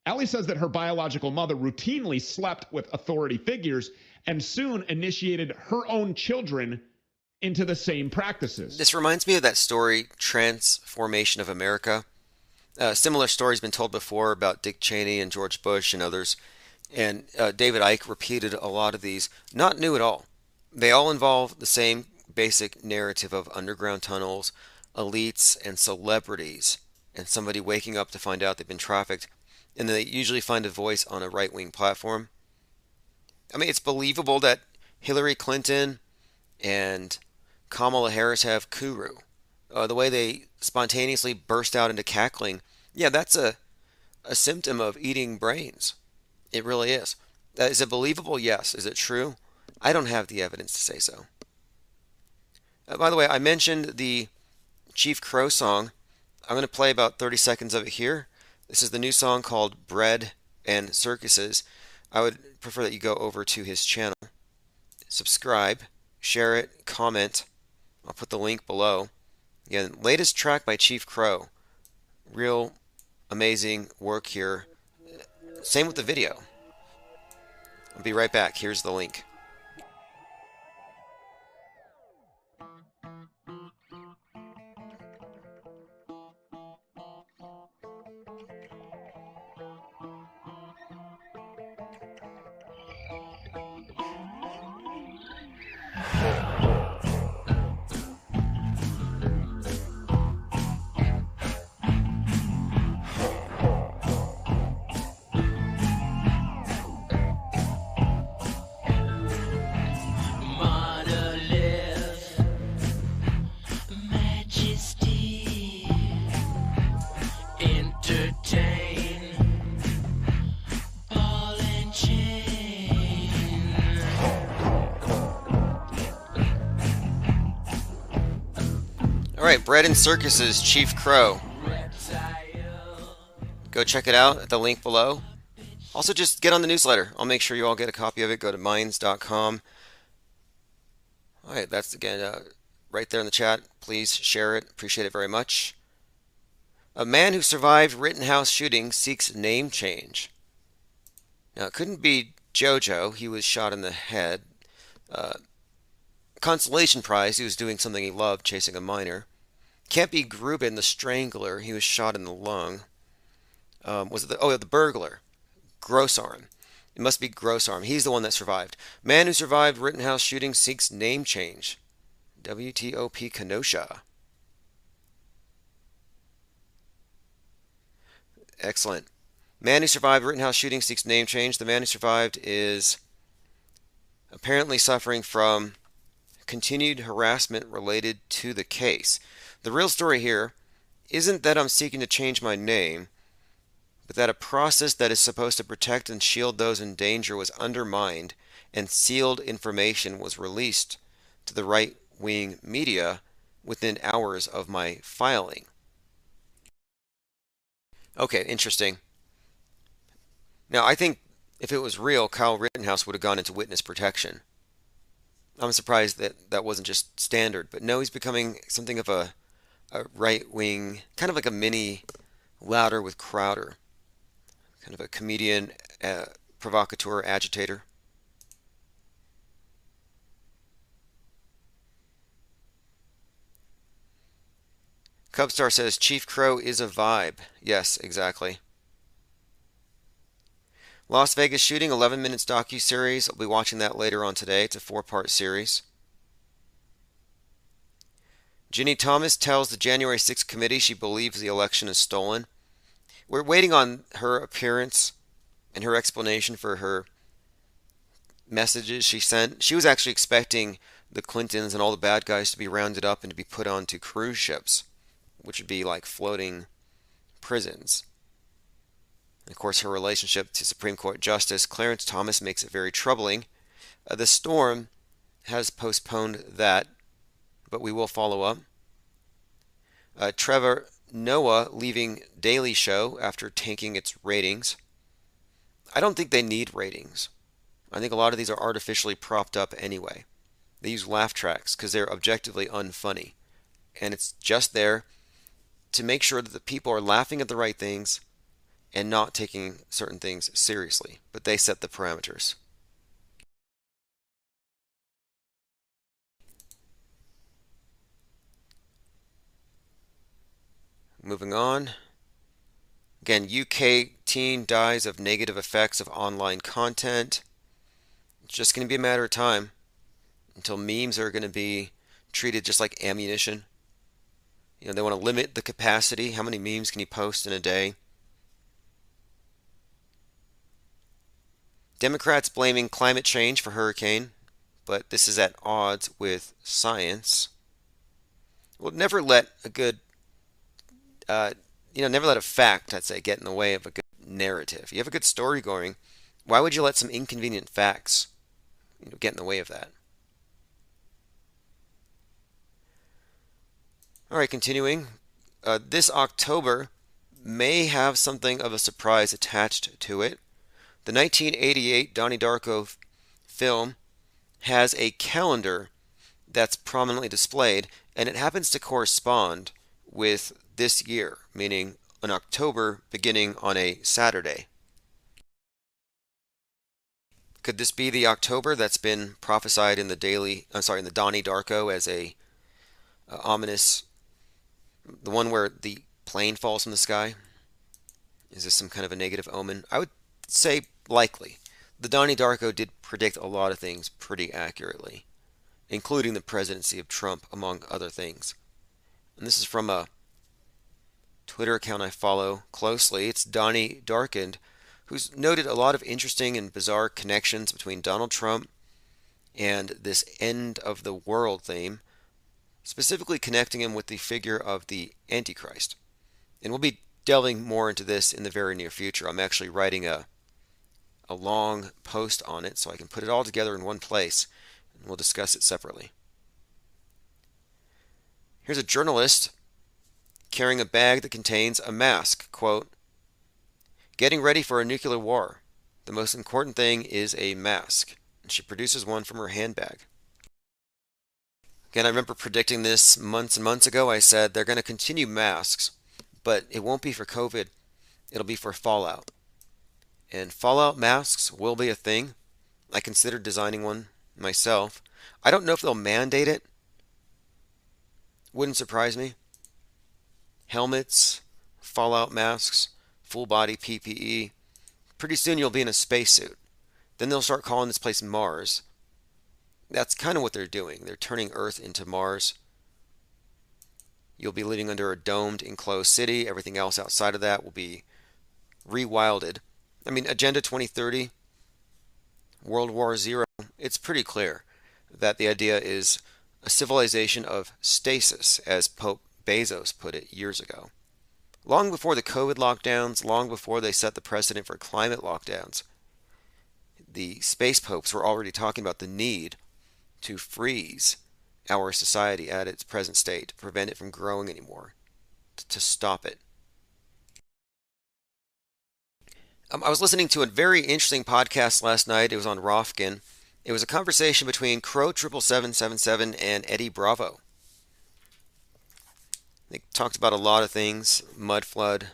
Ellie says that her biological mother routinely slept with authority figures and soon initiated her own children into the same practices. This reminds me of that story, Transformation of America. Similar stories been told before about Dick Cheney and George Bush and others. And David Icke repeated a lot of these. Not new at all. They all involve the same basic narrative of underground tunnels, elites, and celebrities, and somebody waking up to find out they've been trafficked. And they usually find a voice on a right-wing platform. I mean, it's believable that Hillary Clinton and Kamala Harris have Kuru. The way they spontaneously burst out into cackling, yeah, that's a symptom of eating brains. It really is. Is it believable? Yes. Is it true? I don't have the evidence to say so. By the way, I mentioned the Chief Crow song. I'm going to play about 30 seconds of it here. This is the new song called Bread and Circuses. I would prefer that you go over to his channel, subscribe, share it, comment. I'll put the link below. Again, latest track by Chief Crow. Real amazing work here. Same with the video. I'll be right back. Here's the link. Alright, Bread and Circuses, Chief Crow. Go check it out at the link below. Also, just get on the newsletter. I'll make sure you all get a copy of it. Go to minds.com. Alright, that's again right there in the chat. Please share it. Appreciate it very much. A man who survived Rittenhouse shooting seeks name change. Now, it couldn't be JoJo. He was shot in the head. Consolation prize. He was doing something he loved, chasing a minor. Can't be Grubin, the strangler. He was shot in the lung. Was it the burglar? Grossarm. It must be Grossarm. He's the one that survived. Man who survived Rittenhouse shooting seeks name change. WTOP Kenosha. Excellent. Man who survived Rittenhouse shooting seeks name change. The man who survived is apparently suffering from continued harassment related to the case. The real story here isn't that I'm seeking to change my name, but that a process that is supposed to protect and shield those in danger was undermined and sealed information was released to the right-wing media within hours of my filing. Okay, interesting. Now, I think if it was real, Kyle Rittenhouse would have gone into witness protection. I'm surprised that that wasn't just standard, but no, he's becoming something of a right-wing, kind of like a mini Louder with Crowder, kind of a comedian, provocateur, agitator. Cubstar says, Chief Crow is a vibe. Yes, exactly. Las Vegas shooting, 11 minutes docu-series. I'll be watching that later on today. It's a 4-part series. Ginny Thomas tells the January 6th committee she believes the election is stolen. We're waiting on her appearance and her explanation for her messages she sent. She was actually expecting the Clintons and all the bad guys to be rounded up and to be put onto cruise ships, which would be like floating prisons. And of course, her relationship to Supreme Court Justice Clarence Thomas makes it very troubling. The Storm has postponed that, but we will follow up. Trevor Noah leaving Daily Show after tanking its ratings. I don't think they need ratings. I think a lot of these are artificially propped up anyway. They use laugh tracks because they're objectively unfunny. And it's just there to make sure that the people are laughing at the right things and not taking certain things seriously. But they set the parameters. Moving on. Again, UK teen dies of negative effects of online content. It's just going to be a matter of time until memes are going to be treated just like ammunition. You know, they want to limit the capacity. How many memes can you post in a day? Democrats blaming climate change for hurricane, but this is at odds with science. Well, never let a good never let a fact, I'd say, get in the way of a good narrative. You have a good story going. Why would you let some inconvenient facts, get in the way of that? All right, continuing. This October may have something of a surprise attached to it. The 1988 Donnie Darko film has a calendar that's prominently displayed, and it happens to correspond with this year, meaning in October beginning on a Saturday. Could this be the October that's been prophesied in the Donnie Darko as a ominous, the one where the plane falls from the sky? Is this some kind of a negative omen? I would say likely. The Donnie Darko did predict a lot of things pretty accurately, including the presidency of Trump, among other things. And this is from a Twitter account I follow closely. It's Donnie Darkened, who's noted a lot of interesting and bizarre connections between Donald Trump and this end of the world theme, specifically connecting him with the figure of the Antichrist. And we'll be delving more into this in the very near future. I'm actually writing a long post on it so I can put it all together in one place, and we'll discuss it separately. Here's a journalist carrying a bag that contains a mask. Quote, "Getting ready for a nuclear war. The most important thing is a mask." And she produces one from her handbag. Again, I remember predicting this months and months ago. I said they're going to continue masks, but it won't be for COVID. It'll be for fallout. And fallout masks will be a thing. I considered designing one myself. I don't know if they'll mandate it. Wouldn't surprise me. Helmets, fallout masks, full body PPE. Pretty soon you'll be in a spacesuit. Then they'll start calling this place Mars. That's kind of what they're doing. They're turning Earth into Mars. You'll be living under a domed, enclosed city. Everything else outside of that will be rewilded. I mean, Agenda 2030, World War Zero, it's pretty clear that the idea is a civilization of stasis, as Pope Bezos put it years ago. Long before the COVID lockdowns, long before they set the precedent for climate lockdowns, the space popes were already talking about the need to freeze our society at its present state, to prevent it from growing anymore, to stop it. I was listening to a very interesting podcast last night. It was on Rofkin. It was a conversation between Crow 77777 and Eddie Bravo. They talked about a lot of things, mud flood,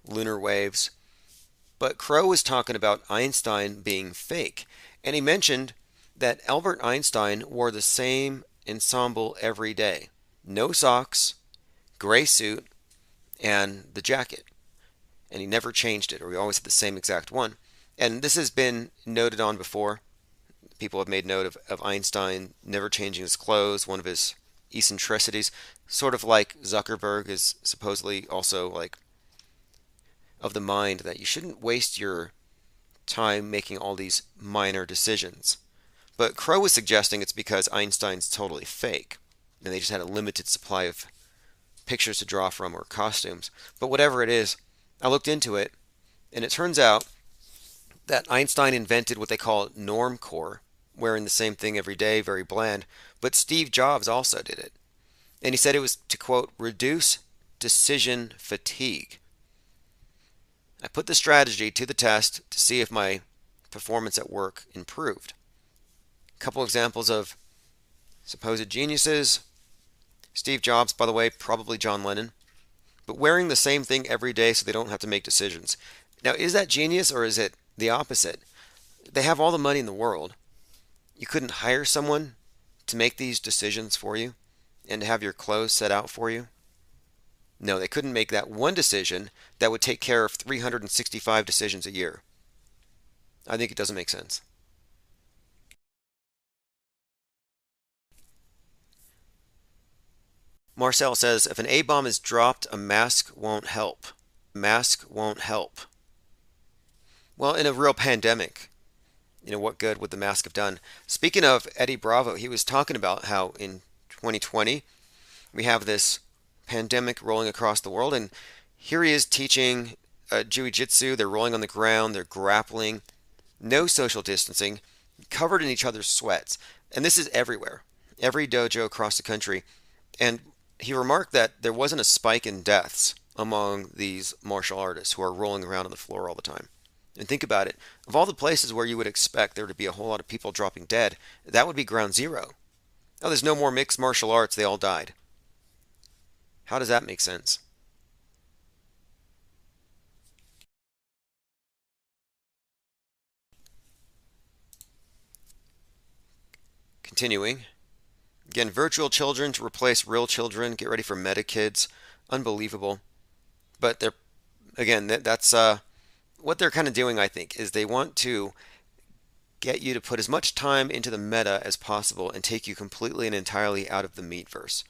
lunar waves. But Crow was talking about Einstein being fake. And he mentioned that Albert Einstein wore the same ensemble every day. No socks, gray suit, and the jacket. And he never changed it, or he always had the same exact one. And this has been noted on before. People have made note of Einstein never changing his clothes. One of his eccentricities, sort of like Zuckerberg is supposedly also like of the mind that you shouldn't waste your time making all these minor decisions. But Crow was suggesting it's because Einstein's totally fake, and they just had a limited supply of pictures to draw from or costumes. But whatever it is, I looked into it, and it turns out that Einstein invented what they call normcore, wearing the same thing every day, very bland, but Steve Jobs also did it. And he said it was to, quote, reduce decision fatigue. I put the strategy to the test to see if my performance at work improved. A couple examples of supposed geniuses. Steve Jobs, by the way, probably John Lennon, but wearing the same thing every day so they don't have to make decisions. Now, is that genius or is it the opposite? They have all the money in the world. You couldn't hire someone to make these decisions for you and to have your clothes set out for you? No, they couldn't make that one decision that would take care of 365 decisions a year. I think it doesn't make sense. Marcel says, if an A-bomb is dropped, a mask won't help. Mask won't help. Well, in a real pandemic, what good would the mask have done? Speaking of Eddie Bravo, he was talking about how in 2020 we have this pandemic rolling across the world, and here he is teaching jiu-jitsu. They're rolling on the ground, they're grappling, no social distancing, covered in each other's sweats. And this is everywhere, every dojo across the country. And he remarked that there wasn't a spike in deaths among these martial artists who are rolling around on the floor all the time. And think about it, of all the places where you would expect there to be a whole lot of people dropping dead, that would be ground zero. Oh, there's no more mixed martial arts, they all died. How does that make sense? Continuing. Again, virtual children to replace real children. Get ready for MetaKids. Unbelievable. But that's what they're kind of doing, I think, is they want to get you to put as much time into the meta as possible and take you completely and entirely out of the meatverse.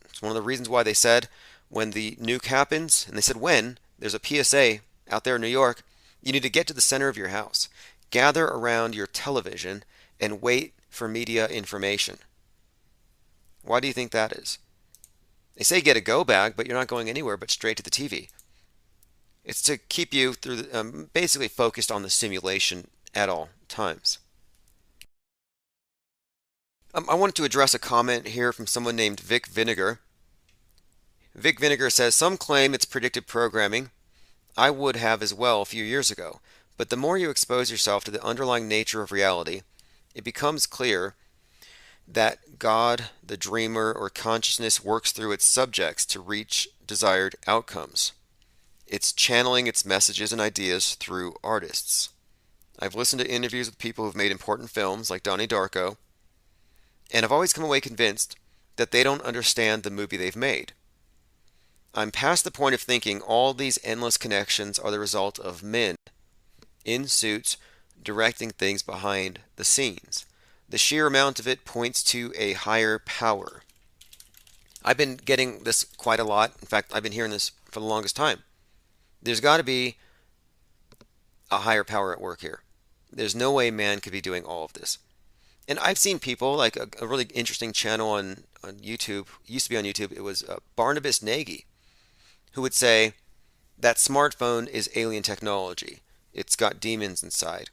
It's one of the reasons why they said when the nuke happens, and they said when, there's a PSA out there in New York, you need to get to the center of your house. Gather around your television and wait for media information. Why do you think that is? They say get a go bag, but you're not going anywhere but straight to the TV. It's to keep you through basically focused on the simulation at all times. I wanted to address a comment here from someone named Vic Vinegar. Vic Vinegar says, some claim it's predictive programming. I would have as well a few years ago. But the more you expose yourself to the underlying nature of reality, it becomes clear that God, the dreamer, or consciousness works through its subjects to reach desired outcomes. It's channeling its messages and ideas through artists. I've listened to interviews with people who've made important films like Donnie Darko, and I've always come away convinced that they don't understand the movie they've made. I'm past the point of thinking all these endless connections are the result of men in suits directing things behind the scenes. The sheer amount of it points to a higher power. I've been getting this quite a lot. In fact, I've been hearing this for the longest time. There's got to be a higher power at work here. There's no way man could be doing all of this. And I've seen people, like a really interesting channel on YouTube, used to be on YouTube, it was Barnabas Nagy, who would say that smartphone is alien technology. It's got demons inside.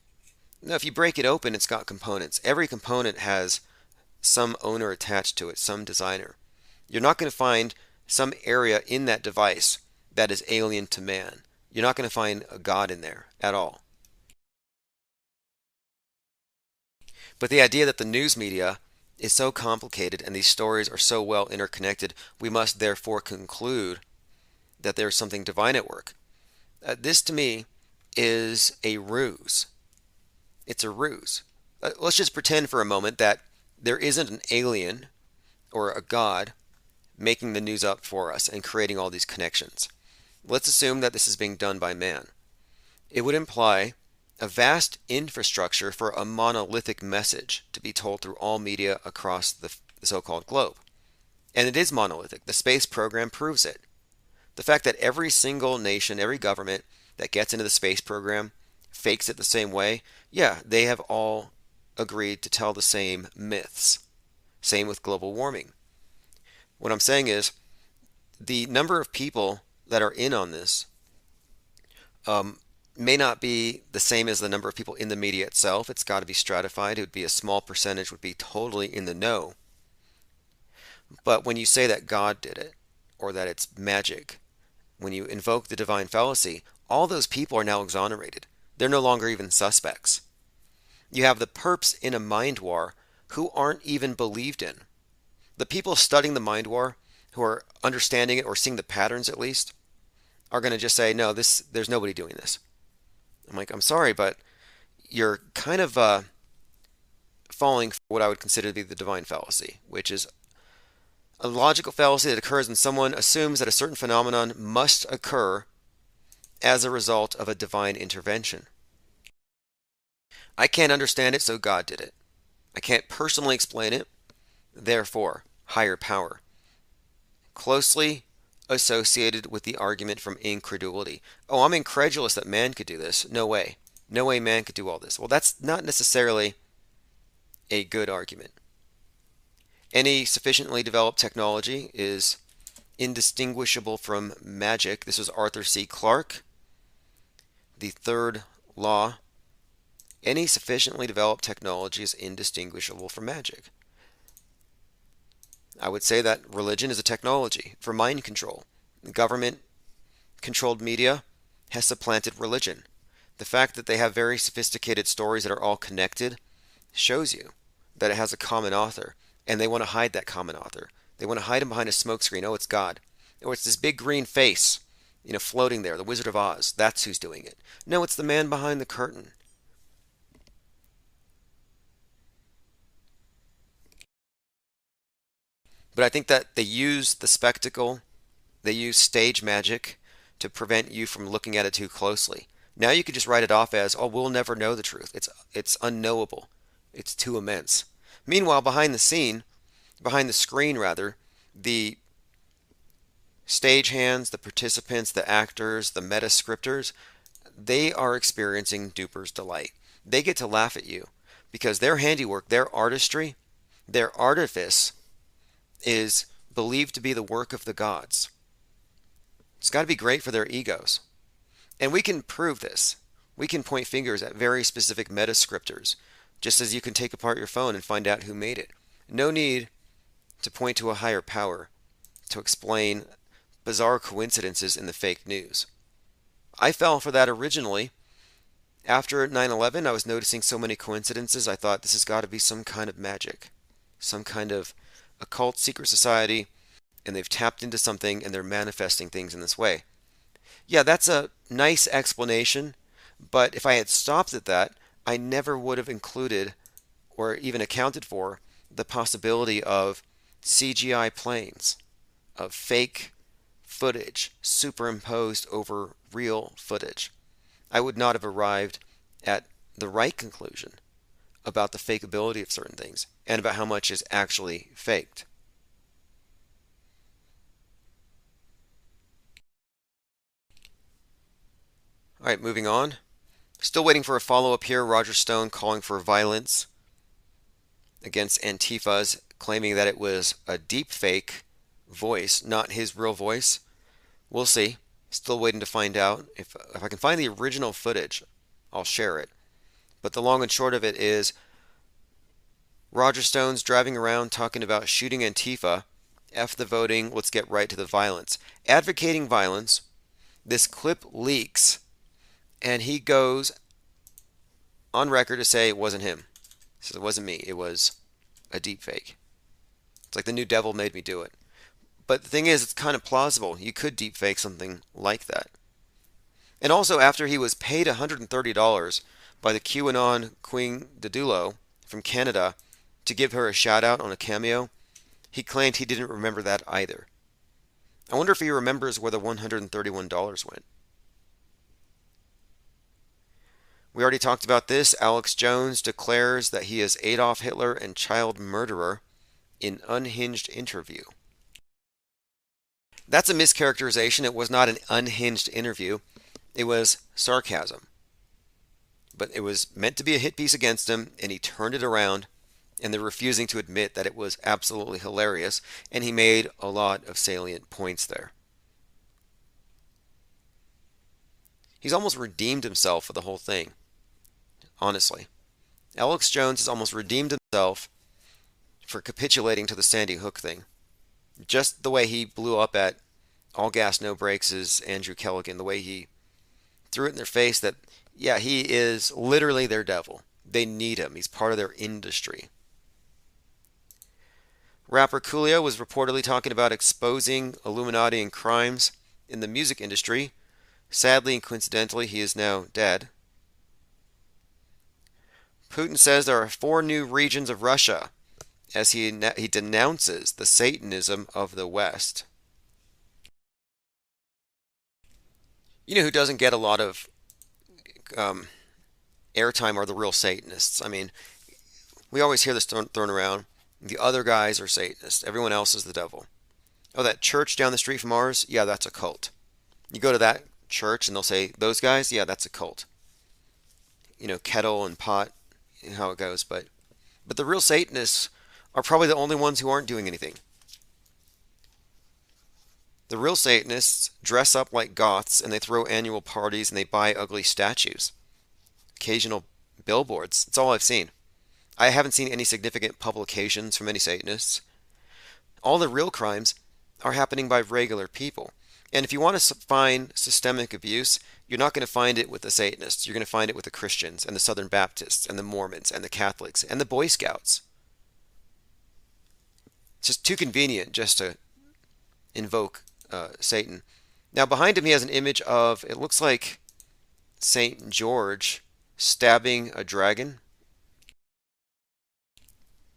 Now, if you break it open, it's got components. Every component has some owner attached to it, some designer. You're not going to find some area in that device that is alien to man. You're not going to find a God in there at all. But the idea that the news media is so complicated and these stories are so well interconnected, we must therefore conclude that there's something divine at work. This to me is a ruse. It's a ruse. Let's just pretend for a moment that there isn't an alien or a God making the news up for us and creating all these connections. Let's assume that this is being done by man. It would imply a vast infrastructure for a monolithic message to be told through all media across the so-called globe. And it is monolithic. The space program proves it. The fact that every single nation, every government that gets into the space program fakes it the same way, yeah, they have all agreed to tell the same myths. Same with global warming. What I'm saying is the number of people that are in on this may not be the same as the number of people in the media itself. It's got to be stratified. It would be a small percentage would be totally in the know. But when you say that God did it, or that it's magic, when you invoke the divine fallacy, all those people are now exonerated. They're no longer even suspects. You have the perps in a mind war who aren't even believed in. The people studying the mind war, who are understanding it or seeing the patterns at least, are going to just say, no, there's nobody doing this. I'm like, I'm sorry, but you're kind of falling for what I would consider to be the divine fallacy, which is a logical fallacy that occurs when someone assumes that a certain phenomenon must occur as a result of a divine intervention. I can't understand it, so God did it. I can't personally explain it, therefore, higher power. Closely associated with the argument from incredulity. Oh, I'm incredulous that man could do this. No way. No way man could do all this. Well, that's not necessarily a good argument. Any sufficiently developed technology is indistinguishable from magic. This was Arthur C. Clarke, the third law. Any sufficiently developed technology is indistinguishable from magic. I would say that religion is a technology for mind control. Government-controlled media has supplanted religion. The fact that they have very sophisticated stories that are all connected shows you that it has a common author, and they want to hide that common author. They want to hide him behind a smokescreen. Oh, it's God. Or it's this big green face, floating there, the Wizard of Oz. That's who's doing it. No, it's the man behind the curtain. But I think that they use the spectacle, they use stage magic to prevent you from looking at it too closely. Now you could just write it off as, oh, we'll never know the truth. It's unknowable. It's too immense. Meanwhile, behind the screen, the stagehands, the participants, the actors, the meta scripters, they are experiencing duper's delight. They get to laugh at you because their handiwork, their artistry, their artifice is believed to be the work of the gods. It's got to be great for their egos. And we can prove this. We can point fingers at very specific meta scripters, just as you can take apart your phone and find out who made it. No need to point to a higher power to explain bizarre coincidences in the fake news. I fell for that originally. After 9/11, I was noticing so many coincidences, I thought this has got to be some kind of magic, some kind of occult secret society, and they've tapped into something and they're manifesting things in this way. Yeah, that's a nice explanation, but if I had stopped at that, I never would have included or even accounted for the possibility of CGI planes, of fake footage superimposed over real footage. I would not have arrived at the right conclusion about the fakeability of certain things and about how much is actually faked. All right, moving on. Still waiting for a follow-up here. Roger Stone calling for violence against Antifas, claiming that it was a deep fake voice, not his real voice. We'll see. Still waiting to find out. If I can find the original footage, I'll share it. But the long and short of it is Roger Stone's driving around talking about shooting Antifa, F the voting, let's get right to the violence. Advocating violence. This clip leaks, and he goes on record to say it wasn't him. He says it wasn't me, it was a deep fake. It's like the new devil made me do it. But the thing is, it's kind of plausible. You could deep fake something like that. And also, after he was paid $130 by the QAnon Queen Dadulo from Canada to give her a shout out on a cameo, he claimed he didn't remember that either. I wonder if he remembers where the $131 went. We already talked about this. Alex Jones declares that he is Adolf Hitler and child murderer in unhinged interview. That's a mischaracterization. It was not an unhinged interview. It was sarcasm. But it was meant to be a hit piece against him, and he turned it around, and they're refusing to admit that it was absolutely hilarious, and he made a lot of salient points there. He's almost redeemed himself for the whole thing, honestly. Alex Jones has almost redeemed himself for capitulating to the Sandy Hook thing. Just the way he blew up at All Gas No Brakes' Andrew Kelligan, the way he threw it in their face that, yeah, he is literally their devil. They need him. He's part of their industry. Rapper Coolio was reportedly talking about exposing Illuminati and crimes in the music industry. Sadly and coincidentally, he is now dead. Putin says there are 4 new regions of Russia as he denounces the Satanism of the West. You know who doesn't get a lot of airtime are the real Satanists. I mean, we always hear this thrown around. The other guys are Satanists. Everyone else is the devil. Oh, that church down the street from ours? Yeah, that's a cult. You go to that church and they'll say, those guys? Yeah, that's a cult. You know, kettle and pot, you know how it goes. But the real Satanists are probably the only ones who aren't doing anything. The real Satanists dress up like goths and they throw annual parties and they buy ugly statues. Occasional billboards. That's all I've seen. I haven't seen any significant publications from any Satanists. All the real crimes are happening by regular people. And if you want to find systemic abuse, you're not going to find it with the Satanists. You're going to find it with the Christians and the Southern Baptists and the Mormons and the Catholics and the Boy Scouts. It's just too convenient just to invoke Satan. Now behind him he has an image of, it looks like St. George stabbing a dragon.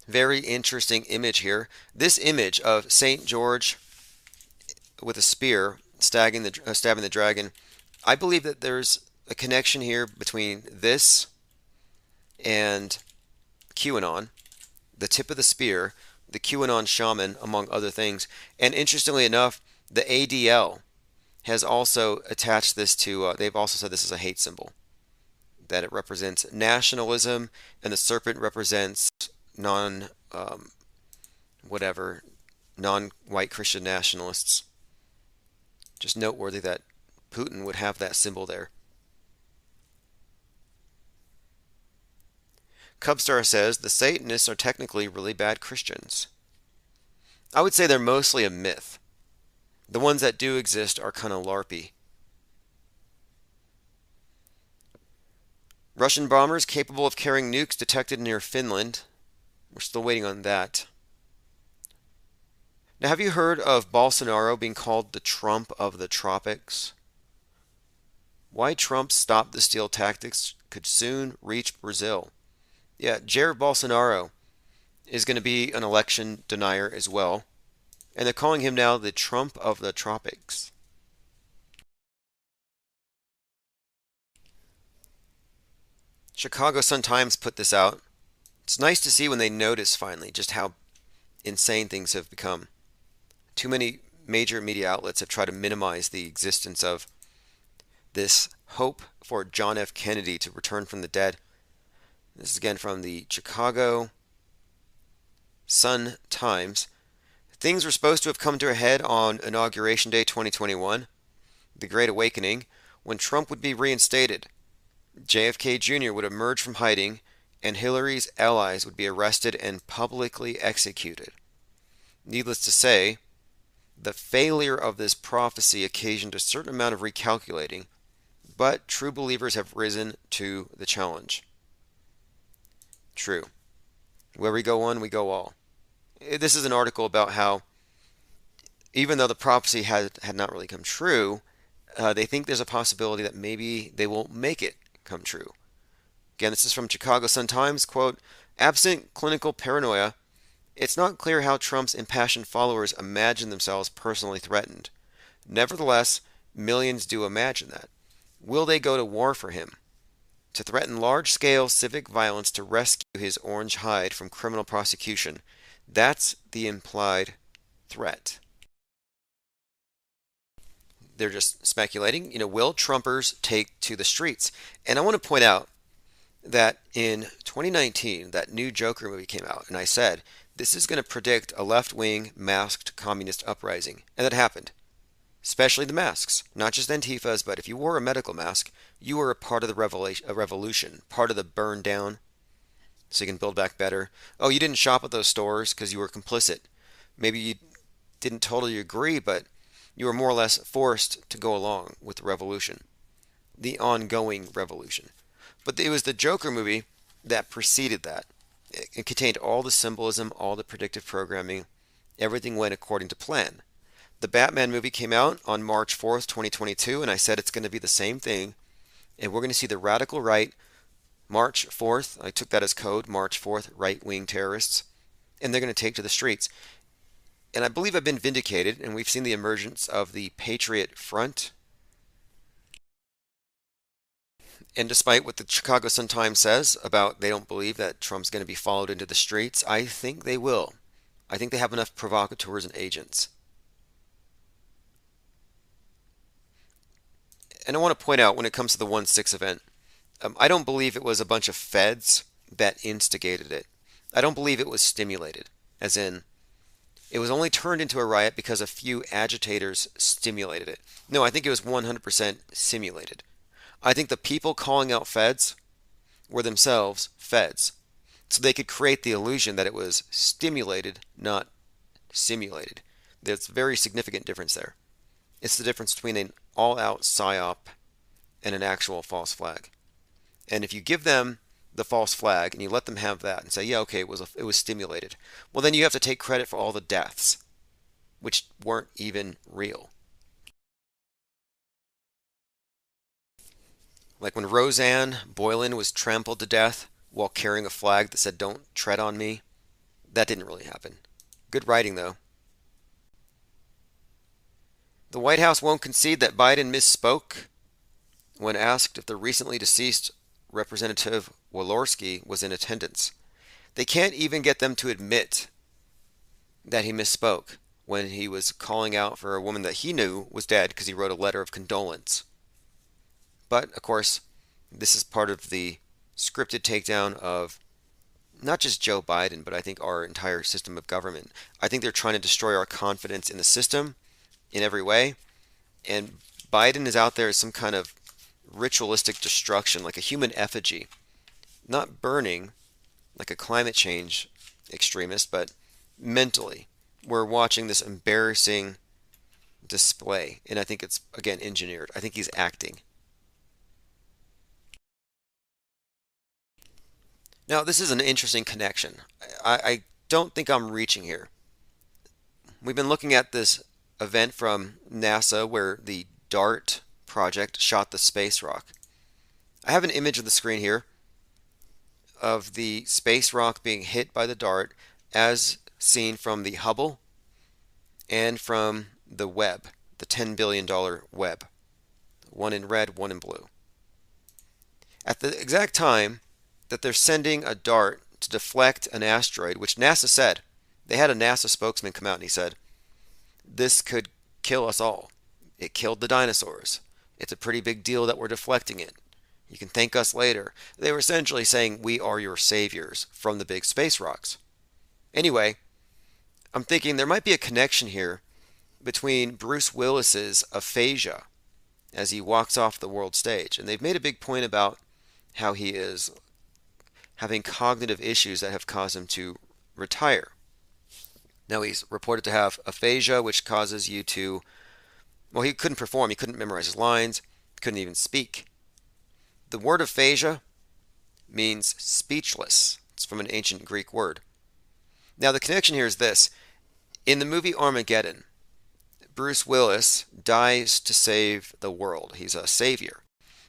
Very interesting image here. This image of St. George with a spear stabbing the dragon, I believe that there's a connection here between this and QAnon, the tip of the spear, the QAnon shaman, among other things. And interestingly enough, the ADL has also attached this to, they've also said this is a hate symbol, that it represents nationalism, and the serpent represents non-white Christian nationalists. Just noteworthy that Putin would have that symbol there. Cubstar says the Satanists are technically really bad Christians. I would say they're mostly a myth. The ones that do exist are kind of larpy. Russian bombers capable of carrying nukes detected near Finland. We're still waiting on that. Now, have you heard of Bolsonaro being called the Trump of the tropics? Why Trump stopped the steel tactics could soon reach Brazil. Yeah, Jair Bolsonaro is going to be an election denier as well. And they're calling him now the Trump of the tropics. Chicago Sun-Times put this out. It's nice to see when they notice finally just how insane things have become. Too many major media outlets have tried to minimize the existence of this hope for John F. Kennedy to return from the dead. This is again from the Chicago Sun-Times. Things were supposed to have come to a head on Inauguration Day 2021, the Great Awakening, when Trump would be reinstated. JFK Jr. would emerge from hiding, and Hillary's allies would be arrested and publicly executed. Needless to say, the failure of this prophecy occasioned a certain amount of recalculating, but true believers have risen to the challenge. True. Where we go one, we go all. This is an article about how, even though the prophecy had not really come true, they think there's a possibility that maybe they will make it come true. Again, this is from Chicago Sun-Times, quote, absent clinical paranoia, it's not clear how Trump's impassioned followers imagine themselves personally threatened. Nevertheless, millions do imagine that. Will they go to war for him? To threaten large-scale civic violence to rescue his orange hide from criminal prosecution. That's the implied threat. they're just speculating, will Trumpers take to the streets? And I want to point out that in 2019, that new Joker movie came out, and I said, this is going to predict a left-wing masked communist uprising. And that happened. Especially the masks. Not just Antifa's, but if you wore a medical mask, you were a part of the revolution, part of the burn down, so you can build back better. Oh, you didn't shop at those stores because you were complicit. Maybe you didn't totally agree, but you were more or less forced to go along with the revolution, the ongoing revolution. But it was the Joker movie that preceded that. It contained all the symbolism, all the predictive programming. Everything went according to plan. The Batman movie came out on March 4th, 2022, and I said it's going to be the same thing. And we're going to see the radical right, March 4th, I took that as code, March 4th, right-wing terrorists, and they're going to take to the streets. And I believe I've been vindicated, and we've seen the emergence of the Patriot Front. And despite what the Chicago Sun-Times says about they don't believe that Trump's going to be followed into the streets, I think they will. I think they have enough provocateurs and agents. And I want to point out, when it comes to the 1/6 event, I don't believe it was a bunch of feds that instigated it. I don't believe it was stimulated, as in, it was only turned into a riot because a few agitators stimulated it. No, I think it was 100% simulated. I think the people calling out feds were themselves feds, so they could create the illusion that it was stimulated, not simulated. There's a very significant difference there. It's the difference between an all-out psyop and an actual false flag. And if you give them the false flag and you let them have that and say, yeah, okay, it was stimulated, well, then you have to take credit for all the deaths, which weren't even real. Like when Roseanne Boylan was trampled to death while carrying a flag that said, "Don't tread on me," that didn't really happen. Good writing, though. The White House won't concede that Biden misspoke when asked if the recently deceased Representative Walorski was in attendance. They can't even get them to admit that he misspoke when he was calling out for a woman that he knew was dead because he wrote a letter of condolence. But, of course, this is part of the scripted takedown of not just Joe Biden, but I think our entire system of government. I think they're trying to destroy our confidence in the system in every way. And Biden is out there as some kind of ritualistic destruction, like a human effigy. Not burning, like a climate change extremist, but mentally. We're watching this embarrassing display. And I think it's, again, engineered. I think he's acting. Now, this is an interesting connection. I don't think I'm reaching here. We've been looking at this event from NASA where the DART project shot the space rock. I have an image of the screen here of the space rock being hit by the DART as seen from the Hubble and from the Webb, the $10 billion Webb. One in red, one in blue. At the exact time that they're sending a DART to deflect an asteroid, which NASA said, they had a NASA spokesman come out and he said, this could kill us all. It killed the dinosaurs. It's a pretty big deal that we're deflecting it. You can thank us later. They were essentially saying, we are your saviors from the big space rocks. Anyway, I'm thinking there might be a connection here between Bruce Willis's aphasia as he walks off the world stage. And they've made a big point about how he is having cognitive issues that have caused him to retire. Now he's reported to have aphasia, which causes you to, well, he couldn't perform, he couldn't memorize his lines, couldn't even speak. The word aphasia means speechless. It's from an ancient Greek word. Now the connection here is this. In the movie Armageddon, Bruce Willis dies to save the world. He's a savior.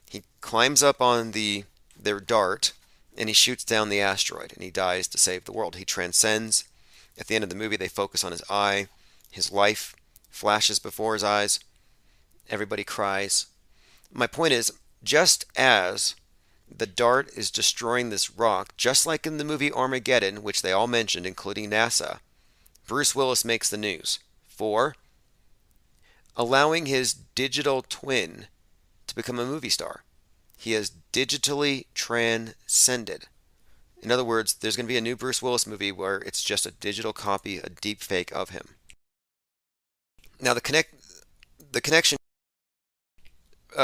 He climbs up on their DART and he shoots down the asteroid and he dies to save the world. He transcends. At the end of the movie, they focus on his eye. His life flashes before his eyes. Everybody cries. My point is, just as the DART is destroying this rock, just like in the movie Armageddon, which they all mentioned, including NASA, Bruce Willis makes the news for allowing his digital twin to become a movie star. He has digitally transcended. In other words, there's going to be a new Bruce Willis movie where it's just a digital copy, a deep fake of him. Now, the connection,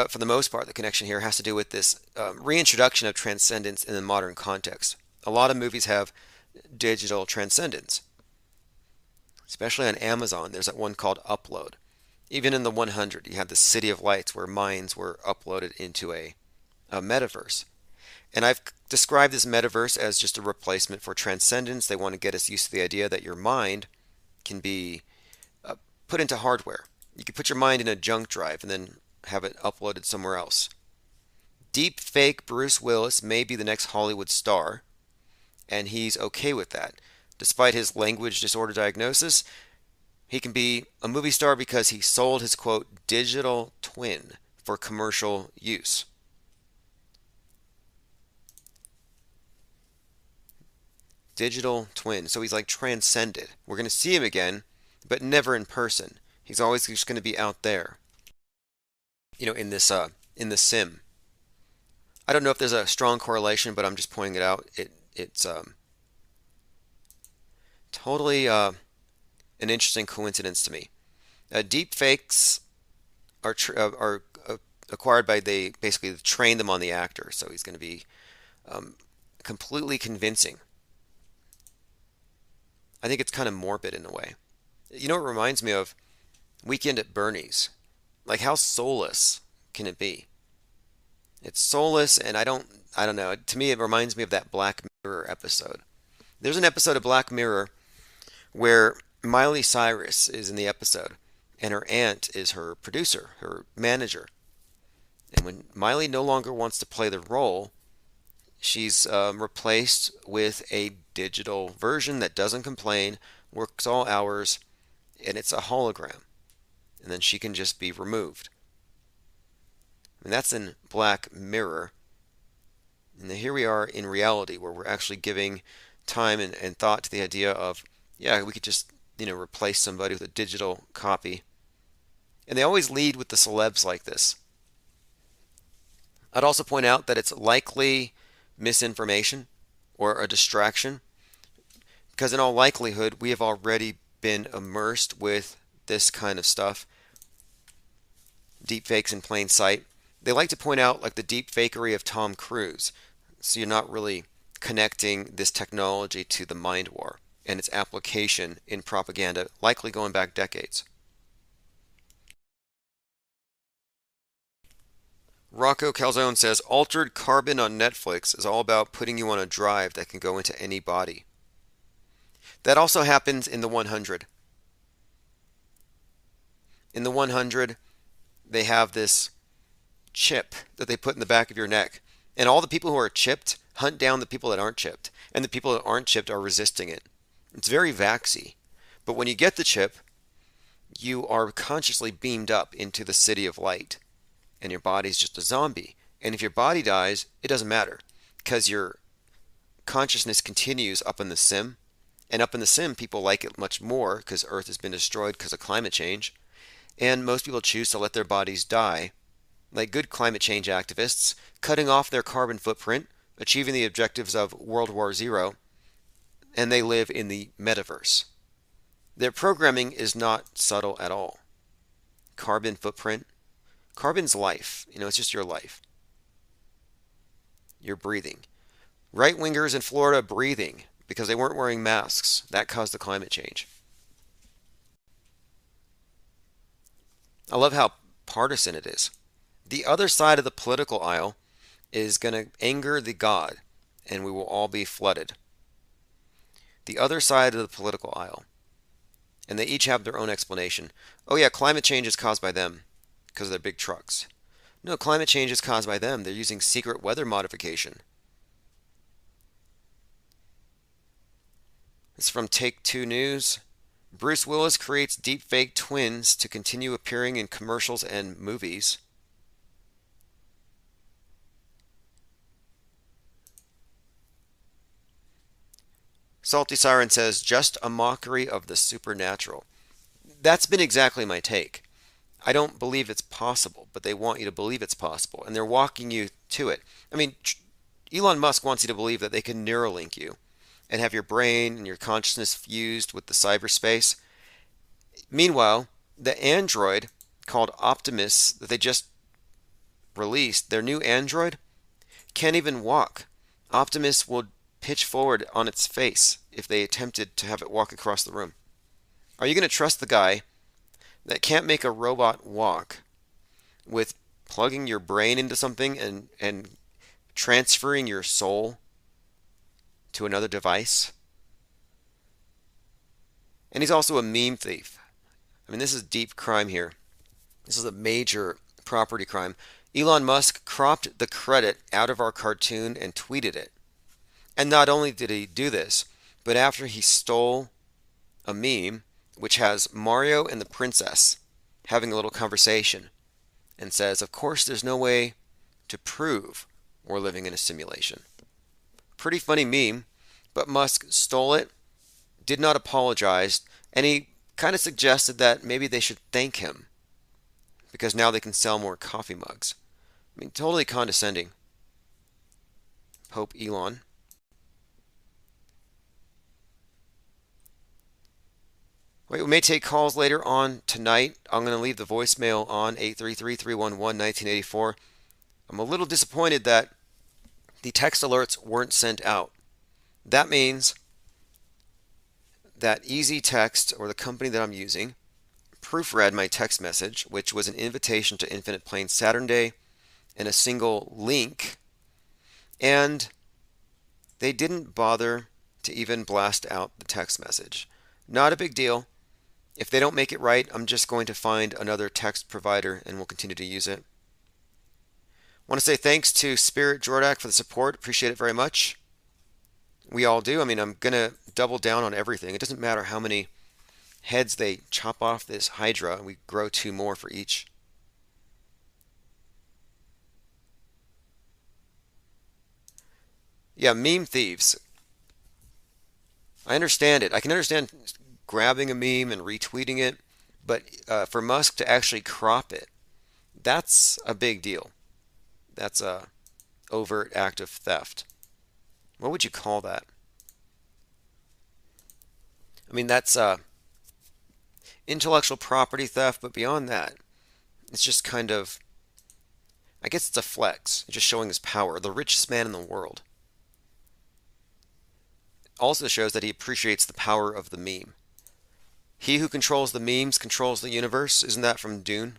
for the most part, the connection here has to do with this reintroduction of transcendence in the modern context. A lot of movies have digital transcendence, especially on Amazon. There's that one called Upload. Even in the 100, you had the City of Lights where minds were uploaded into a metaverse. And I've described this metaverse as just a replacement for transcendence. They want to get us used to the idea that your mind can be put into hardware. You can put your mind in a junk drive and then have it uploaded somewhere else. Deep fake Bruce Willis may be the next Hollywood star, and he's okay with that. Despite his language disorder diagnosis, he can be a movie star because he sold his, quote, digital twin for commercial use. Digital twin. So he's like transcended. We're going to see him again, but never in person. He's always just going to be out there. You know, in this sim. I don't know if there's a strong correlation, but I'm just pointing it out. It's totally an interesting coincidence to me. Deep fakes are acquired by, they basically train them on the actor, so he's going to be completely convincing. I think it's kind of morbid in a way. You know, it reminds me of Weekend at Bernie's. Like, how soulless can it be? It's soulless, and I don't know. To me, it reminds me of that Black Mirror episode. There's an episode of Black Mirror where Miley Cyrus is in the episode, and her aunt is her producer, her manager. And when Miley no longer wants to play the role, she's replaced with a digital version that doesn't complain, works all hours, and it's a hologram. And then she can just be removed. And that's in Black Mirror. And here we are in reality, where we're actually giving time and thought to the idea of, yeah, we could just, replace somebody with a digital copy. And they always lead with the celebs like this. I'd also point out that it's likely misinformation or a distraction, because in all likelihood, we have already been immersed with this kind of stuff. Deepfakes in plain sight. They like to point out like the deep fakery of Tom Cruise. So you're not really connecting this technology to the mind war and its application in propaganda, likely going back decades. Rocco Calzone says, Altered Carbon on Netflix is all about putting you on a drive that can go into any body. That also happens in the 100. In the 100, they have this chip that they put in the back of your neck. And all the people who are chipped hunt down the people that aren't chipped. And the people that aren't chipped are resisting it. It's very vaxy. But when you get the chip, you are consciously beamed up into the city of light. And your body's just a zombie. And if your body dies, it doesn't matter. Because your consciousness continues up in the sim. And up in the sim, people like it much more because Earth has been destroyed because of climate change. And most people choose to let their bodies die, like good climate change activists, cutting off their carbon footprint, achieving the objectives of World War Zero, and they live in the metaverse. Their programming is not subtle at all. Carbon footprint. Carbon's life. It's just your life. You're breathing. Right-wingers in Florida breathing because they weren't wearing masks. That caused the climate change. I love how partisan it is. The other side of the political aisle is going to anger the God, and we will all be flooded. The other side of the political aisle. And they each have their own explanation. Oh yeah, climate change is caused by them because of their big trucks. No, climate change is caused by them. They're using secret weather modification. It's from Take Two News. Bruce Willis creates deepfake twins to continue appearing in commercials and movies. Salty Siren says, just a mockery of the supernatural. That's been exactly my take. I don't believe it's possible, but they want you to believe it's possible, and they're walking you to it. I mean, Elon Musk wants you to believe that they can Neuralink you and have your brain and your consciousness fused with the cyberspace. Meanwhile, the android called Optimus that they just released, their new android, can't even walk. Optimus will pitch forward on its face if they attempted to have it walk across the room. Are you going to trust the guy that can't make a robot walk with plugging your brain into something and transferring your soul to another device? And he's also a meme thief. I mean, this is deep crime here. This is a major property crime. Elon Musk cropped the credit out of our cartoon and tweeted it. And not only did he do this, but after he stole a meme which has Mario and the princess having a little conversation and says, of course there's no way to prove we're living in a simulation. Pretty funny meme, but Musk stole it, did not apologize, and he kind of suggested that maybe they should thank him because now they can sell more coffee mugs. I mean, totally condescending. Pope Elon. Wait, we may take calls later on tonight. I'm going to leave the voicemail on 833-311-1984. I'm a little disappointed that the text alerts weren't sent out. That means that Easy Text, or the company that I'm using, proofread my text message, which was an invitation to Infinite Plane Saturday and a single link, and they didn't bother to even blast out the text message. Not a big deal. If they don't make it right, I'm just going to find another text provider and we'll continue to use it. I want to say thanks to Spirit Jordak for the support. Appreciate it very much. We all do. I mean, I'm going to double down on everything. It doesn't matter how many heads they chop off this Hydra. We grow 2 more for each. Yeah, meme thieves. I understand it. I can understand grabbing a meme and retweeting it, but for Musk to actually crop it, that's a big deal. That's a overt act of theft. What would you call that? I mean, that's intellectual property theft, but beyond that, it's just kind of, I guess it's a flex. It's just showing his power. The richest man in the world. Also shows that he appreciates the power of the meme. He who controls the memes controls the universe. Isn't that from Dune?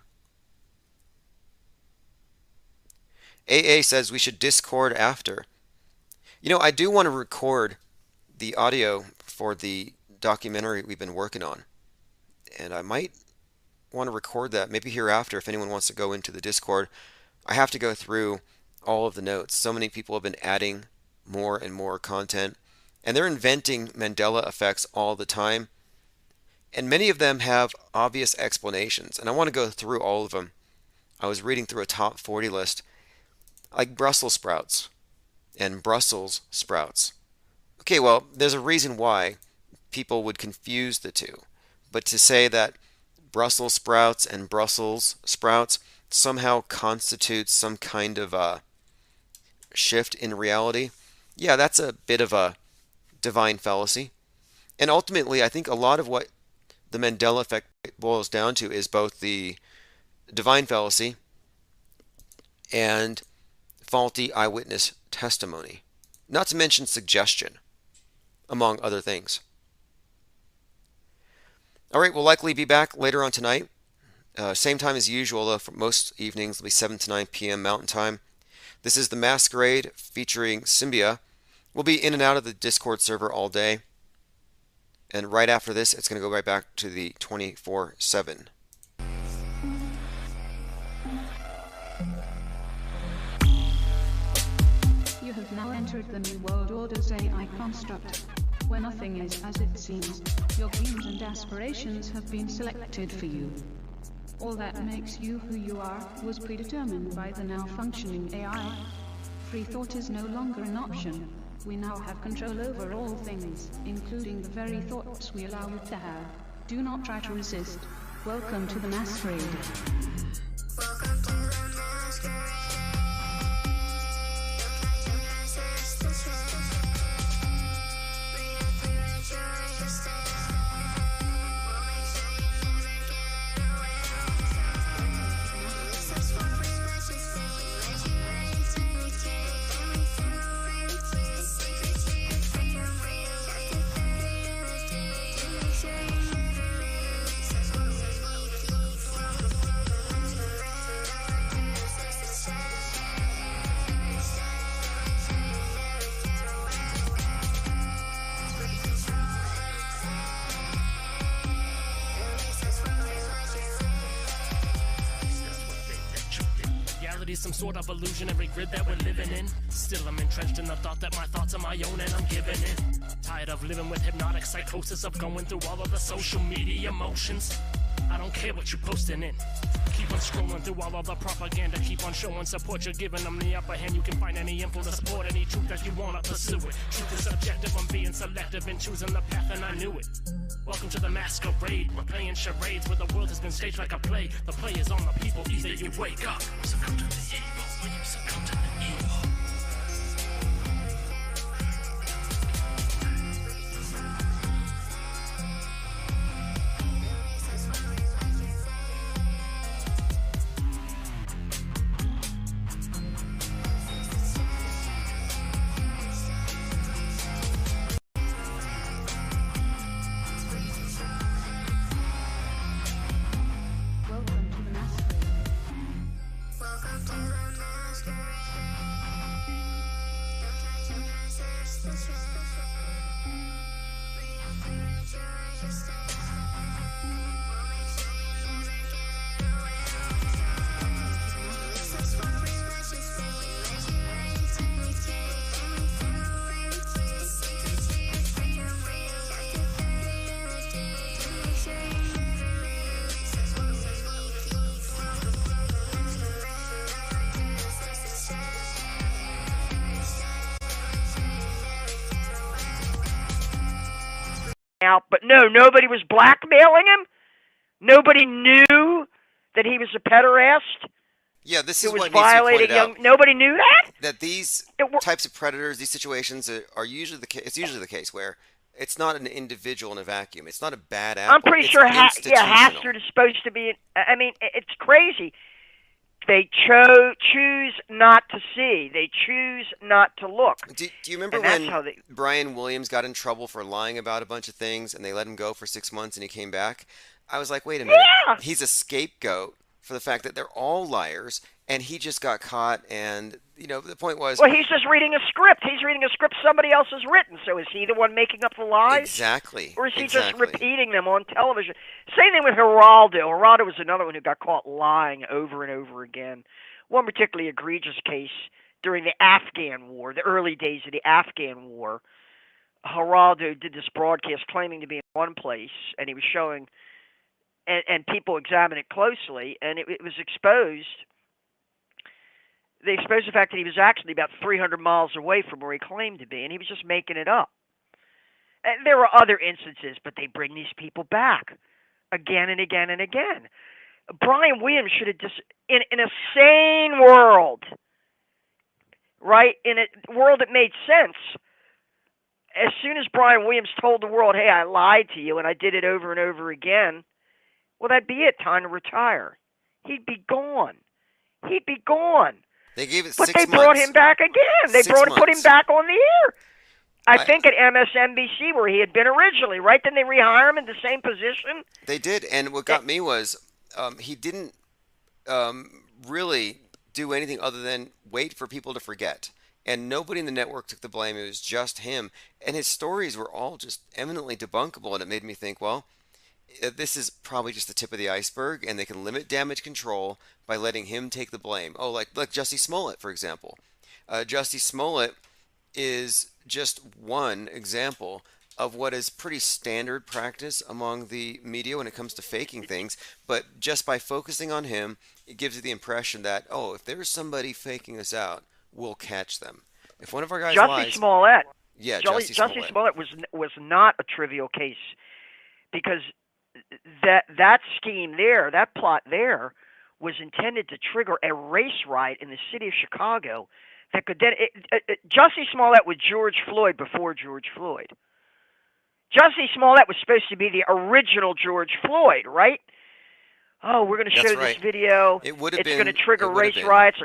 AA says we should Discord after. You know, I do want to record the audio for the documentary we've been working on. And I might want to record that maybe hereafter if anyone wants to go into the Discord. I have to go through all of the notes. So many people have been adding more and more content. And they're inventing Mandela effects all the time. And many of them have obvious explanations. And I want to go through all of them. I was reading through a top 40 list. Like Brussels sprouts and Brussels sprouts. Okay, well, there's a reason why people would confuse the two. But to say that Brussels sprouts and Brussels sprouts somehow constitutes some kind of a shift in reality, yeah, that's a bit of a divine fallacy. And ultimately, I think a lot of what the Mandela effect boils down to is both the divine fallacy and faulty eyewitness testimony, not to mention suggestion, among other things. All right, we'll likely be back later on tonight. Same time as usual, though, for most evenings. It'll be 7 to 9 p.m. Mountain Time. This is The Masquerade featuring Symbia. We'll be in and out of the Discord server all day. And right after this, it's going to go right back to the 24/7. You have now entered the New World Order's AI construct, where nothing is as it seems. Your dreams and aspirations have been selected for you. All that makes you who you are was predetermined by the now functioning AI. Free thought is no longer an option. We now have control over all things, including the very thoughts we allow you to have. Do not try to resist. Welcome to the masquerade. Some sort of illusionary grid that we're living in. Still I'm entrenched in the thought that my thoughts are my own and I'm giving in. Tired of living with hypnotic psychosis of going through all of the social media motions. I don't care what you're posting in. Keep on scrolling through all of the propaganda. Keep on showing support. You're giving them the upper hand. You can find any info to support any truth that you want to pursue it. Truth is subjective. I'm being selective in choosing the path and I knew it. Welcome to the masquerade. We're playing charades where the world has been staged like a play. The play is on the people. Either you wake up or succumb to the evil. When you succumb to the evil. Out, but no, nobody was blackmailing him. Nobody knew that he was a pederast. Yeah, this is was what needs to be violating pointed out. Nobody knew that. That these types of predators, these situations are usually the case. It's usually the case where it's not an individual in a vacuum. It's not a bad apple. I'm pretty it's sure, institutional. Hastert is supposed to be. I mean, it's crazy. They choose not to see. They choose not to look. Do you remember when Brian Williams got in trouble for lying about a bunch of things and they let him go for 6 months and he came back? I was like, wait a minute. Yeah. He's a scapegoat for the fact that they're all liars and he just got caught. And, you know, the point was... Well, he's just reading a script. He's reading a script somebody else has written. So is he the one making up the lies? Exactly. Or is he just repeating them on television? Same thing with Geraldo. Geraldo was another one who got caught lying over and over again. One particularly egregious case during the Afghan War, the early days of the Afghan War. Geraldo did this broadcast claiming to be in one place, and he was showing, and people examined it closely, and it was exposed. They exposed the fact that he was actually about 300 miles away from where he claimed to be, and he was just making it up. And there were other instances, but they bring these people back again and again and again. Brian Williams should have just, in a sane world, right, in a world that made sense, as soon as Brian Williams told the world, hey, I lied to you and I did it over and over again, well, that'd be it, time to retire. He'd be gone. He'd be gone. They gave it but 6 months. But they brought him back again. They put him back on the air. I think at MSNBC where he had been originally, right? Then they rehire him in the same position. They did, and what got me was he didn't really do anything other than wait for people to forget. And nobody in the network took the blame. It was just him. And his stories were all just eminently debunkable, and it made me think, well, this is probably just the tip of the iceberg, and they can limit damage control by letting him take the blame. Oh, like Jussie Smollett, for example. Jussie Smollett is just one example of what is pretty standard practice among the media when it comes to faking things. But just by focusing on him, it gives you the impression that, oh, if there's somebody faking us out, we'll catch them. If one of our guys lies... Smollett. Yeah, Jussie Smollett was not a trivial case because that scheme there, that plot there, was intended to trigger a race riot in the city of Chicago that could then. Jussie Smollett was George Floyd before George Floyd. Jussie Smollett was supposed to be the original George Floyd, right? Oh, we're going to show this video. It's going to trigger race riots.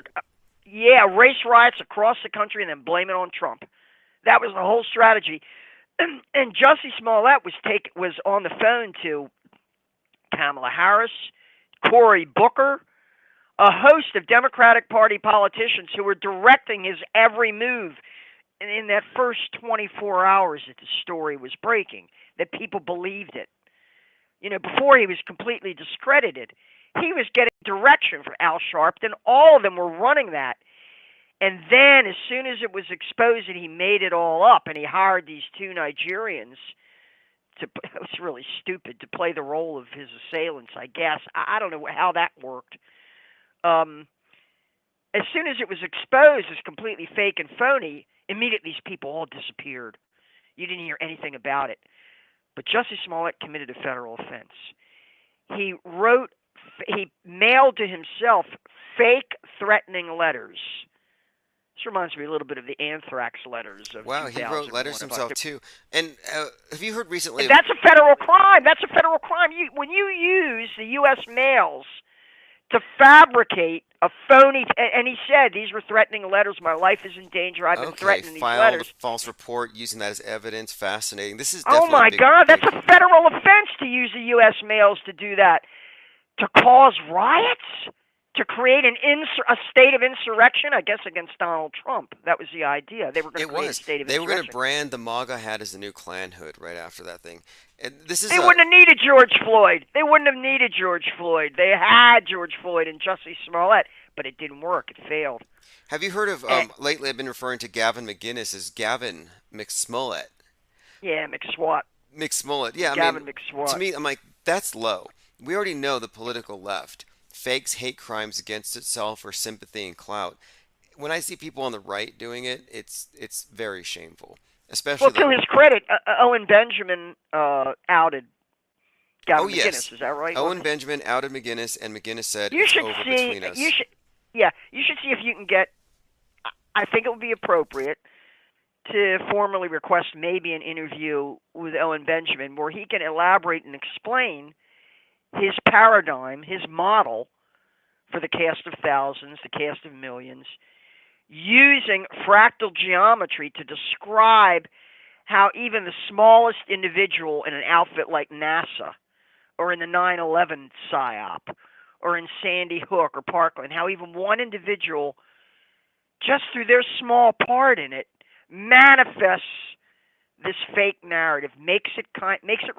Race riots across the country, and then blame it on Trump. That was the whole strategy. And Jussie Smollett was on the phone to Kamala Harris, Cory Booker, a host of Democratic Party politicians who were directing his every move in that first 24 hours that the story was breaking, that people believed it. Before he was completely discredited, he was getting direction from Al Sharpton. All of them were running that. And then as soon as it was exposed and he made it all up and he hired these two Nigerians it was really stupid to play the role of his assailants, I guess. I don't know how that worked. As soon as it was exposed as completely fake and phony, immediately these people all disappeared. You didn't hear anything about it. But Jussie Smollett committed a federal offense. He mailed to himself fake threatening letters. This reminds me a little bit of the anthrax letters of Wow, he wrote letters himself too. And have you heard recently? And that's a federal crime. That's a federal crime. When you use the U.S. mails to fabricate a phony, and he said these were threatening letters. My life is in danger. I've been threatening these letters. Filed a false report using that as evidence. Fascinating. This is oh my God, that's a federal offense to use the U.S. mails to do that, to cause riots. To create a state of insurrection, I guess, against Donald Trump. That was the idea. They were going to create a state of insurrection. They were going to brand the MAGA hat as the new Klan hood right after that thing. And they wouldn't have needed George Floyd. They wouldn't have needed George Floyd. They had George Floyd and Jussie Smollett, but it didn't work. It failed. Have you heard of, lately I've been referring to Gavin McInnes as Gavin McSmollett. Yeah, McSwat. McSmollett, yeah. Gavin McSwat. To me, I'm like, that's low. We already know the political left fakes hate crimes against itself for sympathy and clout. When I see people on the right doing it, it's very shameful. Especially to his credit, Owen Benjamin outed Gavin McInnes. Is that right? Owen Benjamin outed McInnes, and McInnes said you it's should over see, between us. You should see if you can get. I think it would be appropriate to formally request maybe an interview with Owen Benjamin where he can elaborate and explain his paradigm, his model for the cast of thousands, the cast of millions, using fractal geometry to describe how even the smallest individual in an outfit like NASA or in the 9/11 PSYOP or in Sandy Hook or Parkland, how even one individual, just through their small part in it, manifests this fake narrative, makes it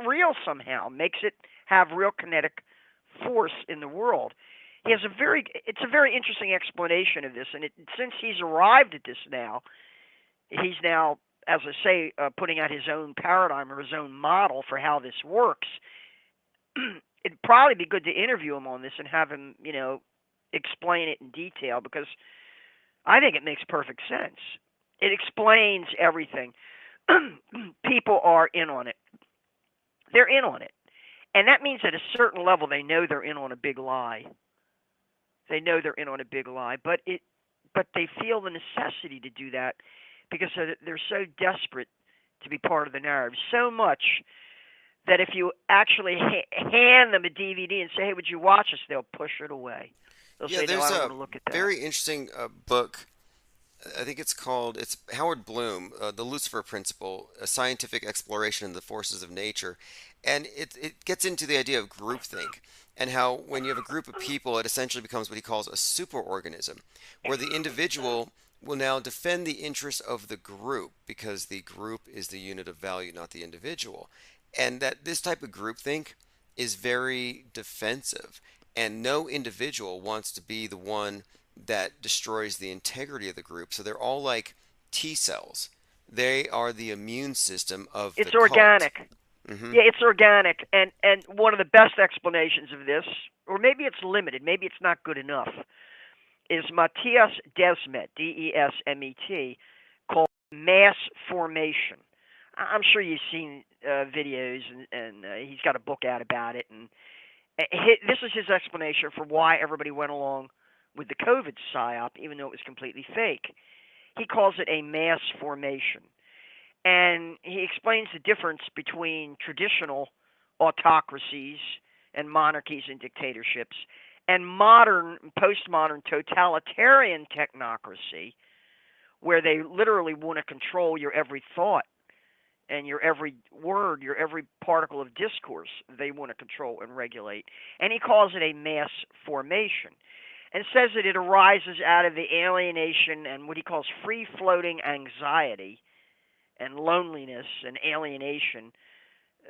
real somehow, makes it have real kinetic force in the world. It's a very interesting explanation of this, and since he's arrived at this now, he's now, as I say, putting out his own paradigm or his own model for how this works. It'd probably be good to interview him on this and have him, explain it in detail, because I think it makes perfect sense. It explains everything. People are in on it. They're in on it. And that means at a certain level they know they're in on a big lie. They know they're in on a big lie, but they feel the necessity to do that because they're so desperate to be part of the narrative. So much that if you actually hand them a DVD and say, "Hey, would you watch this?" they'll push it away. They'll say, "No, I don't want to look at that." Very interesting book. I think it's Howard Bloom, The Lucifer Principle, a scientific exploration of the forces of nature. And it gets into the idea of groupthink and how when you have a group of people, it essentially becomes what he calls a superorganism, where the individual will now defend the interests of the group because the group is the unit of value, not the individual. And that this type of groupthink is very defensive, and no individual wants to be the one that destroys the integrity of the group. So they're all like T cells. They are the immune system of the cult. It's organic. Mm-hmm. Yeah, it's organic. And one of the best explanations of this, or maybe it's limited, maybe it's not good enough, is Matthias Desmet, Desmet, called mass formation. I'm sure you've seen videos, and he's got a book out about it. And this is his explanation for why everybody went along with the COVID psyop, even though it was completely fake. He calls it a mass formation. And he explains the difference between traditional autocracies and monarchies and dictatorships and modern, postmodern totalitarian technocracy, where they literally want to control your every thought and your every word, your every particle of discourse. They want to control and regulate. And he calls it a mass formation, and says that it arises out of the alienation and what he calls free-floating anxiety and loneliness and alienation,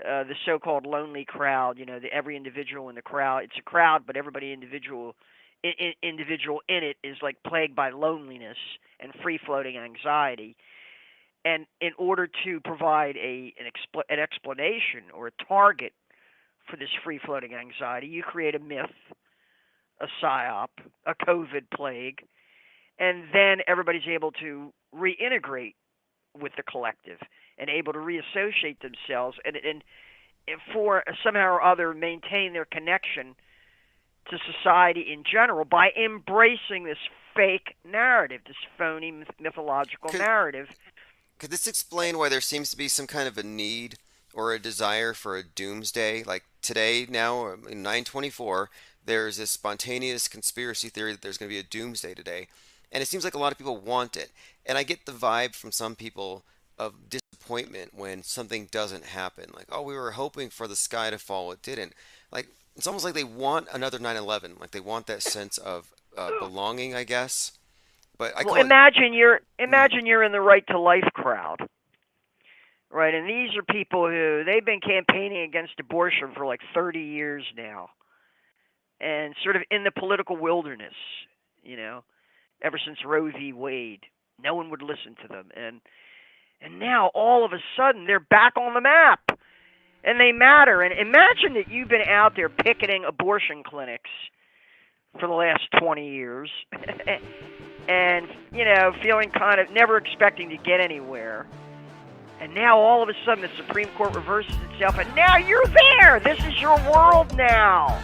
the so-called lonely crowd. Every individual in the crowd, it's a crowd, but everybody individual in it is like plagued by loneliness and free-floating anxiety. And in order to provide an explanation or a target for this free-floating anxiety, you create a myth, a psyop, a COVID plague, and then everybody's able to reintegrate with the collective and able to reassociate themselves and for somehow or other maintain their connection to society in general by embracing this fake narrative, this phony mythological narrative. Could this explain why there seems to be some kind of a need or a desire for a doomsday? Like today, now in 9/24, there's this spontaneous conspiracy theory that there's going to be a doomsday today. And it seems like a lot of people want it. And I get the vibe from some people of disappointment when something doesn't happen. Like, oh, we were hoping for the sky to fall. It didn't. Like, it's almost like they want another 9/11. Like, they want that sense of belonging, I guess. But imagine you're in the Right to Life crowd, right? And these are people who, they've been campaigning against abortion for like 30 years now, and sort of in the political wilderness, ever since Roe v. Wade. No one would listen to them, and now all of a sudden they're back on the map, and they matter. And imagine that you've been out there picketing abortion clinics for the last 20 years, and feeling kind of never expecting to get anywhere. And now all of a sudden the Supreme Court reverses itself, and now you're there. This is your world now.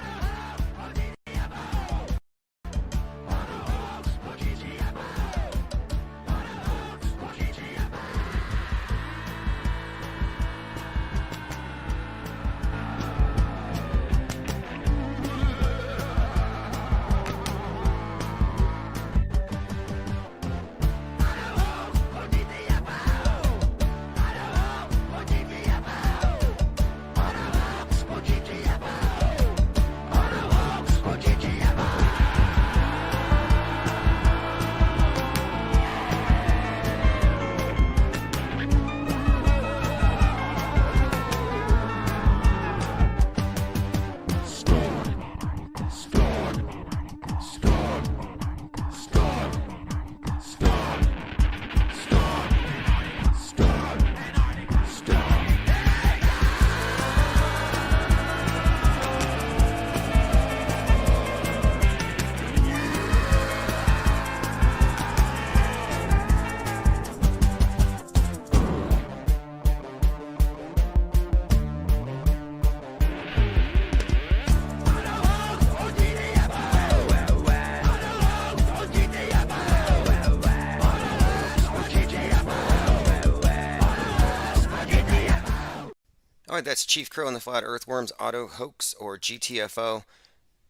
Alright, that's Chief Crow and the Flat Earthworms Auto Hoax, or GTFO.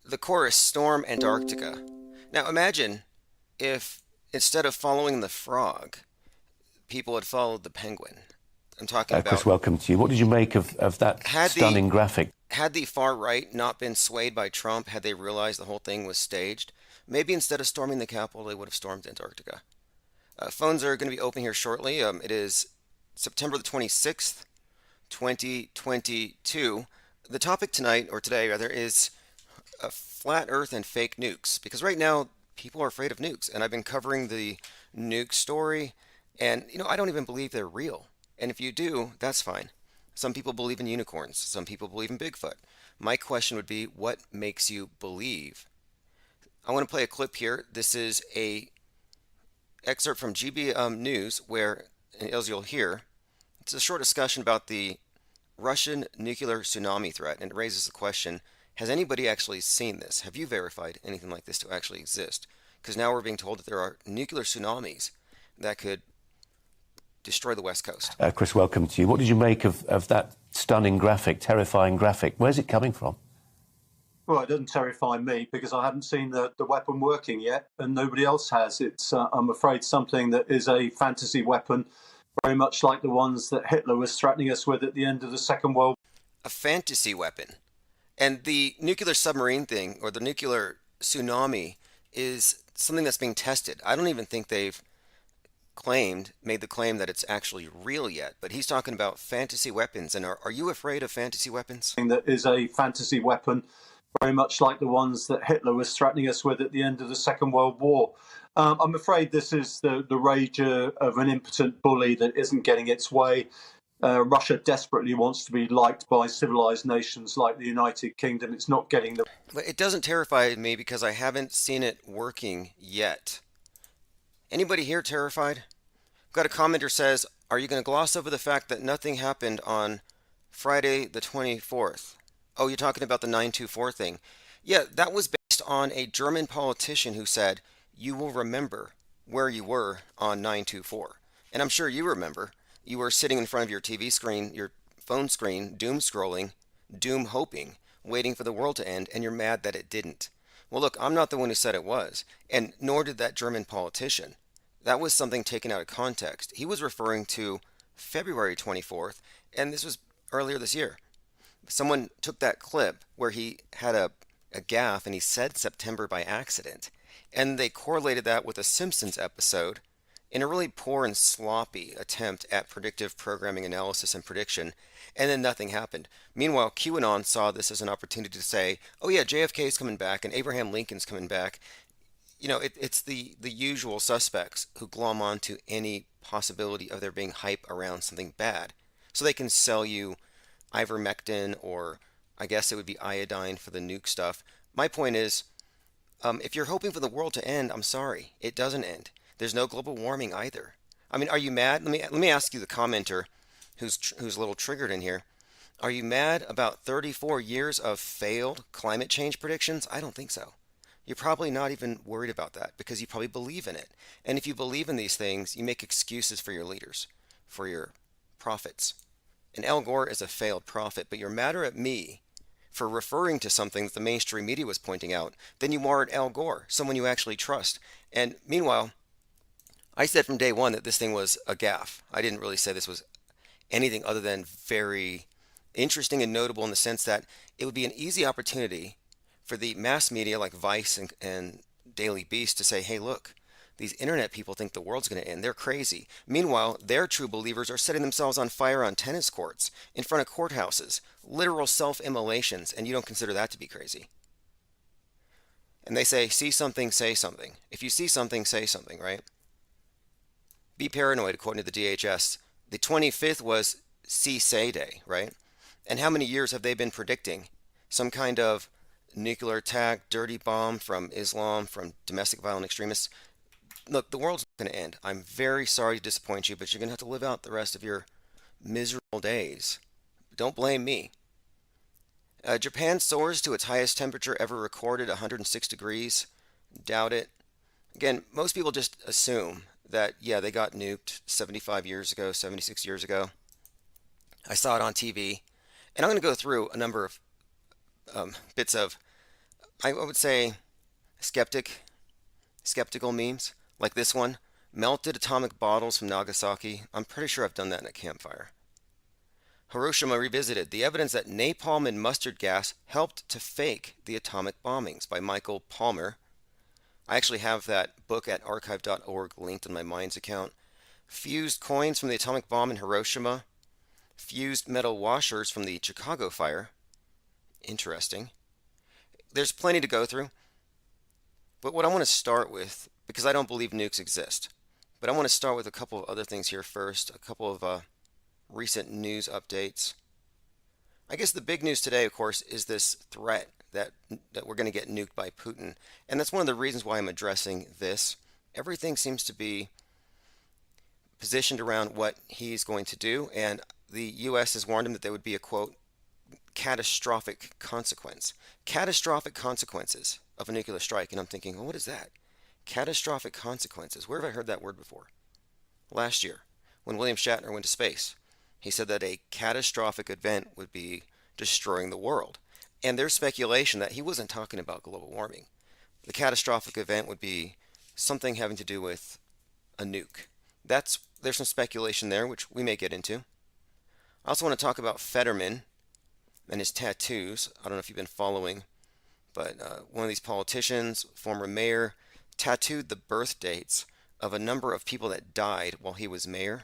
The chorus, Storm Antarctica. Now imagine if, instead of following the frog, people had followed the penguin. I'm talking about... Chris, welcome to you. What did you make of that stunning graphic? Had the far right not been swayed by Trump, had they realized the whole thing was staged, maybe instead of storming the Capitol, they would have stormed Antarctica. Phones are going to be open here shortly. It is September the 26th, 2022. The topic tonight, or today rather, is flat earth and fake nukes. Because right now, people are afraid of nukes. And I've been covering the nuke story. And, I don't even believe they're real. And if you do, that's fine. Some people believe in unicorns. Some people believe in Bigfoot. My question would be, what makes you believe? I want to play a clip here. This is a excerpt from GB News where, as you'll hear, it's a short discussion about the Russian nuclear tsunami threat, and it raises the question, has anybody actually seen this? Have you verified anything like this to actually exist? Because now we're being told that there are nuclear tsunamis that could destroy the West Coast. Chris, welcome to you. What did you make of that stunning graphic, terrifying graphic? Where's it coming from? Well, it doesn't terrify me because I haven't seen the weapon working yet, and nobody else has. It's, I'm afraid, something that is a fantasy weapon, very much like the ones that Hitler was threatening us with at the end of the Second World War. A fantasy weapon. And the nuclear submarine thing, or the nuclear tsunami, is something that's being tested. I don't even think they've made the claim that it's actually real yet, but he's talking about fantasy weapons. And are you afraid of fantasy weapons? That is a fantasy weapon, very much like the ones that Hitler was threatening us with at the end of the Second World War. I'm afraid this is the rage of an impotent bully that isn't getting its way. Russia desperately wants to be liked by civilized nations like the United Kingdom. It's not getting the... But it doesn't terrify me because I haven't seen it working yet. Anybody here terrified? Got a commenter says, are you going to gloss over the fact that nothing happened on Friday the 24th? Oh, you're talking about the 924 thing. Yeah, that was based on a German politician who said, you will remember where you were on 924. And I'm sure you remember. You were sitting in front of your TV screen, your phone screen, doom scrolling, doom hoping, waiting for the world to end, and you're mad that it didn't. Well, look, I'm not the one who said it was, and nor did that German politician. That was something taken out of context. He was referring to February 24th, and this was earlier this year. Someone took that clip where he had a gaffe and he said September by accident, and they correlated that with a Simpsons episode in a really poor and sloppy attempt at predictive programming analysis and prediction, and then nothing happened. Meanwhile, QAnon saw this as an opportunity to say, oh yeah, JFK is coming back and Abraham Lincoln's coming back. You know, it's the usual suspects who glom on to any possibility of there being hype around something bad. So they can sell you ivermectin, or I guess it would be iodine for the nuke stuff. My point is, if you're hoping for the world to end, I'm sorry, it doesn't end. There's no global warming either. I mean, are you mad? Let me ask you, the commenter who's a little triggered in here. Are you mad about 34 years of failed climate change predictions? I don't think so. You're probably not even worried about that because you probably believe in it. And if you believe in these things, you make excuses for your leaders, for your prophets. And Al Gore is a failed prophet, but you're madder at me for referring to something that the mainstream media was pointing out than you are at Al Gore, someone you actually trust. And meanwhile, I said from day one that this thing was a gaffe. I didn't really say this was anything other than very interesting and notable in the sense that it would be an easy opportunity for the mass media like Vice and Daily Beast to say, hey, look, these internet people think the world's going to end. They're crazy. Meanwhile, their true believers are setting themselves on fire on tennis courts, in front of courthouses, literal self-immolations, and you don't consider that to be crazy. And they say, see something, say something. If you see something, say something, right? Be paranoid, according to the DHS. The 25th was See-Say Day, right? And how many years have they been predicting some kind of nuclear attack, dirty bomb from Islam, from domestic violent extremists? Look, the world's not going to end. I'm very sorry to disappoint you, but you're going to have to live out the rest of your miserable days. Don't blame me. Japan soars to its highest temperature ever recorded, 106 degrees. Doubt it. Again, most people just assume that, yeah, they got nuked 75 years ago, 76 years ago. I saw it on TV. And I'm going to go through a number of bits of, I would say, skeptical memes, like this one. Melted atomic bottles from Nagasaki. I'm pretty sure I've done that in a campfire. Hiroshima Revisited. The evidence that napalm and mustard gas helped to fake the atomic bombings, by Michael Palmer. I actually have that book at archive.org linked in my Minds account. Fused coins from the atomic bomb in Hiroshima. Fused metal washers from the Chicago fire. Interesting. There's plenty to go through. But what I want to start with, because I don't believe nukes exist, but I want to start with a couple of other things here first, a couple of recent news updates. I guess the big news today, of course, is this threat that we're going to get nuked by Putin. And that's one of the reasons why I'm addressing this. Everything seems to be positioned around what he's going to do, and the U.S. has warned him that there would be a, quote, catastrophic consequence. Catastrophic consequences of a nuclear strike. And I'm thinking, well, what is that? Catastrophic consequences. Where have I heard that word before? Last year, when William Shatner went to space, he said that a catastrophic event would be destroying the world. And there's speculation that he wasn't talking about global warming. The catastrophic event would be something having to do with a nuke. There's some speculation there, which we may get into. I also want to talk about Fetterman and his tattoos. I don't know if you've been following, but one of these politicians, former mayor, tattooed the birth dates of a number of people that died while he was mayor.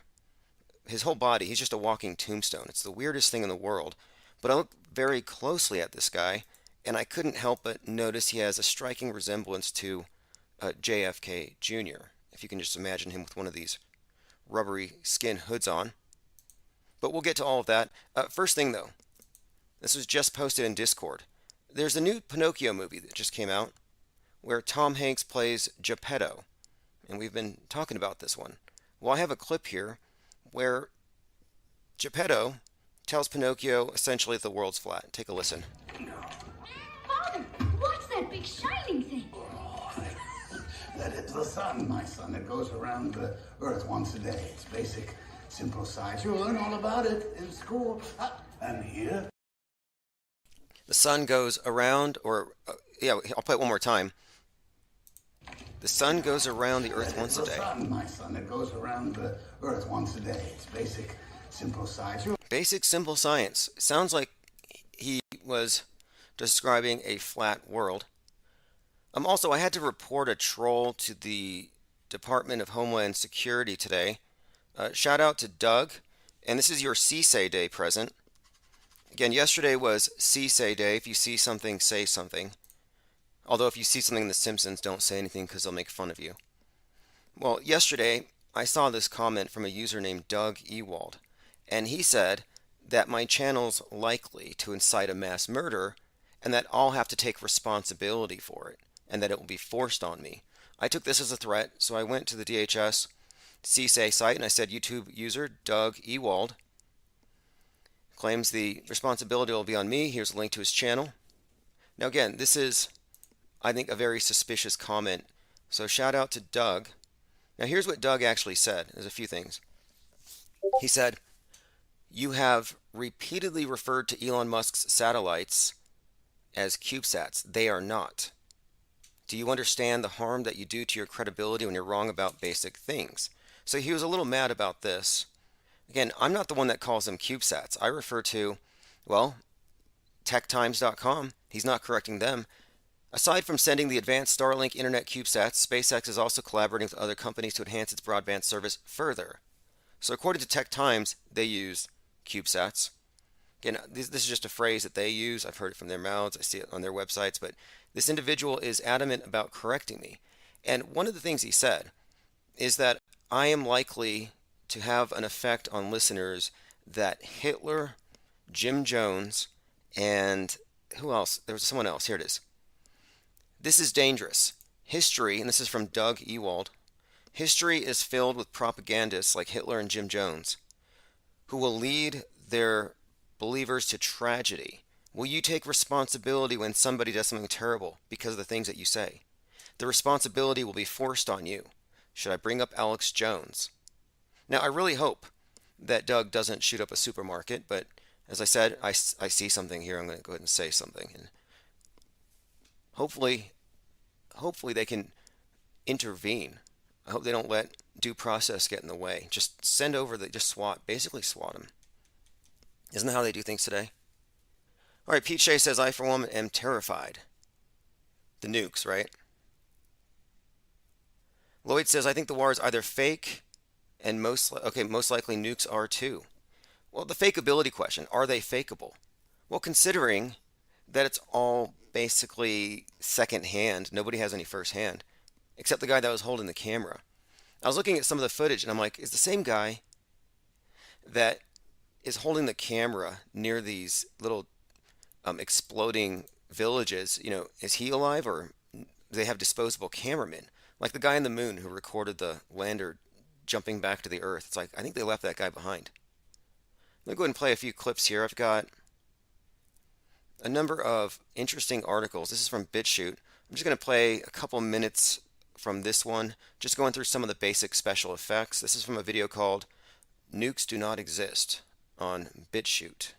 His whole body, he's just a walking tombstone. It's the weirdest thing in the world. But I looked very closely at this guy, and I couldn't help but notice he has a striking resemblance to JFK Jr., if you can just imagine him with one of these rubbery skin hoods on. But we'll get to all of that. First thing, though, this was just posted in Discord. There's a new Pinocchio movie that just came out where Tom Hanks plays Geppetto, and we've been talking about this one. Well, I have a clip here where Geppetto tells Pinocchio essentially that the world's flat. Take a listen. Father, what's that big shining thing? That is the sun, my son. It goes around the earth once a day. It's basic, simple science. You'll learn all about it in school. And here. The sun goes around, I'll play it one more time. The sun goes around the earth once a day. The sun, my son. It goes around the earth once a day. It's basic, simple science. Basic, simple science. Sounds like he was describing a flat world. Also, I had to report a troll to the Department of Homeland Security today. Shout out to Doug. And this is your CSAY Day present. Again, yesterday was CSAY Day. If you see something, say something. Although if you see something in The Simpsons, don't say anything because they'll make fun of you. Well, yesterday, I saw this comment from a user named Doug Ewald. And he said that my channel's likely to incite a mass murder and that I'll have to take responsibility for it and that it will be forced on me. I took this as a threat, so I went to the DHS CSAY site and I said, YouTube user Doug Ewald claims the responsibility will be on me. Here's a link to his channel. Now again, this is, I think, a very suspicious comment. So shout out to Doug. Now here's what Doug actually said. There's a few things. He said, you have repeatedly referred to Elon Musk's satellites as CubeSats. They are not. Do you understand the harm that you do to your credibility when you're wrong about basic things? So he was a little mad about this. Again, I'm not the one that calls them CubeSats. I refer to, well, techtimes.com. He's not correcting them. Aside from sending the advanced Starlink Internet CubeSats, SpaceX is also collaborating with other companies to enhance its broadband service further. So according to Tech Times, they use CubeSats. Again, this is just a phrase that they use. I've heard it from their mouths. I see it on their websites. But this individual is adamant about correcting me. And one of the things he said is that I am likely to have an effect on listeners that Hitler, Jim Jones, and who else? There was someone else. Here it is. This is dangerous. History, and this is from Doug Ewald, history is filled with propagandists like Hitler and Jim Jones who will lead their believers to tragedy. Will you take responsibility when somebody does something terrible because of the things that you say? The responsibility will be forced on you. Should I bring up Alex Jones? Now, I really hope that Doug doesn't shoot up a supermarket, but as I said, I see something here. I'm going to go ahead and say something. And hopefully they can intervene. I hope they don't let due process get in the way. Just send over basically swat them. Isn't that how they do things today? All right, Pete Shea says, I for one am terrified. The nukes, right? Lloyd says, I think the war is either fake and most likely nukes are too. Well, the fakeability question, are they fakeable? Well, considering that it's all basically second-hand, nobody has any first-hand, except the guy that was holding the camera. I was looking at some of the footage and I'm like, is the same guy that is holding the camera near these little exploding villages, is he alive or do they have disposable cameramen? Like the guy on the moon who recorded the lander jumping back to the earth. It's like, I think they left that guy behind. Let me go ahead and play a few clips here. I've got a number of interesting articles. This is from BitChute. I'm just going to play a couple minutes from this one, just going through some of the basic special effects. This is from a video called Nukes Do Not Exist on BitChute.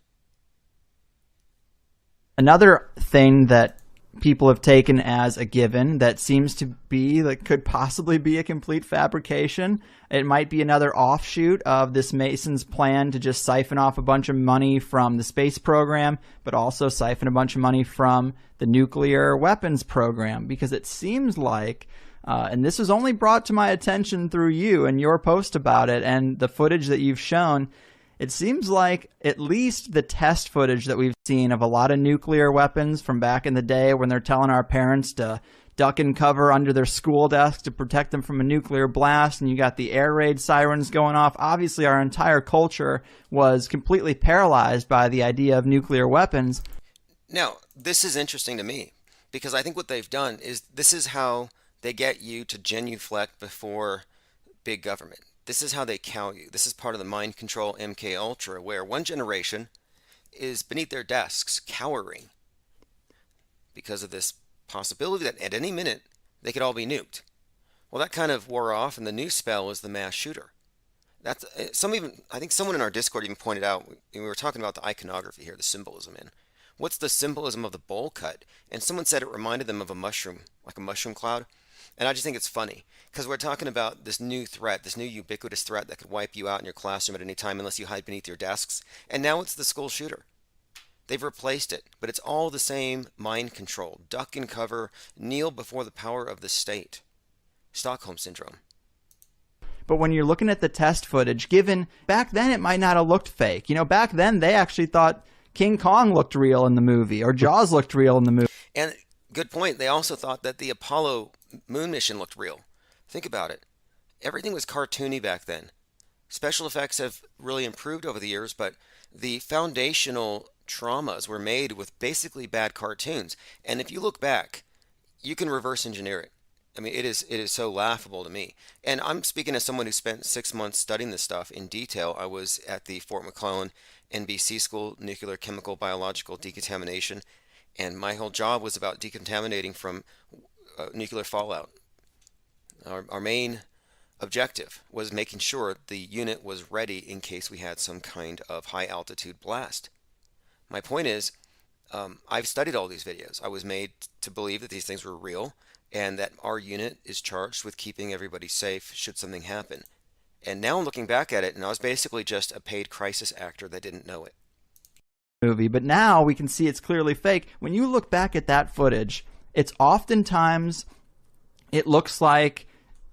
Another thing that people have taken as a given that seems to be, that could possibly be a complete fabrication. It might be another offshoot of this Mason's plan to just siphon off a bunch of money from the space program, but also siphon a bunch of money from the nuclear weapons program, because it seems like, and this was only brought to my attention through you and your post about it and the footage that you've shown, it seems like at least the test footage that we've seen of a lot of nuclear weapons from back in the day when they're telling our parents to duck and cover under their school desk to protect them from a nuclear blast, and you got the air raid sirens going off. Obviously, our entire culture was completely paralyzed by the idea of nuclear weapons. Now, this is interesting to me because I think what they've done is this is how they get you to genuflect before big government. This is how they cow you. This is part of the mind control MK Ultra, where one generation is beneath their desks, cowering because of this possibility that at any minute they could all be nuked. Well, that kind of wore off, and the new spell was the mass shooter. That's I think someone in our Discord even pointed out, we were talking about the iconography here, the symbolism in. What's the symbolism of the bowl cut? And someone said it reminded them of a mushroom, like a mushroom cloud. And I just think it's funny because we're talking about this new threat, this new ubiquitous threat that could wipe you out in your classroom at any time unless you hide beneath your desks. And now it's the school shooter. They've replaced it, but it's all the same mind control. Duck and cover, kneel before the power of the state. Stockholm Syndrome. But when you're looking at the test footage, given back then it might not have looked fake. You know, back then they actually thought King Kong looked real in the movie or Jaws looked real in the movie. And good point. They also thought that the Apollo moon mission looked real. Think about it. Everything was cartoony back then. Special effects have really improved over the years, but the foundational traumas were made with basically bad cartoons. And if you look back, you can reverse engineer it. I mean, it is so laughable to me. And I'm speaking as someone who spent 6 months studying this stuff in detail. I was at the Fort McClellan NBC School, Nuclear, Chemical, Biological Decontamination, and my whole job was about decontaminating from nuclear fallout. Our main objective was making sure the unit was ready in case we had some kind of high altitude blast. My point is, I've studied all these videos. I was made to believe that these things were real and that our unit is charged with keeping everybody safe should something happen. And now I'm looking back at it, and I was basically just a paid crisis actor that didn't know it. Movie, but now we can see it's clearly fake. When you look back at that footage, it's oftentimes, it looks like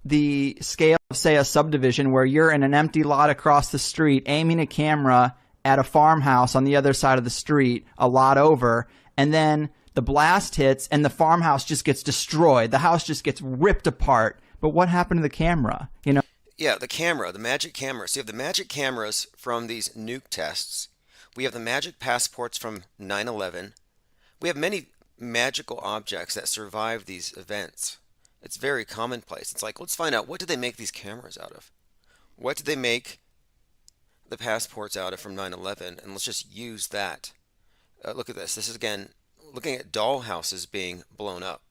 the scale of, say, a subdivision where you're in an empty lot across the street aiming a camera at a farmhouse on the other side of the street, a lot over, and then the blast hits and the farmhouse just gets destroyed. The house just gets ripped apart. But what happened to the camera? You know? Yeah, the camera, the magic camera. So you have the magic cameras from these nuke tests. We have the magic passports from 9/11. We have many magical objects that survive these events. It's very commonplace. It's like, let's find out, what did they make these cameras out of? What did they make the passports out of from 9/11? And let's just use that. Look at this. This is, again, looking at dollhouses being blown up.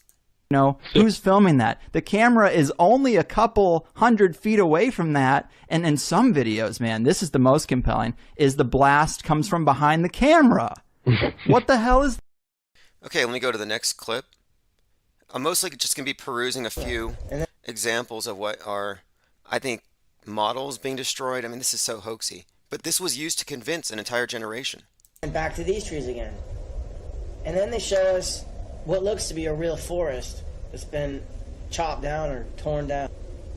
You know, who's filming that? The camera is only a couple 100 feet away from that. And in some videos, man, this is the most compelling, is the blast comes from behind the camera. What the hell is that? Okay, let me go to the next clip. I'm mostly just going to be perusing a few examples of what are, I think, models being destroyed. I mean, this is so hoaxy. But this was used to convince an entire generation. And back to these trees again. And then they show us what looks to be a real forest that's been chopped down or torn down.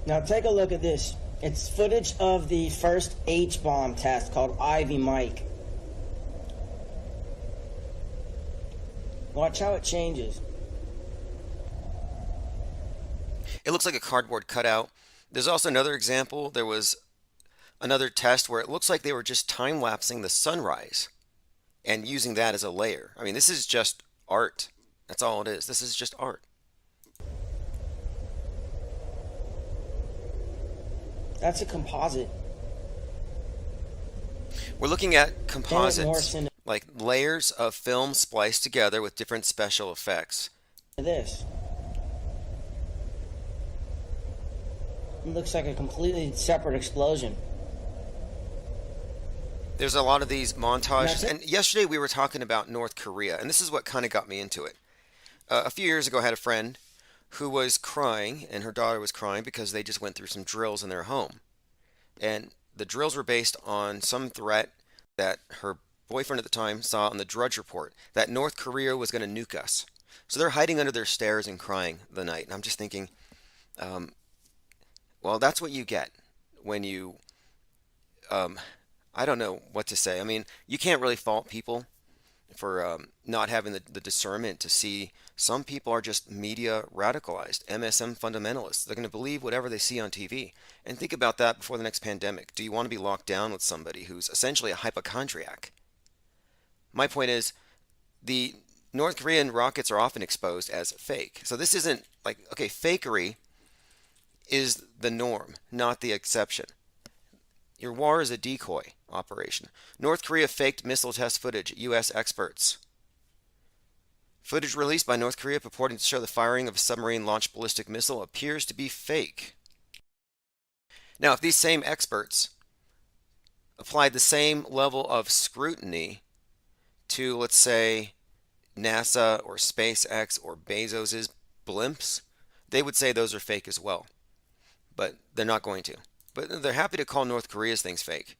Now take a look at this. It's footage of the first H-bomb test called Ivy Mike. Watch how it changes. It looks like a cardboard cutout. There's also another example. There was another test where it looks like they were just time-lapsing the sunrise and using that as a layer. I mean, this is just art. That's all it is. This is just art. That's a composite. We're looking at Bennett composites, Morrison like layers of film spliced together with different special effects. this. It looks like a completely separate explosion. There's a lot of these montages. And yesterday we were talking about North Korea, and this is what kind of got me into it. A few years ago, I had a friend who was crying, and her daughter was crying because they just went through some drills in their home. And the drills were based on some threat that her boyfriend at the time saw on the Drudge Report, that North Korea was going to nuke us. So they're hiding under their stairs and crying the night. And I'm just thinking, well, that's what you get when you, I don't know what to say. I mean, you can't really fault people for not having the discernment to see some people are just media radicalized, MSM fundamentalists. They're going to believe whatever they see on TV. And think about that before the next pandemic. Do you want to be locked down with somebody who's essentially a hypochondriac? My point is, the North Korean rockets are often exposed as fake. So this isn't like, okay, fakery is the norm, not the exception. Your war is a decoy operation. North Korea faked missile test footage, U.S. experts. Footage released by North Korea purporting to show the firing of a submarine-launched ballistic missile appears to be fake. Now, if these same experts applied the same level of scrutiny to, let's say, NASA or SpaceX or Bezos's blimps, they would say those are fake as well. But they're not going to. But they're happy to call North Korea's things fake.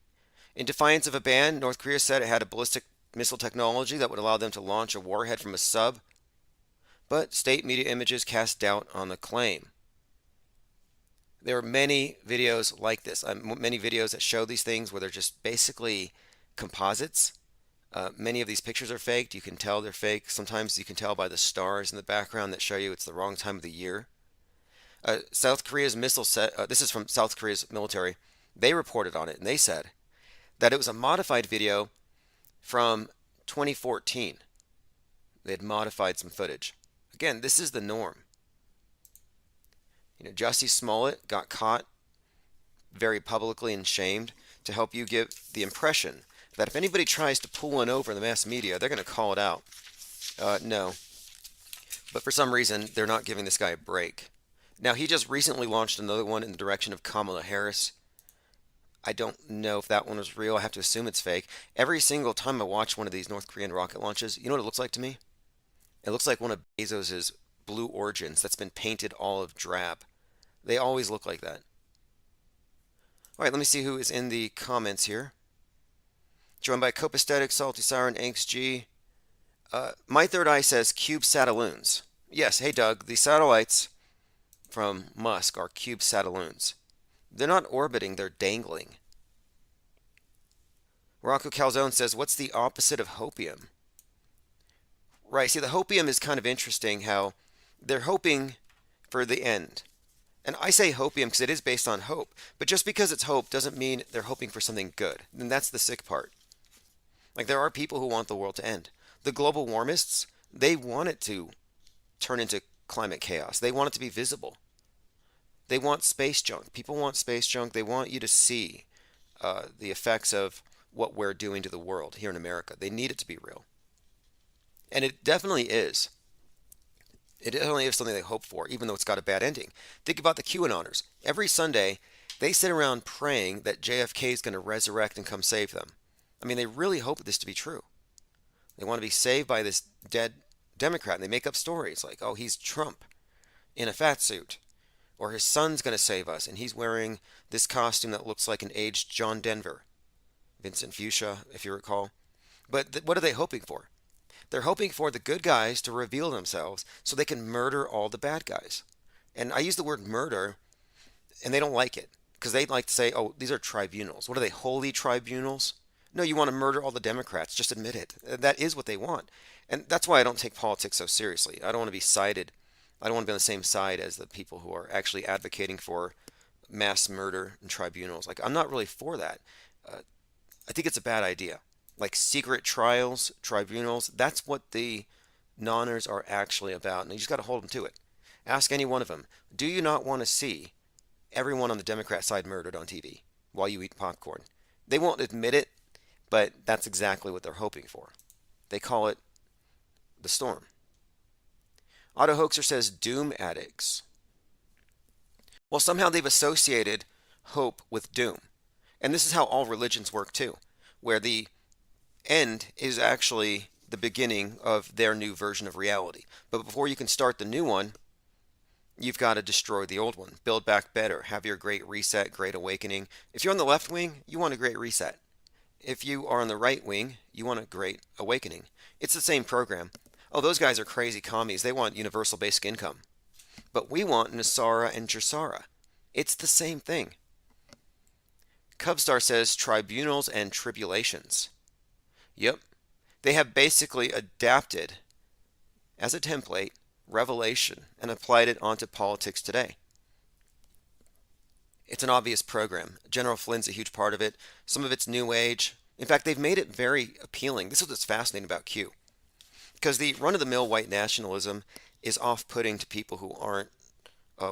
In defiance of a ban, North Korea said it had a ballistic missile technology that would allow them to launch a warhead from a sub. But state media images cast doubt on the claim. There are many videos like this, many videos that show these things where they're just basically composites. Many of these pictures are faked. You can tell they're fake. Sometimes you can tell by the stars in the background that show you it's the wrong time of the year. South Korea's missile set, this is from South Korea's military, they reported on it, and they said that it was a modified video from 2014. They had modified some footage. Again, this is the norm. You know, Jussie Smollett got caught very publicly and shamed to help you give the impression that if anybody tries to pull one over in the mass media, they're going to call it out. No. But for some reason, they're not giving this guy a break. Now, he just recently launched another one in the direction of Kamala Harris. I don't know if that one was real. I have to assume it's fake. Every single time I watch one of these North Korean rocket launches, you know what it looks like to me? It looks like one of Bezos's Blue Origins that's been painted olive drab. They always look like that. All right, let me see who is in the comments here. Joined by Copaesthetic, Salty Siren, Angst G. My Third Eye says CubeSatelloons. Yes, hey Doug, the satellites from Musk are CubeSatelloons. They're not orbiting, they're dangling. Rocco Calzone says, what's the opposite of hopium? Right, see, the hopium is kind of interesting how they're hoping for the end. And I say hopium because it is based on hope. But just because it's hope doesn't mean they're hoping for something good. And that's the sick part. Like, there are people who want the world to end. The global warmists, they want it to turn into climate chaos. They want it to be visible. They want space junk. People want space junk. They want you to see the effects of what we're doing to the world here in America. They need it to be real. And it definitely is. It definitely is something they hope for, even though it's got a bad ending. Think about the QAnoners. Every Sunday, they sit around praying that JFK is going to resurrect and come save them. I mean, they really hope this to be true. They want to be saved by this dead Democrat, and they make up stories like, oh, he's Trump in a fat suit. Or his son's going to save us, and he's wearing this costume that looks like an aged John Denver. Vincent Fuchsia, if you recall. But what are they hoping for? They're hoping for the good guys to reveal themselves so they can murder all the bad guys. And I use the word murder, and they don't like it. Because they like to say, oh, these are tribunals. What are they, holy tribunals? No, you want to murder all the Democrats. Just admit it. That is what they want. And that's why I don't take politics so seriously. I don't want to be sided. I don't want to be on the same side as the people who are actually advocating for mass murder and tribunals. Like, I'm not really for that. I think it's a bad idea. Like secret trials, tribunals, that's what the noners are actually about. And you just got to hold them to it. Ask any one of them, do you not want to see everyone on the Democrat side murdered on TV while you eat popcorn? They won't admit it, But that's exactly what they're hoping for. They call it the storm. Otto Hoaxer says doom addicts. Well, somehow they've associated hope with doom. And this is how all religions work too, where the end is actually the beginning of their new version of reality. But before you can start the new one, you've got to destroy the old one, build back better, have your great reset, great awakening. If you're on the left wing, you want a great reset. If you are on the right wing, you want a great awakening. It's the same program. Oh, those guys are crazy commies. They want universal basic income. But we want Nasara and Jassara. It's the same thing. Cubstar says tribunals and tribulations. Yep. They have basically adapted, as a template, Revelation and applied it onto politics today. It's an obvious program. General Flynn's a huge part of it. Some of it's New Age. In fact, they've made it very appealing. This is what's fascinating about Q. Because the run-of-the-mill white nationalism is off-putting to people who aren't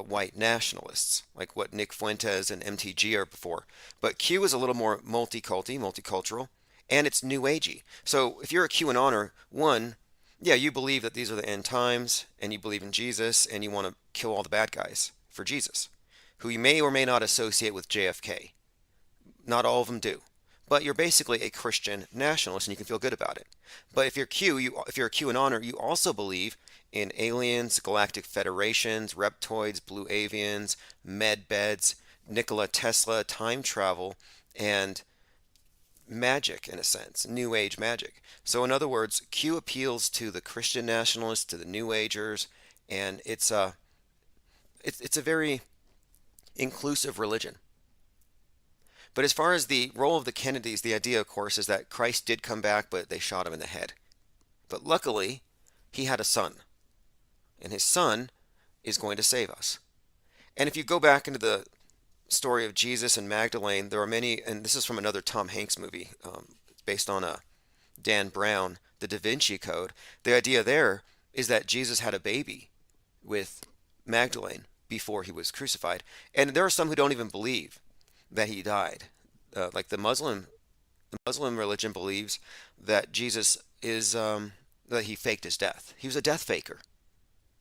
white nationalists, like what Nick Fuentes and MTG are before. But Q is a little more multicultural, and it's New Agey. So if you're a QAnoner, one, yeah, you believe that these are the end times, and you believe in Jesus, and you want to kill all the bad guys for Jesus, who you may or may not associate with JFK. Not all of them do. But you're basically a Christian nationalist, and you can feel good about it. But if you're if you're a QAnoner, you also believe in aliens, galactic federations, reptoids, blue avians, med beds, Nikola Tesla, time travel, and magic in a sense, New Age magic. So in other words, Q appeals to the Christian nationalists, to the New Agers, and it's a very inclusive religion. But as far as the role of the Kennedys, the idea, of course, is that Christ did come back, but they shot him in the head. But luckily, he had a son. And his son is going to save us. And if you go back into the story of Jesus and Magdalene, there are many, and this is from another Tom Hanks movie, based on Dan Brown, The Da Vinci Code. The idea there is that Jesus had a baby with Magdalene before he was crucified. And there are some who don't even believe that he died. Like the Muslim religion believes that Jesus is, that he faked his death. He was a death faker.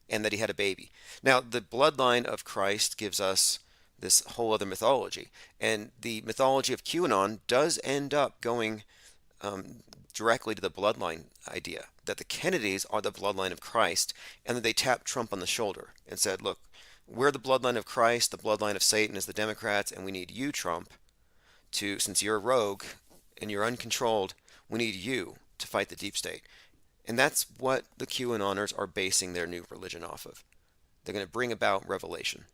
And that he had a baby. Now, the bloodline of Christ gives us this whole other mythology. And the mythology of QAnon does end up going directly to the bloodline idea, that the Kennedys are the bloodline of Christ, and that they tapped Trump on the shoulder and said, look, we're the bloodline of Christ, the bloodline of Satan is the Democrats, and we need you, Trump, to, since you're a rogue and you're uncontrolled, we need you to fight the deep state. And that's what the QAnoners are basing their new religion off of. They're going to bring about revelation.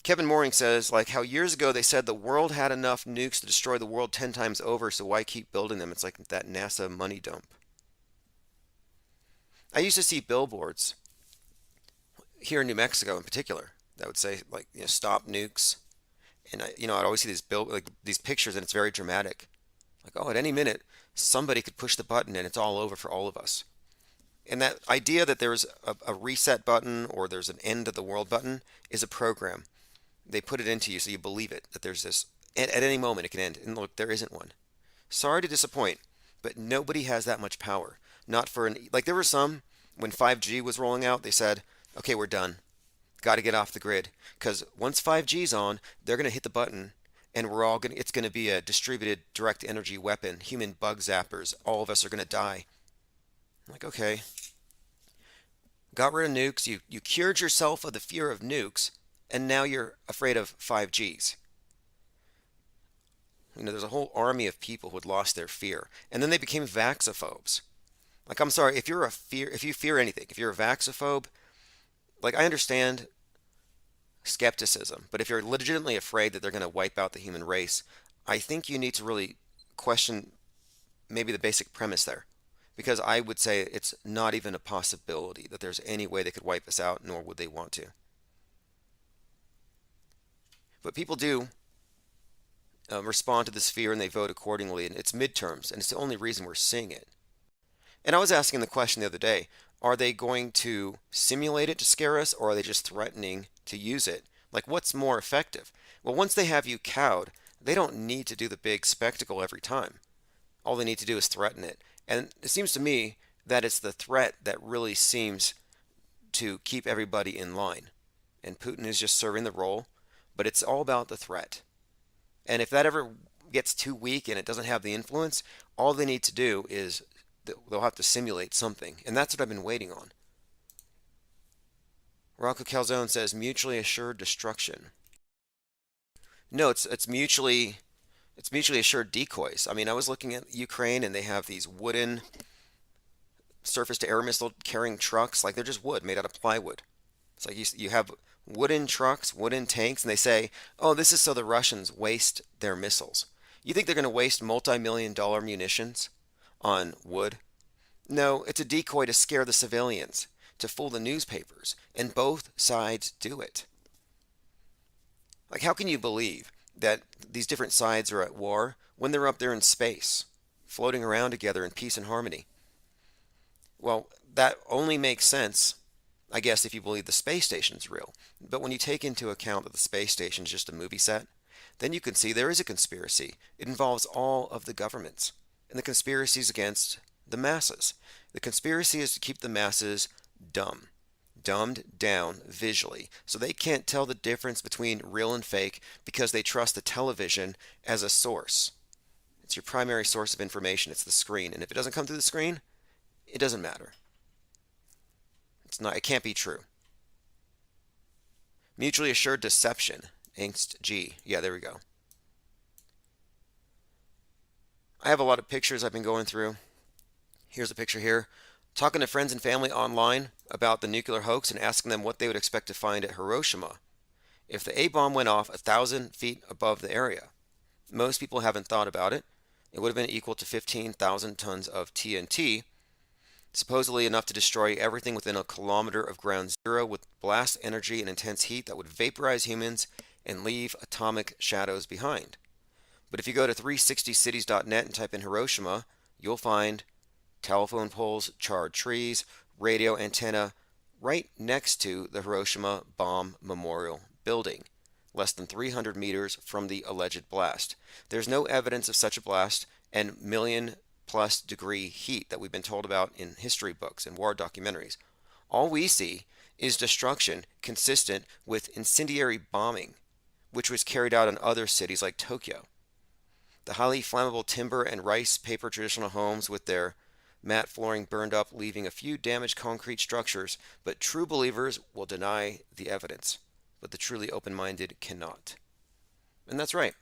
Kevin Mooring says, like how years ago they said the world had enough nukes to destroy the world 10 times over, so why keep building them? It's like that NASA money dump. I used to see billboards here in New Mexico in particular that would say, like, you know, stop nukes. And I'd always see these pictures, and it's very dramatic. Like, oh, at any minute, somebody could push the button and it's all over for all of us. And that idea that there's a reset button or there's an end of the world button is a program. They put it into you so you believe it, that there's this, at any moment it can end. And look, there isn't one. Sorry to disappoint, but nobody has that much power. Not for like there were some, when 5G was rolling out, they said, okay, we're done. Got to get off the grid. Because once 5G's on, they're going to hit the button. And it's going to be a distributed direct energy weapon, human bug zappers. All of us are going to die. I'm like, okay. Got rid of nukes. You cured yourself of the fear of nukes, and now you're afraid of 5Gs. There's a whole army of people who had lost their fear. And then they became vaxophobes. Like, I'm sorry, if you fear anything, if you're a vaxophobe, like, I understand skepticism, but if you're legitimately afraid that they're going to wipe out the human race, I think you need to really question maybe the basic premise there, because I would say it's not even a possibility that there's any way they could wipe us out, nor would they want to. But people do respond to this fear, and they vote accordingly, and it's midterms, and it's the only reason we're seeing it. And I was asking the question the other day, are they going to simulate it to scare us, or are they just threatening to use it? Like, what's more effective? Well, once they have you cowed, They don't need to do the big spectacle every time. All they need to do is threaten it. And it seems to me that it's the threat that really seems to keep everybody in line. And Putin is just serving the role, but it's all about the threat. And if that ever gets too weak and it doesn't have the influence, all they need to do is they'll have to simulate something. And that's what I've been waiting on. Rocco Calzone says mutually assured destruction. No, it's mutually assured decoys. I mean, I was looking at Ukraine and they have these wooden surface-to-air missile carrying trucks, like they're just wood made out of plywood. It's like you have wooden trucks, wooden tanks, and they say, oh, this is so the Russians waste their missiles. You think they're going to waste multi-million-dollar munitions on wood? No, it's a decoy to scare the civilians, to fool the newspapers, and both sides do it. Like, how can you believe that these different sides are at war when they're up there in space, floating around together in peace and harmony? Well, that only makes sense, I guess, if you believe the space station's real. But when you take into account that the space station's just a movie set, then you can see there is a conspiracy. It involves all of the governments. And the conspiracy is against the masses. The conspiracy is to keep the masses dumb, dumbed down visually, so they can't tell the difference between real and fake because they trust the television as a source. It's your primary source of information. It's the screen. And if it doesn't come through the screen, it doesn't matter. It can't be true. Mutually assured deception. Angst G. Yeah, there we go. I have a lot of pictures I've been going through. Here's a picture here. Talking to friends and family online about the nuclear hoax and asking them what they would expect to find at Hiroshima if the A-bomb went off 1,000 feet above the area. Most people haven't thought about it. It would have been equal to 15,000 tons of TNT, supposedly enough to destroy everything within a kilometer of ground zero with blast energy and intense heat that would vaporize humans and leave atomic shadows behind. But if you go to 360cities.net and type in Hiroshima, you'll find telephone poles, charred trees, radio antenna right next to the Hiroshima Bomb Memorial Building, less than 300 meters from the alleged blast. There's no evidence of such a blast and million-plus degree heat that we've been told about in history books and war documentaries. All we see is destruction consistent with incendiary bombing, which was carried out in other cities like Tokyo. The highly flammable timber and rice paper traditional homes with their matte flooring burned up, leaving a few damaged concrete structures, but true believers will deny the evidence, but the truly open-minded cannot. And that's right.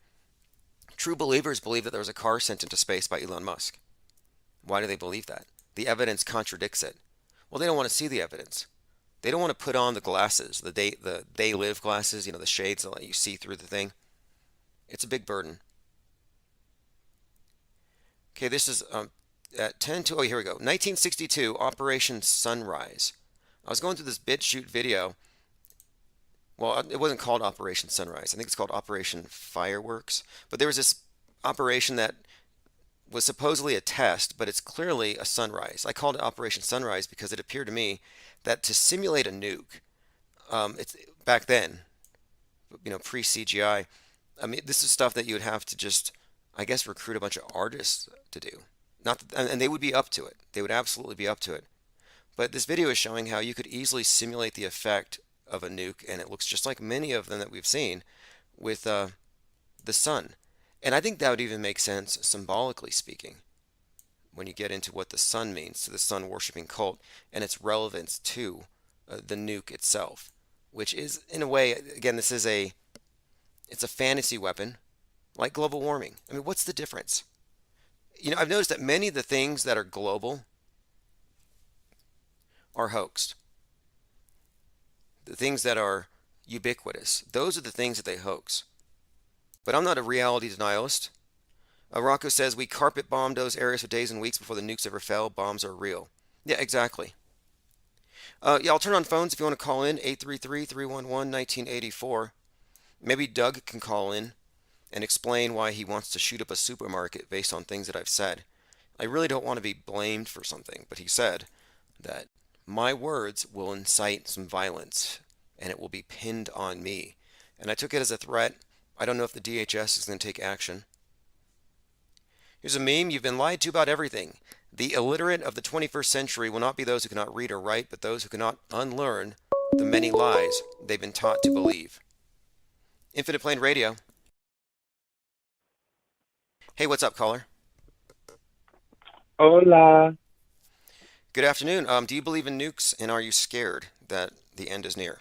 True believers believe that there was a car sent into space by Elon Musk. Why do they believe that? The evidence contradicts it. Well, they don't want to see the evidence. They don't want to put on the glasses, the they live glasses, the shades that let you see through the thing. It's a big burden. Okay, this is at 10 here we go. 1962, Operation Sunrise. I was going through this BitChute video. Well, it wasn't called Operation Sunrise. I think it's called Operation Fireworks. But there was this operation that was supposedly a test, but it's clearly a sunrise. I called it Operation Sunrise because it appeared to me that to simulate a nuke, it's back then, pre-CGI, I mean, this is stuff that you would have to just, I guess, recruit a bunch of artists to do. And they would be up to it. They would absolutely be up to it. But this video is showing how you could easily simulate the effect of a nuke, and it looks just like many of them that we've seen with the sun. And I think that would even make sense symbolically speaking when you get into what the sun means to the sun-worshipping cult and its relevance to the nuke itself, which is, in a way, again, it's a fantasy weapon like global warming. I mean, what's the difference? I've noticed that many of the things that are global are hoaxed. The things that are ubiquitous, those are the things that they hoax. But I'm not a reality denialist. Rocco says, we carpet bombed those areas for days and weeks before the nukes ever fell. Bombs are real. Yeah, exactly. I'll turn on phones if you want to call in, 833-311-1984. Maybe Doug can call in and explain why he wants to shoot up a supermarket based on things that I've said. I really don't want to be blamed for something, but he said that my words will incite some violence and it will be pinned on me. And I took it as a threat. I don't know if the DHS is going to take action. Here's a meme. You've been lied to about everything. The illiterate of the 21st century will not be those who cannot read or write, but those who cannot unlearn the many lies they've been taught to believe. Infinite Plane Radio. Hey, what's up, caller? Hola. Good afternoon. Do you believe in nukes, and are you scared that the end is near?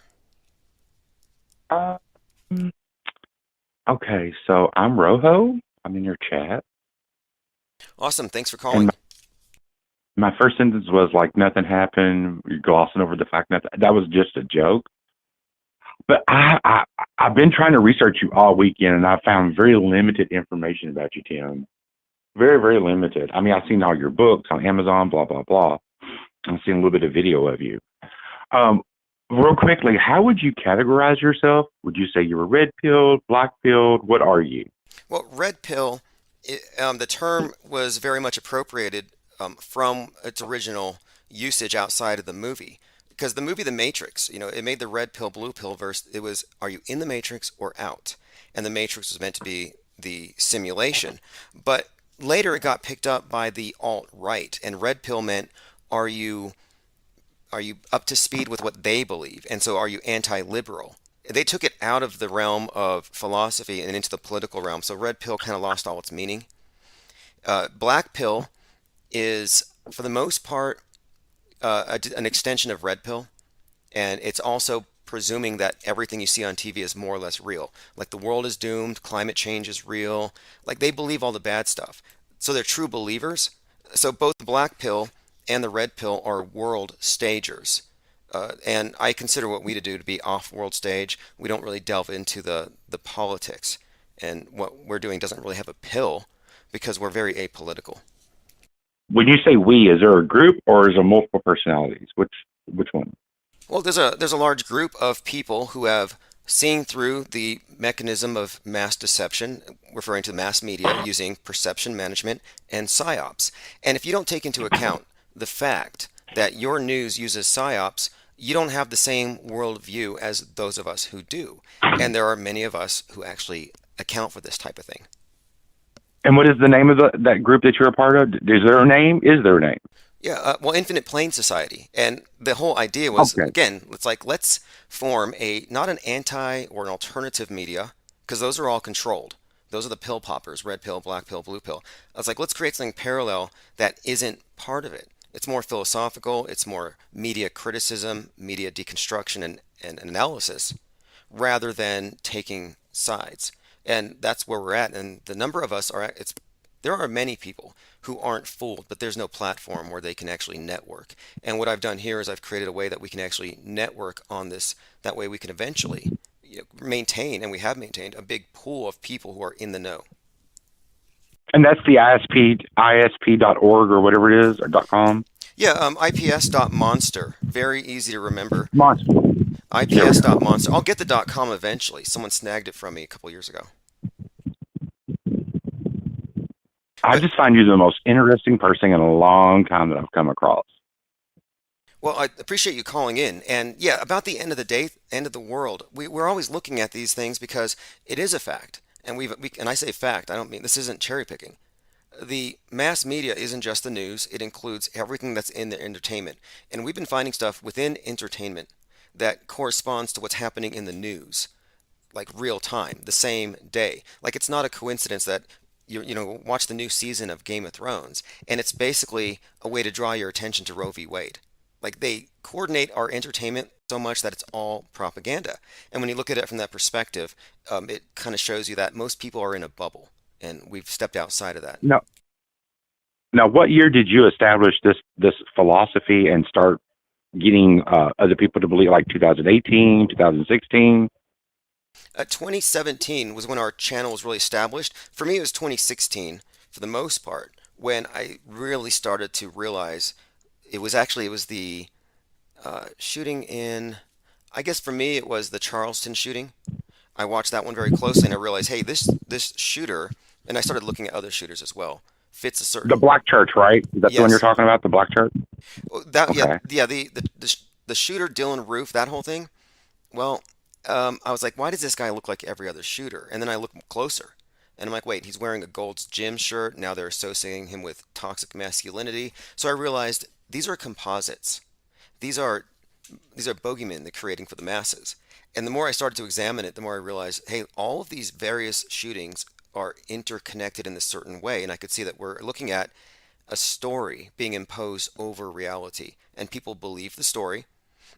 Okay, so I'm Rojo. I'm in your chat. Awesome. Thanks for calling. My first sentence was like nothing happened. You're glossing over the fact that was just a joke. But I've been trying to research you all weekend, and I found very limited information about you, Tim. Very, very limited. I mean, I've seen all your books on Amazon, blah, blah, blah. I've seen a little bit of video of you. Real quickly, how would you categorize yourself? Would you say you were red-pilled, black-pilled? What are you? Well, red pill, the term was very much appropriated from its original usage outside of the movie. Because the movie The Matrix, it made the red pill, blue pill verse. It was, are you in the Matrix or out? And the Matrix was meant to be the simulation. But later it got picked up by the alt-right, and red pill meant, are you up to speed with what they believe? And so are you anti-liberal? They took it out of the realm of philosophy and into the political realm. So red pill kind of lost all its meaning. Black pill is, for the most part, an extension of red pill. And it's also presuming that everything you see on TV is more or less real. Like the world is doomed, climate change is real. Like they believe all the bad stuff. So they're true believers. So both the black pill and the red pill are world stagers. And I consider what we do to be off-world stage. We don't really delve into the politics. And what we're doing doesn't really have a pill because we're very apolitical. When you say we, is there a group or is there multiple personalities? Which one? Well, there's a large group of people who have seen through the mechanism of mass deception, referring to mass media, using perception management and psyops. And if you don't take into account the fact that your news uses psyops, you don't have the same worldview as those of us who do. And there are many of us who actually account for this type of thing. And what is the name of that group that you're a part of? Is there a name? Is there a name? Yeah, well, Infinite Plane Society. And the whole idea was, again, let's form not an anti or an alternative media, because those are all controlled. Those are the pill poppers, red pill, black pill, blue pill. I was like, let's create something parallel that isn't part of it. It's more philosophical, it's more media criticism, media deconstruction and analysis, rather than taking sides. And that's where we're at. And the number of us there are many people who aren't fooled, but there's no platform where they can actually network. And what I've done here is I've created a way that we can actually network on this. That way we can eventually maintain, and we have maintained, a big pool of people who are in the know. And that's the ISP.org or whatever it is, or .com? Yeah, IPS.monster. Very easy to remember. Monster. IPS.monster. I'll get the .com eventually. Someone snagged it from me a couple years ago. I just find you the most interesting person in a long time that I've come across. Well, I appreciate you calling in. And yeah, about the end of the day, end of the world, we're always looking at these things because it is a fact. And and I say fact, I don't mean, this isn't cherry picking. The mass media isn't just the news. It includes everything that's in the entertainment. And we've been finding stuff within entertainment that corresponds to what's happening in the news, like real time, the same day. Like it's not a coincidence that you watch the new season of Game of Thrones, and it's basically a way to draw your attention to Roe v. Wade. Like they coordinate our entertainment so much that it's all propaganda. And when you look at it from that perspective, it kind of shows you that most people are in a bubble, and we've stepped outside of that. No. Now, what year did you establish this philosophy and start getting other people to believe, like 2018, 2016? 2017 was when our channel was really established. For me, it was 2016 for the most part, when I really started to realize it was the shooting in, I guess for me, it was the Charleston shooting. I watched that one very closely and I realized, hey, this shooter, and I started looking at other shooters as well, fits a certain... The Black Church, right? That's the one you're talking about, the Black Church? The shooter, Dylan Roof, that whole thing, well, I was like, why does this guy look like every other shooter? And then I look closer, and I'm like, wait, he's wearing a Gold's Gym shirt. Now they're associating him with toxic masculinity. So I realized these are composites. These are bogeymen they're creating for the masses. And the more I started to examine it, the more I realized, hey, all of these various shootings are interconnected in a certain way. And I could see that we're looking at a story being imposed over reality. And people believe the story.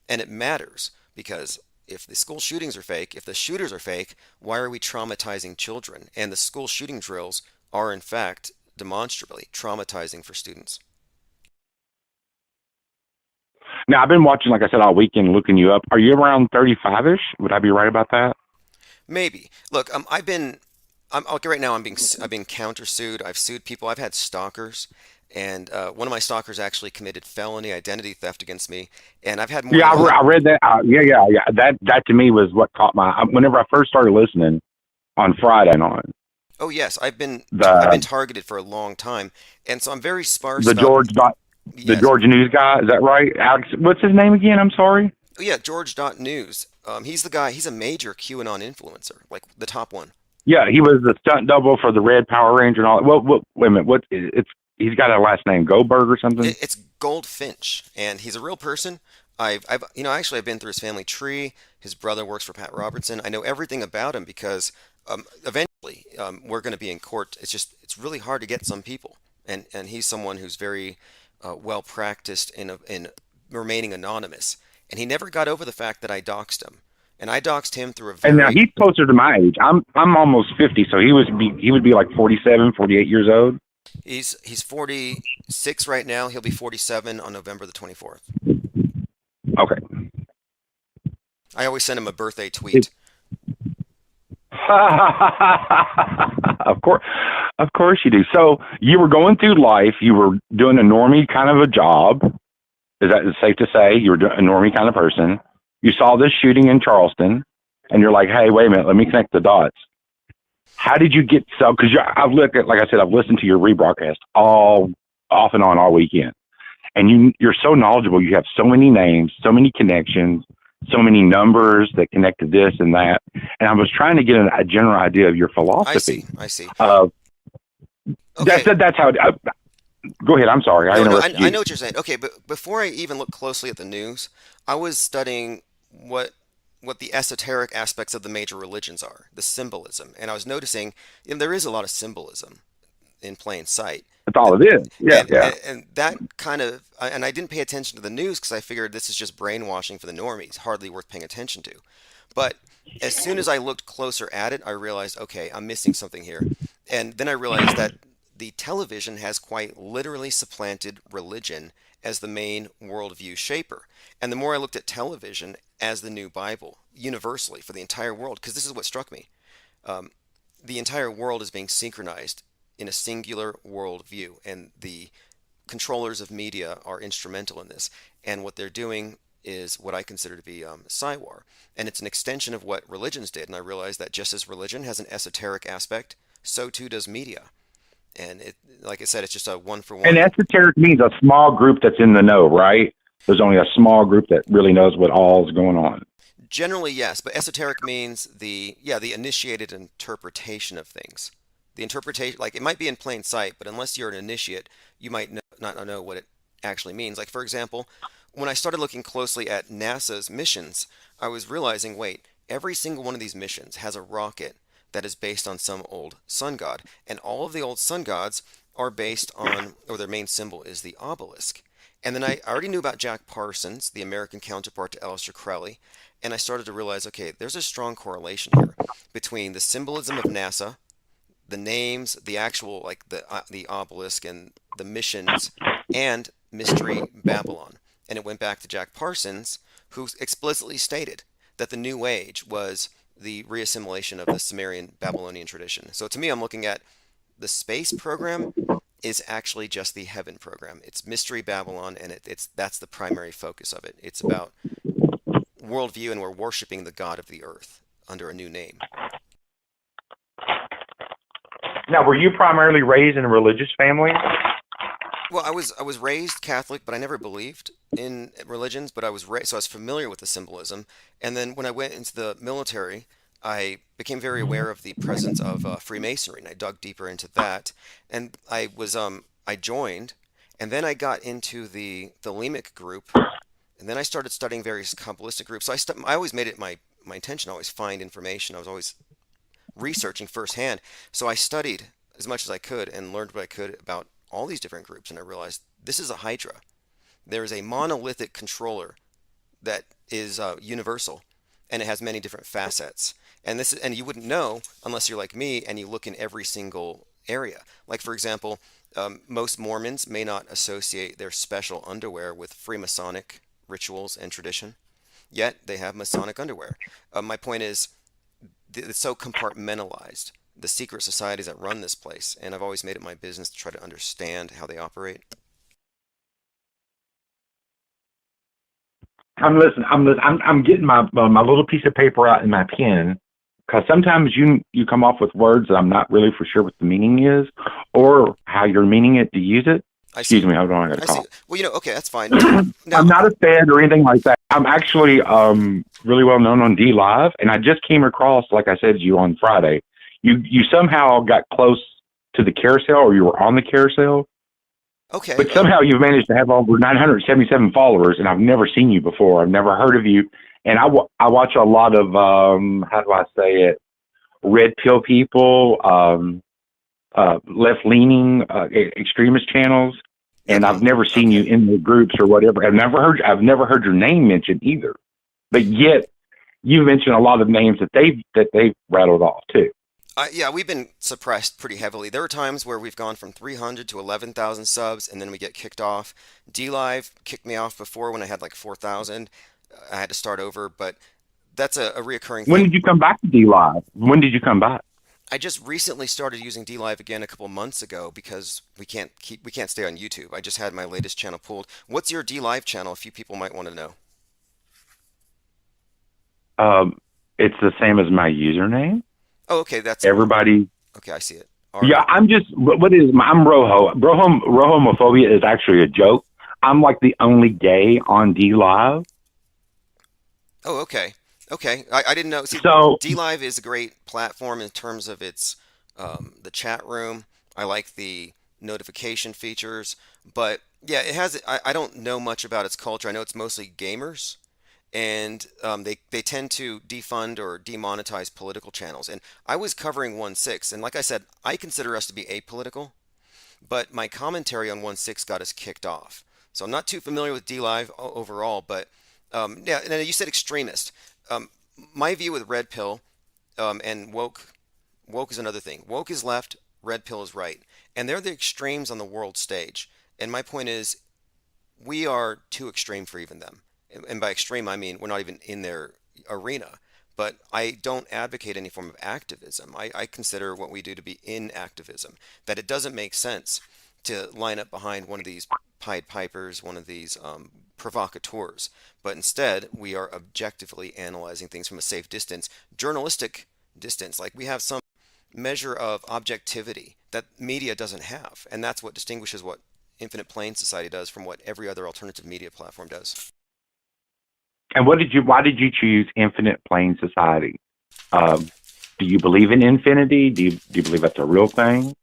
And it matters because if the school shootings are fake, if the shooters are fake, why are we traumatizing children? And the school shooting drills are, in fact, demonstrably traumatizing for students. Now, I've been watching, like I said, all weekend, looking you up. Are you around 35-ish? Would I be right about that? Maybe. Look, okay, right now I'm being countersued. I've sued people. I've had stalkers. And one of my stalkers actually committed felony identity theft against me. And I've had more. Yeah, I read that. Yeah. That to me was what caught my. Whenever I first started listening on Friday night. Oh yes, I've been targeted for a long time, and so I'm very sparse. The George News guy, is that right? Alex, what's his name again? I'm sorry. Oh yeah, George.news. He's the guy. He's a major QAnon influencer, like the top one. Yeah, he was the stunt double for the Red Power Ranger and all. Well, wait a minute. He's got a last name, Goldberg or something. It's Goldfinch, and he's a real person. I've been through his family tree. His brother works for Pat Robertson. I know everything about him because eventually we're going to be in court. It's really hard to get some people, and he's someone who's very well practiced in remaining anonymous, and he never got over the fact that I doxed him, and I doxed him through a very. And now he's closer to my age. I'm almost 50, so he would be like 47, 48 years old. He's 46 right now. He'll be 47 on November the 24th. Okay. I always send him a birthday tweet. Of course you do. So you were going through life. You were doing a normie kind of a job. Is that safe to say? You were a normie kind of person. You saw this shooting in Charleston, and you're like, "Hey, wait a minute. Let me connect the dots." How did you get so? Because I've listened to your rebroadcast off and on all weekend, and you're so knowledgeable. You have so many names, so many connections, so many numbers that connect to this and that. And I was trying to get a general idea of your philosophy. I see. Okay. That's how. Go ahead. I'm sorry. I know what you're saying. Okay, but before I even look closely at the news, I was studying what the esoteric aspects of the major religions are, the symbolism. And I was noticing there is a lot of symbolism in plain sight. That's all it is. Yeah. And that kind of, and I didn't pay attention to the news because I figured this is just brainwashing for the normies, hardly worth paying attention to. But as soon as I looked closer at it, I realized, okay, I'm missing something here. And then I realized that the television has quite literally supplanted religion as the main worldview shaper. And the more I looked at television as the new Bible, universally for the entire world, because this is what struck me. The entire world is being synchronized in a singular worldview, and the controllers of media are instrumental in this. And what they're doing is what I consider to be Psywar. And it's an extension of what religions did. And I realized that just as religion has an esoteric aspect, so too does media. And it, like I said, it's just a one-for-one. And esoteric means a small group that's in the know, right? There's only a small group that really knows what all is going on. Generally, yes, but esoteric means the initiated interpretation of things. The interpretation, like it might be in plain sight, but unless you're an initiate, you might not know what it actually means. Like, for example, when I started looking closely at NASA's missions, I was realizing, wait, every single one of these missions has a rocket that is based on some old sun god. And all of the old sun gods are based on, or their main symbol is the obelisk. And then I already knew about Jack Parsons, the American counterpart to Aleister Crowley, and I started to realize, okay, there's a strong correlation here between the symbolism of NASA, the names, the actual, like the obelisk and the missions, and Mystery Babylon. And it went back to Jack Parsons, who explicitly stated that the New Age was the reassimilation of the Sumerian Babylonian tradition. So to me, I'm looking at the space program is actually just the heaven program. It's Mystery Babylon, and that's the primary focus of it. It's about worldview, and we're worshiping the god of the earth under a new name. Now, were you primarily raised in a religious family? Well, I was raised Catholic, but I never believed in religions. But I was raised, so I was familiar with the symbolism. And then when I went into the military, I became very aware of the presence of Freemasonry, and I dug deeper into that. And I joined, and then I got into the Lemic group, and then I started studying various Kabbalistic groups. So I always made it my intention to always find information. I was always researching firsthand. So I studied as much as I could and learned what I could about all these different groups, and I realized this is a hydra. There is a monolithic controller that is universal, and it has many different facets. And you wouldn't know unless you're like me and you look in every single area. Like, for example, most Mormons may not associate their special underwear with Freemasonic rituals and tradition, yet they have Masonic underwear. My point is, it's so compartmentalized, the secret societies that run this place, and I've always made it my business to try to understand how they operate. I'm listening. I'm getting my little piece of paper out and my pen, because sometimes you come off with words that I'm not really for sure what the meaning is or how you're meaning it to use it. Excuse me, hold on, I got a call. Well, okay, that's fine. I'm not a fed or anything like that. I'm actually really well known on D Live, and I just came across, like I said to you on Friday, you somehow got close to the carousel, or you were on the carousel. Okay. But somehow you've managed to have over 977 followers, and I've never seen you before. I've never heard of you. And I watch a lot of, how do I say it, red pill people, left-leaning extremist channels, and I've never seen you in the groups or whatever. I've never heard your name mentioned either. But yet you mentioned a lot of names that they've rattled off too. Yeah, we've been suppressed pretty heavily. There are times where we've gone from 300 to 11,000 subs, and then we get kicked off. DLive kicked me off before when I had like 4,000. I had to start over, but that's a reoccurring thing. When did you come back to DLive? When did you come back? I just recently started using DLive again a couple months ago because we can't stay on YouTube. I just had my latest channel pulled. What's your DLive channel? A few people might want to know. It's the same as my username. Oh, okay, that's everybody. Okay, I see it. Yeah, right. I'm Roho. Rohomophobia is actually a joke. I'm like the only gay on DLive. Oh, okay. Okay, I didn't know. See, so DLive is a great platform in terms of its the chat room. I like the notification features, but yeah, it has. I don't know much about its culture. I know it's mostly gamers, and they tend to defund or demonetize political channels. And I was covering 1/6, and like I said, I consider us to be apolitical, but my commentary on 1/6 got us kicked off. So I'm not too familiar with DLive overall, but yeah. And you said extremist. My view with Red Pill and woke is another thing. Woke is left, Red Pill is right, and they're the extremes on the world stage. And my point is, we are too extreme for even them. And by extreme, I mean we're not even in their arena. But I don't advocate any form of activism. I consider what we do to be inactivism. That it doesn't make sense to line up behind one of these Pied Pipers, one of these provocateurs. But instead, we are objectively analyzing things from a safe distance, journalistic distance. Like we have some measure of objectivity that media doesn't have. And that's what distinguishes what Infinite Plane Society does from what every other alternative media platform does. And why did you choose Infinite Plane Society? Do you believe in infinity? Do you believe that's a real thing?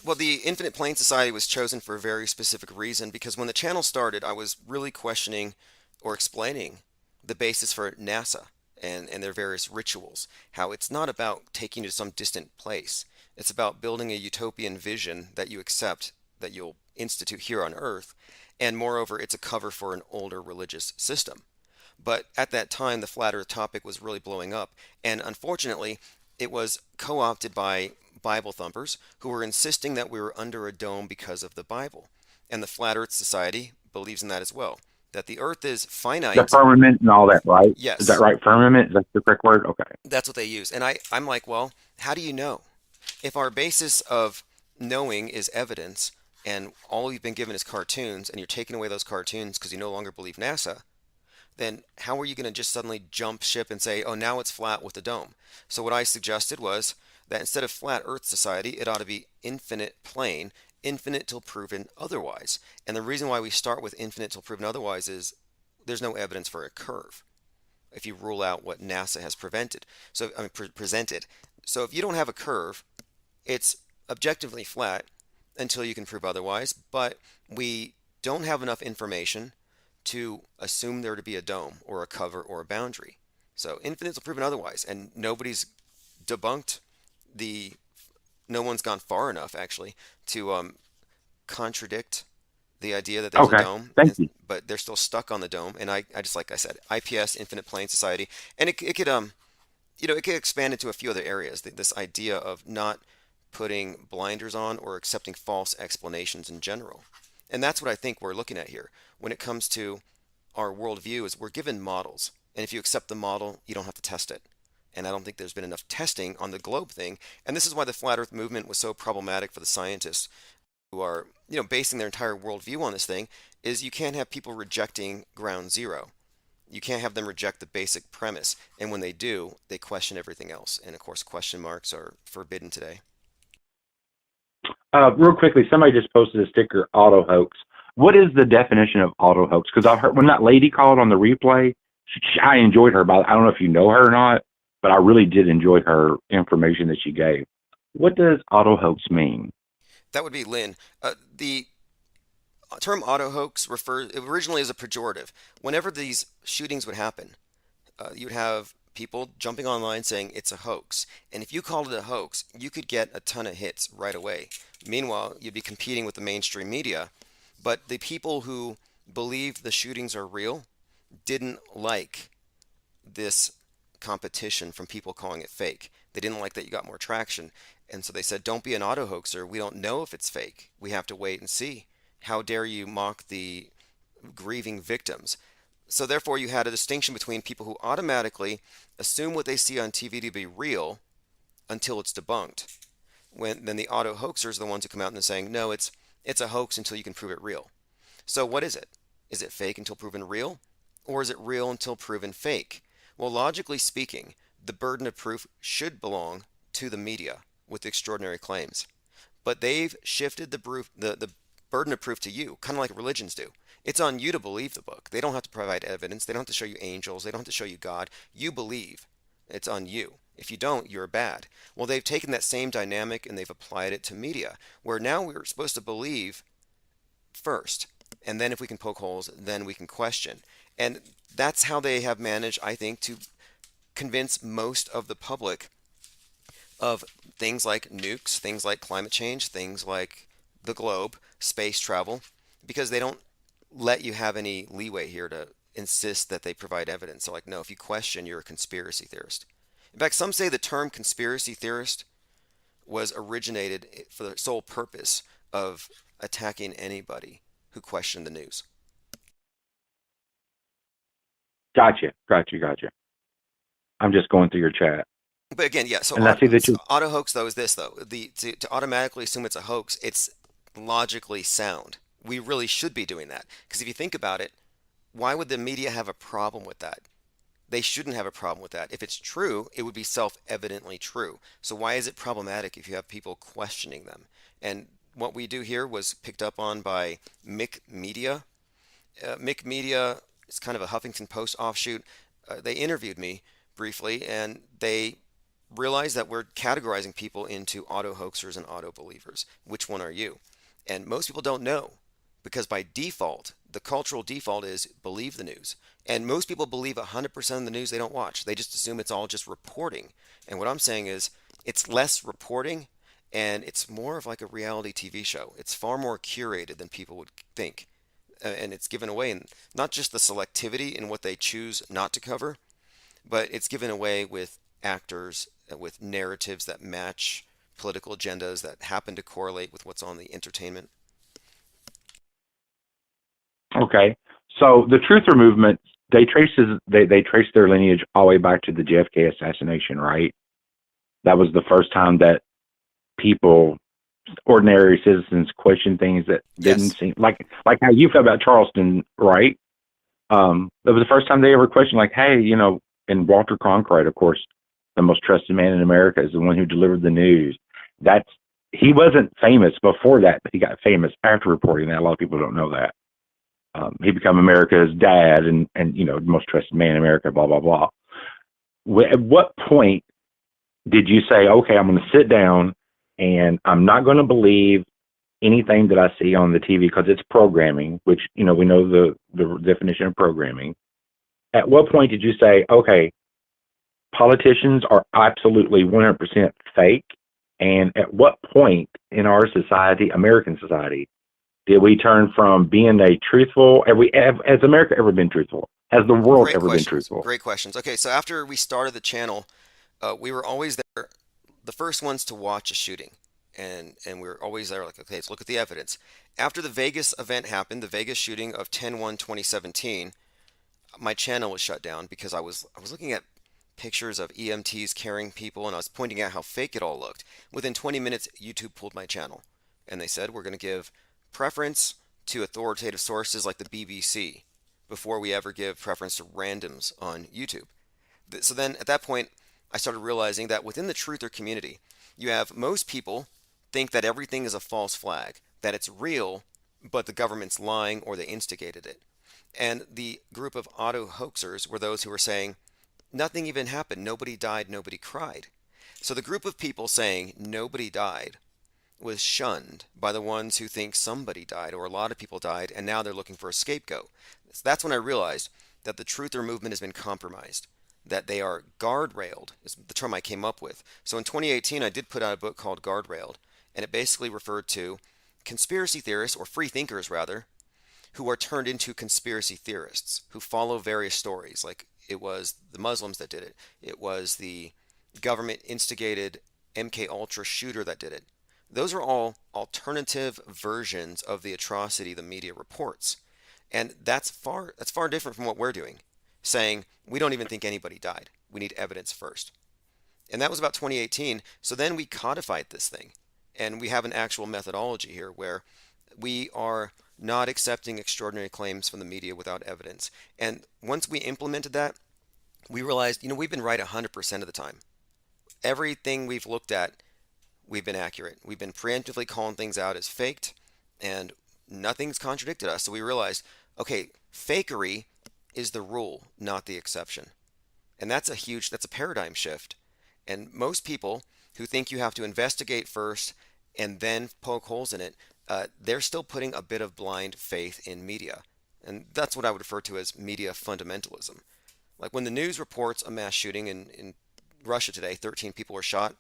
Well, the Infinite Plane Society was chosen for a very specific reason, because when the channel started, I was really questioning or explaining the basis for NASA and their various rituals, how it's not about taking you to some distant place. It's about building a utopian vision that you accept, that you'll institute here on Earth, and moreover, it's a cover for an older religious system. But at that time, the flat Earth topic was really blowing up, and unfortunately, it was co-opted by Bible thumpers who were insisting that we were under a dome because of the Bible. And the Flat Earth Society believes in that as well, that the Earth is finite. The firmament and all that, right? Yes. Is that right? Firmament? Is that the correct word? Okay. That's what they use. And I'm like, well, how do you know? If our basis of knowing is evidence, and all you've been given is cartoons, and you're taking away those cartoons because you no longer believe NASA, then how are you going to just suddenly jump ship and say, oh, now it's flat with a dome? So what I suggested was that instead of Flat Earth Society, it ought to be Infinite Plane. infinite till proven otherwise. And the reason why we start with infinite till proven otherwise is there's no evidence for a curve if you rule out what NASA has presented. So if you don't have a curve, it's objectively flat until you can prove otherwise, but we don't have enough information to assume there to be a dome or a cover or a boundary. So infinite till proven otherwise, and nobody's debunked no one's gone far enough actually to contradict the idea that there's a dome. Thank you. But they're still stuck on the dome. And I just, like I said, IPS, Infinite Plane Society, and it could it could expand into a few other areas. This idea of not putting blinders on or accepting false explanations in general. And that's what I think we're looking at here. When it comes to our worldview, is we're given models. And if you accept the model, you don't have to test it. And I don't think there's been enough testing on the globe thing. And this is why the Flat Earth movement was so problematic for the scientists who are, basing their entire worldview on this thing, is you can't have people rejecting ground zero. You can't have them reject the basic premise. And when they do, they question everything else. And of course, question marks are forbidden today. Real quickly, somebody just posted a sticker, auto hoax. What is the definition of auto hoax? Because I heard when that lady called on the replay, I enjoyed her. I don't know if you know her or not, but I really did enjoy her information that she gave. What does auto hoax mean? That would be Lynn. The term auto hoax refers originally as a pejorative. Whenever these shootings would happen, you'd have people jumping online saying it's a hoax. And if you called it a hoax, you could get a ton of hits right away. Meanwhile, you'd be competing with the mainstream media. But the people who believe the shootings are real didn't like this competition from people calling it fake. They didn't like that you got more traction. And so they said, don't be an auto hoaxer. We don't know if it's fake. We have to wait and see. How dare you mock the grieving victims? So therefore, you had a distinction between people who automatically assume what they see on TV to be real until it's debunked. Then the auto hoaxers are the ones who come out and saying, no, it's a hoax until you can prove it real. So what is it? Is it fake until proven real? Or is it real until proven fake? Well, logically speaking, the burden of proof should belong to the media with extraordinary claims. But they've shifted the burden of proof to you, kind of like religions do. It's on you to believe the book. They don't have to provide evidence. They don't have to show you angels. They don't have to show you God. You believe. It's on you. If you don't, you're bad. Well, they've taken that same dynamic and they've applied it to media, where now we're supposed to believe first. And then if we can poke holes, then we can question. And that's how they have managed, I think, to convince most of the public of things like nukes, things like climate change, things like the globe, space travel, because they don't let you have any leeway here to insist that they provide evidence. So like, no, if you question, you're a conspiracy theorist. In fact, some say the term conspiracy theorist was originated for the sole purpose of attacking anybody who questioned the news. Gotcha. I'm just going through your chat. But again, yeah, so auto hoax, though, is this, though. To automatically assume it's a hoax, it's logically sound. We really should be doing that. Because if you think about it, why would the media have a problem with that? They shouldn't have a problem with that. If it's true, it would be self-evidently true. So why is it problematic if you have people questioning them? And what we do here was picked up on by Mick Media. Mick Media is kind of a Huffington Post offshoot. They interviewed me briefly, and they realized that we're categorizing people into auto hoaxers and auto believers. Which one are you? And most people don't know, because by default, the cultural default is believe the news. And most people believe 100% of the news they don't watch. They just assume it's all just reporting. And what I'm saying is it's less reporting and it's more of like a reality TV show. It's far more curated than people would think. And it's given away in not just the selectivity in what they choose not to cover, but it's given away with actors, with narratives that match political agendas that happen to correlate with what's on the entertainment. Okay, so the Truther movement, they trace their lineage all the way back to the JFK assassination, right? That was the first time that people, ordinary citizens, questioned things that didn't seem like how you felt about Charleston, right? That was the first time they ever questioned, like, hey, and Walter Cronkite, of course, the most trusted man in America, is the one who delivered the news. he wasn't famous before that, but he got famous after reporting that. A lot of people don't know that. He became America's dad and the most trusted man in America, blah, blah, blah. At what point did you say, okay, I'm going to sit down and I'm not going to believe anything that I see on the TV because it's programming, which, we know the definition of programming. At what point did you say, okay, politicians are absolutely 100% fake? And at what point in our society, American society, did we turn from being has America ever been truthful? Has the world ever been truthful? Great questions. Okay, so after we started the channel, we were always there, the first ones to watch a shooting. And we were always there like, okay, let's look at the evidence. After the Vegas event happened, the Vegas shooting of 10/1/2017, my channel was shut down because I was looking at pictures of EMTs carrying people, and I was pointing out how fake it all looked. Within 20 minutes, YouTube pulled my channel. And they said, we're going to give preference to authoritative sources like the BBC before we ever give preference to randoms on YouTube. So then at that point, I started realizing that within the truther community, you have most people think that everything is a false flag, that it's real, but the government's lying or they instigated it. And the group of auto hoaxers were those who were saying, nothing even happened, nobody died, nobody cried. So the group of people saying nobody died was shunned by the ones who think somebody died or a lot of people died, and now they're looking for a scapegoat. So that's when I realized that the truther movement has been compromised, that they are guardrailed, is the term I came up with. So in 2018, I did put out a book called Guardrailed, and it basically referred to conspiracy theorists, or free thinkers rather, who are turned into conspiracy theorists, who follow various stories. Like it was the Muslims that did it. It was the government instigated MK Ultra shooter that did it. Those are all alternative versions of the atrocity the media reports. And that's far different from what we're doing, saying we don't even think anybody died. We need evidence first. And that was about 2018. So then we codified this thing. And we have an actual methodology here where we are not accepting extraordinary claims from the media without evidence. And once we implemented that, we realized, we've been right 100% of the time. Everything we've looked at, we've been accurate. We've been preemptively calling things out as faked, and nothing's contradicted us. So we realized, okay, fakery is the rule, not the exception. And that's a paradigm shift. And most people who think you have to investigate first and then poke holes in it, they're still putting a bit of blind faith in media. And that's what I would refer to as media fundamentalism. Like when the news reports a mass shooting in Russia today, 13 people were shot.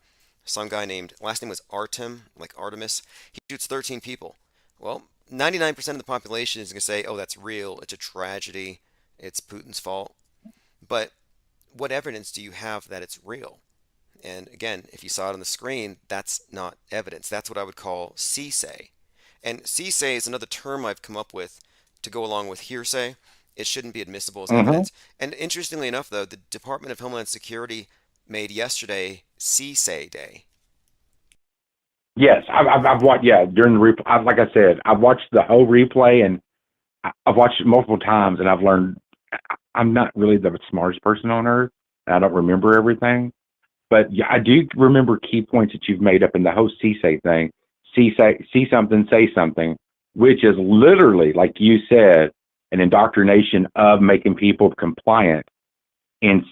Some guy named, last name was Artem, like Artemis. He shoots 13 people. Well, 99% of the population is going to say, oh, that's real. It's a tragedy. It's Putin's fault. But what evidence do you have that it's real? And again, if you saw it on the screen, that's not evidence. That's what I would call see-say. And see-say is another term I've come up with to go along with hearsay. It shouldn't be admissible as evidence. And interestingly enough, though, the Department of Homeland Security made yesterday see-say day. Yes, I've watched. Yeah, during the replay, like I said, I've watched the whole replay, and I've watched it multiple times, and I've learned. I'm not really the smartest person on earth. I don't remember everything, but yeah, I do remember key points that you've made up in the whole see-say thing. See something, say something, which is literally, like you said, an indoctrination of making people compliant and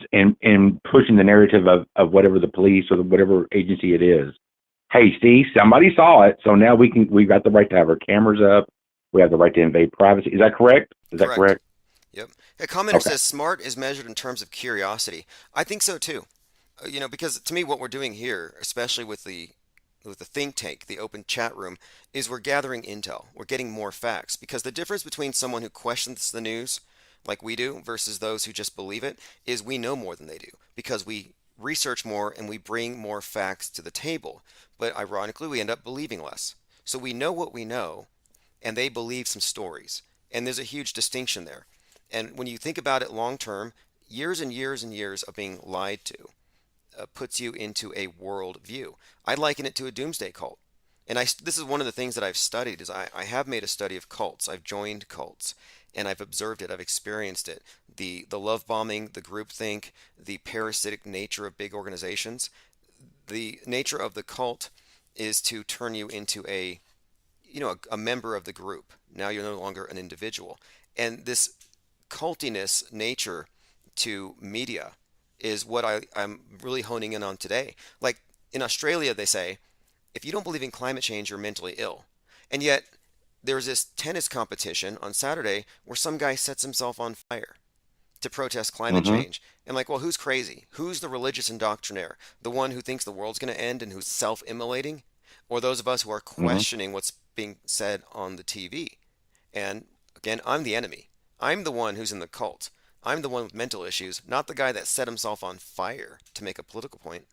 pushing the narrative of whatever the police or whatever agency it is. Hey, see, somebody saw it, so now we've got the right to have our cameras up. We have the right to invade privacy. Is that correct? Is that correct? Yep. A commenter says smart is measured in terms of curiosity. I think so too. Because to me, what we're doing here, especially with the think tank, the open chat room, is we're gathering intel. We're getting more facts, because the difference between someone who questions the news like we do versus those who just believe it is we know more than they do, because we research more and we bring more facts to the table. But ironically, we end up believing less. So we know what we know, and they believe some stories. And there's a huge distinction there. And when you think about it long term, years and years and years of being lied to puts you into a world view. I liken it to a doomsday cult. And this is one of the things that I've studied, is I have made a study of cults. I've joined cults, and I've observed it. I've experienced it. The love bombing, the groupthink, the parasitic nature of big organizations. The nature of the cult is to turn you into a member of the group. Now you're no longer an individual. And this cultiness nature to media is what I'm really honing in on today. Like in Australia, they say, if you don't believe in climate change, you're mentally ill. And yet there was this tennis competition on Saturday where some guy sets himself on fire to protest climate change. And like, well, who's crazy? Who's the religious indoctrinaire? The one who thinks the world's going to end and who's self-immolating? Or those of us who are questioning what's being said on the TV? And again, I'm the enemy. I'm the one who's in the cult. I'm the one with mental issues, not the guy that set himself on fire to make a political point.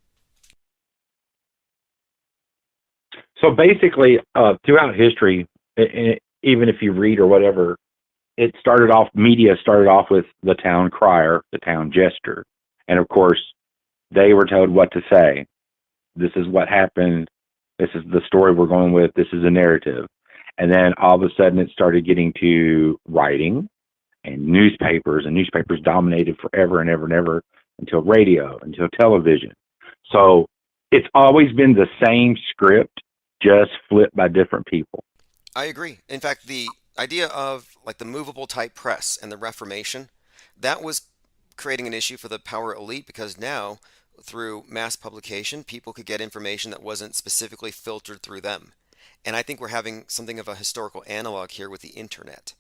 So basically, throughout history, even if you read or whatever, media started off with the town crier, the town jester. And of course, they were told what to say. This is what happened. This is the story we're going with. This is a narrative. And then all of a sudden it started getting to writing and newspapers dominated forever and ever and ever until radio, until television. So it's always been the same script, just flipped by different people. I agree. In fact, the idea of like the movable type press and the Reformation, that was creating an issue for the power elite, because now through mass publication, people could get information that wasn't specifically filtered through them. And I think we're having something of a historical analog here with the internet.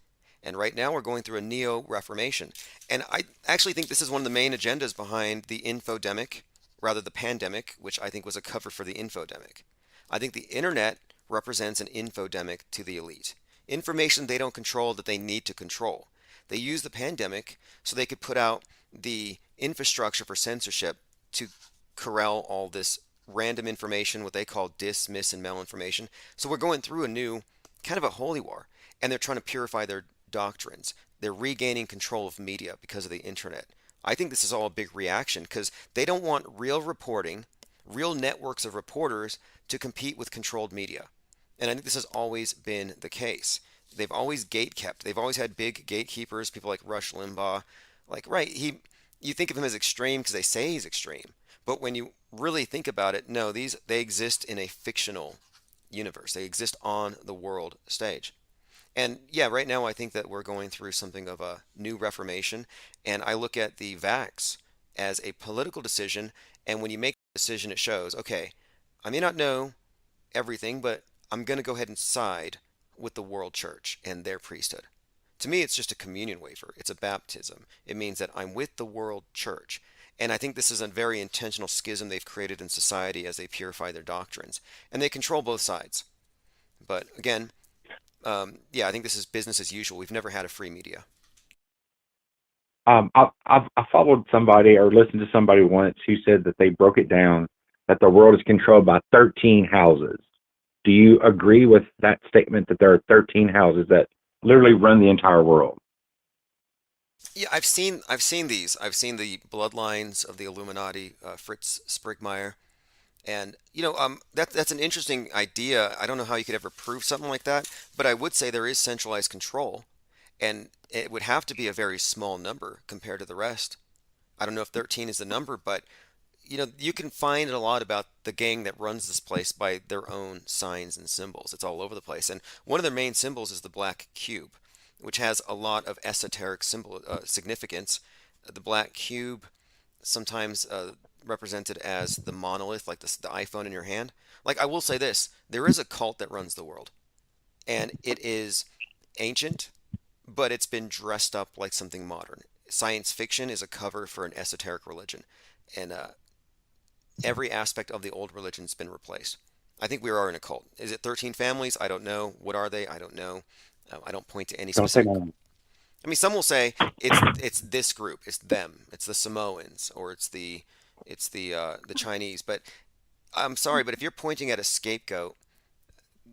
And right now we're going through a neo-Reformation. And I actually think this is one of the main agendas behind the infodemic, rather the pandemic, which I think was a cover for the infodemic. I think the internet represents an infodemic to the elite. Information they don't control that they need to control. They use the pandemic so they could put out the infrastructure for censorship to corral all this random information, what they call dis, mis, and malinformation. So we're going through a new kind of a holy war, and they're trying to purify their doctrines. They're regaining control of media because of the internet. I think this is all a big reaction because they don't want real reporting, real networks of reporters to compete with controlled media. And I think this has always been the case. They've always gatekept. They've always had big gatekeepers, people like Rush Limbaugh. Like, right, you think of him as extreme because they say he's extreme. But when you really think about it, no, they exist in a fictional universe. They exist on the world stage. And yeah, right now I think that we're going through something of a new reformation. And I look at the vax as a political decision. And when you make a decision, it shows, okay, I may not know everything, but I'm going to go ahead and side with the world church and their priesthood. To me, it's just a communion wafer. It's a baptism. It means that I'm with the world church. And I think this is a very intentional schism they've created in society as they purify their doctrines. And they control both sides. But again, yeah, I think this is business as usual. We've never had a free media. I followed somebody or listened to somebody once who said that they broke it down that the world is controlled by 13 houses. Do you agree with that statement that there are 13 houses that literally run the entire world? Yeah, I've seen these. I've seen the bloodlines of the Illuminati, Fritz Sprigmeyer, and that's an interesting idea. I don't know how you could ever prove something like that, but I would say there is centralized control, and it would have to be a very small number compared to the rest. I don't know if 13 is the number, but you can find a lot about the gang that runs this place by their own signs and symbols. It's all over the place, and one of their main symbols is the black cube, which has a lot of esoteric significance. The black cube, sometimes represented as the monolith, like the iPhone in your hand. Like, I will say this, there is a cult that runs the world, and it is ancient, but it's been dressed up like something modern. Science fiction is a cover for an esoteric religion, and every aspect of the old religion's been replaced. I think we are in a cult. Is it 13 families? I don't know. What are they? I don't know. I don't point to any specific. I mean, some will say it's this group, it's them, it's the Samoans, or it's the Chinese. But I'm sorry, but if you're pointing at a scapegoat,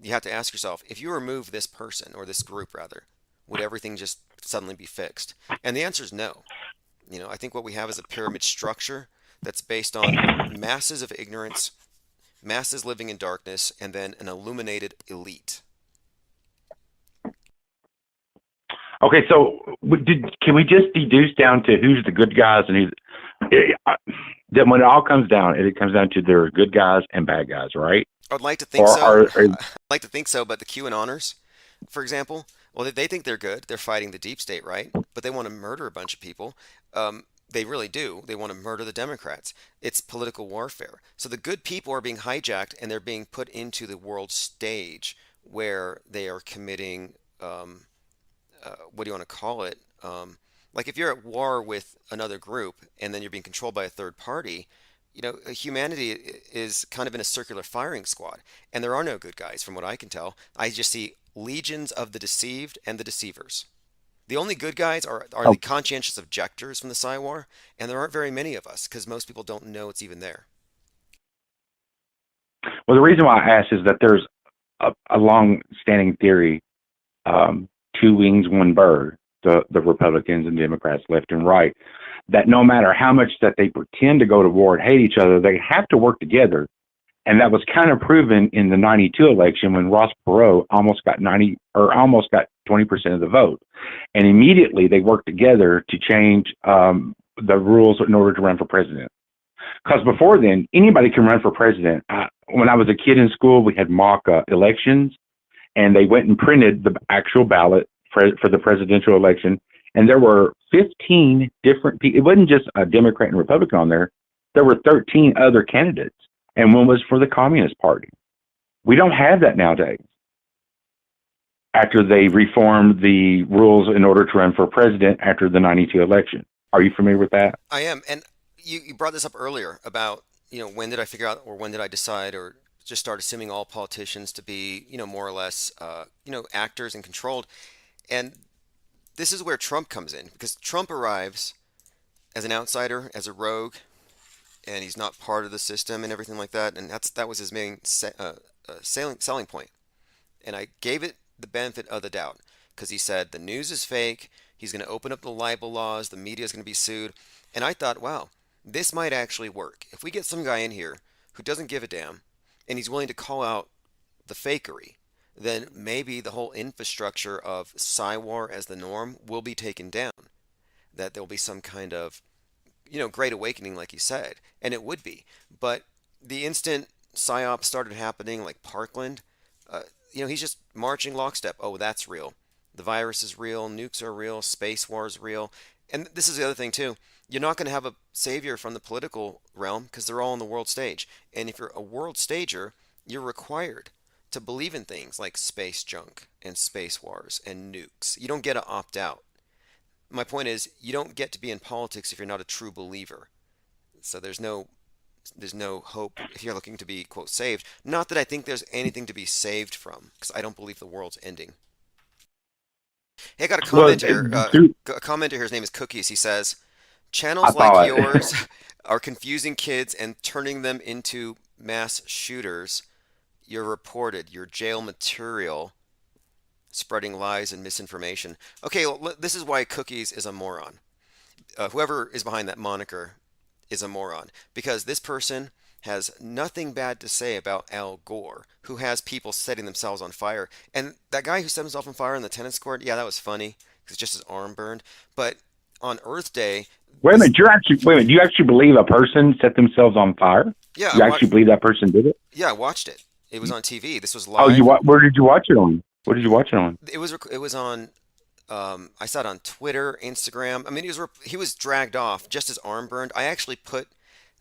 you have to ask yourself: if you remove this person or this group, rather, would everything just suddenly be fixed? And the answer is no. I think what we have is a pyramid structure that's based on masses of ignorance, masses living in darkness, and then an illuminated elite. Okay, so can we just deduce down to who's the good guys and who's then when it all comes down, it comes down to there are good guys and bad guys, right? I'd like to think so. I'd like to think so, but the QAnoners, for example, well, they think they're good. They're fighting the deep state, right? But they want to murder a bunch of people. They really do. They want to murder the Democrats. It's political warfare. So the good people are being hijacked and they're being put into the world stage where they are committing, what do you want to call it? Like if you're at war with another group and then you're being controlled by a third party, humanity is kind of in a circular firing squad, and there are no good guys from what I can tell. I just see legions of the deceived and the deceivers. The only good guys are the conscientious objectors from the Psywar, and there aren't very many of us because most people don't know it's even there. Well, the reason why I ask is that there's a long-standing theory, two wings, one bird, the Republicans and Democrats, left and right, that no matter how much that they pretend to go to war and hate each other, they have to work together. And that was kind of proven in the 92 election when Ross Perot almost got 20% of the vote. And immediately they worked together to change the rules in order to run for president. Because before then, anybody can run for president. When I was a kid in school, we had mock elections, and they went and printed the actual ballot for the presidential election. And there were 15 different people. It wasn't just a Democrat and Republican on there. There were 13 other candidates, and one was for the Communist Party. We don't have that nowadays. After they reformed the rules in order to run for president after the 92 election. Are you familiar with that? I am. And you brought this up earlier about, when did I figure out or when did I decide or just start assuming all politicians to be, more or less, actors and controlled. And this is where Trump comes in, because Trump arrives as an outsider, as a rogue, and he's not part of the system and everything like that. And that was his main selling point. And I gave it the benefit of the doubt because he said the news is fake. He's going to open up the libel laws. The media is going to be sued. And I thought, wow, this might actually work. If we get some guy in here who doesn't give a damn and he's willing to call out the fakery, then maybe the whole infrastructure of Psywar as the norm will be taken down. That there'll be some kind of, great awakening, like you said. And it would be. But the instant PSYOP started happening, like Parkland, he's just marching lockstep. Oh, that's real. The virus is real. Nukes are real. Space war is real. And this is the other thing, too. You're not going to have a savior from the political realm because they're all on the world stage. And if you're a world stager, you're required to believe in things like space junk and space wars and nukes. You don't get to opt out. My point is, you don't get to be in politics if you're not a true believer. So there's no hope if you're looking to be, quote, saved. Not that I think there's anything to be saved from, because I don't believe the world's ending. Hey, I got a comment here. A commenter here, his name is Cookies. He says, channels like yours are confusing kids and turning them into mass shooters. You're reported. You're jail material, spreading lies and misinformation. Okay, well, this is why Cookies is a moron. Whoever is behind that moniker is a moron, because this person has nothing bad to say about Al Gore, who has people setting themselves on fire. And that guy who set himself on fire in the tennis court, yeah, that was funny because just his arm burned. But on Earth Day, wait a minute, do you actually believe a person set themselves on fire? Yeah, you actually believe that person did it? Yeah, I watched it. It was on TV. This was live. Oh, where did you watch it on? What did you watch it on? It was on. I saw it on Twitter, Instagram. I mean, he was dragged off. Just his arm burned. I actually put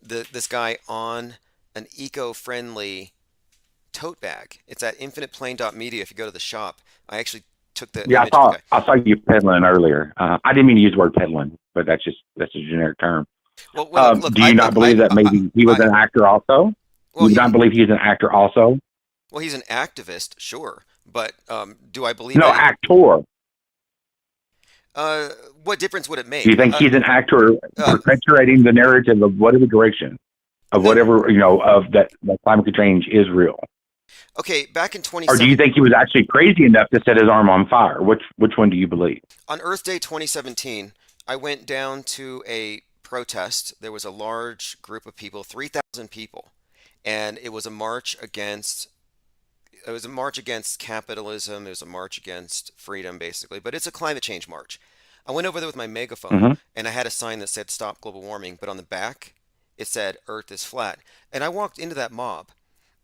this guy on an eco-friendly tote bag. It's at infiniteplane.media. If you go to the shop, I actually took the. Yeah, I saw you peddling earlier. I didn't mean to use the word peddling, but that's a generic term. Well, look, do you not believe that maybe he was an actor also? Well, do you not believe he's an actor also? Well, he's an activist, sure, but do I believe? No, actor. What difference would it make? Do you think he's an actor perpetuating the narrative of whatever direction, of whatever, of that climate change is real? Okay, back in 2017. Or do you think he was actually crazy enough to set his arm on fire? Which one do you believe? On Earth Day 2017, I went down to a protest. There was a large group of people, 3,000 people, and it was a march against. It was a march against capitalism. It was a march against freedom, basically. But it's a climate change march. I went over there with my megaphone, and I had a sign that said "Stop Global Warming," but on the back, it said "Earth is flat." And I walked into that mob,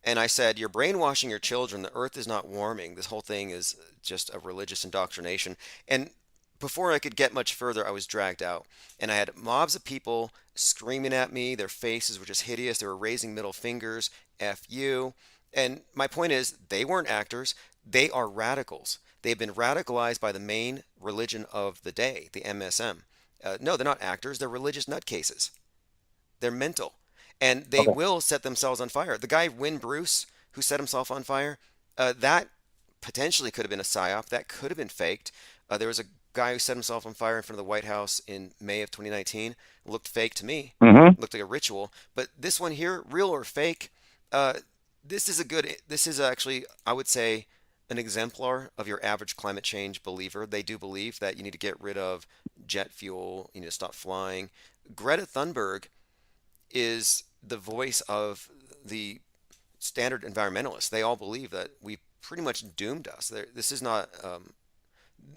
And I said, you're brainwashing your children. The earth is not warming. This whole thing is just a religious indoctrination. And before I could get much further, I was dragged out. And I had mobs of people screaming at me. Their faces were just hideous. They were raising middle fingers, F you. And my point is, they weren't actors. They are radicals. They've been radicalized by the main religion of the day, the MSM. No, they're not actors. They're religious nutcases. They're mental. And they will set themselves on fire. The guy, Win Bruce, who set himself on fire, that potentially could have been a psyop. That could have been faked. There was a guy who set himself on fire in front of the White House in May of 2019. Looked fake to me. Looked like a ritual. But this one here, real or fake, this is actually, I would say, an exemplar of your average climate change believer. They do believe that you need to get rid of jet fuel, you need to stop flying. Greta Thunberg is the voice of the standard environmentalists. They all believe that we pretty much doomed us. This is not,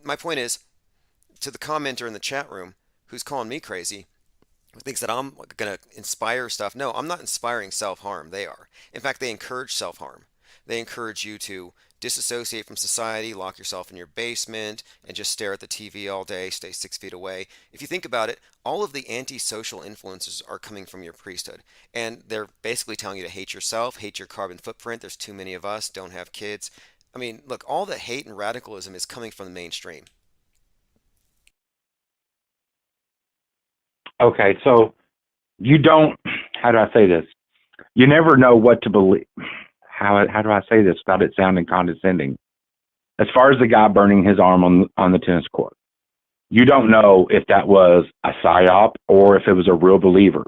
my point is, to the commenter in the chat room who's calling me crazy, who thinks that I'm going to inspire stuff. No, I'm not inspiring self-harm. They are. In fact, they encourage self-harm. They encourage you to disassociate from society, lock yourself in your basement, and just stare at the TV all day, stay 6 feet away. If you think about it, all of the anti-social influences are coming from your priesthood. And they're basically telling you to hate yourself, hate your carbon footprint. There's too many of us, don't have kids. I mean, look, all the hate and radicalism is coming from the mainstream. Okay, so you don't, how do I say this? You never know what to believe. How do I say this without it sounding condescending? As far as the guy burning his arm on the tennis court, you don't know if that was a psyop or if it was a real believer.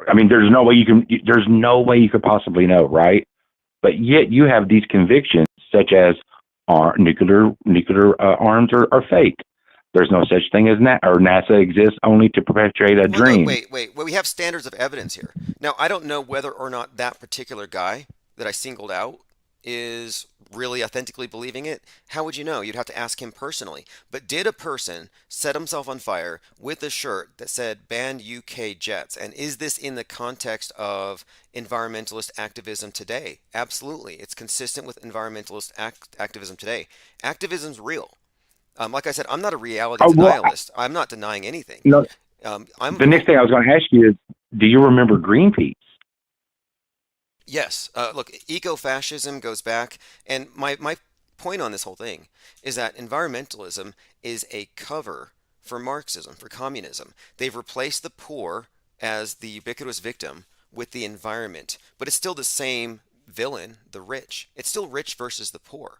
I mean, there's no way you could possibly know, right? But yet you have these convictions, such as nuclear arms are fake. There's no such thing as NASA exists only to perpetuate a dream. No, wait. Well, we have standards of evidence here. Now, I don't know whether or not that particular guy that I singled out is really authentically believing it. How would you know? You'd have to ask him personally. But did a person set himself on fire with a shirt that said ban UK jets? And is this in the context of environmentalist activism today? Absolutely. It's consistent with environmentalist activism today. Activism's real. Like I said, I'm not a reality denialist. I'm not denying anything. No, the next thing I was going to ask you is, do you remember Greenpeace? Yes. Look, eco-fascism goes back. And my point on this whole thing is that environmentalism is a cover for Marxism, for communism. They've replaced the poor as the ubiquitous victim with the environment. But it's still the same villain, the rich. It's still rich versus the poor.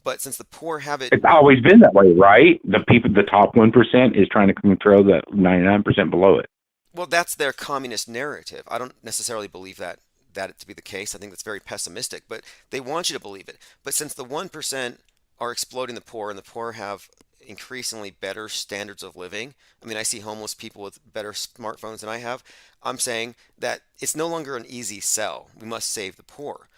But since the poor have it... It's always been that way, right? The top 1% is trying to control the 99% below it. Well, that's their communist narrative. I don't necessarily believe that to be the case. I think that's very pessimistic, but they want you to believe it. But since the 1% are exploiting the poor and the poor have increasingly better standards of living, I mean, I see homeless people with better smartphones than I have. I'm saying that it's no longer an easy sell. We must save the poor.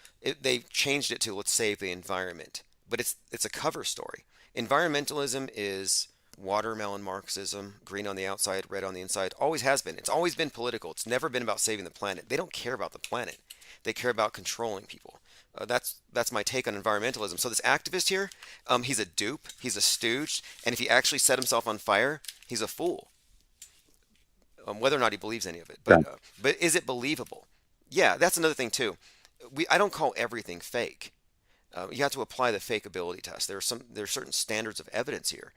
They've changed it to let's save the environment. But it's a cover story. Environmentalism is watermelon Marxism, green on the outside, red on the inside. Always has been. It's always been political. It's never been about saving the planet. They don't care about the planet. They care about controlling people. That's my take on environmentalism. So this activist here, he's a dupe. He's a stooge. And if he actually set himself on fire, he's a fool. Whether or not he believes any of it. But is it believable? Yeah, that's another thing too. I don't call everything fake. You have to apply the fakeability test. There are certain standards of evidence here,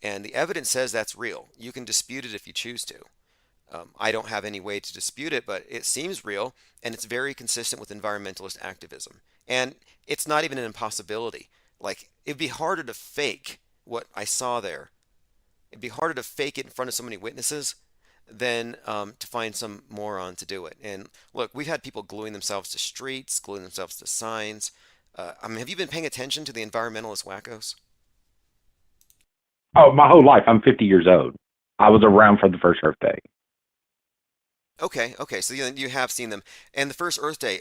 and the evidence says that's real. You can dispute it if you choose to. I don't have any way to dispute it, but it seems real, and it's very consistent with environmentalist activism. And it's not even an impossibility. Like, it'd be harder to fake what I saw there. It'd be harder to fake it in front of so many witnesses than to find some moron to do it. And look, we've had people gluing themselves to streets, gluing themselves to signs. Have you been paying attention to the environmentalist wackos? Oh, my whole life. I'm 50 years old. I was around for the first Earth Day. Okay. So you have seen them. And the first Earth Day,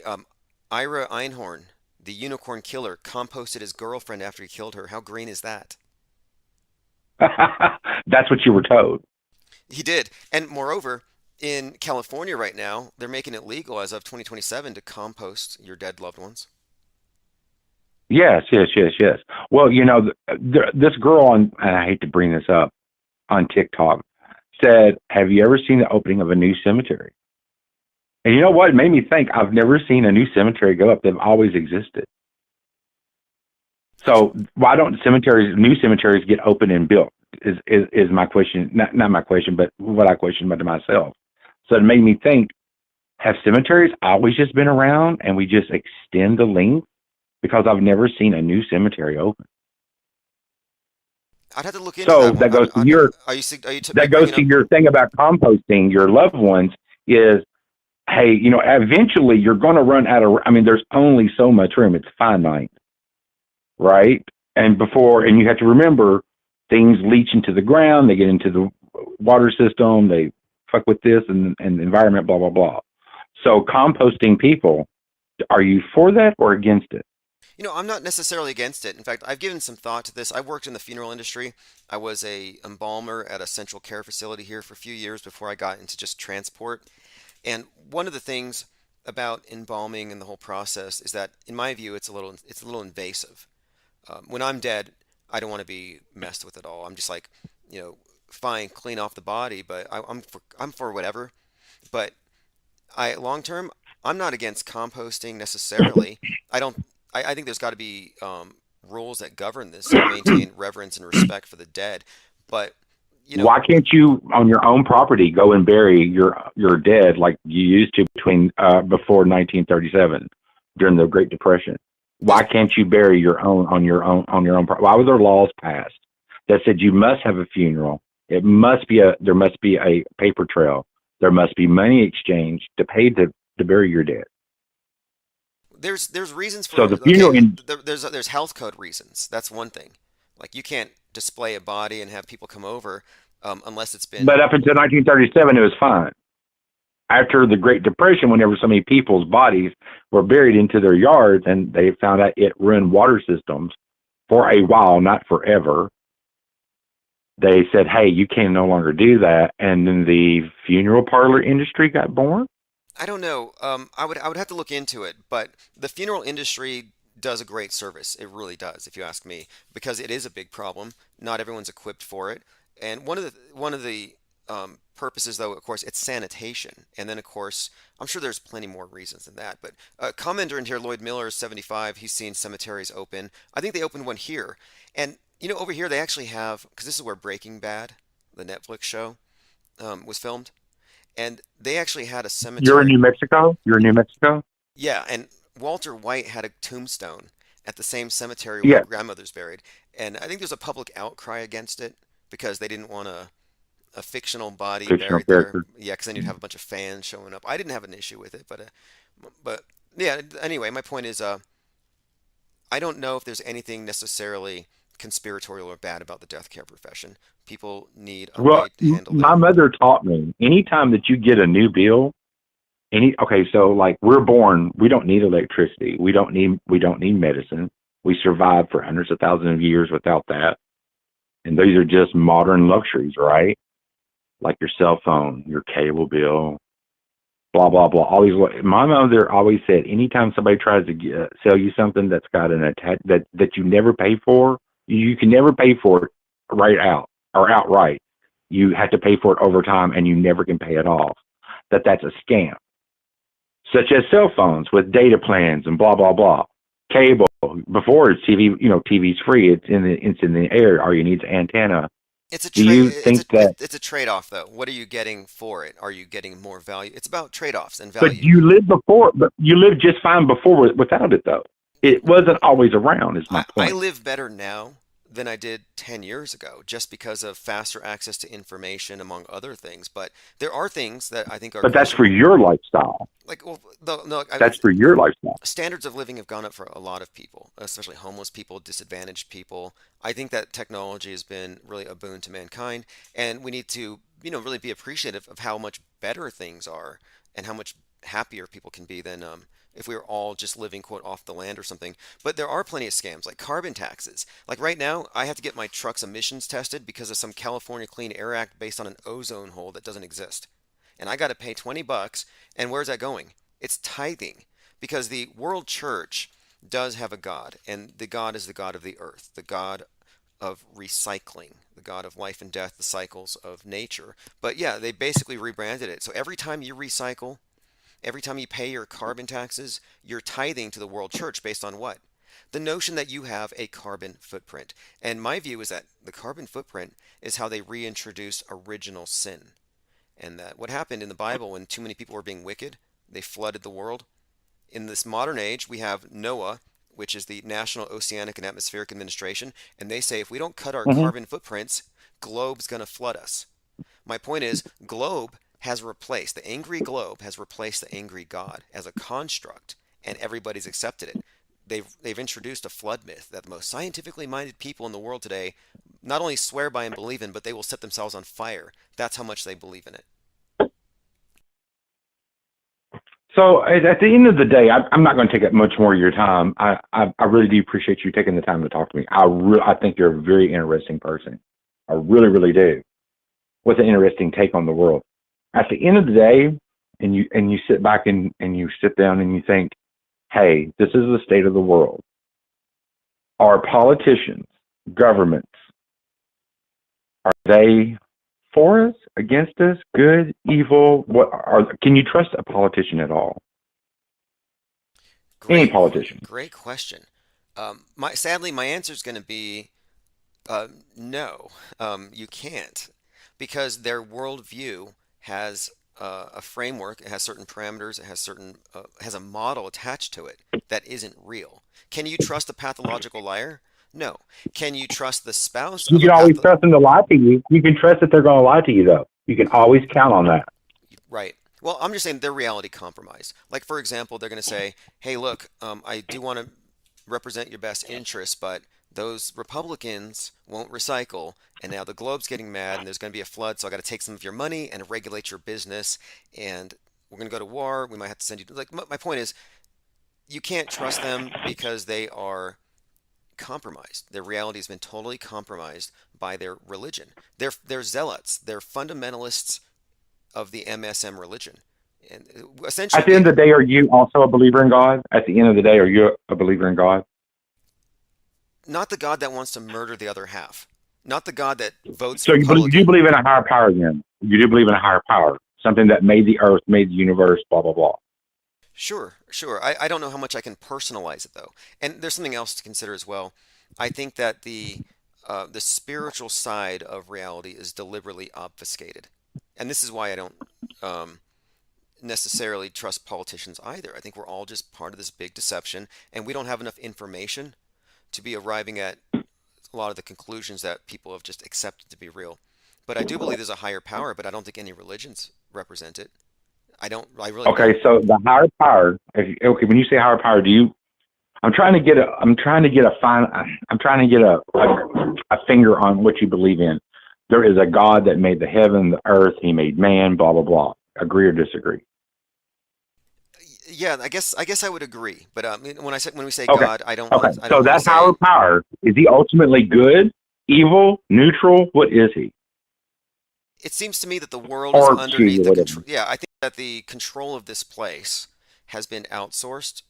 Ira Einhorn, the unicorn killer, composted his girlfriend after he killed her. How green is that? That's what you were told. He did. And moreover, in California right now, they're making it legal as of 2027 to compost your dead loved ones. Yes, yes, yes, yes. Well, this girl on, and I hate to bring this up, on TikTok said, "Have you ever seen the opening of a new cemetery?" And you know what? It made me think, I've never seen a new cemetery go up. They've always existed. So why don't new cemeteries get open and built is my question. Not my question, but what I question about to myself. So it made me think, have cemeteries always just been around and we just extend the length? Because I've never seen a new cemetery open. I'd have to look into So that that one. goes to your thing about composting your loved ones is, hey, eventually you're going to run out of, there's only so much room. It's finite, right? And you have to remember, things leach into the ground, they get into the water system, they fuck with this and the environment, blah, blah, blah. So composting people, are you for that or against it? I'm not necessarily against it. In fact, I've given some thought to this. I worked in the funeral industry. I was a embalmer at a central care facility here for a few years before I got into just transport. And one of the things about embalming and the whole process is that, in my view, it's a little invasive. When I'm dead, I don't want to be messed with at all. I'm just like, fine, clean off the body, but I'm for whatever. But long term, I'm not against composting necessarily. I think there's got to be rules that govern this and maintain reverence and respect for the dead. But why can't you, on your own property, go and bury your dead like you used to before 1937 during the Great Depression? Why can't you bury your own on your own property? Why were there laws passed that said you must have a funeral? There must be a paper trail. There must be money exchanged to pay to bury your dead. There's reasons for so the funeral. There's health code reasons. That's one thing. Like, you can't display a body and have people come over unless it's been. But up until 1937, it was fine. After the Great Depression, whenever so many people's bodies were buried into their yards, and they found out it ruined water systems for a while, not forever, they said, "Hey, you can no longer do that." And then the funeral parlor industry got born. I don't know. I would have to look into it, but the funeral industry does a great service. It really does, if you ask me, because it is a big problem. Not everyone's equipped for it, and one of the purposes, though, of course, it's sanitation, and then of course, I'm sure there's plenty more reasons than that. But a commenter in here, Lloyd Miller, is 75. He's seen cemeteries open. I think they opened one here, and over here they actually have, because this is where Breaking Bad, the Netflix show, was filmed. And they actually had a cemetery. You're in New Mexico? Yeah, and Walter White had a tombstone at the same cemetery where grandmother's buried. And I think there's a public outcry against it because they didn't want a fictional body buried there. Yeah, because then you'd have a bunch of fans showing up. I didn't have an issue with it, but yeah, anyway, my point is I don't know if there's anything necessarily conspiratorial or bad about the death care profession. People need a way to handle my mother taught me, anytime that you get a new bill, so like we're born, we don't need electricity, we don't need medicine. We survived for hundreds of thousands of years without that, and these are just modern luxuries, right? Like your cell phone, your cable bill, blah blah blah. All these. My mother always said, anytime somebody tries to sell you something that's got an attach that you never pay for, you can never pay for it right out or outright. You have to pay for it over time, and you never can pay it off. That's a scam. Such as cell phones with data plans and blah blah blah. Cable, before it's TV, TV's free. It's in the air. All you need is antenna. It's a trade-off, though. What are you getting for it? Are you getting more value? It's about trade-offs and value. But you lived just fine before without it, though. It wasn't always around, is my point. I live better now than I did 10 years ago, just because of faster access to information, among other things. But there are things that I think are. But that's for your lifestyle. That's for your lifestyle. Standards of living have gone up for a lot of people, especially homeless people, disadvantaged people. I think that technology has been really a boon to mankind, and we need to, really be appreciative of how much better things are and how much happier people can be than if we were all just living, quote, off the land or something. But there are plenty of scams, like carbon taxes. Like right now, I have to get my truck's emissions tested because of some California Clean Air Act based on an ozone hole that doesn't exist. and I got to pay $20. And where's that going? It's tithing, because the world church does have a God, and the God is the God of the earth, the God of recycling, the God of life and death, the cycles of nature. But yeah, they basically rebranded it. So every time you recycle, every time you pay your carbon taxes, you're tithing to the world church based on what? The notion that you have a carbon footprint. And my view is that the carbon footprint is how they reintroduce original sin. And that what happened in the Bible when too many people were being wicked, they flooded the world. In this modern age, we have NOAA, which is the National Oceanic and Atmospheric Administration, and they say if we don't cut our carbon footprints, globe's going to flood us. My point is, globe has replaced, the angry globe has replaced the angry God as a construct, and everybody's accepted it. They've introduced a flood myth that the most scientifically minded people in the world today not only swear by and believe in, but they will set themselves on fire. That's how much they believe in it. So at the end of the day, I'm not going to take up much more of your time. I really do appreciate you taking the time to talk to me. I think you're a very interesting person. I really, really do. With an interesting take on the world. At the end of the day, and you sit back and you sit down and you think, hey, this is the state of the world. Our politicians, governments, are they for us, against us, good, evil? Can you trust a politician at all? Any politician? Great question. Sadly, my answer is going to be no. You can't, because their worldview has a framework. It has certain parameters. It has has a model attached to it that isn't real. Can you trust a pathological liar? No. Can you trust the spouse? You can always trust them to lie to you. You can trust that they're going to lie to you, though. You can always count on that. Right. Well, I'm just saying they're reality compromised. Like, for example, they're going to say, hey, look, I do want to represent your best interests, but those Republicans won't recycle, and now the globe's getting mad, and there's going to be a flood, so I got to take some of your money and regulate your business, and we're going to go to war. We might have to send you. Like, my point is, you can't trust them because they are compromised. Their reality has been totally compromised by their religion. They're zealots. They're fundamentalists of the MSM religion. And essentially, at the end of the day, are you also a believer in God? At the end of the day, are you a believer in God? Not the God that wants to murder the other half. Not the God that votes. So you do believe in a higher power then? You do believe in a higher power, something that made the earth, made the universe, blah, blah, blah. Sure. I don't know how much I can personalize it, though. And there's something else to consider as well. I think that the spiritual side of reality is deliberately obfuscated. And this is why I don't necessarily trust politicians either. I think we're all just part of this big deception, and we don't have enough information to be arriving at a lot of the conclusions that people have just accepted to be real. But I do believe there's a higher power, but I don't think any religions represent it. I really okay, don't. So the higher power. When you say higher power, I'm trying to get a finger on what you believe in. There is a God that made the heaven, the earth. He made man. Blah blah blah. Agree or disagree? Yeah, I guess I would agree. But when we say Okay. God, I don't. Okay. I don't So that say, higher power, is he ultimately good, evil, neutral? What is he? It seems to me that the world Or is underneath two, the whatever. control. Yeah, I think that the control of this place has been outsourced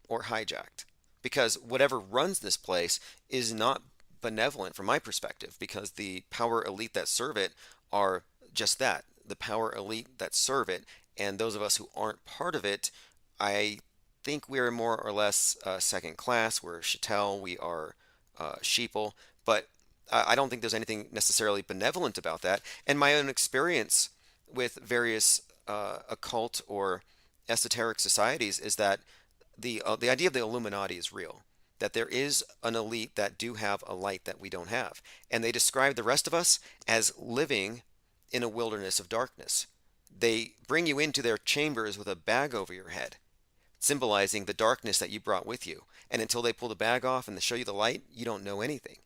or hijacked, because whatever runs this place is not benevolent from my perspective, because the power elite that serve it are just that, the power elite that serve it, and those of us who aren't part of it, I think we're more or less second class. We're chattel, we are sheeple, but I don't think there's anything necessarily benevolent about that. And my own experience with various occult or esoteric societies is that the idea of the Illuminati is real. That there is an elite that do have a light that we don't have, and they describe the rest of us as living in a wilderness of darkness. They bring you into their chambers with a bag over your head, symbolizing the darkness that you brought with you. And until they pull the bag off and they show you the light, you don't know anything.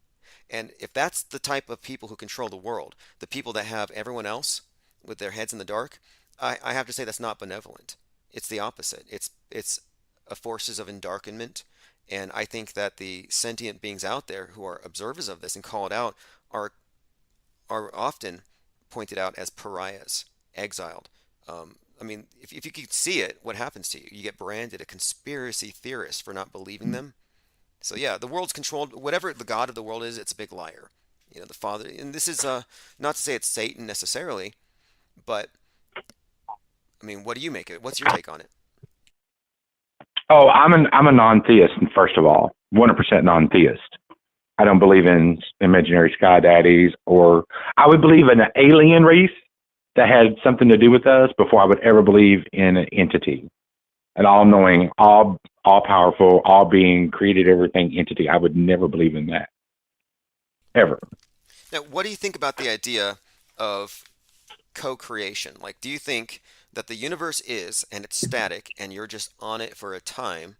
And if that's the type of people who control the world, the people that have everyone else with their heads in the dark, I have to say that's not benevolent. It's the opposite. It's forces of endarkenment. And I think that the sentient beings out there who are observers of this and call it out are often pointed out as pariahs, exiled, I mean, if you could see it, what happens to you? You get branded a conspiracy theorist for not believing them. So yeah, the world's controlled. Whatever the god of the world is, it's a big liar. You know, the father. And this is not to say it's Satan necessarily, but I mean, what do you make of it? What's your take on it? Oh, I'm a non-theist, first of all, 100% non-theist. I don't believe in imaginary sky daddies, or I would believe in an alien race that had something to do with us before I would ever believe in an entity, an all-knowing, all-powerful, all-being, created everything entity. I would never believe in that, ever. Now, what do you think about the idea of co-creation? Like, do you think that the universe is and it's static and you're just on it for a time,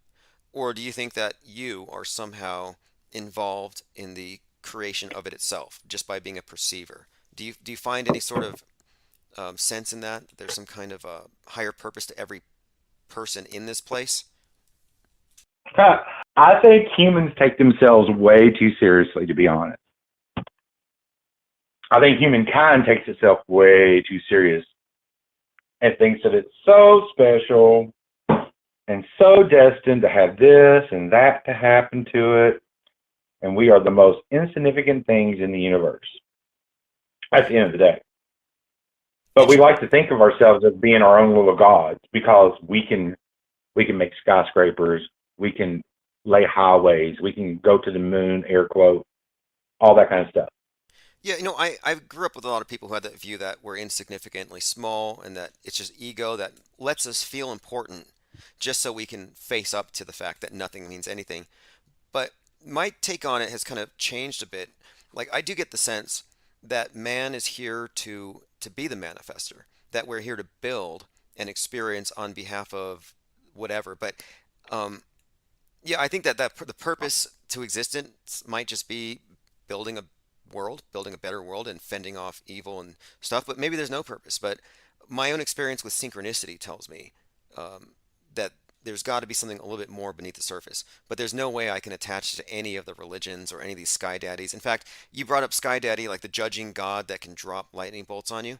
or do you think that you are somehow involved in the creation of it itself just by being a perceiver? Do you find any sort of sense in that? There's some kind of a higher purpose to every person in this place? I think humans take themselves way too seriously, to be honest. I think humankind takes itself way too serious and thinks that it's so special and so destined to have this and that to happen to it. And we are the most insignificant things in the universe at the end of the day. But we like to think of ourselves as being our own little gods because we can make skyscrapers, we can lay highways, we can go to the moon, air quote, all that kind of stuff. Yeah, you know, I grew up with a lot of people who had that view that we're insignificantly small and that it's just ego that lets us feel important just so we can face up to the fact that nothing means anything. But my take on it has kind of changed a bit. Like, I do get the sense that man is here to be the manifester, that we're here to build and experience on behalf of whatever. But yeah, I think that the purpose to existence might just be building a world, building a better world and fending off evil and stuff. But maybe there's no purpose. But my own experience with synchronicity tells me that there's got to be something a little bit more beneath the surface. But there's no way I can attach to any of the religions or any of these sky daddies. In fact, you brought up sky daddy, like the judging god that can drop lightning bolts on you.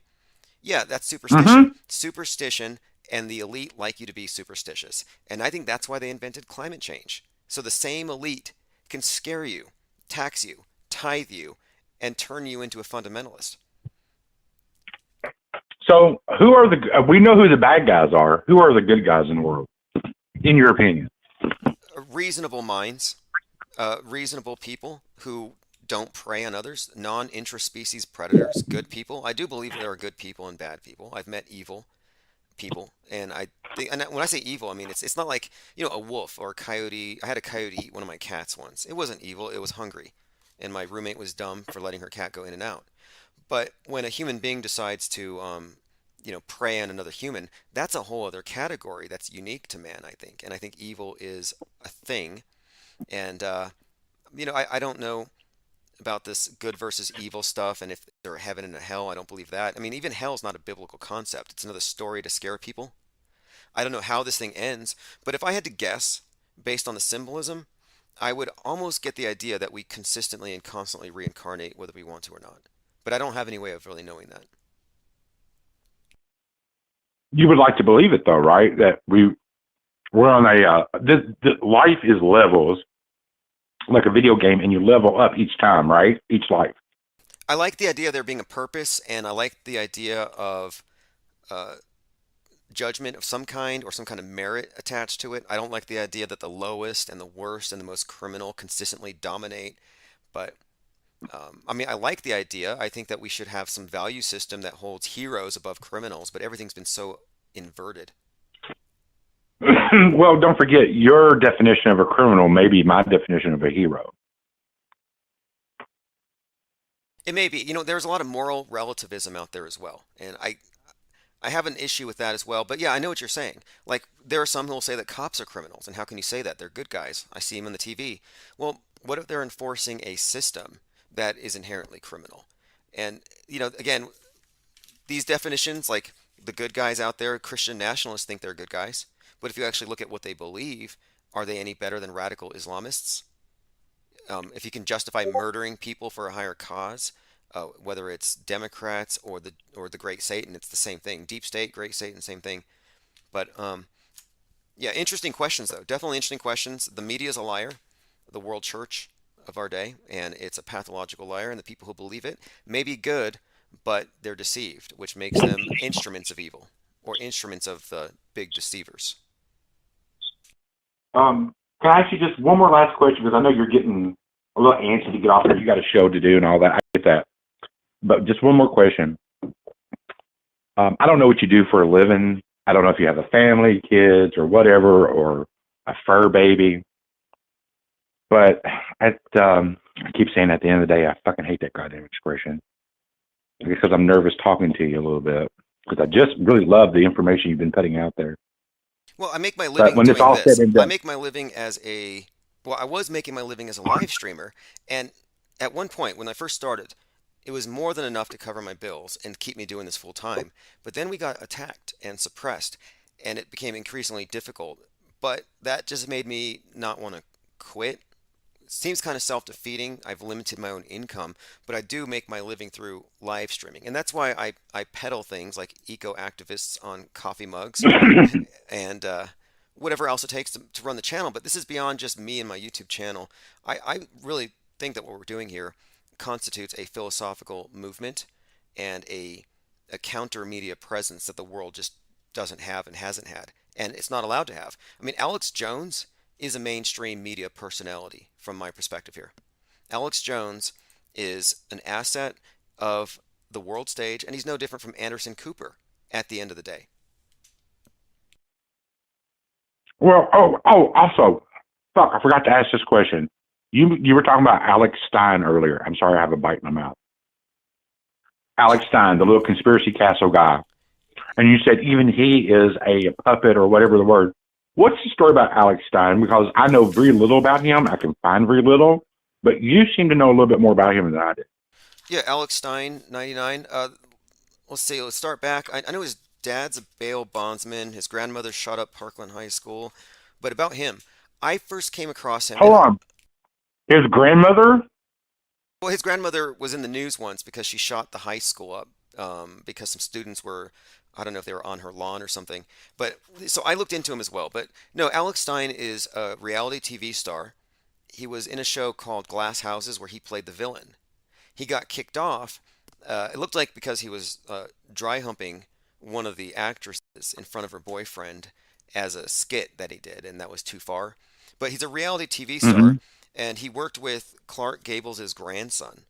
Yeah, that's superstition. Mm-hmm. Superstition, and the elite like you to be superstitious. And I think that's why they invented climate change. So the same elite can scare you, tax you, tithe you, and turn you into a fundamentalist. So we know who the bad guys are. Who are the good guys in the world, in your opinion? Reasonable minds, reasonable people who don't prey on others, non-intraspecies predators, good people. I do believe there are good people and bad people. I've met evil people, and when I say evil, I mean it's not like, you know, a wolf or a coyote. I had a coyote eat one of my cats once. It wasn't evil, it was hungry, and my roommate was dumb for letting her cat go in and out. But when a human being decides to prey on another human, that's a whole other category that's unique to man, I think. And I think evil is a thing. And I don't know about this good versus evil stuff, and if there are heaven and a hell. I don't believe that. I mean, even hell's not a biblical concept. It's another story to scare people. I don't know how this thing ends, but if I had to guess based on the symbolism, I would almost get the idea that we consistently and constantly reincarnate whether we want to or not. But I don't have any way of really knowing that. You would like to believe it, though, right? That we're on life is levels, like a video game, and you level up each time, right? Each life. I like the idea of there being a purpose, and I like the idea of judgment of some kind or some kind of merit attached to it. I don't like the idea that the lowest and the worst and the most criminal consistently dominate. But I like the idea. I think that we should have some value system that holds heroes above criminals, but everything's been so inverted. Well, don't forget, your definition of a criminal may be my definition of a hero. It may be. You know, there's a lot of moral relativism out there as well. And I have an issue with that as well. But yeah, I know what you're saying. Like, there are some who will say that cops are criminals. And how can you say that? They're good guys. I see them on the TV. Well, what if they're enforcing a system that is inherently criminal? And, you know, again, these definitions, like the good guys out there, Christian nationalists think they're good guys. But if you actually look at what they believe, are they any better than radical Islamists? If you can justify murdering people for a higher cause, whether it's Democrats or the Great Satan. It's the same thing. Deep State, Great Satan, same thing. But yeah, interesting questions though. Definitely interesting questions. The media is a liar, the world church of our day, and it's a pathological liar. And the people who believe it may be good, but they're deceived, which makes them instruments of evil or instruments of the big deceivers. Can I ask you just one more last question? Because I know you're getting a little antsy to get off there. You got a show to do and all that. I get that. But just one more question. I don't know what you do for a living. I don't know if you have a family, kids, or whatever, or a fur baby. But I keep saying at the end of the day, I fucking hate that goddamn expression. Because I'm nervous talking to you a little bit. Because I just really love the information you've been putting out there. Well, I make my living doing this. I make my living I was making my living as a live streamer. And at one point, when I first started, it was more than enough to cover my bills and keep me doing this full time. But then we got attacked and suppressed, and it became increasingly difficult. But that just made me not want to quit. It seems kind of self-defeating. I've limited my own income, but I do make my living through live streaming. And that's why I peddle things like eco-activists on coffee mugs and whatever else it takes to run the channel. But this is beyond just me and my YouTube channel. I really think that what we're doing here constitutes a philosophical movement and a counter media presence that the world just doesn't have and hasn't had, and it's not allowed to have. I mean, Alex Jones is a mainstream media personality from my perspective here. Alex Jones is an asset of the world stage, and he's no different from Anderson Cooper at the end of the day. Well, also, fuck, I forgot to ask this question. You were talking about Alex Stein earlier. I'm sorry, I have a bite in my mouth. Alex Stein, the little conspiracy castle guy. And you said even he is a puppet or whatever the word. What's the story about Alex Stein? Because I know very little about him. I can find very little. But you seem to know a little bit more about him than I did. Yeah, Alex Stein, 99. Let's see, let's start back. I know his dad's a bail bondsman. His grandmother shot up Parkland High School. But about him, I first came across him. Hold on. His grandmother? Well, his grandmother was in the news once because she shot the high school up because some students were, I don't know if they were on her lawn or something. But so I looked into him as well. But no, Alex Stein is a reality TV star. He was in a show called Glass Houses where he played the villain. He got kicked off. It looked like because he was dry humping one of the actresses in front of her boyfriend as a skit that he did, and that was too far. But he's a reality TV star. Mm-hmm. And he worked with Clark Gable's grandson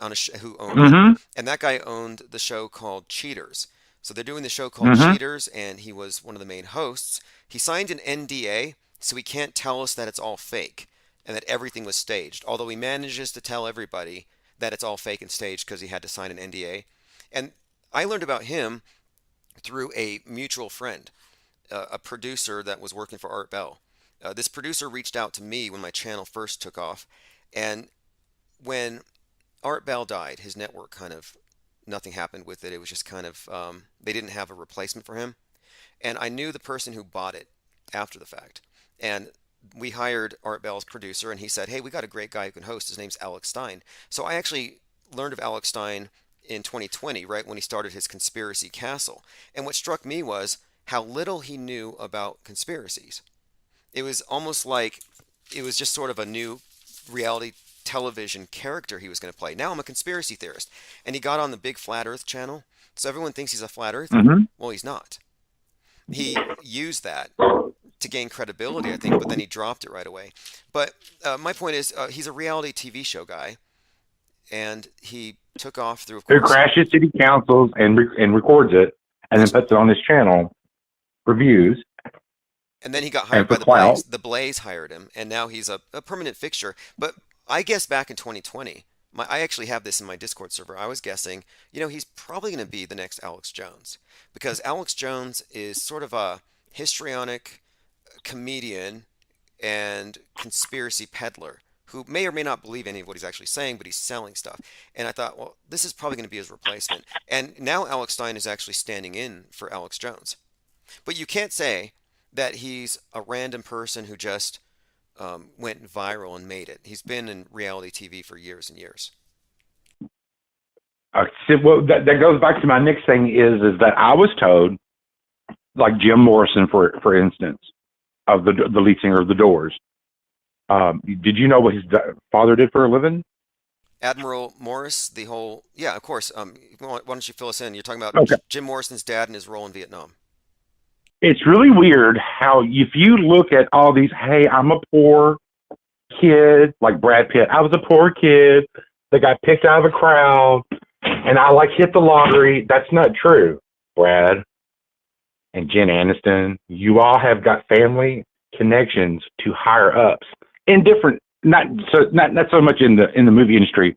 on who owned it. And that guy owned the show called Cheaters. So they're doing the show called Cheaters, and he was one of the main hosts. He signed an NDA, so he can't tell us that it's all fake and that everything was staged. Although he manages to tell everybody that it's all fake and staged because he had to sign an NDA. And I learned about him through a mutual friend, a producer that was working for Art Bell. This producer reached out to me when my channel first took off, and when Art Bell died, his network nothing happened with it. It was just they didn't have a replacement for him, and I knew the person who bought it after the fact, and we hired Art Bell's producer, and he said, hey, we got a great guy who can host. His name's Alex Stein. So I actually learned of Alex Stein in 2020, right when he started his Conspiracy Castle, and what struck me was how little he knew about conspiracies. It was almost like it was just sort of a new reality television character he was going to play. Now I'm a conspiracy theorist. And he got on the big Flat Earth channel. So everyone thinks he's a flat earther. Well, he's not. He used that to gain credibility, I think, but then he dropped it right away. But my point is, he's a reality TV show guy. And he took off through, of course, who crashes city councils and records it and then puts it on his channel for views. And then he got hired by the Blaze. The Blaze hired him, and now he's a permanent fixture. But I guess back in 2020, I actually have this in my Discord server. I was guessing, he's probably going to be the next Alex Jones. Because Alex Jones is sort of a histrionic comedian and conspiracy peddler who may or may not believe any of what he's actually saying, but he's selling stuff. And I thought, well, this is probably going to be his replacement. And now Alex Stein is actually standing in for Alex Jones. But you can't say that he's a random person who just went viral and made it. He's been in reality TV for years and years. Well, that goes back to my next thing is that I was told, like Jim Morrison, for instance, of the lead singer of the Doors. Did you know what his father did for a living? Admiral Morris, yeah, of course. Why don't you fill us in? You're talking about Okay. Jim Morrison's dad and his role in Vietnam. It's really weird how if you look at all these, hey, I'm a poor kid, like Brad Pitt. I was a poor kid that got picked out of a crowd, and I hit the lottery. That's not true, Brad and Jen Aniston. You all have got family connections to higher ups in different, not so much in the movie industry,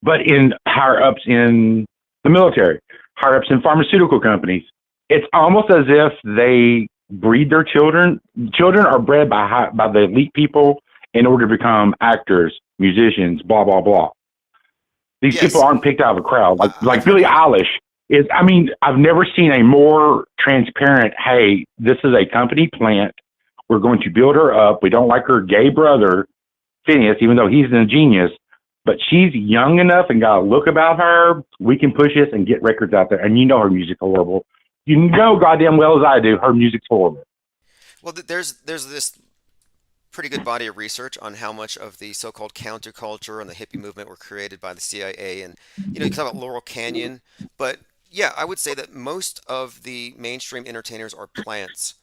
but in higher ups in the military, higher ups in pharmaceutical companies. It's almost as if they breed their children. Children are bred by the elite people in order to become actors, musicians, blah, blah, blah. These people aren't picked out of a crowd. Like Billie Eilish is, I mean, I've never seen a more transparent, hey, this is a company plant. We're going to build her up. We don't like her gay brother, Phineas, even though he's a genius. But she's young enough and got a look about her. We can push this and get records out there. And you know her music's horrible. You know goddamn well as I do, her music's horrible. Well, there's this pretty good body of research on how much of the so-called counterculture and the hippie movement were created by the CIA. And, you know, you talk about Laurel Canyon. But, yeah, I would say that most of the mainstream entertainers are plants.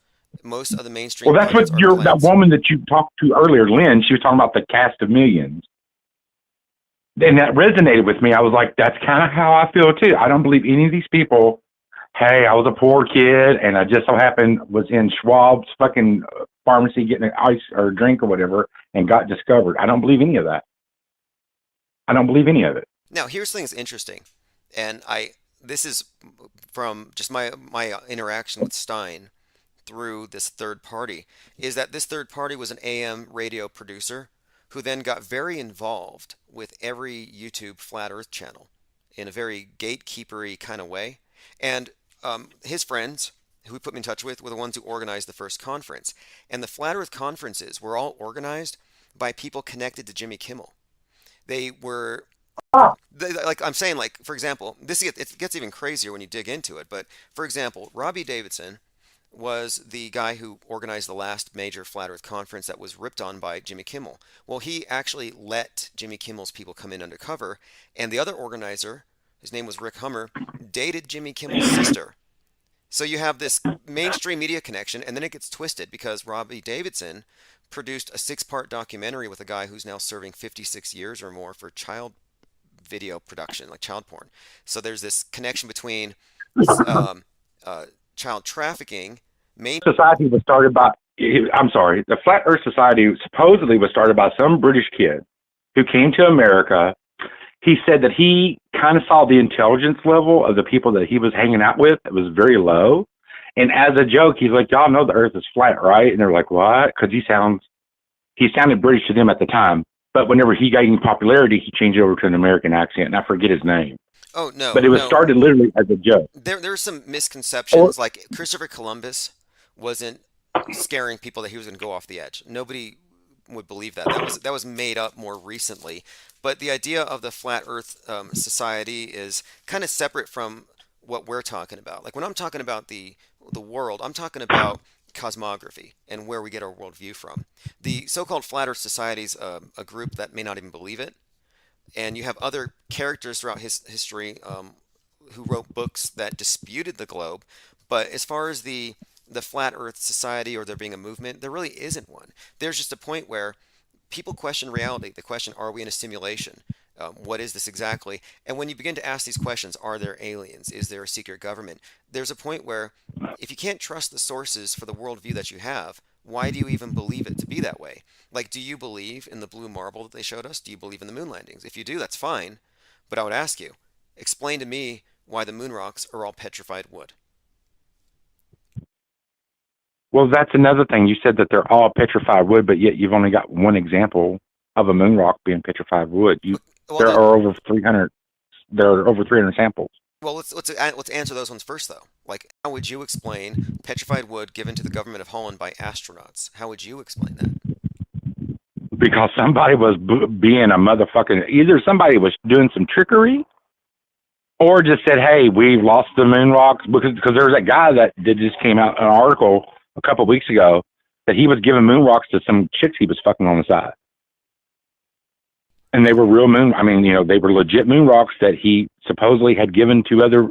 Most of the mainstream. Well, that's what that woman that you talked to earlier, Lynn, she was talking about the cast of Millions. And that resonated with me. I was like, that's kind of how I feel, too. I don't believe any of these people. Hey, I was a poor kid, and I just so happened was in Schwab's fucking pharmacy getting an ice or a drink or whatever, and got discovered. I don't believe any of that. I don't believe any of it. Now, here's things interesting, and this is from just my interaction with Stein through this third party, is that this third party was an AM radio producer who then got very involved with every YouTube Flat Earth channel in a very gatekeepery kind of way. And his friends, who he put me in touch with, were the ones who organized the first conference. And the Flat Earth conferences were all organized by people connected to Jimmy Kimmel. They were, like I'm saying, like, for example, it gets even crazier when you dig into it. But, for example, Robbie Davidson was the guy who organized the last major Flat Earth conference that was ripped on by Jimmy Kimmel. Well, he actually let Jimmy Kimmel's people come in undercover. And the other organizer, his name was Rick Hummer, dated Jimmy Kimmel's sister. So you have this mainstream media connection, and then it gets twisted because Robbie Davidson produced a 6-part documentary with a guy who's now serving 56 years or more for child video production, like child porn. So there's this connection between child trafficking. Society was started by, the Flat Earth Society supposedly was started by some British kid who came to America. He said that he kind of saw the intelligence level of the people that he was hanging out with. It was very low. And as a joke, he's like, y'all know the earth is flat, right? And they're like, what? Because he sounded British to them at the time. But whenever he gained popularity, he changed over to an American accent. And I forget his name. Oh, no. But it was started literally as a joke. There were some misconceptions. Like Christopher Columbus wasn't scaring people that he was going to go off the edge. Nobody would believe that. That was made up more recently. But the idea of the Flat Earth Society is kind of separate from what we're talking about. Like when I'm talking about the world, I'm talking about cosmography and where we get our worldview from. The so-called Flat Earth Society is a group that may not even believe it. And you have other characters throughout history who wrote books that disputed the globe. But as far as the Flat Earth Society or there being a movement, there really isn't one. There's just a point where people question reality. They question, are we in a simulation? What is this exactly? And when you begin to ask these questions, are there aliens? Is there a secret government? There's a point where if you can't trust the sources for the worldview that you have, why do you even believe it to be that way? Like, do you believe in the blue marble that they showed us? Do you believe in the moon landings? If you do, that's fine. But I would ask you, explain to me why the moon rocks are all petrified wood. Well, that's another thing. You said that they're all petrified wood, but yet you've only got one example of a moon rock being petrified wood. There are over 300 samples. Well, let's answer those ones first, though. Like, how would you explain petrified wood given to the government of Holland by astronauts? How would you explain that? Because somebody was being a motherfucking... Either somebody was doing some trickery, Or just said, hey, we've lost the moon rocks, because there's that guy that just came out an article a couple of weeks ago that he was giving moon rocks to some chicks he was fucking on the side. And they were real moon. I mean, they were legit moon rocks that he supposedly had given to other,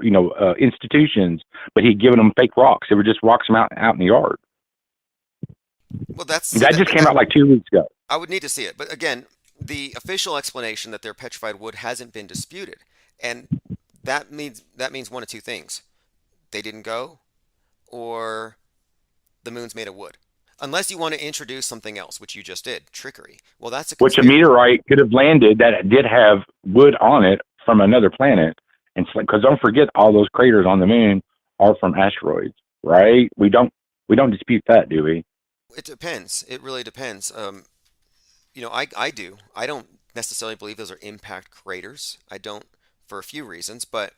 institutions, but he'd given them fake rocks. They were just rocks from out in the yard. Well, that just came out like 2 weeks ago. I would need to see it. But again, the official explanation that they're petrified wood hasn't been disputed. And that means one of two things. They didn't go, or the moon's made of wood. Unless you want to introduce something else, which you just did, trickery. Well, that's which a meteorite could have landed that did have wood on it from another planet. And because don't forget, all those craters on the moon are from asteroids, right? We don't dispute that, do we? It depends. It really depends. I do. I don't necessarily believe those are impact craters. I don't, for a few reasons, but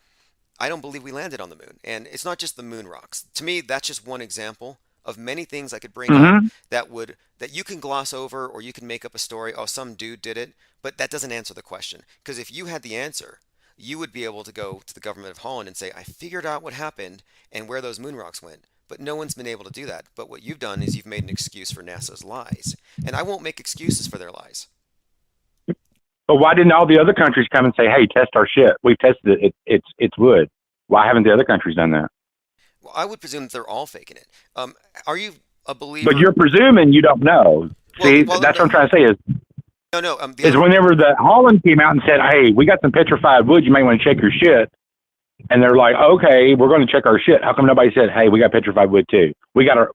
I don't believe we landed on the moon. And it's not just the moon rocks. To me, that's just one example of many things I could bring up that you can gloss over, or you can make up a story. Oh, some dude did it, but that doesn't answer the question. Because if you had the answer, you would be able to go to the government of Holland and say, I figured out what happened and where those moon rocks went. But no one's been able to do that. But what you've done is you've made an excuse for NASA's lies. And I won't make excuses for their lies. But why didn't all the other countries come and say, hey, test our shit? We've tested it. It's wood. Why haven't the other countries done that? Well, I would presume that they're all faking it. Are you a believer? But you're presuming you don't know. See, that's what I'm trying to say is, whenever the Holland came out and said, hey, we got some petrified wood, you may want to check your shit. And they're like, okay, we're going to check our shit. How come nobody said, hey, we got petrified wood too? We got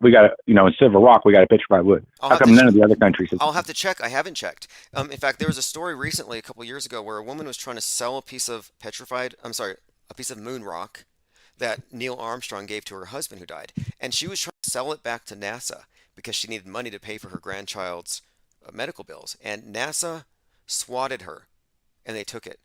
instead of a rock, we got a petrified wood. How come none of the other countries? I'll have to check. I haven't checked. In fact, there was a story recently, a couple of years ago, where a woman was trying to sell a piece of moon rock that Neil Armstrong gave to her husband who died. And she was trying to sell it back to NASA because she needed money to pay for her grandchild's medical bills. And NASA swatted her, and they took it.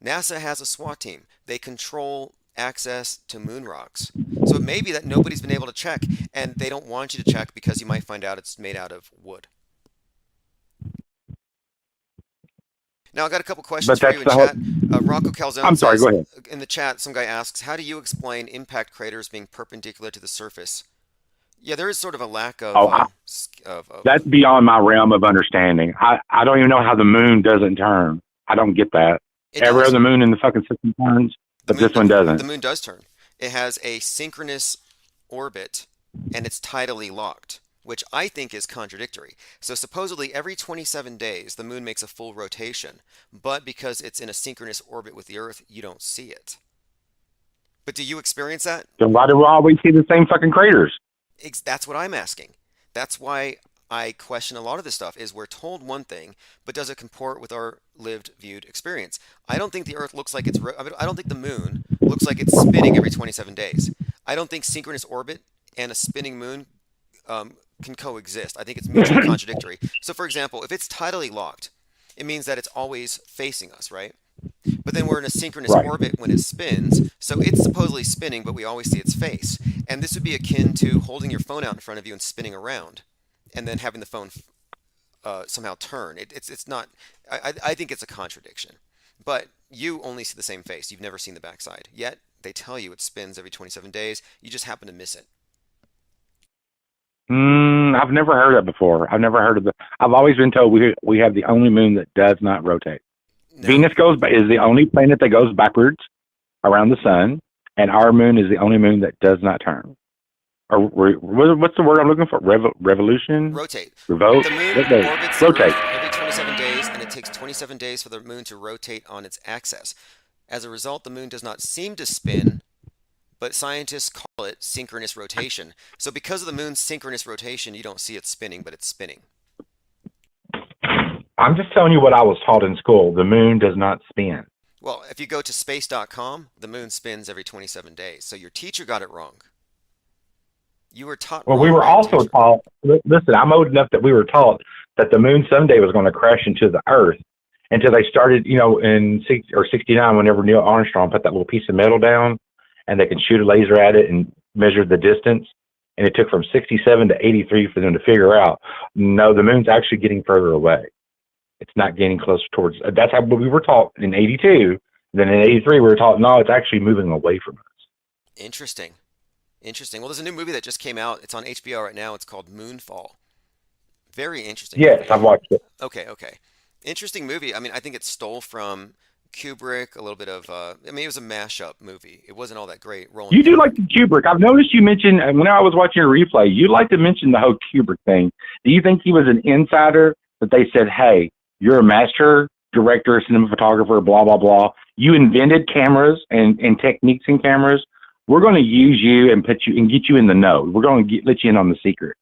NASA has a SWAT team. They control access to moon rocks. So it may be that nobody's been able to check, and they don't want you to check because you might find out it's made out of wood. Now, I got a couple questions for you in chat. Rocco Calzone I'm sorry, go ahead. In the chat, some guy asks, how do you explain impact craters being perpendicular to the surface? Yeah, there is sort of a lack of... that's beyond my realm of understanding. I don't even know how the moon doesn't turn. I don't get that. Every other moon in the fucking system turns, but this one doesn't. The moon does turn. It has a synchronous orbit, and it's tidally locked, which I think is contradictory. So supposedly every 27 days, the moon makes a full rotation, but because it's in a synchronous orbit with the Earth, you don't see it. But do you experience that? Then why do we always see the same fucking craters? That's what I'm asking. That's why I question a lot of this stuff. Is we're told one thing, but does it comport with our lived, viewed experience? I don't think the Earth looks like it's... I don't think the moon looks like it's spinning every 27 days. I don't think synchronous orbit and a spinning moon can coexist. I think it's mutually contradictory. So, for example, if it's tidally locked, it means that it's always facing us, right? But then we're in a synchronous orbit when it spins. So it's supposedly spinning, but we always see its face. And this would be akin to holding your phone out in front of you and spinning around, and then having the phone somehow turn. It's not. I think it's a contradiction. But you only see the same face. You've never seen the backside. Yet they tell you it spins every 27 days. You just happen to miss it. I've never heard that before. I've never heard of I've always been told we have the only moon that does not rotate. No. Venus is the only planet that goes backwards around the sun, and our moon is the only moon that does not turn. Or what's the word I'm looking for? Revolution? Rotate. Revolt? The moon orbits rotate. every 27 days, and it takes 27 days for the moon to rotate on its axis. As a result, the moon does not seem to spin, but scientists call it synchronous rotation. So because of the moon's synchronous rotation, you don't see it spinning, but it's spinning. I'm just telling you what I was taught in school. The moon does not spin. Well, if you go to space.com, the moon spins every 27 days. So your teacher got it wrong. You were taught wrong. Well, we were also taught, listen, I'm old enough that we were taught that the moon someday was going to crash into the Earth until they started, in 69, whenever Neil Armstrong put that little piece of metal down and they could shoot a laser at it and measure the distance. And it took from 67 to 83 for them to figure out, no, the moon's actually getting further away. It's not getting closer towards, that's how we were taught in 82. Then in '83, we were taught, no, it's actually moving away from us. Interesting. Well, there's a new movie that just came out. It's on HBO right now. It's called Moonfall. Very interesting. Yes, movie. I've watched it. Okay. Interesting movie. I mean, I think it stole from Kubrick a little bit of. It was a mashup movie. It wasn't all that great. You do like the Kubrick. I've noticed you mentioned when I was watching your replay. You like to mention the whole Kubrick thing. Do you think he was an insider that they said, "Hey, you're a master director, cinematographer, blah blah blah. You invented cameras and techniques in cameras. We're going to use you and put you and get you in the know. We're going to let you in on the secret."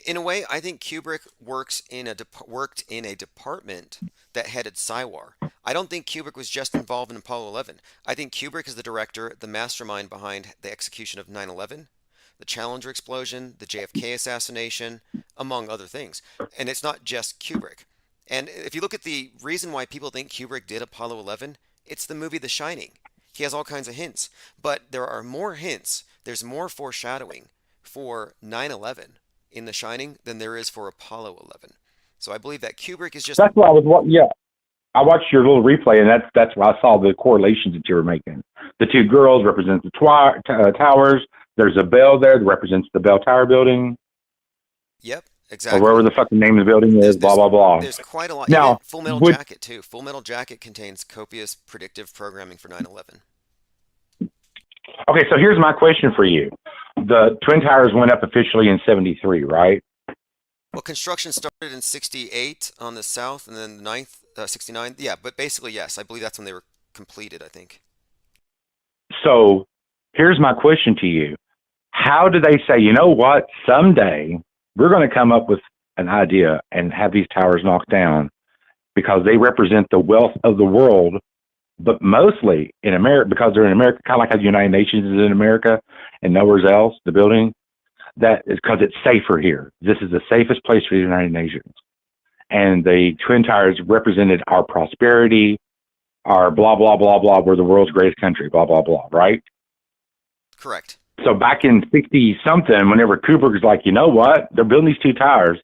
In a way, I think Kubrick worked in a department that headed SCIWAR. I don't think Kubrick was just involved in Apollo 11. I think Kubrick is the director, the mastermind behind the execution of 9/11, the Challenger explosion, the JFK assassination, among other things. And it's not just Kubrick. And if you look at the reason why people think Kubrick did Apollo 11, it's the movie The Shining. He has all kinds of hints. But there are more hints. There's more foreshadowing for 9/11 in The Shining than there is for Apollo 11. So I believe that Kubrick is just... That's what I was, yeah. I watched your little replay, and that's where I saw the correlations that you were making. The two girls represent the towers. There's a bell there that represents the Bell Tower building. Yep, exactly. Or wherever the fucking name of the building is, blah, blah, blah. There's quite a lot. Now, even Full Metal Jacket, too. Full Metal Jacket contains copious predictive programming for 9/11. Okay, so here's my question for you. The Twin Towers went up officially in 73, right? Well, construction started in 68 on the south, and then the 69. Yeah, but basically, yes. I believe that's when they were completed, I think. So here's my question to you. How do they say, you know what, someday we're going to come up with an idea and have these towers knocked down because they represent the wealth of the world, but mostly in America, because they're in America, kind of like how the United Nations is in America and nowhere else, the building, that is because it's safer here. This is the safest place for the United Nations. And the Twin Towers represented our prosperity, our blah, blah, blah, blah, we're the world's greatest country, blah, blah, blah, right? Correct. So back in 60-something, whenever Kubrick was like, you know what, they're building these two towers,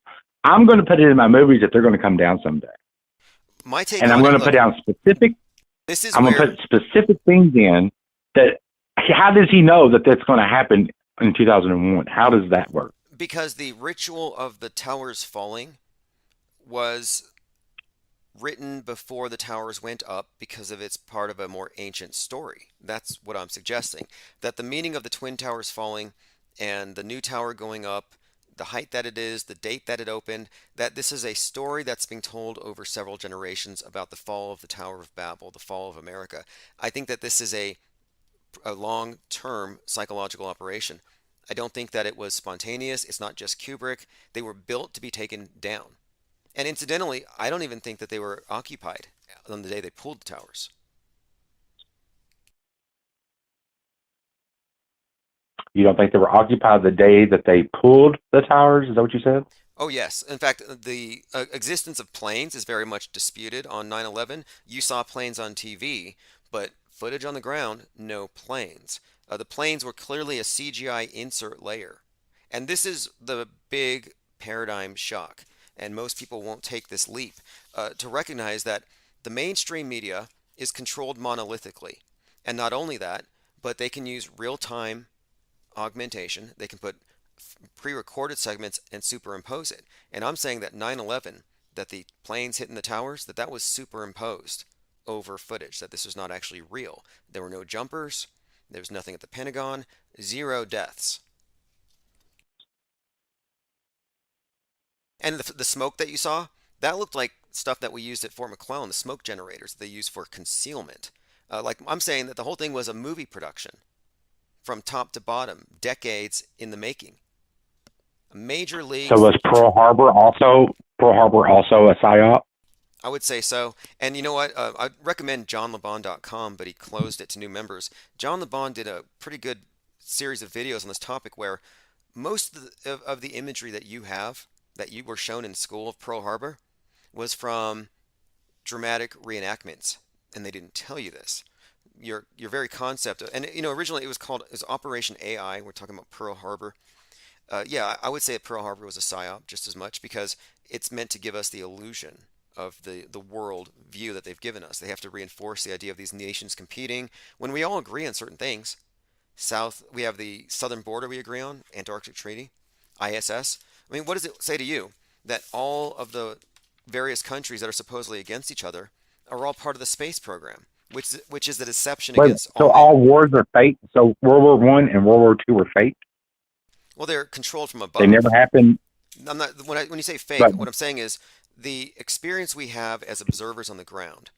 I'm going to put it in my movies that they're going to come down someday. My take and I'm going to put down specific, I'm going to put specific things in that, how does he know that that's going to happen in 2001? How does that work? Because the ritual of the towers falling was written before the towers went up because of it's part of a more ancient story. That's what I'm suggesting. That the meaning of the Twin Towers falling and the new tower going up, the height that it is, the date that it opened, that this is a story that's being told over several generations about the fall of the Tower of Babel, the fall of America. I think that this is a long-term psychological operation. I don't think that it was spontaneous. It's not just Kubrick. They were built to be taken down. And incidentally, I don't even think that they were occupied on the day they pulled the towers. You don't think they were occupied the day that they pulled the towers? Is that what you said? Oh, yes. In fact, the existence of planes is very much disputed on 9/11. You saw planes on TV, but footage on the ground, no planes. The planes were clearly a CGI insert layer. And this is the big paradigm shock. And most people won't take this leap to recognize that the mainstream media is controlled monolithically. And not only that, but they can use real-time augmentation. They can put pre-recorded segments and superimpose it. And I'm saying that 9/11, that the planes hitting the towers, that was superimposed over footage, that this was not actually real. There were no jumpers. There was nothing at the Pentagon. 0 deaths. And the smoke that you saw, that looked like stuff that we used at Fort McClellan, the smoke generators they used for concealment. Like I'm saying that the whole thing was a movie production from top to bottom, decades in the making. A major league. So was Pearl Harbor also a psyop? I would say so. And you know what? I'd recommend JohnLeBon.com, but he closed it to new members. John LeBon did a pretty good series of videos on this topic where most of the imagery that you have, that you were shown in school of Pearl Harbor, was from dramatic reenactments, and they didn't tell you this. Your very concept, and originally it was Operation AI. We're talking about Pearl Harbor. Yeah, I would say that Pearl Harbor was a psyop just as much because it's meant to give us the illusion the world view that they've given us. They have to reinforce the idea of these nations competing when we all agree on certain things. We have the southern border we agree on, Antarctic Treaty, ISS. I mean, what does it say to you that all of the various countries that are supposedly against each other are all part of the space program, which is the deception against so all wars are fake? So World War I and World War II were fake? Well, they're controlled from above. They never happened? I'm not, when you say fake, what I'm saying is the experience we have as observers on the ground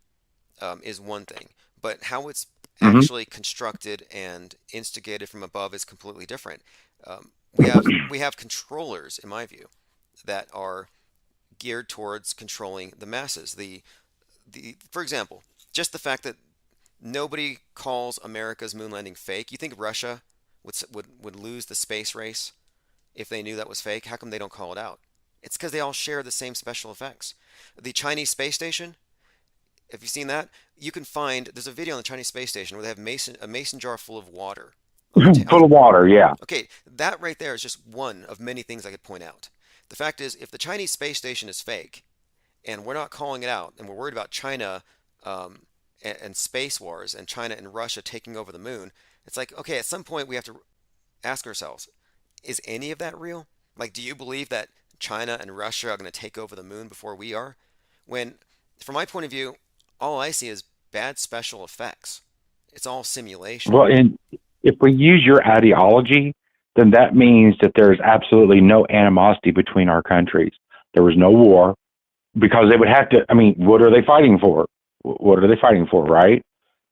is one thing, but how it's actually constructed and instigated from above is completely different. We have controllers, in my view, that are geared towards controlling the masses. For example, just the fact that nobody calls America's moon landing fake. You think Russia would lose the space race if they knew that was fake? How come they don't call it out? It's because they all share the same special effects. The Chinese space station, have you seen that? You can find, there's a video on the Chinese space station where they have a mason jar full of water. Full of water, yeah. Okay, that right there is just one of many things I could point out. The fact is, if the Chinese space station is fake, and we're not calling it out, and we're worried about China and space wars, and China and Russia taking over the moon, it's like, okay, at some point we have to ask ourselves, is any of that real? Like, do you believe that China and Russia are going to take over the moon before we are? When, from my point of view, all I see is bad special effects. It's all simulation. Well, and if we use your ideology, then that means that there's absolutely no animosity between our countries. There was no war because they would have to, I mean, what are they fighting for? What are they fighting for, right?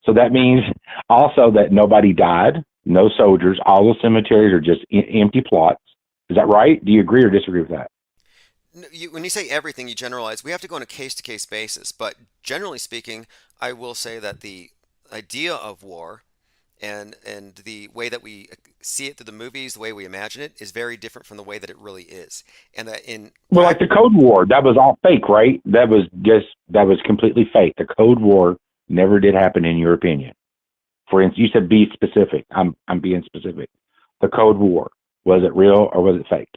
So that means also that nobody died, no soldiers, all the cemeteries are just empty plots. Is that right? Do you agree or disagree with that? When you say everything, you generalize. We have to go on a case-to-case basis. But generally speaking, I will say that the idea of war and the way that we see it through the movies, the way we imagine it, is very different from the way that it really is. And that well, like the Cold War, that was all fake, right? That was completely fake. The Cold War never did happen, in your opinion. For instance, you said be specific. I'm being specific. The Cold War, was it real or was it fake?